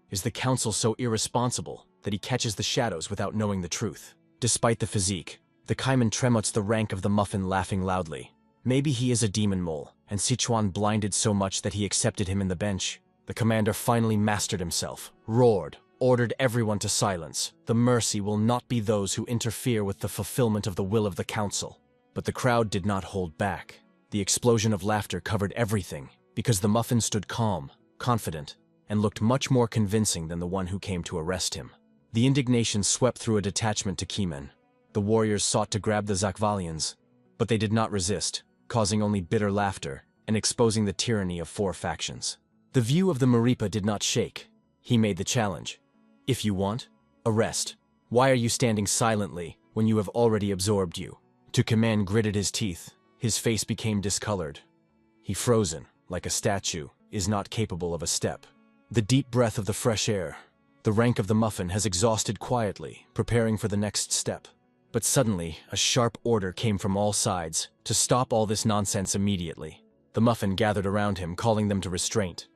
Is the council so irresponsible that he catches the shadows without knowing the truth? Despite the physique, the Kaiman tremots the rank of the muffin, laughing loudly. Maybe he is a demon mole, and Sichuan blinded so much that he accepted him in the bench. The commander finally mastered himself, roared, ordered everyone to silence. The mercy will not be those who interfere with the fulfillment of the will of the council. But the crowd did not hold back. The explosion of laughter covered everything, because the muffin stood calm, confident, and looked much more convincing than the one who came to arrest him. The indignation swept through a detachment to Kimen. The warriors sought to grab the Zakvalians, but they did not resist, causing only bitter laughter and exposing the tyranny of 4 factions. The view of the Maripa did not shake. He made the challenge. If you want, arrest. Why are you standing silently when you have already absorbed you? Kimen gritted his teeth. His face became discolored. He frozen, like a statue, is not capable of a step. The deep breath of the fresh air. The rank of the muffin has exhausted quietly, preparing for the next step. But suddenly, a sharp order came from all sides to stop all this nonsense immediately. The muffin gathered around him, calling them to restraint.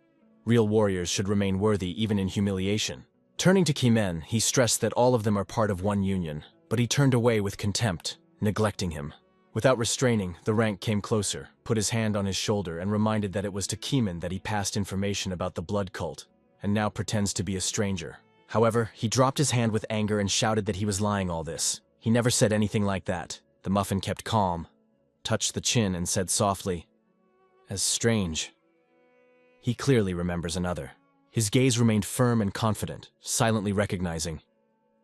Real warriors should remain worthy even in humiliation. Turning to Kimen, he stressed that all of them are part of one union, but he turned away with contempt, neglecting him. Without restraining, the rank came closer, put his hand on his shoulder, and reminded that it was to Kimen that he passed information about the blood cult, and now pretends to be a stranger. However, he dropped his hand with anger and shouted that he was lying all this. He never said anything like that. The muffin kept calm, touched the chin, and said softly, "As strange." He clearly remembers another. His gaze remained firm and confident, silently recognizing,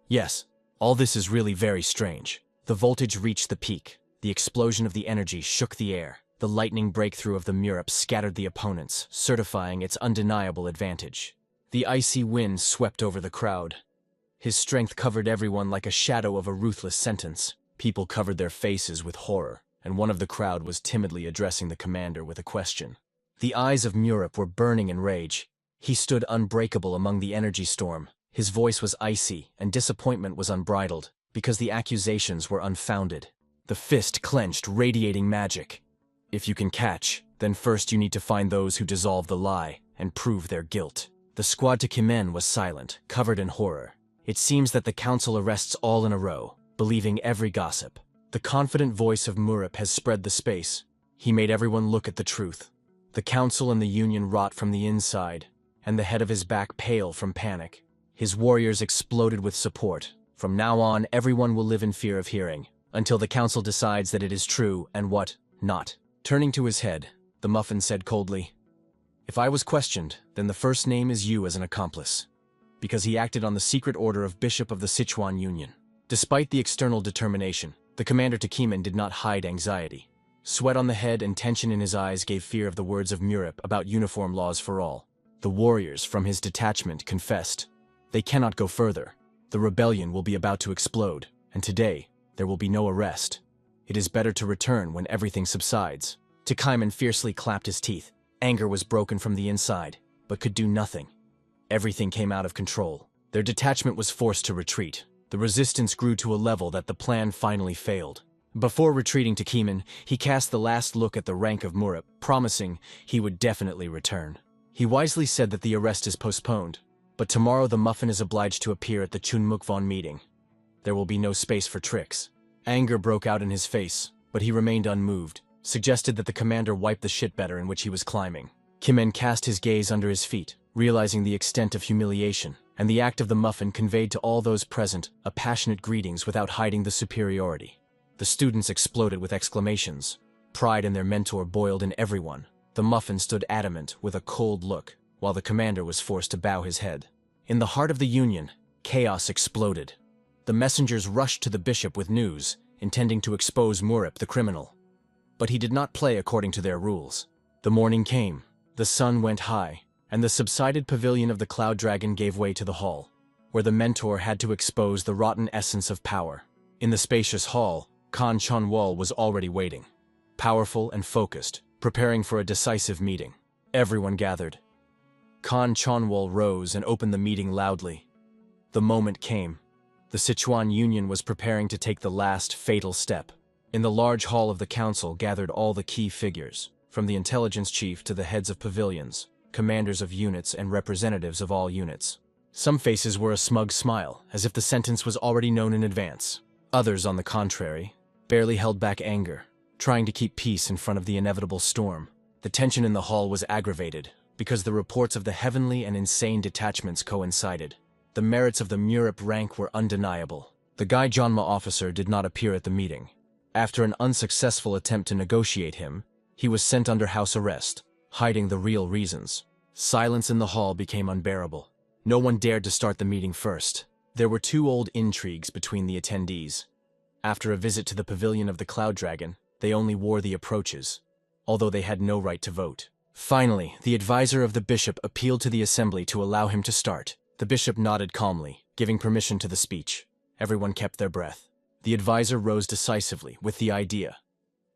yes, all this is really very strange. The voltage reached the peak. The explosion of the energy shook the air. The lightning breakthrough of the Murip scattered the opponents, certifying its undeniable advantage. The icy wind swept over the crowd. His strength covered everyone like a shadow of a ruthless sentence. People covered their faces with horror, and one of the crowd was timidly addressing the commander with a question. The eyes of Murip were burning in rage. He stood unbreakable among the energy storm. His voice was icy, and disappointment was unbridled, because the accusations were unfounded. The fist clenched, radiating magic. If you can catch, then first you need to find those who dissolve the lie and prove their guilt. The squad to Kimen was silent, covered in horror. It seems that the council arrests all in a row, believing every gossip. The confident voice of Murip has spread the space. He made everyone look at the truth. The council and the union rot from the inside, and the head of his back pale from panic. His warriors exploded with support. From now on, everyone will live in fear of hearing, until the council decides that it is true and what not. Turning to his head, the muffin said coldly, "If I was questioned, then the first name is you as an accomplice, because he acted on the secret order of Bishop of the Sichuan Union." Despite the external determination, the commander to Kimen did not hide anxiety. Sweat on the head and tension in his eyes gave fear of the words of Murip about uniform laws for all. The warriors from his detachment confessed. They cannot go further. The rebellion will be about to explode, and today, there will be no arrest. It is better to return when everything subsides. Kimen fiercely clapped his teeth. Anger was broken from the inside, but could do nothing. Everything came out of control. Their detachment was forced to retreat. The resistance grew to a level that the plan finally failed. Before retreating to Kimen, he cast the last look at the rank of Murip, promising he would definitely return. He wisely said that the arrest is postponed, but tomorrow the muffin is obliged to appear at the Chunmukvon meeting. There will be no space for tricks. Anger broke out in his face, but he remained unmoved, suggested that the commander wipe the shit better in which he was climbing. Kimen cast his gaze under his feet. Realizing the extent of humiliation, and the act of the muffin conveyed to all those present a passionate greetings without hiding the superiority. The students exploded with exclamations. Pride in their mentor boiled in everyone. The muffin stood adamant with a cold look, while the commander was forced to bow his head. In the heart of the Union, chaos exploded. The messengers rushed to the bishop with news, intending to expose Murip the criminal. But he did not play according to their rules. The morning came, the sun went high, and the subsided pavilion of the Cloud Dragon gave way to the hall, where the mentor had to expose the rotten essence of power. In the spacious hall, Khan Chonwol was already waiting, powerful and focused, preparing for a decisive meeting. Everyone gathered. Khan Chonwol rose and opened the meeting loudly. The moment came. The Sichuan Union was preparing to take the last fatal step. In the large hall of the council gathered all the key figures, from the intelligence chief to the heads of pavilions, commanders of units and representatives of all units. Some faces were a smug smile, as if the sentence was already known in advance. Others, on the contrary, barely held back anger, trying to keep peace in front of the inevitable storm. The tension in the hall was aggravated, because the reports of the heavenly and insane detachments coincided. The merits of the Murip rank were undeniable. The Gai Janma officer did not appear at the meeting. After an unsuccessful attempt to negotiate him, he was sent under house arrest, hiding the real reasons. Silence in the hall became unbearable. No one dared to start the meeting first. There were two old intrigues between the attendees. After a visit to the pavilion of the Cloud Dragon, they only wore the approaches, although they had no right to vote. Finally, the advisor of the bishop appealed to the assembly to allow him to start. The bishop nodded calmly, giving permission to the speech. Everyone kept their breath. The advisor rose decisively with the idea.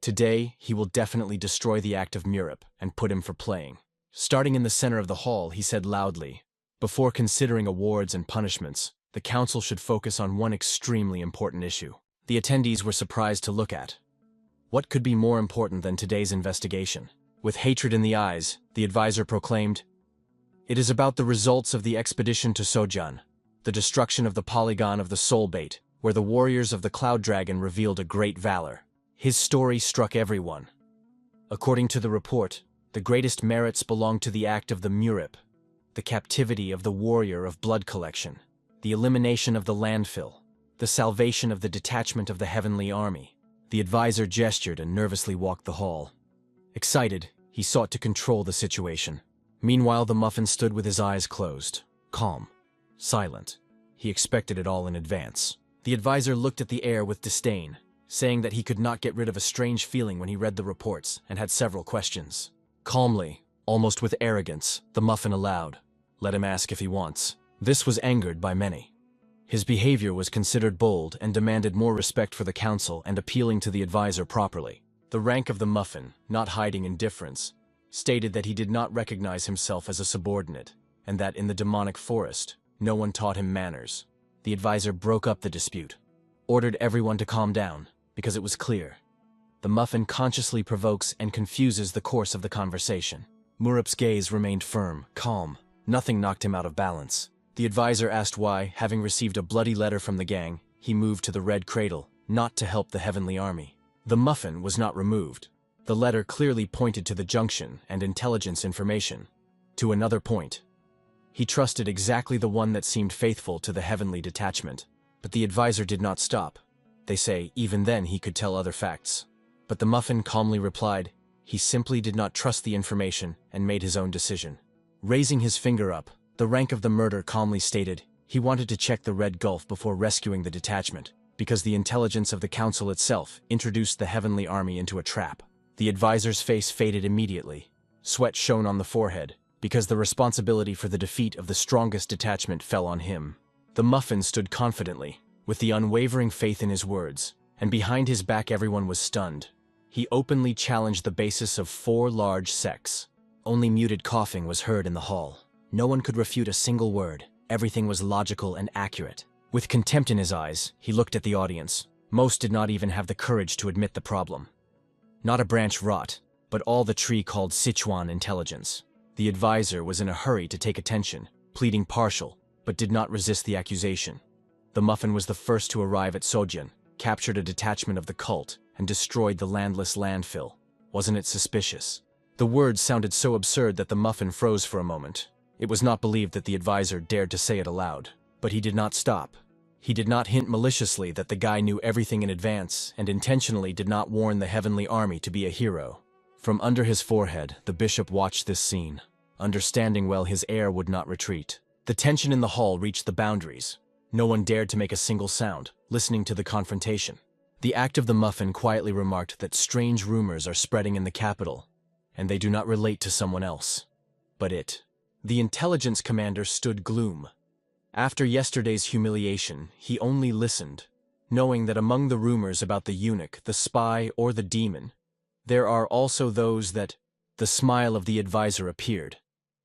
Today, he will definitely destroy the act of Murip and put him for playing. Starting in the center of the hall, he said loudly, "Before considering awards and punishments, the council should focus on one extremely important issue." The attendees were surprised to look at. What could be more important than today's investigation? With hatred in the eyes, the advisor proclaimed, "It is about the results of the expedition to Sojan, the destruction of the polygon of the Soul Bait, where the warriors of the Cloud Dragon revealed a great valor." His story struck everyone. According to the report, the greatest merits belong to the act of the Murip, the captivity of the warrior of blood collection, the elimination of the landfill, the salvation of the detachment of the heavenly army. The advisor gestured and nervously walked the hall. Excited, he sought to control the situation. Meanwhile, the muffin stood with his eyes closed, calm, silent. He expected it all in advance. The advisor looked at the air with disdain, saying that he could not get rid of a strange feeling when he read the reports and had several questions. Calmly, almost with arrogance, the muffin allowed, "Let him ask if he wants." This was angered by many. His behavior was considered bold and demanded more respect for the council and appealing to the advisor properly. The rank of the muffin, not hiding indifference, stated that he did not recognize himself as a subordinate, and that in the demonic forest, no one taught him manners. The advisor broke up the dispute, ordered everyone to calm down, because it was clear. The muffin consciously provokes and confuses the course of the conversation. Murip's gaze remained firm, calm. Nothing knocked him out of balance. The advisor asked why, having received a bloody letter from the gang, he moved to the Red Cradle, not to help the Heavenly Army. The muffin was not removed. The letter clearly pointed to the junction and intelligence information. To another point. He trusted exactly the one that seemed faithful to the heavenly detachment. But the advisor did not stop. They say even then he could tell other facts. But the muffin calmly replied, he simply did not trust the information and made his own decision. Raising his finger up, the rank of the murder calmly stated, he wanted to check the Red Gulf before rescuing the detachment, because the intelligence of the council itself introduced the heavenly army into a trap. The advisor's face faded immediately. Sweat shone on the forehead, because the responsibility for the defeat of the strongest detachment fell on him. The muffin stood confidently, with the unwavering faith in his words, and behind his back everyone was stunned. He openly challenged the basis of 4 large sects. Only muted coughing was heard in the hall. No one could refute a single word. Everything was logical and accurate. With contempt in his eyes, he looked at the audience. Most did not even have the courage to admit the problem. Not a branch rot, but all the tree called Sichuan intelligence. The advisor was in a hurry to take attention, pleading partial, but did not resist the accusation. The muffin was the first to arrive at Sojian, captured a detachment of the cult, and destroyed the landless landfill. Wasn't it suspicious? The words sounded so absurd that the muffin froze for a moment. It was not believed that the advisor dared to say it aloud. But he did not stop. He did not hint maliciously that the guy knew everything in advance and intentionally did not warn the heavenly army to be a hero. From under his forehead, the bishop watched this scene, understanding well his heir would not retreat. The tension in the hall reached the boundaries. No one dared to make a single sound, listening to the confrontation. The act of the muffin quietly remarked that strange rumors are spreading in the capital, and they do not relate to someone else, but it. The intelligence commander stood gloom. After yesterday's humiliation, he only listened, knowing that among the rumors about the eunuch, the spy, or the demon, there are also those that. The smile of the advisor appeared.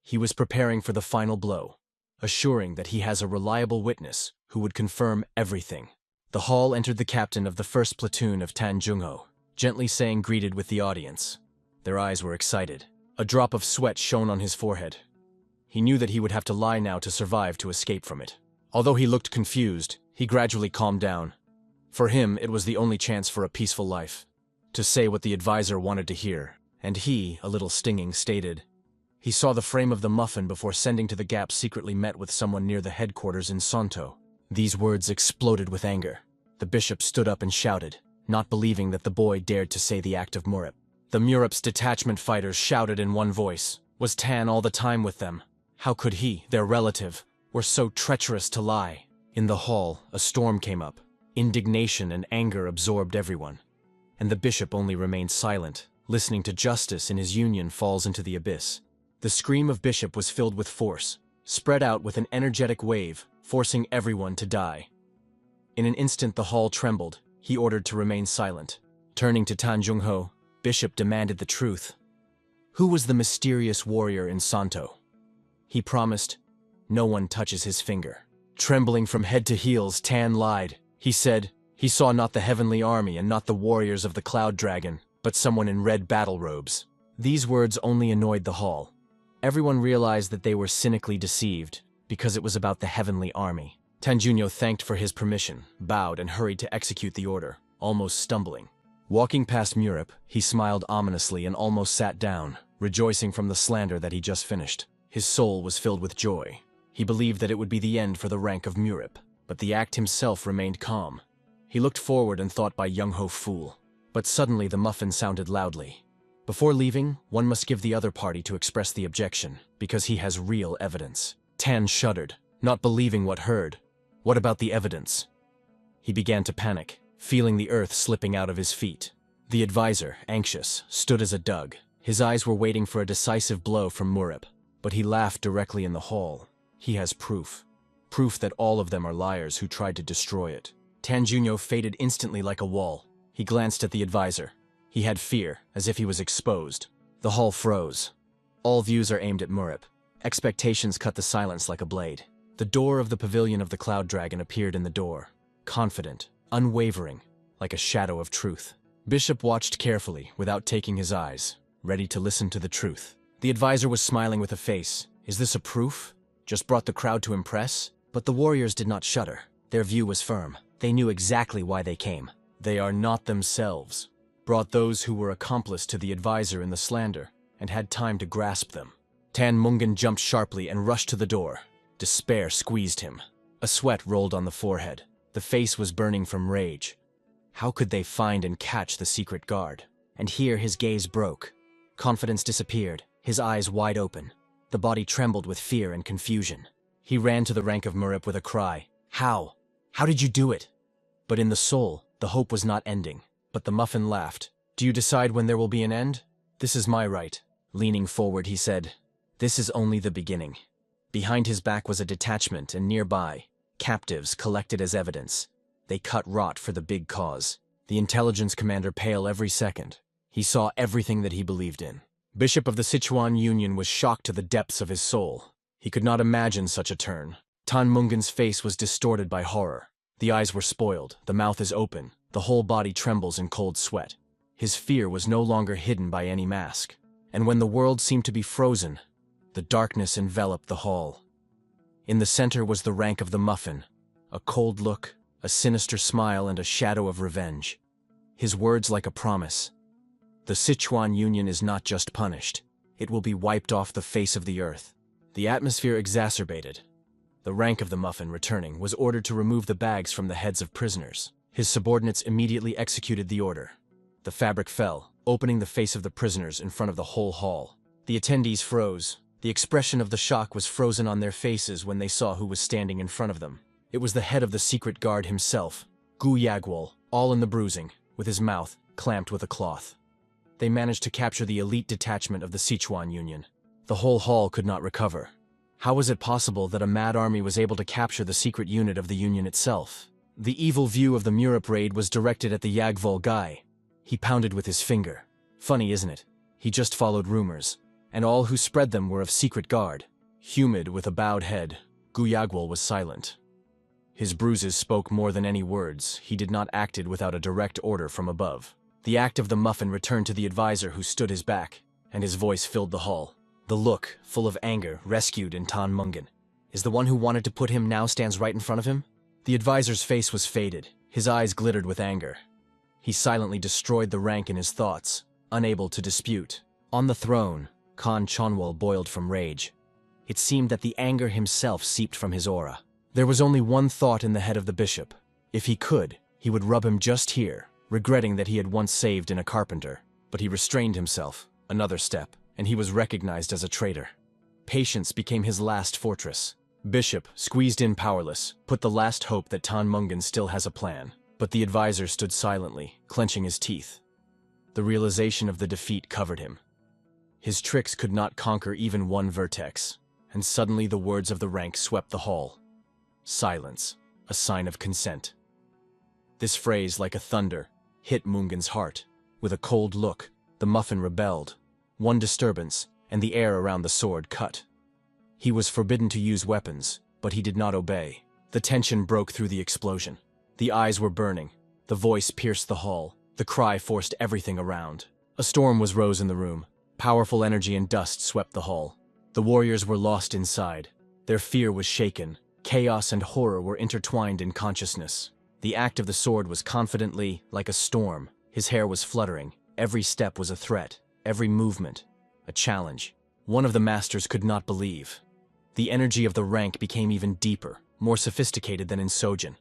He was preparing for the final blow, assuring that he has a reliable witness who would confirm everything. The hall entered the captain of the 1st platoon of Tanjungho, gently saying greeted with the audience. Their eyes were excited. A drop of sweat shone on his forehead. He knew that he would have to lie now to survive to escape from it. Although he looked confused, he gradually calmed down. For him, it was the only chance for a peaceful life. To say what the advisor wanted to hear, and he, a little stinging, stated. He saw the frame of the muffin before sending to the gap secretly met with someone near the headquarters in Santo. These words exploded with anger. The bishop stood up and shouted, not believing that the boy dared to say the act of Murip. The Murip's detachment fighters shouted in one voice. Was Tan all the time with them? How could he, their relative, were so treacherous to lie? In the hall, a storm came up. Indignation and anger absorbed everyone. And the bishop only remained silent, listening to justice in his union falls into the abyss. The scream of bishop was filled with force, spread out with an energetic wave, forcing everyone to die. In an instant the hall trembled. He ordered to remain silent. Turning to Tanjungho, bishop demanded the truth. Who was the mysterious warrior in Santo? He promised, no one touches his finger. Trembling from head to heels, Tan lied. He said, he saw not the heavenly army and not the warriors of the cloud dragon, but someone in red battle robes. These words only annoyed the hall. Everyone realized that they were cynically deceived, because it was about the heavenly army. Tanjunyo thanked for his permission, bowed and hurried to execute the order, almost stumbling. Walking past Murip, he smiled ominously and almost sat down, rejoicing from the slander that he just finished. His soul was filled with joy. He believed that it would be the end for the rank of Murip, but the act himself remained calm. He looked forward and thought by Young-ho fool. But suddenly the muffin sounded loudly. Before leaving, one must give the other party to express the objection, because he has real evidence. Tan shuddered, not believing what heard. What about the evidence? He began to panic, feeling the earth slipping out of his feet. The advisor, anxious, stood as a dug. His eyes were waiting for a decisive blow from Murip, but he laughed directly in the hall. He has proof. Proof that all of them are liars who tried to destroy it. Tanjunyo faded instantly like a wall. He glanced at the advisor. He had fear, as if he was exposed. The hall froze. All views are aimed at Murip. Expectations cut the silence like a blade. The door of the pavilion of the Cloud Dragon appeared in the door, confident, unwavering, like a shadow of truth. Bishop watched carefully, without taking his eyes, ready to listen to the truth. The advisor was smiling with a face. Is this a proof? Just brought the crowd to impress? But the warriors did not shudder. Their view was firm. They knew exactly why they came. They are not themselves. Brought those who were accomplice to the advisor in the slander, and had time to grasp them. Tan Mungan jumped sharply and rushed to the door. Despair squeezed him. A sweat rolled on the forehead. The face was burning from rage. How could they find and catch the secret guard? And here his gaze broke. Confidence disappeared, his eyes wide open. The body trembled with fear and confusion. He ran to the rank of Murip with a cry. How? How did you do it? But in the soul, the hope was not ending. But the muffin laughed. Do you decide when there will be an end? This is my right. Leaning forward, he said, this is only the beginning. Behind his back was a detachment, and nearby, captives collected as evidence. They cut rot for the big cause. The intelligence commander pale every second. He saw everything that he believed in. Bishop of the Sichuan Union was shocked to the depths of his soul. He could not imagine such a turn. Tan Mungan's face was distorted by horror. The eyes were spoiled, the mouth is open, the whole body trembles in cold sweat. His fear was no longer hidden by any mask. And when the world seemed to be frozen, the darkness enveloped the hall. In the center was the rank of the muffin, a cold look, a sinister smile, and a shadow of revenge. His words like a promise. The Sichuan Union is not just punished. It will be wiped off the face of the earth. The atmosphere exacerbated. The rank of the muffin, returning, was ordered to remove the bags from the heads of prisoners. His subordinates immediately executed the order. The fabric fell, opening the face of the prisoners in front of the whole hall. The attendees froze. The expression of the shock was frozen on their faces when they saw who was standing in front of them. It was the head of the secret guard himself, Gu Yagwol, all in the bruising, with his mouth clamped with a cloth. They managed to capture the elite detachment of the Sichuan Union. The whole hall could not recover. How was it possible that a mad army was able to capture the secret unit of the Union itself? The evil view of the Murap raid was directed at the Yagvol guy. He pounded with his finger. Funny, isn't it? He just followed rumors, and all who spread them were of secret guard. Humid, with a bowed head, Gu Yagwol was silent. His bruises spoke more than any words. He did not act without a direct order from above. The act of the muffin returned to the advisor who stood his back, and his voice filled the hall. The look, full of anger, rescued in Tan Mungan. Is the one who wanted to put him now stands right in front of him? The advisor's face was faded. His eyes glittered with anger. He silently destroyed the rank in his thoughts, unable to dispute. On the throne, Khan Chonwol boiled from rage. It seemed that the anger himself seeped from his aura. There was only one thought in the head of the bishop. If he could, he would rub him just here, regretting that he had once saved in a carpenter. But he restrained himself. Another step, and he was recognized as a traitor. Patience became his last fortress. Bishop, squeezed in powerless, put the last hope that Tan Mungan still has a plan. But the advisor stood silently, clenching his teeth. The realization of the defeat covered him. His tricks could not conquer even one vertex, and suddenly the words of the rank swept the hall. Silence, a sign of consent. This phrase, like a thunder, hit Mungan's heart. With a cold look, the muffin rebelled. One disturbance, and the air around the sword cut. He was forbidden to use weapons, but he did not obey. The tension broke through the explosion. The eyes were burning. The voice pierced the hall. The cry forced everything around. A storm rose in the room. Powerful energy and dust swept the hall. The warriors were lost inside. Their fear was shaken. Chaos and horror were intertwined in consciousness. The act of the sword was confidently, like a storm. His hair was fluttering. Every step was a threat. Every movement, a challenge. One of the masters could not believe. The energy of the rank became even deeper, more sophisticated than in Sojin,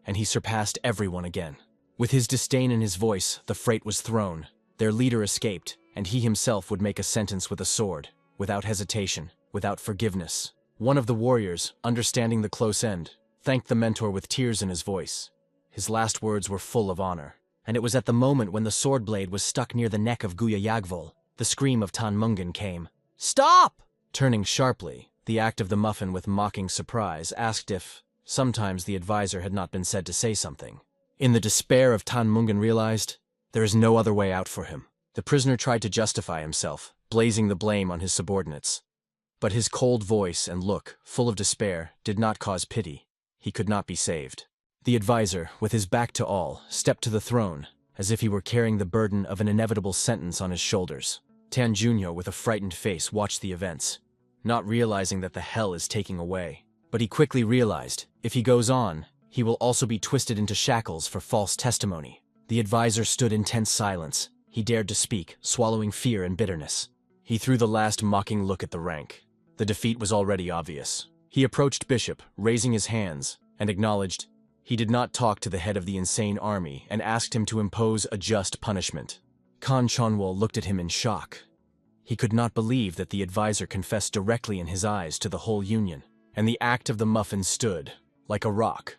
and he surpassed everyone again. With his disdain in his voice, the freight was thrown. Their leader escaped, and he himself would make a sentence with a sword, without hesitation, without forgiveness. One of the warriors, understanding the close end, thanked the mentor with tears in his voice. His last words were full of honor, and it was at the moment when the sword blade was stuck near the neck of Guya Yagvol, the scream of Tan Mungan came. "Stop!" Turning sharply, the act of the muffin with mocking surprise asked if, sometimes the advisor had not been said to say something. In the despair of Tan Mungan realized, there is no other way out for him. The prisoner tried to justify himself, blazing the blame on his subordinates. But his cold voice and look, full of despair, did not cause pity. He could not be saved. The advisor, with his back to all, stepped to the throne, as if he were carrying the burden of an inevitable sentence on his shoulders. Tan Junyo, with a frightened face, watched the events, not realizing that the hell is taking away. But he quickly realized, if he goes on, he will also be twisted into shackles for false testimony. The advisor stood in tense silence. He dared to speak, swallowing fear and bitterness. He threw the last mocking look at the rank. The defeat was already obvious. He approached Bishop, raising his hands, and acknowledged. He did not talk to the head of the insane army and asked him to impose a just punishment. Khan Chonwol looked at him in shock. He could not believe that the advisor confessed directly in his eyes to the whole Union, and the act of the muffin stood, like a rock,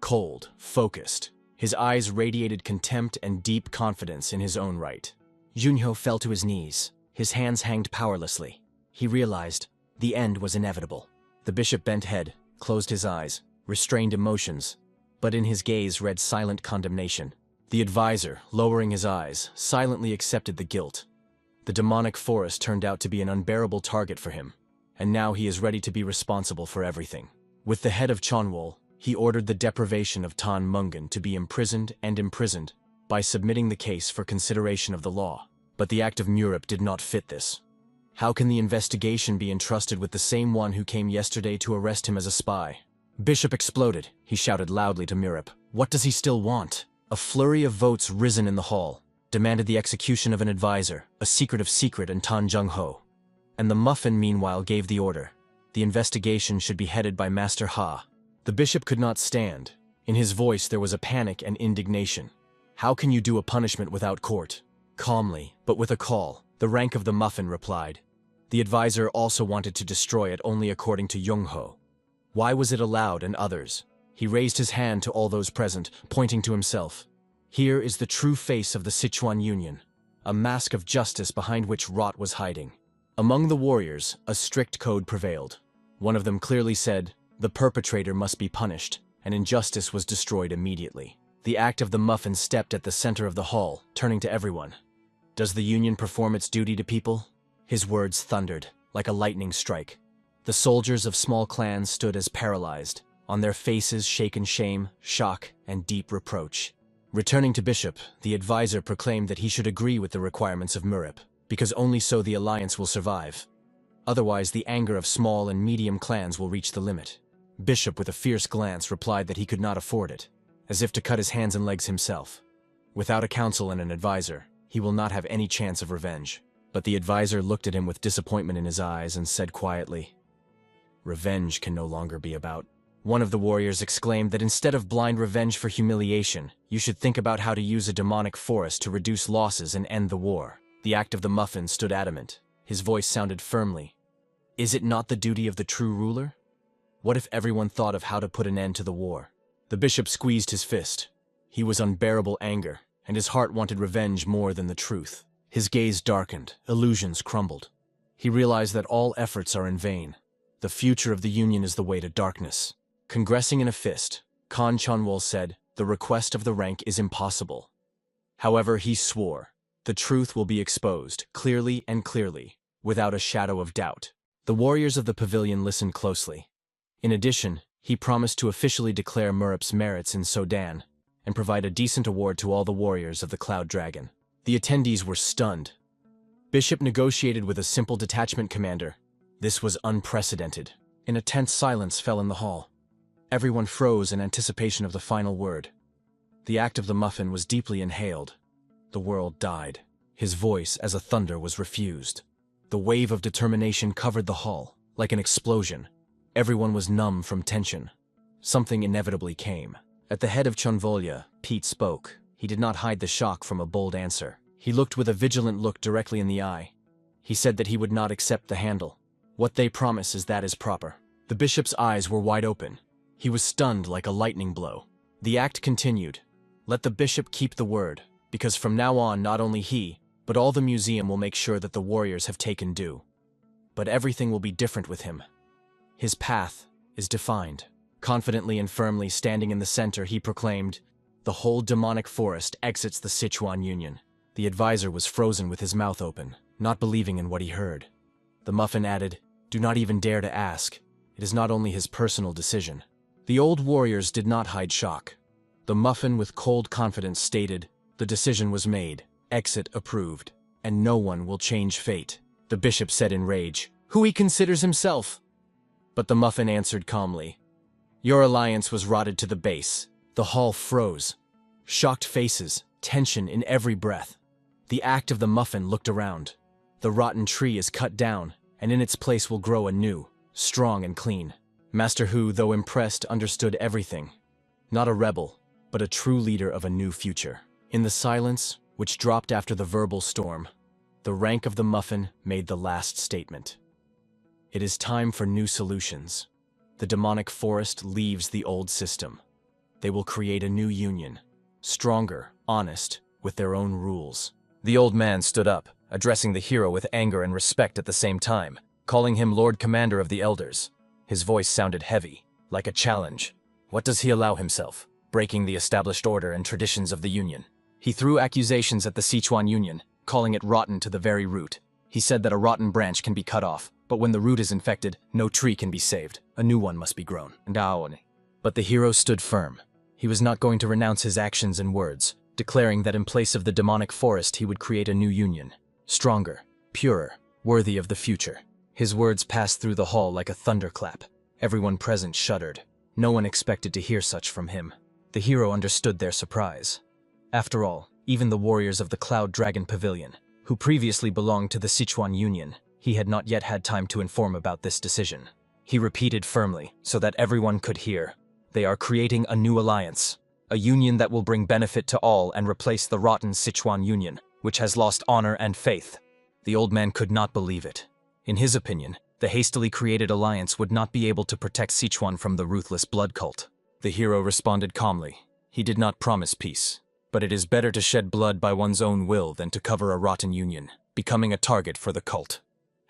cold, focused. His eyes radiated contempt and deep confidence in his own right. Junho fell to his knees. His hands hanged powerlessly. He realized the end was inevitable. The bishop bent head, closed his eyes, restrained emotions, but in his gaze read silent condemnation. The advisor, lowering his eyes, silently accepted the guilt. The demonic forest turned out to be an unbearable target for him, and now he is ready to be responsible for everything. With the head of Chonwol, he ordered the deprivation of Tan Mungan to be imprisoned by submitting the case for consideration of the law. But the act of Murap did not fit this. How can the investigation be entrusted with the same one who came yesterday to arrest him as a spy? Bishop exploded. He shouted loudly to Murap. What does he still want? A flurry of votes risen in the hall, demanded the execution of an advisor, a secret of secret and Tan Jung-ho. And the muffin meanwhile gave the order. The investigation should be headed by Master Ha. The bishop could not stand. In his voice there was a panic and indignation. How can you do a punishment without court? Calmly, but with a call, the rank of the muffin replied. The advisor also wanted to destroy it only according to Young-ho. Why was it allowed and others? He raised his hand to all those present, pointing to himself. Here is the true face of the Sichuan Union, a mask of justice behind which rot was hiding. Among the warriors, a strict code prevailed. One of them clearly said, the perpetrator must be punished, and injustice was destroyed immediately. The act of the muffin stepped at the center of the hall, turning to everyone. Does the Union perform its duty to people? His words thundered, like a lightning strike. The soldiers of small clans stood as paralyzed, on their faces shaken shame, shock, and deep reproach. Returning to Bishop, the advisor proclaimed that he should agree with the requirements of Murip, because only so the alliance will survive. Otherwise, the anger of small and medium clans will reach the limit. Bishop, with a fierce glance, replied that he could not afford it, as if to cut his hands and legs himself. Without a council and an advisor, he will not have any chance of revenge. But the advisor looked at him with disappointment in his eyes and said quietly, "Revenge can no longer be about." One of the warriors exclaimed that instead of blind revenge for humiliation, you should think about how to use a demonic forest to reduce losses and end the war. The act of the muffin stood adamant. His voice sounded firmly. Is it not the duty of the true ruler? What if everyone thought of how to put an end to the war? The bishop squeezed his fist. He was unbearable anger, and his heart wanted revenge more than the truth. His gaze darkened, illusions crumbled. He realized that all efforts are in vain. The future of the Union is the way to darkness. Congressing in a fist, Khan Chanwol said, the request of the rank is impossible. However, he swore, the truth will be exposed, clearly and clearly, without a shadow of doubt. The warriors of the pavilion listened closely. In addition, he promised to officially declare Murip's merits in Sodan, and provide a decent award to all the warriors of the Cloud Dragon. The attendees were stunned. Bishop negotiated with a simple detachment commander. This was unprecedented. An intense silence fell in the hall. Everyone froze in anticipation of the final word. The act of the muffin was deeply inhaled. The world died. His voice, as a thunder, was refused. The wave of determination covered the hall, like an explosion. Everyone was numb from tension. Something inevitably came. At the head of Chunvolya, Pete spoke. He did not hide the shock from a bold answer. He looked with a vigilant look directly in the eye. He said that he would not accept the handle. What they promise is that is proper. The bishop's eyes were wide open. He was stunned like a lightning blow. The act continued. Let the bishop keep the word, because from now on not only he, but all the museum will make sure that the warriors have taken due. But everything will be different with him. His path is defined. Confidently and firmly standing in the center, he proclaimed, the whole demonic forest exits the Sichuan Union. The advisor was frozen with his mouth open, not believing in what he heard. The muffin added, do not even dare to ask. It is not only his personal decision. The old warriors did not hide shock. The muffin with cold confidence stated, the decision was made, exit approved, and no one will change fate. The bishop said in rage, who he considers himself. But the muffin answered calmly, your alliance was rotted to the base. The hall froze. Shocked faces, tension in every breath. The act of the muffin looked around. The rotten tree is cut down, and in its place will grow a new, strong and clean. Master Hu, though impressed, understood everything. Not a rebel, but a true leader of a new future. In the silence, which dropped after the verbal storm, the rank of the muffin made the last statement. It is time for new solutions. The demonic forest leaves the old system. They will create a new union, stronger, honest, with their own rules. The old man stood up, addressing the hero with anger and respect at the same time, calling him Lord Commander of the Elders. His voice sounded heavy, like a challenge. What does he allow himself? Breaking the established order and traditions of the Union. He threw accusations at the Sichuan Union, calling it rotten to the very root. He said that a rotten branch can be cut off, but when the root is infected, no tree can be saved. A new one must be grown. But the hero stood firm. He was not going to renounce his actions and words, declaring that in place of the demonic forest he would create a new union. Stronger, purer, worthy of the future. His words passed through the hall like a thunderclap. Everyone present shuddered. No one expected to hear such from him. The hero understood their surprise. After all, even the warriors of the Cloud Dragon Pavilion, who previously belonged to the Sichuan Union, he had not yet had time to inform about this decision. He repeated firmly, so that everyone could hear. They are creating a new alliance. A union that will bring benefit to all and replace the rotten Sichuan Union, which has lost honor and faith. The old man could not believe it. In his opinion, the hastily created alliance would not be able to protect Sichuan from the ruthless blood cult. The hero responded calmly. He did not promise peace. But it is better to shed blood by one's own will than to cover a rotten union, becoming a target for the cult.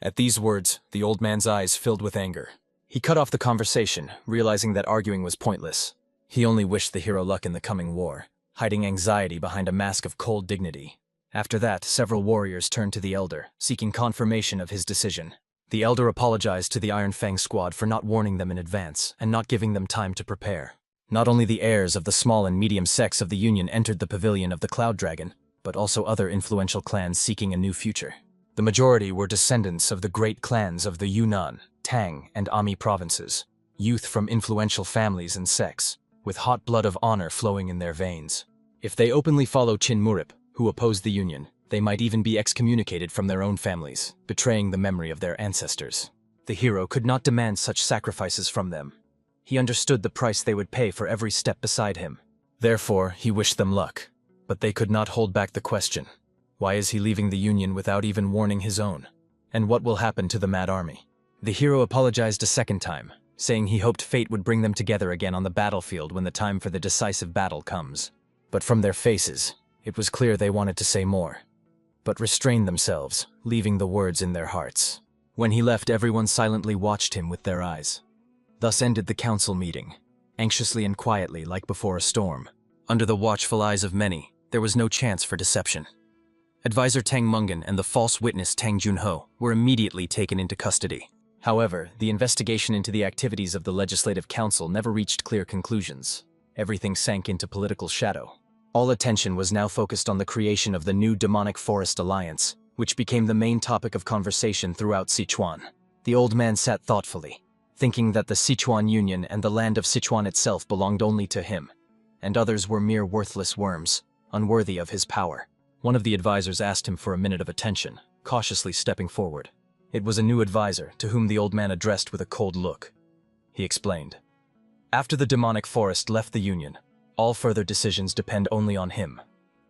At these words, the old man's eyes filled with anger. He cut off the conversation, realizing that arguing was pointless. He only wished the hero luck in the coming war, hiding anxiety behind a mask of cold dignity. After that, several warriors turned to the elder, seeking confirmation of his decision. The elder apologized to the Iron Fang squad for not warning them in advance and not giving them time to prepare. Not only the heirs of the small and medium sects of the Union entered the pavilion of the Cloud Dragon, but also other influential clans seeking a new future. The majority were descendants of the great clans of the Yunnan, Tang, and Ami provinces, youth from influential families and sects, with hot blood of honor flowing in their veins. If they openly follow Qin Murip, who opposed the Union, they might even be excommunicated from their own families, betraying the memory of their ancestors. The hero could not demand such sacrifices from them. He understood the price they would pay for every step beside him. Therefore, he wished them luck. But they could not hold back the question. Why is he leaving the Union without even warning his own? And what will happen to the Mad Army? The hero apologized a second time, saying he hoped fate would bring them together again on the battlefield when the time for the decisive battle comes. But from their faces, it was clear they wanted to say more, but restrained themselves, leaving the words in their hearts. When he left, everyone silently watched him with their eyes. Thus ended the council meeting, anxiously and quietly like before a storm. Under the watchful eyes of many, there was no chance for deception. Advisor Tang Mungan and the false witness Tang Junho were immediately taken into custody. However, the investigation into the activities of the Legislative Council never reached clear conclusions. Everything sank into political shadow. All attention was now focused on the creation of the new Demonic Forest Alliance, which became the main topic of conversation throughout Sichuan. The old man sat thoughtfully, thinking that the Sichuan Union and the land of Sichuan itself belonged only to him, and others were mere worthless worms, unworthy of his power. One of the advisors asked him for a minute of attention, cautiously stepping forward. It was a new advisor, to whom the old man addressed with a cold look. He explained. After the demonic forest left the Union, all further decisions depend only on him,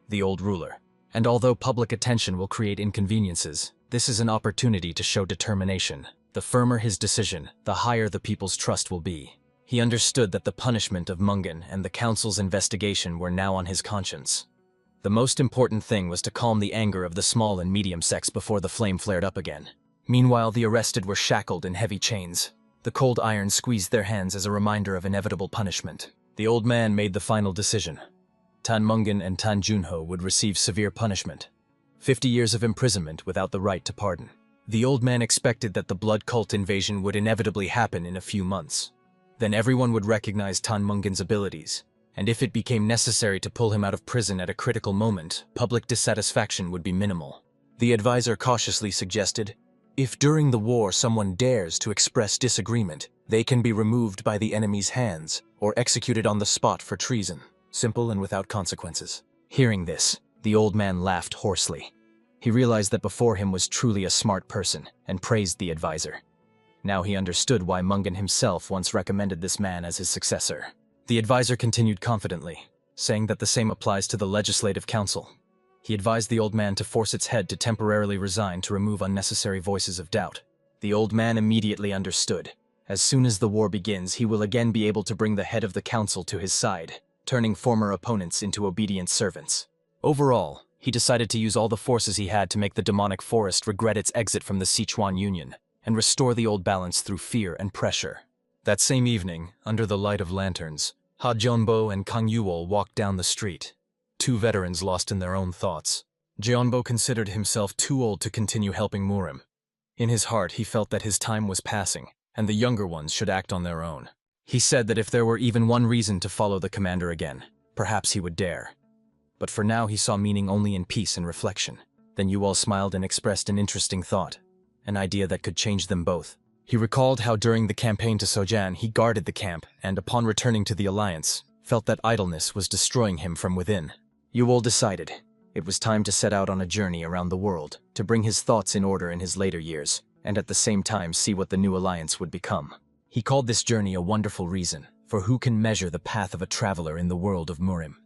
the old ruler. And although public attention will create inconveniences, this is an opportunity to show determination. The firmer his decision, the higher the people's trust will be. He understood that the punishment of Mungan and the council's investigation were now on his conscience. The most important thing was to calm the anger of the small and medium sects before the flame flared up again. Meanwhile, the arrested were shackled in heavy chains. The cold iron squeezed their hands as a reminder of inevitable punishment. The old man made the final decision. Tan Mungan and Tan Junho would receive severe punishment. 50 years of imprisonment without the right to pardon. The old man expected that the blood cult invasion would inevitably happen in a few months. Then everyone would recognize Tan Mungan's abilities, and if it became necessary to pull him out of prison at a critical moment, public dissatisfaction would be minimal. The advisor cautiously suggested, if during the war someone dares to express disagreement, they can be removed by the enemy's hands or executed on the spot for treason, simple and without consequences. Hearing this, the old man laughed hoarsely. He realized that before him was truly a smart person and praised the advisor. Now he understood why Mungan himself once recommended this man as his successor. The advisor continued confidently, saying that the same applies to the Legislative Council. He advised the old man to force its head to temporarily resign to remove unnecessary voices of doubt. The old man immediately understood. As soon as the war begins, he will again be able to bring the head of the council to his side, turning former opponents into obedient servants. Overall, he decided to use all the forces he had to make the demonic forest regret its exit from the Sichuan Union and restore the old balance through fear and pressure. That same evening, under the light of lanterns, Ha Jianbo and Kang Yuol walked down the street, two veterans lost in their own thoughts. Jianbo considered himself too old to continue helping Murim. In his heart, he felt that his time was passing, and the younger ones should act on their own. He said that if there were even one reason to follow the commander again, perhaps he would dare. But for now he saw meaning only in peace and reflection. Then Yuol smiled and expressed an interesting thought, an idea that could change them both. He recalled how during the campaign to Sojan he guarded the camp and, upon returning to the Alliance, felt that idleness was destroying him from within. Yuol decided it was time to set out on a journey around the world to bring his thoughts in order in his later years, and at the same time see what the new alliance would become. He called this journey a wonderful reason, for who can measure the path of a traveler in the world of Murim?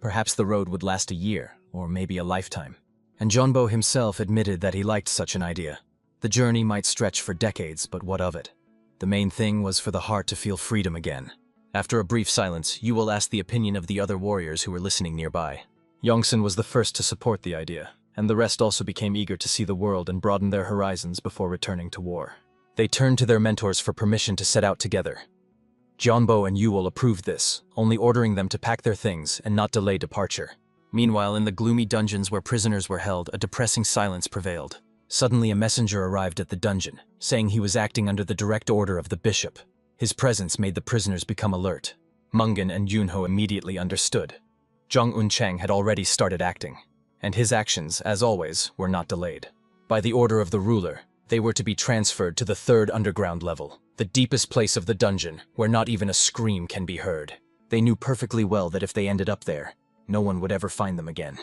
Perhaps the road would last a year, or maybe a lifetime. And Jeonbo himself admitted that he liked such an idea. The journey might stretch for decades, but what of it? The main thing was for the heart to feel freedom again. After a brief silence, Yuel asked the opinion of the other warriors who were listening nearby. Yongsun was the first to support the idea, and the rest also became eager to see the world and broaden their horizons before returning to war. They turned to their mentors for permission to set out together. Jeonbo and Yuel approved this, only ordering them to pack their things and not delay departure. Meanwhile, in the gloomy dungeons where prisoners were held, a depressing silence prevailed. Suddenly, a messenger arrived at the dungeon, saying he was acting under the direct order of the bishop. His presence made the prisoners become alert. Mungan and Yunho immediately understood. Zhang Uncheng had already started acting, and his actions, as always, were not delayed. By the order of the ruler, they were to be transferred to the third underground level, the deepest place of the dungeon, where not even a scream can be heard. They knew perfectly well that if they ended up there, no one would ever find them again.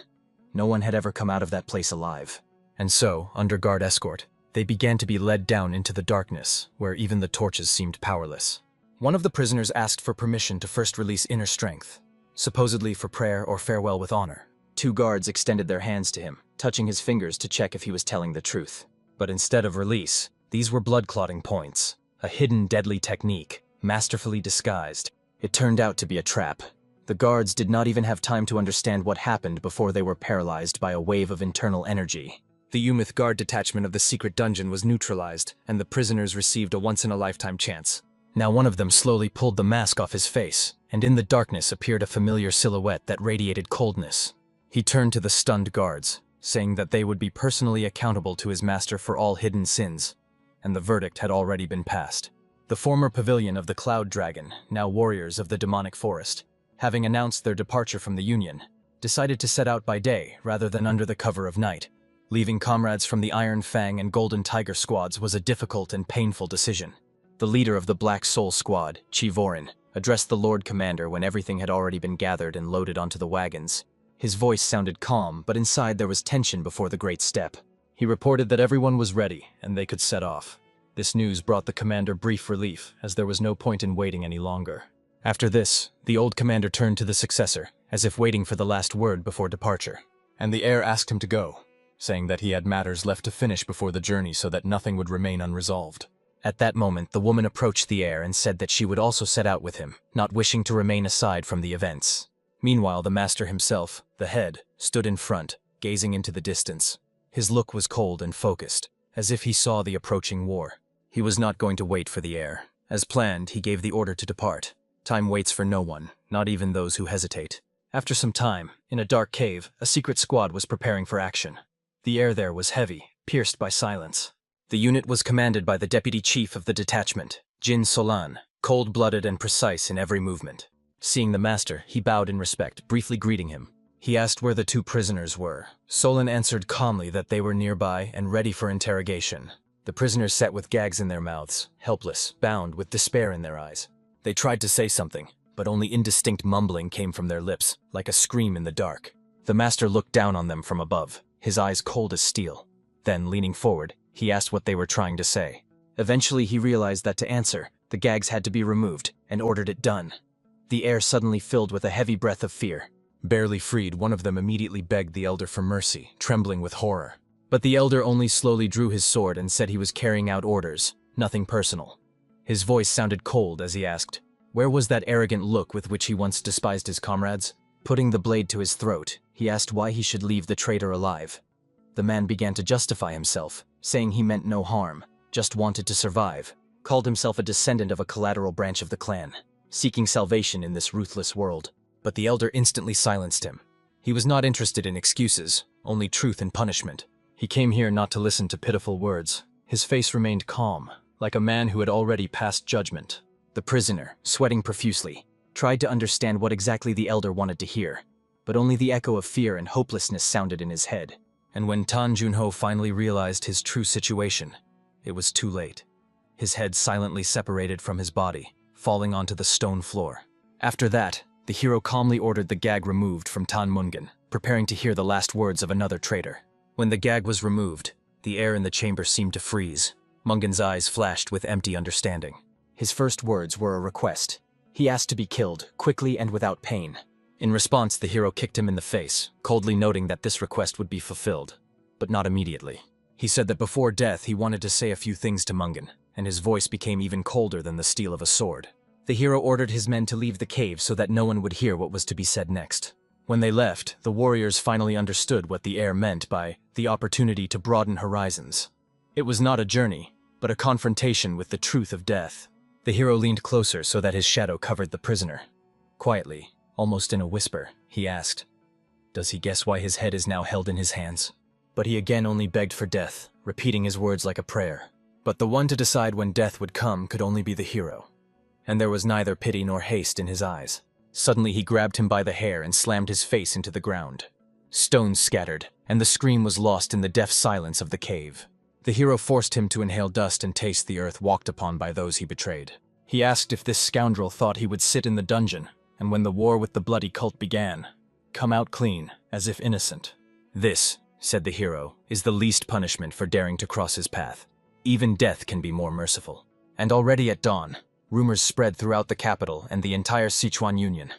No one had ever come out of that place alive. And so, under guard escort, they began to be led down into the darkness, where even the torches seemed powerless. One of the prisoners asked for permission to first release inner strength, supposedly for prayer or farewell with honor. 2 guards extended their hands to him, touching his fingers to check if he was telling the truth. But instead of release, these were blood-clotting points, a hidden deadly technique, masterfully disguised. It turned out to be a trap. The guards did not even have time to understand what happened before they were paralyzed by a wave of internal energy. The Umith guard detachment of the secret dungeon was neutralized, and the prisoners received a once-in-a-lifetime chance. Now one of them slowly pulled the mask off his face, and in the darkness appeared a familiar silhouette that radiated coldness. He turned to the stunned guards, saying that they would be personally accountable to his master for all hidden sins, and the verdict had already been passed. The former pavilion of the Cloud Dragon, now warriors of the demonic forest, having announced their departure from the Union, decided to set out by day rather than under the cover of night. Leaving comrades from the Iron Fang and Golden Tiger squads was a difficult and painful decision. The leader of the Black Soul squad, Chi Vorin, addressed the Lord Commander when everything had already been gathered and loaded onto the wagons. His voice sounded calm, but inside there was tension before the great step. He reported that everyone was ready, and they could set off. This news brought the commander brief relief, as there was no point in waiting any longer. After this, the old commander turned to the successor, as if waiting for the last word before departure. And the heir asked him to go, saying that he had matters left to finish before the journey so that nothing would remain unresolved. At that moment, the woman approached the heir and said that she would also set out with him, not wishing to remain aside from the events. Meanwhile, the master himself, the head, stood in front, gazing into the distance. His look was cold and focused, as if he saw the approaching war. He was not going to wait for the heir. As planned, he gave the order to depart. Time waits for no one, not even those who hesitate. After some time, in a dark cave, a secret squad was preparing for action. The air there was heavy, pierced by silence. The unit was commanded by the deputy chief of the detachment, Jin Solan, cold-blooded and precise in every movement. Seeing the master, he bowed in respect, briefly greeting him. He asked where the 2 prisoners were. Solan answered calmly that they were nearby and ready for interrogation. The prisoners sat with gags in their mouths, helpless, bound, with despair in their eyes. They tried to say something, but only indistinct mumbling came from their lips, like a scream in the dark. The master looked down on them from above, his eyes cold as steel. Then, leaning forward, he asked what they were trying to say. Eventually, he realized that to answer, the gags had to be removed, and ordered it done. The air suddenly filled with a heavy breath of fear. Barely freed, one of them immediately begged the elder for mercy, trembling with horror. But the elder only slowly drew his sword and said he was carrying out orders, nothing personal. His voice sounded cold as he asked, where was that arrogant look with which he once despised his comrades? Putting the blade to his throat, he asked why he should leave the traitor alive. The man began to justify himself, saying he meant no harm, just wanted to survive, called himself a descendant of a collateral branch of the clan, seeking salvation in this ruthless world. But the elder instantly silenced him. He was not interested in excuses, only truth and punishment. He came here not to listen to pitiful words. His face remained calm, like a man who had already passed judgment. The prisoner, sweating profusely, tried to understand what exactly the elder wanted to hear, but only the echo of fear and hopelessness sounded in his head. And when Tan Junho finally realized his true situation, it was too late. His head silently separated from his body, falling onto the stone floor. After that, the hero calmly ordered the gag removed from Tan Mungan, preparing to hear the last words of another traitor. When the gag was removed, the air in the chamber seemed to freeze. Mungan's eyes flashed with empty understanding. His first words were a request. He asked to be killed, quickly and without pain. In response, the hero kicked him in the face, coldly noting that this request would be fulfilled, but not immediately. He said that before death he wanted to say a few things to Mungan, and his voice became even colder than the steel of a sword. The hero ordered his men to leave the cave so that no one would hear what was to be said next. When they left, the warriors finally understood what the heir meant by the opportunity to broaden horizons. It was not a journey, but a confrontation with the truth of death. The hero leaned closer so that his shadow covered the prisoner. Quietly, almost in a whisper, he asked, "Does he guess why his head is now held in his hands?" But he again only begged for death, repeating his words like a prayer. But the one to decide when death would come could only be the hero. And there was neither pity nor haste in his eyes. Suddenly he grabbed him by the hair and slammed his face into the ground. Stones scattered, and the scream was lost in the deaf silence of the cave. The hero forced him to inhale dust and taste the earth walked upon by those he betrayed. He asked if this scoundrel thought he would sit in the dungeon, and when the war with the bloody cult began, come out clean, as if innocent. "This," said the hero, "is the least punishment for daring to cross his path. Even death can be more merciful." And already at dawn, rumors spread throughout the capital and the entire Sichuan Union.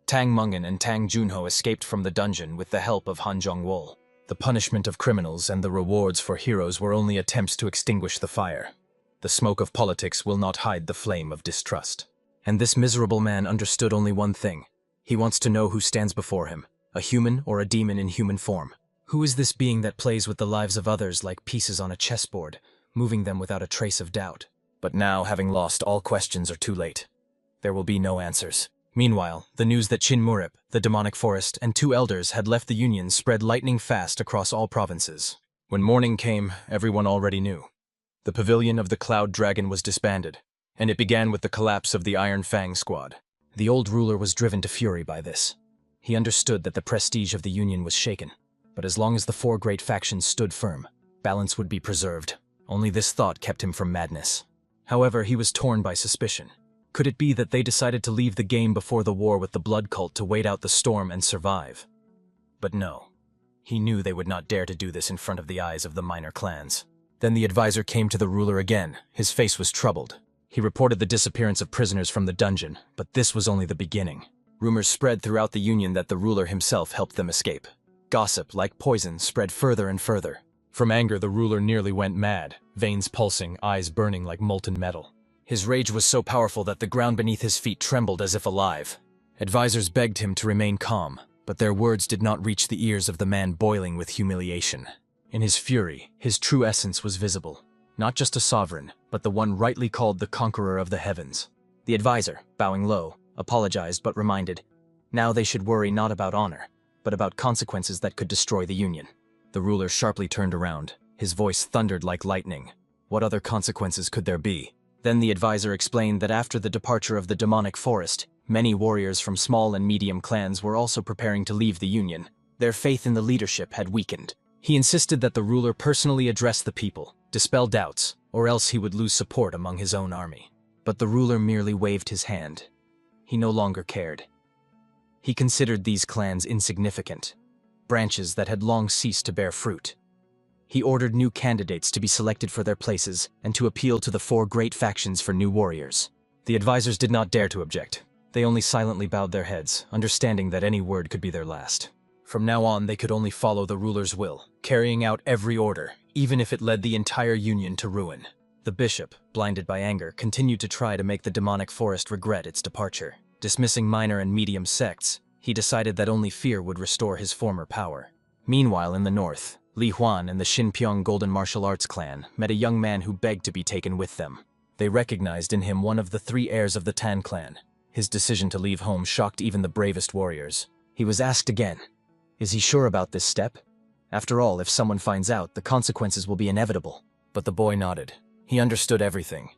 Tang Mungan and Tang Junho escaped from the dungeon with the help of Han Zhongwol. The punishment of criminals and the rewards for heroes were only attempts to extinguish the fire. The smoke of politics will not hide the flame of distrust. And this miserable man understood only one thing. He wants to know who stands before him, a human or a demon in human form. Who is this being that plays with the lives of others like pieces on a chessboard, moving them without a trace of doubt? But now, having lost, all questions are too late. There will be no answers. Meanwhile, the news that Chin Murip, the demonic forest, and 2 elders had left the Union spread lightning fast across all provinces. When morning came, everyone already knew. The pavilion of the Cloud Dragon was disbanded, and it began with the collapse of the Iron Fang squad. The old ruler was driven to fury by this. He understood that the prestige of the Union was shaken, but as long as the 4 great factions stood firm, balance would be preserved. Only this thought kept him from madness. However, he was torn by suspicion. Could it be that they decided to leave the game before the war with the blood cult to wait out the storm and survive? But no. He knew they would not dare to do this in front of the eyes of the minor clans. Then the advisor came to the ruler again. His face was troubled. He reported the disappearance of prisoners from the dungeon, but this was only the beginning. Rumors spread throughout the Union that the ruler himself helped them escape. Gossip, like poison, spread further and further. From anger, the ruler nearly went mad, veins pulsing, eyes burning like molten metal. His rage was so powerful that the ground beneath his feet trembled as if alive. Advisors begged him to remain calm, but their words did not reach the ears of the man boiling with humiliation. In his fury, his true essence was visible. Not just a sovereign, but the one rightly called the conqueror of the heavens. The advisor, bowing low, apologized but reminded, now they should worry not about honor, but about consequences that could destroy the Union. The ruler sharply turned around. His voice thundered like lightning. What other consequences could there be? Then the advisor explained that after the departure of the demonic forest, many warriors from small and medium clans were also preparing to leave the Union. Their faith in the leadership had weakened. He insisted that the ruler personally address the people, dispel doubts, or else he would lose support among his own army. But the ruler merely waved his hand. He no longer cared. He considered these clans insignificant, branches that had long ceased to bear fruit. He ordered new candidates to be selected for their places and to appeal to the 4 great factions for new warriors. The advisors did not dare to object. They only silently bowed their heads, understanding that any word could be their last. From now on, they could only follow the ruler's will, carrying out every order, even if it led the entire Union to ruin. The bishop, blinded by anger, continued to try to make the demonic forest regret its departure. Dismissing minor and medium sects, he decided that only fear would restore his former power. Meanwhile, in the north, Li Huan and the Xinpyong Golden Martial Arts clan met a young man who begged to be taken with them. They recognized in him one of the 3 heirs of the Tan clan. His decision to leave home shocked even the bravest warriors. He was asked again, is he sure about this step? After all, if someone finds out, the consequences will be inevitable. But the boy nodded. He understood everything.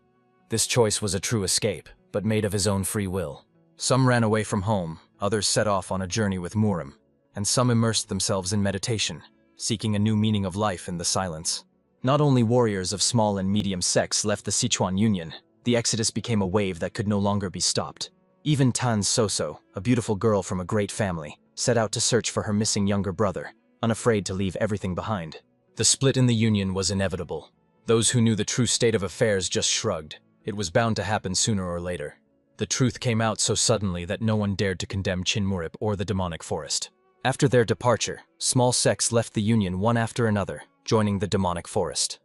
This choice was a true escape, but made of his own free will. Some ran away from home, others set off on a journey with Murim, and some immersed themselves in meditation, seeking a new meaning of life in the silence. Not only warriors of small and medium sects left the Sichuan Union, the exodus became a wave that could no longer be stopped. Even Tan Soso, a beautiful girl from a great family, set out to search for her missing younger brother, unafraid to leave everything behind. The split in the Union was inevitable. Those who knew the true state of affairs just shrugged. It was bound to happen sooner or later. The truth came out so suddenly that no one dared to condemn Chinmurip or the demonic forest. After their departure, small sects left the Union one after another, joining the demonic forest.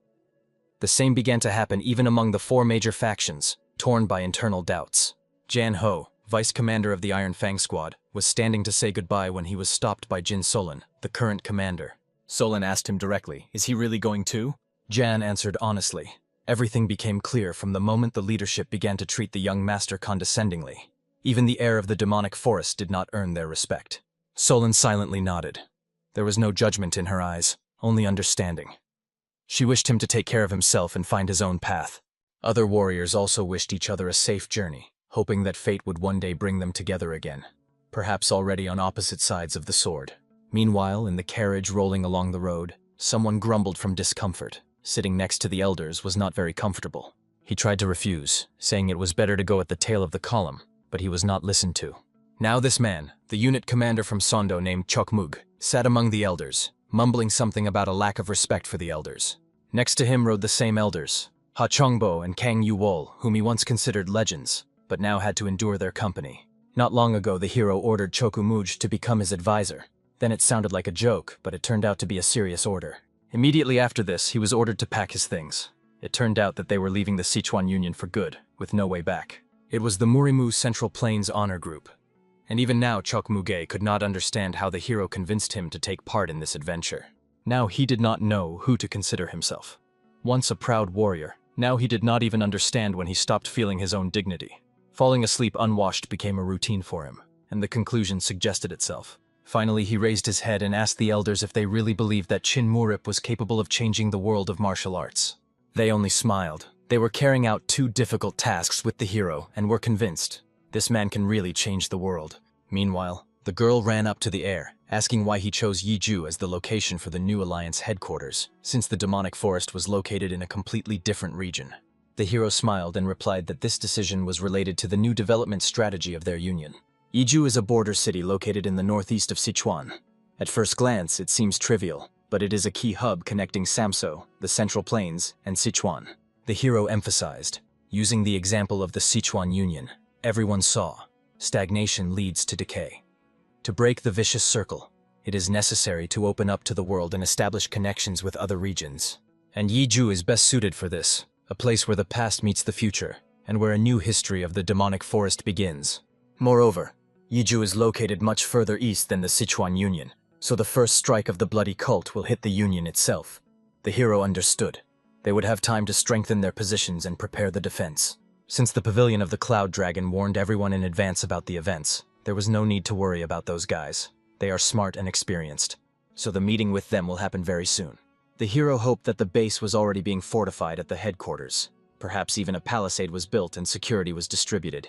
The same began to happen even among the 4 major factions, torn by internal doubts. Jan Ho, vice commander of the Iron Fang squad, was standing to say goodbye when he was stopped by Jin Solon, the current commander. Solon asked him directly, "Is he really going too?" Jan answered honestly. Everything became clear from the moment the leadership began to treat the young master condescendingly. Even the heir of the demonic forest did not earn their respect. Solon silently nodded. There was no judgment in her eyes, only understanding. She wished him to take care of himself and find his own path. Other warriors also wished each other a safe journey, hoping that fate would one day bring them together again, perhaps already on opposite sides of the sword. Meanwhile, in the carriage rolling along the road, someone grumbled from discomfort. Sitting next to the elders was not very comfortable. He tried to refuse, saying it was better to go at the tail of the column, but he was not listened to. Now this man, the unit commander from Sondo named Chokmug, sat among the elders, mumbling something about a lack of respect for the elders. Next to him rode the same elders, Ha Chongbo and Kang Yuwol, whom he once considered legends, but now had to endure their company. Not long ago the hero ordered Chokumuj to become his advisor. Then it sounded like a joke, but it turned out to be a serious order. Immediately after this, he was ordered to pack his things. It turned out that they were leaving the Sichuan Union for good, with no way back. It was the Murimu Central Plains Honor Group. And even now Chokmuge could not understand how the hero convinced him to take part in this adventure. Now he did not know who to consider himself. Once a proud warrior, now he did not even understand when he stopped feeling his own dignity. Falling asleep unwashed became a routine for him, and the conclusion suggested itself. Finally, he raised his head and asked the elders if they really believed that Chinmurip was capable of changing the world of martial arts. They only smiled. They were carrying out 2 difficult tasks with the hero and were convinced. This man can really change the world. Meanwhile, the girl ran up to the heir, asking why he chose Yiju as the location for the new alliance headquarters, since the demonic forest was located in a completely different region. The hero smiled and replied that this decision was related to the new development strategy of their union. Yiju is a border city located in the northeast of Sichuan. At first glance, it seems trivial, but it is a key hub connecting Samso, the Central Plains, and Sichuan. The hero emphasized, using the example of the Sichuan Union. Everyone saw, stagnation leads to decay. To break the vicious circle, it is necessary to open up to the world and establish connections with other regions. And Yiju is best suited for this, a place where the past meets the future, and where a new history of the demonic forest begins. Moreover, Yiju is located much further east than the Sichuan Union, so the first strike of the bloody cult will hit the Union itself. The hero understood. They would have time to strengthen their positions and prepare the defense. Since the pavilion of the Cloud Dragon warned everyone in advance about the events, there was no need to worry about those guys. They are smart and experienced, so the meeting with them will happen very soon. The hero hoped that the base was already being fortified at the headquarters. Perhaps even a palisade was built and security was distributed.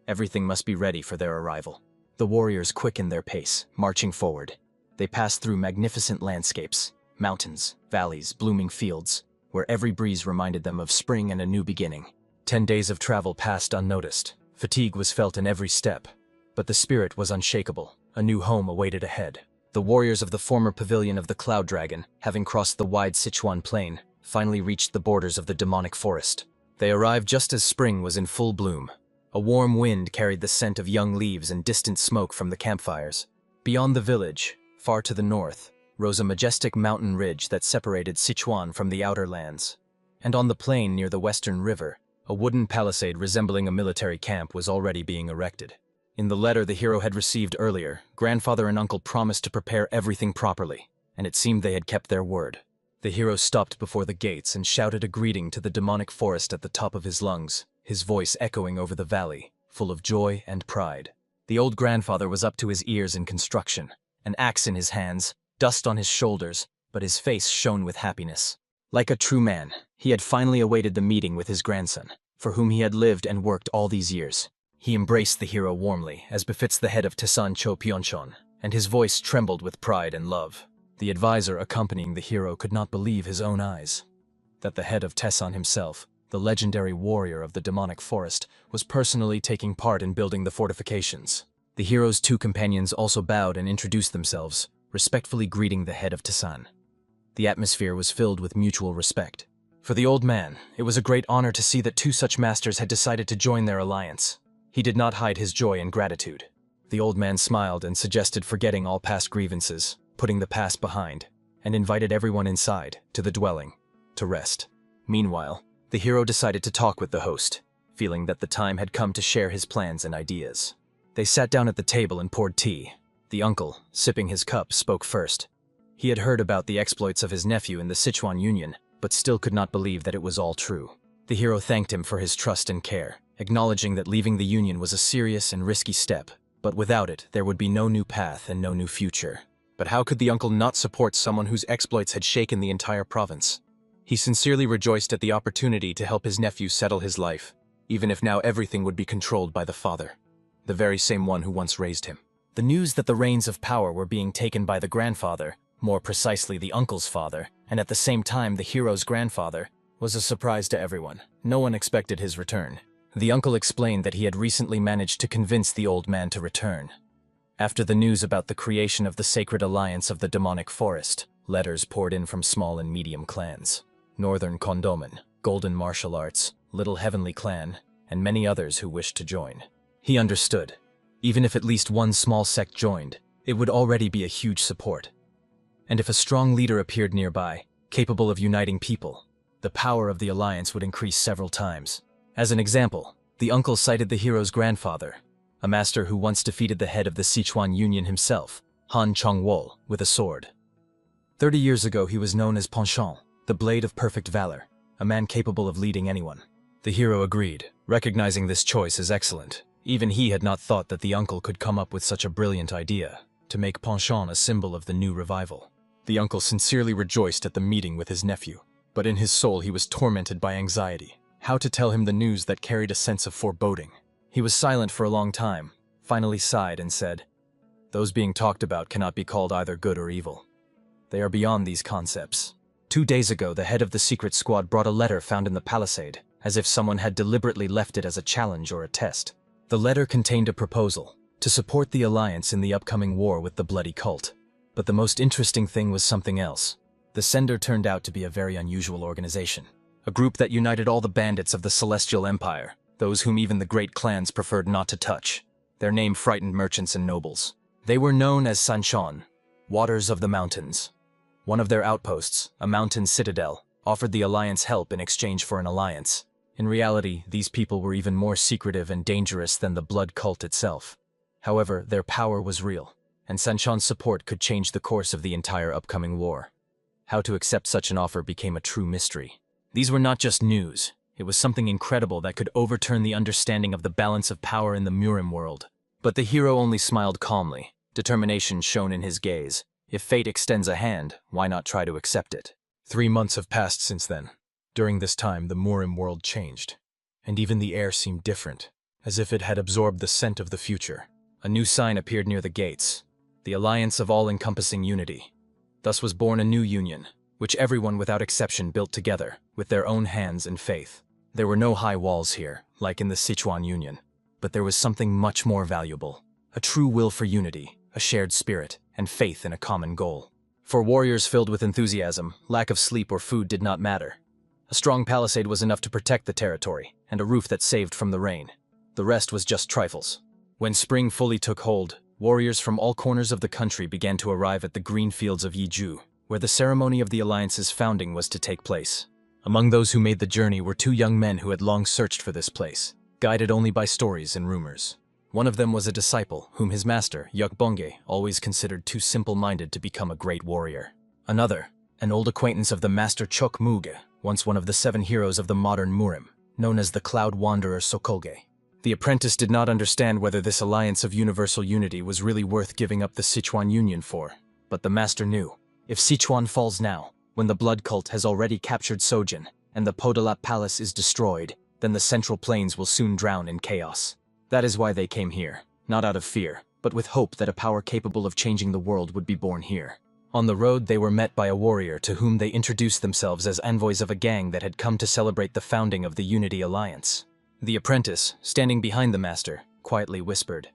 Everything must be ready for their arrival. The warriors quickened their pace, marching forward. They passed through magnificent landscapes, mountains, valleys, blooming fields, where every breeze reminded them of spring and a new beginning. 10 days of travel passed unnoticed. Fatigue was felt in every step, but the spirit was unshakable. A new home awaited ahead. The warriors of the former pavilion of the Cloud Dragon, having crossed the wide Sichuan plain, finally reached the borders of the demonic forest. They arrived just as spring was in full bloom. A warm wind carried the scent of young leaves and distant smoke from the campfires. Beyond the village, far to the north, rose a majestic mountain ridge that separated Sichuan from the outer lands. And on the plain near the western river, a wooden palisade resembling a military camp was already being erected. In the letter the hero had received earlier, grandfather and uncle promised to prepare everything properly, and it seemed they had kept their word. The hero stopped before the gates and shouted a greeting to the demonic forest at the top of his lungs, his voice echoing over the valley, full of joy and pride. The old grandfather was up to his ears in construction, an axe in his hands, dust on his shoulders, but his face shone with happiness. Like a true man, he had finally awaited the meeting with his grandson, for whom he had lived and worked all these years. He embraced the hero warmly, as befits the head of Tesan Cho Pyeonchon, and his voice trembled with pride and love. The advisor accompanying the hero could not believe his own eyes. That the head of Tesan himself, the legendary warrior of the demonic forest, was personally taking part in building the fortifications. The hero's 2 companions also bowed and introduced themselves, respectfully greeting the head of Tesan. The atmosphere was filled with mutual respect. For the old man, it was a great honor to see that two such masters had decided to join their alliance. He did not hide his joy and gratitude. The old man smiled and suggested forgetting all past grievances, putting the past behind, and invited everyone inside, to the dwelling, to rest. Meanwhile, the hero decided to talk with the host, feeling that the time had come to share his plans and ideas. They sat down at the table and poured tea. The uncle, sipping his cup, spoke first. He had heard about the exploits of his nephew in the Sichuan Union, but still could not believe that it was all true. The hero thanked him for his trust and care, acknowledging that leaving the Union was a serious and risky step, but without it, there would be no new path and no new future. But how could the uncle not support someone whose exploits had shaken the entire province? He sincerely rejoiced at the opportunity to help his nephew settle his life, even if now everything would be controlled by the father, the very same one who once raised him. The news that the reins of power were being taken by the grandfather, more precisely the uncle's father, and at the same time the hero's grandfather, was a surprise to everyone. No one expected his return. The uncle explained that he had recently managed to convince the old man to return. After the news about the creation of the sacred alliance of the demonic forest, letters poured in from small and medium clans. Northern Kondomen, Golden Martial Arts, Little Heavenly Clan, and many others who wished to join. He understood. Even if at least one small sect joined, it would already be a huge support. And if a strong leader appeared nearby, capable of uniting people, the power of the alliance would increase several times. As an example, the uncle cited the hero's grandfather, a master who once defeated the head of the Sichuan Union himself, Han Chongwol, with a sword. 30 years ago he was known as Penchant, the blade of perfect valor, a man capable of leading anyone. The hero agreed, recognizing this choice as excellent. Even he had not thought that the uncle could come up with such a brilliant idea, to make Penchant a symbol of the new revival. The uncle sincerely rejoiced at the meeting with his nephew, but in his soul he was tormented by anxiety. How to tell him the news that carried a sense of foreboding? He was silent for a long time, finally sighed and said, "Those being talked about cannot be called either good or evil. They are beyond these concepts. 2 days ago, the head of the secret squad brought a letter found in the palisade, as if someone had deliberately left it as a challenge or a test. The letter contained a proposal to support the alliance in the upcoming war with the bloody cult. But the most interesting thing was something else. The sender turned out to be a very unusual organization. A group that united all the bandits of the Celestial Empire, those whom even the great clans preferred not to touch. Their name frightened merchants and nobles. They were known as Sanshan, Waters of the Mountains. One of their outposts, a mountain citadel, offered the alliance help in exchange for an alliance. In reality, these people were even more secretive and dangerous than the blood cult itself. However, their power was real, and Sanshan's support could change the course of the entire upcoming war. How to accept such an offer became a true mystery. These were not just news. It was something incredible that could overturn the understanding of the balance of power in the Murim world. But the hero only smiled calmly, determination shone in his gaze. If fate extends a hand, why not try to accept it? 3 months have passed since then. During this time, the Murim world changed, and even the air seemed different, as if it had absorbed the scent of the future. A new sign appeared near the gates, the alliance of all-encompassing unity. Thus was born a new union, which everyone without exception built together, with their own hands and faith. There were no high walls here, like in the Sichuan Union, but there was something much more valuable, a true will for unity, a shared spirit, and faith in a common goal. For warriors filled with enthusiasm, lack of sleep or food did not matter. A strong palisade was enough to protect the territory, and a roof that saved from the rain. The rest was just trifles. When spring fully took hold, warriors from all corners of the country began to arrive at the green fields of Yiju, where the ceremony of the alliance's founding was to take place. Among those who made the journey were 2 young men who had long searched for this place, guided only by stories and rumors. One of them was a disciple, whom his master, Yukbonge, always considered too simple-minded to become a great warrior. Another, an old acquaintance of the master Chok Muge, once one of the 7 heroes of the modern Murim, known as the Cloud Wanderer Sokolge. The apprentice did not understand whether this alliance of universal unity was really worth giving up the Sichuan Union for, but the master knew. If Sichuan falls now, when the blood cult has already captured Sojin, and the Podolap Palace is destroyed, then the central plains will soon drown in chaos. That is why they came here, not out of fear, but with hope that a power capable of changing the world would be born here. On the road, they were met by a warrior to whom they introduced themselves as envoys of a gang that had come to celebrate the founding of the Unity Alliance. The apprentice, standing behind the master, quietly whispered,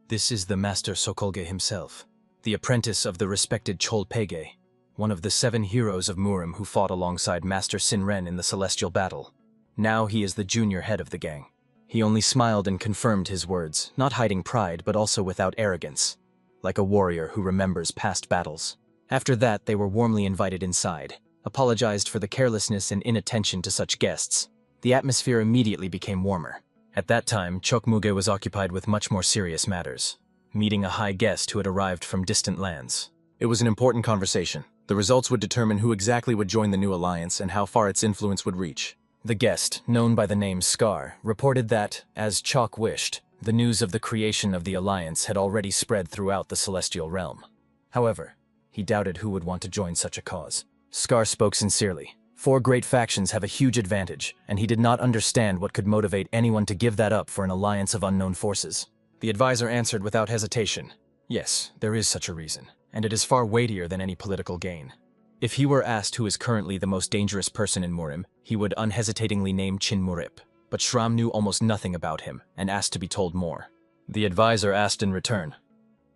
"This is the master Sokolge himself, the apprentice of the respected Cholpege." one of the 7 heroes of Murim who fought alongside Master Sinren in the Celestial Battle. Now he is the junior head of the gang. He only smiled and confirmed his words, not hiding pride but also without arrogance, like a warrior who remembers past battles. After that, they were warmly invited inside, apologized for the carelessness and inattention to such guests. The atmosphere immediately became warmer. At that time, Chokmuge was occupied with much more serious matters, meeting a high guest who had arrived from distant lands. It was an important conversation. The results would determine who exactly would join the new alliance and how far its influence would reach. The guest, known by the name Scar, reported that, as Chok wished, the news of the creation of the alliance had already spread throughout the celestial realm. However, he doubted who would want to join such a cause. Scar spoke sincerely. 4 great factions have a huge advantage, and he did not understand what could motivate anyone to give that up for an alliance of unknown forces. The advisor answered without hesitation. Yes, there is such a reason, and it is far weightier than any political gain. If he were asked who is currently the most dangerous person in Murim, he would unhesitatingly name Chin Murip. But Shram knew almost nothing about him and asked to be told more. The advisor asked in return,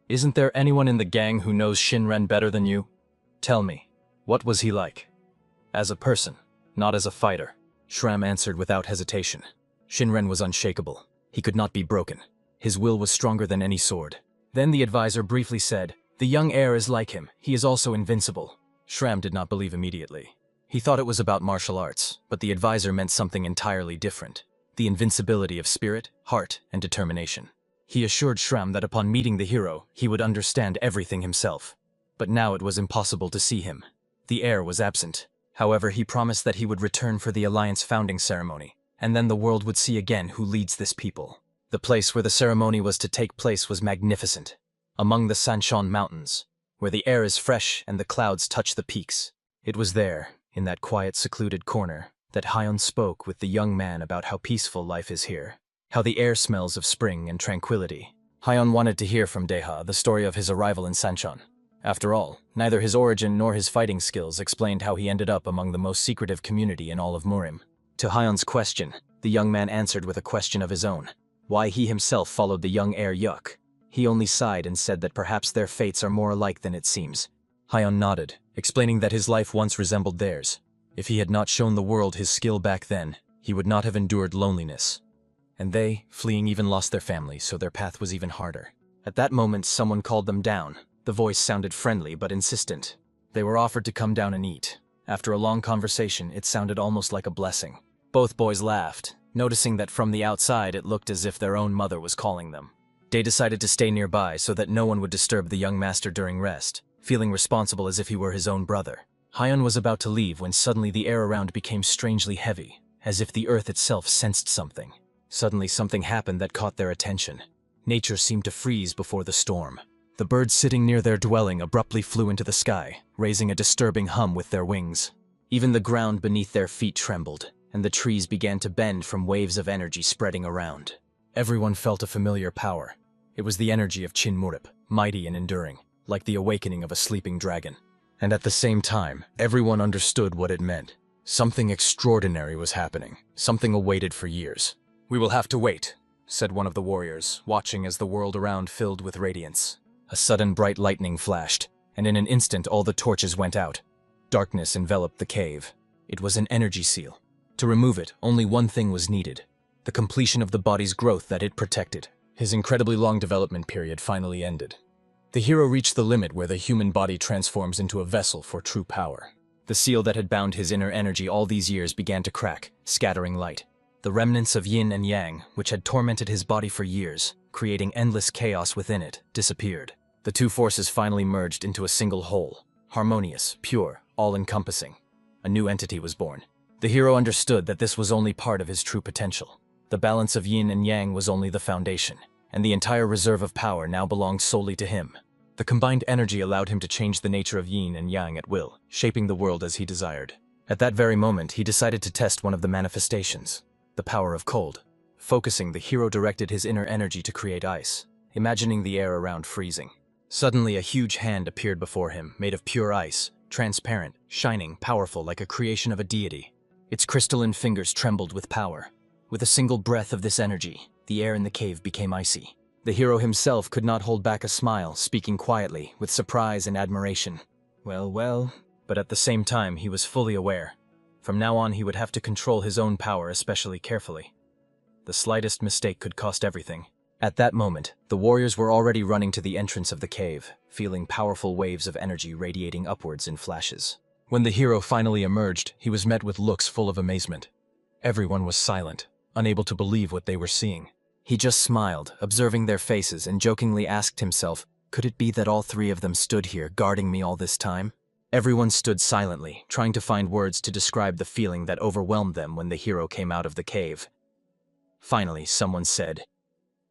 "Isn't there anyone in the gang who knows Shinren better than you? Tell me, what was he like? As a person, not as a fighter." Shram answered without hesitation. Shinren was unshakable. He could not be broken. His will was stronger than any sword. Then the advisor briefly said, "The young heir is like him. He is also invincible." Shram did not believe immediately. He thought it was about martial arts, but the advisor meant something entirely different. The invincibility of spirit, heart, and determination. He assured Shram that upon meeting the hero, he would understand everything himself. But now it was impossible to see him. The heir was absent. However, he promised that he would return for the alliance founding ceremony, and then the world would see again who leads this people. The place where the ceremony was to take place was magnificent. Among the Sanshan Mountains, where the air is fresh and the clouds touch the peaks. It was there, in that quiet, secluded corner, that Hyon spoke with the young man about how peaceful life is here, how the air smells of spring and tranquility. Hyon wanted to hear from Deha the story of his arrival in Sanshan. After all, neither his origin nor his fighting skills explained how he ended up among the most secretive community in all of Murim. To Hyon's question, the young man answered with a question of his own. Why he himself followed the young heir Yuk. He only sighed and said that perhaps their fates are more alike than it seems. Hyon nodded, explaining that his life once resembled theirs. If he had not shown the world his skill back then, he would not have endured loneliness. And they, fleeing, even lost their families, so their path was even harder. At that moment, someone called them down. The voice sounded friendly but insistent. They were offered to come down and eat. After a long conversation, it sounded almost like a blessing. Both boys laughed, noticing that from the outside it looked as if their own mother was calling them. They decided to stay nearby so that no one would disturb the young master during rest, feeling responsible as if he were his own brother. Hyon was about to leave when suddenly the air around became strangely heavy, as if the earth itself sensed something. Suddenly something happened that caught their attention. Nature seemed to freeze before the storm. The birds sitting near their dwelling abruptly flew into the sky, raising a disturbing hum with their wings. Even the ground beneath their feet trembled, and the trees began to bend from waves of energy spreading around. Everyone felt a familiar power. It was the energy of Chin Murip, mighty and enduring, like the awakening of a sleeping dragon. And at the same time, everyone understood what it meant. Something extraordinary was happening, something awaited for years. "We will have to wait," said one of the warriors, watching as the world around filled with radiance. A sudden bright lightning flashed, and in an instant all the torches went out. Darkness enveloped the cave. It was an energy seal. To remove it, only one thing was needed: the completion of the body's growth that it protected. His incredibly long development period finally ended. The hero reached the limit where the human body transforms into a vessel for true power. The seal that had bound his inner energy all these years began to crack, scattering light. The remnants of yin and yang, which had tormented his body for years, creating endless chaos within it, disappeared. The two forces finally merged into a single whole, harmonious, pure, all-encompassing. A new entity was born. The hero understood that this was only part of his true potential. The balance of yin and yang was only the foundation, and the entire reserve of power now belonged solely to him. The combined energy allowed him to change the nature of yin and yang at will, shaping the world as he desired. At that very moment, he decided to test one of the manifestations, the power of cold. Focusing, the hero directed his inner energy to create ice, imagining the air around freezing. Suddenly, a huge hand appeared before him, made of pure ice, transparent, shining, powerful, like a creation of a deity. Its crystalline fingers trembled with power. With a single breath of this energy, the air in the cave became icy. The hero himself could not hold back a smile, speaking quietly, with surprise and admiration. Well, But at the same time, he was fully aware. From now on, he would have to control his own power especially carefully. The slightest mistake could cost everything. At that moment, the warriors were already running to the entrance of the cave, feeling powerful waves of energy radiating upwards in flashes. When the hero finally emerged, he was met with looks full of amazement. Everyone was silent, unable to believe what they were seeing. He just smiled, observing their faces, and jokingly asked himself, could it be that all three of them stood here, guarding me all this time? Everyone stood silently, trying to find words to describe the feeling that overwhelmed them when the hero came out of the cave. Finally, someone said,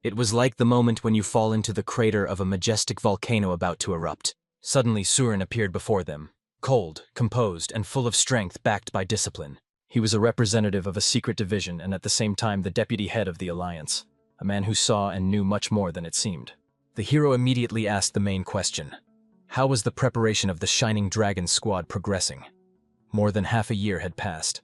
"It was like the moment when you fall into the crater of a majestic volcano about to erupt." Suddenly, Surin appeared before them, cold, composed, and full of strength backed by discipline. He was a representative of a secret division and at the same time the deputy head of the alliance, a man who saw and knew much more than it seemed. The hero immediately asked the main question. How was the preparation of the Shining Dragon squad progressing? More than half a year had passed.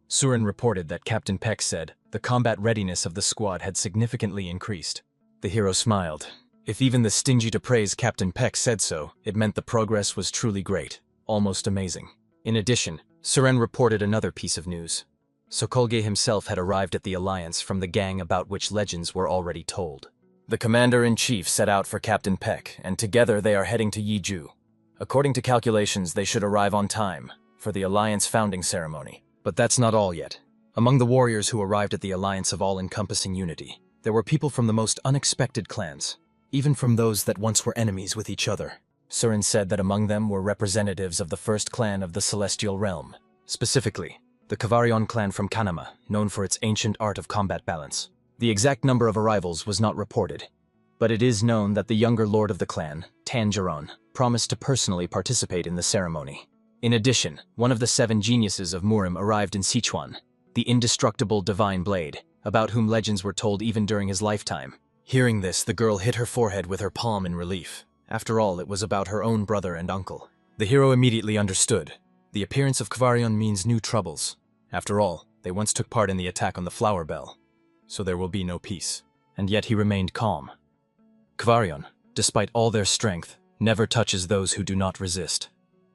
Surin reported that Captain Peck said the combat readiness of the squad had significantly increased. The hero smiled. If even the stingy to praise Captain Peck said so, it meant the progress was truly great, almost amazing. In addition, Surin reported another piece of news. Sokolge himself had arrived at the Alliance from the gang about which legends were already told. The commander-in-chief set out for Captain Peck, and together they are heading to Yiju. According to calculations, they should arrive on time for the Alliance founding ceremony. But that's not all yet. Among the warriors who arrived at the Alliance of all-encompassing unity, there were people from the most unexpected clans, even from those that once were enemies with each other. Surin said that among them were representatives of the first clan of the Celestial Realm, specifically, the Kavarion clan from Kanama, known for its ancient art of combat balance. The exact number of arrivals was not reported, but it is known that the younger lord of the clan, Tangeron, promised to personally participate in the ceremony. In addition, one of the 7 geniuses of Murim arrived in Sichuan, the indestructible Divine Blade, about whom legends were told even during his lifetime. Hearing this, the girl hit her forehead with her palm in relief. After all, it was about her own brother and uncle. The hero immediately understood. The appearance of Kavarion means new troubles. After all, they once took part in the attack on the Flower Bell, so there will be no peace. And yet he remained calm. Kavarion, despite all their strength, never touches those who do not resist.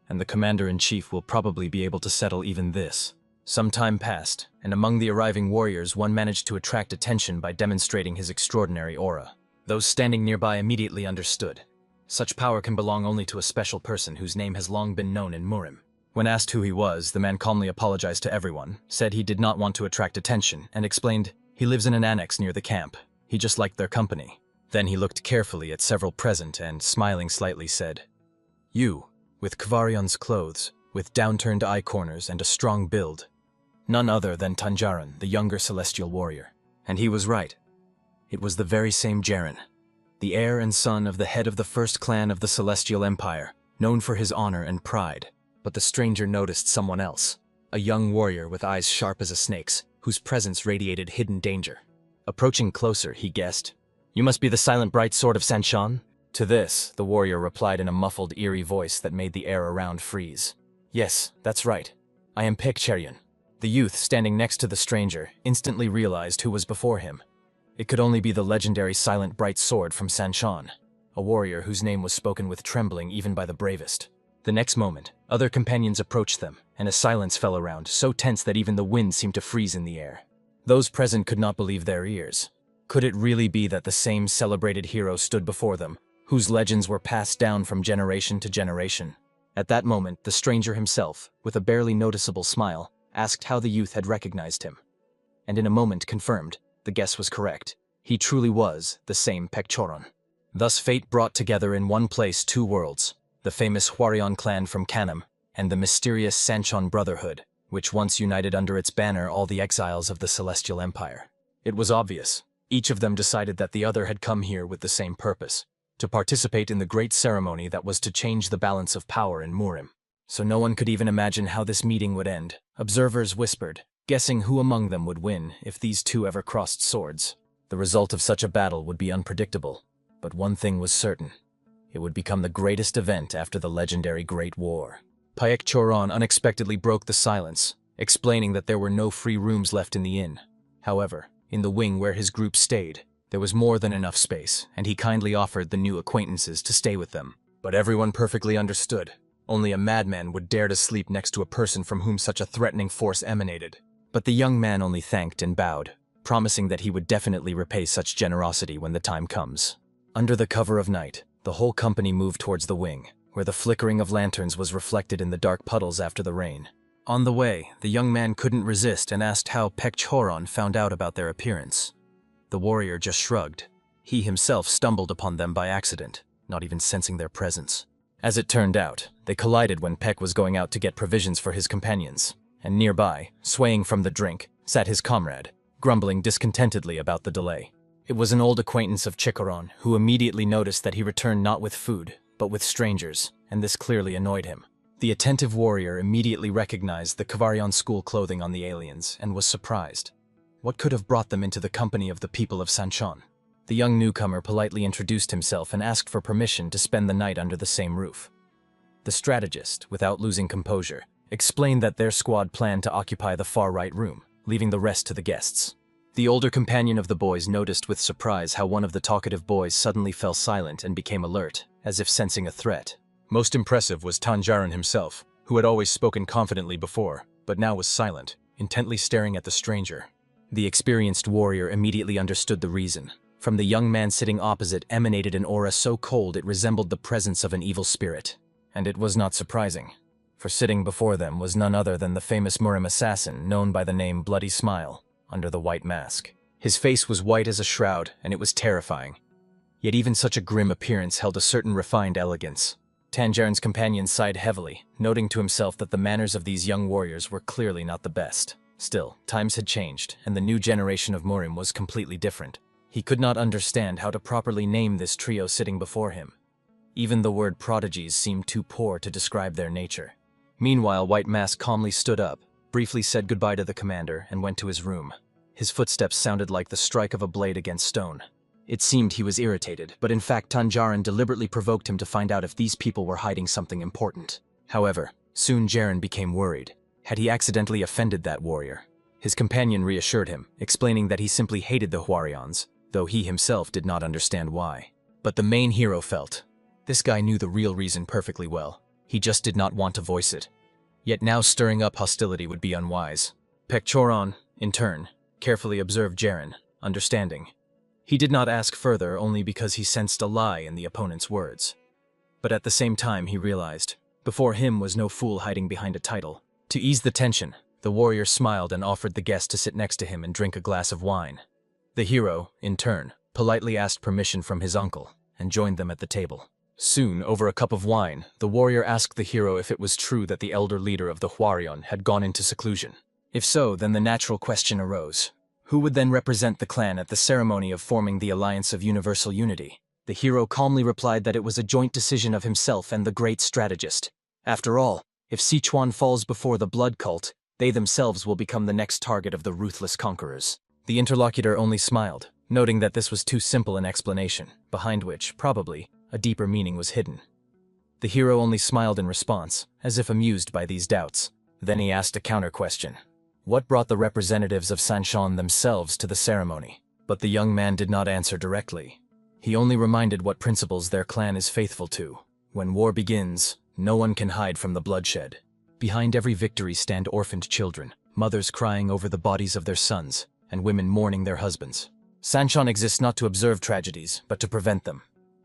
And the commander-in-chief will probably be able to settle even this. Some time passed, and among the arriving warriors one managed to attract attention by demonstrating his extraordinary aura. Those standing nearby immediately understood. Such power can belong only to a special person whose name has long been known in Murim. When asked who he was, the man calmly apologized to everyone, said he did not want to attract attention, and explained he lives in an annex near the camp. He just liked their company. Then he looked carefully at several present and, smiling slightly, said, "You, with Kvarion's clothes, with downturned eye corners and a strong build. None other than Tanjaran, the younger celestial warrior." And he was right. It was the very same Jaren, the heir and son of the head of the first clan of the Celestial Empire, known for his honor and pride. But the stranger noticed someone else, a young warrior with eyes sharp as a snake's, whose presence radiated hidden danger. Approaching closer, he guessed, "You must be the silent bright sword of Sanshan?" To this, the warrior replied in a muffled, eerie voice that made the air around freeze. "Yes, that's right. I am Pek Cheryon." The youth, standing next to the stranger, instantly realized who was before him. It could only be the legendary silent bright sword from Sanshan, a warrior whose name was spoken with trembling even by the bravest. The next moment, other companions approached them, and a silence fell around, so tense that even the wind seemed to freeze in the air. Those present could not believe their ears. Could it really be that the same celebrated hero stood before them, whose legends were passed down from generation to generation? At that moment, the stranger himself, with a barely noticeable smile, asked how the youth had recognized him. And in a moment confirmed, the guess was correct. He truly was the same Pekchoron. Thus fate brought together in one place 2 worlds, the famous Hwarion clan from Kanam, and the mysterious Sanchon Brotherhood, which once united under its banner all the exiles of the Celestial Empire. It was obvious. Each of them decided that the other had come here with the same purpose, to participate in the great ceremony that was to change the balance of power in Murim. So no one could even imagine how this meeting would end. Observers whispered, guessing who among them would win if these 2 ever crossed swords. The result of such a battle would be unpredictable, but one thing was certain. It would become the greatest event after the legendary Great War. Paek Choron unexpectedly broke the silence, explaining that there were no free rooms left in the inn. However, in the wing where his group stayed, there was more than enough space, and he kindly offered the new acquaintances to stay with them. But everyone perfectly understood. Only a madman would dare to sleep next to a person from whom such a threatening force emanated. But the young man only thanked and bowed, promising that he would definitely repay such generosity when the time comes. Under the cover of night, the whole company moved towards the wing, where the flickering of lanterns was reflected in the dark puddles after the rain. On the way, the young man couldn't resist and asked how Pekchoron found out about their appearance. The warrior just shrugged. He himself stumbled upon them by accident, not even sensing their presence. As it turned out, they collided when Pek was going out to get provisions for his companions, and nearby, swaying from the drink, sat his comrade, grumbling discontentedly about the delay. It was an old acquaintance of Chikoron, who immediately noticed that he returned not with food, but with strangers, and this clearly annoyed him. The attentive warrior immediately recognized the Kvaryan school clothing on the aliens and was surprised. What could have brought them into the company of the people of Sanchon? The young newcomer politely introduced himself and asked for permission to spend the night under the same roof. The strategist, without losing composure, explained that their squad planned to occupy the far right room, leaving the rest to the guests. The older companion of the boys noticed with surprise how one of the talkative boys suddenly fell silent and became alert, as if sensing a threat. Most impressive was Tanjaran himself, who had always spoken confidently before, but now was silent, intently staring at the stranger. The experienced warrior immediately understood the reason. From the young man sitting opposite emanated an aura so cold it resembled the presence of an evil spirit. And it was not surprising, for sitting before them was none other than the famous Murim assassin known by the name Bloody Smile, under the white mask. His face was white as a shroud, and it was terrifying. Yet even such a grim appearance held a certain refined elegance. Tanjaran's companion sighed heavily, noting to himself that the manners of these young warriors were clearly not the best. Still, times had changed, and the new generation of Murim was completely different. He could not understand how to properly name this trio sitting before him. Even the word prodigies seemed too poor to describe their nature. Meanwhile, White Mask calmly stood up, briefly said goodbye to the commander, and went to his room. His footsteps sounded like the strike of a blade against stone. It seemed he was irritated, but in fact Tanjaran deliberately provoked him to find out if these people were hiding something important. However, soon Jaren became worried. Had he accidentally offended that warrior? His companion reassured him, explaining that he simply hated the Hwaryons, though he himself did not understand why. But the main hero felt. This guy knew the real reason perfectly well. He just did not want to voice it. Yet now stirring up hostility would be unwise. Pekchoron, in turn, carefully observed Jaren, understanding. He did not ask further only because he sensed a lie in the opponent's words. But at the same time he realized, before him was no fool hiding behind a title. To ease the tension, the warrior smiled and offered the guest to sit next to him and drink a glass of wine. The hero, in turn, politely asked permission from his uncle and joined them at the table. Soon, over a cup of wine, the warrior asked the hero if it was true that the elder leader of the Hwaryon had gone into seclusion. If so, then the natural question arose. Who would then represent the clan at the ceremony of forming the Alliance of Universal Unity? The hero calmly replied that it was a joint decision of himself and the great strategist. After all, if Sichuan falls before the blood cult, they themselves will become the next target of the ruthless conquerors. The interlocutor only smiled, noting that this was too simple an explanation, behind which, probably, a deeper meaning was hidden. The hero only smiled in response, as if amused by these doubts. Then he asked a counter-question. What brought the representatives of Sanchon themselves to the ceremony? But the young man did not answer directly. He only reminded what principles their clan is faithful to. When war begins, no one can hide from the bloodshed. Behind every victory stand orphaned children, mothers crying over the bodies of their sons, and women mourning their husbands. Sanchon exists not to observe tragedies, but to prevent them.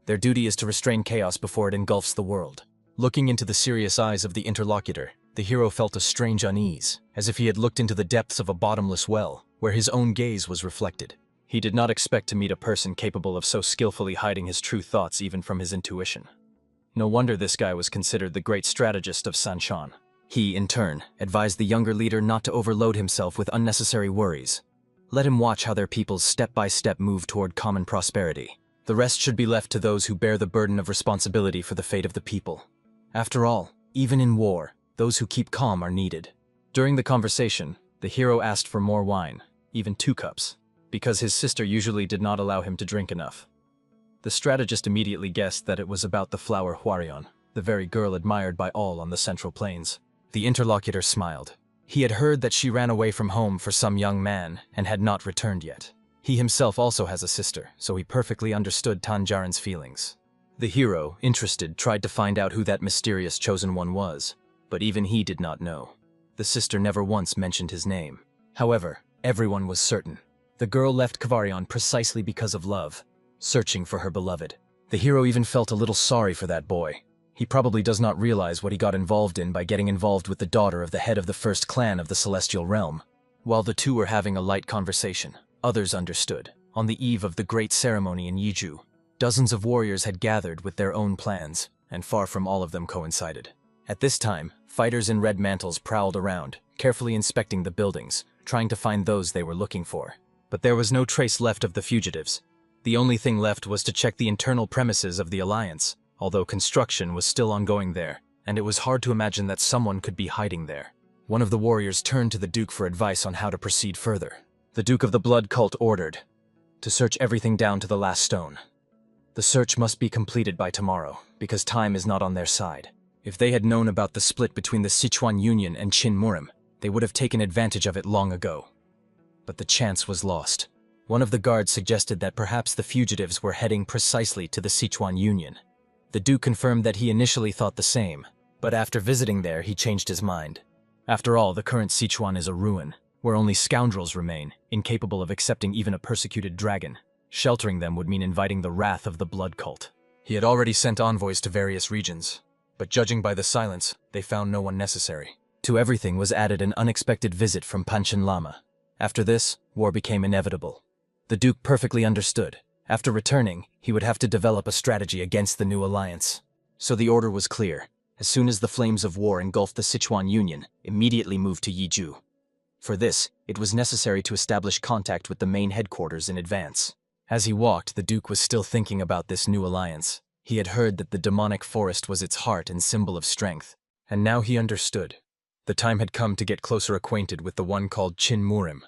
Their duty is to restrain chaos before it engulfs the world. Looking into the serious eyes of the interlocutor, the hero felt a strange unease, as if he had looked into the depths of a bottomless well, where his own gaze was reflected. He did not expect to meet a person capable of so skillfully hiding his true thoughts even from his intuition. No wonder this guy was considered the great strategist of Sanchon. He, in turn, advised the younger leader not to overload himself with unnecessary worries. Let him watch how their peoples step-by-step move toward common prosperity. The rest should be left to those who bear the burden of responsibility for the fate of the people. After all, even in war, those who keep calm are needed. During the conversation, the hero asked for more wine, even 2 cups, because his sister usually did not allow him to drink enough. The strategist immediately guessed that it was about the flower Hwaryon, the very girl admired by all on the Central Plains. The interlocutor smiled. He had heard that she ran away from home for some young man and had not returned yet. He himself also has a sister, so he perfectly understood Tanjaran's feelings. The hero, interested, tried to find out who that mysterious chosen one was, but even he did not know. The sister never once mentioned his name. However, everyone was certain. The girl left Kavarion precisely because of love, searching for her beloved. The hero even felt a little sorry for that boy. He probably does not realize what he got involved in by getting involved with the daughter of the head of the first clan of the Celestial Realm. While the two were having a light conversation, others understood. On the eve of the great ceremony in Yiju, dozens of warriors had gathered with their own plans, and far from all of them coincided. At this time, fighters in red mantles prowled around, carefully inspecting the buildings, trying to find those they were looking for. But there was no trace left of the fugitives. The only thing left was to check the internal premises of the Alliance, although construction was still ongoing there, and it was hard to imagine that someone could be hiding there. One of the warriors turned to the Duke for advice on how to proceed further. The Duke of the Blood Cult ordered to search everything down to the last stone. The search must be completed by tomorrow, because time is not on their side. If they had known about the split between the Sichuan Union and Qin Murim, they would have taken advantage of it long ago. But the chance was lost. One of the guards suggested that perhaps the fugitives were heading precisely to the Sichuan Union. The Duke confirmed that he initially thought the same, but after visiting there, he changed his mind. After all, the current Sichuan is a ruin, where only scoundrels remain, incapable of accepting even a persecuted dragon. Sheltering them would mean inviting the wrath of the Blood Cult. He had already sent envoys to various regions, but judging by the silence, they found no one necessary. To everything was added an unexpected visit from Panchen Lama. After this, war became inevitable. The Duke perfectly understood. After returning, he would have to develop a strategy against the new alliance. So the order was clear. As soon as the flames of war engulfed the Sichuan Union, immediately moved to Yiju. For this, it was necessary to establish contact with the main headquarters in advance. As he walked, the Duke was still thinking about this new alliance. He had heard that the demonic forest was its heart and symbol of strength, and now he understood. The time had come to get closer acquainted with the one called Qin Murim,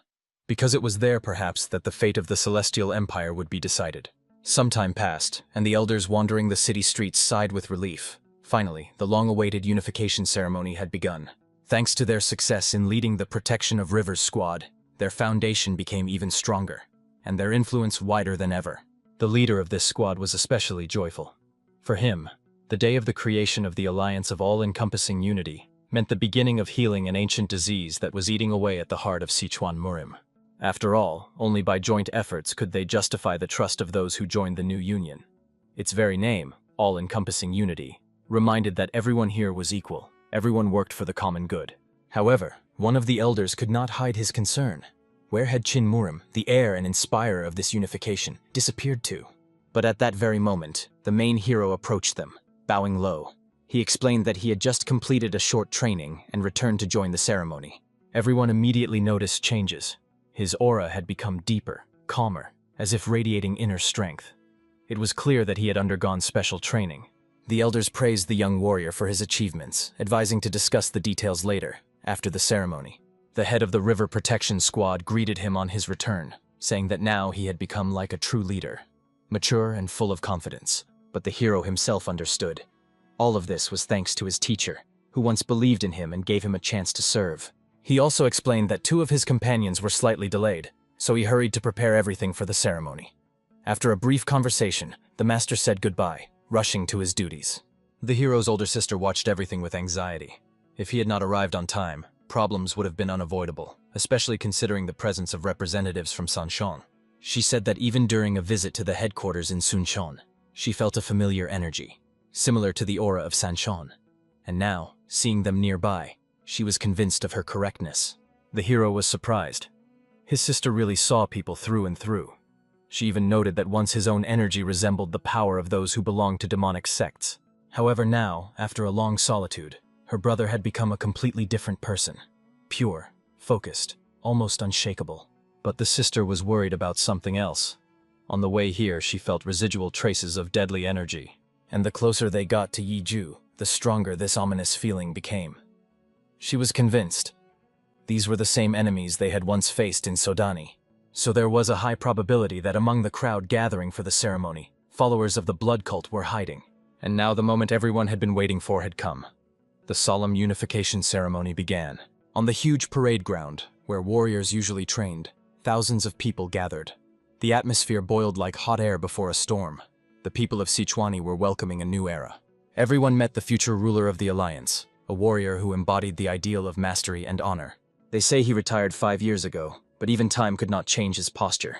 because it was there, perhaps, that the fate of the Celestial Empire would be decided. Some time passed, and the elders wandering the city streets sighed with relief. Finally, the long-awaited unification ceremony had begun. Thanks to their success in leading the Protection of Rivers squad, their foundation became even stronger, and their influence wider than ever. The leader of this squad was especially joyful. For him, the day of the creation of the Alliance of All-Encompassing Unity meant the beginning of healing an ancient disease that was eating away at the heart of Sichuan Murim. After all, only by joint efforts could they justify the trust of those who joined the new union. Its very name, All-Encompassing Unity, reminded that everyone here was equal. Everyone worked for the common good. However, one of the elders could not hide his concern. Where had Qin Murim, the heir and inspirer of this unification, disappeared to? But at that very moment, the main hero approached them, bowing low. He explained that he had just completed a short training and returned to join the ceremony. Everyone immediately noticed changes. His aura had become deeper, calmer, as if radiating inner strength. It was clear that he had undergone special training. The elders praised the young warrior for his achievements, advising to discuss the details later, after the ceremony. The head of the River Protection Squad greeted him on his return, saying that now he had become like a true leader, mature and full of confidence. But the hero himself understood. All of this was thanks to his teacher, who once believed in him and gave him a chance to serve. He also explained that 2 of his companions were slightly delayed, so he hurried to prepare everything for the ceremony. After a brief conversation, the master said goodbye, rushing to his duties. The hero's older sister watched everything with anxiety. If he had not arrived on time, problems would have been unavoidable, especially considering the presence of representatives from Sanshon. She said that even during a visit to the headquarters in Sunshon, she felt a familiar energy, similar to the aura of Sanshon. And now, seeing them nearby, she was convinced of her correctness. The hero was surprised. His sister really saw people through and through. She even noted that once his own energy resembled the power of those who belonged to demonic sects. However now, after a long solitude, her brother had become a completely different person. Pure, focused, almost unshakable. But the sister was worried about something else. On the way here, she felt residual traces of deadly energy. And the closer they got to Yiju, the stronger this ominous feeling became. She was convinced. These were the same enemies they had once faced in Sodani. So there was a high probability that among the crowd gathering for the ceremony, followers of the blood cult were hiding. And now the moment everyone had been waiting for had come. The solemn unification ceremony began. On the huge parade ground, where warriors usually trained, thousands of people gathered. The atmosphere boiled like hot air before a storm. The people of Sichuan were welcoming a new era. Everyone met the future ruler of the Alliance, a warrior who embodied the ideal of mastery and honor. They say he retired 5 years ago, but even time could not change his posture.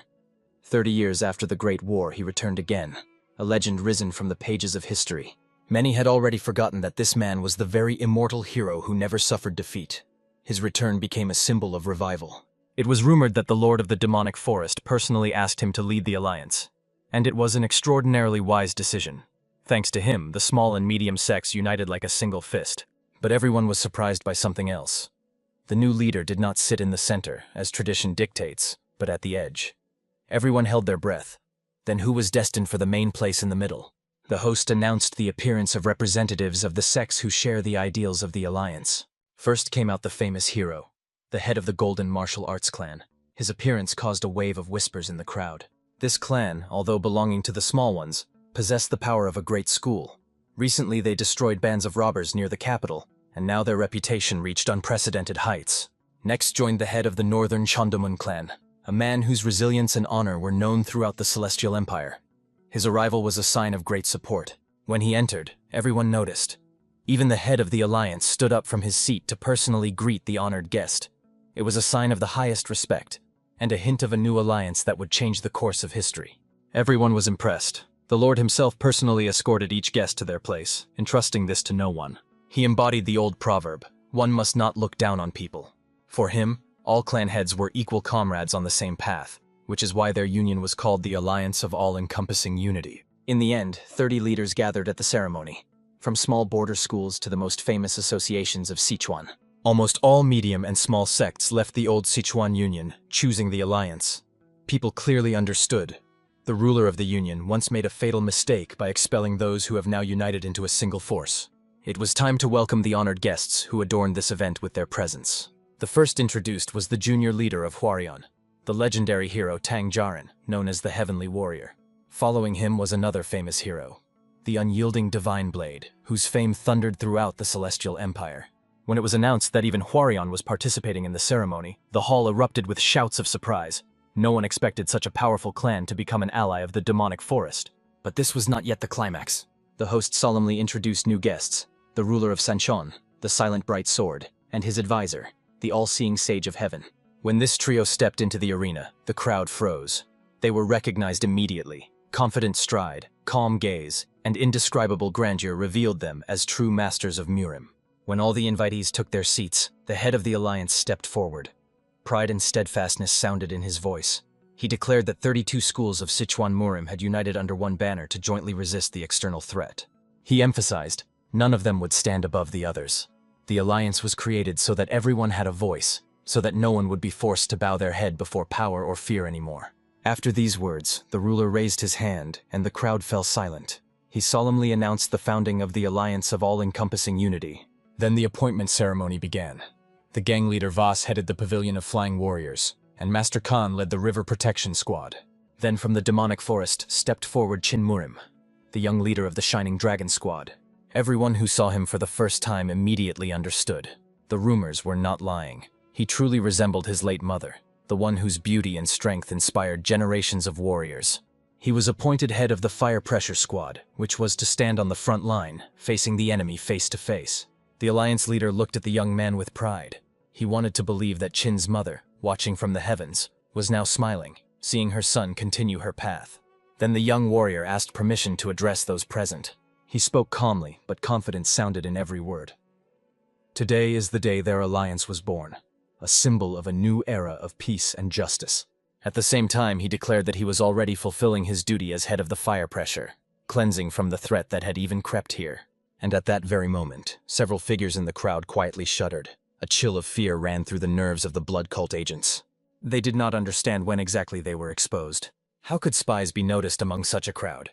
30 years after the Great War, he returned again, a legend risen from the pages of history. Many had already forgotten that this man was the very immortal hero who never suffered defeat. His return became a symbol of revival. It was rumored that the Lord of the Demonic Forest personally asked him to lead the Alliance, and it was an extraordinarily wise decision. Thanks to him, the small and medium sects united like a single fist. But everyone was surprised by something else. The new leader did not sit in the center, as tradition dictates, but at the edge. Everyone held their breath. Then who was destined for the main place in the middle? The host announced the appearance of representatives of the sects who share the ideals of the Alliance. First came out the famous hero, the head of the Golden Martial Arts clan. His appearance caused a wave of whispers in the crowd. This clan, although belonging to the small ones, possessed the power of a great school. Recently they destroyed bands of robbers near the capital, and now their reputation reached unprecedented heights. Next joined the head of the Northern Chandomun clan, a man whose resilience and honor were known throughout the Celestial Empire. His arrival was a sign of great support. When he entered, everyone noticed. Even the head of the Alliance stood up from his seat to personally greet the honored guest. It was a sign of the highest respect, and a hint of a new alliance that would change the course of history. Everyone was impressed. The Lord himself personally escorted each guest to their place, entrusting this to no one. He embodied the old proverb, one must not look down on people. For him, all clan heads were equal comrades on the same path, which is why their union was called the Alliance of All-Encompassing Unity. In the end, 30 leaders gathered at the ceremony, from small border schools to the most famous associations of Sichuan. Almost all medium and small sects left the old Sichuan Union, choosing the Alliance. People clearly understood. The ruler of the Union once made a fatal mistake by expelling those who have now united into a single force. It was time to welcome the honored guests who adorned this event with their presence. The first introduced was the junior leader of Huarian, the legendary hero Tang Jarin, known as the Heavenly Warrior. Following him was another famous hero, the unyielding Divine Blade, whose fame thundered throughout the Celestial Empire. When it was announced that even Huarian was participating in the ceremony, the hall erupted with shouts of surprise. No one expected such a powerful clan to become an ally of the demonic forest. But this was not yet the climax. The host solemnly introduced new guests, the ruler of Sanchon, the silent bright sword, and his advisor, the all-seeing sage of heaven. When this trio stepped into the arena, the crowd froze. They were recognized immediately. Confident stride, calm gaze, and indescribable grandeur revealed them as true masters of Murim. When all the invitees took their seats, the head of the Alliance stepped forward. Pride and steadfastness sounded in his voice. He declared that 32 schools of Sichuan Murim had united under one banner to jointly resist the external threat. He emphasized, none of them would stand above the others. The Alliance was created so that everyone had a voice, so that no one would be forced to bow their head before power or fear anymore. After these words, the ruler raised his hand, and the crowd fell silent. He solemnly announced the founding of the Alliance of All-Encompassing Unity. Then the appointment ceremony began. The gang leader Voss headed the Pavilion of Flying Warriors, and Master Khan led the River Protection Squad. Then from the Demonic Forest stepped forward Chin Murim, the young leader of the Shining Dragon Squad. Everyone who saw him for the first time immediately understood. The rumors were not lying. He truly resembled his late mother, the one whose beauty and strength inspired generations of warriors. He was appointed head of the Fire Pressure Squad, which was to stand on the front line, facing the enemy face to face. The Alliance leader looked at the young man with pride. He wanted to believe that Chin's mother, watching from the heavens, was now smiling, seeing her son continue her path. Then the young warrior asked permission to address those present. He spoke calmly, but confidence sounded in every word. Today is the day their alliance was born, a symbol of a new era of peace and justice. At the same time, he declared that he was already fulfilling his duty as head of the Fire Pressure, cleansing from the threat that had even crept here. And at that very moment, several figures in the crowd quietly shuddered. A chill of fear ran through the nerves of the blood cult agents. They did not understand when exactly they were exposed. How could spies be noticed among such a crowd?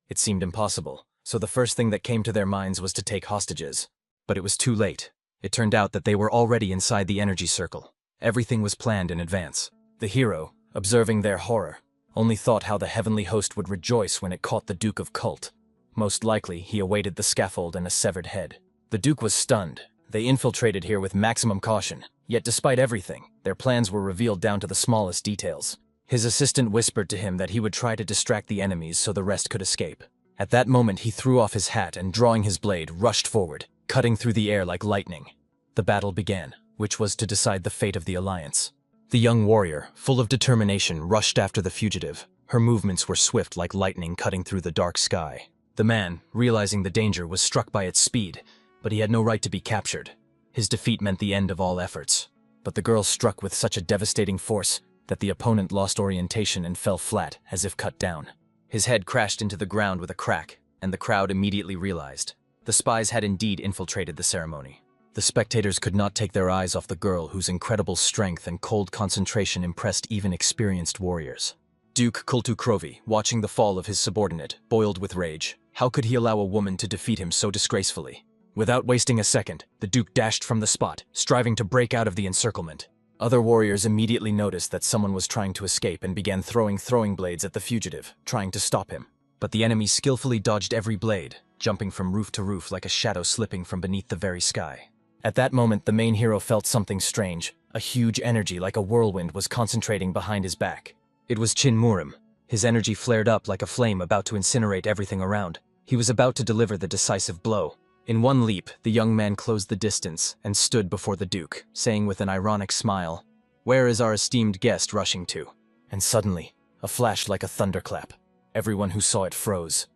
It seemed impossible, so the first thing that came to their minds was to take hostages. But it was too late. It turned out that they were already inside the energy circle. Everything was planned in advance. The hero, observing their horror, only thought how the heavenly host would rejoice when it caught the Duke of Cult. Most likely, he awaited the scaffold and a severed head. The Duke was stunned. They infiltrated here with maximum caution. Yet despite everything, their plans were revealed down to the smallest details. His assistant whispered to him that he would try to distract the enemies so the rest could escape. At that moment, he threw off his hat and, drawing his blade, rushed forward, cutting through the air like lightning. The battle began, which was to decide the fate of the alliance. The young warrior, full of determination, rushed after the fugitive. Her movements were swift like lightning cutting through the dark sky. The man, realizing the danger, was struck by its speed, but he had no right to be captured. His defeat meant the end of all efforts. But the girl struck with such a devastating force that the opponent lost orientation and fell flat, as if cut down. His head crashed into the ground with a crack, and the crowd immediately realized the spies had indeed infiltrated the ceremony. The spectators could not take their eyes off the girl, whose incredible strength and cold concentration impressed even experienced warriors. Duke Kultukrovi, watching the fall of his subordinate, boiled with rage. How could he allow a woman to defeat him so disgracefully? Without wasting a second, the Duke dashed from the spot, striving to break out of the encirclement. Other warriors immediately noticed that someone was trying to escape and began throwing blades at the fugitive, trying to stop him. But the enemy skillfully dodged every blade, jumping from roof to roof like a shadow slipping from beneath the very sky. At that moment, the main hero felt something strange. A huge energy like a whirlwind was concentrating behind his back. It was Chin Murim. His energy flared up like a flame about to incinerate everything around. He was about to deliver the decisive blow. In one leap, the young man closed the distance and stood before the Duke, saying with an ironic smile, "Where is our esteemed guest rushing to?" And suddenly, a flash like a thunderclap. Everyone who saw it froze.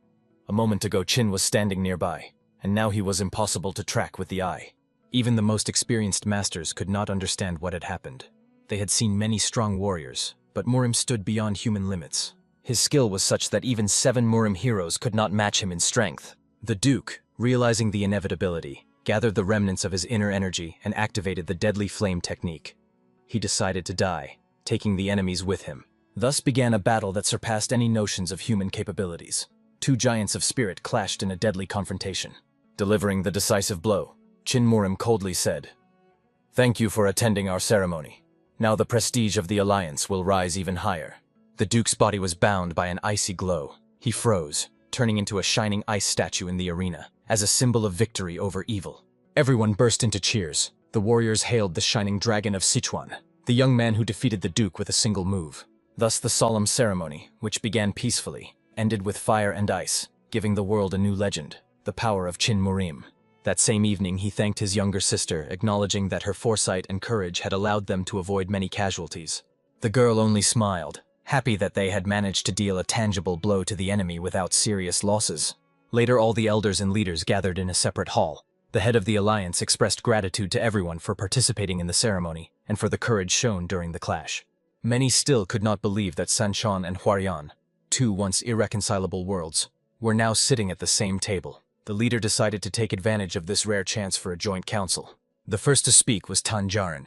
A moment ago, Chin was standing nearby, and now he was impossible to track with the eye. Even the most experienced masters could not understand what had happened. They had seen many strong warriors, but Murim stood beyond human limits. His skill was such that even 7 Murim heroes could not match him in strength. The Duke, realizing the inevitability, gathered the remnants of his inner energy and activated the deadly flame technique. He decided to die, taking the enemies with him. Thus began a battle that surpassed any notions of human capabilities. 2 giants of spirit clashed in a deadly confrontation. Delivering the decisive blow, Chin Murim coldly said, "Thank you for attending our ceremony. Now the prestige of the alliance will rise even higher." The Duke's body was bound by an icy glow. He froze, turning into a shining ice statue in the arena, as a symbol of victory over evil. Everyone burst into cheers. The warriors hailed the shining dragon of Sichuan, the young man who defeated the Duke with a single move. Thus the solemn ceremony, which began peacefully, ended with fire and ice, giving the world a new legend, the power of Chin Murim. That same evening, he thanked his younger sister, acknowledging that her foresight and courage had allowed them to avoid many casualties. The girl only smiled, happy that they had managed to deal a tangible blow to the enemy without serious losses. Later, all the elders and leaders gathered in a separate hall. The head of the alliance expressed gratitude to everyone for participating in the ceremony and for the courage shown during the clash. Many still could not believe that Sanshan and Huaryan, 2 once irreconcilable worlds, were now sitting at the same table. The leader decided to take advantage of this rare chance for a joint council. The first to speak was Tanjarin.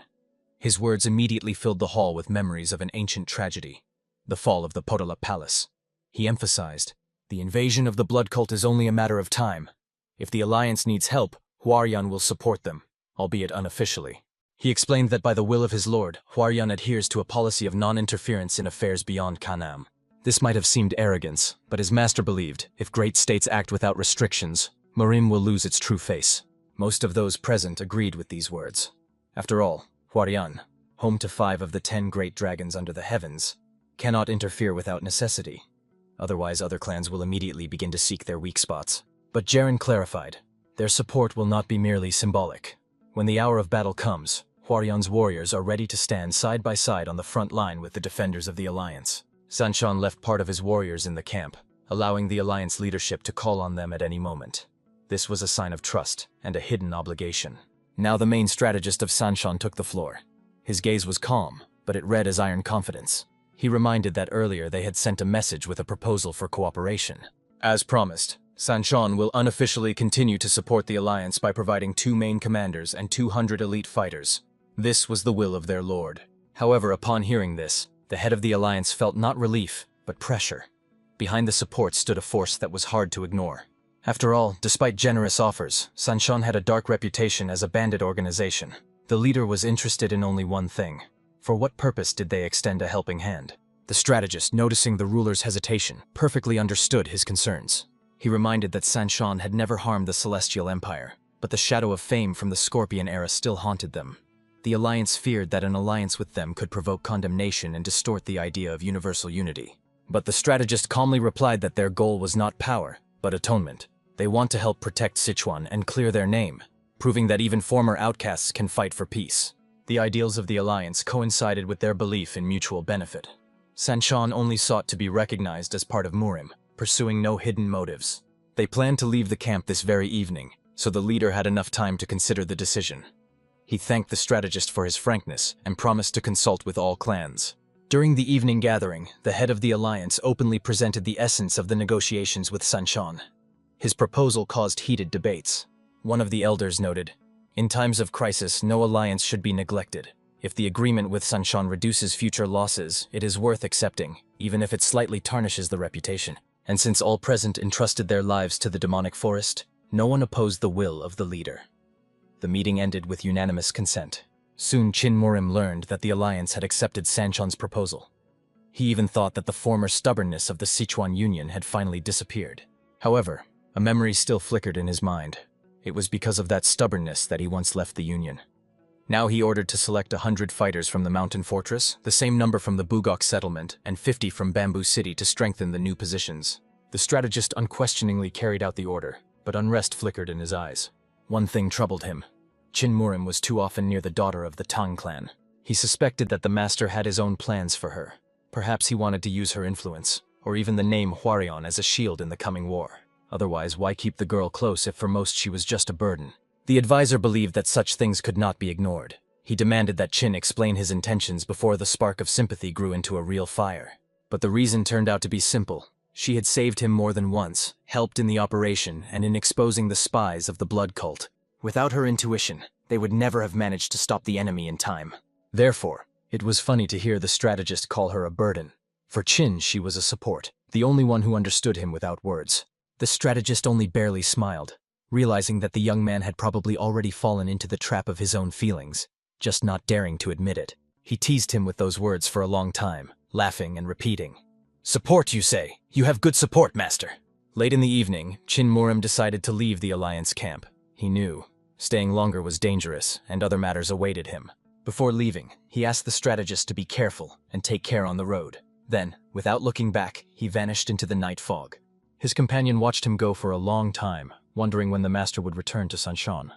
His words immediately filled the hall with memories of an ancient tragedy, the fall of the Podala Palace. He emphasized, "The invasion of the blood cult is only a matter of time. If the alliance needs help, Huaryan will support them, albeit unofficially." He explained that by the will of his lord, Huaryan adheres to a policy of non-interference in affairs beyond Kanam. This might have seemed arrogance, but his master believed, if great states act without restrictions, Murim will lose its true face. Most of those present agreed with these words. After all, Huaryan, home to 5 of the 10 great dragons under the heavens, cannot interfere without necessity. Otherwise, other clans will immediately begin to seek their weak spots. But Jaren clarified, their support will not be merely symbolic. When the hour of battle comes, Huaryan's warriors are ready to stand side by side on the front line with the defenders of the alliance. Sanshan left part of his warriors in the camp, allowing the alliance leadership to call on them at any moment. This was a sign of trust and a hidden obligation. Now the main strategist of Sanshan took the floor. His gaze was calm, but it read as iron confidence. He reminded that earlier they had sent a message with a proposal for cooperation. As promised, Sanshan will unofficially continue to support the alliance by providing 2 main commanders and 200 elite fighters. This was the will of their lord. However, upon hearing this, the head of the alliance felt not relief, but pressure. Behind the support stood a force that was hard to ignore. After all, despite generous offers, Sanshan had a dark reputation as a bandit organization. The leader was interested in only one thing. For what purpose did they extend a helping hand? The strategist, noticing the ruler's hesitation, perfectly understood his concerns. He reminded that Sanshan had never harmed the Celestial Empire, but the shadow of fame from the Scorpion era still haunted them. The alliance feared that an alliance with them could provoke condemnation and distort the idea of universal unity. But the strategist calmly replied that their goal was not power, but atonement. They want to help protect Sichuan and clear their name, proving that even former outcasts can fight for peace. The ideals of the alliance coincided with their belief in mutual benefit. Sanshan only sought to be recognized as part of Murim, pursuing no hidden motives. They planned to leave the camp this very evening, so the leader had enough time to consider the decision. He thanked the strategist for his frankness and promised to consult with all clans. During the evening gathering, the head of the alliance openly presented the essence of the negotiations with Sanshan. His proposal caused heated debates. One of the elders noted, "In times of crisis, no alliance should be neglected. If the agreement with Sanshan reduces future losses, it is worth accepting, even if it slightly tarnishes the reputation." And since all present entrusted their lives to the demonic forest, no one opposed the will of the leader. The meeting ended with unanimous consent. Soon Chin Murim learned that the alliance had accepted Sanshan's proposal. He even thought that the former stubbornness of the Sichuan Union had finally disappeared. However, a memory still flickered in his mind. It was because of that stubbornness that he once left the Union. Now he ordered to select 100 fighters from the mountain fortress, the same number from the Bugok settlement, and 50 from Bamboo City to strengthen the new positions. The strategist unquestioningly carried out the order, but unrest flickered in his eyes. One thing troubled him. Chin Murim was too often near the daughter of the Tang clan. He suspected that the master had his own plans for her. Perhaps he wanted to use her influence, or even the name Hwarion as a shield in the coming war. Otherwise, why keep the girl close if for most she was just a burden? The advisor believed that such things could not be ignored. He demanded that Chin explain his intentions before the spark of sympathy grew into a real fire. But the reason turned out to be simple. She had saved him more than once, helped in the operation and in exposing the spies of the blood cult. Without her intuition, they would never have managed to stop the enemy in time. Therefore, it was funny to hear the strategist call her a burden. For Chin, she was a support, the only one who understood him without words. The strategist only barely smiled, realizing that the young man had probably already fallen into the trap of his own feelings, just not daring to admit it. He teased him with those words for a long time, laughing and repeating. "Support, you say? You have good support, master." Late in the evening, Chin Murim decided to leave the alliance camp. He knew staying longer was dangerous, and other matters awaited him. Before leaving, he asked the strategist to be careful and take care on the road. Then, without looking back, he vanished into the night fog. His companion watched him go for a long time, wondering when the master would return to Sanshan.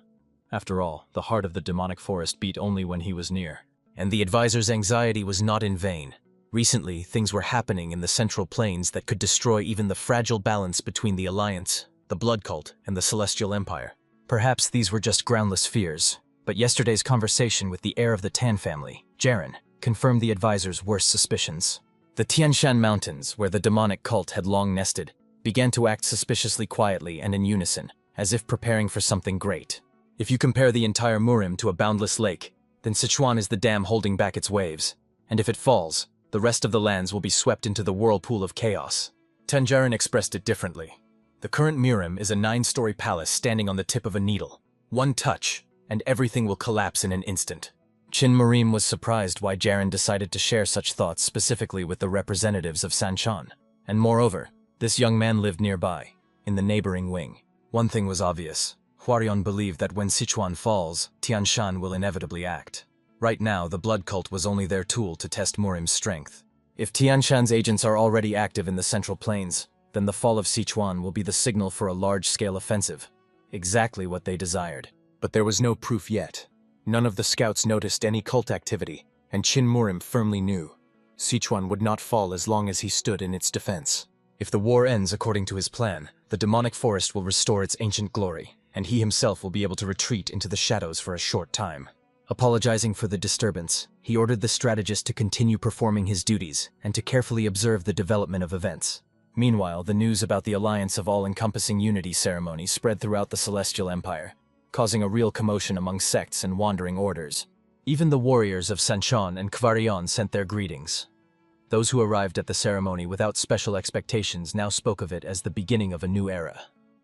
After all, the heart of the demonic forest beat only when he was near. And the advisor's anxiety was not in vain. Recently, things were happening in the Central Plains that could destroy even the fragile balance between the Alliance, the Blood Cult, and the Celestial Empire. Perhaps these were just groundless fears, but yesterday's conversation with the heir of the Tan family, Jaren, confirmed the advisor's worst suspicions. The Tianshan Mountains, where the demonic cult had long nested, began to act suspiciously quietly and in unison, as if preparing for something great. If you compare the entire Murim to a boundless lake, then Sichuan is the dam holding back its waves, and if it falls, the rest of the lands will be swept into the whirlpool of chaos. Tanjarin expressed it differently. The current Murim is a 9-story palace standing on the tip of a needle. One touch, and everything will collapse in an instant. Chin Murim was surprised why Jaren decided to share such thoughts specifically with the representatives of Sanshan. And moreover, this young man lived nearby, in the neighboring wing. One thing was obvious. Hwarion believed that when Sichuan falls, Tianshan will inevitably act. Right now, the blood cult was only their tool to test Murim's strength. If Tianshan's agents are already active in the Central Plains, then the fall of Sichuan will be the signal for a large-scale offensive. Exactly what they desired. But there was no proof yet. None of the scouts noticed any cult activity, and Chin Murim firmly knew Sichuan would not fall as long as he stood in its defense. If the war ends according to his plan, the demonic forest will restore its ancient glory, and he himself will be able to retreat into the shadows for a short time. Apologizing for the disturbance, he ordered the strategist to continue performing his duties and to carefully observe the development of events. Meanwhile, the news about the Alliance of All-Encompassing Unity ceremony spread throughout the Celestial Empire, causing a real commotion among sects and wandering orders. Even the warriors of Sanshan and Hwarion sent their greetings. Those who arrived at the ceremony without special expectations now spoke of it as the beginning of a new era.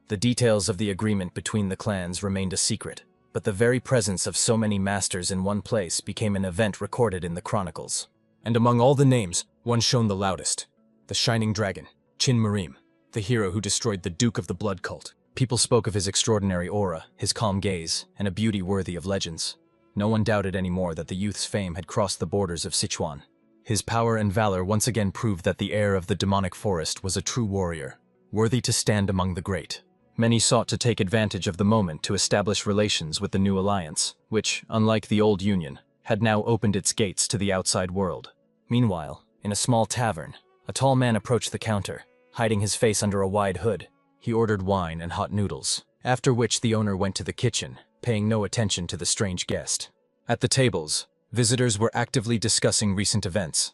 The details of the agreement between the clans remained a secret, but the very presence of so many masters in one place became an event recorded in the chronicles. And among all the names, one shone the loudest. The Shining Dragon, Chin Murim, the hero who destroyed the Duke of the Blood Cult. People spoke of his extraordinary aura, his calm gaze, and a beauty worthy of legends. No one doubted anymore that the youth's fame had crossed the borders of Sichuan. His power and valor once again proved that the heir of the demonic forest was a true warrior. worthy to stand among the great. Many sought to take advantage of the moment to establish relations with the new alliance, which, unlike the old union, had now opened its gates to the outside world. Meanwhile, in a small tavern, a tall man approached the counter, hiding his face under a wide hood. He ordered wine and hot noodles, after which the owner went to the kitchen, paying no attention to the strange guest. At the tables, visitors were actively discussing recent events,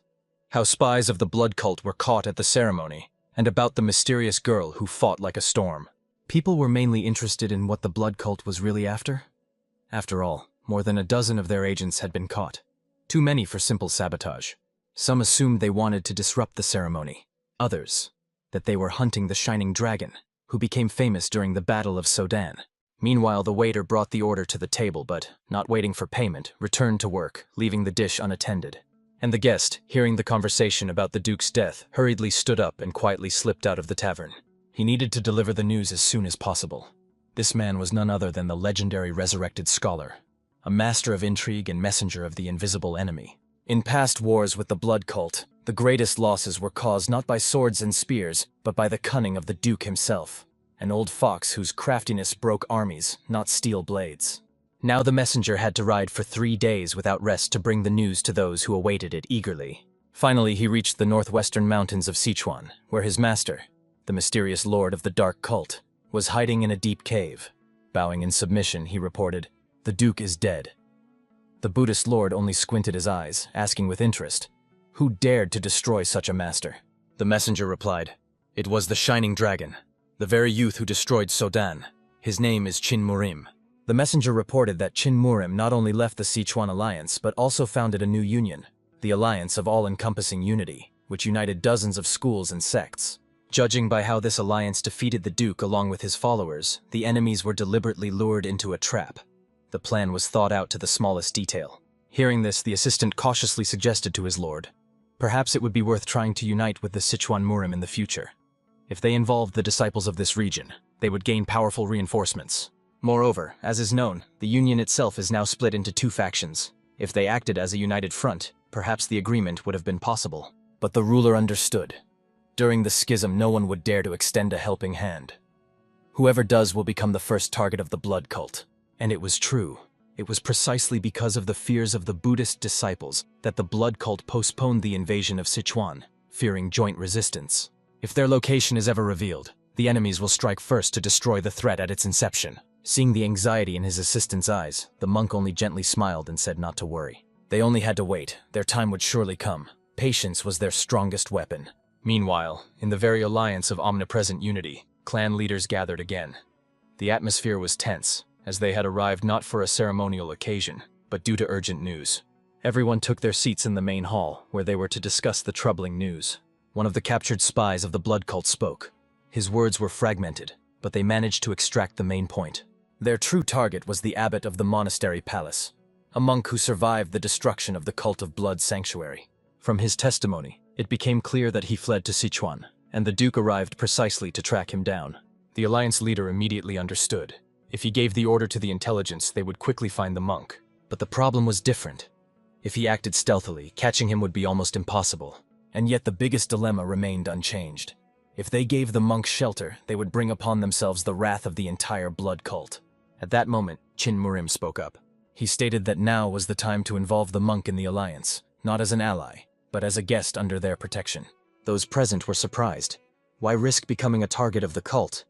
how spies of the blood cult were caught at the ceremony, and about the mysterious girl who fought like a storm. People were mainly interested in what the blood cult was really after. After all, more than a dozen of their agents had been caught. Too many for simple sabotage. Some assumed they wanted to disrupt the ceremony. Others, that they were hunting the Shining Dragon, who became famous during the Battle of Sodan. Meanwhile, the waiter brought the order to the table, but, not waiting for payment, returned to work, leaving the dish unattended. And the guest, hearing the conversation about the Duke's death, hurriedly stood up and quietly slipped out of the tavern. He needed to deliver the news as soon as possible. This man was none other than the legendary resurrected scholar, a master of intrigue and messenger of the invisible enemy. In past wars with the blood cult, the greatest losses were caused not by swords and spears, but by the cunning of the Duke himself, an old fox whose craftiness broke armies, not steel blades. Now the messenger had to ride for 3 days without rest to bring the news to those who awaited it eagerly. Finally, he reached the northwestern mountains of Sichuan, where his master, the mysterious lord of the dark cult, was hiding in a deep cave. Bowing in submission, he reported, "The Duke is dead." The Buddhist lord only squinted his eyes, asking with interest, "Who dared to destroy such a master?" The messenger replied, "It was the Shining Dragon, the very youth who destroyed Sodan. His name is Qin Murim." The messenger reported that Qin Murim not only left the Sichuan alliance, but also founded a new union, the Alliance of All-Encompassing Unity, which united dozens of schools and sects. Judging by how this alliance defeated the Duke along with his followers, the enemies were deliberately lured into a trap. The plan was thought out to the smallest detail. Hearing this, the assistant cautiously suggested to his lord, perhaps it would be worth trying to unite with the Sichuan Murim in the future. If they involved the disciples of this region, they would gain powerful reinforcements. Moreover, as is known, the Union itself is now split into 2 factions. If they acted as a united front, perhaps the agreement would have been possible. But the ruler understood. During the schism, no one would dare to extend a helping hand. Whoever does will become the first target of the blood cult. And it was true. It was precisely because of the fears of the Buddhist disciples that the blood cult postponed the invasion of Sichuan, fearing joint resistance. If their location is ever revealed, the enemies will strike first to destroy the threat at its inception. Seeing the anxiety in his assistant's eyes, the monk only gently smiled and said not to worry. They only had to wait. Their time would surely come. Patience was their strongest weapon. Meanwhile, in the very alliance of omnipresent unity, clan leaders gathered again. The atmosphere was tense, as they had arrived not for a ceremonial occasion, but due to urgent news. Everyone took their seats in the main hall, where they were to discuss the troubling news. One of the captured spies of the blood cult spoke. His words were fragmented, but they managed to extract the main point. Their true target was the abbot of the monastery palace, a monk who survived the destruction of the cult of blood sanctuary. From his testimony, it became clear that he fled to Sichuan, and the Duke arrived precisely to track him down. The alliance leader immediately understood. If he gave the order to the intelligence, they would quickly find the monk. But the problem was different. If he acted stealthily, catching him would be almost impossible. And yet the biggest dilemma remained unchanged. If they gave the monk shelter, they would bring upon themselves the wrath of the entire blood cult. At that moment, Qin Murim spoke up. He stated that now was the time to involve the monk in the alliance, not as an ally, but as a guest under their protection. Those present were surprised. Why risk becoming a target of the cult?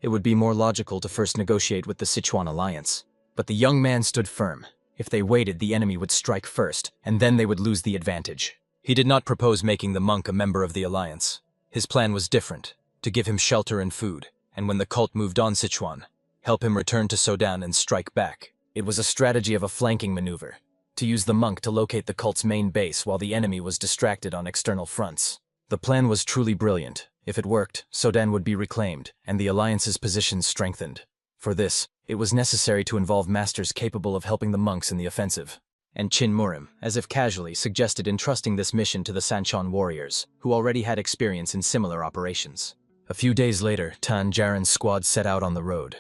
It would be more logical to first negotiate with the Sichuan alliance. But the young man stood firm. If they waited, the enemy would strike first, and then they would lose the advantage. He did not propose making the monk a member of the alliance. His plan was different, to give him shelter and food, and when the cult moved on Sichuan, help him return to Sodan and strike back. It was a strategy of a flanking maneuver, to use the monk to locate the cult's main base while the enemy was distracted on external fronts. The plan was truly brilliant. If it worked, Sodan would be reclaimed, and the alliance's position strengthened. For this, it was necessary to involve masters capable of helping the monks in the offensive. And Qin Murim, as if casually, suggested entrusting this mission to the Sanchon warriors, who already had experience in similar operations. A few days later, Tan Jaren's squad set out on the road.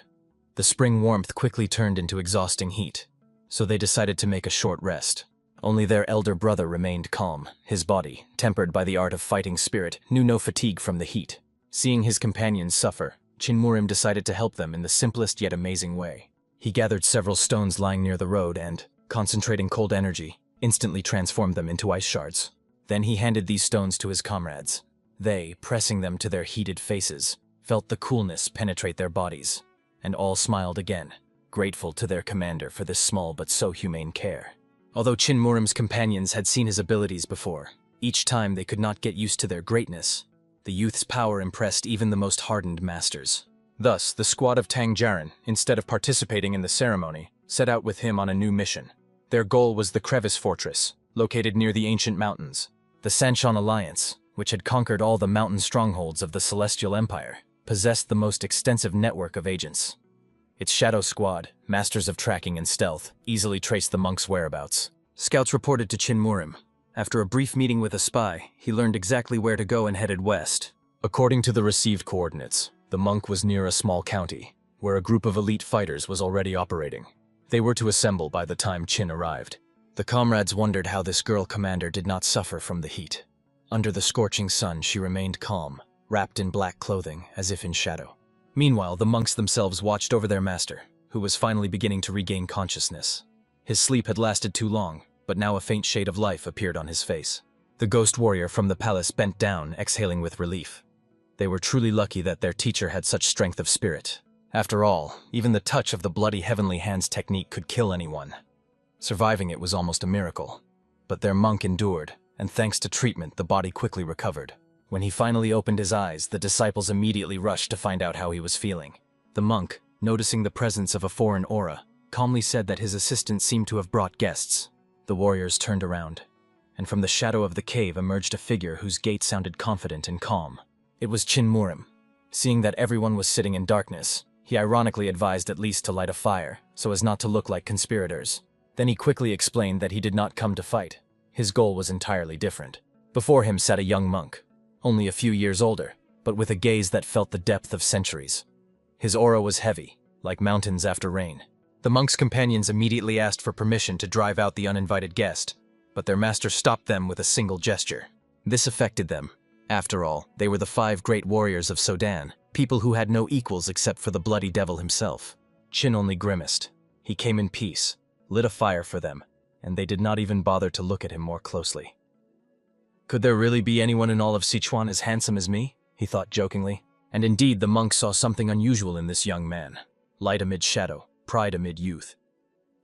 The spring warmth quickly turned into exhausting heat, so they decided to make a short rest. Only their elder brother remained calm. His body, tempered by the art of fighting spirit, knew no fatigue from the heat. Seeing his companions suffer, Chinmurim decided to help them in the simplest yet amazing way. He gathered several stones lying near the road and, concentrating cold energy, instantly transformed them into ice shards. Then he handed these stones to his comrades. They, pressing them to their heated faces, felt the coolness penetrate their bodies, and all smiled again, grateful to their commander for this small but so humane care. Although Chinmurim's companions had seen his abilities before, each time they could not get used to their greatness. The youth's power impressed even the most hardened masters. Thus, the squad of Tang Jaren, instead of participating in the ceremony, set out with him on a new mission. Their goal was the Crevice Fortress, located near the ancient mountains. The Sanshan Alliance, which had conquered all the mountain strongholds of the Celestial Empire, possessed the most extensive network of agents. Its Shadow Squad, masters of tracking and stealth, easily traced the monk's whereabouts. Scouts reported to Chinmurim. After a brief meeting with a spy, he learned exactly where to go and headed west. According to the received coordinates, the monk was near a small county, where a group of elite fighters was already operating. They were to assemble by the time Chin arrived. The comrades wondered how this girl commander did not suffer from the heat. Under the scorching sun, she remained calm, wrapped in black clothing, as if in shadow. Meanwhile, the monks themselves watched over their master, who was finally beginning to regain consciousness. His sleep had lasted too long, but now a faint shade of life appeared on his face. The ghost warrior from the palace bent down, exhaling with relief. They were truly lucky that their teacher had such strength of spirit. After all, even the touch of the bloody heavenly hands technique could kill anyone. Surviving it was almost a miracle. But their monk endured, and thanks to treatment, the body quickly recovered. When he finally opened his eyes, the disciples immediately rushed to find out how he was feeling. The monk, noticing the presence of a foreign aura, calmly said that his assistant seemed to have brought guests. The warriors turned around, and from the shadow of the cave emerged a figure whose gait sounded confident and calm. It was Chinmurim. Seeing that everyone was sitting in darkness, he ironically advised at least to light a fire, so as not to look like conspirators. Then he quickly explained that he did not come to fight. His goal was entirely different. Before him sat a young monk, only a few years older, but with a gaze that felt the depth of centuries. His aura was heavy, like mountains after rain. The monk's companions immediately asked for permission to drive out the uninvited guest, but their master stopped them with a single gesture. This affected them. After all, they were the 5 great warriors of Sodan, people who had no equals except for the bloody devil himself. Chin only grimaced. He came in peace, lit a fire for them, and they did not even bother to look at him more closely. Could there really be anyone in all of Sichuan as handsome as me? He thought jokingly. And indeed, the monk saw something unusual in this young man. Light amid shadow, pride amid youth.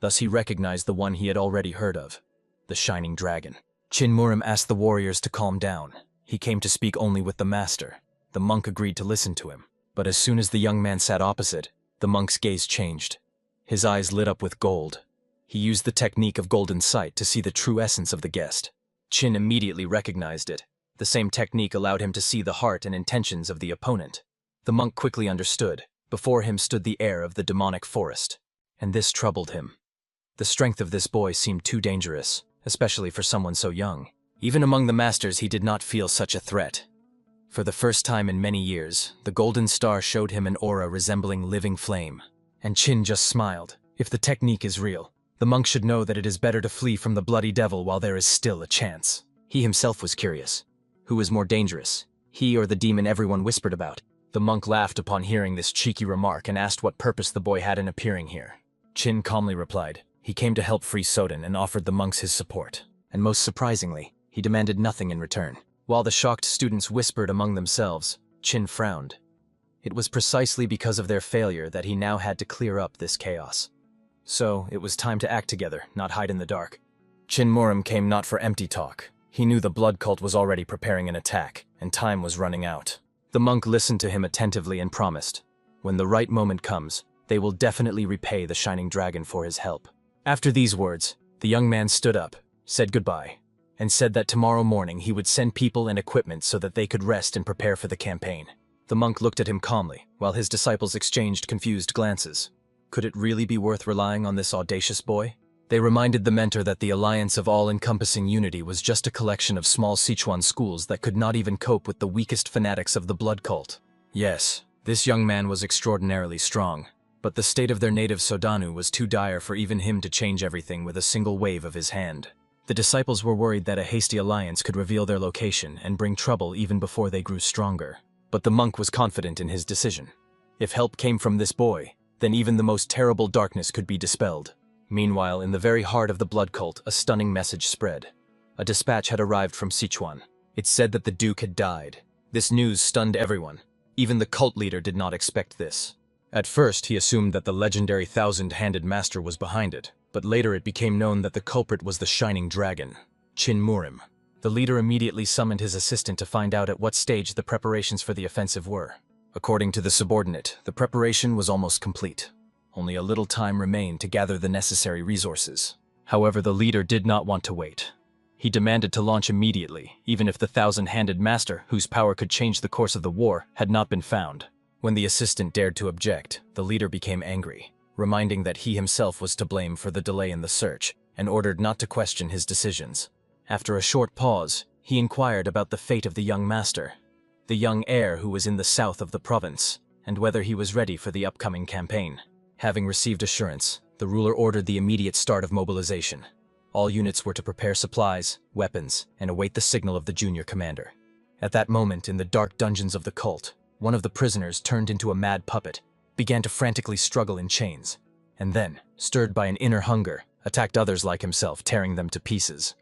Thus he recognized the one he had already heard of, the Shining Dragon. Chinmurim asked the warriors to calm down. He came to speak only with the master. The monk agreed to listen to him. But as soon as the young man sat opposite, the monk's gaze changed. His eyes lit up with gold. He used the technique of golden sight to see the true essence of the guest. Chin immediately recognized it. The same technique allowed him to see the heart and intentions of the opponent. The monk quickly understood. Before him stood the heir of the demonic forest, and this troubled him. The strength of this boy seemed too dangerous, especially for someone so young. Even among the masters, he did not feel such a threat. For the first time in many years, the golden star showed him an aura resembling living flame. And Chin just smiled. If the technique is real, the monk should know that it is better to flee from the bloody devil while there is still a chance. He himself was curious. Who was more dangerous, he or the demon everyone whispered about? The monk laughed upon hearing this cheeky remark and asked what purpose the boy had in appearing here. Chin calmly replied. He came to help free Soden and offered the monks his support. And most surprisingly, he demanded nothing in return. While the shocked students whispered among themselves, Chin frowned. It was precisely because of their failure that he now had to clear up this chaos. So, it was time to act together, not hide in the dark. Chinmurim came not for empty talk. He knew the blood cult was already preparing an attack, and time was running out. The monk listened to him attentively and promised, when the right moment comes, they will definitely repay the Shining Dragon for his help. After these words, the young man stood up, said goodbye, and said that tomorrow morning he would send people and equipment so that they could rest and prepare for the campaign. The monk looked at him calmly, while his disciples exchanged confused glances. Could it really be worth relying on this audacious boy? They reminded the mentor that the alliance of all-encompassing unity was just a collection of small Sichuan schools that could not even cope with the weakest fanatics of the blood cult. Yes, this young man was extraordinarily strong, but the state of their native Sodanu was too dire for even him to change everything with a single wave of his hand. The disciples were worried that a hasty alliance could reveal their location and bring trouble even before they grew stronger. But the monk was confident in his decision. If help came from this boy, then even the most terrible darkness could be dispelled. Meanwhile, in the very heart of the blood cult, a stunning message spread. A dispatch had arrived from Sichuan. It said that the Duke had died. This news stunned everyone. Even the cult leader did not expect this. At first, he assumed that the legendary thousand-handed master was behind it, but later it became known that the culprit was the Shining Dragon, Chin Murim. The leader immediately summoned his assistant to find out at what stage the preparations for the offensive were. According to the subordinate, the preparation was almost complete. Only a little time remained to gather the necessary resources. However, the leader did not want to wait. He demanded to launch immediately, even if the thousand-handed master, whose power could change the course of the war, had not been found. When the assistant dared to object, the leader became angry, reminding that he himself was to blame for the delay in the search, and ordered not to question his decisions. After a short pause, he inquired about the fate of the young master, the young heir who was in the south of the province, and whether he was ready for the upcoming campaign. Having received assurance, the ruler ordered the immediate start of mobilization. All units were to prepare supplies, weapons, and await the signal of the junior commander. At that moment, in the dark dungeons of the cult, one of the prisoners turned into a mad puppet, began to frantically struggle in chains, and then, stirred by an inner hunger, attacked others like himself, tearing them to pieces.